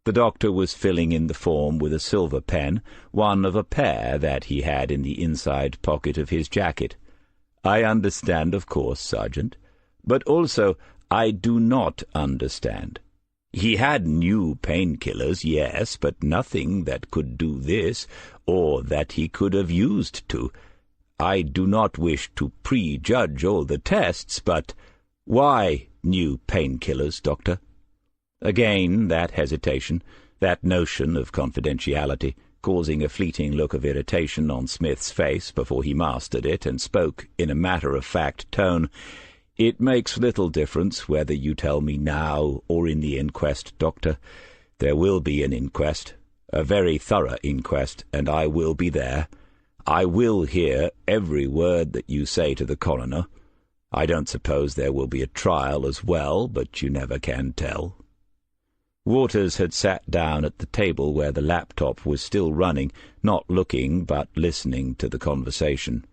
The doctor was filling in the form with a silver pen, one of a pair that he had in the inside pocket of his jacket. "I understand, of course, Sergeant. But also, I do not understand. He had new painkillers, yes, but nothing that could do this, or that he could have used to. I do not wish to prejudge all the tests, but why new painkillers, Doctor?" Again that hesitation, that notion of confidentiality, causing a fleeting look of irritation on Smith's face before he mastered it and spoke in a matter-of-fact tone. "It makes little difference whether you tell me now or in the inquest, Doctor. There will be an inquest, a very thorough inquest, and I will be there. I will hear every word that you say to the coroner. I don't suppose there will be a trial as well, but you never can tell." Waters had sat down at the table where the laptop was still running, not looking but listening to the conversation.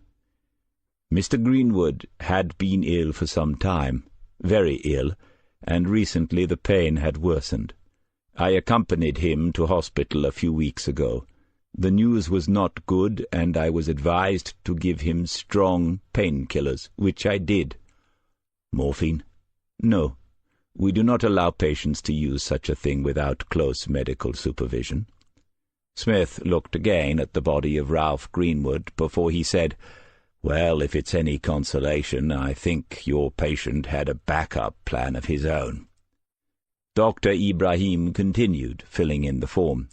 "Mr. Greenwood had been ill for some time, very ill, and recently the pain had worsened. I accompanied him to hospital a few weeks ago. The news was not good, and I was advised to give him strong painkillers, which I did." "Morphine?" "No. We do not allow patients to use such a thing without close medical supervision." Smith looked again at the body of Ralph Greenwood before he said, "Well, if it's any consolation, I think your patient had a backup plan of his own." Dr. Ibrahim continued, filling in the form.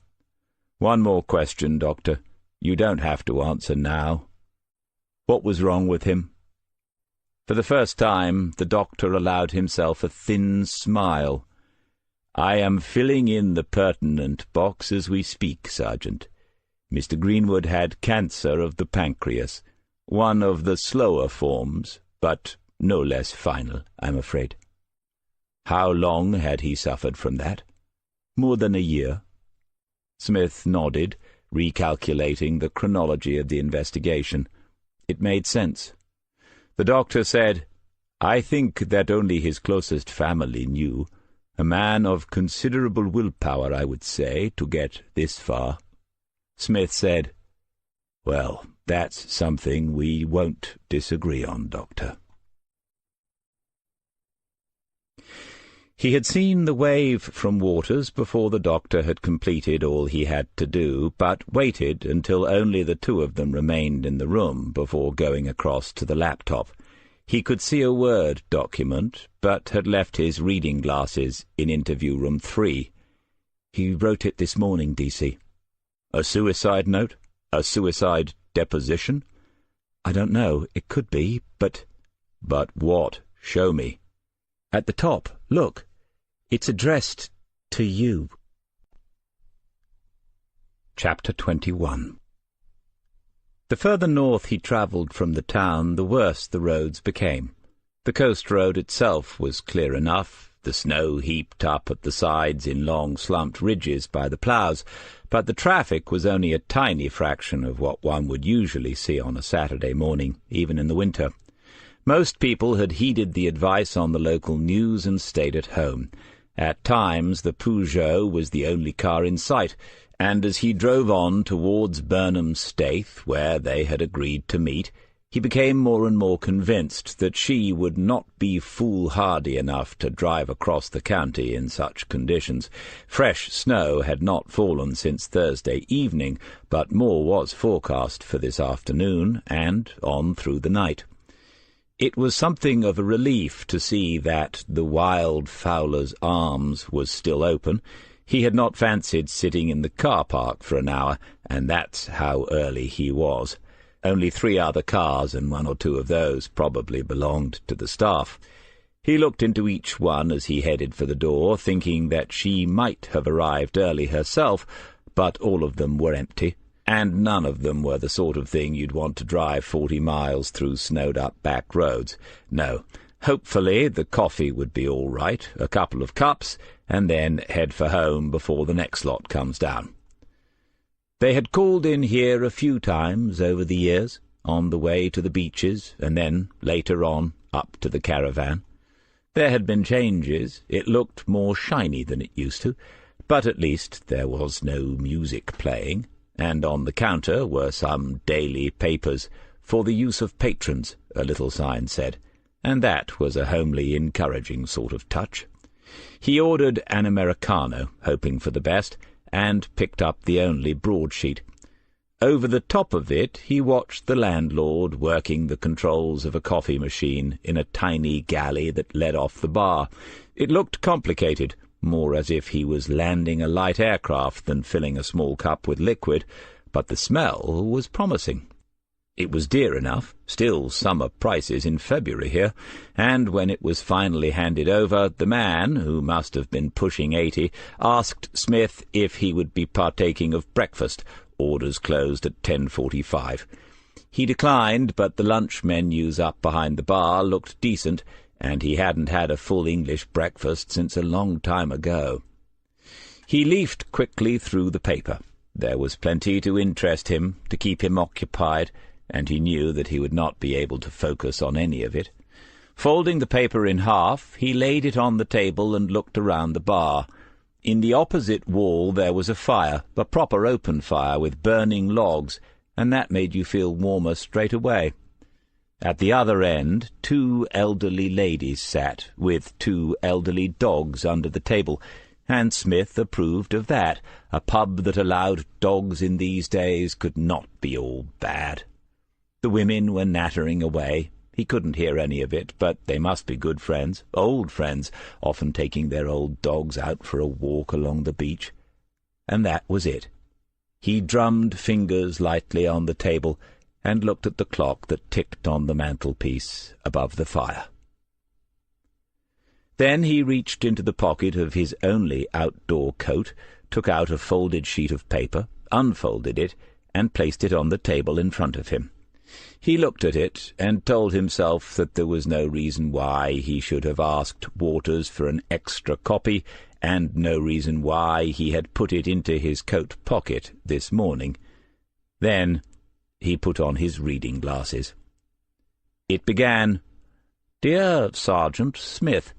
"One more question, Doctor. You don't have to answer now. What was wrong with him?" For the first time, the doctor allowed himself a thin smile. "I am filling in the pertinent box as we speak, Sergeant. Mr. Greenwood had cancer of the pancreas, one of the slower forms, but no less final, I'm afraid." "How long had he suffered from that?" "More than a year." Smith nodded, recalculating the chronology of the investigation. It made sense. The doctor said, "I think that only his closest family knew. A man of considerable willpower, I would say, to get this far." Smith said, "Well, that's something we won't disagree on, Doctor." He had seen the wave from Waters before the doctor had completed all he had to do, but waited until only the two of them remained in the room before going across to the laptop. He could see a Word document, but had left his reading glasses in interview room 3. "He wrote it this morning, DC." "A suicide note? A suicide deposition?" "I don't know. It could be, but—" "But what? Show me." "At the top, look. It's addressed to you." Chapter 21. The further north he travelled from the town, the worse the roads became. The coast road itself was clear enough, the snow heaped up at the sides in long slumped ridges by the ploughs, but the traffic was only a tiny fraction of what one would usually see on a Saturday morning, even in the winter. Most people had heeded the advice on the local news and stayed at home. At times the Peugeot was the only car in sight, and as he drove on towards Burnham Staithe, where they had agreed to meet, he became more and more convinced that she would not be foolhardy enough to drive across the county in such conditions. Fresh snow had not fallen since Thursday evening, but more was forecast for this afternoon and on through the night. It was something of a relief to see that the Wild Fowler's Arms was still open. He had not fancied sitting in the car park for an hour, and that's how early he was. Only 3 other cars, and 1 or 2 of those probably belonged to the staff. He looked into each one as he headed for the door, thinking that she might have arrived early herself, but all of them were empty, and none of them were the sort of thing you'd want to drive 40 miles through snowed-up back roads. No, hopefully the coffee would be all right, a couple of cups, and then head for home before the next lot comes down. They had called in here a few times over the years, on the way to the beaches, and then, later on, up to the caravan. There had been changes. It looked more shiny than it used to, but at least there was no music playing, and on the counter were some daily papers, for the use of patrons, a little sign said, and that was a homely, encouraging sort of touch. He ordered an Americano, hoping for the best, and picked up the only broadsheet. Over the top of it he watched the landlord working the controls of a coffee machine in a tiny galley that led off the bar. It looked complicated, more as if he was landing a light aircraft than filling a small cup with liquid, but the smell was promising. It was dear enough, still summer prices in February here, and when it was finally handed over, the man, who must have been pushing 80, asked Smith if he would be partaking of breakfast, orders closed at 10:45. He declined, but the lunch menus up behind the bar looked decent, and he hadn't had a full English breakfast since a long time ago. He leafed quickly through the paper. There was plenty to interest him, to keep him occupied, and he knew that he would not be able to focus on any of it. Folding the paper in half, he laid it on the table and looked around the bar. In the opposite wall there was a fire, a proper open fire with burning logs, and that made you feel warmer straight away. At the other end 2 elderly ladies sat, with 2 elderly dogs under the table, and Smith approved of that. A pub that allowed dogs in these days could not be all bad. The women were nattering away. He couldn't hear any of it, but they must be good friends, old friends, often taking their old dogs out for a walk along the beach. And that was it. He drummed fingers lightly on the table and looked at the clock that ticked on the mantelpiece above the fire. Then he reached into the pocket of his only outdoor coat, took out a folded sheet of paper, unfolded it, and placed it on the table in front of him. He looked at it and told himself that there was no reason why he should have asked Waters for an extra copy, and no reason why he had put it into his coat pocket this morning. Then he put on his reading glasses. It began, "Dear Sergeant Smith,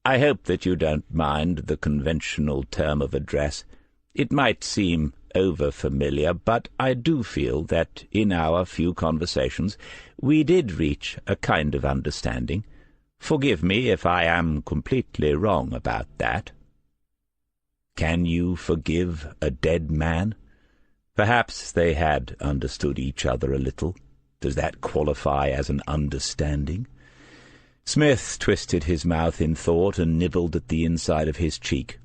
I hope that you don't mind the conventional term of address. It might seem over-familiar, but I do feel that in our few conversations we did reach a kind of understanding. Forgive me if I am completely wrong about that." Can you forgive a dead man? Perhaps they had understood each other a little. Does that qualify as an understanding? Smith twisted his mouth in thought and nibbled at the inside of his cheek.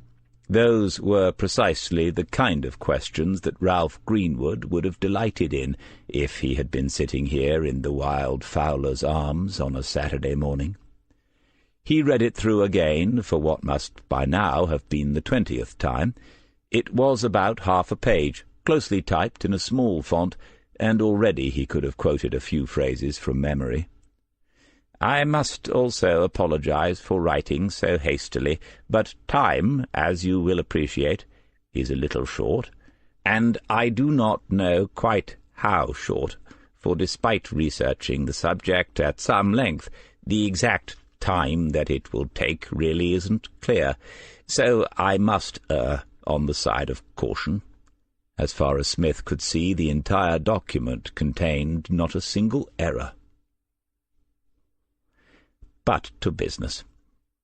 Those were precisely the kind of questions that Ralph Greenwood would have delighted in if he had been sitting here in the Wild Fowler's Arms on a Saturday morning. He read it through again for what must by now have been the 20th time. It was about half a page, closely typed in a small font, and already he could have quoted a few phrases from memory. "I must also apologize for writing so hastily, but time, as you will appreciate, is a little short, and I do not know quite how short, for despite researching the subject at some length, the exact time that it will take really isn't clear, so I must err on the side of caution. As far as Smith could see, the entire document contained not a single error. But to business.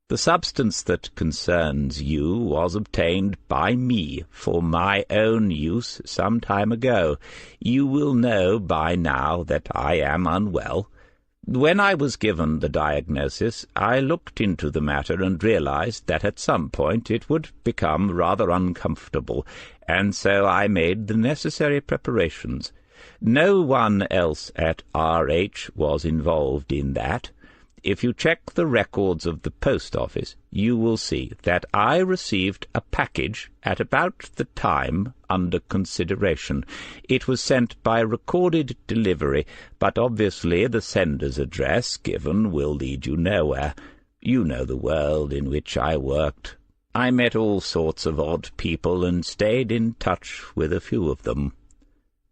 The substance that concerns you was obtained by me for my own use some time ago. You will know by now that I am unwell. When I was given the diagnosis, I looked into the matter and realized that at some point it would become rather uncomfortable, and so I made the necessary preparations. No one else at R.H. was involved in that. If you check the records of the post office, you will see that I received a package at about the time under consideration. It was sent by recorded delivery, but obviously the sender's address given will lead you nowhere. You know the world in which I worked. I met all sorts of odd people and stayed in touch with a few of them.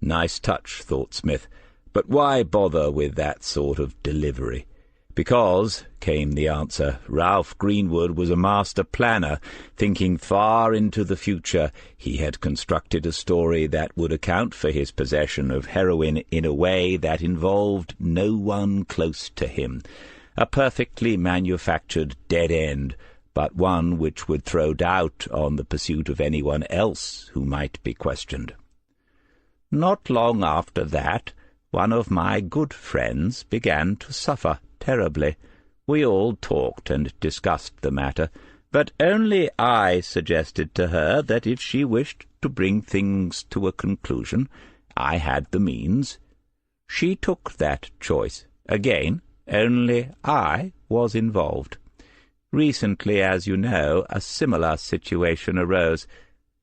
Nice touch, thought Smith, but why bother with that sort of delivery? Because, came the answer, Ralph Greenwood was a master planner. Thinking far into the future, he had constructed a story that would account for his possession of heroin in a way that involved no one close to him. A perfectly manufactured dead end, but one which would throw doubt on the pursuit of anyone else who might be questioned. Not long after that, one of my good friends began to suffer terribly. We all talked and discussed the matter, but only I suggested to her that if she wished to bring things to a conclusion, I had the means. She took that choice. Again, only I was involved. Recently, as you know, a similar situation arose.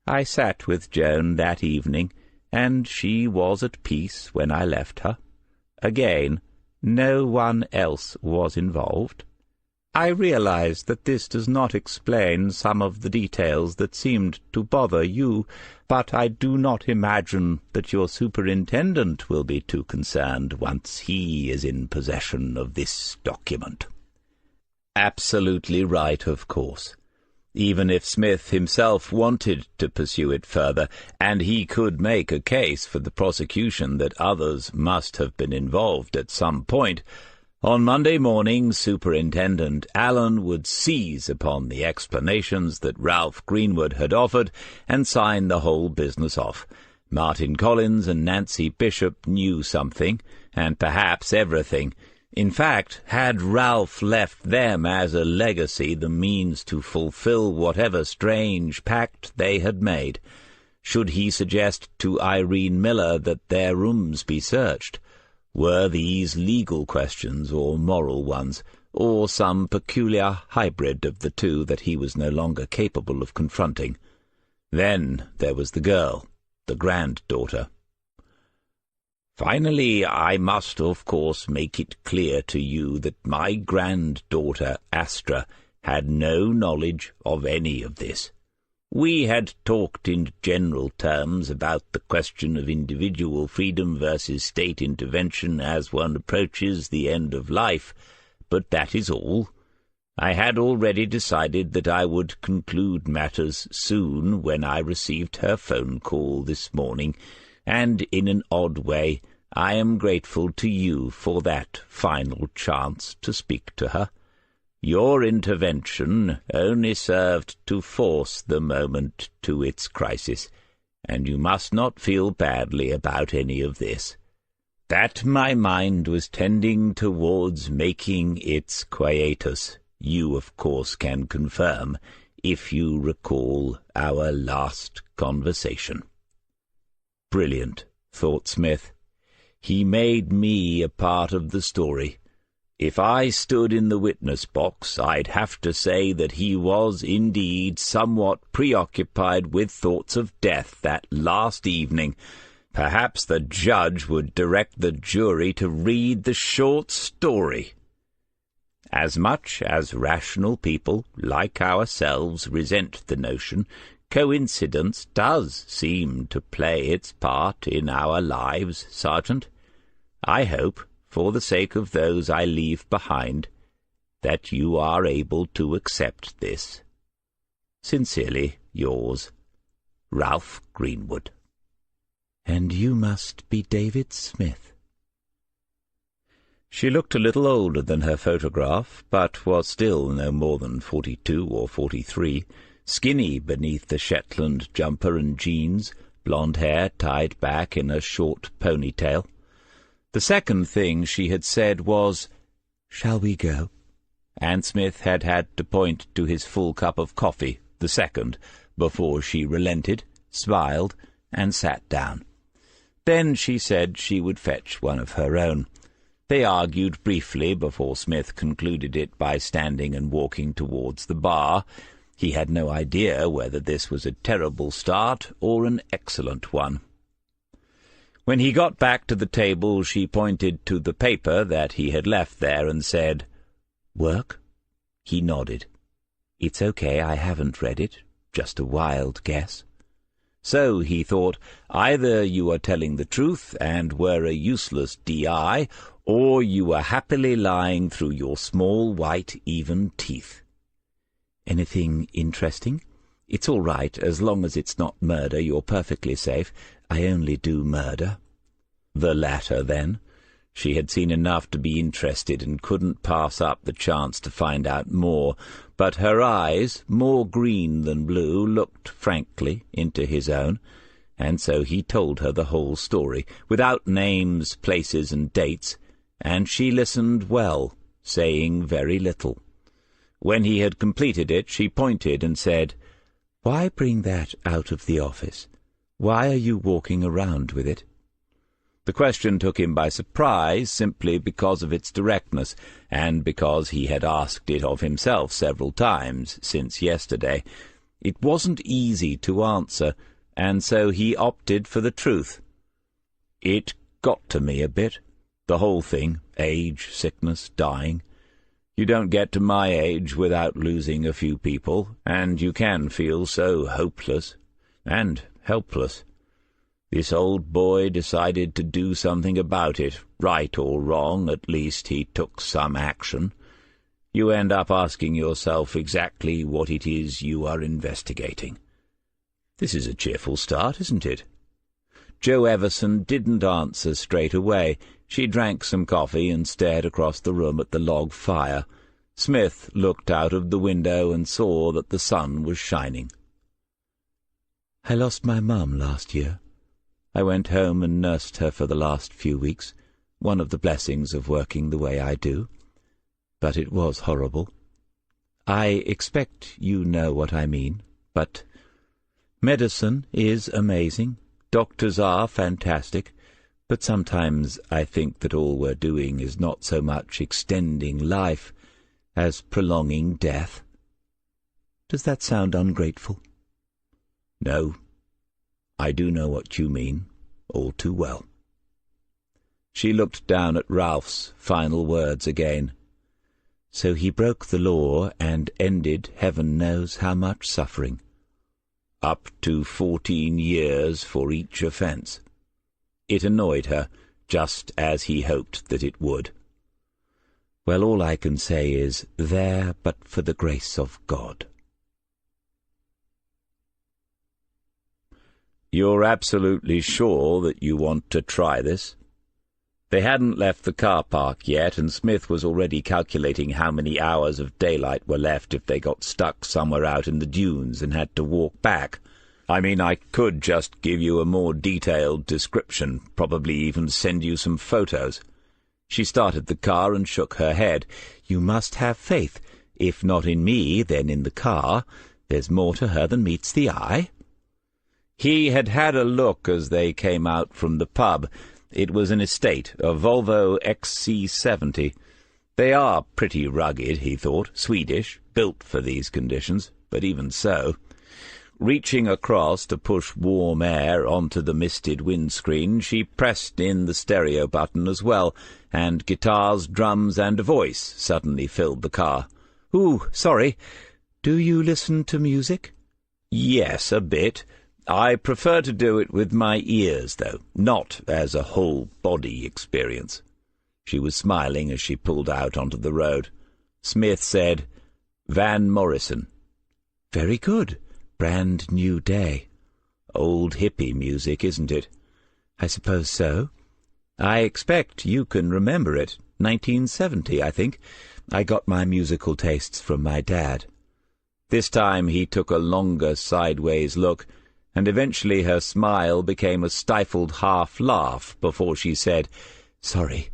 I sat with Joan that evening, and she was at peace when I left her. Again, no one else was involved. I realize that this does not explain some of the details that seemed to bother you, but I do not imagine that your superintendent will be too concerned once he is in possession of this document. Absolutely right, of course. Even if Smith himself wanted to pursue it further, and he could make a case for the prosecution that others must have been involved at some point, on Monday morning Superintendent Allen would seize upon the explanations that Ralph Greenwood had offered and sign the whole business off. Martin Collins and Nancy Bishop knew something, and perhaps everything. In fact, had Ralph left them as a legacy the means to fulfill whatever strange pact they had made? Should he suggest to Irene Miller that their rooms be searched? Were these legal questions or moral ones, or some peculiar hybrid of the two that he was no longer capable of confronting? Then there was the girl, the granddaughter. Finally, I must, of course, make it clear to you that my granddaughter, Astra, had no knowledge of any of this. We had talked in general terms about the question of individual freedom versus state intervention as one approaches the end of life, but that is all. I had already decided that I would conclude matters soon when I received her phone call this morning, and in an odd way I am grateful to you for that final chance to speak to her. Your intervention only served to force the moment to its crisis, and you must not feel badly about any of this. That my mind was tending towards making its quietus, you of course can confirm, if you recall our last conversation. Brilliant, thought Smith. He made me a part of the story. If I stood in the witness box, I'd have to say that he was indeed somewhat preoccupied with thoughts of death that last evening. Perhaps the judge would direct the jury to read the short story. As much as rational people, like ourselves, resent the notion, coincidence does seem to play its part in our lives, Sergeant. I hope, for the sake of those I leave behind, that you are able to accept this. Sincerely yours, Ralph Greenwood. And you must be David Smith. She looked a little older than her photograph, but was still no more than 42 or 43, skinny beneath the Shetland jumper and jeans, blonde hair tied back in a short ponytail. The second thing she had said was, "Shall we go?" and Smith had had to point to his full cup of coffee, the second, before she relented, smiled, and sat down. Then she said she would fetch one of her own. They argued briefly before Smith concluded it by standing and walking towards the bar. He had no idea whether this was a terrible start or an excellent one. When he got back to the table, she pointed to the paper that he had left there and said, "Work?" He nodded. "It's okay, I haven't read it. Just a wild guess." So, he thought, either you are telling the truth and were a useless D.I., or you are happily lying through your small, white, even teeth. "Anything interesting?" "It's all right, as long as it's not murder. You're perfectly safe. I only do murder." The latter, then. She had seen enough to be interested and couldn't pass up the chance to find out more, but her eyes, more green than blue, looked frankly into his own, and so he told her the whole story, without names, places, and dates, and she listened well, saying very little. When he had completed it, she pointed and said, "Why bring that out of the office? Why are you walking around with it?" The question took him by surprise, simply because of its directness, and because he had asked it of himself several times since yesterday. It wasn't easy to answer, and so he opted for the truth. "It got to me a bit, the whole thing, age, sickness, dying. You don't get to my age without losing a few people, and you can feel so hopeless and helpless. This old boy decided to do something about it, right or wrong, at least he took some action. You end up asking yourself exactly what it is you are investigating. This is a cheerful start, isn't it?" Jo Everson didn't answer straight away. She drank some coffee and stared across the room at the log fire. Smith looked out of the window and saw that the sun was shining. "I lost my mum last year. I went home and nursed her for the last few weeks, one of the blessings of working the way I do. But it was horrible. I expect you know what I mean, but medicine is amazing, doctors are fantastic, but sometimes I think that all we're doing is not so much extending life as prolonging death. Does that sound ungrateful?" "No. I do know what you mean, all too well." She looked down at Ralph's final words again. "So he broke the law and ended heaven knows how much suffering." "Up to 14 years for each offence." It annoyed her, just as he hoped that it would. "Well, all I can say is, there but for the grace of God." "You're absolutely sure that you want to try this?" They hadn't left the car park yet, and Smith was already calculating how many hours of daylight were left if they got stuck somewhere out in the dunes and had to walk back. "I mean, I could just give you a more detailed description, probably even send you some photos." She started the car and shook her head. "You must have faith. If not in me, then in the car. There's more to her than meets the eye." He had had a look as they came out from the pub. It was an estate, a Volvo XC70. They are pretty rugged, he thought, Swedish, built for these conditions, but even so. Reaching across to push warm air onto the misted windscreen, she pressed in the stereo button as well, and guitars, drums, and a voice suddenly filled the car. "Ooh, sorry. Do you listen to music?" "Yes, a bit. I prefer to do it with my ears, though, not as a whole-body experience." She was smiling as she pulled out onto the road. Smith said, "Van Morrison." "Very good. Brand New Day. Old hippie music, isn't it?" "I suppose so." "I expect you can remember it. 1970, I think. I got my musical tastes from my dad." This time he took a longer sideways look, and eventually her smile became a stifled half-laugh before she said, "Sorry,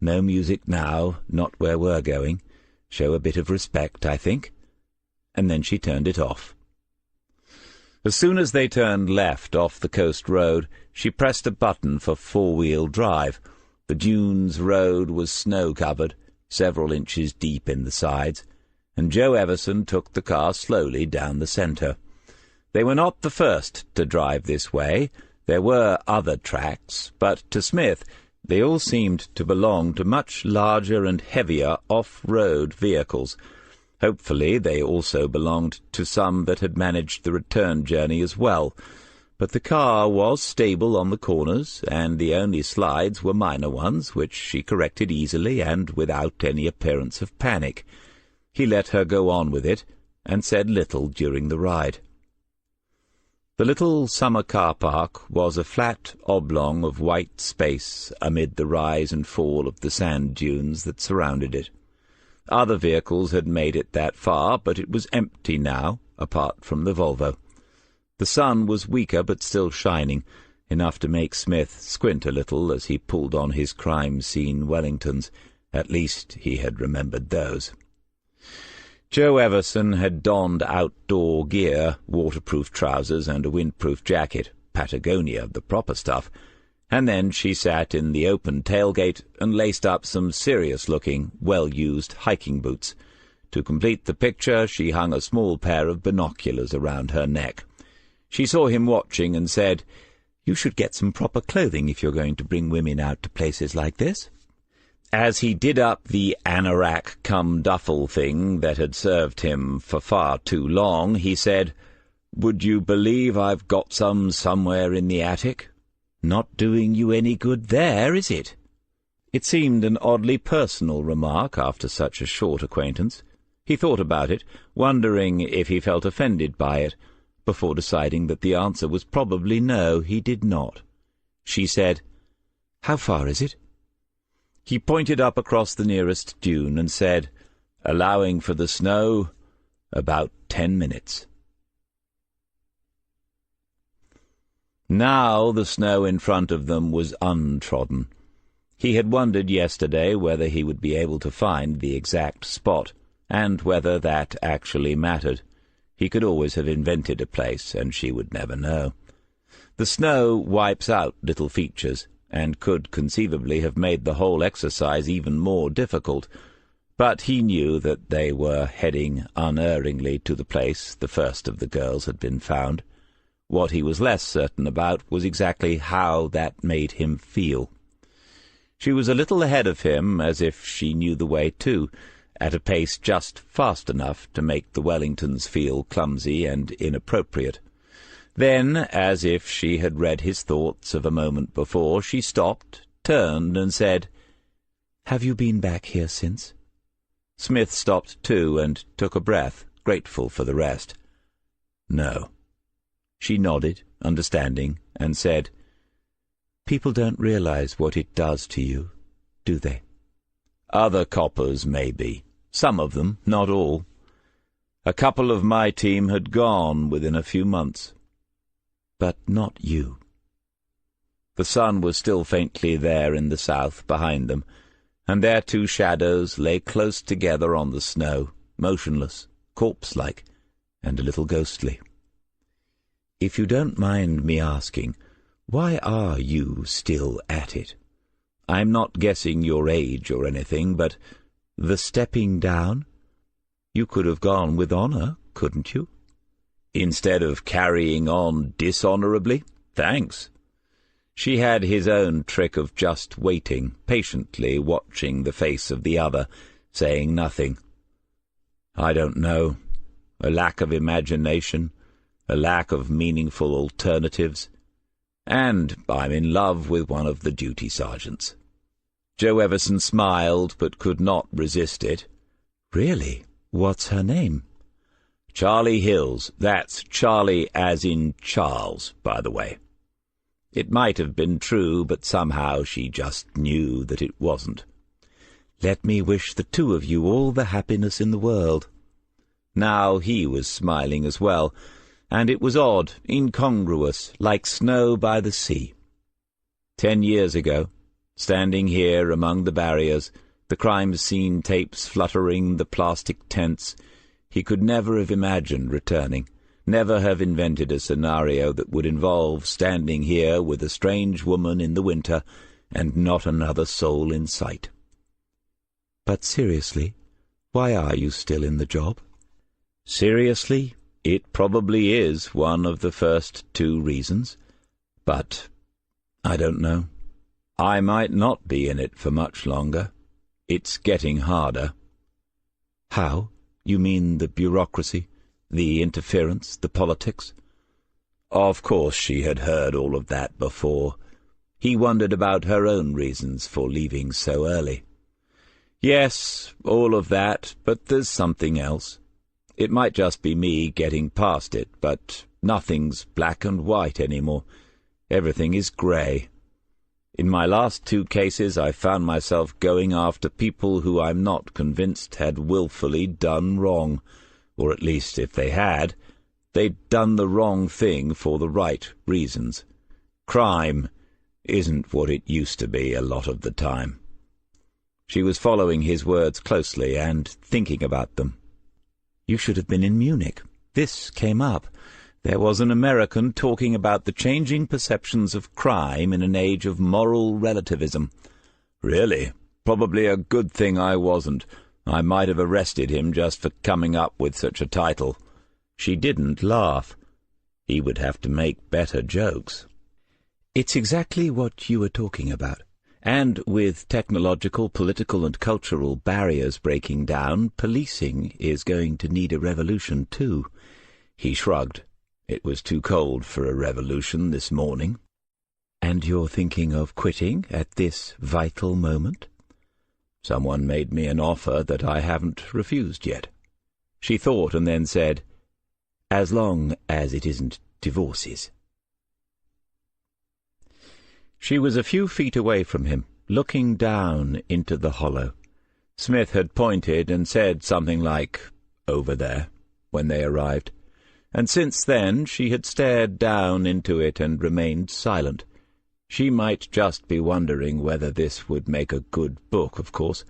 no music now, not where we're going. Show a bit of respect, I think." And then she turned it off. As soon as they turned left off the coast road, she pressed a button for four-wheel drive. The dunes road was snow-covered, several inches deep in the sides, and Joe Everson took the car slowly down the centre. They were not the first to drive this way. There were other tracks, but to Smith they all seemed to belong to much larger and heavier off-road vehicles. Hopefully they also belonged to some that had managed the return journey as well. But the car was stable on the corners, and the only slides were minor ones, which she corrected easily and without any appearance of panic. He let her go on with it, and said little during the ride. The little summer car park was a flat oblong of white space amid the rise and fall of the sand dunes that surrounded it. Other vehicles had made it that far, but it was empty now, apart from the Volvo. The sun was weaker but still shining, enough to make Smith squint a little as he pulled on his crime-scene Wellingtons. At least he had remembered those. Joe Everson had donned outdoor gear, waterproof trousers and a windproof jacket, Patagonia, the proper stuff, and then she sat in the open tailgate and laced up some serious-looking, well-used hiking boots. To complete the picture, she hung a small pair of binoculars around her neck. She saw him watching and said, "You should get some proper clothing if you're going to bring women out to places like this." As he did up the anorak-cum-duffel thing that had served him for far too long, he said, "Would you believe I've got some somewhere in the attic?" "Not doing you any good there, is it?" It seemed an oddly personal remark after such a short acquaintance. He thought about it, wondering if he felt offended by it, before deciding that the answer was probably no, he did not. She said, "How far is it?" He pointed up across the nearest dune and said, "Allowing for the snow, about 10 minutes." Now the snow in front of them was untrodden. He had wondered yesterday whether he would be able to find the exact spot, and whether that actually mattered. He could always have invented a place, and she would never know. The snow wipes out little features, and could conceivably have made the whole exercise even more difficult, but he knew that they were heading unerringly to the place the first of the girls had been found. What he was less certain about was exactly how that made him feel. She was a little ahead of him, as if she knew the way too, at a pace just fast enough to make the Wellingtons feel clumsy and inappropriate. Then, as if she had read his thoughts of a moment before, she stopped, turned, and said, "Have you been back here since?" Smith stopped too, and took a breath, grateful for the rest. "No." She nodded, understanding, and said, "People don't realize what it does to you, do they?" "Other coppers, maybe. Some of them, not all. A couple of my team had gone within a few months. But not you." The sun was still faintly there in the south behind them, and their two shadows lay close together on the snow, motionless, corpse-like, and a little ghostly. "If you don't mind me asking, why are you still at it? I'm not guessing your age or anything, but the stepping down? You could have gone with honor, couldn't you? Instead of carrying on dishonorably? Thanks." She had his own trick of just waiting, patiently watching the face of the other, saying nothing. "I don't know. A lack of imagination, a lack of meaningful alternatives. And I'm in love with one of the duty sergeants." Joe Everson smiled, but could not resist it. Really? What's her name? Charlie Hills. That's Charlie as in Charles, by the way. It might have been true, but somehow she just knew that it wasn't. Let me wish the two of you all the happiness in the world. Now he was smiling as well, and it was odd, incongruous, like snow by the sea. 10 years ago, standing here among the barriers, the crime scene tapes fluttering, the plastic tents, he could never have imagined returning, never have invented a scenario that would involve standing here with a strange woman in the winter and not another soul in sight. But seriously, why are you still in the job? Seriously, it probably is one of the first 2 reasons. But I don't know. I might not be in it for much longer. It's getting harder. How? You mean the bureaucracy, the interference, the politics? Of course she had heard all of that before. He wondered about her own reasons for leaving so early. Yes, all of that, but there's something else. It might just be me getting past it, but nothing's black and white anymore. Everything is grey. In my last 2 cases I found myself going after people who I'm not convinced had willfully done wrong, or at least if they had, they'd done the wrong thing for the right reasons. Crime isn't what it used to be a lot of the time. She was following his words closely and thinking about them. You should have been in Munich. This came up. There was an American talking about the changing perceptions of crime in an age of moral relativism. Really? Probably a good thing I wasn't. I might have arrested him just for coming up with such a title. She didn't laugh. He would have to make better jokes. It's exactly what you were talking about. And with technological, political and cultural barriers breaking down, policing is going to need a revolution too. He shrugged. It was too cold for a revolution this morning. And you're thinking of quitting at this vital moment? Someone made me an offer that I haven't refused yet. She thought and then said, as long as it isn't divorces. She was a few feet away from him, looking down into the hollow. Smith had pointed and said something like, "Over there," when they arrived, and since then she had stared down into it and remained silent. She might just be wondering whether this would make a good book, of course,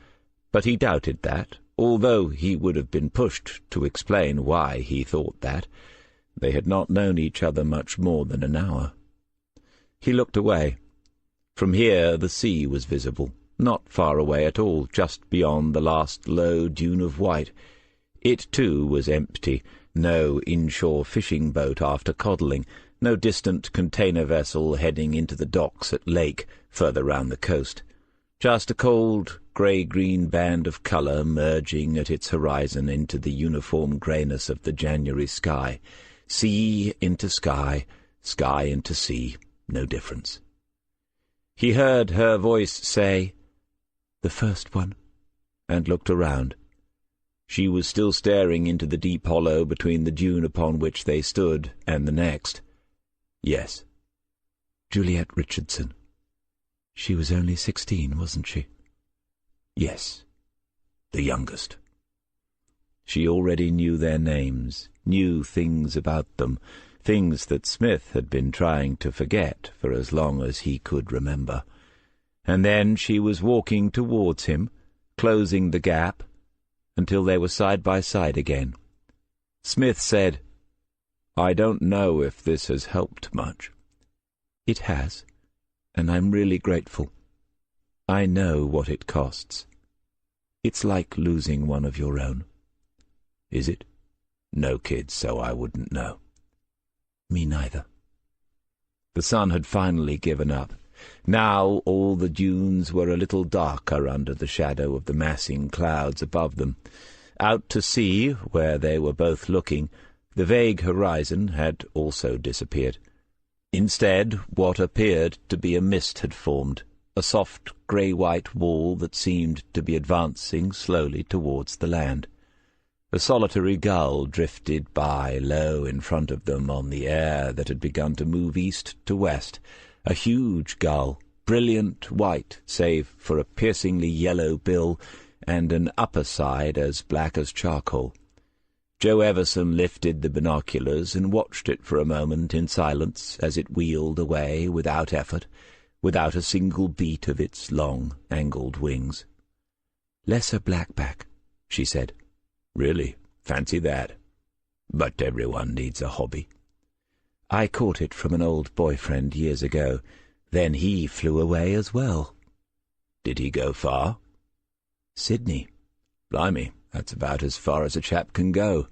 but he doubted that, although he would have been pushed to explain why he thought that. They had not known each other much more than an hour. He looked away. From here the sea was visible, not far away at all, just beyond the last low dune of white. It, too, was empty. No inshore fishing boat after coddling, no distant container vessel heading into the docks at Lake, further round the coast. Just a cold, grey-green band of colour merging at its horizon into the uniform greyness of the January sky. Sea into sky, sky into sea, no difference. He heard her voice say, "The first one," and looked around. She was still staring into the deep hollow between the dune upon which they stood and the next. "Yes." "Juliet Richardson. She was only 16, wasn't she?" "Yes, the youngest." She already knew their names, knew things about them, things that Smith had been trying to forget for as long as he could remember. And then she was walking towards him, closing the gap, until they were side by side again. Smith said, "I don't know if this has helped much." "It has, and I'm really grateful. I know what it costs. It's like losing one of your own." "Is it? No kids, so I wouldn't know." "Me neither." The sun had finally given up. Now all the dunes were a little darker under the shadow of the massing clouds above them. Out to sea, where they were both looking, the vague horizon had also disappeared. Instead, what appeared to be a mist had formed, a soft grey-white wall that seemed to be advancing slowly towards the land. A solitary gull drifted by low in front of them on the air that had begun to move east to west, a huge gull, brilliant white save for a piercingly yellow bill and an upper side as black as charcoal. Joe Everson lifted the binoculars and watched it for a moment in silence as it wheeled away without effort, without a single beat of its long, angled wings. "Lesser blackback," she said. "Really? Fancy that. But everyone needs a hobby." "I caught it from an old boyfriend years ago. Then he flew away as well." "Did he go far?" "Sydney." "Blimey, that's about as far as a chap can go.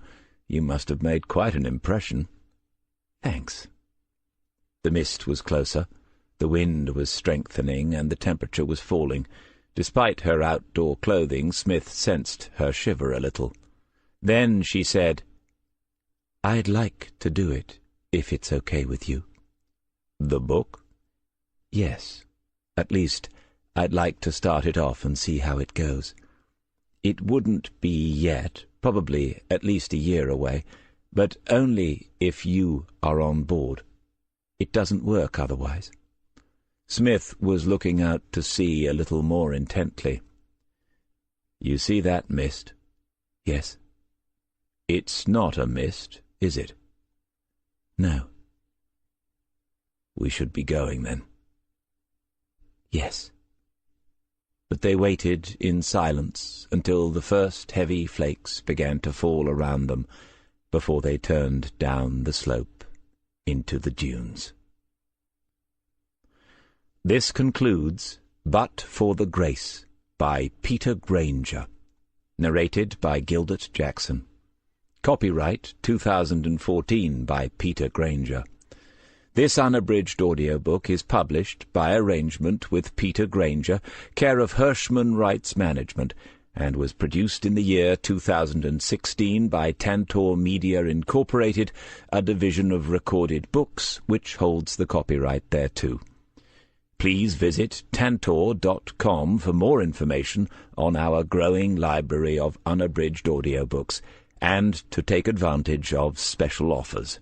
You must have made quite an impression." "Thanks." The mist was closer, the wind was strengthening, and the temperature was falling. Despite her outdoor clothing, Smith sensed her shiver a little. Then she said, "I'd like to do it, if it's okay with you." "The book?" "Yes. At least, I'd like to start it off and see how it goes. It wouldn't be yet, probably at least a year away, but only if you are on board. It doesn't work otherwise." Smith was looking out to sea a little more intently. "You see that mist?" "Yes." "It's not a mist, is it?" "No." "We should be going, then." "Yes." But they waited in silence until the first heavy flakes began to fall around them before they turned down the slope into the dunes. This concludes But for the Grace by Peter Grainger, narrated by Gilbert Jackson. Copyright 2014 by Peter Grainger. This unabridged audiobook is published by arrangement with Peter Grainger, care of Hirschman Rights Management, and was produced in the year 2016 by Tantor Media Incorporated, a division of Recorded Books, which holds the copyright thereto. Please visit tantor.com for more information on our growing library of unabridged audiobooks and to take advantage of special offers.